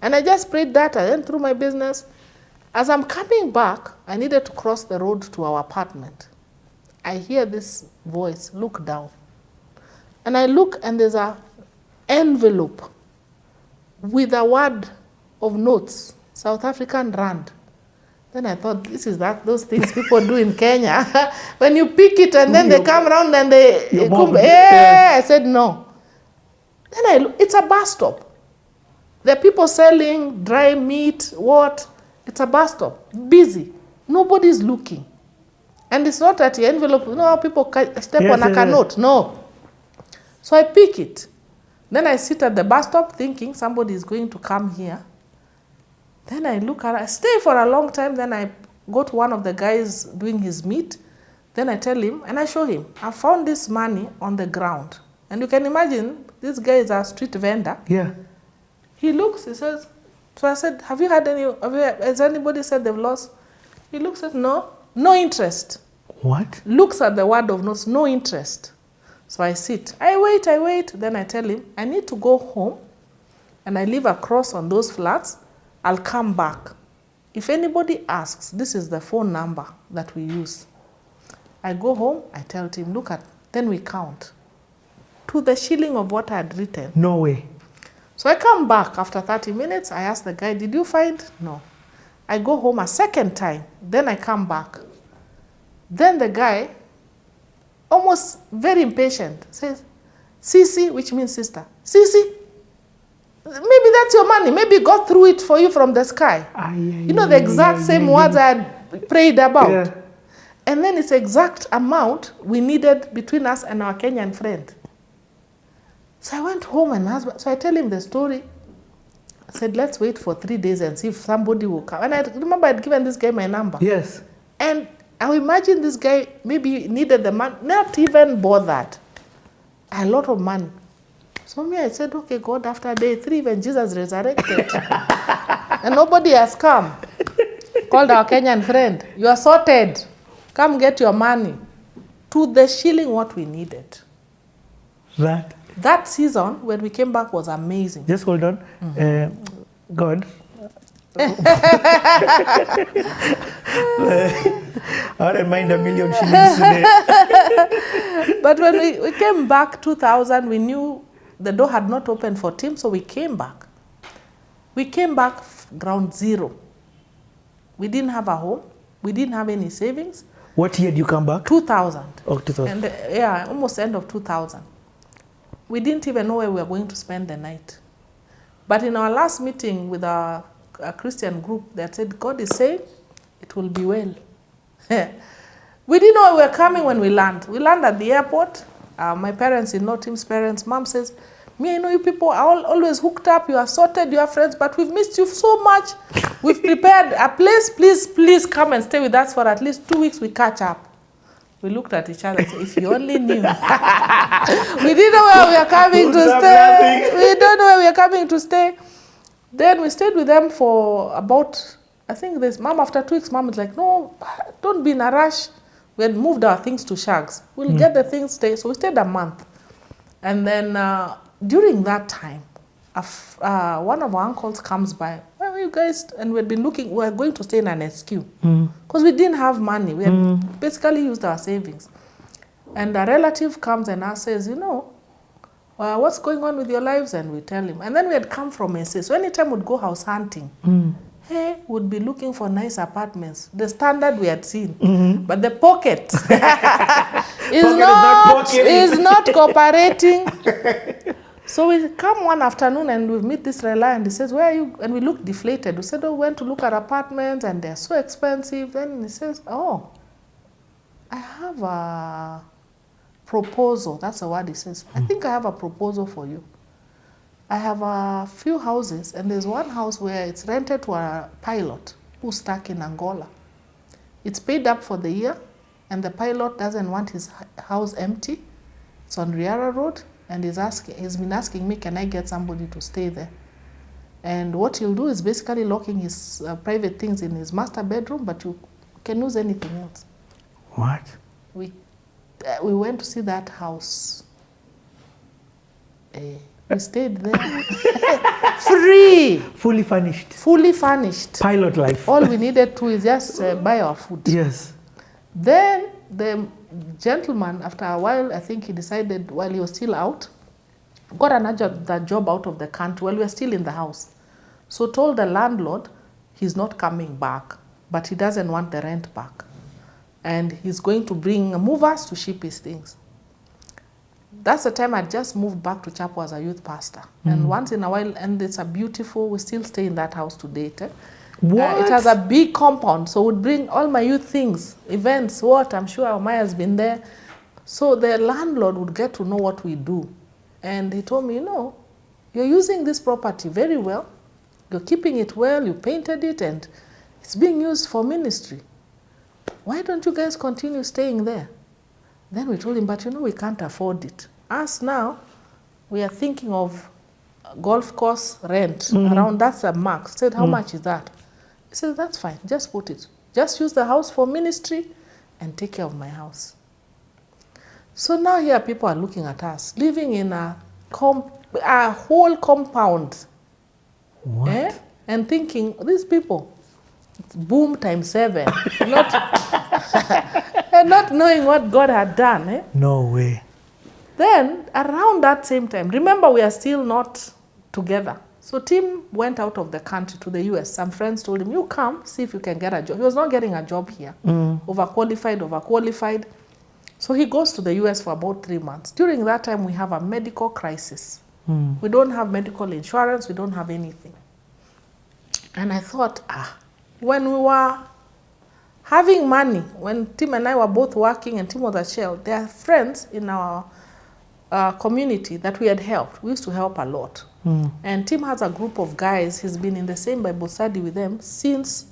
And I just prayed that. I went through my business. As I'm coming back, I needed to cross the road to our apartment. I hear this voice, look down. And I look, and there's an envelope with a word of notes, South African rand. Then I thought, this is those things people do in Kenya. When you pick it and then they come around and they come, I said, no. Then I look, it's a bus stop. There are people selling dry meat, what? It's a bus stop, busy. Nobody's looking. And it's not at the envelope, you know how people step on a note, no. So I pick it. Then I sit at the bus stop thinking somebody is going to come here. Then I look at it, I stay for a long time. Then I go to one of the guys doing his meat. Then I tell him, and I show him, I found this money on the ground. And you can imagine, this guy is a street vendor. Yeah. He looks, he says, so I said, has anybody said they've lost? He looks at, no interest. What? Looks at the word of notes, no interest. So I sit, I wait. Then I tell him, I need to go home and I live across on those flats. I'll come back. If anybody asks, this is the phone number that we use. I go home, I tell him, look at, then we count. To the shilling of what I had written. No way. So I come back after 30 minutes. I ask the guy, did you find? No. I go home a second time. Then I come back. Then the guy, almost very impatient, says, Sisi, which means sister. Sisi, maybe that's your money. Maybe God threw it for you from the sky. You know, the exact same words I had prayed about. Yeah. And then it's exact amount we needed between us and our Kenyan friend. So I went home and asked, so I tell him the story. I said, let's wait for 3 days and see if somebody will come. And I remember I'd given this guy my number. Yes. And I imagine this guy maybe needed the money, not even bothered. A lot of money. So me, I said, okay, God, after day 3, when Jesus resurrected, and nobody has come, called our Kenyan friend, you are sorted. Come get your money. To the shilling what we needed. That season, when we came back, was amazing. Just hold on. God. I wouldn't mind $1 million shillings today. But when we came back 2000, we knew the door had not opened for Tim, so we came back. We came back ground zero. We didn't have a home. We didn't have any savings. What year did you come back? 2000. Oh, 2000. And yeah, almost end of 2000. we didn't even know where we were going to spend the night. But in our last meeting with our Christian group, they said, God is saying, it will be well. We didn't know we were coming when we land. We land at the airport. My parents, Tim's parents, mom says, me, I know you people are always hooked up, you are sorted, you are friends, but we've missed you so much. We've prepared a place, please come and stay with us for at least 2 weeks, we catch up. We looked at each other and said, if you only knew. We didn't know where we were coming to stay. We don't know where we are coming to stay. Then we stayed with them for about, I think this mom, after 2 weeks, mom was like, no, don't be in a rush. We had moved our things to Shags. We'll get the things stay. So we stayed a month. And then during that time, one of our uncles comes by. Where are you guys? And we'd been looking, we were going to stay in an SQ. Because we didn't have money. We had basically used our savings. And a relative comes and says, what's going on with your lives? And we tell him. And then we had come from SA. So anytime we'd go house hunting, would be looking for nice apartments. The standard we had seen. But the pocket is not cooperating. So we come one afternoon and we meet this Rela and he says, where are you? And we look deflated. We said, we went to look at apartments and they're so expensive. Then he says, I have a proposal. That's the word he says. I think I have a proposal for you. I have a few houses, and there's one house where it's rented to a pilot who's stuck in Angola. It's paid up for the year, and the pilot doesn't want his house empty. It's on Riara Road, and he's been asking me, can I get somebody to stay there? And what he'll do is basically locking his private things in his master bedroom, but you can use anything else. What? We went to see that house. We stayed there. Free. Fully furnished. Fully furnished. Pilot life. All we needed to is just buy our food. Yes. Then the gentleman, after a while, I think he decided while he was still out, got another job out of the country while we were still in the house. So told the landlord he's not coming back, but he doesn't want the rent back. And he's going to bring movers to ship his things. That's the time I just moved back to Chapo as a youth pastor. And once in a while, and it's a beautiful, we still stay in that house today. What? It has a big compound, so we'd bring all my youth things, events, I'm sure Maya's been there. So the landlord would get to know what we do. And he told me, you're using this property very well. You're keeping it well, you painted it, and it's being used for ministry. Why don't you guys continue staying there? Then we told him, but we can't afford it. Us now, we are thinking of golf course rent around, that's a max. Said, how much is that? He said, that's fine, just put it. Just use the house for ministry and take care of my house. So now here people are looking at us, living in a whole compound. What? And thinking, these people, it's boom times 7. Not knowing what God had done. No way. Then, around that same time, remember we are still not together. So Tim went out of the country to the US. Some friends told him, you come, see if you can get a job. He was not getting a job here. Overqualified. So he goes to the US for about 3 months. During that time, we have a medical crisis. We don't have medical insurance. We don't have anything. And I thought, when we were having money, when Tim and I were both working and Tim was at Shell, there are friends in our community that we had helped. We used to help a lot. And Tim has a group of guys. He's been in the same Bible study with them since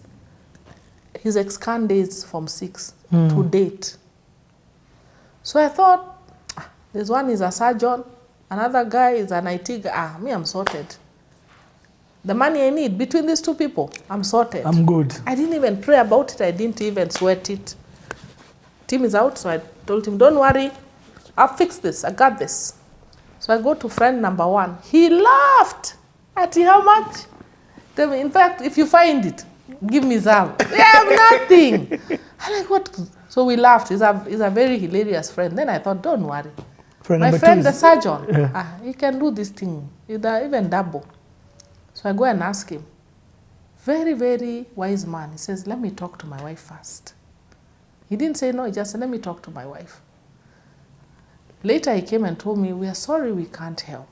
his ex-con days from 6 to date. So I thought, this one is a surgeon, another guy is an IT guy. Me, I'm sorted. The money I need between these two people, I'm sorted. I'm good. I didn't even pray about it. I didn't even sweat it. Tim is out, so I told him, don't worry, I'll fix this. I got this. So I go to friend number 1. He laughed at how much? In fact, if you find it, give me some. I have nothing. I'm like, what? So we laughed. He's a very hilarious friend. Then I thought, don't worry. My friend, the surgeon, he can do this thing, even double. So I go and ask him. Very, very wise man. He says, let me talk to my wife first. He didn't say no, he just said, let me talk to my wife. Later he came and told me, we are sorry, we can't help.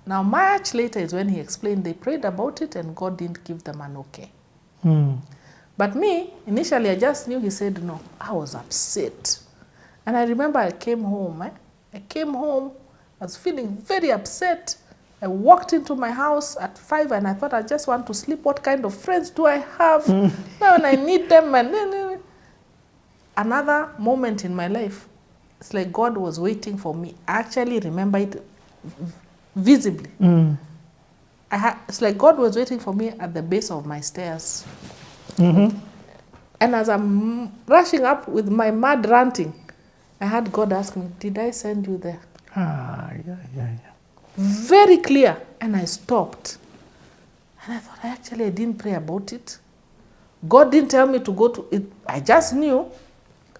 Now much later is when he explained they prayed about it and God didn't give them an okay. But me, initially I just knew he said no. I was upset. And I remember I came home. I came home, I was feeling very upset. I walked into my house at 5 and I thought I just want to sleep. What kind of friends do I have? Now when I need them. And then another moment in my life, it's like God was waiting for me. I actually remember it visibly. It's like God was waiting for me at the base of my stairs. And as I'm rushing up with my mad ranting, I had God ask me, did I send you there? Very clear. And I stopped. And I thought, I didn't pray about it. God didn't tell me to go to it. I just knew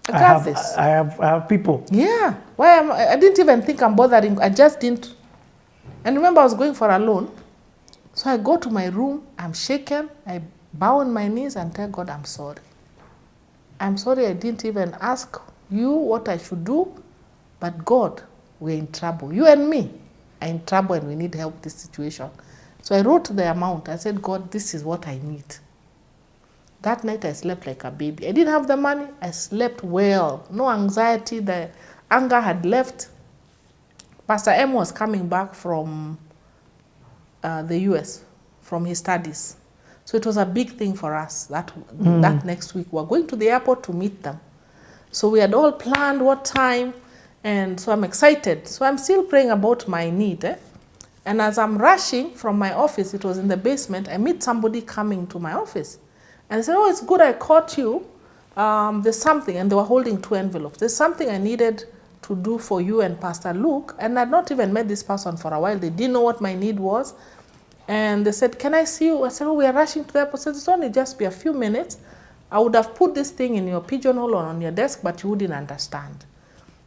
I got this. I have people. Yeah. I didn't even think I'm bothering. I just didn't. And remember, I was going for a loan. So I go to my room. I'm shaken. I bow on my knees and tell God, I'm sorry. I'm sorry I didn't even ask you what I should do. But God, we're in trouble. You and me are in trouble and we need help this situation. So I wrote the amount. I said, God, this is what I need. That night I slept like a baby. I didn't have the money. I slept well. No anxiety. The anger had left. Pastor M was coming back from the US, from his studies. So it was a big thing for us that next week. We're going to the airport to meet them. So we had all planned what time. And so I'm excited. So I'm still praying about my need. And as I'm rushing from my office, it was in the basement, I meet somebody coming to my office. And they said, oh, it's good I caught you. There's something. And they were holding 2 envelopes. There's something I needed to do for you and Pastor Luke. And I'd not even met this person for a while. They didn't know what my need was. And they said, can I see you? I said, oh, we are rushing to the airport. I said, it's only just be a few minutes. I would have put this thing in your pigeonhole or on your desk, but you wouldn't understand.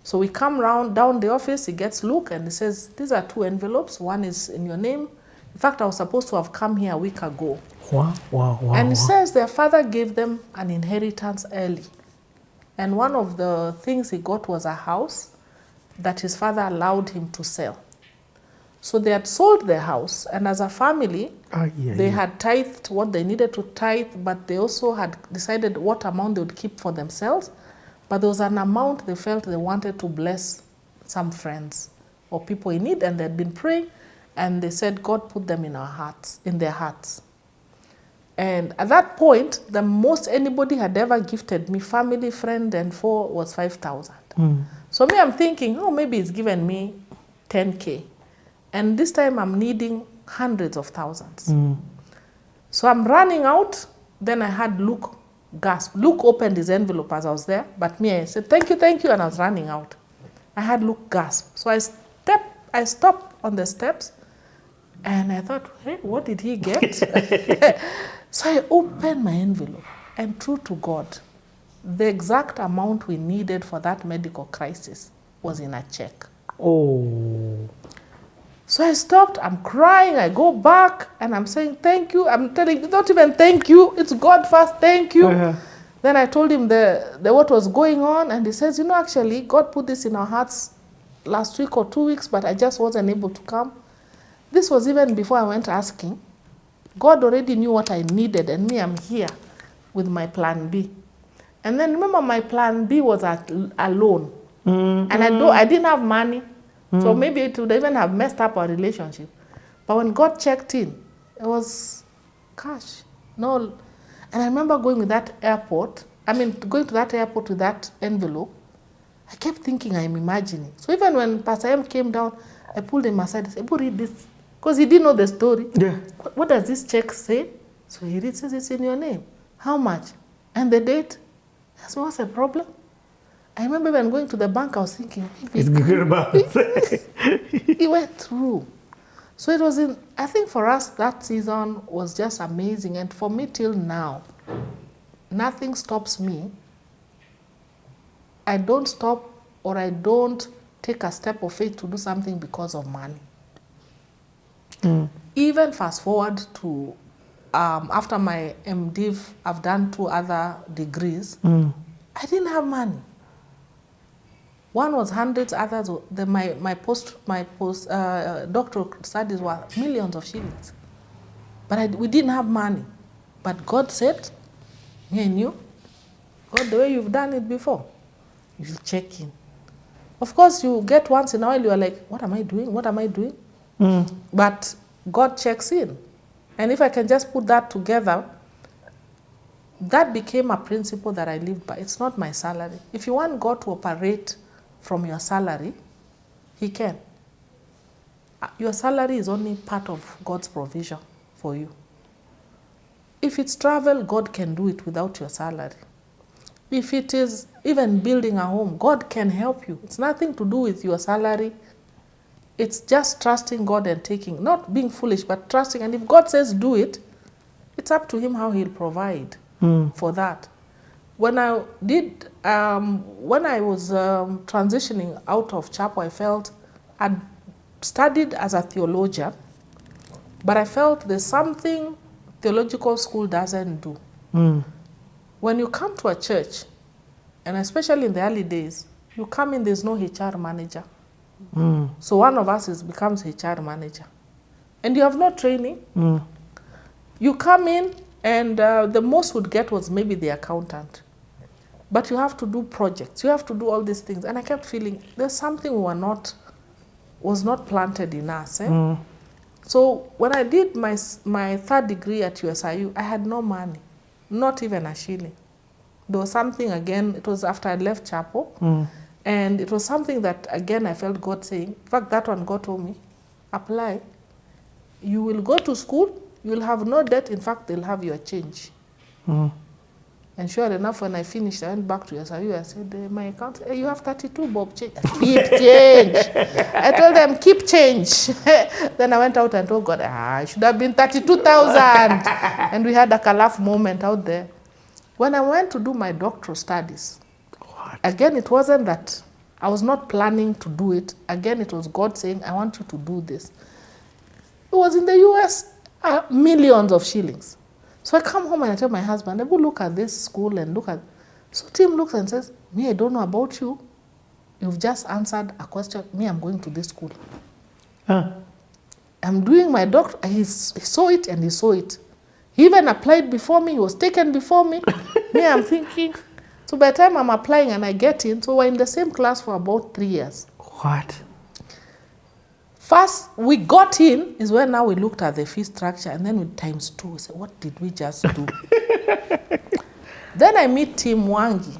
So we come down the office, he gets Luke, and he says, these are 2 envelopes. One is in your name. In fact, I was supposed to have come here a week ago. Wow. And he says their father gave them an inheritance early. And one of the things he got was a house that his father allowed him to sell. So they had sold their house, and as a family, they had tithed what they needed to tithe, but they also had decided what amount they would keep for themselves. But there was an amount they felt they wanted to bless some friends or people in need, and they'd been praying, and they said, God put them in their hearts. And at that point, the most anybody had ever gifted me, family, friend, and foe, was 5,000. So me, I'm thinking, oh, maybe it's given me 10K. And this time I'm needing hundreds of thousands. So I'm running out. Then I had Luke gasp. Luke opened his envelope as I was there, but me, I said, thank you, and I was running out. I had Luke gasp. So I stopped on the steps, and I thought, hey, what did he get? So I opened my envelope, and true to God, the exact amount we needed for that medical crisis was in a check. So I stopped, I'm crying, I go back, and I'm saying, thank you. I'm telling you, not even thank you, it's God first, thank you. Then I told him what was going on, and he says, actually, God put this in our hearts last week or 2 weeks, but I just wasn't able to come. This was even before I went asking. God already knew what I needed, and me, I'm here with my plan B. And then remember, my plan B was a loan. And I didn't have money. So maybe it would even have messed up our relationship. But when God checked in, it was cash. No. And I remember going to that airport with that envelope. I kept thinking I'm imagining. So even when Pastor M came down, I pulled him aside and said, read this. Because he didn't know the story. What does this check say? So he reads, says it's in your name. How much? And the date? I asked me, what's the problem? I remember when going to the bank, I was thinking, it's good about He went through. So it was I think for us, that season was just amazing. And for me till now, nothing stops me. I don't stop or I don't take a step of faith to do something because of money. Even fast forward to after my MDiv, I've done 2 other degrees. I didn't have money. One was hundreds, others, my post doctoral studies were millions of shillings. But we didn't have money. But God said, me and you, God, the way you've done it before, you'll check in. Of course, you get once in a while, you are like, what am I doing? What am I doing? But God checks in. And if I can just put that together, that became a principle that I lived by. It's not my salary. If you want God to operate from your salary, He can. Your salary is only part of God's provision for you. If it's travel, God can do it without your salary. If it is even building a home, God can help you. It's nothing to do with your salary. It's just trusting God and taking, not being foolish, but trusting. And if God says do it, it's up to Him how He'll provide for that. When I did, when I was transitioning out of chapel, I felt I'd studied as a theologian, but I felt there's something theological school doesn't do. When you come to a church, and especially in the early days, you come in, there's no HR manager. So one of us becomes HR manager. And you have no training. You come in, and the most would get was maybe the accountant. But you have to do projects. You have to do all these things. And I kept feeling there's something was not planted in us. So when I did my third degree at USIU, I had no money, not even a shilling. There was something, again, it was after I left chapel, and it was something that, again, I felt God saying, in fact, that one God told me, apply. You will go to school, you will have no debt, in fact, they'll have your change. And sure enough, when I finished, I went back to USIU, I said, my account, hey, you have 32 bob change. Keep change. I told them, keep change. Then I went out and told God, I should have been 32,000. And we had a laugh moment out there. When I went to do my doctoral studies, again, it wasn't that I was not planning to do it. Again, it was God saying, I want you to do this. It was in the US, millions of shillings. So I come home and I tell my husband, I go look at this school and look at. So Tim looks and says, me, I don't know about you. You've just answered a question. Me, I'm going to this school. I'm doing my doctor. He saw it and he saw it. He even applied before me. He was taken before me. Me, I'm thinking. So by the time I'm applying and I get in, so we're in the same class for about 3 years. What? First, we got in is when now we looked at the fee structure, and then with times 2, we said, what did we just do? Then I meet Tim Wangi,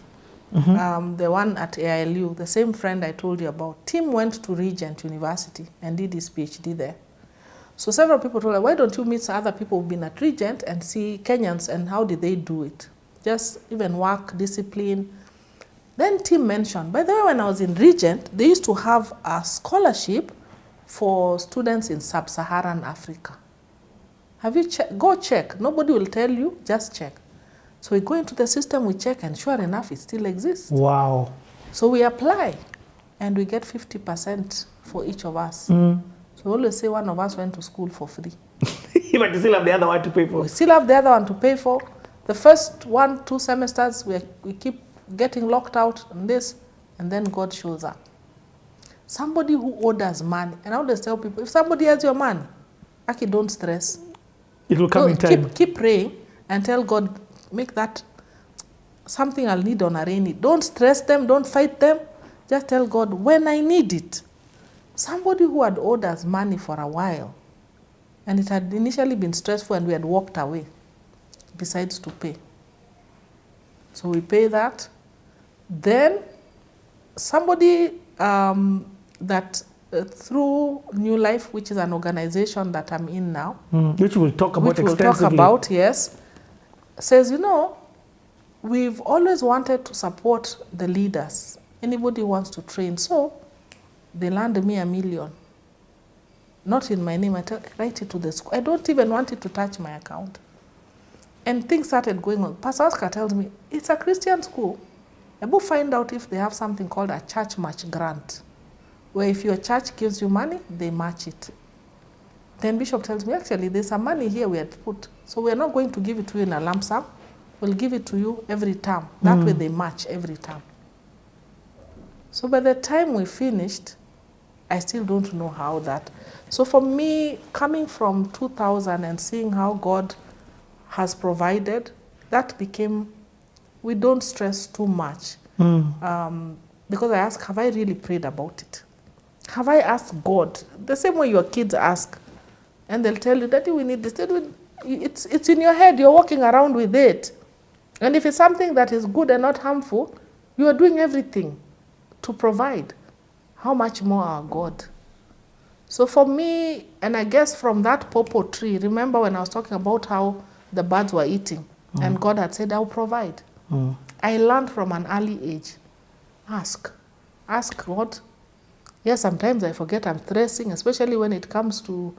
the one at AILU, the same friend I told you about. Tim went to Regent University and did his PhD there. So several people told him, why don't you meet other people who've been at Regent and see Kenyans and how did they do it? Just even work, discipline. Then Tim mentioned, by the way, when I was in Regent, they used to have a scholarship for students in sub-Saharan Africa. Have you go check. Nobody will tell you, just check. So we go into the system, we check, and sure enough, it still exists. Wow. So we apply, and we get 50% for each of us. So we always say one of us went to school for free. But you still have the other one to pay for. We still have the other one to pay for. The first 1-2 semesters, we keep getting locked out on this, and then God shows up. Somebody who orders money, and I always tell people, if somebody has your money, actually don't stress. It will come in time. Keep praying and tell God, make that something I'll need on a rainy. Don't stress them, don't fight them. Just tell God, when I need it. Somebody who had owed us money for a while, and it had initially been stressful and we had walked away, decides to pay. So we pay that. Then somebody through New Life, which is an organization that I'm in now, which we'll talk about extensively. Which we'll talk about, yes, says, you know, we've always wanted to support the leaders. Anybody wants to train. So they land me $1 million. Not in my name, I write it to the school. I don't even want it to touch my account. And things started going on. Pastor Oscar tells me, it's a Christian school. I will find out if they have something called a church match grant, where if your church gives you money, they match it. Then Bishop tells me, actually, there's some money here we had put. So we're not going to give it to you in a lump sum. We'll give it to you every term. That way they match every term. So by the time we finished, I still don't know how that. So for me, coming from 2000 and seeing how God has provided, that became, we don't stress too much. Because I ask, have I really prayed about it? Have I asked God? The same way your kids ask, and they'll tell you, Daddy, we need this. It's in your head, you're walking around with it. And if it's something that is good and not harmful, you are doing everything to provide. How much more our God? So for me, and I guess from that pawpaw tree, remember when I was talking about how the birds were eating, and God had said, I'll provide. I learned from an early age, ask God. Yes, sometimes I forget I'm stressing, especially when it comes to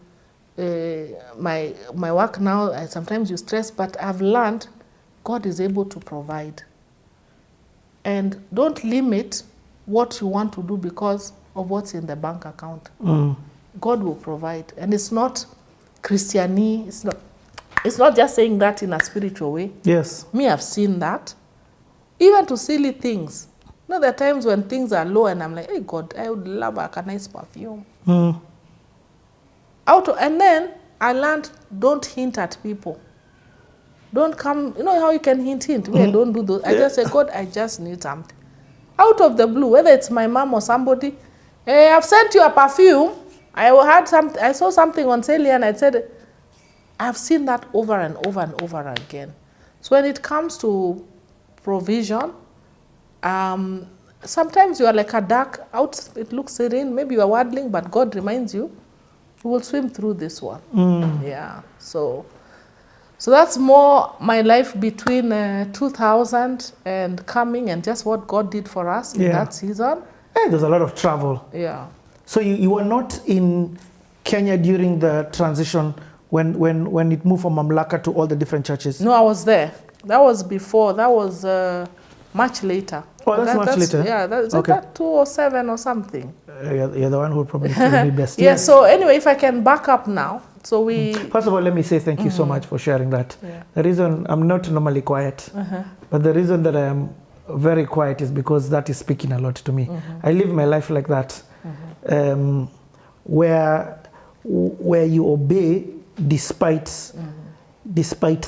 my work now. Sometimes you stress, but I've learned God is able to provide. And don't limit what you want to do because of what's in the bank account. God will provide. And it's not Christiani, it's not just saying that in a spiritual way. Yes. Me, I've seen that. Even to silly things. You know, there are times when things are low and I'm like, hey God, I would love a nice perfume. And then I learned, don't hint at people. Don't come, you know how you can hint? I don't do those. I just say, God, I just need something. Out of the blue, whether it's my mom or somebody, hey, I've sent you a perfume. I saw something on sale and I said, I've seen that over and over and over again. So when it comes to provision, sometimes you are like a duck, out it looks serene, maybe you are waddling, but God reminds you, you will swim through this one. Yeah, so that's more my life between 2000 and coming, and just what God did for us in that season. Hey, there's a lot of travel. Yeah. So you were not in Kenya during the transition when it moved from Mamlaka to all the different churches? No, I was there. That was before. That was much later. Oh, that's much later? Yeah, that 2007 or something. You're the one who probably told me best. Yeah, so anyway, if I can back up now. So First of all, let me say thank you so much for sharing that. Yeah. The reason I'm not normally quiet, but the reason that I am very quiet is because that is speaking a lot to me. I live my life like that, where you obey despite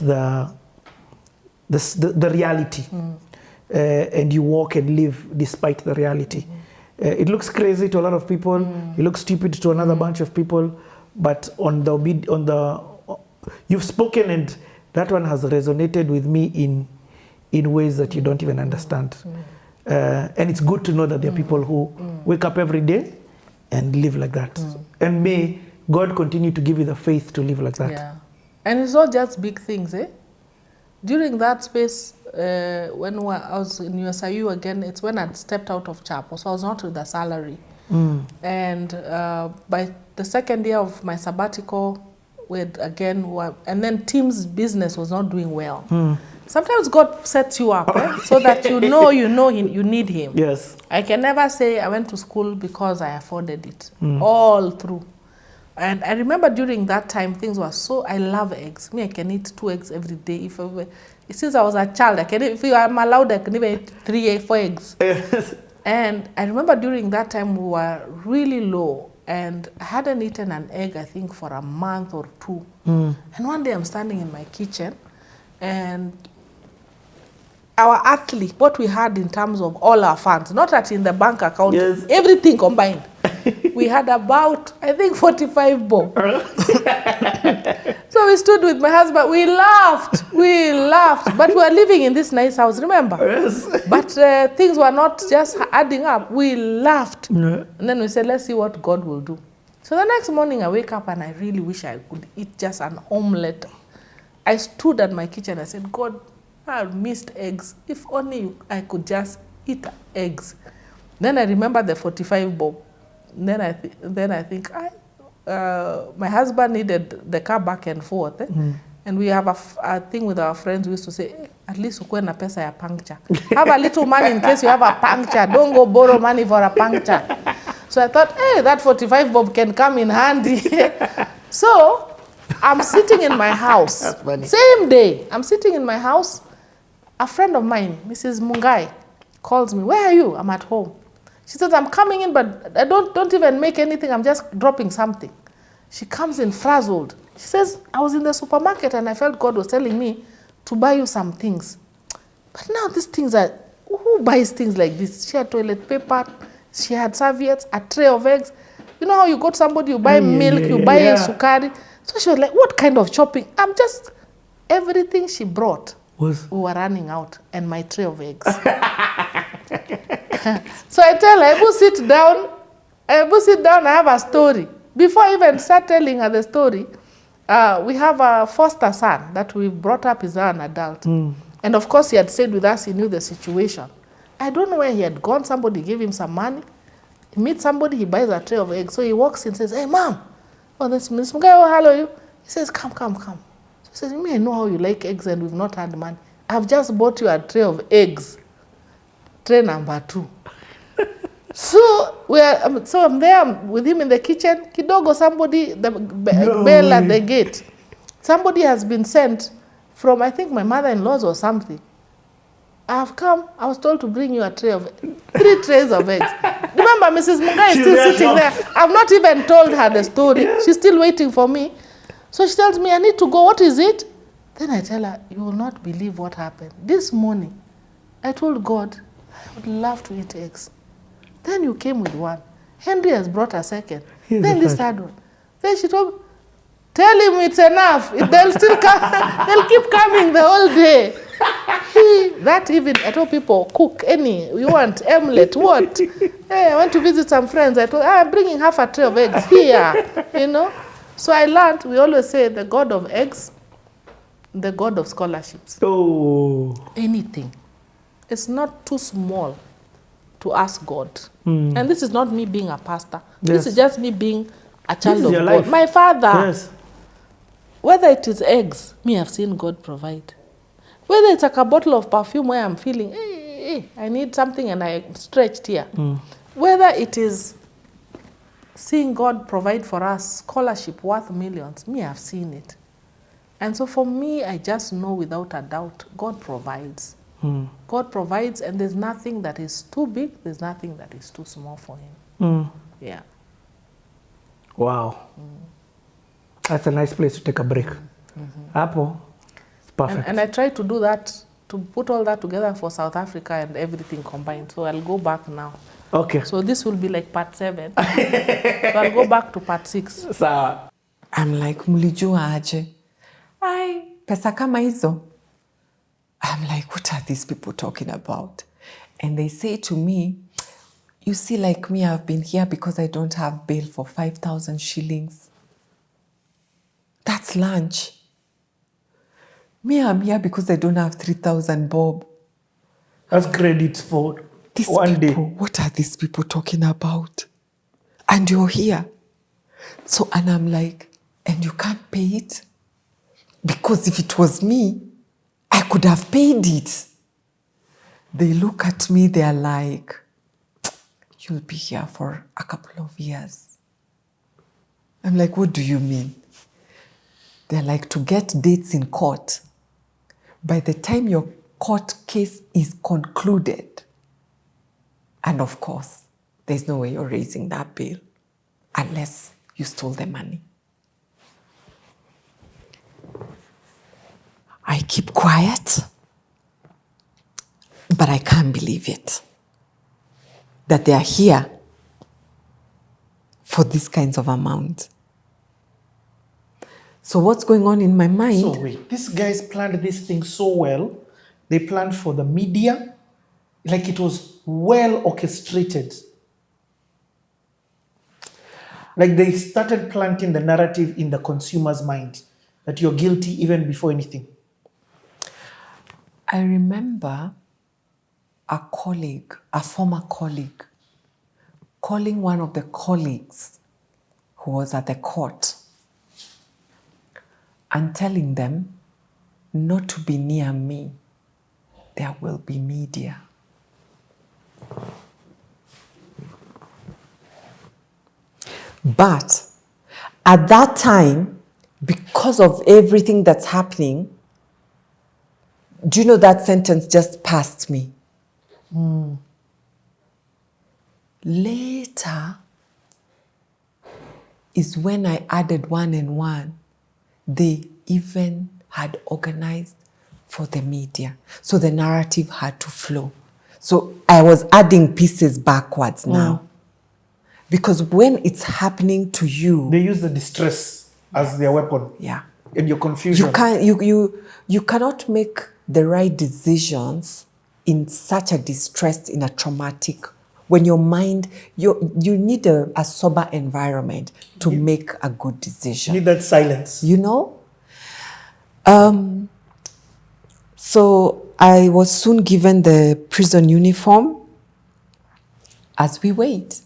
the reality, and you walk and live despite the reality. It looks crazy to a lot of people. It looks stupid to another bunch of people. But you've spoken, and that one has resonated with me in ways that you don't even understand. And it's good to know that there are people who wake up every day and live like that. And may God continue to give you the faith to live like that. Yeah. And it's not just big things, eh? During that space, when I was in USIU again, it's when I'd stepped out of chapel, so I was not with the salary. And by the second year of my sabbatical, and then Tim's business was not doing well. Sometimes God sets you up so that you need him. Yes. I can never say I went to school because I afforded it. All through. And I remember during that time, things were so, I love eggs. I can eat 2 eggs every day. Since I was a child, if I'm allowed, I can even eat 3, 4 eggs. And I remember during that time, we were really low. And I hadn't eaten an egg, I think, for a month or 2. And one day I'm standing in my kitchen, and our athlete, what we had in terms of all our funds, not that in the bank account, everything combined, we had about, I think, 45 bob. So we stood with my husband, we laughed, but we were living in this nice house, remember? But things were not just adding up, we laughed. And then we said, let's see what God will do. So the next morning I wake up and I really wish I could eat just an omelette. I stood at my kitchen, I said, God, I missed eggs. If only I could just eat eggs. Then I remember the 45 bob. Then I think my husband needed the car back and forth. And we have a thing with our friends. We used to say, at least ukue na pesa ya puncture. Have a little money in case you have a puncture. Don't go borrow money for a puncture. So I thought, hey, that 45 bob can come in handy. So I'm sitting in my house. That's funny. Same day, I'm sitting in my house. A friend of mine, Mrs. Mungai, calls me. Where are you? I'm at home. She says, I'm coming in, but I don't even make anything. I'm just dropping something. She comes in frazzled. She says, I was in the supermarket and I felt God was telling me to buy you some things. But now these things are, who buys things like this? She had toilet paper, she had serviettes, a tray of eggs. You know how you go to somebody, you buy milk, you buy sukari. So she was like, what kind of shopping? Everything she brought, we were running out, and my tray of eggs. So I tell her, Ebu, sit down. I have a story. Before I even start telling her the story, we have a foster son that we brought up as an adult. And of course, he had stayed with us, he knew the situation. I don't know where he had gone. Somebody gave him some money. He meets somebody, he buys a tray of eggs. So he walks in and says, hey, Mom. Oh, this guy, oh, hello, you. He says, come. She says, I know how you like eggs and we've not had money. I've just bought you a tray of eggs. Tray number 2. So I'm there with him in the kitchen. Kidogo, somebody, the bell at the gate. Somebody has been sent from, I think, my mother-in-law's or something. I've come. I was told to bring you a tray of 3 trays of eggs. Remember, Mrs. Munga is still sitting there. I've not even told her the story. She's still waiting for me. So she tells me, I need to go. What is it? Then I tell her, you will not believe what happened. This morning, I told God, I would love to eat eggs. Then you came with one. Henry has brought a second. Then this third one. Then she told me, tell him it's enough. They'll still come. They'll keep coming the whole day. That even, I told people, cook any. You want omelette? What? Hey, I want to visit some friends. I told, I'm bringing half a tray of eggs here. You know? So I learned, we always say the God of eggs, the God of scholarships. Oh. Anything. It's not too small to ask God. And this is not me being a pastor. This is just me being a child of God. Life. My father. Yes. Whether it is eggs, me have seen God provide. Whether it's like a bottle of perfume where I'm feeling, I need something and I stretched here. Whether it is seeing God provide for us scholarship worth millions, me have seen it. And so for me, I just know without a doubt, God provides. God provides, and there's nothing that is too big, there's nothing that is too small for him. Yeah. Wow. That's a nice place to take a break. Apple, it's perfect. And I try to do that, to put all that together for South Africa and everything combined. So I'll go back now. Okay. So this will be like part 7. So I'll go back to part 6. Sawa. I'm like, mlijua aje? Ai, pesa kama hizo. I'm like, what are these people talking about? And they say to me, you see, like me, I've been here because I don't have bail for 5,000 shillings. That's lunch. Me, I'm here because I don't have 3,000 bob. That's credit for these one people, day. What are these people talking about? And you're here. So, and I'm like, and you can't pay it? Because if it was me, I could have paid it. They look at me, they're like, you'll be here for a couple of years. I'm like, what do you mean? They're like, to get dates in court, by the time your court case is concluded, and of course, there's no way you're raising that bail unless you stole the money. I keep quiet, but I can't believe it, that they are here for these kinds of amounts. So what's going on in my mind? So wait, these guys planned this thing so well. They planned for the media, like it was well orchestrated. Like they started planting the narrative in the consumer's mind that you're guilty even before anything. I remember a colleague, a former colleague, calling one of the colleagues who was at the court and telling them not to be near me. There will be media. But at that time, because of everything that's happening, do you know that sentence just passed me? Later is when I added 1 and 1. They even had organized for the media. So the narrative had to flow. So I was adding pieces backwards now. Because when it's happening to you, they use the distress as their weapon. Yeah. And your confusion. You cannot make the right decisions in such a distressed, in a traumatic, when your mind, you need a sober environment to make a good decision. You need that silence. You know? So I was soon given the prison uniform as we wait.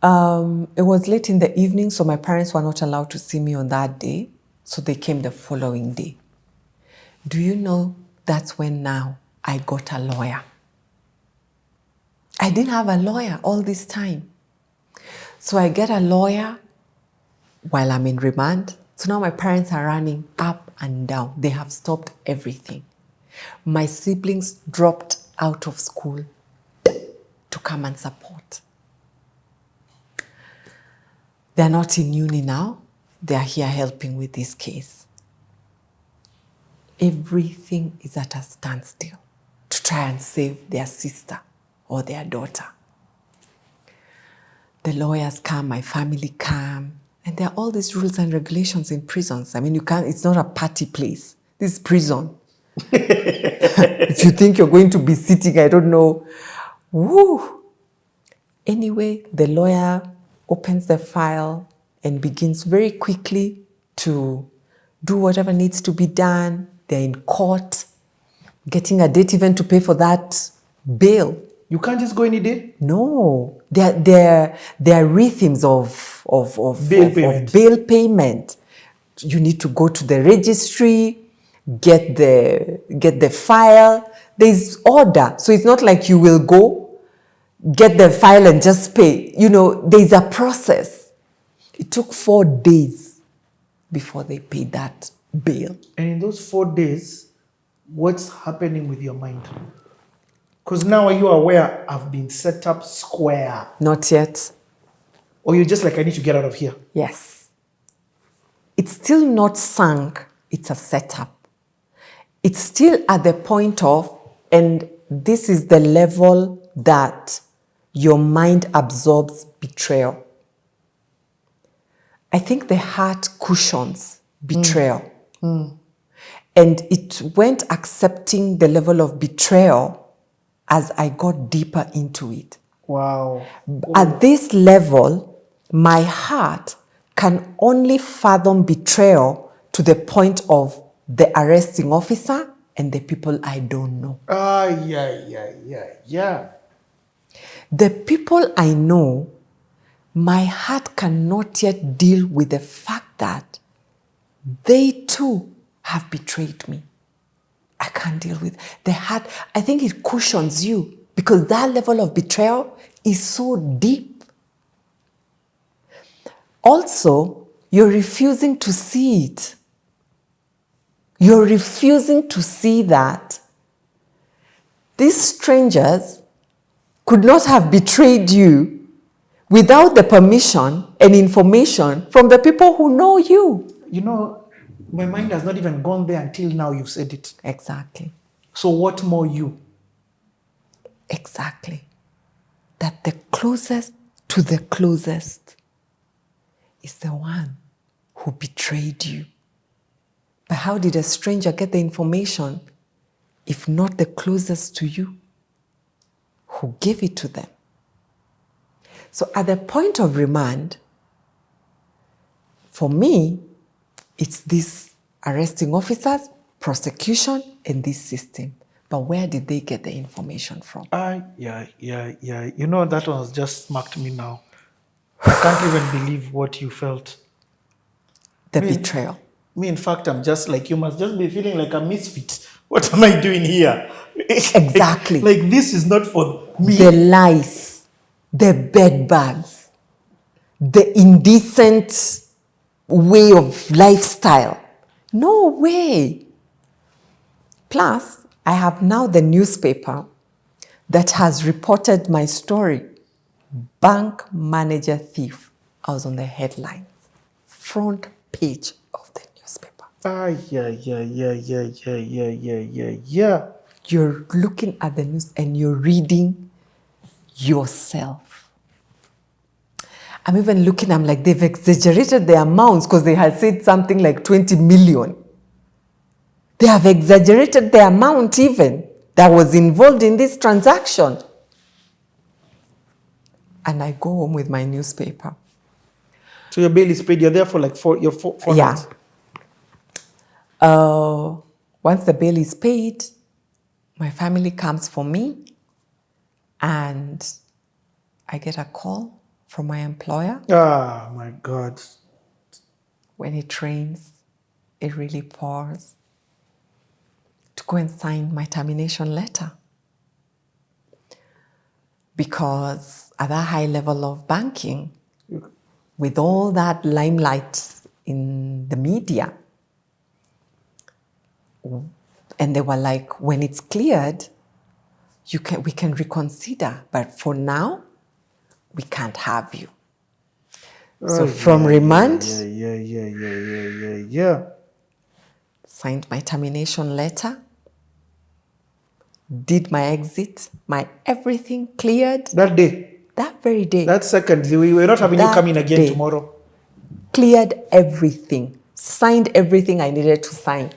It was late in the evening, so my parents were not allowed to see me on that day. So they came the following day. Do you know that's when now I got a lawyer? I didn't have a lawyer all this time. So I get a lawyer while I'm in remand. So now my parents are running up and down. They have stopped everything. My siblings dropped out of school to come and support. They're not in uni now. They're here helping with this case. Everything is at a standstill to try and save their sister or their daughter. The lawyers come, my family come, and there are all these rules and regulations in prisons. I mean, it's not a party place. This is prison. If you think you're going to be sitting, I don't know. Woo! Anyway, the lawyer opens the file and begins very quickly to do whatever needs to be done. They're in court, getting a date even to pay for that bail. You can't just go any day? No. There are rhythms of bail payment. You need to go to the registry, get the file. There's order. So it's not like you will go, get the file and just pay. You know, there's a process. It took 4 days before they paid that bail. And in those 4 days, what's happening with your mind? Because now are you aware I've been set up square? Not yet. Or you're just like, I need to get out of here? Yes. It's still not sunk. It's a setup. It's still at the point of, and this is the level that your mind absorbs betrayal. I think the heart cushions betrayal. And it went accepting the level of betrayal as I got deeper into it. Wow. At this level, my heart can only fathom betrayal to the point of the arresting officer and the people I don't know. Yeah. The people I know, my heart cannot yet deal with the fact that they too have betrayed me. I can't deal with the heart. I think it cushions you because that level of betrayal is so deep. Also, you're refusing to see it. You're refusing to see that these strangers could not have betrayed you without the permission and information from the people who know you. You know, my mind has not even gone there until now you've said it. Exactly. So what more you? Exactly. That the closest to the closest is the one who betrayed you. But how did a stranger get the information if not the closest to you who gave it to them? So at the point of remand, for me, it's these arresting officers, prosecution, and this system. But where did they get the information from? Yeah. You know, that one has just smacked me now. I can't even believe what you felt. The betrayal. Me, in fact, I'm just like, you must just be feeling like a misfit. What am I doing here? Exactly. Like this is not for me. The lies, the bed bags, the indecent way of lifestyle. No way. Plus, I have now the newspaper that has reported my story bank manager thief. I was on the headlines, front page of the newspaper. Yeah. You're looking at the news and you're reading yourself. I'm even looking, I'm like, they've exaggerated the amounts because they had said something like 20 million. They have exaggerated the amount even that was involved in this transaction. And I go home with my newspaper. So your bail is paid. You're there for like 4 nights. Once the bail is paid, my family comes for me and I get a call from my employer. Ah, my God. When it rains, it really pours. To go and sign my termination letter. Because at that high level of banking, with all that limelight in the media, and they were like, when it's cleared, we can reconsider, but for now, we can't have you. So from remand, signed my termination letter, did my exit, my everything cleared. That day? That very day. That second, we were not having you come in again tomorrow. Cleared everything, signed everything I needed to sign.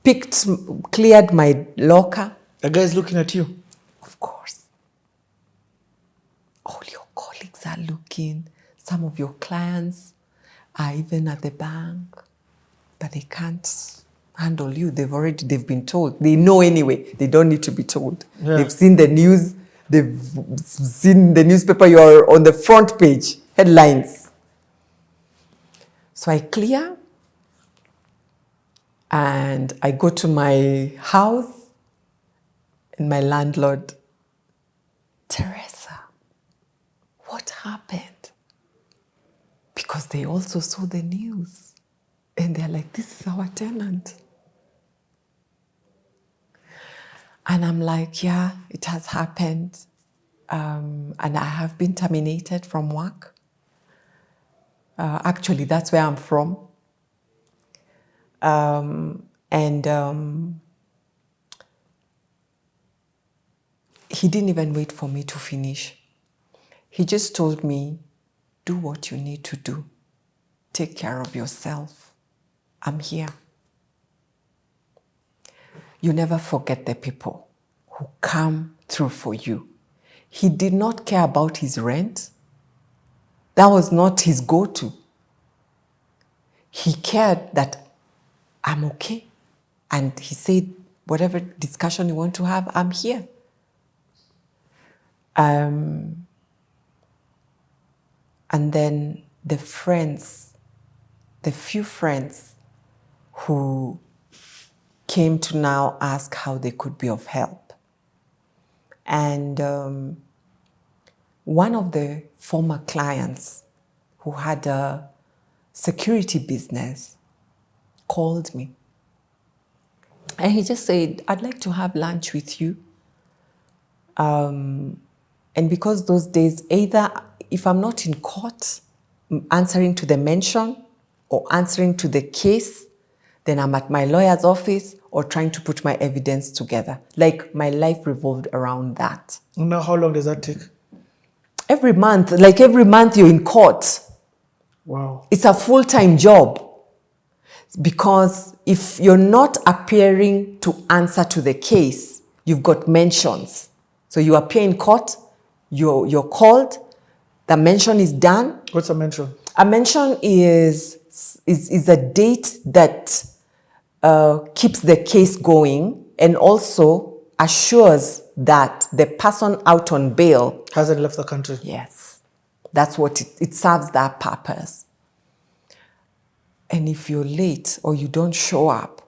Cleared my locker. The guy's looking at you. Of course. All your colleagues are looking. Some of your clients are even at the bank, but they can't handle you. They've been told. They know anyway. They don't need to be told. Yeah. They've seen the news. They've seen the newspaper. You're on the front page, headlines. So I clear and I go to my house and my landlord, Teresa, what happened? Because they also saw the news and they're like, this is our tenant. And I'm like, yeah, it has happened. And I have been terminated from work. Actually, that's where I'm from. He didn't even wait for me to finish. He just told me, do what you need to do. Take care of yourself. I'm here. You never forget the people who come through for you. He did not care about his rent. That was not his go-to. He cared that I'm okay. And he said, whatever discussion you want to have, I'm here. And then the few friends who came to now ask how they could be of help. And one of the former clients who had a security business called me. And he just said, I'd like to have lunch with you. And because those days, either if I'm not in court, answering to the mention or answering to the case, then I'm at my lawyer's office or trying to put my evidence together. Like my life revolved around that. Now, how long does that take? Every month you're in court. Wow. It's a full-time job. Because if you're not appearing to answer to the case, you've got mentions. So you appear in court, you're called, the mention is done. What's a mention? A mention is a date that keeps the case going and also assures that the person out on bail hasn't left the country. Yes. That's what it serves that purpose. And if you're late or you don't show up,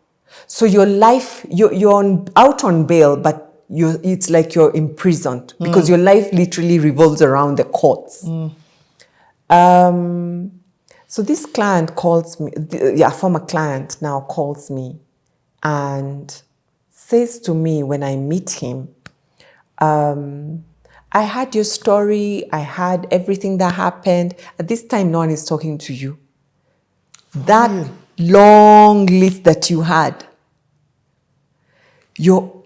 so your life, you're out on bail, but it's like you're imprisoned because your life literally revolves around the courts. So this client calls me, a former client now calls me and says to me when I meet him, I I had your story. I had everything that happened. At this time, no one is talking to you. That long list that you had, you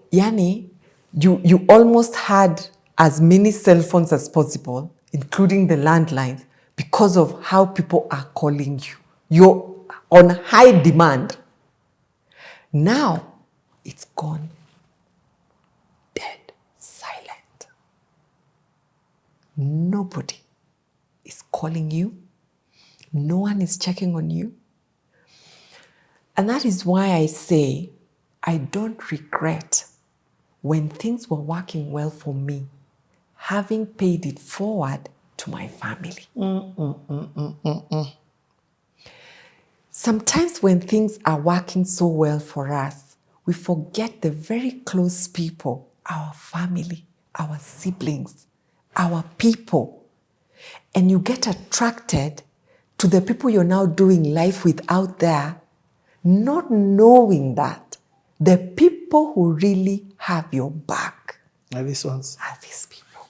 almost had as many cell phones as possible, including the landlines, because of how people are calling you. You're on high demand. Now, it's gone. Dead. Silent. Nobody is calling you. No one is checking on you. And that is why I say, I don't regret when things were working well for me, having paid it forward to my family. Sometimes when things are working so well for us, we forget the very close people, our family, our siblings, our people. And you get attracted to the people you're now doing life with out there, not knowing that the people who really have your back are these ones. Are these people.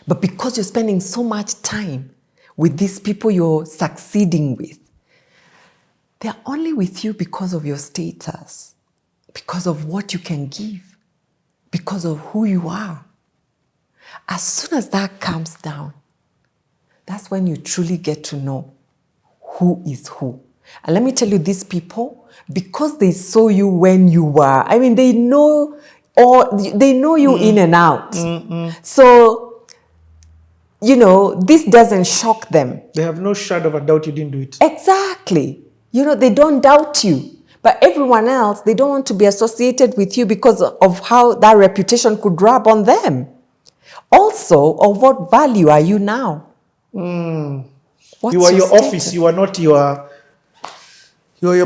But because you're spending so much time with these people you're succeeding with, they're only with you because of your status, because of what you can give, because of who you are. As soon as that comes down, that's when you truly get to know who is who. And let me tell you, these people, because they saw you when you were, I mean, they know you in and out. So, this doesn't shock them. They have no shadow of a doubt you didn't do it. Exactly. They don't doubt you. But everyone else, they don't want to be associated with you because of how that reputation could rub on them. Also, of what value are you now? What's you are your status? office, you are not your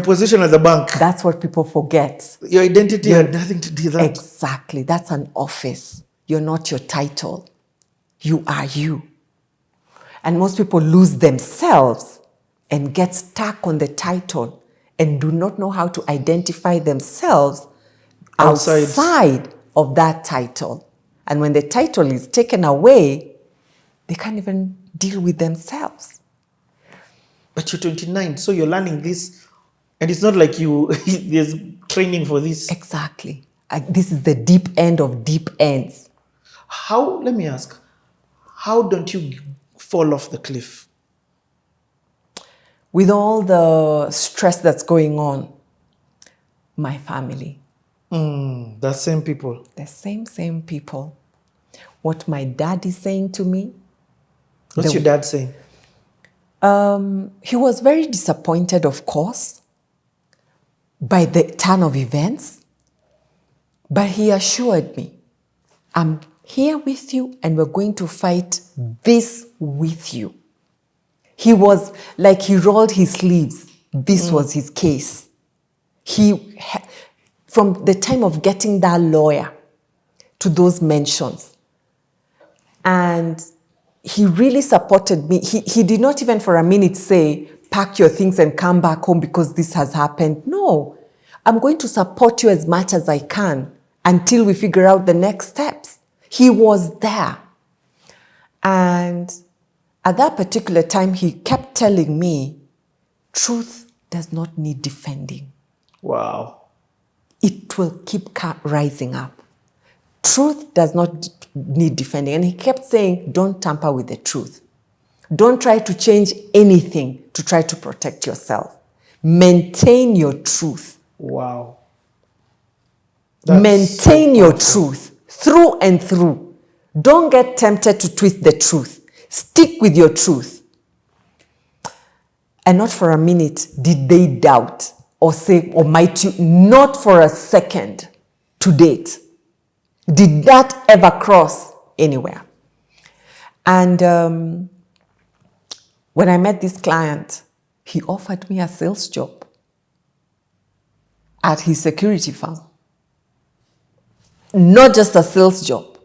position at the bank. That's what people forget. Your identity had nothing to do with that. Exactly. That's an office. You're not your title. You are you. And most people lose themselves and get stuck on the title and do not know how to identify themselves outside of that title. And when the title is taken away, they can't even deal with themselves. But you're 29, so you're learning this, and it's not like there's training for this. Exactly. This is the deep end of deep ends. Let me ask, how don't you fall off the cliff? With all the stress that's going on, my family. The same people. The same people. What my dad is saying to me. What's your dad saying? He was very disappointed, of course, by the turn of events. But he assured me, I'm here with you and we're going to fight this with you. He was like he rolled his sleeves. This was his case. From the time of getting that lawyer to those mentions. And he really supported me. He did not even for a minute say, pack your things and come back home because this has happened. No, I'm going to support you as much as I can until we figure out the next steps. He was there. And at that particular time, he kept telling me, truth does not need defending. Wow. It will keep rising up. Truth does not need defending. And he kept saying, don't tamper with the truth. Don't try to change anything to try to protect yourself. Maintain your truth. Wow. Maintain your truth through and through. Don't get tempted to twist the truth. Stick with your truth. And not for a minute did they doubt or say, or might you, not for a second to date. Did that ever cross anywhere? And when I met this client, he offered me a sales job at his security firm. Not just a sales job.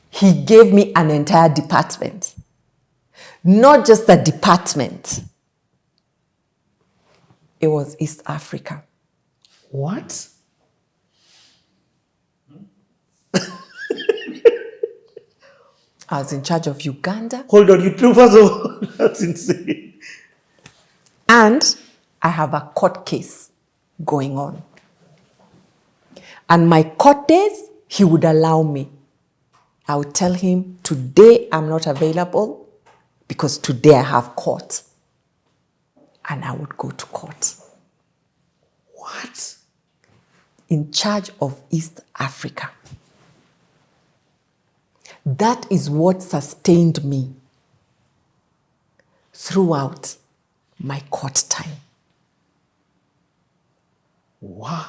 He gave me an entire department. Not just a department. It was East Africa. What? I was in charge of Uganda. Hold on, you threw us all. That's insane. And I have a court case going on. And my court days, he would allow me. I would tell him, today I'm not available because today I have court. And I would go to court. What? In charge of East Africa. That is what sustained me throughout my court time. Wow.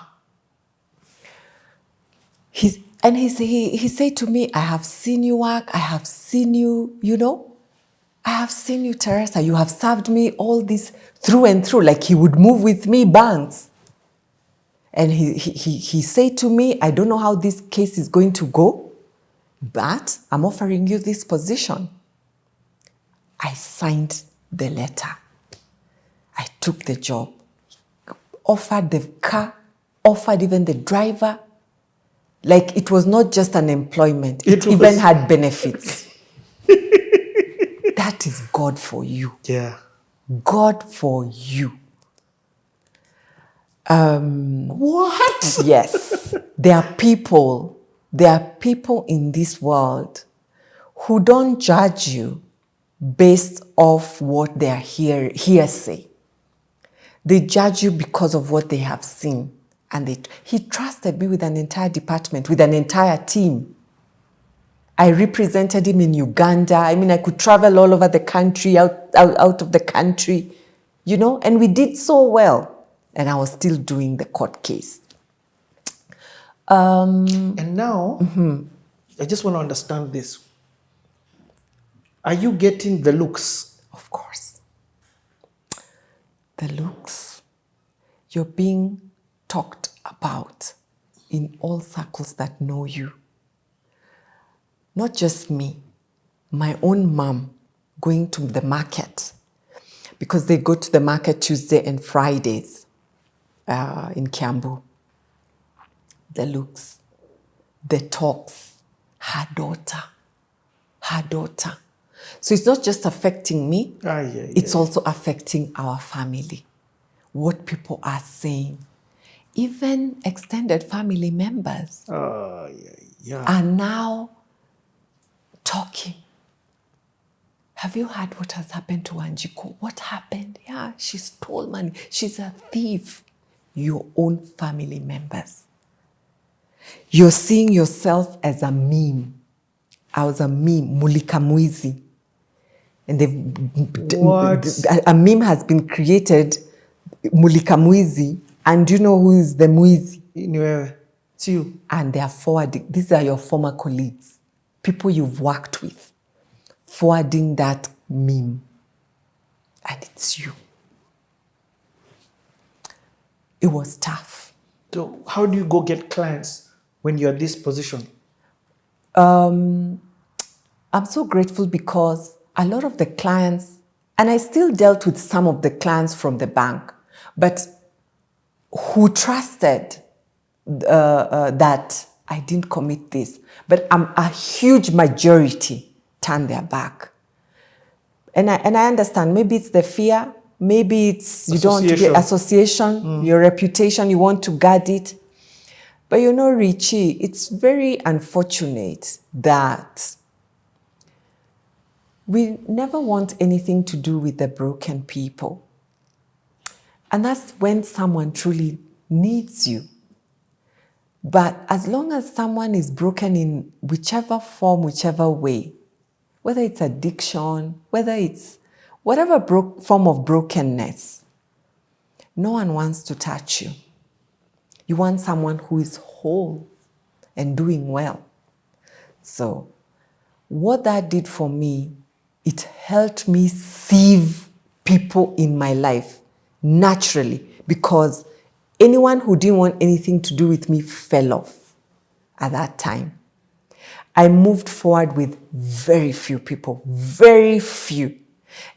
He said to me, I have seen you work, I have seen you, I have seen you, Teresa. You have served me all this through and through. Like he would move with me banks. And he said to me, I don't know how this case is going to go, but I'm offering you this position. I signed the letter. I took the job, offered the car, offered even the driver. Like it was not just an employment. It even had benefits. That is God for you. Yeah. God for you. What? Yes. There are people in this world who don't judge you based off what they are hearsay. They judge you because of what they have seen. And he trusted me with an entire department, with an entire team. I represented him in Uganda. I mean, I could travel all over the country, out of the country, and we did so well. And I was still doing the court case. And now, I just want to understand this. Are you getting the looks? Of course. The looks. You're being talked about in all circles that know you. Not just me, my own mom going to the market, because they go to the market Tuesday and Fridays in Kiambu. The looks, the talks, her daughter. So it's not just affecting me, it's also affecting our family. What people are saying. Even extended family members are now talking. Have you heard what has happened to Wanjiku? What happened? Yeah, she stole money. She's a thief. Your own family members. You're seeing yourself as a meme. I was a meme, Mulika Mwizi. And a meme has been created, Mulika Mwizi, and do you know who is the Mwizi? It's you. And they are forwarding. These are your former colleagues, people you've worked with, forwarding that meme. And it's you. It was tough. So how do you go get clients when you're in this position? I'm so grateful because a lot of the clients, and I still dealt with some of the clients from the bank, but who trusted that I didn't commit this. But a huge majority turned their back. And I understand, maybe it's the fear, maybe it's you don't want to get association, your reputation, you want to guard it. But Richie, it's very unfortunate that we never want anything to do with the broken people. And that's when someone truly needs you. But as long as someone is broken in whichever form, whichever way, whether it's addiction, whether it's whatever form of brokenness, no one wants to touch you. You want someone who is whole and doing well. So what that did for me, it helped me sieve people in my life naturally, because anyone who didn't want anything to do with me fell off at that time. I moved forward with very few people, very few.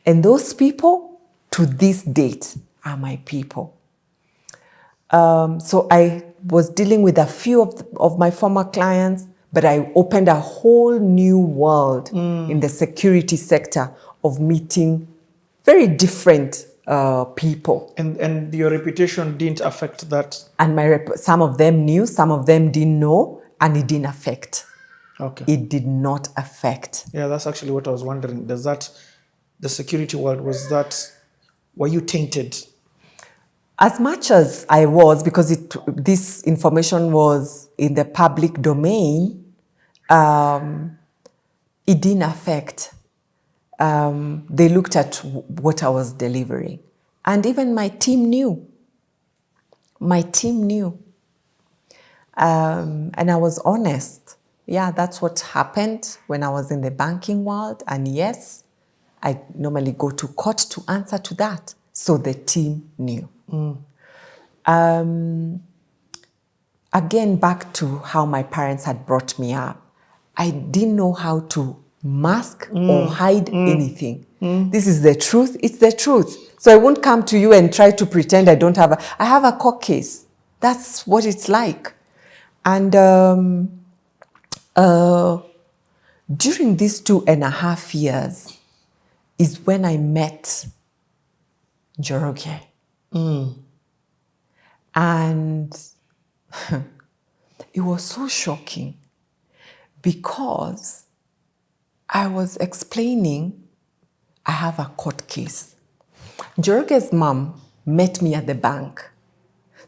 And those people, to this date, are my people. So I was dealing with a few of my former clients, but I opened a whole new world in the security sector of meeting very different people. And your reputation didn't affect that? And some of them knew, some of them didn't know, and it didn't affect. Okay. It did not affect. Yeah, that's actually what I was wondering. The security world, were you tainted? As much as I was, because this information was in the public domain, it didn't affect. They looked at what I was delivering. And even my team knew. And I was honest. Yeah, that's what happened when I was in the banking world. And yes, I normally go to court to answer to that. So the team knew. Again, back to how my parents had brought me up. I didn't know how to mask or hide anything. This is the truth. It's the truth. So I won't come to you and try to pretend I don't have I have a court case. That's what it's like. And during these 2.5 years is when I met Njoroge. And it was so shocking because I was explaining I have a court case. Njoroge's mom met me at the bank.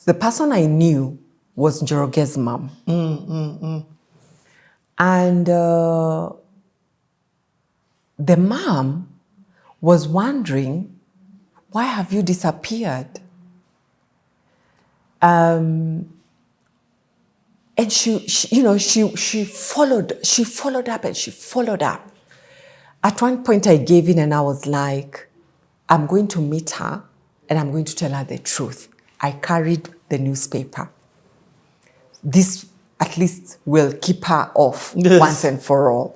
The person I knew was Njoroge's mom. And the mom was wondering, why have you disappeared? And she followed up and she followed up. At one point I gave in and I was like, I'm going to meet her and I'm going to tell her the truth. I carried the newspaper. This at least will keep her off once and for all.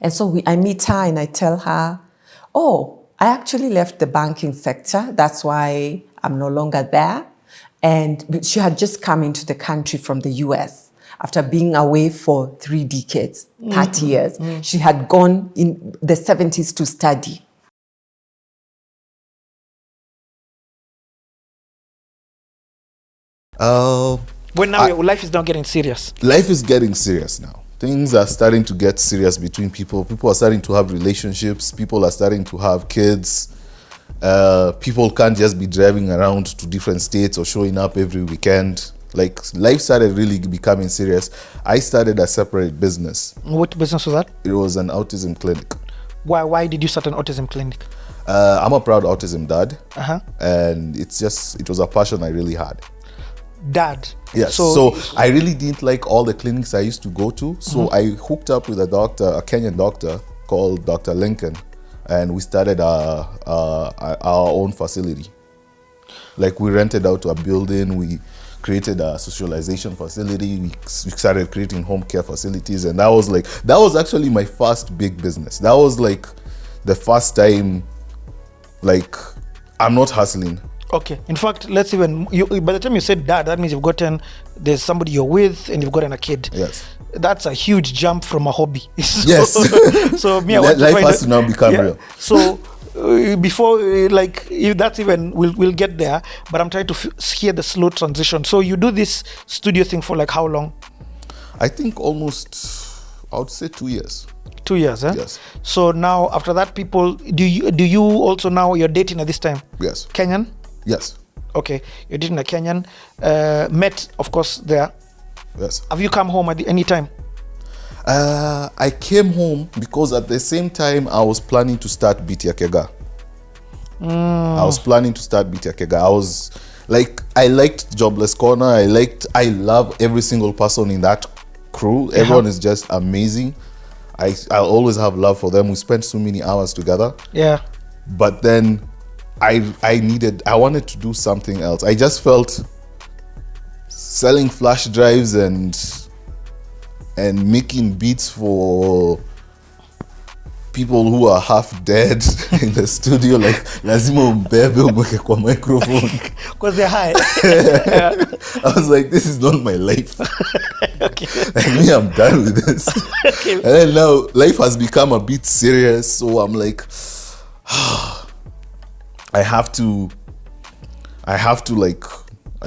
And so I meet her and I tell her, oh, I actually left the banking sector. That's why I'm no longer there. And she had just come into the country from the US after being away for 3 decades, 30 years. She had gone in the 70s to study. When now your life is now getting serious. Life is getting serious now. Things are starting to get serious between people. People are starting to have relationships. People are starting to have kids. People can't just be driving around to different states or showing up every weekend. Like, life started really becoming serious. I started a separate business. What business was that? It was an autism clinic. Why did you start an autism clinic? I'm a proud autism dad. And it was a passion I really had. Dad? Yes. So I really didn't like all the clinics I used to go to. So I hooked up with a Kenyan doctor called Dr. Lincoln. And we started our own facility. Like, we rented out a building, we created a socialization facility, we started creating home care facilities, and that was actually my first big business. That was like the first time, like, I'm not hustling. Okay. In fact, by the time you said dad, that means there's somebody you're with and you've gotten a kid. Yes. That's a huge jump from a hobby. Yes. So life has to now become real. So before, if that's even, we'll get there, but I'm trying to hear the slow transition. So you do this studio thing for like how long? I think almost, I would say 2 years. 2 years, eh? Yes. So now after that, people, do you also now, you're dating at this time? Yes. Kenyan? Yes. Okay, you're dating a Kenyan. Met, of course, there. Yes. Have you come home at any time? I came home because at the same time I was planning to start Bitiakega. I was planning to start Bitiakega. I was like, I liked Jobless Corner. I love every single person in that crew. Everyone is just amazing. I always have love for them. We spent so many hours together. Yeah. But then I wanted to do something else. I just felt selling flash drives and making beats for people who are half dead in the studio, like lazima umbebe umweke kwa microphone because they're high. I was like, this is not my life. Like me, I'm done with this. And then now life has become a bit serious, so I'm like, I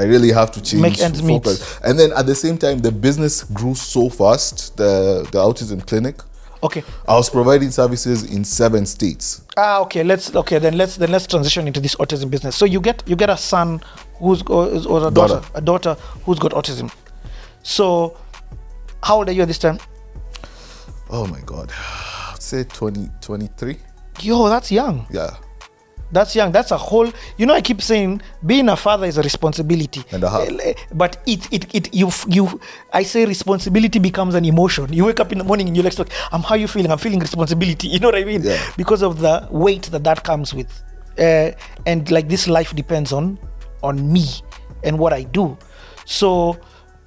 really have to change Make ends meet. focus. And then at the same time, the business grew so fast, the autism clinic. Okay. I was providing services in 7 states. Okay. Let's transition into this autism business. So you get a son or a daughter who's got autism. So how old are you at this time? Oh my God, I'd say 23. Yo, that's young. Yeah. That's young. That's a whole. I keep saying being a father is a responsibility. And a half. But I say responsibility becomes an emotion. You wake up in the morning and you're like, how are you feeling? I'm feeling responsibility. You know what I mean? Yeah. Because of the weight that comes with, and like this life depends on me and what I do. So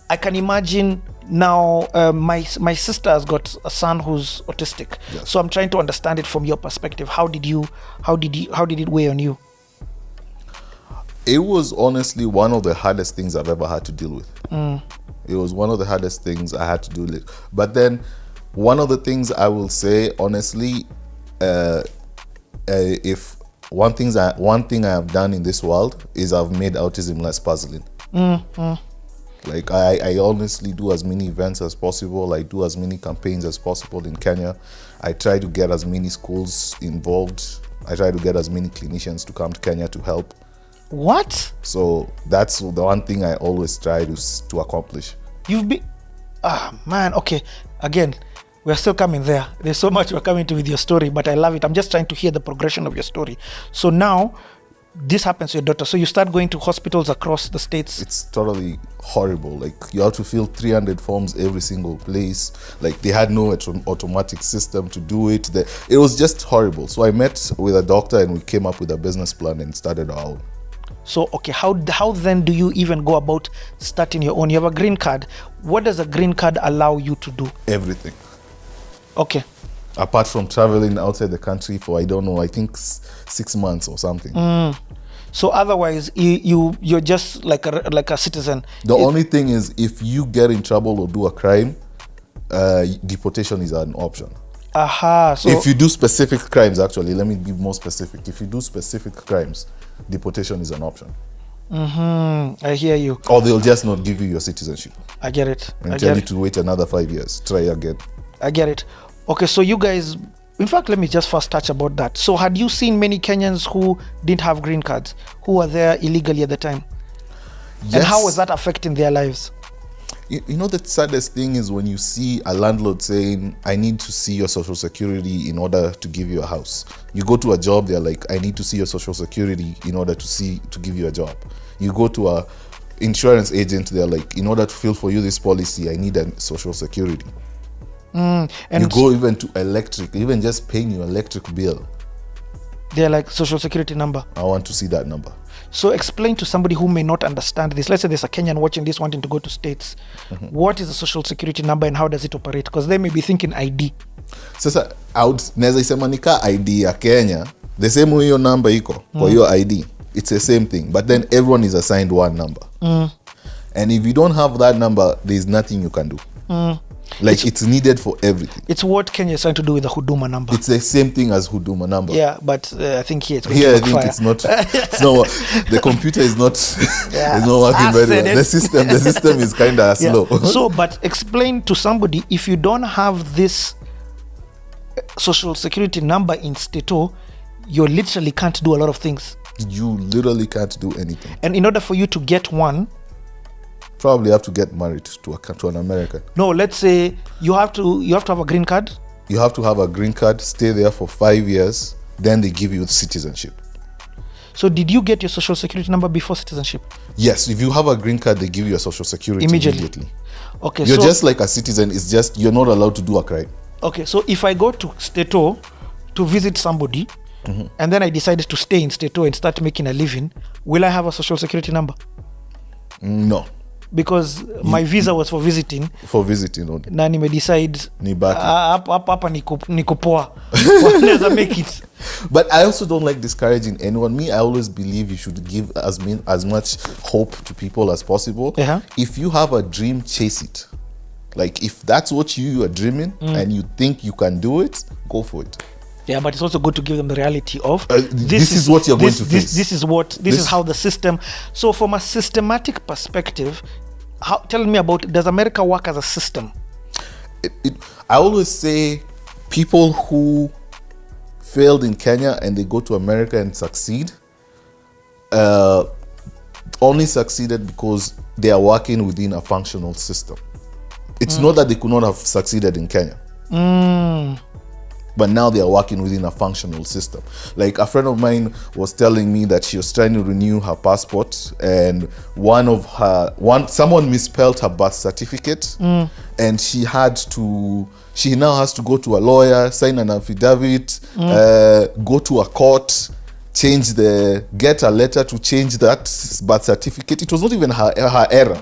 I can imagine now. My sister has got a son who's autistic. Yes. So I'm trying to understand it from your perspective. How did it weigh on you? It was honestly one of the hardest things I've ever had to deal with. Mm. It was one of the hardest things I had to deal with. But then one of the things I will say honestly, if one thing I have done in this world is I've made autism less puzzling. Like I honestly do as many events as possible. I do as many campaigns as possible in Kenya. I try to get as many schools involved. I try to get as many clinicians to come to Kenya to help. What? So that's the one thing I always try to accomplish. You've been, man, okay. Again, we're still coming there. There's so much we're coming to with your story, but I love it. I'm just trying to hear the progression of your story. So now, this happens to your daughter. So you start going to hospitals across the states. It's totally horrible. Like you have to fill 300 forms every single place. Like they had no automatic system to do it. It was just horrible. So I met with a doctor and we came up with a business plan and started our own. So, okay, how then do you even go about starting your own? You have a green card. What does a green card allow you to do? Everything. Okay. Apart from traveling outside the country for, I don't know, I think 6 months or something. So otherwise, you're just like a citizen. The only thing is, if you get in trouble or do a crime, deportation is an option. So if you do specific crimes, actually, let me be more specific. If you do specific crimes, deportation is an option. I hear you. Or they'll just not give you your citizenship. I get it. And tell you to wait another 5 years. Try again. I get it. Okay, so you guys, in fact, let me just first touch about that. So had you seen many Kenyans who didn't have green cards, who were there illegally at the time? Yes. And how was that affecting their lives? You know, the saddest thing is when you see a landlord saying, I need to see your social security in order to give you a house. You go to a job, they're like, I need to see your social security in order to give you a job. You go to a insurance agent, they're like, in order to fill for you this policy, I need a social security. And you go even to electric, even just paying your electric bill. They're like, social security number. I want to see that number. So explain to somebody who may not understand this. Let's say there's a Kenyan watching this wanting to go to States. What is the social security number and how does it operate? Because they may be thinking ID. Sasa, naweza isema nika ID ya Kenya, the same way your number iko for your ID. It's the same thing. But then everyone is assigned one number. And if you don't have that number, there's nothing you can do. Like it's needed for everything. It's what Kenya is trying to do with the Huduma number. It's the same thing as Huduma number. Yeah, but I think here it's going to I think it's not. The computer is not. It's not working very well. The system is kind of slow. So, but explain to somebody, if you don't have this social security number in Stato, you literally can't do a lot of things. You literally can't do anything. And in order for you to get one, probably have to get married to an American. No, let's say you have to have a green card. You have to have a green card, stay there for 5 years, then they give you citizenship. So did you get your social security number before citizenship? Yes, if you have a green card, they give you a social security immediately. Okay, you're just like a citizen. It's just you're not allowed to do a crime. Okay, so if I go to Stato to visit somebody, and then I decided to stay in Stato and start making a living, will I have a social security number? No. because my visa was for visiting. For visiting only. Na nimedecide Nibaki. hapa niko poa. Wanaweza make it. But I also don't like discouraging anyone. Me, I always believe you should give as much hope to people as possible. If you have a dream, chase it. Like if that's what you are dreaming and you think you can do it, go for it. Yeah, but it's also good to give them the reality of this is what you're going to face. This is how the system. So from a systematic perspective, tell me about, does America work as a system? I always say people who failed in Kenya and they go to America and succeed only succeeded because they are working within a functional system. It's not that they could not have succeeded in Kenya. But now they are working within a functional system. Like a friend of mine was telling me that she was trying to renew her passport and someone misspelled her birth certificate and she now has to go to a lawyer, sign an affidavit, go to a court, get a letter to change that birth certificate. It was not even her error.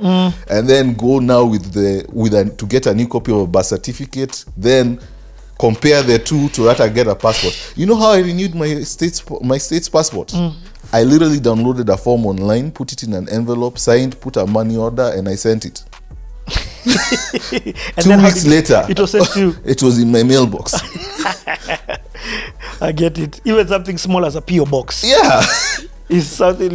And then go now to get a new copy of a birth certificate, then compare the two to that I get a passport. You know how I renewed my state's passport? I literally downloaded a form online, put it in an envelope, signed, put a money order, and I sent it. 2 weeks later, it was sent to you. It was in my mailbox. I get it. Even something small as a PO box. Yeah. Is something,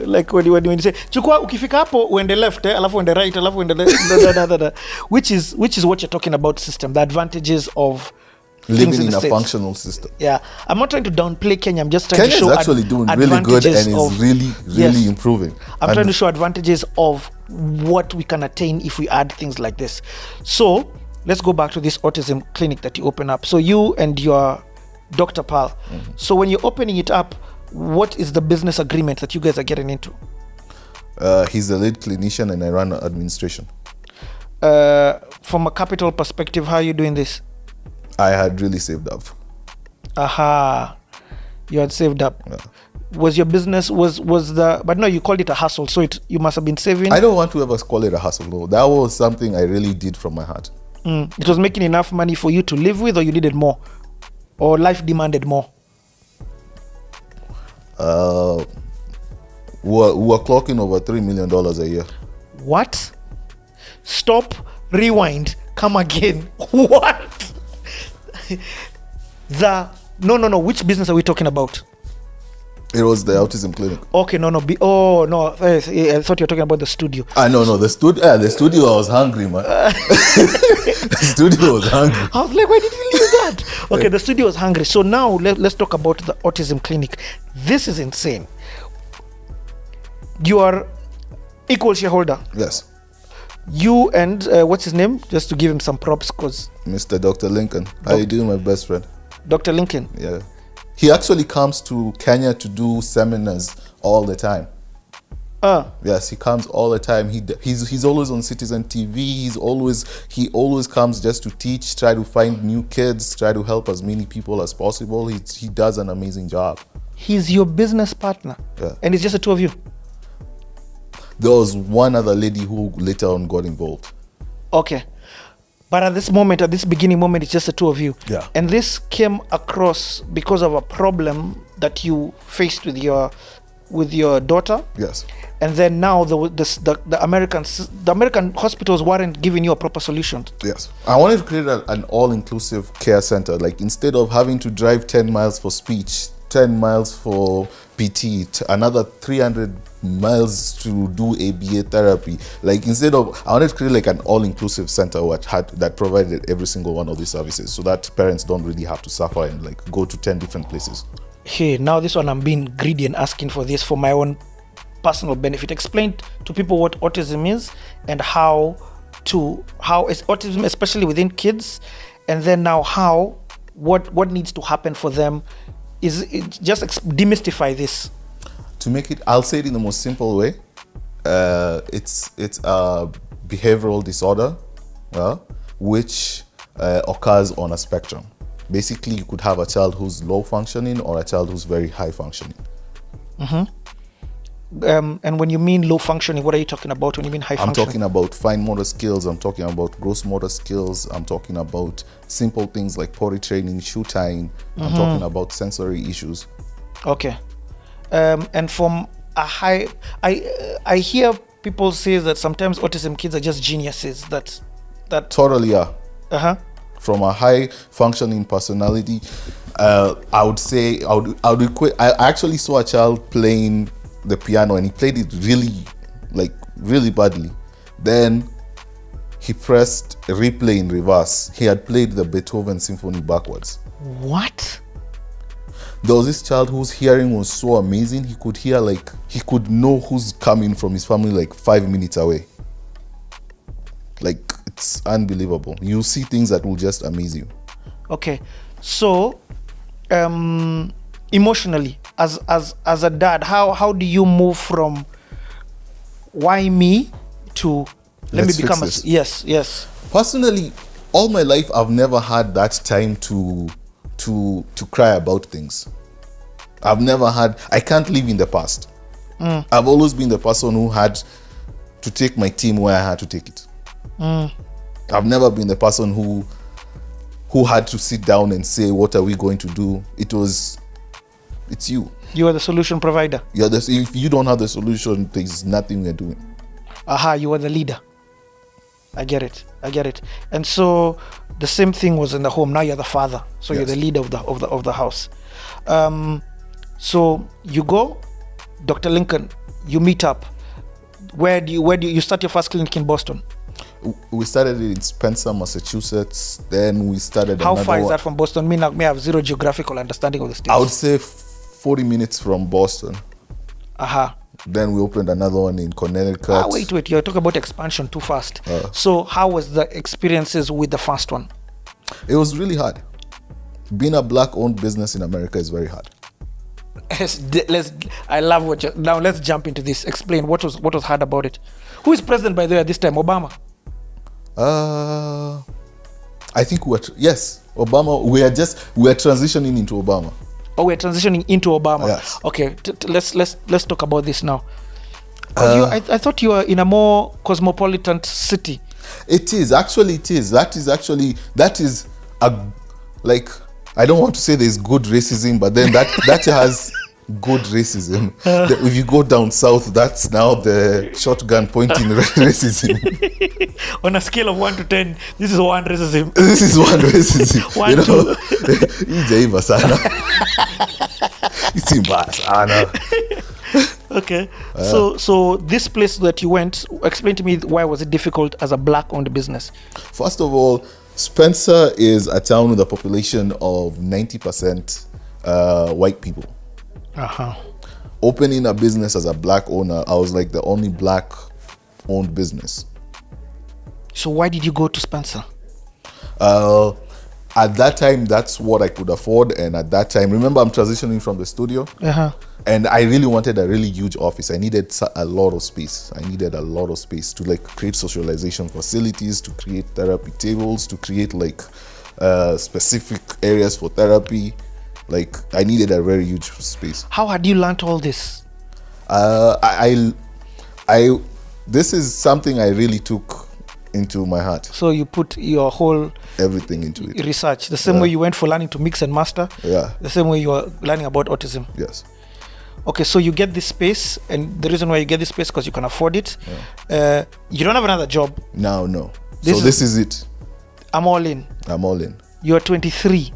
like when you say chukua ukifika hapo uende left alafu uende right alafu uende which is what you're talking about system, the advantages of living in a States. Functional system. Yeah, I'm not trying to downplay Kenya. I'm just trying Kenya to show is actually doing really good and is really improving. I'm trying to show advantages of what we can attain if we add things like this. So let's go back to this autism clinic that you open up. So you and your Dr. Pal. So when you're opening it up, what is the business agreement that you guys are getting into? He's the lead clinician and I run administration. From a capital perspective, how are you doing this? I had really saved up. Aha, you had saved up. Yeah. Was your business but no, you called it a hustle, so you must have been saving. I don't want to ever call it a hustle though. That was something I really did from my heart. It was making enough money for you to live with, or you needed more, or life demanded more? We're clocking over $3 million a year. What? Stop, rewind, come again. What? No. Which business are we talking about? It was the autism clinic. Okay, no. I thought you were talking about the studio. No, the studio. I was hungry, man. The studio was hungry. I was like, why did you leave that? Okay, the studio was hungry. So now let's talk about the autism clinic. This is insane. You are equal shareholder. Yes. You and what's his name? Just to give him some props, cause Mr. Dr. Lincoln. How you doing, my best friend? Dr. Lincoln. Yeah. He actually comes to Kenya to do seminars all the time. Yes, he comes all the time. He's always on Citizen TV. He always comes just to teach, try to find new kids, try to help as many people as possible. He does an amazing job. He's your business partner. Yeah. And it's just the two of you. There was one other lady who later on got involved. Okay. But at this beginning moment, it's just the two of you. Yeah. And this came across because of a problem that you faced with your daughter. Yes. And then now the American hospitals weren't giving you a proper solution. Yes. I wanted to create an all-inclusive care center. Like instead of having to drive 10 miles for speech, 10 miles for PT, another 300 miles to do ABA therapy. Like I wanted to create like an all-inclusive center that provided every single one of these services, so that parents don't really have to suffer and like go to 10 different places. Hey, now this one I'm being greedy and asking for this for my own personal benefit. Explain to people what autism is and how is autism, especially within kids, and then now what needs to happen for them. Just demystify this. To make it, I'll say it in the most simple way. It's a behavioral disorder, which occurs on a spectrum. Basically, you could have a child who's low functioning or a child who's very high functioning. And when you mean low functioning, what are you talking about when you mean high I'm functioning? talking about fine motor skills. I'm talking about gross motor skills. I'm talking about simple things like potty training, shoe tying. I'm talking about sensory issues. Okay. And from a high, I hear people say that sometimes autism kids are just geniuses. That Totally, yeah. From a high functioning personality, I would say I would equate. I actually saw a child playing the piano and he played it really badly. Then he pressed replay in reverse. He had played the Beethoven symphony backwards. What? There was this child whose hearing was so amazing. He could hear he could know who's coming from his family 5 minutes away. It's unbelievable. You see things that will just amaze you. Okay, so emotionally, as a dad, how do you move from why me to let me become a yes. Personally, all my life I've never had that time to cry about things. I can't live in the past. I've always been the person who had to take my team where I had to take it. I've never been the person who had to sit down and say, what are we going to do? It's you. You are the solution provider. If you don't have the solution, there's nothing we're doing. You are the leader. I get it. And so the same thing was in the home. Now you're the father. So You're the leader of the house. So you go, Dr. Lincoln, you meet up. Where do you start your first clinic in Boston? We started it in Spencer, Massachusetts. Then we started. How far is that from Boston? Me have zero geographical understanding of the states. I would say 40 minutes from Boston. Then we opened another one in Connecticut. Wait. You're talking about expansion too fast. So how was the experiences with the first one? It was really hard. Being a black-owned business in America is very hard. I love what you. Now let's jump into this. Explain what was hard about it. Who is president by the way at this time? Obama. I think Obama. We are transitioning into Obama. Oh, we're transitioning into Obama. Yes. Okay, let's talk about this now. I thought you were in a more cosmopolitan city. It is. That is I don't want to say there's good racism, but then that has good racism. If you go down south, that's now the shotgun pointing racism. On a scale of 1 to 10, this is one racism. This is one racism. 1, 2. Okay. So this place that you went, explain to me why was it difficult as a black-owned business? First of all, Spencer is a town with a population of 90% white people. Opening a business as a black owner, I was the only black-owned business. So why did you go to Spencer? At that time, that's what I could afford. And at that time, remember, I'm transitioning from the studio. And I really wanted a really huge office. I needed a lot of space. To create socialization facilities, to create therapy tables, to create specific areas for therapy. I needed a very huge space. How had you learned all this? This is something I really took into my heart. So you put your whole everything into it. Research. The same way you went for learning to mix and master. Yeah. The same way you are learning about autism. Yes. Okay, so you get this space, and the reason why you get this space because you can afford it. You don't have another job. No. This is it. I'm all in. You're 23.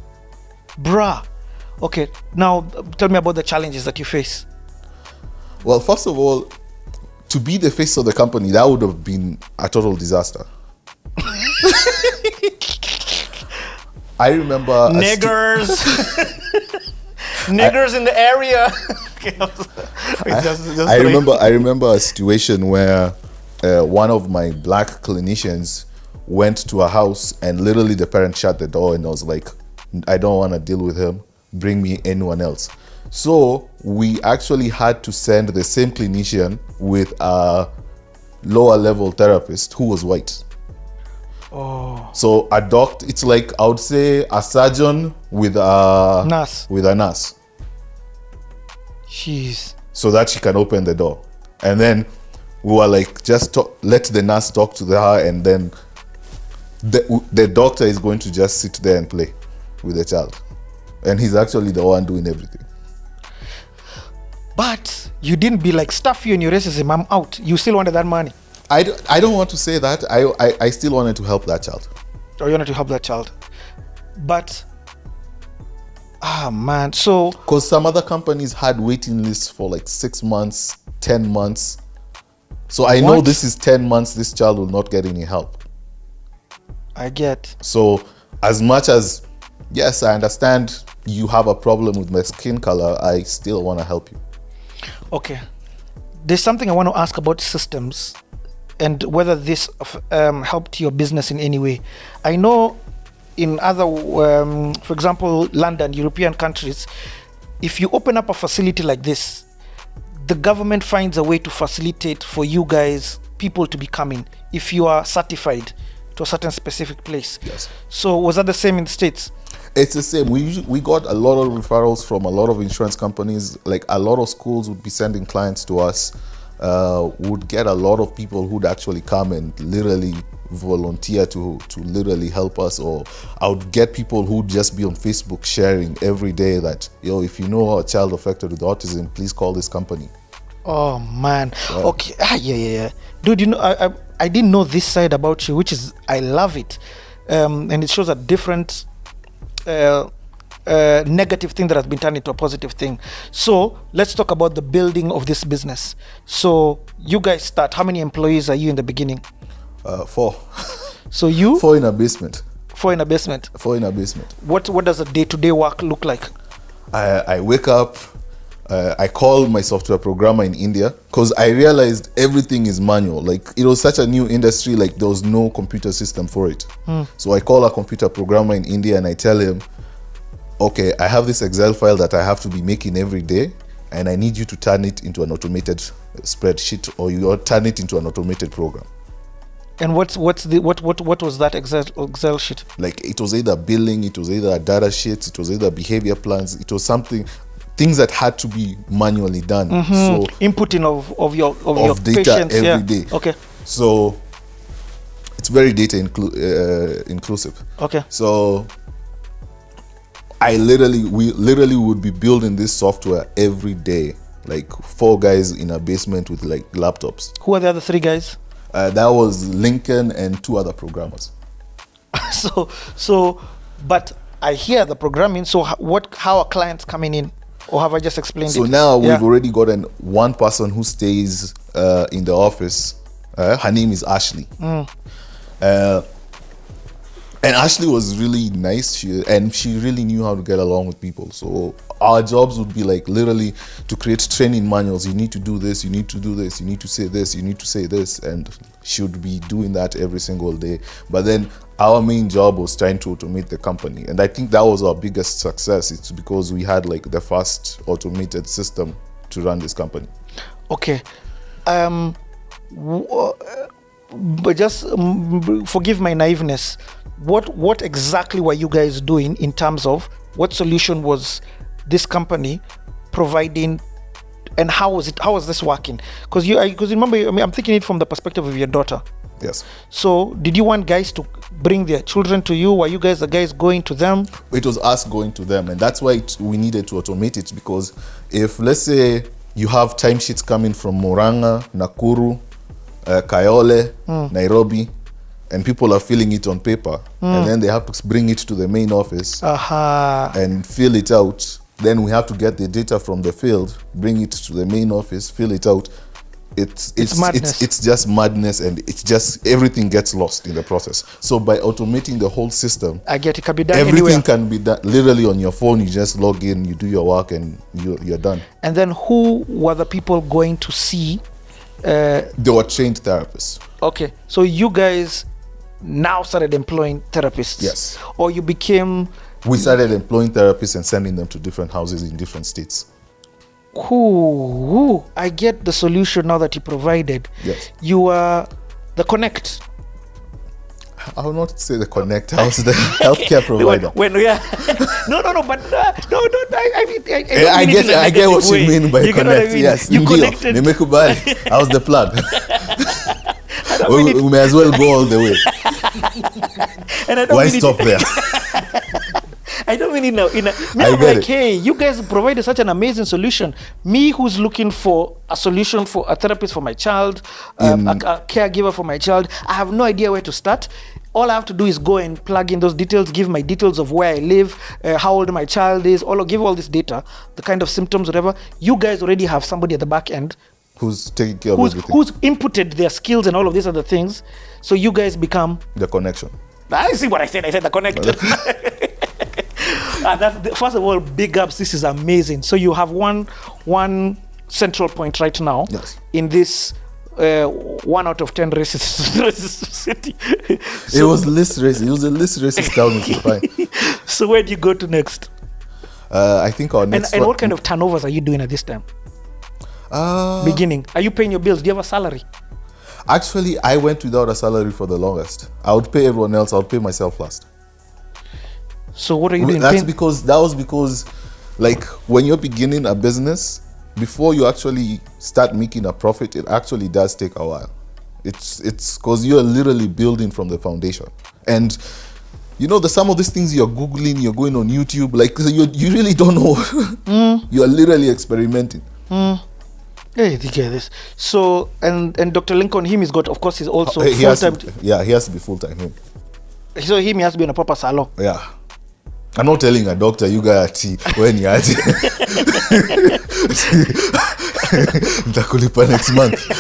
Bruh. Okay, now tell me about the challenges that you face. Well, first of all, to be the face of the company, that would have been a total disaster. I remember niggers. Niggers in the area. I remember a situation where one of my black clinicians went to a house and literally the parent shut the door and I was like, I don't want to deal with him. Bring me anyone else. So we actually had to send the same clinician with a lower level therapist who was white. So a doctor, it's like I would say a surgeon with a nurse. Jeez. So that she can open the door. And then we were like, just let the nurse talk to her, and then the doctor is going to just sit there and play with the child. And he's actually the one doing everything. But you didn't be like, stuff you and your racism, I'm out. You still wanted that money. I don't want to say that. I still wanted to help that child. Oh, you wanted to help that child. But, man, so... Because some other companies had waiting lists for like 6 months, 10 months. So I know this is 10 months, this child will not get any help. I get. So as much as, yes, I understand you have a problem with my skin color, I still want to help you. Okay. There's something I want to ask about systems and whether this helped your business in any way. I know in other, for example, London, European countries, if you open up a facility like this, the government finds a way to facilitate for you guys, people to be coming, if you are certified to a certain specific place. Yes. So was that the same in the States? It's the same. We got a lot of referrals from a lot of insurance companies. Like a lot of schools would be sending clients to us. Would get a lot of people who'd actually come and literally volunteer to literally help us. Or I would get people who'd just be on Facebook sharing every day that, yo, if you know a child affected with autism, please call this company. Oh man. Yeah. Okay. Yeah. Dude, you know, I didn't know this side about you, which is, I love it. And it shows a different negative thing that has been turned into a positive thing. So let's talk about the building of this business. So you guys start, how many employees are you in the beginning? 4. So you? 4 in a basement. 4 in a basement. 4 in a basement. What does a day-to-day work look like? I wake up, I call my software programmer in India, because I realized everything is manual. Like, it was such a new industry, like there was no computer system for it. So I call a computer programmer in India and I tell him, okay, I have this Excel file that I have to be making every day, and I need you to turn it into an automated spreadsheet, or you turn it into an automated program. And what was that Excel sheet? Like, it was either billing, it was either data sheets, it was either behavior plans, it was things that had to be manually done. So inputting of your data patients every day. Okay. So it's very data inclusive. Okay. So we literally would be building this software every day, like 4 guys in a basement with like laptops. Who are the other 3 guys? That was Lincoln and 2 other programmers. But I hear the programming. So how are clients coming in? Or have I just explained it? So now we've already gotten one person who stays in the office. Her name is Ashley. And Ashley was really nice. She really knew how to get along with people. So our jobs would be like literally to create training manuals. You need to do this, you need to do this, you need to say this, you need to say this. And she would be doing that every single day. But then our main job was trying to automate the company. And I think that was our biggest success. It's because we had like the first automated system to run this company. Okay. But just forgive my naiveness. What exactly were you guys doing in terms of what solution was this company providing, and how was this working? Because remember, I mean, I'm thinking it from the perspective of your daughter. Yes. So did you want guys to bring their children to you? Were you guys the guys going to them? It was us going to them, and that's why we needed to automate it. Because if, let's say, you have timesheets coming from Murang'a, Nakuru, Kayole, Nairobi, and people are filling it on paper, and then they have to bring it to the main office and fill it out. Then we have to get the data from the field, bring it to the main office, fill it out. It's madness. It's just madness, and it's just everything gets lost in the process. So by automating the whole system, I get it can be done everything anywhere. Can be done literally on your phone. You just log in, you do your work, and you're done. And then who were the people going to see? They were trained therapists. Okay, so you guys now started employing therapists? Yes. Or you became... We started employing therapists and sending them to different houses in different states. Cool. I get the solution now that you provided. Yes. You are the connect. I will not say the connector. I was the healthcare provider. When we are no, but no, don't. I get what you mean by connect. Yes, you connected. I was the plug. We may as well go all the way. And I don't Why stop there? I don't mean hey, you guys provided such an amazing solution. Me, who's looking for a solution for a therapist for my child, a caregiver for my child, I have no idea where to start. All I have to do is go and plug in those details, give my details of where I live, how old my child is, give all this data, the kind of symptoms, whatever. You guys already have somebody at the back end who's taking care of everything. Who's inputted their skills and all of these other things. So you guys become the connection. I see what I said. I said the connection. First of all, big ups. This is amazing. So you have one central point right now in this 1 out of 10 racist city. It was least racist. It was the least racist town we could find. So where do you go to next? I think our next. And what kind of turnovers are you doing at this time? Beginning. Are you paying your bills? Do you have a salary? Actually, I went without a salary for the longest. I would pay everyone else. I would pay myself last. So what are you doing? That was because, like, when you're beginning a business, before you actually start making a profit, it actually does take a while. It's because you're literally building from the foundation. And you know, some of these things you're Googling, you're going on YouTube, like you really don't know. You're literally experimenting. Hey, they get this. So and Dr. Lincoln, he's got, of course, he's also he full-time. He has to be full-time. So he has to be in a proper salon. Yeah. I'm not telling a doctor you got tea when you're at nitakulipa next month.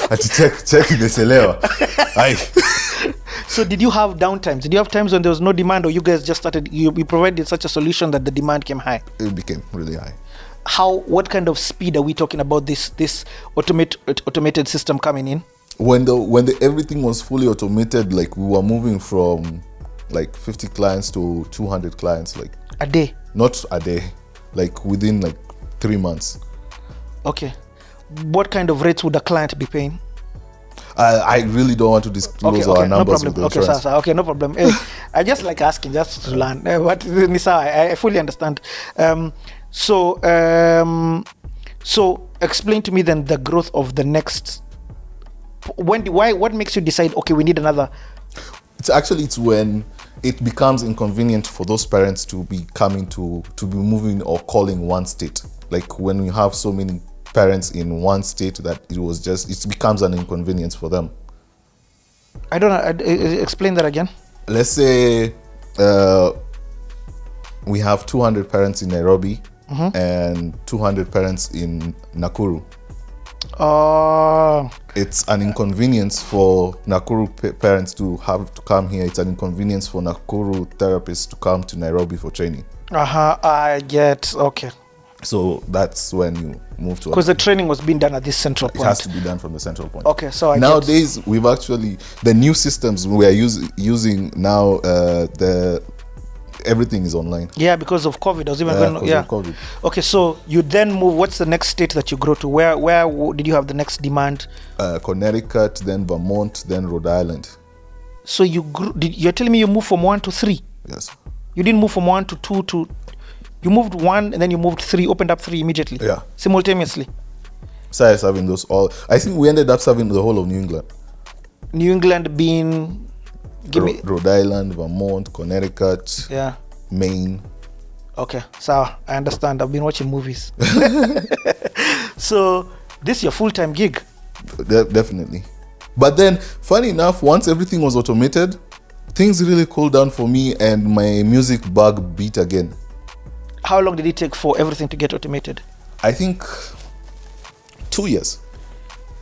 Ati check imechelewa. So did you have downtimes? Did you have times when there was no demand, or you guys just started, you provided such a solution that the demand came high? It became really high. What kind of speed are we talking about this automated system coming in? When everything was fully automated, like we were moving from like 50 clients to 200 clients, like a day. Not a day, like within like 3 months. Okay. What kind of rates would a client be paying? I really don't want to disclose our numbers. No problem. Okay, no problem. I just like asking just to learn. But Nisa, I fully understand. So explain to me then the growth of the next. What makes you decide? Okay, we need another. It's when it becomes inconvenient for those parents to be be moving or calling one state. Like when you have so many parents in one state that it becomes an inconvenience for them. I don't know. Explain that again. Let's say we have 200 parents in Nairobi and 200 parents in Nakuru. It's an inconvenience for Nakuru parents to have to come here. It's an inconvenience for Nakuru therapists to come to Nairobi for training. I get. Okay. So that's when you move to. Because the training was being done at this central point. It has to be done from the central point. Okay, so nowadays we've actually the new systems we are using now. Everything is online. Yeah, because of COVID. Of COVID. Okay, so you then move. What's the next state that you grow to? Where did you have the next demand? Connecticut, then Vermont, then Rhode Island. So you grew. You're telling me you moved from 1 to 3? Yes. You didn't move from 1 to 2 to. You moved 1 and then you moved 3. Opened up 3 immediately. Yeah. Simultaneously. Started serving those all. I think we ended up serving the whole of New England. New England being. Rhode Island, Vermont, Connecticut, Maine. Okay, so I understand. I've been watching movies. So this is your full-time gig? Definitely. But then, funny enough, once everything was automated, things really cooled down for me and my music bug beat again. How long did it take for everything to get automated? I think 2 years.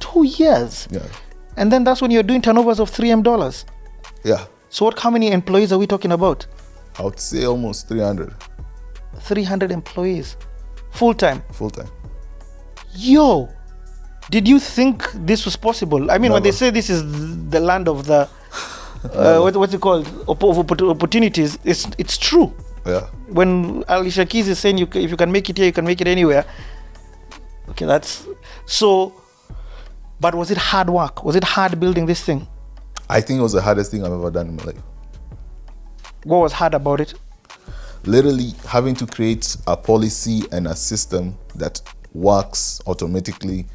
2 years? Yeah. And then that's when you're doing turnovers of $3M? Yeah. So how many employees are we talking about? I would say almost 300. 300 employees. Full-time? Full-time. Yo! Did you think this was possible? I mean, Never. when they say this is the land of the, what's it called? Opportunities, it's true. Yeah. When Alicia Keys is saying if you can make it here, you can make it anywhere. Okay, that's... So, but was it hard work? Was it hard building this thing? I think it was the hardest thing I've ever done in my life. What was hard about it? Literally having to create a policy and a system that works automatically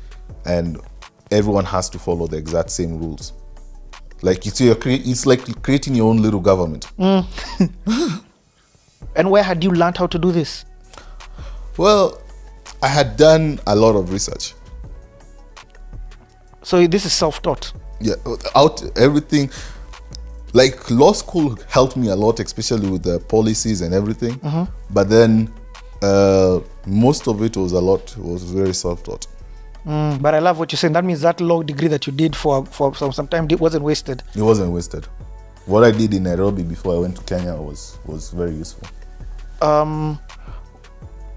and everyone has to follow the exact same rules. Like it's like creating your own little government. And where had you learned how to do this? Well, I had done a lot of research. So this is self-taught? Yeah, everything. Like law school helped me a lot, especially with the policies and everything. But then most of it was very self-taught. But I love what you're saying. That means that law degree that you did for some time wasn't wasted. It wasn't wasted. What I did in Nairobi before I went to Kenya was very useful.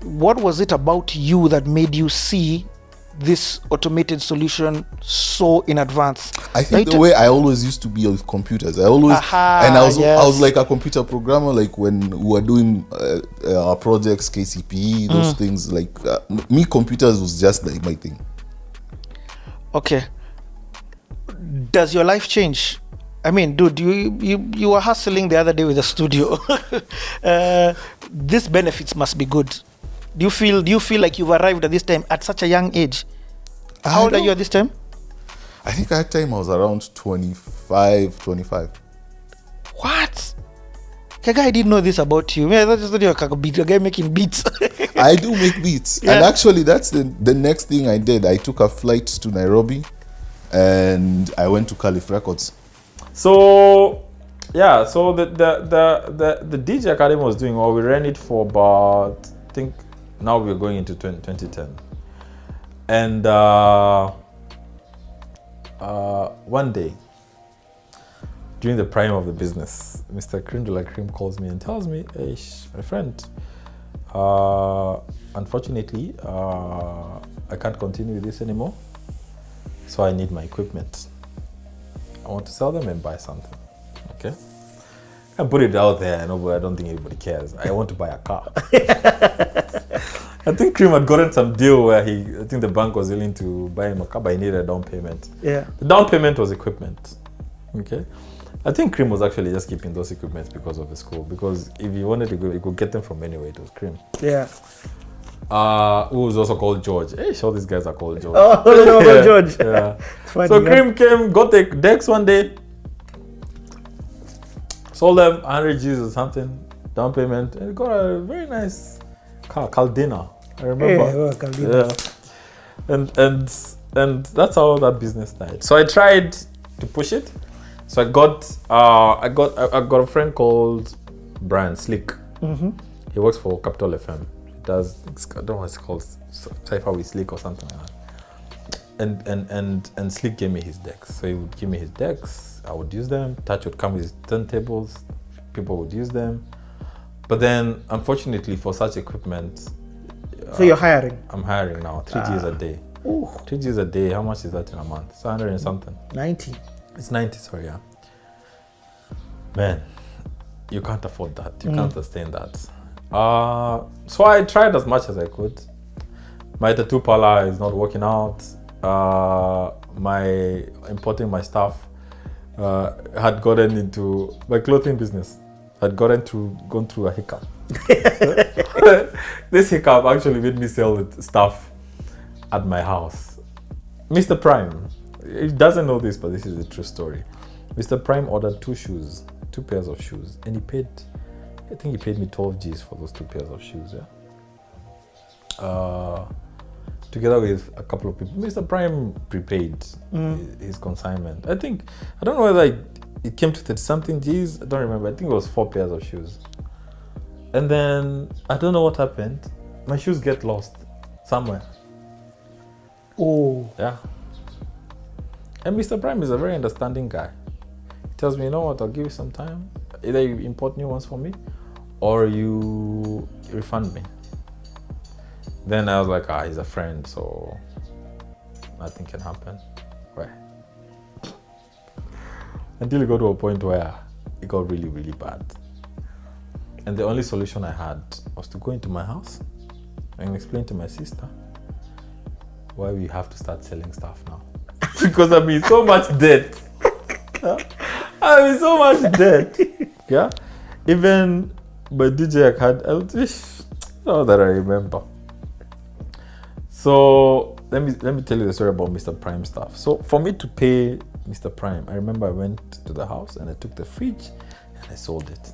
What was it about you that made you see this automated solution so in advance? I think the way I always used to be with computers. I was like a computer programmer. Like when we were doing our projects, KCPE, those things. Like me, computers was just like my thing. Okay. Does your life change? I mean, dude, you were hustling the other day with the studio. These benefits must be good. Do you feel like you've arrived at this time at such a young age? How old are you at this time? I think at that time I was around 25. What? Kaga, I didn't know this about you. I thought you were a guy making beats. I do make beats. Yeah. And actually, that's the next thing I did. I took a flight to Nairobi and I went to Caliph Records. So, yeah, so the DJ Academy was doing well. We ran it for about, I think, now we're going into 2010. And one day, during the prime of the business, Mr. Cream de la Cream calls me and tells me, hey, my friend, unfortunately, I can't continue with this anymore, so I need my equipment. I want to sell them and buy something, okay? I put it out there, but I don't think anybody cares. I want to buy a car. I think Cream had gotten some deal where I think the bank was willing to buy him a car, but he needed a down payment. Yeah. The down payment was equipment, okay? I think Cream was actually just keeping those equipments because of the school, because if you wanted to go, you could get them from anywhere. It was Cream. Yeah. Who was also called George. Hey, all these guys are called George. Oh, George. Yeah. Funny, so Cream came, got the decks one day, sold them 100 G's or something, down payment, and got a very nice car, Caldina. I remember. Yeah, Caldina. Yeah. And that's how that business died. So I tried to push it. So I got a friend called Brian Slick. He works for Capital FM. He does, I don't know what it's called, Cypher with Slick or something like that. And Slick gave me his decks. So he would give me his decks, I would use them. Touch would come with his turntables, people would use them. But then, unfortunately, for such equipment, so you're hiring? I'm hiring now, 3 G's a day. Ooh. 3 G's a day, how much is that in a month? It's 100 and something. 90. It's 90, sorry, yeah. Man, you can't afford that. You can't sustain that. So I tried as much as I could. My tattoo parlor is not working out. My importing my stuff had gotten into my clothing business. Had gone through a hiccup. This hiccup actually made me sell the stuff at my house. Mr. Prime, he doesn't know this, but this is a true story. Mr. Prime ordered 2 pairs of shoes, and I think he paid me 12 G's for those 2 pairs of shoes, yeah. Together with a couple of people. Mr. Prime prepaid his consignment. I don't know whether it came to 30-something G's, I don't remember. I think it was 4 pairs of shoes. And then, I don't know what happened. My shoes get lost somewhere. Oh. Yeah. And Mr. Prime is a very understanding guy. He tells me, you know what, I'll give you some time. Either you import new ones for me, or you refund me. Then I was like, he's a friend, so nothing can happen. Where? Until it got to a point where it got really, really bad. And the only solution I had was to go into my house and explain to my sister why we have to start selling stuff now. Because I'm in so much debt. I mean, so much debt. Yeah. Even my DJ card, now that I remember. So let me tell you the story about Mr. Prime stuff. So for me to pay Mr. Prime, I remember I went to the house and I took the fridge and I sold it.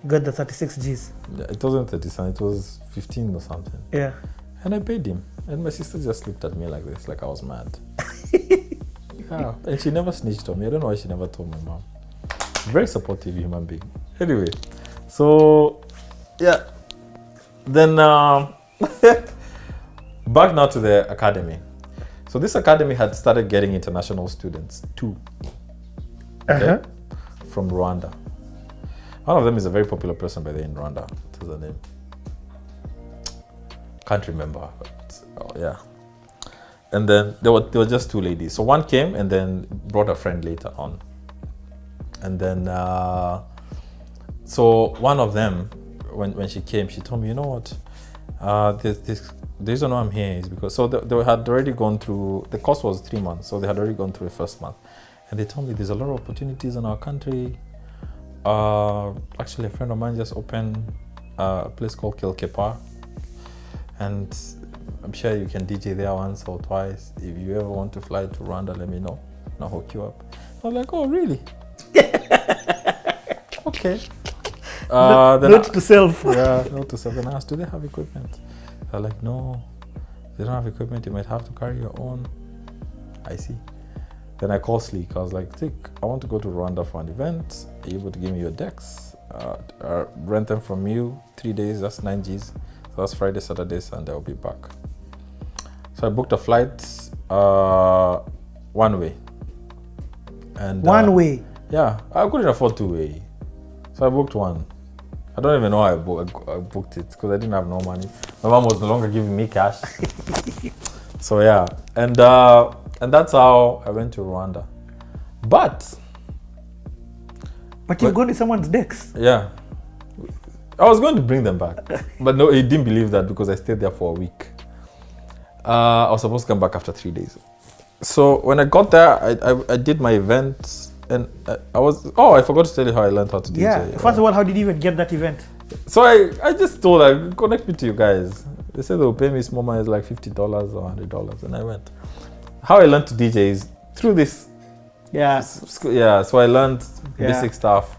Got the 36 G's. Yeah, it wasn't 30, it was 15 or something. Yeah. And I paid him. And my sister just looked at me like this, like I was mad. Yeah. And she never snitched on me. I don't know why she never told my mom. Very supportive human being. Anyway, so yeah. Then back now to the academy. So this academy had started getting international students too. Okay? From Rwanda. One of them is a very popular person by the way in Rwanda. What's her name? Can't remember. But, yeah. And then there were just two ladies. So one came and then brought a friend later on. And then so one of them, when she came, she told me, you know what? The reason why I'm here is because they had already gone through, the course was 3 months, so they had already gone through the first month. And they told me there's a lot of opportunities in our country. Actually, a friend of mine just opened a place called Kilkepa, and I'm sure you can DJ there once or twice. If you ever want to fly to Rwanda, let me know, and I'll hook you up. I was like, oh, really? Okay. Note to self. Yeah, note to self. And I asked, do they have equipment? They're like, no, they don't have equipment. You might have to carry your own. I see. Then I called Sleek. I was like, Sleek, I want to go to Rwanda for an event. Are you able to give me your decks? Rent them from you 3 days, that's 9 Gs. So that's Friday, Saturday, Sunday, I'll be back. So I booked a flight one way. And one way? Yeah, I couldn't afford two way. So I booked one. I don't even know how I booked it because I didn't have no money. My mom was no longer giving me cash. So yeah, and that's how I went to Rwanda. But you're going to someone's decks. Yeah. I was going to bring them back. But no, he didn't believe that because I stayed there for a week. I was supposed to come back after 3 days. So when I got there, I did my event and I forgot to tell you how I learned how to DJ. Yeah, first of all, how did you even get that event? So I just told her, connect me to you guys. They said they'll pay me small money, it's like $50 or $100, and I went. How I learned to DJ is through this. Yeah. Yeah, so I learned basic stuff,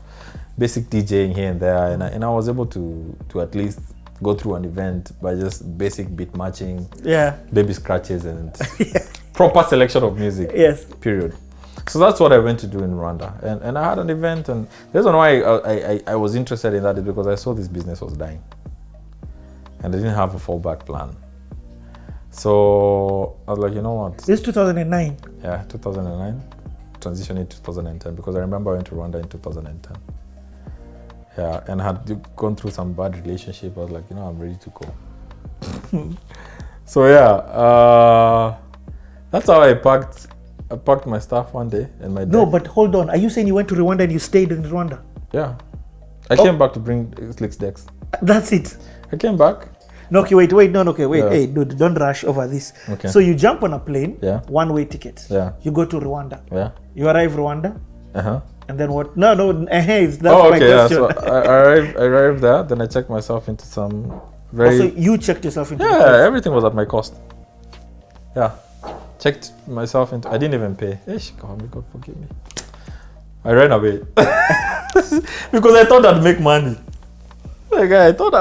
basic DJing here and there, and I was able to at least go through an event by just basic beat matching, baby scratches, and proper selection of music. Yes. Period. So that's what I went to do in Rwanda, and I had an event, and the reason why I was interested in that is because I saw this business was dying, and I didn't have a fallback plan. So I was like, you know what? This is 2009. Yeah, 2009, transitioning to 2010 because I remember I went to Rwanda in 2010. Yeah, and had gone through some bad relationship. I was like, you know, I'm ready to go. So yeah, that's how I packed my stuff one day and my No, but hold on. Are you saying you went to Rwanda and you stayed in Rwanda? Yeah. I came back to bring Slick's decks. That's it? I came back. No, okay, wait. No, okay, wait. Yeah. Hey, dude, don't rush over this. Okay. So you jump on a plane, one-way ticket. Yeah. You go to Rwanda. Yeah. You arrive Rwanda. Uh-huh. And then what? No, that's my question. Yeah. So I arrived there, then I checked myself into some very... Also, you checked yourself into... Yeah, everything was at my cost. Yeah. Checked myself into... I didn't even pay. God forgive me. I ran away. Because I thought I'd make money. Like, I thought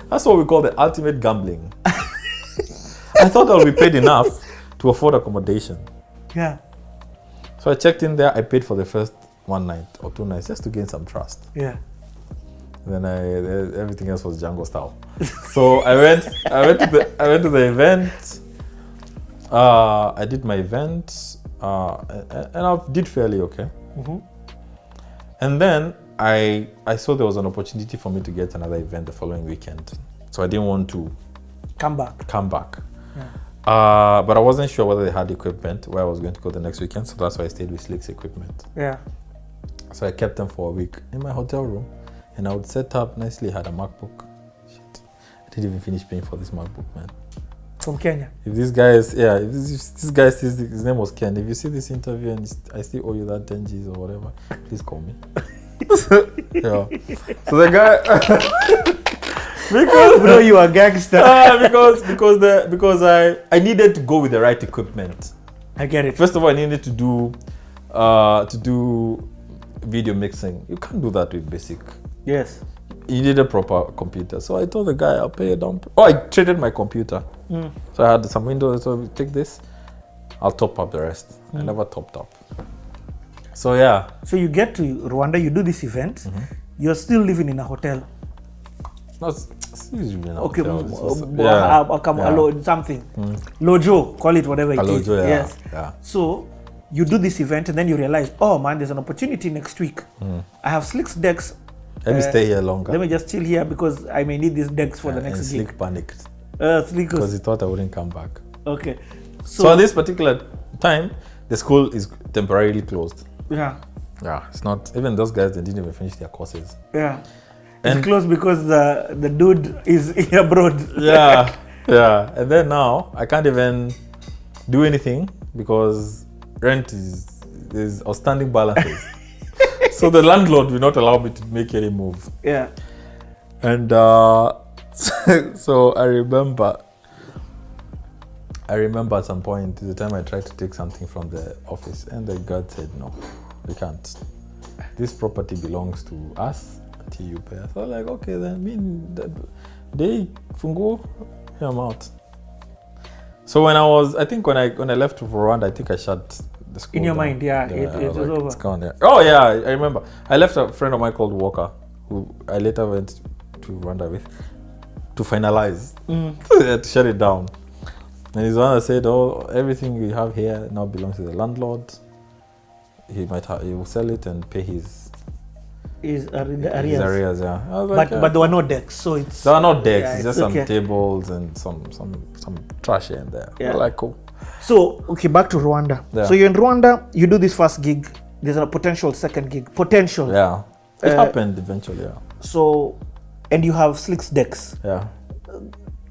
that's what we call the ultimate gambling. I thought I'll be paid enough to afford accommodation. Yeah. So I checked in there. I paid for the first 1 night or 2 nights just to gain some trust. Yeah. Then everything else was Django style. So I went to the event. I did my event, and I did fairly okay. Mm-hmm. And then I saw there was an opportunity for me to get another event the following weekend. So I didn't want to come back. Yeah. But I wasn't sure whether they had equipment where I was going to go the next weekend. So that's why I stayed with Slick's equipment. Yeah. So I kept them for a week in my hotel room, and I would set up nicely. Had a MacBook. Shit, I didn't even finish paying for this MacBook, man. From Kenya. If this guy is, if this guy says his name was Ken, if you see this interview and I still owe you that 10 G's or whatever, please call me. Yeah. So the guy, because bro, you are a gangster. because I needed to go with the right equipment. I get it. First of all, I needed to do video mixing. You can't do that with basic. Yes. You need a proper computer. So I told the guy, I'll pay you down. Oh, I traded my computer. So I had some Windows. So take this, I'll top up the rest. I never topped up. So yeah. So you get to Rwanda, you do this event. You're still living in a hotel. Not still living in a okay, hotel. Something. Lojo, call it whatever it is. Lojo, yeah. Yes. Yeah. So you do this event and then you realize, oh man, there's an opportunity next week. I have slicks decks. Let me stay here longer. Let me just chill here because I may need these decks for the next and gig. Slick panicked. Because he thought I wouldn't come back. Okay. So at this particular time, the school is temporarily closed. Yeah. Yeah, it's not, even those guys, they didn't even finish their courses. Yeah. It's closed because the dude is abroad. Yeah. Yeah. And then now, I can't even do anything because rent is outstanding balances. So the landlord will not allow me to make any move. Yeah. And so I remember at some point, the time I tried to take something from the office and the guard said, no, we can't. This property belongs to us until you pay us. So I was like, okay, then they fungo, I'm out. So when I left for Rwanda, I think I shut the school in your down. mind, it was over. It's gone, yeah. Oh yeah, I remember. I left a friend of mine called Walker, who I later went to Rwanda with, to finalize, to shut it down. And he's the one that said, oh, everything we have here now belongs to the landlord. He will sell it and pay his arrears. Yeah. But there were no decks, so it's... There were no decks, yeah, it's just some tables and some trash here and there. Yeah. Like, cool. So, okay, back to Rwanda. Yeah. So you're in Rwanda, you do this first gig, there's a potential second gig. Potential. Yeah. It happened eventually, yeah. So, and you have slicks decks. Yeah.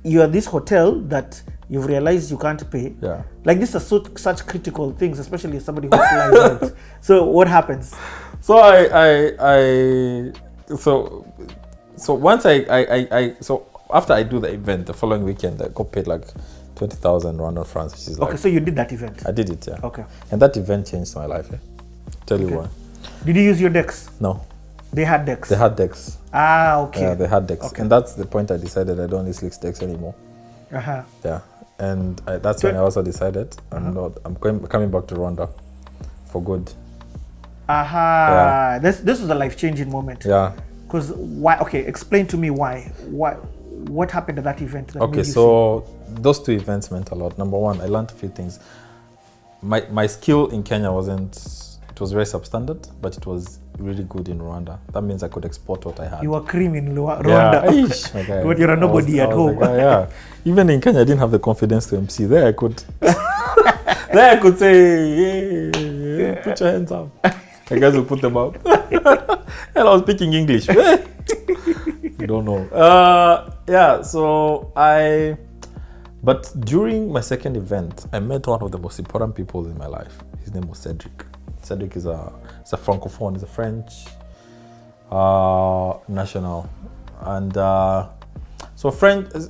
You are this hotel that you've realized you can't pay. Yeah. Like this are such critical things, especially as somebody who flies out. So what happens? So so once so after I do the event, the following weekend, I got paid like 20,000 Rwandan francs, which is like... Okay, so you did that event? I did it, yeah. Okay. And that event changed my life, yeah. Tell you why. Did you use your decks? No. They had decks? They had decks. Ah, okay. Yeah, they had decks. Okay. And that's the point I decided I don't need slicks decks anymore. Uh-huh. Yeah. And that's when I also decided I'm coming back to Rwanda for good. Aha. Yeah. This was a life-changing moment. Yeah. Because why? Okay, explain to me why. What happened at that event? Okay, so those two events meant a lot. Number one, I learned a few things. My skill in Kenya it was very substandard, but it was really good in Rwanda. That means I could export what I had. You were cream in Rwanda. Yeah. My guy. But you're a nobody at home. Yeah. Even in Kenya, I didn't have the confidence to MC. There I could say, hey, put your hands up. The guys will put them up. And I was speaking English. You don't know. But during my second event, I met one of the most important people in my life. His name was Cedric. Cedric is a francophone, he's a French national. And so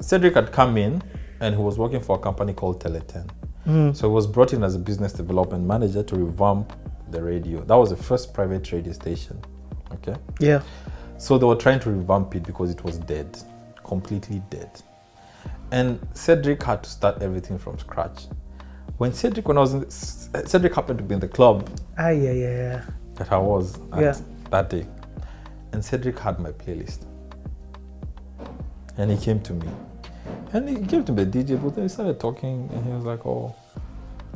Cedric had come in and he was working for a company called Tele10. So he was brought in as a business development manager to revamp the radio. That was the first private radio station. Okay. Yeah. So they were trying to revamp it because it was dead, completely dead. And Cedric had to start everything from scratch. When Cedric happened to be in the club that I was at that day. And Cedric had my playlist. And he came to me. And he came to the DJ booth and we started talking and he was like, oh,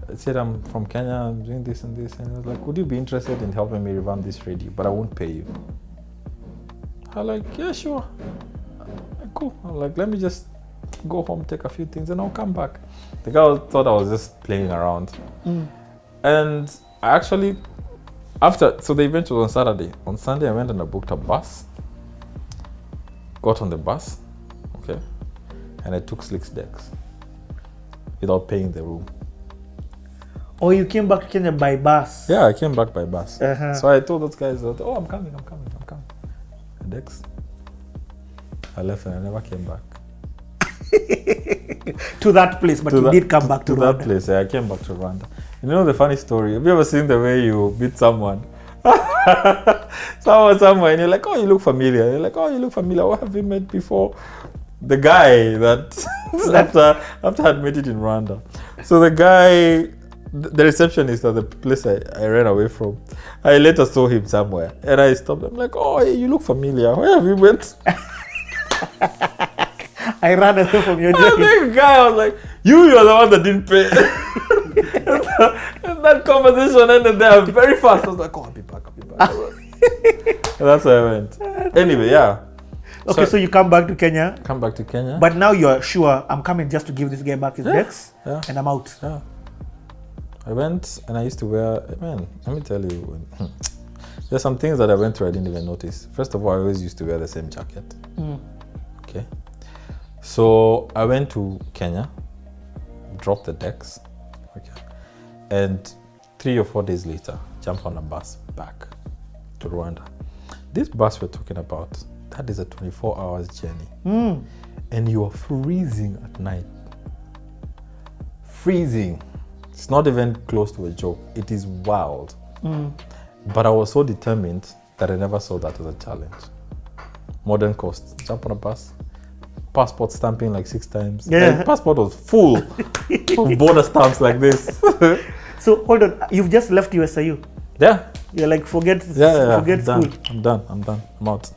I said, I'm from Kenya, I'm doing this and this. And he was like, would you be interested in helping me revamp this radio? But I won't pay you. I'm like, yeah, sure. Cool. I'm like, let me just go home, take a few things, and I'll come back. The guy thought I was just playing around. And I actually, so the event was on Saturday. On Sunday, I went and I booked a bus. Got on the bus, okay, and I took slicks decks. without paying the room. Or you came back to Kenya by bus? Yeah, I came back by bus. Uh-huh. So I told those guys that, oh, I'm coming. Dex. I left and I never came back. To that place, but you did come back to Rwanda. That place, yeah, I came back to Rwanda. You know the funny story? Have you ever seen the way you meet someone? Somewhere, and you're like, oh, you look familiar. You're like, oh, you look familiar. What have we met before? The guy that after I'd met it in Rwanda. So the guy, the receptionist at the place I ran away from, I later saw him somewhere, and I stopped. I'm like, oh, hey, you look familiar. Where have you met? I ran away from your job. The guy, I was like, you're the one that didn't pay. And that conversation ended there very fast. I was like, oh, I'll be back. And that's where I went. Anyway, yeah. Okay, so you come back to Kenya. Come back to Kenya. But now you're sure, I'm coming just to give this guy back his decks, and I'm out. Yeah. I went and I used to wear, man, let me tell you, there's some things that I went through I didn't even notice. First of all, I always used to wear the same jacket. Okay. So I went to Kenya, dropped the decks, okay, and 3 or 4 days later, jumped on a bus back to Rwanda. This bus we're talking about, that is a 24 hours journey. And you are freezing at night. Freezing. It's not even close to a joke. It is wild. But I was so determined that I never saw that as a challenge. Modern cost. Jump on a bus. Passport stamping like 6 times. Yeah. My passport was full of border stamps like this. So hold on, you've just left USIU. Yeah. You're like, forget I'm school. done. I'm out.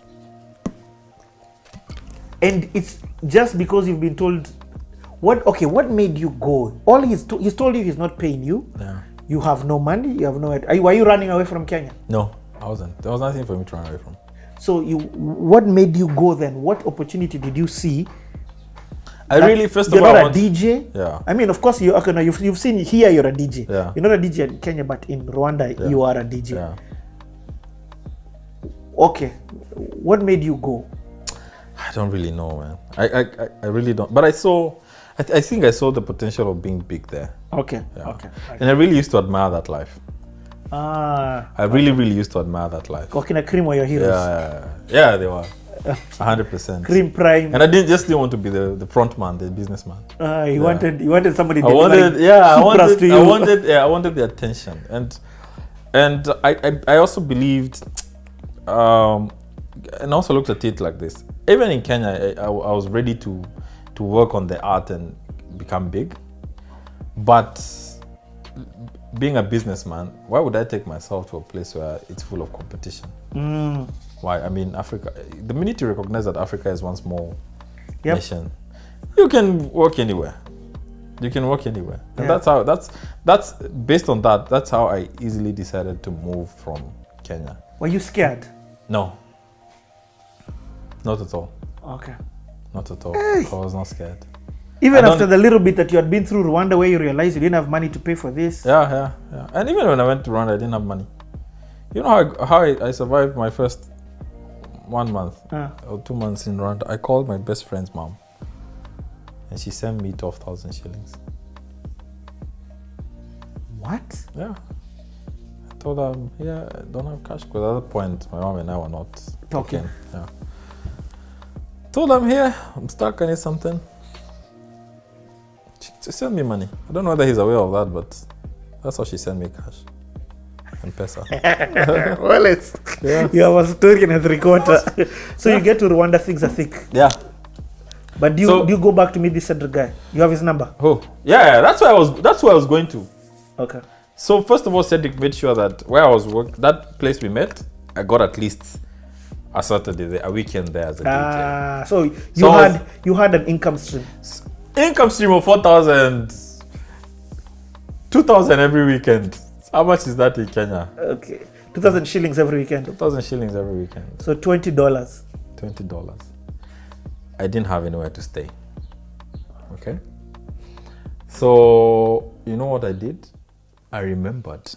And it's just because you've been told, what made you go? All he's told you he's not paying you. Yeah. You have no money, you have no, were you running away from Kenya? No, I wasn't. There was nothing for me to run away from. So what made you go then? What opportunity did you see? First of all, you're not a DJ. Yeah. I mean, of course, you've seen here you're a DJ. Yeah. You're not a DJ in Kenya, but in Rwanda you are a DJ. Yeah. Okay, what made you go? I don't really know, man. I really don't. But I think I saw the potential of being big there. Okay. Yeah. Okay. And I really used to admire that life. I really used to admire that life. Coconut Cream were your heroes. Yeah, they were. 100%. Cream Prime. And I didn't want to be the front man, the businessman. You wanted somebody. I wanted the attention, and I also believed, and also looked at it like this. Even in Kenya, I was ready to work on the art and become big, but being a businessman, why would I take myself to a place where it's full of competition? Why? I mean, Africa, the minute you recognize that Africa is one small nation, you can work anywhere. And that's based on that, that's how I easily decided to move from Kenya. Were you scared? No. Not at all. Okay. Not at all. Hey. I was not scared. Even after the little bit that you had been through Rwanda, where you realized you didn't have money to pay for this. Yeah. And even when I went to Rwanda, I didn't have money. You know how I survived my first 1 month or 2 months in Rwanda? I called my best friend's mom, and she sent me 12,000 shillings. What? Yeah. I told her, I don't have cash, because at that point, my mom and I were not talking. Yeah. Told her, I'm here, I'm stuck, I need something. She sent me money. I don't know whether he's aware of that, but that's how she sent me cash. M-Pesa. Well, you have a story and a 3/4. So you get to Rwanda, things are thick. Yeah. But do you go back to meet this other guy? You have his number? Oh, yeah. That's where I was going to. Okay. So first of all, Cedric made sure that where I was working, that place we met, I got at least a Saturday there, a weekend there as a DJ. So you had an income stream. Income stream of 4,000, 2,000 every weekend. How much is that in Kenya? Okay, 2,000 shillings every weekend. 2,000 shillings every weekend. So $20. $20. I didn't have anywhere to stay. Okay. So you know what I did? I remembered